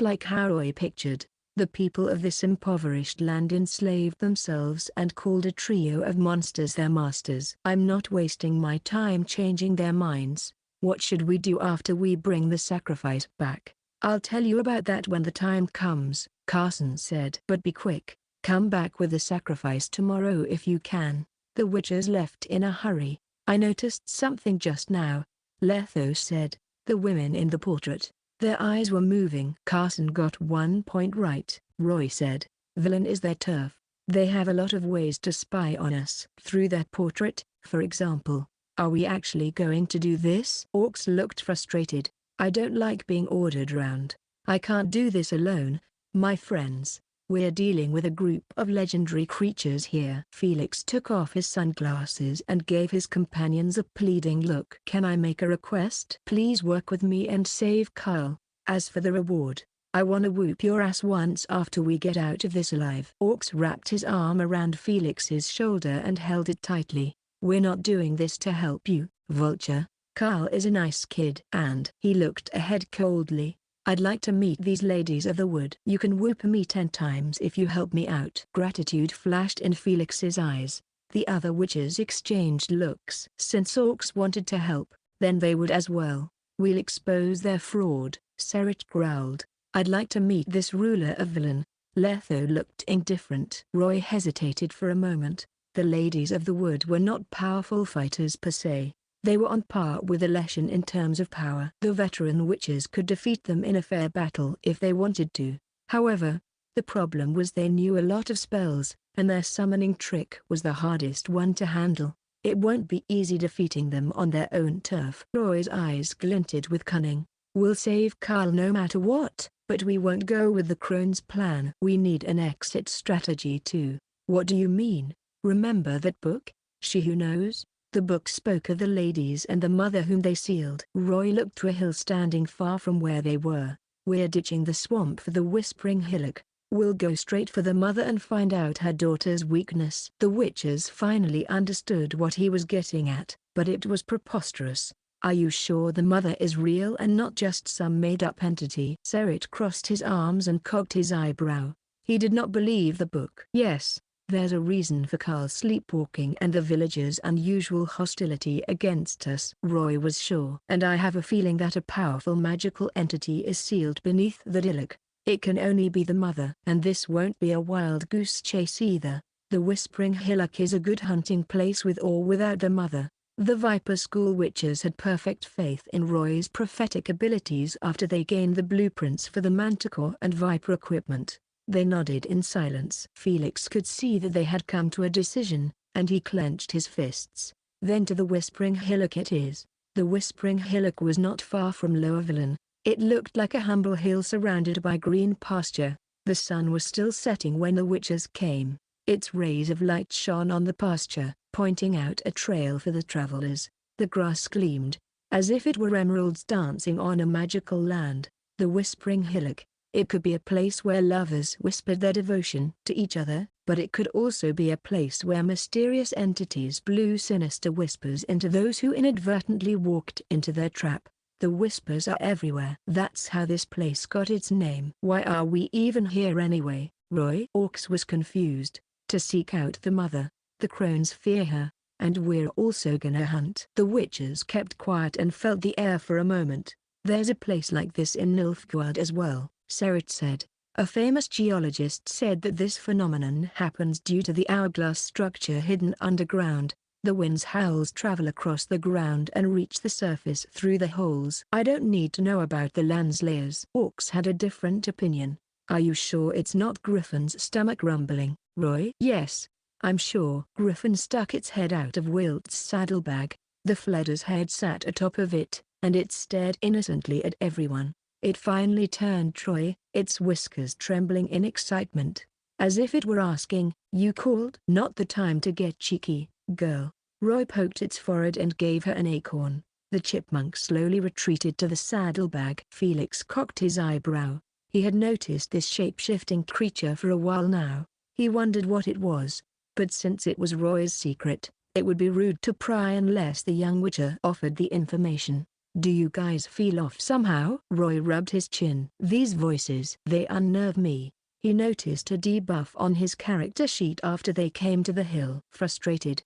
like how Roy pictured. The people of this impoverished land enslaved themselves and called a trio of monsters their masters. I'm not wasting my time changing their minds. What should we do after we bring the sacrifice back? I'll tell you about that when the time comes, Carson said. But be quick, come back with the sacrifice tomorrow if you can. The witches left in a hurry. I noticed something just now, Letho said. The women in the portrait. Their eyes were moving. Carson got 1 point right, Roy said. Villain is their turf. They have a lot of ways to spy on us. Through their portrait, for example. Are we actually going to do this? Orcs looked frustrated. I don't like being ordered around. I can't do this alone, my friends. We're dealing with a group of legendary creatures here. Felix took off his sunglasses and gave his companions a pleading look. Can I make a request? Please work with me and save Kaer. As for the reward, I wanna whoop your ass once after we get out of this alive. Orcs wrapped his arm around Felix's shoulder and held it tightly. We're not doing this to help you, Vulture. Kaer is a nice kid. And he looked ahead coldly. I'd like to meet these ladies of the wood. You can whoop me 10 times if you help me out. Gratitude flashed in Felix's eyes. The other witches exchanged looks. Since Orcs wanted to help, then they would as well. We'll expose their fraud, Serit growled. I'd like to meet this ruler of Villain. Letho looked indifferent. Roy hesitated for a moment. The ladies of the wood were not powerful fighters per se. They were on par with the Leshen in terms of power. The veteran witches could defeat them in a fair battle if they wanted to. However, the problem was they knew a lot of spells, and their summoning trick was the hardest one to handle. It won't be easy defeating them on their own turf. Roy's eyes glinted with cunning. We'll save Kaer no matter what, but we won't go with the crone's plan. We need an exit strategy too. What do you mean? Remember that book? She Who Knows? The book spoke of the ladies and the mother whom they sealed. Roy looked to a hill standing far from where they were. We're ditching the swamp for the Whispering Hillock. We'll go straight for the mother and find out her daughter's weakness. The witches finally understood what he was getting at, but it was preposterous. Are you sure the mother is real and not just some made-up entity? Serit crossed his arms and cocked his eyebrow. He did not believe the book. Yes. There's a reason for Kaer's sleepwalking and the villagers' unusual hostility against us. Roy was sure. And I have a feeling that a powerful magical entity is sealed beneath the hillock. It can only be the mother. And this won't be a wild goose chase either. The Whispering Hillock is a good hunting place with or without the mother. The Viper School witches had perfect faith in Roy's prophetic abilities after they gained the blueprints for the Manticore and Viper equipment. They nodded in silence. Felix could see that they had come to a decision, and he clenched his fists. Then to the Whispering Hillock it is. The Whispering Hillock was not far from Lower Villain. It looked like a humble hill surrounded by green pasture. The sun was still setting when the witches came. Its rays of light shone on the pasture, pointing out a trail for the travelers. The grass gleamed, as if it were emeralds dancing on a magical land. The Whispering Hillock. It could be a place where lovers whispered their devotion to each other, but it could also be a place where mysterious entities blew sinister whispers into those who inadvertently walked into their trap. The whispers are everywhere. That's how this place got its name. Why are we even here anyway? Roy Orcs was confused. To seek out the mother. The crones fear her, and we're also gonna hunt. The witches kept quiet and felt the air for a moment. There's a place like this in Nilfgaard as well, Serit said. A famous geologist said that this phenomenon happens due to the hourglass structure hidden underground. The wind's howls travel across the ground and reach the surface through the holes. I don't need to know about the land's layers. Orcs had a different opinion. Are you sure it's not Griffin's stomach rumbling, Roy? Yes, I'm sure. Griffin stuck its head out of Wilt's saddlebag. The Fleder's head sat atop of it, and it stared innocently at everyone. It finally turned Troy, its whiskers trembling in excitement, as if it were asking, "You called?" "Not the time to get cheeky, girl." Roy poked its forehead and gave her an acorn. The chipmunk slowly retreated to the saddlebag. Felix cocked his eyebrow. He had noticed this shape-shifting creature for a while now. He wondered what it was, but since it was Roy's secret, it would be rude to pry unless the young witcher offered the information. "Do you guys feel off somehow?" Roy rubbed his chin. "These voices, they unnerve me." He noticed a debuff on his character sheet after they came to the hill. Frustrated,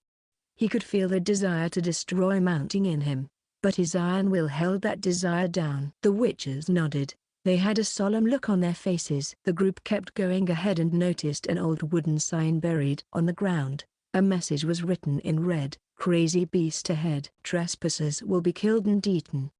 he could feel the desire to destroy mounting in him, but his iron will held that desire down. The witches nodded. They had a solemn look on their faces. The group kept going ahead and noticed an old wooden sign buried on the ground. A message was written in red, "Crazy beast ahead. Trespassers will be killed and eaten."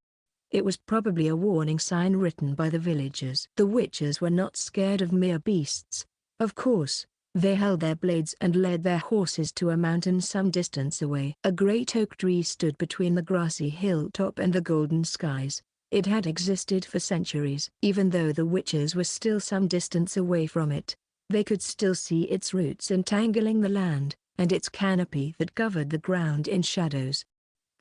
It was probably a warning sign written by the villagers. The witches were not scared of mere beasts. Of course, they held their blades and led their horses to a mountain some distance away. A great oak tree stood between the grassy hilltop and the golden skies. It had existed for centuries. Even though the witches were still some distance away from it, they could still see its roots entangling the land, and its canopy that covered the ground in shadows.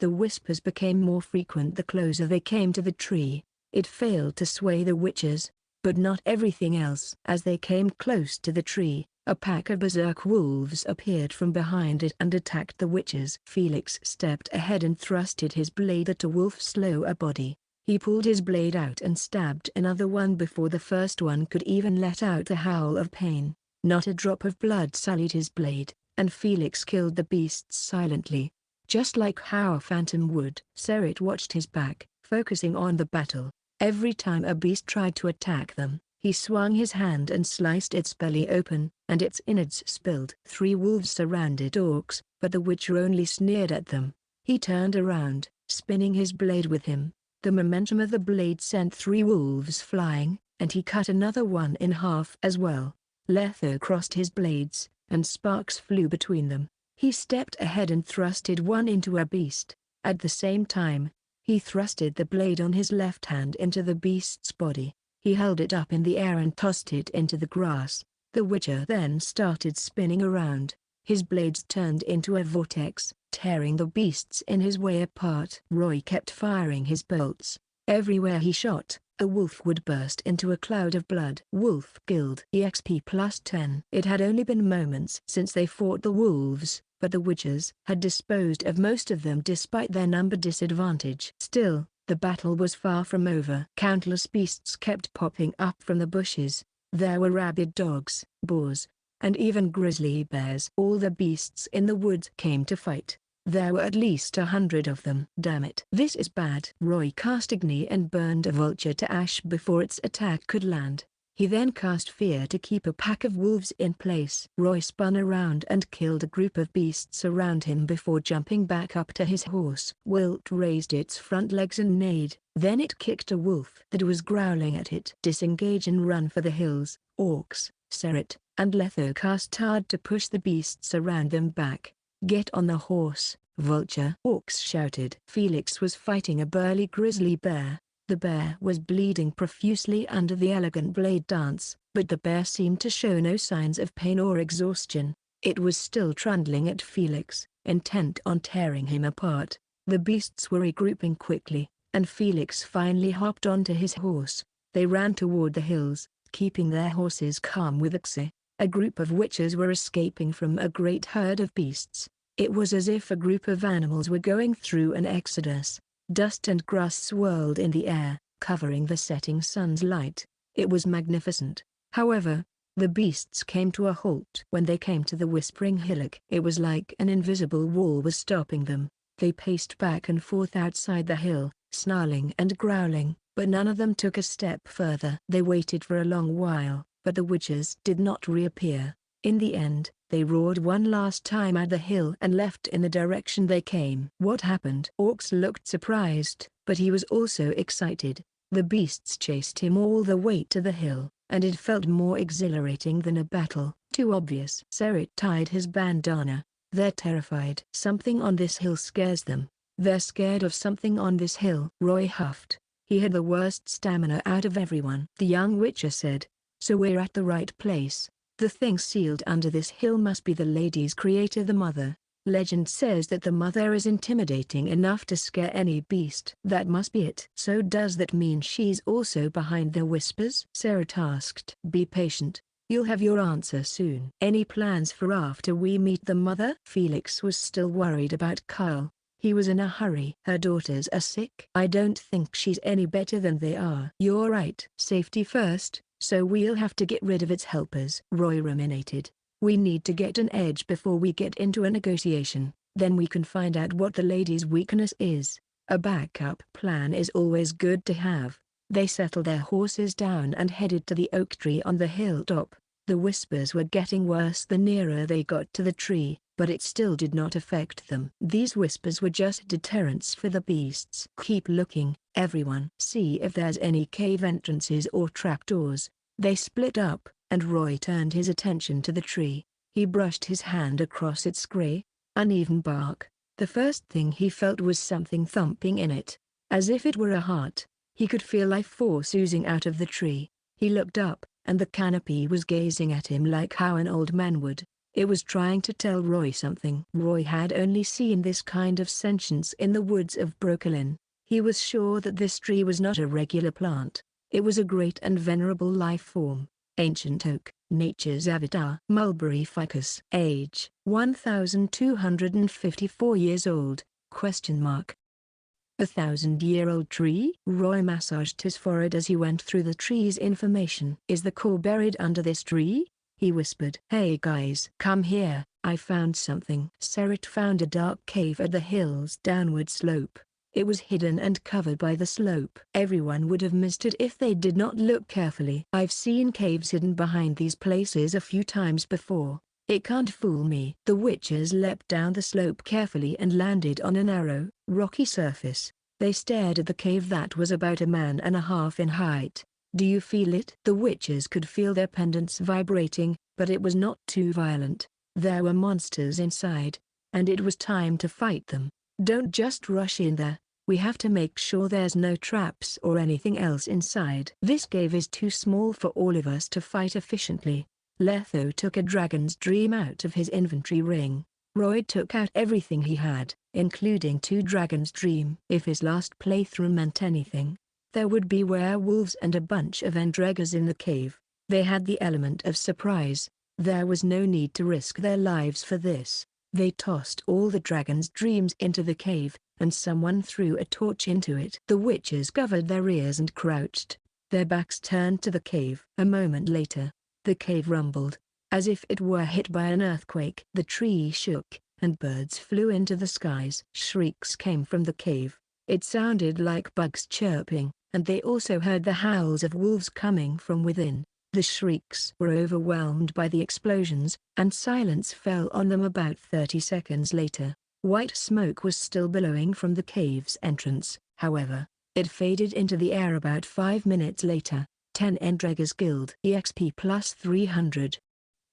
The whispers became more frequent the closer they came to the tree. It failed to sway the witches, but not everything else. As they came close to the tree, a pack of berserk wolves appeared from behind it and attacked the witches. Felix stepped ahead and thrusted his blade at a wolf's lower body. He pulled his blade out and stabbed another one before the first one could even let out a howl of pain. Not a drop of blood sullied his blade, and Felix killed the beasts silently, just like how a phantom would. Serit watched his back, focusing on the battle. Every time a beast tried to attack them, he swung his hand and sliced its belly open, and its innards spilled. 3 wolves surrounded orcs, but the witcher only sneered at them. He turned around, spinning his blade with him. The momentum of the blade sent 3 wolves flying, and he cut another one in half as well. Letho crossed his blades, and sparks flew between them. He stepped ahead and thrusted one into a beast. At the same time, he thrusted the blade on his left hand into the beast's body. He held it up in the air and tossed it into the grass. The witcher then started spinning around. His blades turned into a vortex, tearing the beasts in his way apart. Roy kept firing his bolts. Everywhere he shot, a wolf would burst into a cloud of blood. Wolf killed. EXP +10. It had only been moments since they fought the wolves, but the witches had disposed of most of them despite their number disadvantage. Still, the battle was far from over. Countless beasts kept popping up from the bushes. There were rabid dogs, boars, and even grizzly bears. All the beasts in the woods came to fight. There were at least 100 of them. Damn it. This is bad. Roy cast Agni and burned a vulture to ash before its attack could land. He then cast Fear to keep a pack of wolves in place. Roy spun around and killed a group of beasts around him before jumping back up to his horse. Wilt raised its front legs and neighed. Then it kicked a wolf that was growling at it. Disengage and run for the hills. Orcs, Serit, and Letho cast hard to push the beasts around them back. Get on the horse, vulture. Orcs shouted. Felix was fighting a burly grizzly bear. The bear was bleeding profusely under the elegant blade dance, but the bear seemed to show no signs of pain or exhaustion. It was still trundling at Felix, intent on tearing him apart. The beasts were regrouping quickly, and Felix finally hopped onto his horse. They ran toward the hills, keeping their horses calm with Odysee. A group of witches were escaping from a great herd of beasts. It was as if a group of animals were going through an exodus. Dust and grass swirled in the air, covering the setting sun's light. It was magnificent. However, the beasts came to a halt. When they came to the whispering hillock, it was like an invisible wall was stopping them. They paced back and forth outside the hill, snarling and growling, but none of them took a step further. They waited for a long while, but the witches did not reappear. In the end, they roared one last time at the hill and left in the direction they came. What happened? Orcs looked surprised, but he was also excited. The beasts chased him all the way to the hill, and it felt more exhilarating than a battle. Too obvious. Serit tied his bandana. They're terrified. Something on this hill scares them. They're scared of something on this hill. Roy huffed. He had the worst stamina out of everyone. The young witcher said, "So we're at the right place. The thing sealed under this hill must be the lady's creator, the mother. Legend says that the mother is intimidating enough to scare any beast. That must be it." "So does that mean she's also behind the whispers?" Serit asked. "Be patient. You'll have your answer soon." "Any plans for after we meet the mother?" Felix was still worried about Kyle. He was in a hurry. "Her daughters are sick. I don't think she's any better than they are." "You're right. Safety first, so we'll have to get rid of its helpers." Roy ruminated. "We need to get an edge before we get into a negotiation, then we can find out what the lady's weakness is. A backup plan is always good to have." They settled their horses down and headed to the oak tree on the hilltop. The whispers were getting worse the nearer they got to the tree, but it still did not affect them. These whispers were just deterrents for the beasts. "Keep looking, everyone. See if there's any cave entrances or trapdoors." They split up, and Roy turned his attention to the tree. He brushed his hand across its gray, uneven bark. The first thing he felt was something thumping in it, as if it were a heart. He could feel life force oozing out of the tree. He looked up, and the canopy was gazing at him like how an old man would. It was trying to tell Roy something. Roy had only seen this kind of sentience in the woods of Brooklyn. He was sure that this tree was not a regular plant. It was a great and venerable life form. Ancient oak, nature's avatar. Mulberry ficus. Age, 1,254 years old, ? 1,000-year-old tree? Roy massaged his forehead as he went through the tree's information. "Is the core buried under this tree?" he whispered. "Hey guys, come here, I found something." Serit found a dark cave at the hill's downward slope. It was hidden and covered by the slope. Everyone would have missed it if they did not look carefully. "I've seen caves hidden behind these places a few times before. It can't fool me." The witches leapt down the slope carefully and landed on a narrow, rocky surface. They stared at the cave that was about 1.5 meters in height. "Do you feel it?" The witches could feel their pendants vibrating, but it was not too violent. There were monsters inside, and it was time to fight them. "Don't just rush in there. We have to make sure there's no traps or anything else inside. This cave is too small for all of us to fight efficiently." Letho took a dragon's dream out of his inventory ring. Roy took out everything he had, including 2 dragon's dream. If his last playthrough meant anything, there would be werewolves and a bunch of endreggers in the cave. They had the element of surprise. There was no need to risk their lives for this. They tossed all the dragon's dreams into the cave, and someone threw a torch into it. The witches covered their ears and crouched, their backs turned to the cave. A moment later, the cave rumbled, as if it were hit by an earthquake. The tree shook, and birds flew into the skies. Shrieks came from the cave. It sounded like bugs chirping, and they also heard the howls of wolves coming from within. The shrieks were overwhelmed by the explosions, and silence fell on them about 30 seconds later. White smoke was still billowing from the cave's entrance, however. It faded into the air about 5 minutes later. 10 Endreggers Guild EXP plus 300.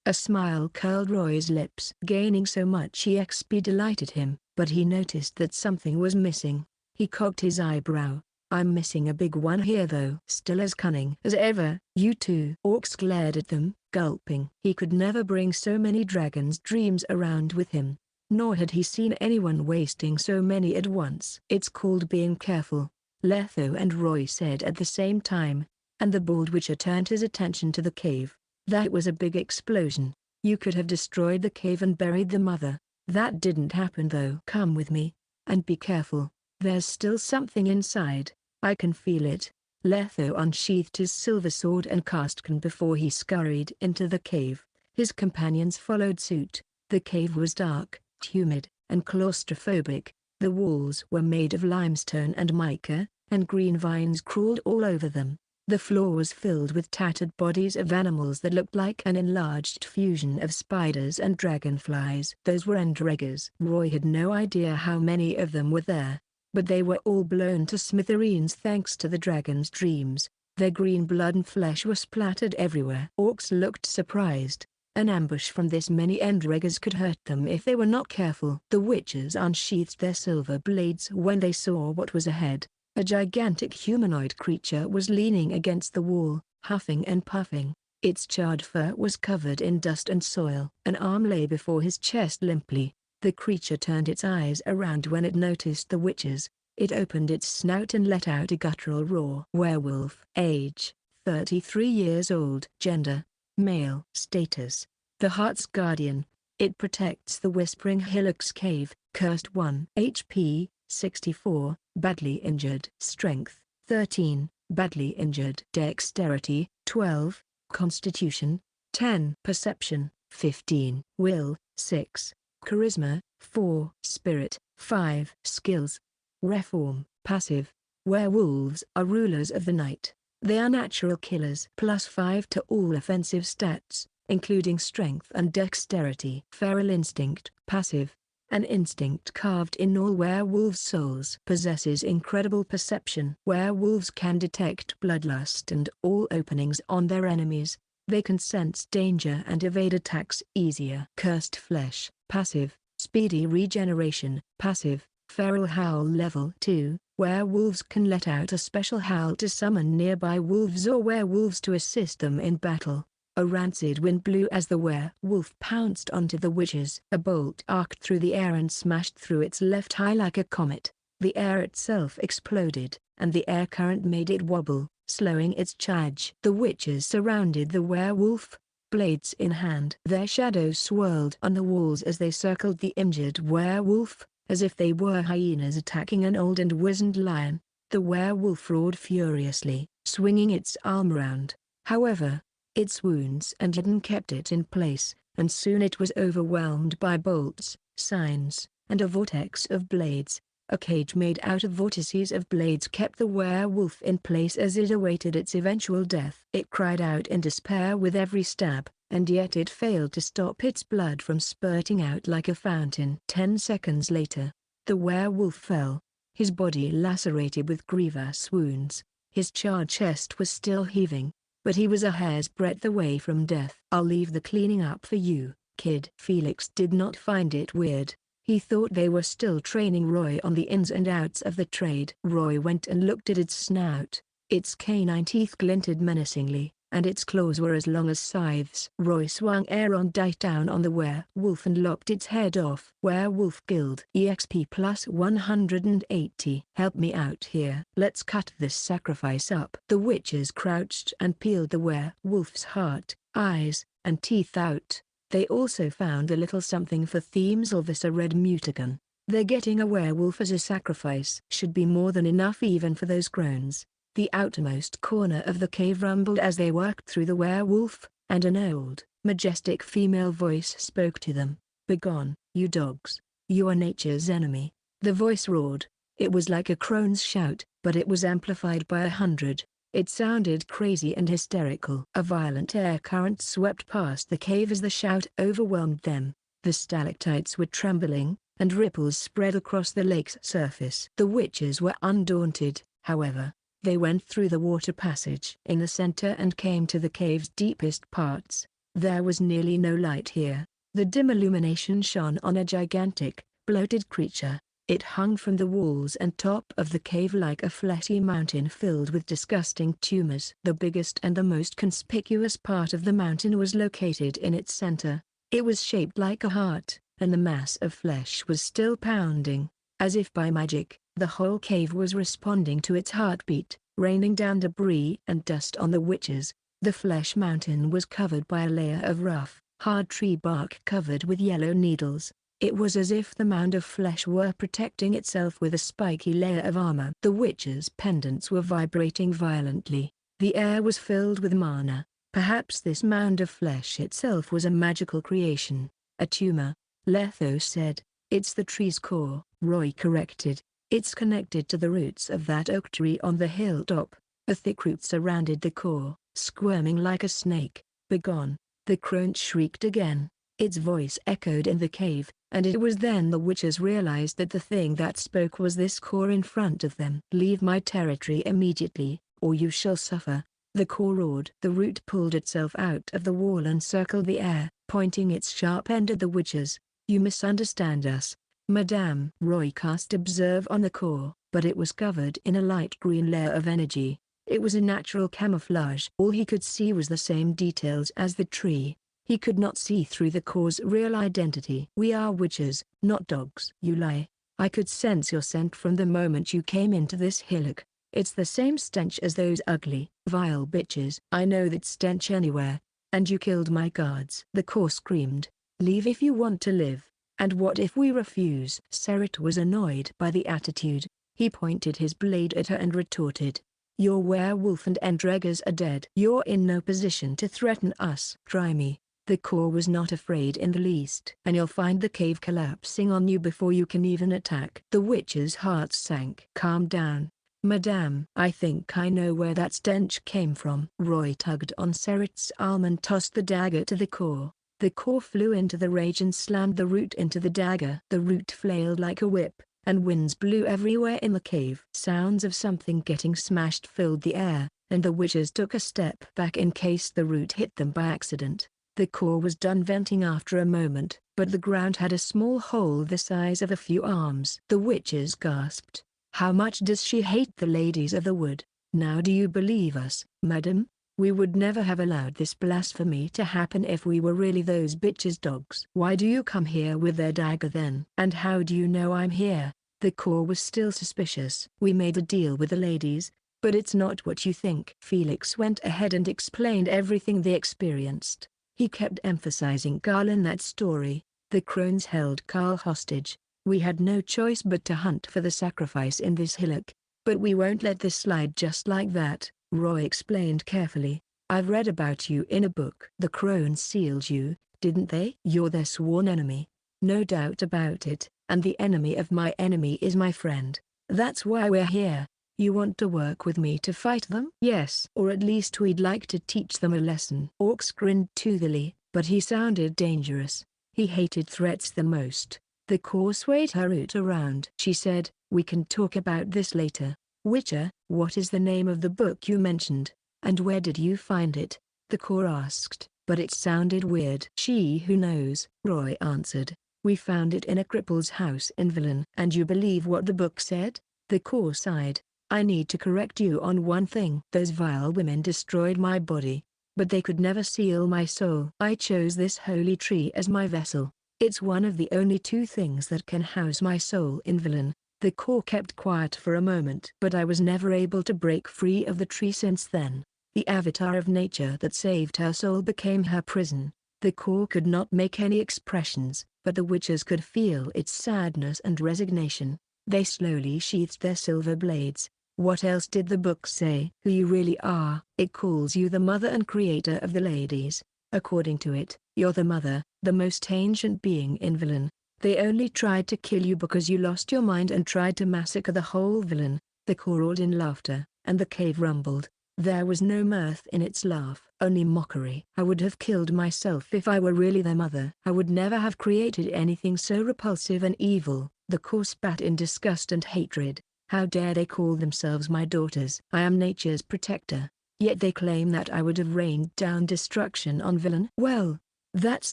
A smile curled Roy's lips. Gaining so much EXP delighted him, but he noticed that something was missing. He cocked his eyebrow. "I'm missing a big one here though." "Still as cunning as ever, you two." Orcs glared at them, gulping. He could never bring so many dragon's dreams around with him, nor had he seen anyone wasting so many at once. "It's called being careful," Letho and Roy said at the same time, and the bald witcher turned his attention to the cave. "That was a big explosion. You could have destroyed the cave and buried the mother. That didn't happen though." "Come with me, and be careful. There's still something inside. I can feel it." Letho unsheathed his silver sword and cast Can before he scurried into the cave. His companions followed suit. The cave was dark, humid, and claustrophobic. The walls were made of limestone and mica, and green vines crawled all over them. The floor was filled with tattered bodies of animals that looked like an enlarged fusion of spiders and dragonflies. Those were endreggers. Roy had no idea how many of them were there, but they were all blown to smithereens thanks to the dragon's dreams. Their green blood and flesh were splattered everywhere. Orcs looked surprised. An ambush from this many endreggers could hurt them if they were not careful. The witches unsheathed their silver blades when they saw what was ahead. A gigantic humanoid creature was leaning against the wall, huffing and puffing. Its charred fur was covered in dust and soil. An arm lay before his chest limply. The creature turned its eyes around when it noticed the witches. It opened its snout and let out a guttural roar. Werewolf. Age, 33 years old. Gender, male. Status, the Heart's Guardian. It protects the Whispering Hillocks Cave. Cursed 1. HP, 64, badly injured. Strength, 13, badly injured. Dexterity, 12, Constitution, 10. Perception, 15. Will, 6. Charisma, 4. Spirit, 5. Skills. Reform, passive. Werewolves are rulers of the night. They are natural killers. +5 to all offensive stats, including strength and dexterity. Feral instinct, passive. An instinct carved in all werewolves' souls. Possesses incredible perception. Werewolves can detect bloodlust and all openings on their enemies. They can sense danger and evade attacks easier. Cursed flesh, passive. Speedy regeneration, passive. Feral howl level 2. Werewolves can let out a special howl to summon nearby wolves or werewolves to assist them in battle. A rancid wind blew as the werewolf pounced onto the witches. A bolt arced through the air and smashed through its left eye like a comet. The air itself exploded, and the air current made it wobble, slowing its charge. The witches surrounded the werewolf, blades in hand. Their shadows swirled on the walls as they circled the injured werewolf, as if they were hyenas attacking an old and wizened lion. The werewolf roared furiously, swinging its arm around. However, its wounds and hidden kept it in place, and soon it was overwhelmed by bolts, signs, and a vortex of blades. A cage made out of vortices of blades kept the werewolf in place as it awaited its eventual death. It cried out in despair with every stab, and yet it failed to stop its blood from spurting out like a fountain. 10 seconds later, the werewolf fell, his body lacerated with grievous wounds. His charred chest was still heaving, but he was a hair's breadth away from death. "I'll leave the cleaning up for you, kid." Felix did not find it weird. He thought they were still training Roy on the ins and outs of the trade. Roy went and looked at its snout. Its canine teeth glinted menacingly, and its claws were as long as scythes. Roy swung Aaron dice down on the werewolf and lopped its head off. Werewolf Guild EXP plus 180. "Help me out here. Let's cut this sacrifice up." The witches crouched and peeled the werewolf's heart, eyes, and teeth out. They also found a little something for Themes Elvis, a red mutagun. "They're getting a werewolf as a sacrifice." Should be more than enough even for those groans. The outermost corner of the cave rumbled as they worked through the werewolf, and an old, majestic female voice spoke to them. "Begone, you dogs. You are nature's enemy." The voice roared. It was like a crone's shout, but it was amplified by 100. It sounded crazy and hysterical. A violent air current swept past the cave as the shout overwhelmed them. The stalactites were trembling, and ripples spread across the lake's surface. The witches were undaunted, however. They went through the water passage in the center and came to the cave's deepest parts. There was nearly no light here. The dim illumination shone on a gigantic, bloated creature. It hung from the walls and top of the cave like a fleshy mountain filled with disgusting tumors. The biggest and the most conspicuous part of the mountain was located in its center. It was shaped like a heart, and the mass of flesh was still pounding. As if by magic, the whole cave was responding to its heartbeat, raining down debris and dust on the witches. The flesh mountain was covered by a layer of rough, hard tree bark covered with yellow needles. It was as if the mound of flesh were protecting itself with a spiky layer of armor. The witches' pendants were vibrating violently. The air was filled with mana. Perhaps this mound of flesh itself was a magical creation. "A tumor," Letho said. "It's the tree's core," Roy corrected. "It's connected to the roots of that oak tree on the hilltop." A thick root surrounded the core, squirming like a snake. "Begone!" the crone shrieked again. Its voice echoed in the cave, and it was then the witches realized that the thing that spoke was this core in front of them. "Leave my territory immediately, or you shall suffer," the core roared. The root pulled itself out of the wall and circled the air, pointing its sharp end at the witches. "You misunderstand us, Madame." Roy cast observe on the core, but it was covered in a light green layer of energy. It was a natural camouflage. All he could see was the same details as the tree. He could not see through the core's real identity. "We are witches, not dogs." "You lie. I could sense your scent from the moment you came into this hillock. It's the same stench as those ugly, vile bitches." "I know that stench anywhere. And you killed my guards." the core screamed. "Leave if you want to live. And what if we refuse?" Serit was annoyed by the attitude. He pointed his blade at her and retorted. "Your werewolf and Endreggers are dead. You're in no position to threaten us." "Try me." The core was not afraid in the least. "And you'll find the cave collapsing on you before you can even attack." The witch's heart sank. "Calm down, Madame. I think I know where that stench came from." Roy tugged on Serit's arm and tossed the dagger to the core. The core flew into the rage and slammed the root into the dagger. The root flailed like a whip, and winds blew everywhere in the cave. Sounds of something getting smashed filled the air, and the witches took a step back in case the root hit them by accident. The core was done venting after a moment, but the ground had a small hole the size of a few arms. The witches gasped. "How much does she hate the ladies of the wood? Now do you believe us, madam? We would never have allowed this blasphemy to happen if we were really those bitches' dogs." "Why do you come here with their dagger then?" "And how do you know I'm here?" The core was still suspicious. "We made a deal with the ladies, but it's not what you think." Felix went ahead and explained everything they experienced. He kept emphasizing Carl in that story. "The crones held Carl hostage. We had no choice but to hunt for the sacrifice in this hillock. But we won't let this slide just like that," Roy explained carefully. "I've read about you in a book. The crones sealed you, didn't they?" "You're their sworn enemy. No doubt about it, and the enemy of my enemy is my friend. That's why we're here. You want to work with me to fight them?" "Yes. Or at least we'd like to teach them a lesson." Orcs grinned toothily, but he sounded dangerous. He hated threats the most. The core swayed her root around. She said, "We can talk about this later. Witcher, what is the name of the book you mentioned? And where did you find it?" the core asked, but it sounded weird. "She who knows," Roy answered. "We found it in a cripple's house in Villain." "And you believe what the book said?" the core sighed. "I need to correct you on one thing. Those vile women destroyed my body, but they could never seal my soul. I chose this holy tree as my vessel. It's one of the only two things that can house my soul in Villain." The core kept quiet for a moment. "But I was never able to break free of the tree since then. The avatar of nature that saved her soul became her prison." The core could not make any expressions, but the witches could feel its sadness and resignation. They slowly sheathed their silver blades. "What else did the book say?" "Who you really are. It calls you the mother and creator of the ladies. According to it, you're the mother, the most ancient being in Villain. They only tried to kill you because you lost your mind and tried to massacre the whole Villain." The core roared in laughter, and the cave rumbled. There was no mirth in its laugh, only mockery. "I would have killed myself if I were really their mother. I would never have created anything so repulsive and evil." The core spat in disgust and hatred. "How dare they call themselves my daughters? I am nature's protector. Yet they claim that I would have rained down destruction on Villain." "Well, that's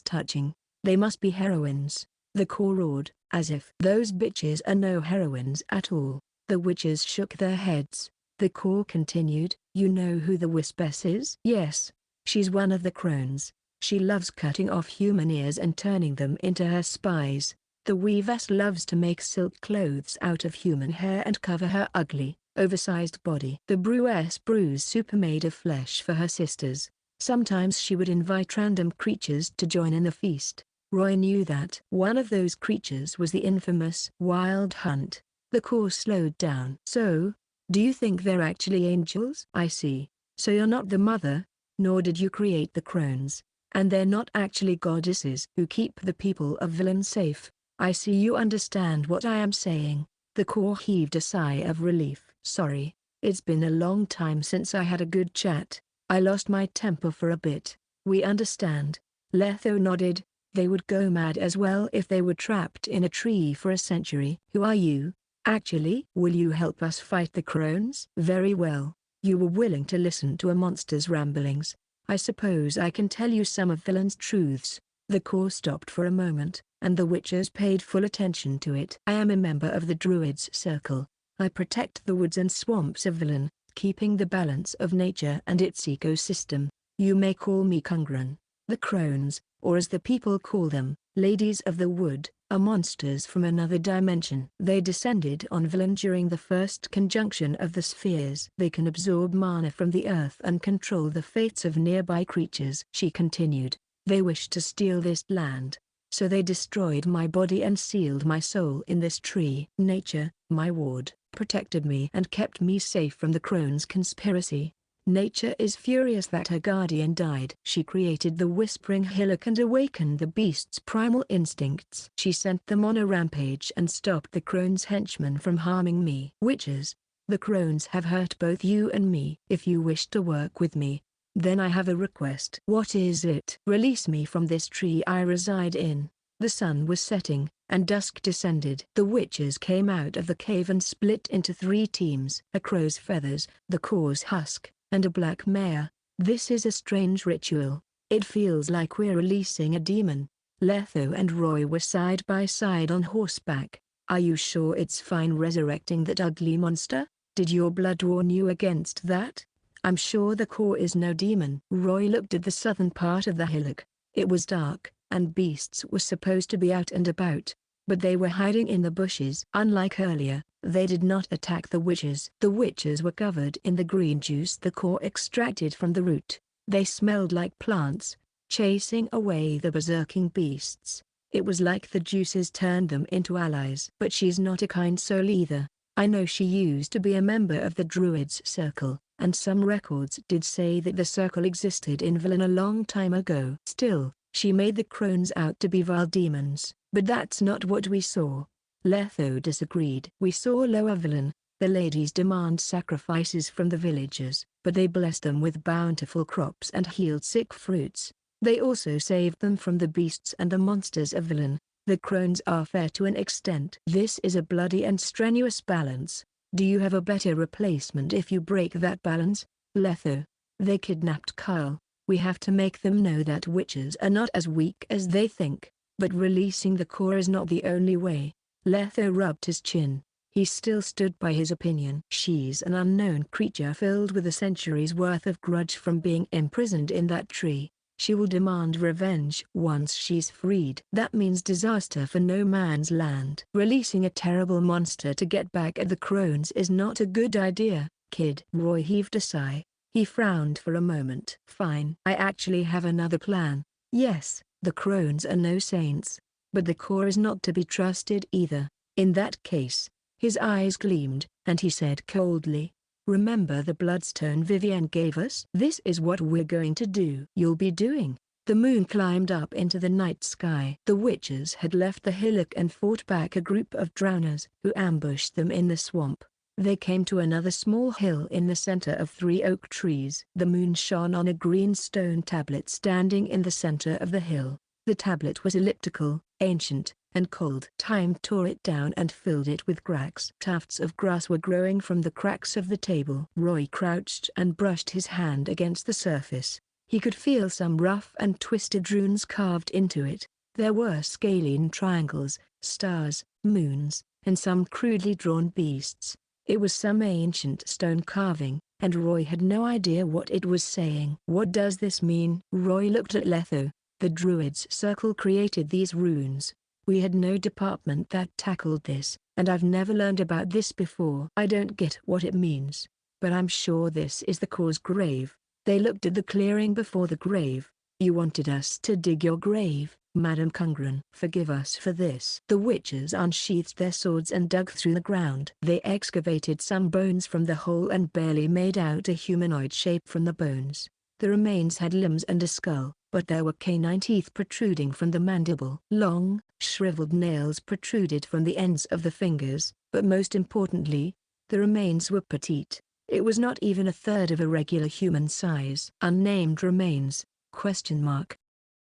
touching. They must be heroines." The core roared, as if those bitches are no heroines at all. The witches shook their heads. The core continued, "You know who the Wispess is?" "Yes. She's one of the crones. She loves cutting off human ears and turning them into her spies. The Weavess loves to make silk clothes out of human hair and cover her ugly, oversized body. The Brewess brews soup made of flesh for her sisters. Sometimes she would invite random creatures to join in the feast." Roy knew that one of those creatures was the infamous Wild Hunt. The core slowed down. "So, do you think they're actually angels?" "I see. So you're not the mother, nor did you create the crones, and they're not actually goddesses who keep the people of Villain safe. I see you understand what I am saying." The core heaved a sigh of relief. "Sorry. It's been a long time since I had a good chat. I lost my temper for a bit. We understand. Letho nodded. They would go mad as well if they were trapped in a tree for a century. Who are you? Actually, will you help us fight the crones? Very well. You were willing to listen to a monster's ramblings. I suppose I can tell you some of Villain's truths. The Kaer stopped for a moment, and the witches paid full attention to it. I am a member of the Druids' Circle. I protect the woods and swamps of Villain, keeping the balance of nature and its ecosystem. You may call me Kungran. The crones, or as the people call them, ladies of the wood, are monsters from another dimension. They descended on Villain during the first conjunction of the spheres. They can absorb mana from the earth and control the fates of nearby creatures. She continued. They wished to steal this land. So they destroyed my body and sealed my soul in this tree. Nature, my ward, protected me and kept me safe from the crones' conspiracy. Nature is furious that her guardian died. She created the Whispering Hillock and awakened the beast's primal instincts. She sent them on a rampage and stopped the crones' henchmen from harming me. Witches, the crones have hurt both you and me. If you wish to work with me, then I have a request. What is it? Release me from this tree I reside in. The sun was setting, and dusk descended. The witches came out of the cave and split into 3 teams. A crow's feathers, the Kaer's husk, and a black mare. This is a strange ritual. It feels like we're releasing a demon. Letho and Roy were side by side on horseback. Are you sure it's fine resurrecting that ugly monster? Did your blood warn you against that? I'm sure the Kaer is no demon. Roy looked at the southern part of the hillock. It was dark, and beasts were supposed to be out and about. But they were hiding in the bushes. Unlike earlier, they did not attack the witches. The witches were covered in the green juice the Kaer extracted from the root. They smelled like plants, chasing away the berserking beasts. It was like the juices turned them into allies. But she's not a kind soul either. I know she used to be a member of the Druids' Circle, and some records did say that the circle existed in Villain a long time ago. Still, she made the crones out to be vile demons. But that's not what we saw. Letho disagreed. We saw lower Villain. The ladies demand sacrifices from the villagers, but they blessed them with bountiful crops and healed sick fruits. They also saved them from the beasts and the monsters of Villain. The crones are fair to an extent. This is a bloody and strenuous balance. Do you have a better replacement if you break that balance? Letho. They kidnapped Kaer. We have to make them know that witches are not as weak as they think. But releasing the Kaer is not the only way. Letho rubbed his chin. He still stood by his opinion. She's an unknown creature filled with a century's worth of grudge from being imprisoned in that tree. She will demand revenge once she's freed. That means disaster for no man's land. Releasing a terrible monster to get back at the crones is not a good idea, kid. Roy heaved a sigh. He frowned for a moment. Fine. I actually have another plan. Yes, the crones are no saints. But the Kaer is not to be trusted either. In that case, his eyes gleamed, and he said coldly, remember the bloodstone Vivienne gave us? This is what we're going to do. You'll be doing. The moon climbed up into the night sky. The witches had left the hillock and fought back a group of drowners who ambushed them in the swamp. They came to another small hill in the center of 3 oak trees. The moon shone on a green stone tablet standing in the center of the hill. The tablet was elliptical, ancient, and cold. Time tore it down and filled it with cracks. Tufts of grass were growing from the cracks of the table. Roy crouched and brushed his hand against the surface. He could feel some rough and twisted runes carved into it. There were scalene triangles, stars, moons, and some crudely drawn beasts. It was some ancient stone carving, and Roy had no idea what it was saying. What does this mean? Roy looked at Letho. The Druids' Circle created these runes. We had no department that tackled this, and I've never learned about this before. I don't get what it means, but I'm sure this is the Kaer's grave. They looked at the clearing before the grave. You wanted us to dig your grave, Madam Kungran. Forgive us for this. The witches unsheathed their swords and dug through the ground. They excavated some bones from the hole and barely made out a humanoid shape from the bones. The remains had limbs and a skull, but there were canine teeth protruding from the mandible. Long, shriveled nails protruded from the ends of the fingers, but most importantly, the remains were petite. It was not even a third of a regular human size. Unnamed remains, ?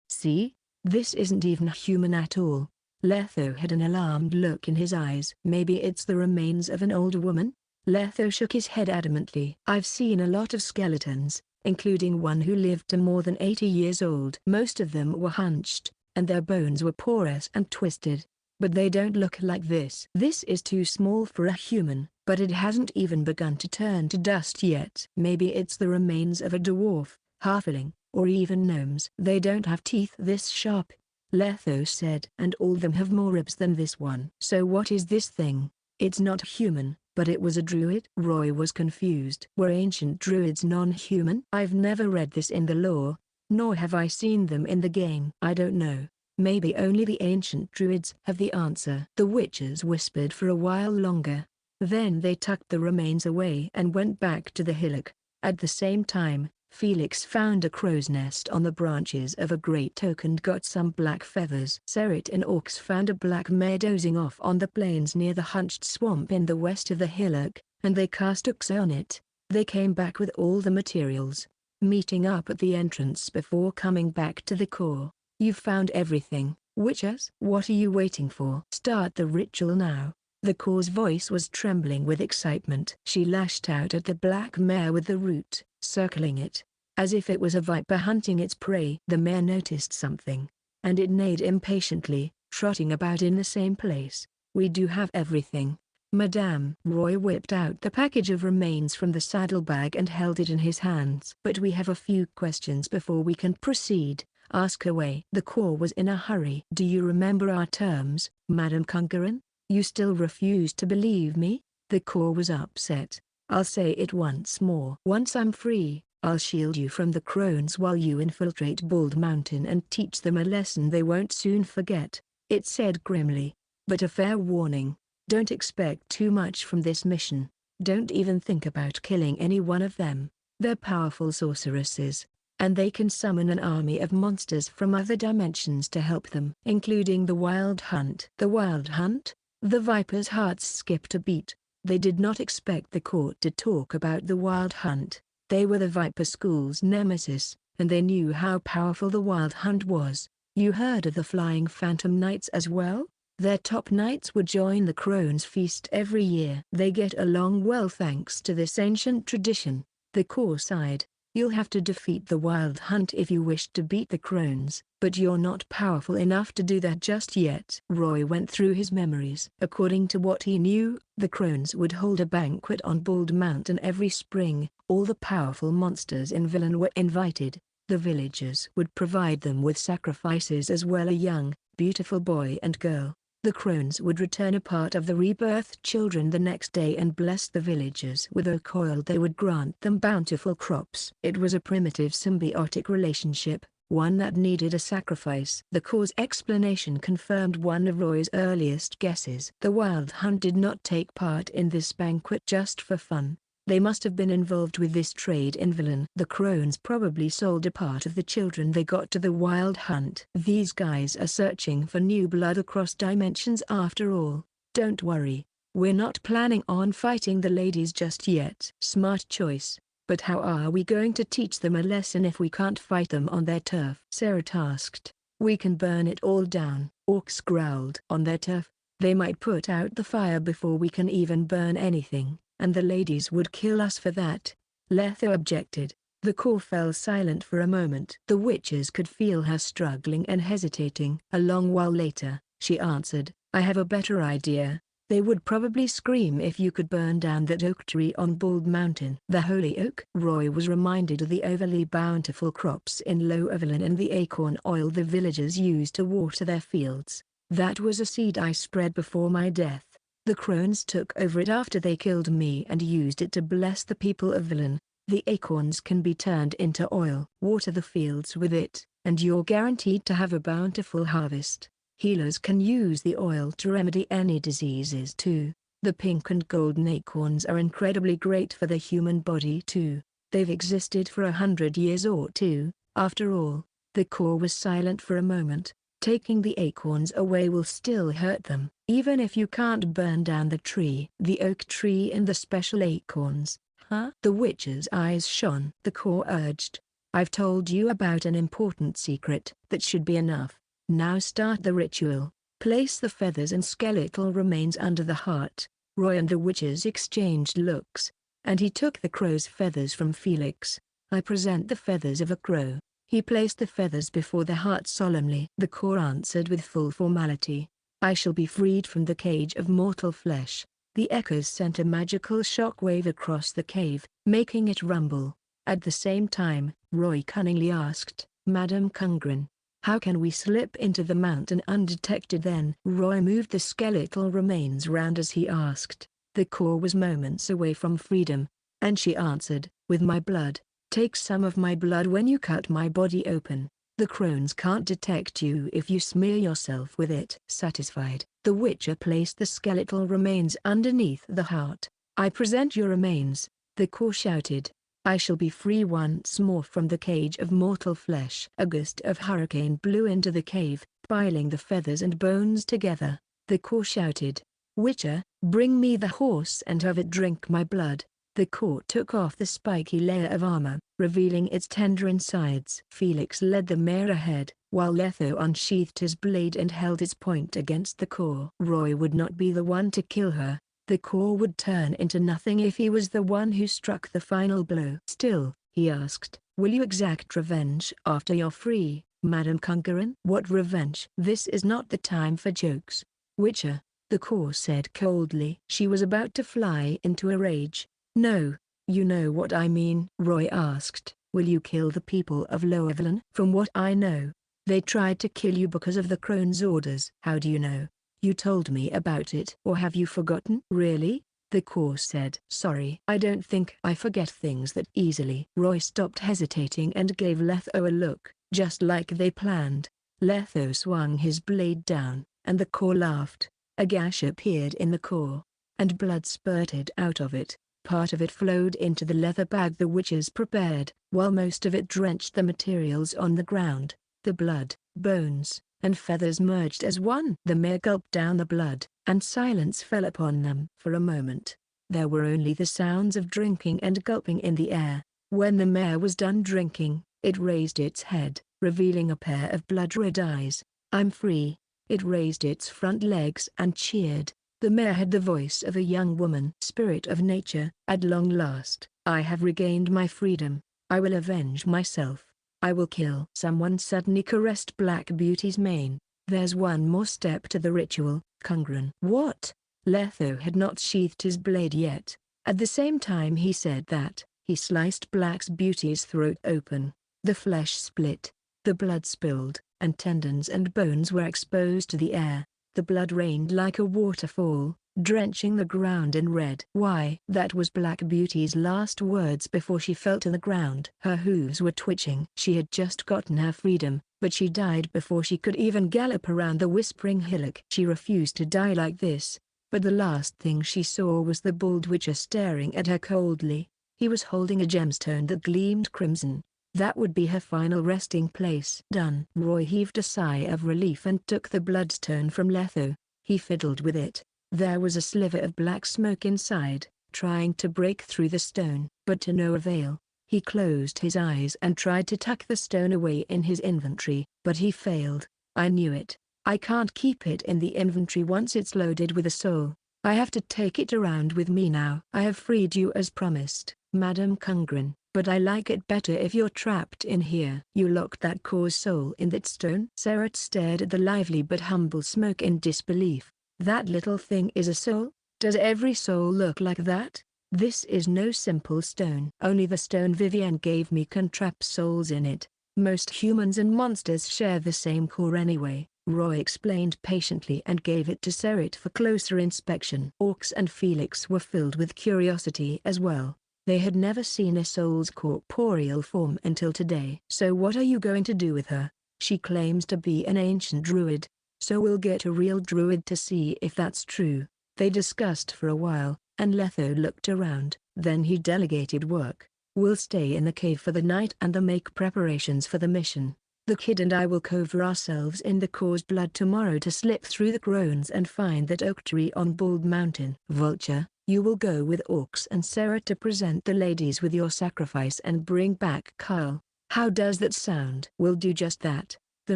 See? This isn't even human at all. Letho had an alarmed look in his eyes. Maybe it's the remains of an older woman? Letho shook his head adamantly. I've seen a lot of skeletons, including one who lived to more than 80 years old. Most of them were hunched, and their bones were porous and twisted. But they don't look like this. This is too small for a human, but it hasn't even begun to turn to dust yet. Maybe it's the remains of a dwarf, halfling, or even gnomes. They don't have teeth this sharp, Letho said. And all of them have more ribs than this one. So what is this thing? It's not human, but it was a druid? Roy was confused. Were ancient druids non-human? I've never read this in the lore, nor have I seen them in the game. I don't know. Maybe only the ancient druids have the answer. The witches whispered for a while longer. Then they tucked the remains away and went back to the hillock. At the same time, Felix found a crow's nest on the branches of a great oak and got some black feathers. Serit and Orcs found a black mare dozing off on the plains near the hunched swamp in the west of the hillock, and they cast hooks on it. They came back with all the materials, meeting up at the entrance before coming back to the core. You've found everything, witches? What are you waiting for? Start the ritual now. The core's voice was trembling with excitement. She lashed out at the black mare with the root, circling it, as if it was a viper hunting its prey. The mare noticed something, and it neighed impatiently, trotting about in the same place. We do have everything, Madame. Roy whipped out the package of remains from the saddlebag and held it in his hands. But we have a few questions before we can proceed. Ask away. The core was in a hurry. Do you remember our terms, Madame Conqueror? You still refuse to believe me? The core was upset. I'll say it once more. Once I'm free, I'll shield you from the crones while you infiltrate Bald Mountain and teach them a lesson they won't soon forget, it said grimly. But a fair warning, don't expect too much from this mission. Don't even think about killing any one of them. They're powerful sorceresses, and they can summon an army of monsters from other dimensions to help them, including the Wild Hunt. The Wild Hunt? The Viper's hearts skipped a beat. They did not expect the court to talk about the Wild Hunt. They were the Viper School's nemesis, and they knew how powerful the Wild Hunt was. You heard of the Flying Phantom Knights as well? Their top knights would join the Crone's feast every year. They get along well thanks to this ancient tradition. The core sighed. You'll have to defeat the Wild Hunt if you wish to beat the Crones, but you're not powerful enough to do that just yet. Roy went through his memories. According to what he knew, the Crones would hold a banquet on Bald Mountain every spring. All the powerful monsters in Villain were invited. The villagers would provide them with sacrifices as well, a young, beautiful boy and girl. The Crones would return a part of the rebirthed children the next day and bless the villagers with oak oil. They would grant them bountiful crops. It was a primitive symbiotic relationship, one that needed a sacrifice. The core's explanation confirmed one of Roy's earliest guesses. The Wild Hunt did not take part in this banquet just for fun. They must have been involved with this trade in Villain. The Crones probably sold a part of the children they got to the Wild Hunt. These guys are searching for new blood across dimensions after all. Don't worry, we're not planning on fighting the ladies just yet. Smart choice, but how are we going to teach them a lesson if we can't fight them on their turf? Serit asked. We can burn it all down. Orcs growled. On their turf? They might put out the fire before we can even burn anything. And the ladies would kill us for that, Letho objected. The core fell silent for a moment. The witches could feel her struggling and hesitating. A long while later, she answered, I have a better idea. They would probably scream if you could burn down that oak tree on Bald Mountain. The holy oak? Roy was reminded of the overly bountiful crops in Lower Villain and the acorn oil the villagers used to water their fields. That was a seed I spread before my death. The Crones took over it after they killed me and used it to bless the people of Villain. The acorns can be turned into oil. Water the fields with it, and you're guaranteed to have a bountiful harvest. Healers can use the oil to remedy any diseases too. The pink and golden acorns are incredibly great for the human body too. They've existed for 100 years or two, after all. The core was silent for a moment. Taking the acorns away will still hurt them, even if you can't burn down the tree. The oak tree and the special acorns, Huh? The witch's eyes shone. The Kaer urged. I've told you about an important secret. That should be enough. Now start the ritual. Place the feathers and skeletal remains under the heart. Roy and the witches exchanged looks, and he took the crow's feathers from Felix. I present the feathers of a crow. He placed the feathers before the heart solemnly. The Kaer answered with full formality. I shall be freed from the cage of mortal flesh. The echoes sent a magical shockwave across the cave, making it rumble. At the same time, Roy cunningly asked, Madam Kungren, how can we slip into the mountain undetected then? Roy moved the skeletal remains round as he asked. The Kaer was moments away from freedom, and she answered, with my blood. Take some of my blood when you cut my body open. The crones can't detect you if you smear yourself with it. Satisfied, the witcher placed the skeletal remains underneath the heart. I present your remains, the Kaer shouted. I shall be free once more from the cage of mortal flesh. A gust of hurricane blew into the cave, piling the feathers and bones together. The Kaer shouted, Witcher, bring me the horse and have it drink my blood. The Kaer took off the spiky layer of armor, revealing its tender insides. Felix led the mare ahead, while Letho unsheathed his blade and held its point against the Kaer. Roy would not be the one to kill her. The Kaer would turn into nothing if he was the one who struck the final blow. Still, he asked, will you exact revenge after you're free, Madam Kungren? What revenge? This is not the time for jokes. Witcher, the Kaer said coldly. She was about to fly into a rage. No, you know what I mean. Roy asked, will you kill the people of Loevelin? From what I know, they tried to kill you because of the crone's orders. How do you know? You told me about it. Or have you forgotten? Really? The Kaer said. Sorry. I don't think I forget things that easily. Roy stopped hesitating and gave Letho a look, just like they planned. Letho swung his blade down, and the Kaer laughed. A gash appeared in the Kaer, and blood spurted out of it. Part of it flowed into the leather bag the witches prepared, while most of it drenched the materials on the ground. The blood, bones, and feathers merged as one. The mare gulped down the blood, and silence fell upon them. For a moment, there were only the sounds of drinking and gulping in the air. When the mare was done drinking, it raised its head, revealing a pair of blood-red eyes. I'm free. It raised its front legs and cheered. The mare had the voice of a young woman. Spirit of nature, at long last, I have regained my freedom. I will avenge myself. I will kill. Someone suddenly caressed Black Beauty's mane. There's one more step to the ritual, Kungren. What? Letho had not sheathed his blade yet. At the same time he said that, he sliced Black Beauty's throat open. The flesh split. The blood spilled, and tendons and bones were exposed to the air. The blood rained like a waterfall, drenching the ground in red. Why? That was Black Beauty's last words before she fell to the ground. Her hooves were twitching. She had just gotten her freedom, but she died before she could even gallop around the whispering hillock. She refused to die like this, but the last thing she saw was the bald witcher staring at her coldly. He was holding a gemstone that gleamed crimson. That would be her final resting place. Done. Roy heaved a sigh of relief and took the bloodstone from Letho. He fiddled with it. There was a sliver of black smoke inside, trying to break through the stone, but to no avail. He closed his eyes and tried to tuck the stone away in his inventory, but he failed. I knew it. I can't keep it in the inventory once it's loaded with a soul. I have to take it around with me now. I have freed you as promised, Madam Kungren. But I like it better if you're trapped in here. You locked that Kaer's soul in that stone? Serret stared at the lively but humble smoke in disbelief. That little thing is a soul? Does every soul look like that? This is no simple stone. Only the stone Vivienne gave me can trap souls in it. Most humans and monsters share the same core anyway. Roy explained patiently and gave it to Serret for closer inspection. Orcs and Felix were filled with curiosity as well. They had never seen a soul's corporeal form until today. So what are you going to do with her? She claims to be an ancient druid. So we'll get a real druid to see if that's true. They discussed for a while, and Letho looked around. Then he delegated work. We'll stay in the cave for the night and make preparations for the mission. The kid and I will cover ourselves in the Kaer's blood tomorrow to slip through the crones and find that oak tree on Bald Mountain. Vulture, You will go with Orcs and Sarah to present the ladies with your sacrifice and bring back Kaer. How does that sound? We'll do just that. The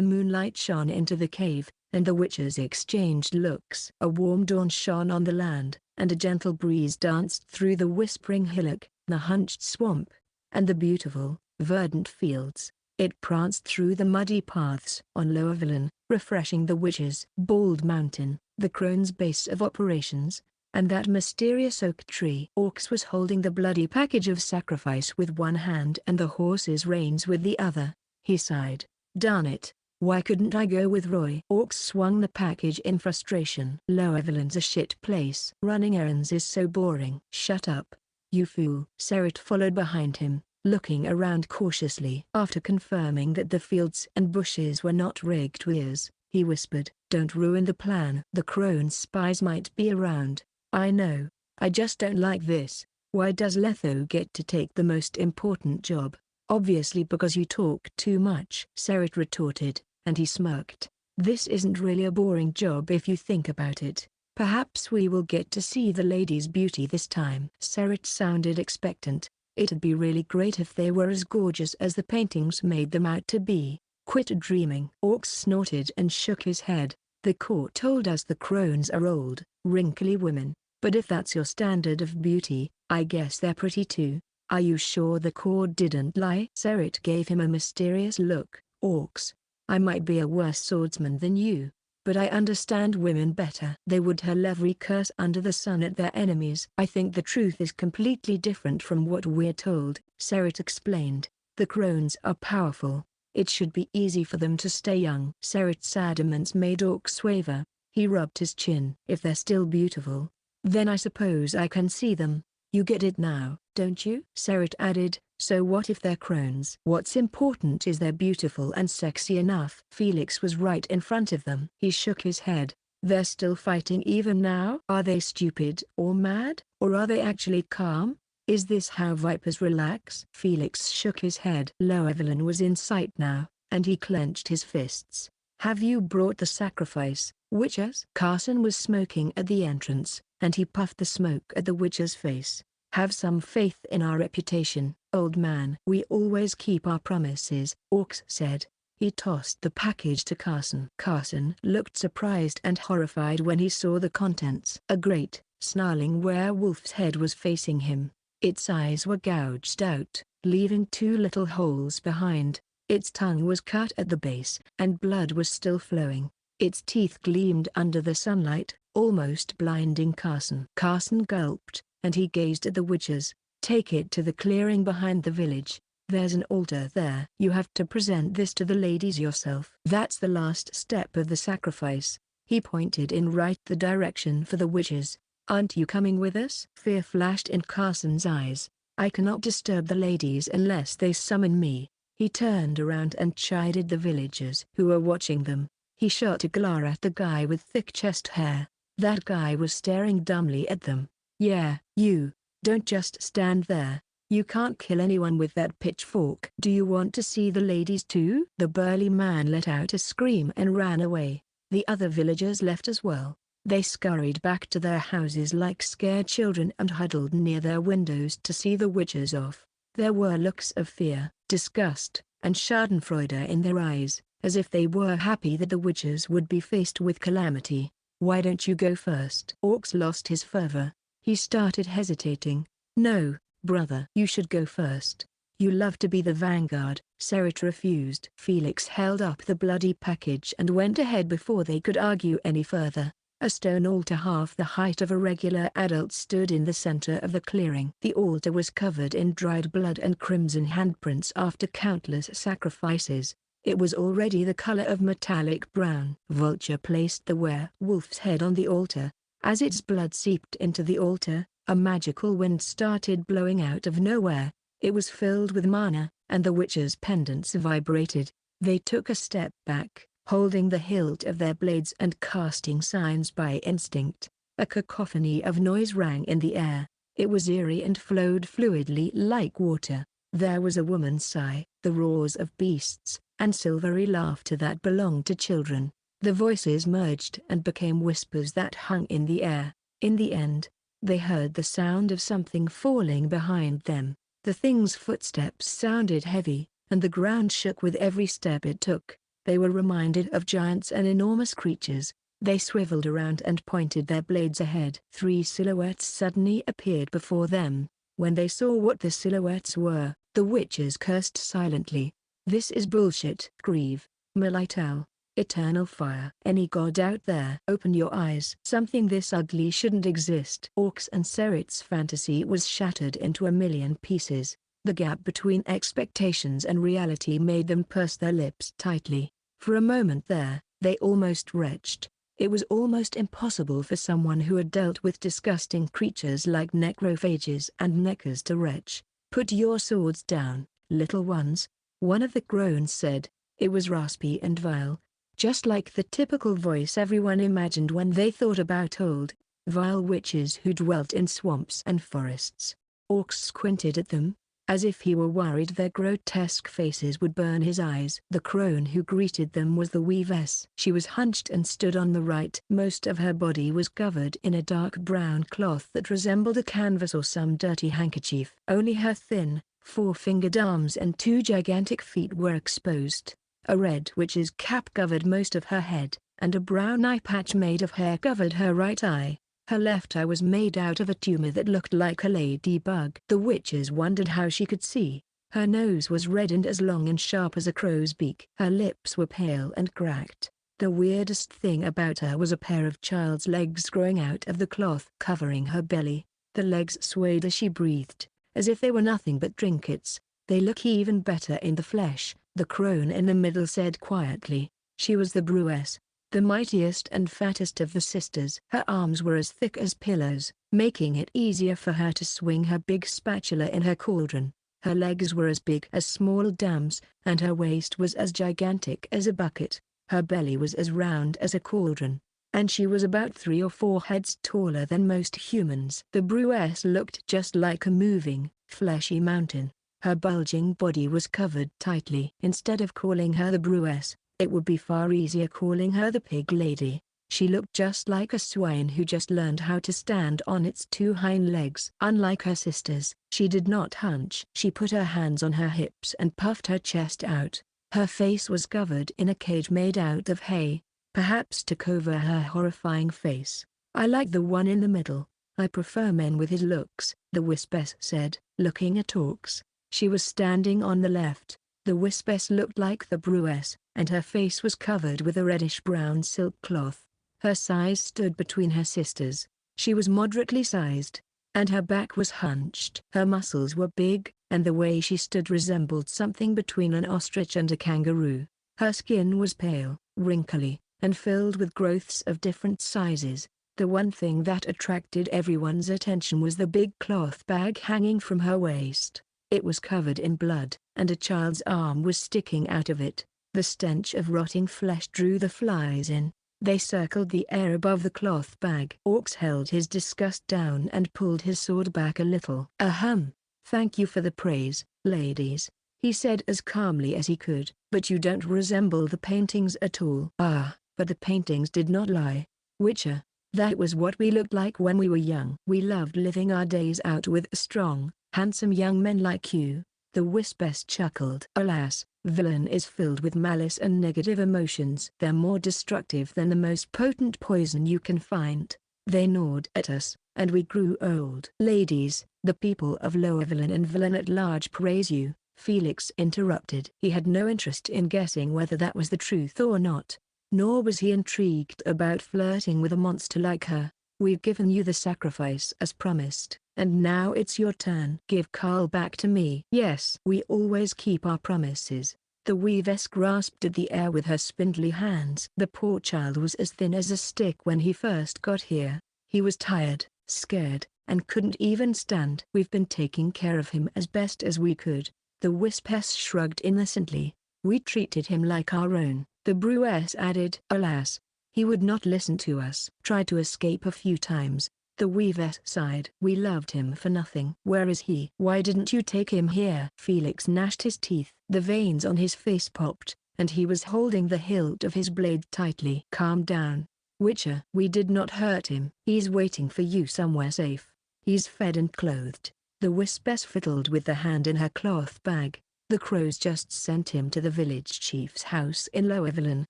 moonlight shone into the cave, and the witches exchanged looks. A warm dawn shone on the land, and a gentle breeze danced through the whispering hillock, the hunched swamp, and the beautiful, verdant fields. It pranced through the muddy paths on Lower Villain, refreshing the witches. Bald Mountain, the crone's base of operations, and that mysterious oak tree. Orcs was holding the bloody package of sacrifice with one hand and the horse's reins with the other. He sighed. Darn it. Why couldn't I go with Roy? Orcs swung the package in frustration. Lower Villain's a shit place. Running errands is so boring. Shut up, you fool. Serret followed behind him, looking around cautiously. After confirming that the fields and bushes were not rigged with, he whispered, don't ruin the plan. The crone's spies might be around. I know. I just don't like this. Why does Letho get to take the most important job? Obviously because you talk too much, Serret retorted, and he smirked. This isn't really a boring job if you think about it. Perhaps we will get to see the lady's beauty this time. Serret sounded expectant. It'd be really great if they were as gorgeous as the paintings made them out to be. Quit dreaming. Orcs snorted and shook his head. The court told us the crones are old, wrinkly women, but if that's your standard of beauty, I guess they're pretty too. Are you sure the court didn't lie? Serret gave him a mysterious look. Orcs, I might be a worse swordsman than you, but I understand women better. They would hurl every curse under the sun at their enemies. I think the truth is completely different from what we're told, Serret explained. The crones are powerful. It should be easy for them to stay young. Serret's adamance made Orcs waver. He rubbed his chin. If they're still beautiful, then I suppose I can see them. You get it now, don't you? Serret added, so what if they're crones? What's important is they're beautiful and sexy enough. Felix was right in front of them. He shook his head. They're still fighting even now? Are they stupid or mad, or are they actually calm? Is this how vipers relax? Felix shook his head. Lower Villain was in sight now, and he clenched his fists. Have you brought the sacrifice, witches? Carson was smoking at the entrance, and he puffed the smoke at the witch's face. Have some faith in our reputation, old man. We always keep our promises, Orcs said. He tossed the package to Carson. Carson looked surprised and horrified when he saw the contents. A great, snarling werewolf's head was facing him. Its eyes were gouged out, leaving two little holes behind. Its tongue was cut at the base, and blood was still flowing. Its teeth gleamed under the sunlight, almost blinding Carson. Carson gulped, and he gazed at the witches. Take it to the clearing behind the village. There's an altar there. You have to present this to the ladies yourself. That's the last step of the sacrifice. He pointed in right the direction for the witches. Aren't you coming with us? Fear flashed in Carson's eyes. I cannot disturb the ladies unless they summon me. He turned around and chided the villagers who were watching them. He shot a glare at the guy with thick chest hair. That guy was staring dumbly at them. Yeah, you. Don't just stand there. You can't kill anyone with that pitchfork. Do you want to see the ladies too? The burly man let out a scream and ran away. The other villagers left as well. They scurried back to their houses like scared children and huddled near their windows to see the witches off. There were looks of fear, disgust, and schadenfreude in their eyes, as if they were happy that the witches would be faced with calamity. Why don't you go first? Orcs lost his fervor. He started hesitating. No, brother. You should go first. You love to be the vanguard. Serret refused. Felix held up the bloody package and went ahead before they could argue any further. A stone altar half the height of a regular adult stood in the center of the clearing. The altar was covered in dried blood and crimson handprints after countless sacrifices. It was already the color of metallic brown. Vulture placed the werewolf's head on the altar. As its blood seeped into the altar, a magical wind started blowing out of nowhere. It was filled with mana, and the witches' pendants vibrated. They took a step back, holding the hilt of their blades and casting signs by instinct. A cacophony of noise rang in the air. It was eerie and flowed fluidly like water. There was a woman's sigh, the roars of beasts, and silvery laughter that belonged to children. The voices merged and became whispers that hung in the air. In the end, They heard the sound of something falling behind them. The thing's footsteps sounded heavy, and the ground shook with every step it took. They were reminded of giants and enormous creatures. They swiveled around and pointed their blades ahead. 3 silhouettes suddenly appeared before them. When they saw what the silhouettes were, the witches cursed silently. "This is bullshit." "Grieve, Militel. Eternal fire. Any god out there? Open your eyes. Something this ugly shouldn't exist." Orcs and Serit's fantasy was shattered into a million pieces. The gap between expectations and reality made them purse their lips tightly. For a moment there, they almost retched. It was almost impossible for someone who had dealt with disgusting creatures like necrophages and neckers to retch. "Put your swords down, little ones," one of the groans said. It was raspy and vile, just like the typical voice everyone imagined when they thought about old, vile witches who dwelt in swamps and forests. Orcs squinted at them, as if he were worried their grotesque faces would burn his eyes. The crone who greeted them was the weavess. She was hunched and stood on the right. Most of her body was covered in a dark brown cloth that resembled a canvas or some dirty handkerchief. Only her thin, 4-fingered arms and 2 gigantic feet were exposed. A red witch's cap covered most of her head, and a brown eye patch made of hair covered her right eye. Her left eye was made out of a tumor that looked like a ladybug. The witches wondered how she could see. Her nose was red and as long and sharp as a crow's beak. Her lips were pale and cracked. The weirdest thing about her was a pair of child's legs growing out of the cloth covering her belly. The legs swayed as she breathed, as if they were nothing but trinkets. "They look even better in the flesh," the crone in the middle said quietly. She was the Brewess, the mightiest and fattest of the sisters. Her arms were as thick as pillars, making it easier for her to swing her big spatula in her cauldron. Her legs were as big as small dams, and her waist was as gigantic as a bucket. Her belly was as round as a cauldron, and she was about 3 or 4 heads taller than most humans. The Brewess looked just like a moving, fleshy mountain. Her bulging body was covered tightly. Instead of calling her the Brewess, it would be far easier calling her the Pig Lady. She looked just like a swine who just learned how to stand on its 2 hind legs. Unlike her sisters, she did not hunch. She put her hands on her hips and puffed her chest out. Her face was covered in a cage made out of hay, perhaps to cover her horrifying face. "I like the one in the middle. I prefer men with his looks," the Wispess said, looking at Orcs. She was standing on the left. The Wispess looked like the Brewess, and her face was covered with a reddish-brown silk cloth. Her size stood between her sisters. She was moderately sized, and her back was hunched. Her muscles were big, and the way she stood resembled something between an ostrich and a kangaroo. Her skin was pale, wrinkly, and filled with growths of different sizes. The one thing that attracted everyone's attention was the big cloth bag hanging from her waist. It was covered in blood, and a child's arm was sticking out of it. The stench of rotting flesh drew the flies in. They circled the air above the cloth bag. Orcs held his disgust down and pulled his sword back a little. "Ahem. Thank you for the praise, ladies," he said as calmly as he could. "But you don't resemble the paintings at all." "Ah, but the paintings did not lie, Witcher. That was what we looked like when we were young. We loved living our days out with strong, handsome young men like you," the Wispess chuckled. "Alas, villain is filled with malice and negative emotions. They're more destructive than the most potent poison you can find. They gnawed at us, and we grew old." "Ladies, the people of Lower Villain and Villain at large praise you," Felix interrupted. He had no interest in guessing whether that was the truth or not, nor was he intrigued about flirting with a monster like her. "We've given you the sacrifice as promised, and now it's your turn. Give Carl back to me." "Yes, we always keep our promises." The weavess grasped at the air with her spindly hands. The poor child was as thin as a stick when he first got here. He was tired, scared, and couldn't even stand. "We've been taking care of him as best as we could," the Wispess shrugged innocently. "We treated him like our own." The Brewess added, "Alas, he would not listen to us. Tried to escape a few times." The Weavess sighed. "We loved him for nothing." "Where is he? Why didn't you take him here?" Felix gnashed his teeth. The veins on his face popped, and he was holding the hilt of his blade tightly. "Calm down. "Witcher, we did not hurt him. He's waiting for you somewhere safe. He's fed and clothed." The wispess fiddled with the hand in her cloth bag. "The crows just sent him to the village chief's house in Lower Villain.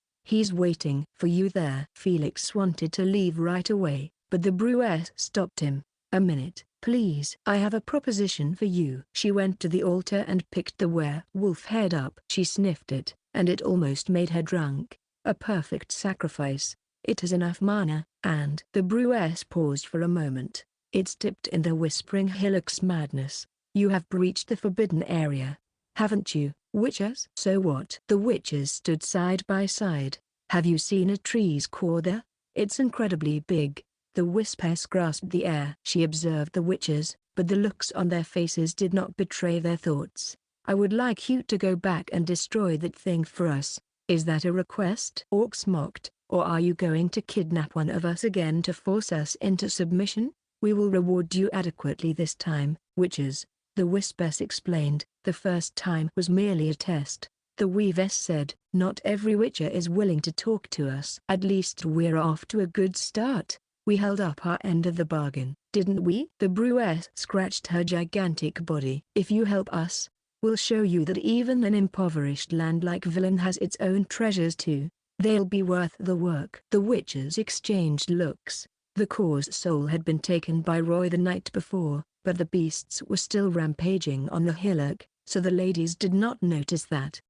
He's waiting for you there." Felix wanted to leave right away, but the Brewess stopped him. "A minute, please. I have a proposition for you." She went to the altar and picked the werewolf head up. She sniffed it, and it almost made her drunk. A perfect sacrifice. "It has enough mana, and..." The Brewess paused for a moment. It's dipped in the Whispering Hillock's madness. "You have breached the forbidden area, haven't you, witches?" "So what?" The witches stood side by side. "Have you seen a tree's core there? It's incredibly big." The wispess grasped the air. She observed the witches, but the looks on their faces did not betray their thoughts. "I would like you to go back and destroy that thing for us." "Is that a request?" Orcs mocked. "Or are you going to kidnap one of us again to force us into submission? We will reward you adequately this time, witches," the wispess explained. "The first time was merely a test." The weavess said, "Not every witcher is willing to talk to us." "At least we're off to a good start. We held up our end of the bargain, didn't we?" The Brewess scratched her gigantic body. "If you help us, we'll show you that even an impoverished land like Villain has its own treasures too. They'll be worth the work." The witches exchanged looks. The core's soul had been taken by Roy the night before, but the beasts were still rampaging on the hillock, so the ladies did not notice that.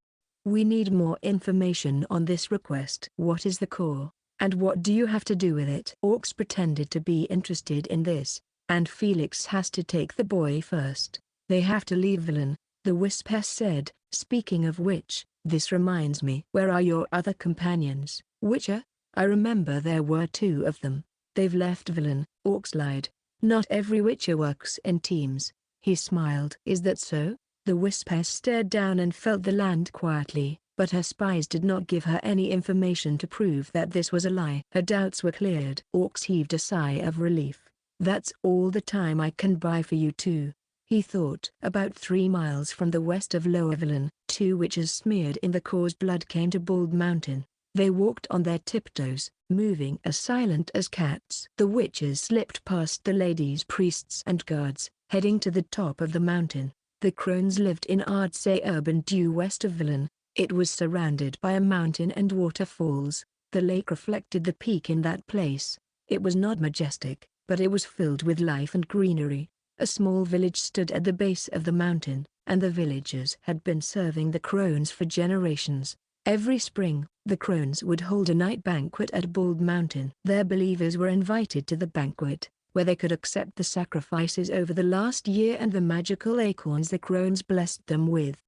"We need more information on this request." "What is the core, and what do you have to do with it?" Orcs pretended to be interested in this, "and Felix has to take the boy first. They have to leave Villain," the wispess said. "Speaking of which, this reminds me. Where are your other companions, Witcher? I remember there were 2 of them." "They've left Villain," Orcs lied. "Not every Witcher works in teams." He smiled. "Is that so?" The wispess stared down and felt the land quietly, but her spies did not give her any information to prove that this was a lie. Her doubts were cleared. Orcs heaved a sigh of relief. "That's all the time I can buy for you two," he thought. About 3 miles from the west of Lower Villain, 2 witches smeared in the core's blood came to Bald Mountain. They walked on their tiptoes, moving as silent as cats. The witches slipped past the ladies' priests and guards, heading to the top of the mountain. The crones lived in Odysee urban due west of Villain. It was surrounded by a mountain and waterfalls. The lake reflected the peak in that place. It was not majestic, but it was filled with life and greenery. A small village stood at the base of the mountain, and the villagers had been serving the crones for generations. Every spring, the crones would hold a night banquet at Bald Mountain. Their believers were invited to the banquet, where they could accept the sacrifices over the last year and the magical acorns the crones blessed them with.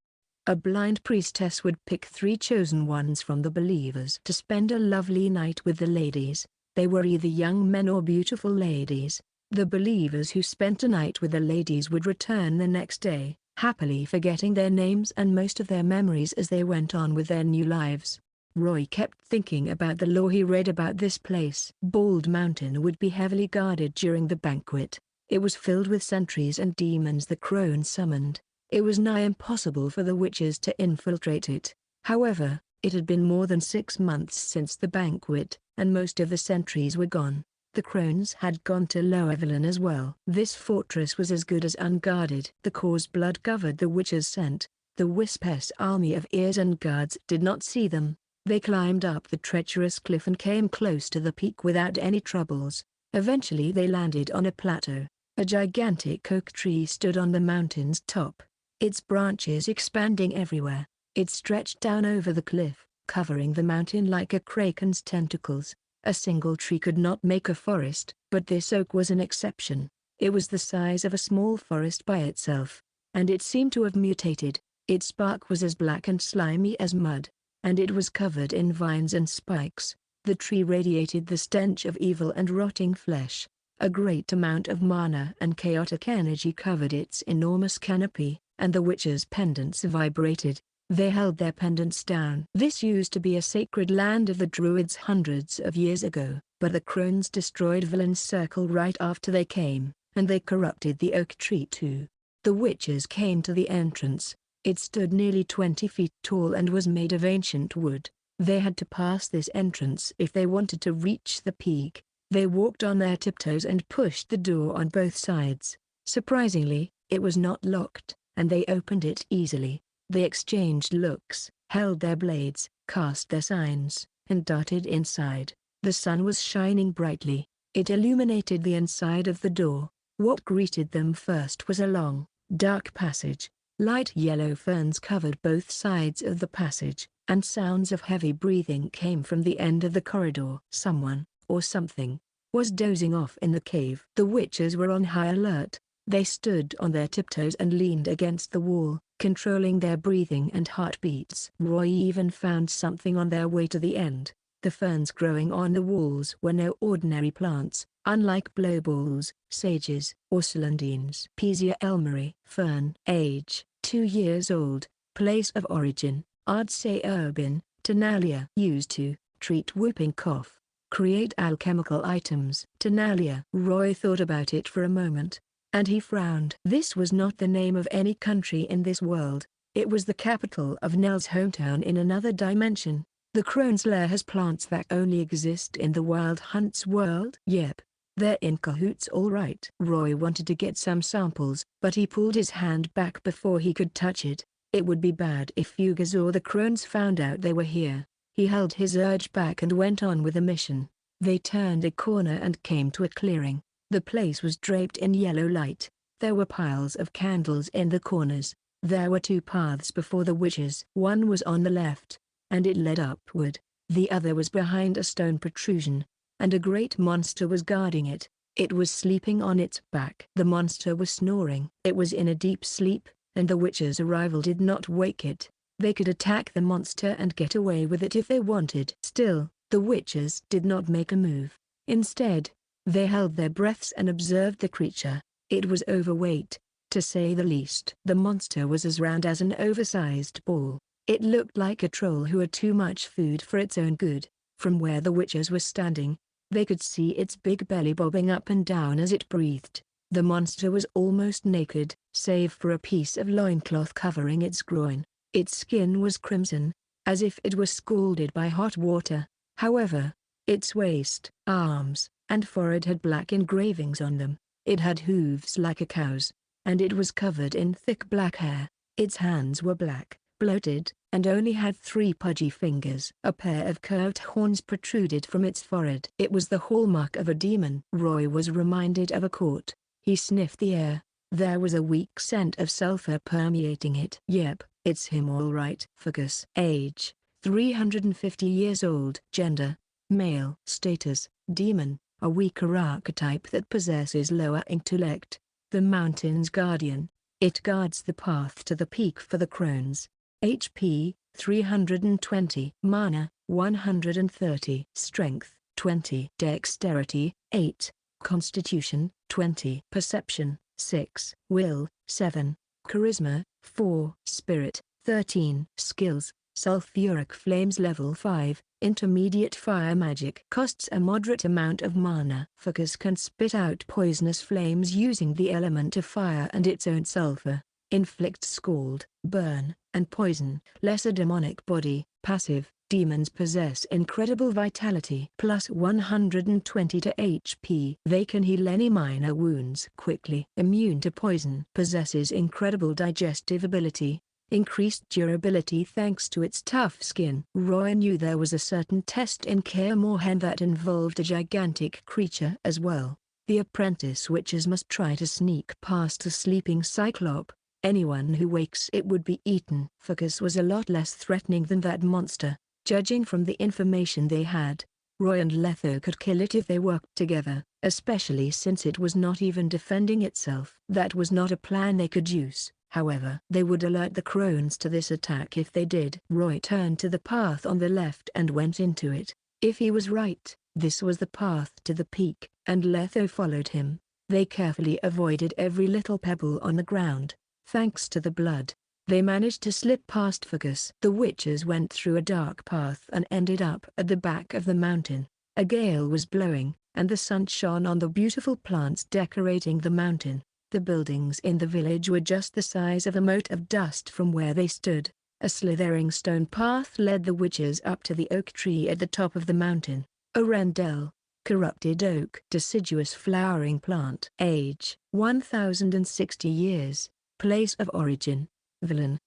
A blind priestess would pick 3 chosen ones from the believers to spend a lovely night with the ladies. They were either young men or beautiful ladies. The believers who spent a night with the ladies would return the next day, happily forgetting their names and most of their memories as they went on with their new lives. Roy kept thinking about the lore he read about this place. Bald Mountain would be heavily guarded during the banquet. It was filled with sentries and demons the crones summoned. It was nigh impossible for the witches to infiltrate it. However, it had been more than 6 months since the banquet, and most of the sentries were gone. The crones had gone to Lower Villain as well. This fortress was as good as unguarded. The core's blood covered the witches' scent. The wispess army of ears and guards did not see them. They climbed up the treacherous cliff and came close to the peak without any troubles. Eventually they landed on a plateau. A gigantic oak tree stood on the mountain's top, its branches expanding everywhere. It stretched down over the cliff, covering the mountain like a kraken's tentacles. A single tree could not make a forest, but this oak was an exception. It was the size of a small forest by itself, and it seemed to have mutated. Its bark was as black and slimy as mud, and it was covered in vines and spikes. The tree radiated the stench of evil and rotting flesh. A great amount of mana and chaotic energy covered its enormous canopy, and the witches' pendants vibrated. They held their pendants down. This used to be a sacred land of the Druids hundreds of years ago, but the crones destroyed Villain's circle right after they came, and they corrupted the oak tree too. The witches came to the entrance. It stood nearly 20 feet tall and was made of ancient wood. They had to pass this entrance if they wanted to reach the peak. They walked on their tiptoes and pushed the door on both sides. Surprisingly, it was not locked, and they opened it easily. They exchanged looks, held their blades, cast their signs, and darted inside. The sun was shining brightly. It illuminated the inside of the door. What greeted them first was a long, dark passage. Light yellow ferns covered both sides of the passage, and sounds of heavy breathing came from the end of the corridor. Someone, or something, was dozing off in the cave. The witches were on high alert. They stood on their tiptoes and leaned against the wall, controlling their breathing and heartbeats. Luo Yi even found something on their way to the end. The ferns growing on the walls were no ordinary plants, unlike blowballs, sages, or celandines. Pisia elmeri. Fern. Age, 2 years old. Place of origin, Odysee urban, Tenalia. Used to treat whooping cough. Create alchemical items. Tenalia. Roy thought about it for a moment, and he frowned. This was not the name of any country in this world. It was the capital of Nell's hometown in another dimension. The crone's lair has plants that only exist in the Wild Hunts world? Yep. They're in cahoots all right. Roy wanted to get some samples, but he pulled his hand back before he could touch it. It would be bad if Fugas or the crones found out they were here. He held his urge back and went on with the mission. They turned a corner and came to a clearing. The place was draped in yellow light. There were piles of candles in the corners. There were 2 paths before the witches. One was on the left, and it led upward. The other was behind a stone protrusion, and a great monster was guarding it. It was sleeping on its back. The monster was snoring. It was in a deep sleep, and the witches' arrival did not wake it. They could attack the monster and get away with it if they wanted. Still, the witches did not make a move. Instead, they held their breaths and observed the creature. It was overweight, to say the least. The monster was as round as an oversized ball. It looked like a troll who had too much food for its own good. From where the witches were standing, they could see its big belly bobbing up and down as it breathed. The monster was almost naked, save for a piece of loincloth covering its groin. Its skin was crimson, as if it was scalded by hot water. However, its waist, arms, and forehead had black engravings on them. It had hooves like a cow's, and it was covered in thick black hair. Its hands were black, bloated, and only had 3 pudgy fingers. A pair of curved horns protruded from its forehead. It was the hallmark of a demon. Roy was reminded of a court. He sniffed the air. There was a weak scent of sulfur permeating it. Yep, it's him all right. Fugas. Age, 350 years old. Gender, male. Status, demon, a weaker archetype that possesses lower intellect. The mountain's guardian. It guards the path to the peak for the crones. HP, 320. Mana, 130. Strength, 20. Dexterity, 8. Constitution, 20. Perception, 6. Will, 7. Charisma, 4. Spirit, 13. Skills, Sulfuric Flames Level 5. Intermediate Fire Magic. Costs a moderate amount of mana. Fugas can spit out poisonous flames using the element of fire and its own sulfur. Inflict scald, burn, and poison. Lesser demonic body. Passive. Demons possess incredible vitality. Plus 120 to HP. They can heal any minor wounds quickly. Immune to poison. Possesses incredible digestive ability. Increased durability thanks to its tough skin. Roy knew there was a certain test in Kaer that involved a gigantic creature as well. The apprentice witches must try to sneak past a sleeping cyclop. Anyone who wakes it would be eaten. Fugas was a lot less threatening than that monster. Judging from the information they had, Roy and Letho could kill it if they worked together, especially since it was not even defending itself. That was not a plan they could use. However, they would alert the crones to this attack if they did. Roy turned to the path on the left and went into it. If he was right, this was the path to the peak, and Letho followed him. They carefully avoided every little pebble on the ground. Thanks to the blood, they managed to slip past Fugas. The witches went through a dark path and ended up at the back of the mountain. A gale was blowing, and the sun shone on the beautiful plants decorating the mountain. The buildings in the village were just the size of a mote of dust from where they stood. A slithering stone path led the witches up to the oak tree at the top of the mountain. A rendell, corrupted oak, deciduous flowering plant. Age: 1060 years. Place of origin: villain?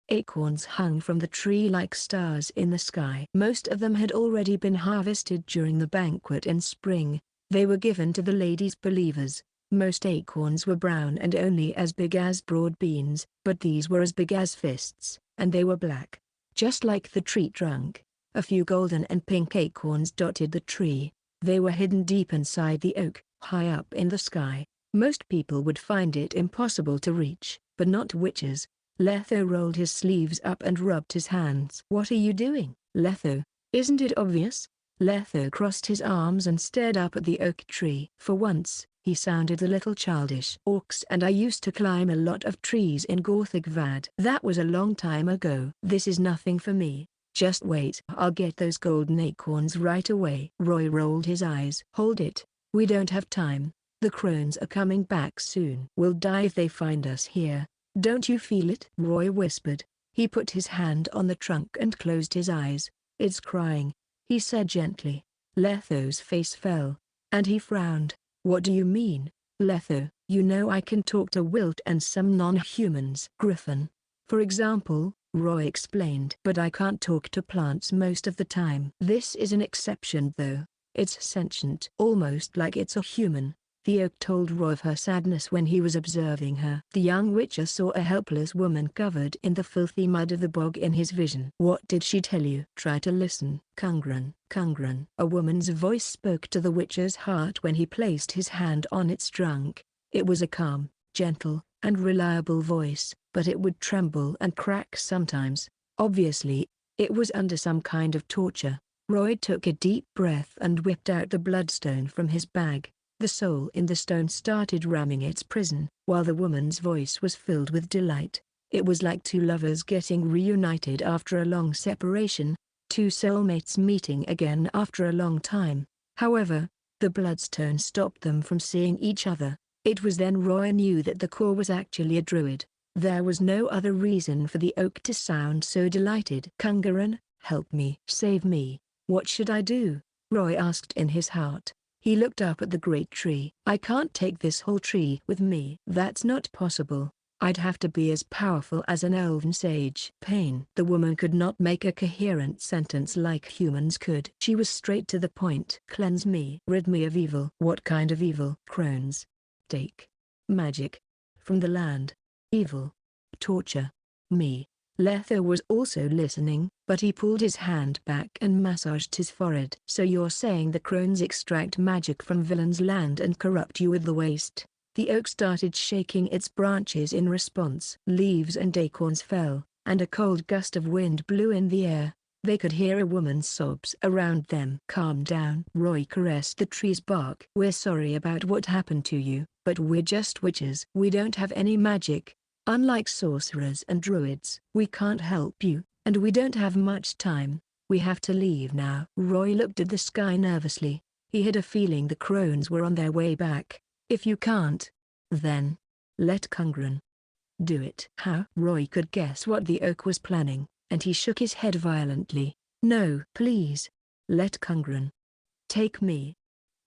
Acorns hung from the tree like stars in the sky. Most of them had already been harvested during the banquet in spring. They were given to the ladies believers. Most acorns were brown and only as big as broad beans, but these were as big as fists, and they were black, just like the tree trunk. A few golden and pink acorns dotted the tree. They were hidden deep inside the oak, high up in the sky. Most people would find it impossible to reach, but not witches. Letho rolled his sleeves up and rubbed his hands. "What are you doing, Letho? Isn't it obvious?" Letho crossed his arms and stared up at the oak tree. For once, he sounded a little childish. "Orcs and I used to climb a lot of trees in Gothic Vad. That was a long time ago. This is nothing for me. Just wait. I'll get those golden acorns right away." Roy rolled his eyes. "Hold it. We don't have time. The crones are coming back soon. We'll die if they find us here. Don't you feel it?" Roy whispered. He put his hand on the trunk and closed his eyes. "It's crying," he said gently. Letho's face fell, and he frowned. "What do you mean, Letho?" "You know I can talk to Wilt and some non-humans." "Griffin, for example," Roy explained. "But I can't talk to plants most of the time." "This is an exception though. It's sentient, almost like it's a human." The oak told Roy of her sadness when he was observing her. The young witcher saw a helpless woman covered in the filthy mud of the bog in his vision. "What did she tell you?" "Try to listen, Kungren." "Kungren." A woman's voice spoke to the witcher's heart when he placed his hand on its trunk. It was a calm, gentle, and reliable voice, but it would tremble and crack sometimes. Obviously, it was under some kind of torture. Roy took a deep breath and whipped out the bloodstone from his bag. The soul in the stone started ramming its prison, while the woman's voice was filled with delight. It was like two lovers getting reunited after a long separation, two soulmates meeting again after a long time. However, the bloodstone stopped them from seeing each other. It was then Roy knew that the core was actually a druid. There was no other reason for the oak to sound so delighted. "Kungren, help me. Save me. What should I do?" Roy asked in his heart. He looked up at the great tree. "I can't take this whole tree with me." "That's not possible. I'd have to be as powerful as an elven sage." "Pain." The woman could not make a coherent sentence like humans could. She was straight to the point. "Cleanse me. Rid me of evil." "What kind of evil?" "Crones. Take. Magic. From the land. Evil. Torture. Me." Letho was also listening, but he pulled his hand back and massaged his forehead. "So you're saying the crones extract magic from villains' land and corrupt you with the waste?" The oak started shaking its branches in response. Leaves and acorns fell, and a cold gust of wind blew in the air. They could hear a woman's sobs around them. "Calm down." Roy caressed the tree's bark. "We're sorry about what happened to you, but we're just witches. We don't have any magic. Unlike sorcerers and druids. We can't help you, and we don't have much time. We have to leave now." Roy looked at the sky nervously. He had a feeling the crones were on their way back. "If you can't, then let Kungren do it." "How?" Roy could guess what the oak was planning, and he shook his head violently. "No, please. Let Kungren take me.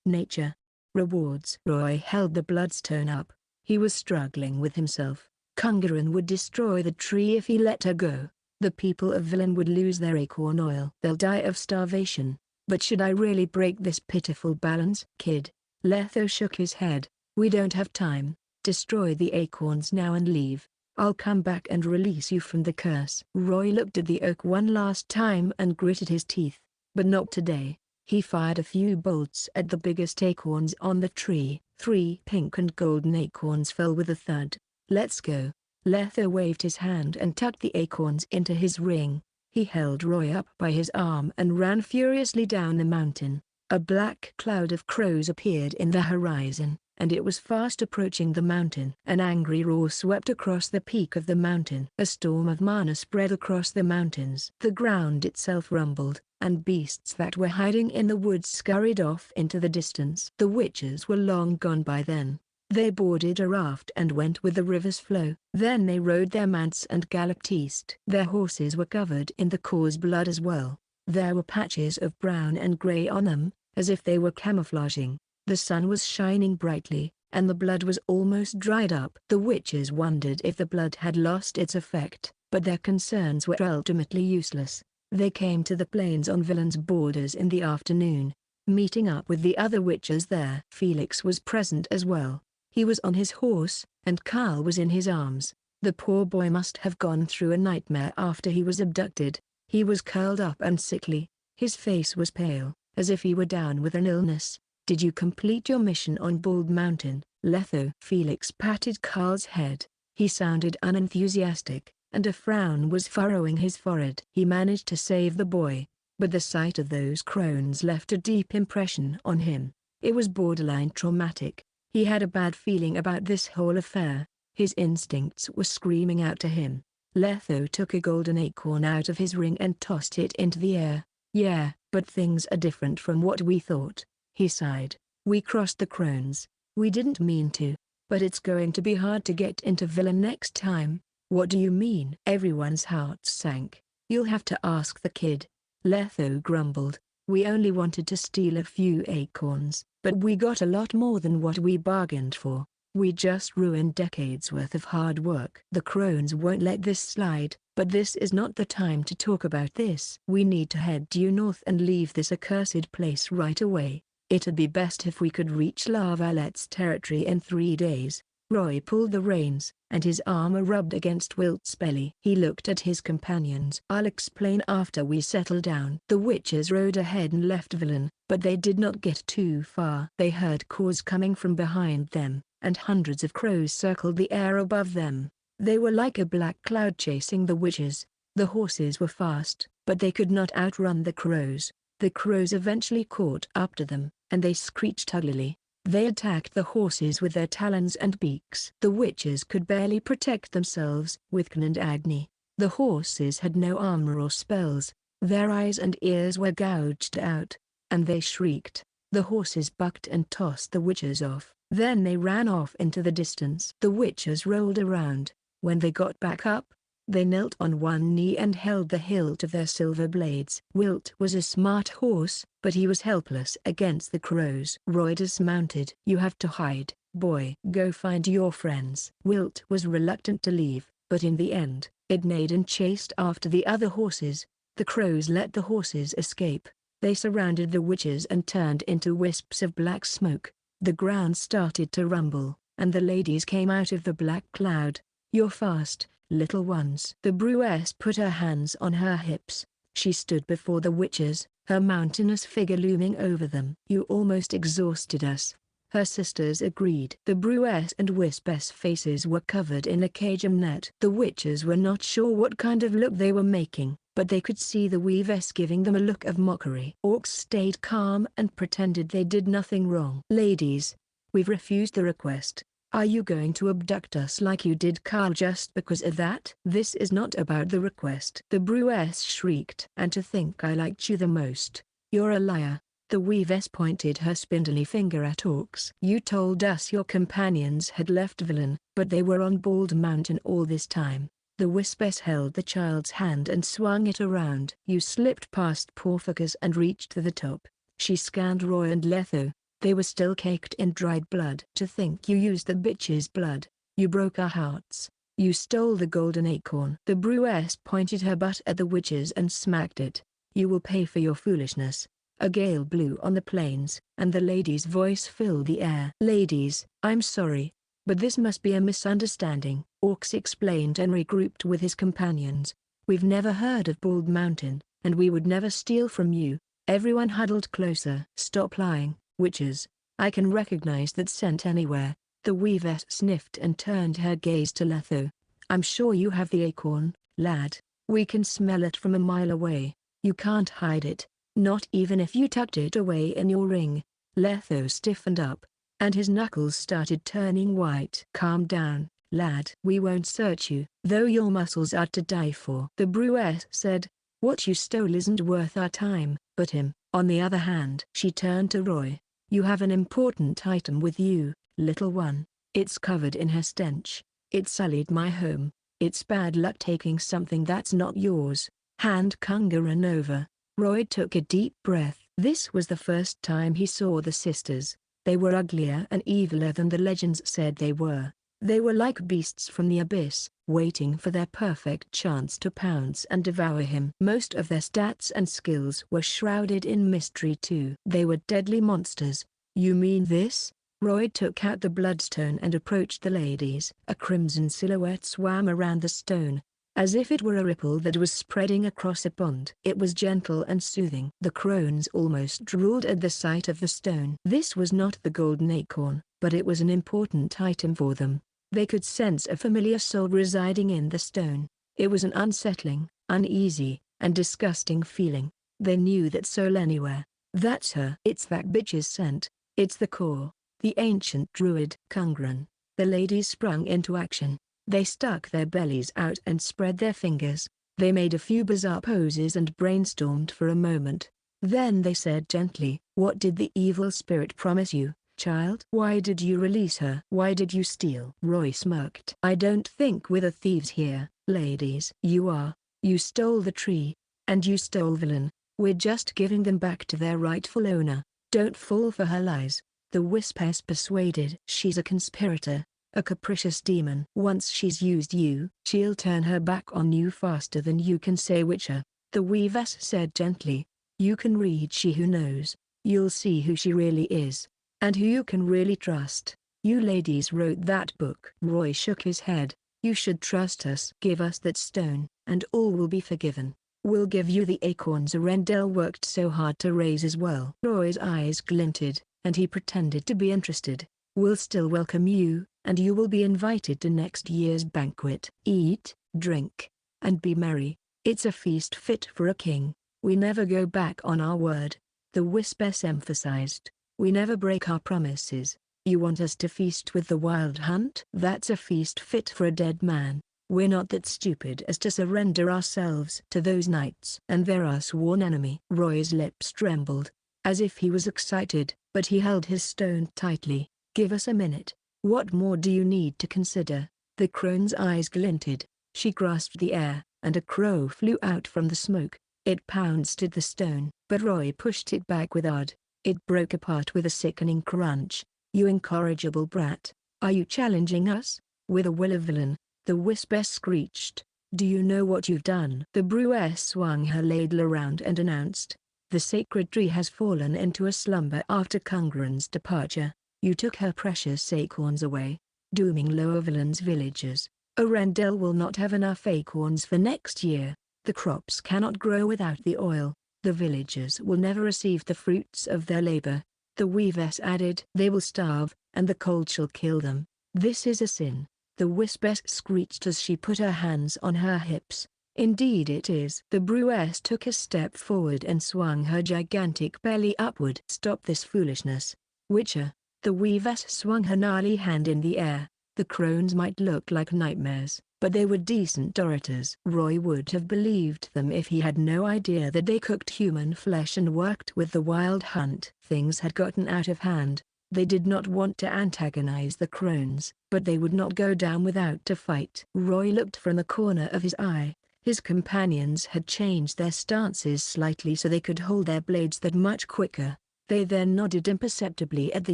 Nature rewards." Roy held the bloodstone up. He was struggling with himself. Kungren would destroy the tree if he let her go. The people of Villain would lose their acorn oil. They'll die of starvation. But should I really break this pitiful balance? "Kid." Letho shook his head. "We don't have time. Destroy the acorns now and leave. I'll come back and release you from the curse." Roy looked at the oak one last time and gritted his teeth. But not today. He fired a few bolts at the biggest acorns on the tree. 3 pink and golden acorns fell with a thud. "Let's go." Letho waved his hand and tucked the acorns into his ring. He held Roy up by his arm and ran furiously down the mountain. A black cloud of crows appeared in the horizon, and it was fast approaching the mountain. An angry roar swept across the peak of the mountain. A storm of mana spread across the mountains. The ground itself rumbled, and beasts that were hiding in the woods scurried off into the distance. The witches were long gone by then. They boarded a raft and went with the river's flow. Then they rode their mounts and galloped east. Their horses were covered in the Kaer's blood as well. There were patches of brown and grey on them, as if they were camouflaging. The sun was shining brightly, and the blood was almost dried up. The witches wondered if the blood had lost its effect, but their concerns were ultimately useless. They came to the plains on Villain's borders in the afternoon, meeting up with the other witches there. Felix was present as well. He was on his horse, and Kaer was in his arms. The poor boy must have gone through a nightmare after he was abducted. He was curled up and sickly. His face was pale, as if he were down with an illness. "Did you complete your mission on Bald Mountain, Letho?" Felix patted Kaer's head. He sounded unenthusiastic, and a frown was furrowing his forehead. "He managed to save the boy, but the sight of those crones left a deep impression on him. It was borderline traumatic. He had a bad feeling about this whole affair. His instincts were screaming out to him." Letho took a golden acorn out of his ring and tossed it into the air. "Yeah, but things are different from what we thought," he sighed. "We crossed the crones. We didn't mean to. But it's going to be hard to get into Villain next time." "What do you mean?" Everyone's hearts sank. "You'll have to ask the kid," Letho grumbled. "We only wanted to steal a few acorns, but we got a lot more than what we bargained for. We just ruined decades worth of hard work." "The crones won't let this slide, but this is not the time to talk about this. We need to head due north and leave this accursed place right away. It'd be best if we could reach La Valette's territory in 3 days. Roy pulled the reins, and his armor rubbed against Wilt's belly. He looked at his companions. "I'll explain after we settle down." The witches rode ahead and left Villain, but they did not get too far. They heard calls coming from behind them, and hundreds of crows circled the air above them. They were like a black cloud chasing the witches. The horses were fast, but they could not outrun the crows. The crows eventually caught up to them, and they screeched uglily. They attacked the horses with their talons and beaks. The witches could barely protect themselves with Kaer and Agni. The horses had no armor or spells. Their eyes and ears were gouged out, and they shrieked. The horses bucked and tossed the witches off. Then they ran off into the distance. The witches rolled around. When they got back up, they knelt on one knee and held the hilt of their silver blades. Wilt was a smart horse, but he was helpless against the crows. Roy dismounted. "You have to hide, boy. Go find your friends." Wilt was reluctant to leave, but in the end, it neighed and chased after the other horses. The crows let the horses escape. They surrounded the witches and turned into wisps of black smoke. The ground started to rumble, and the ladies came out of the black cloud. "You're fast, little ones." The Brewess put her hands on her hips. She stood before the witches, her mountainous figure looming over them. "You almost exhausted us," her sisters agreed. The Brewess and Wispess faces were covered in a cajun net. The witches were not sure what kind of look they were making, but they could see the Weavess giving them a look of mockery. Orcs stayed calm and pretended they did nothing wrong. "Ladies, we've refused the request. Are you going to abduct us like you did Kaer just because of that?" "This is not about the request," the Brewess shrieked. "And to think I liked you the most. You're a liar." The Weavess pointed her spindly finger at Orcs. "You told us your companions had left Villain, but they were on Bald Mountain all this time." The Wispess held the child's hand and swung it around. "You slipped past Porphycus and reached to the top." She scanned Roy and Letho. They were still caked in dried blood. "To think you used the bitch's blood. You broke our hearts. You stole the golden acorn." The Brewess pointed her butt at the witches and smacked it. "You will pay for your foolishness." A gale blew on the plains, and the lady's voice filled the air. "Ladies, I'm sorry, but this must be a misunderstanding," Orcs explained and regrouped with his companions. "We've never heard of Bald Mountain, and we would never steal from you." Everyone huddled closer. "Stop lying, witches. I can recognize that scent anywhere." The Weavess sniffed and turned her gaze to Letho. "I'm sure you have the acorn, lad. We can smell it from a mile away. You can't hide it, not even if you tucked it away in your ring." Letho stiffened up, and his knuckles started turning white. "Calm down, lad. We won't search you, though your muscles are to die for," the Brewess said. "What you stole isn't worth our time." "But him, on the other hand." She turned to Roy. "You have an important item with you, little one." It's covered in her stench. It sullied my home. It's bad luck taking something that's not yours. Hand Kungaran over. Roy took a deep breath. This was the first time he saw the sisters. They were uglier and eviler than the legends said they were. They were like beasts from the abyss, waiting for their perfect chance to pounce and devour him. Most of their stats and skills were shrouded in mystery too. They were deadly monsters. You mean this? Roy took out the bloodstone and approached the ladies. A crimson silhouette swam around the stone, as if it were a ripple that was spreading across a pond. It was gentle and soothing. The crones almost drooled at the sight of the stone. This was not the golden acorn, but it was an important item for them. They could sense a familiar soul residing in the stone. It was an unsettling, uneasy, and disgusting feeling. They knew that soul anywhere. That's her. It's that bitch's scent. It's the core. The ancient druid. Kungaran. The ladies sprung into action. They stuck their bellies out and spread their fingers. They made a few bizarre poses and brainstormed for a moment. Then they said gently, "What did the evil spirit promise you, child? Why did you release her? Why did you steal?" Roy smirked. "I don't think we're the thieves here, ladies." "You are. You stole the tree. And you stole Villain. We're just giving them back to their rightful owner. Don't fall for her lies." The Whispers persuaded. "She's a conspirator. A capricious demon. Once she's used you, she'll turn her back on you faster than you can say Witcher." The Weavess said gently, "You can read She Who Knows. You'll see who she really is. And who you can really trust. You ladies wrote that book." Roy shook his head. "You should trust us. Give us that stone, and all will be forgiven. We'll give you the acorns Arendelle worked so hard to raise as well." Roy's eyes glinted, and he pretended to be interested. "We'll still welcome you, and you will be invited to next year's banquet. Eat, drink, and be merry. It's a feast fit for a king. We never go back on our word." The Whispers emphasized, "We never break our promises. You want us to feast with the wild hunt? That's a feast fit for a dead man. We're not that stupid as to surrender ourselves to those knights. And they're our sworn enemy." Roy's lips trembled, as if he was excited, but he held his stone tightly. "Give us a minute. What more do you need to consider?" The crone's eyes glinted. She grasped the air, and a crow flew out from the smoke. It pounced at the stone, but Roy pushed it back with ard. It broke apart with a sickening crunch. "You incorrigible brat. Are you challenging us? With a will of Villain?" the Whisper screeched. "Do you know what you've done?" The Brewess swung her ladle around and announced, "The sacred tree has fallen into a slumber after Kungaran's departure. You took her precious acorns away, dooming Lower Villain's villagers. Arendelle will not have enough acorns for next year. The crops cannot grow without the oil. The villagers will never receive the fruits of their labor." The Weavess added, "They will starve, and the cold shall kill them. This is a sin." The Whispers screeched as she put her hands on her hips. "Indeed it is." The Brewess took a step forward and swung her gigantic belly upward. "Stop this foolishness, Witcher." The Weavess swung her gnarly hand in the air. The crones might look like nightmares, but they were decent orators. Roy would have believed them if he had no idea that they cooked human flesh and worked with the wild hunt. Things had gotten out of hand. They did not want to antagonize the crones, but they would not go down without a fight. Roy looked from the corner of his eye. His companions had changed their stances slightly so they could hold their blades that much quicker. They then nodded imperceptibly at the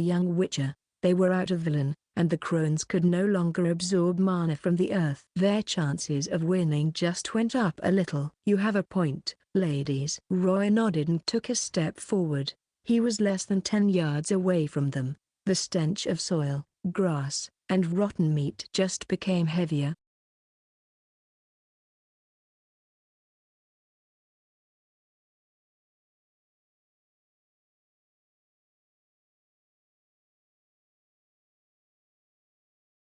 young Witcher. They were out of Villain, and the crones could no longer absorb mana from the earth. Their chances of winning just went up a little. "You have a point, ladies." Roy nodded and took a step forward. He was less than 10 yards away from them. The stench of soil, grass, and rotten meat just became heavier.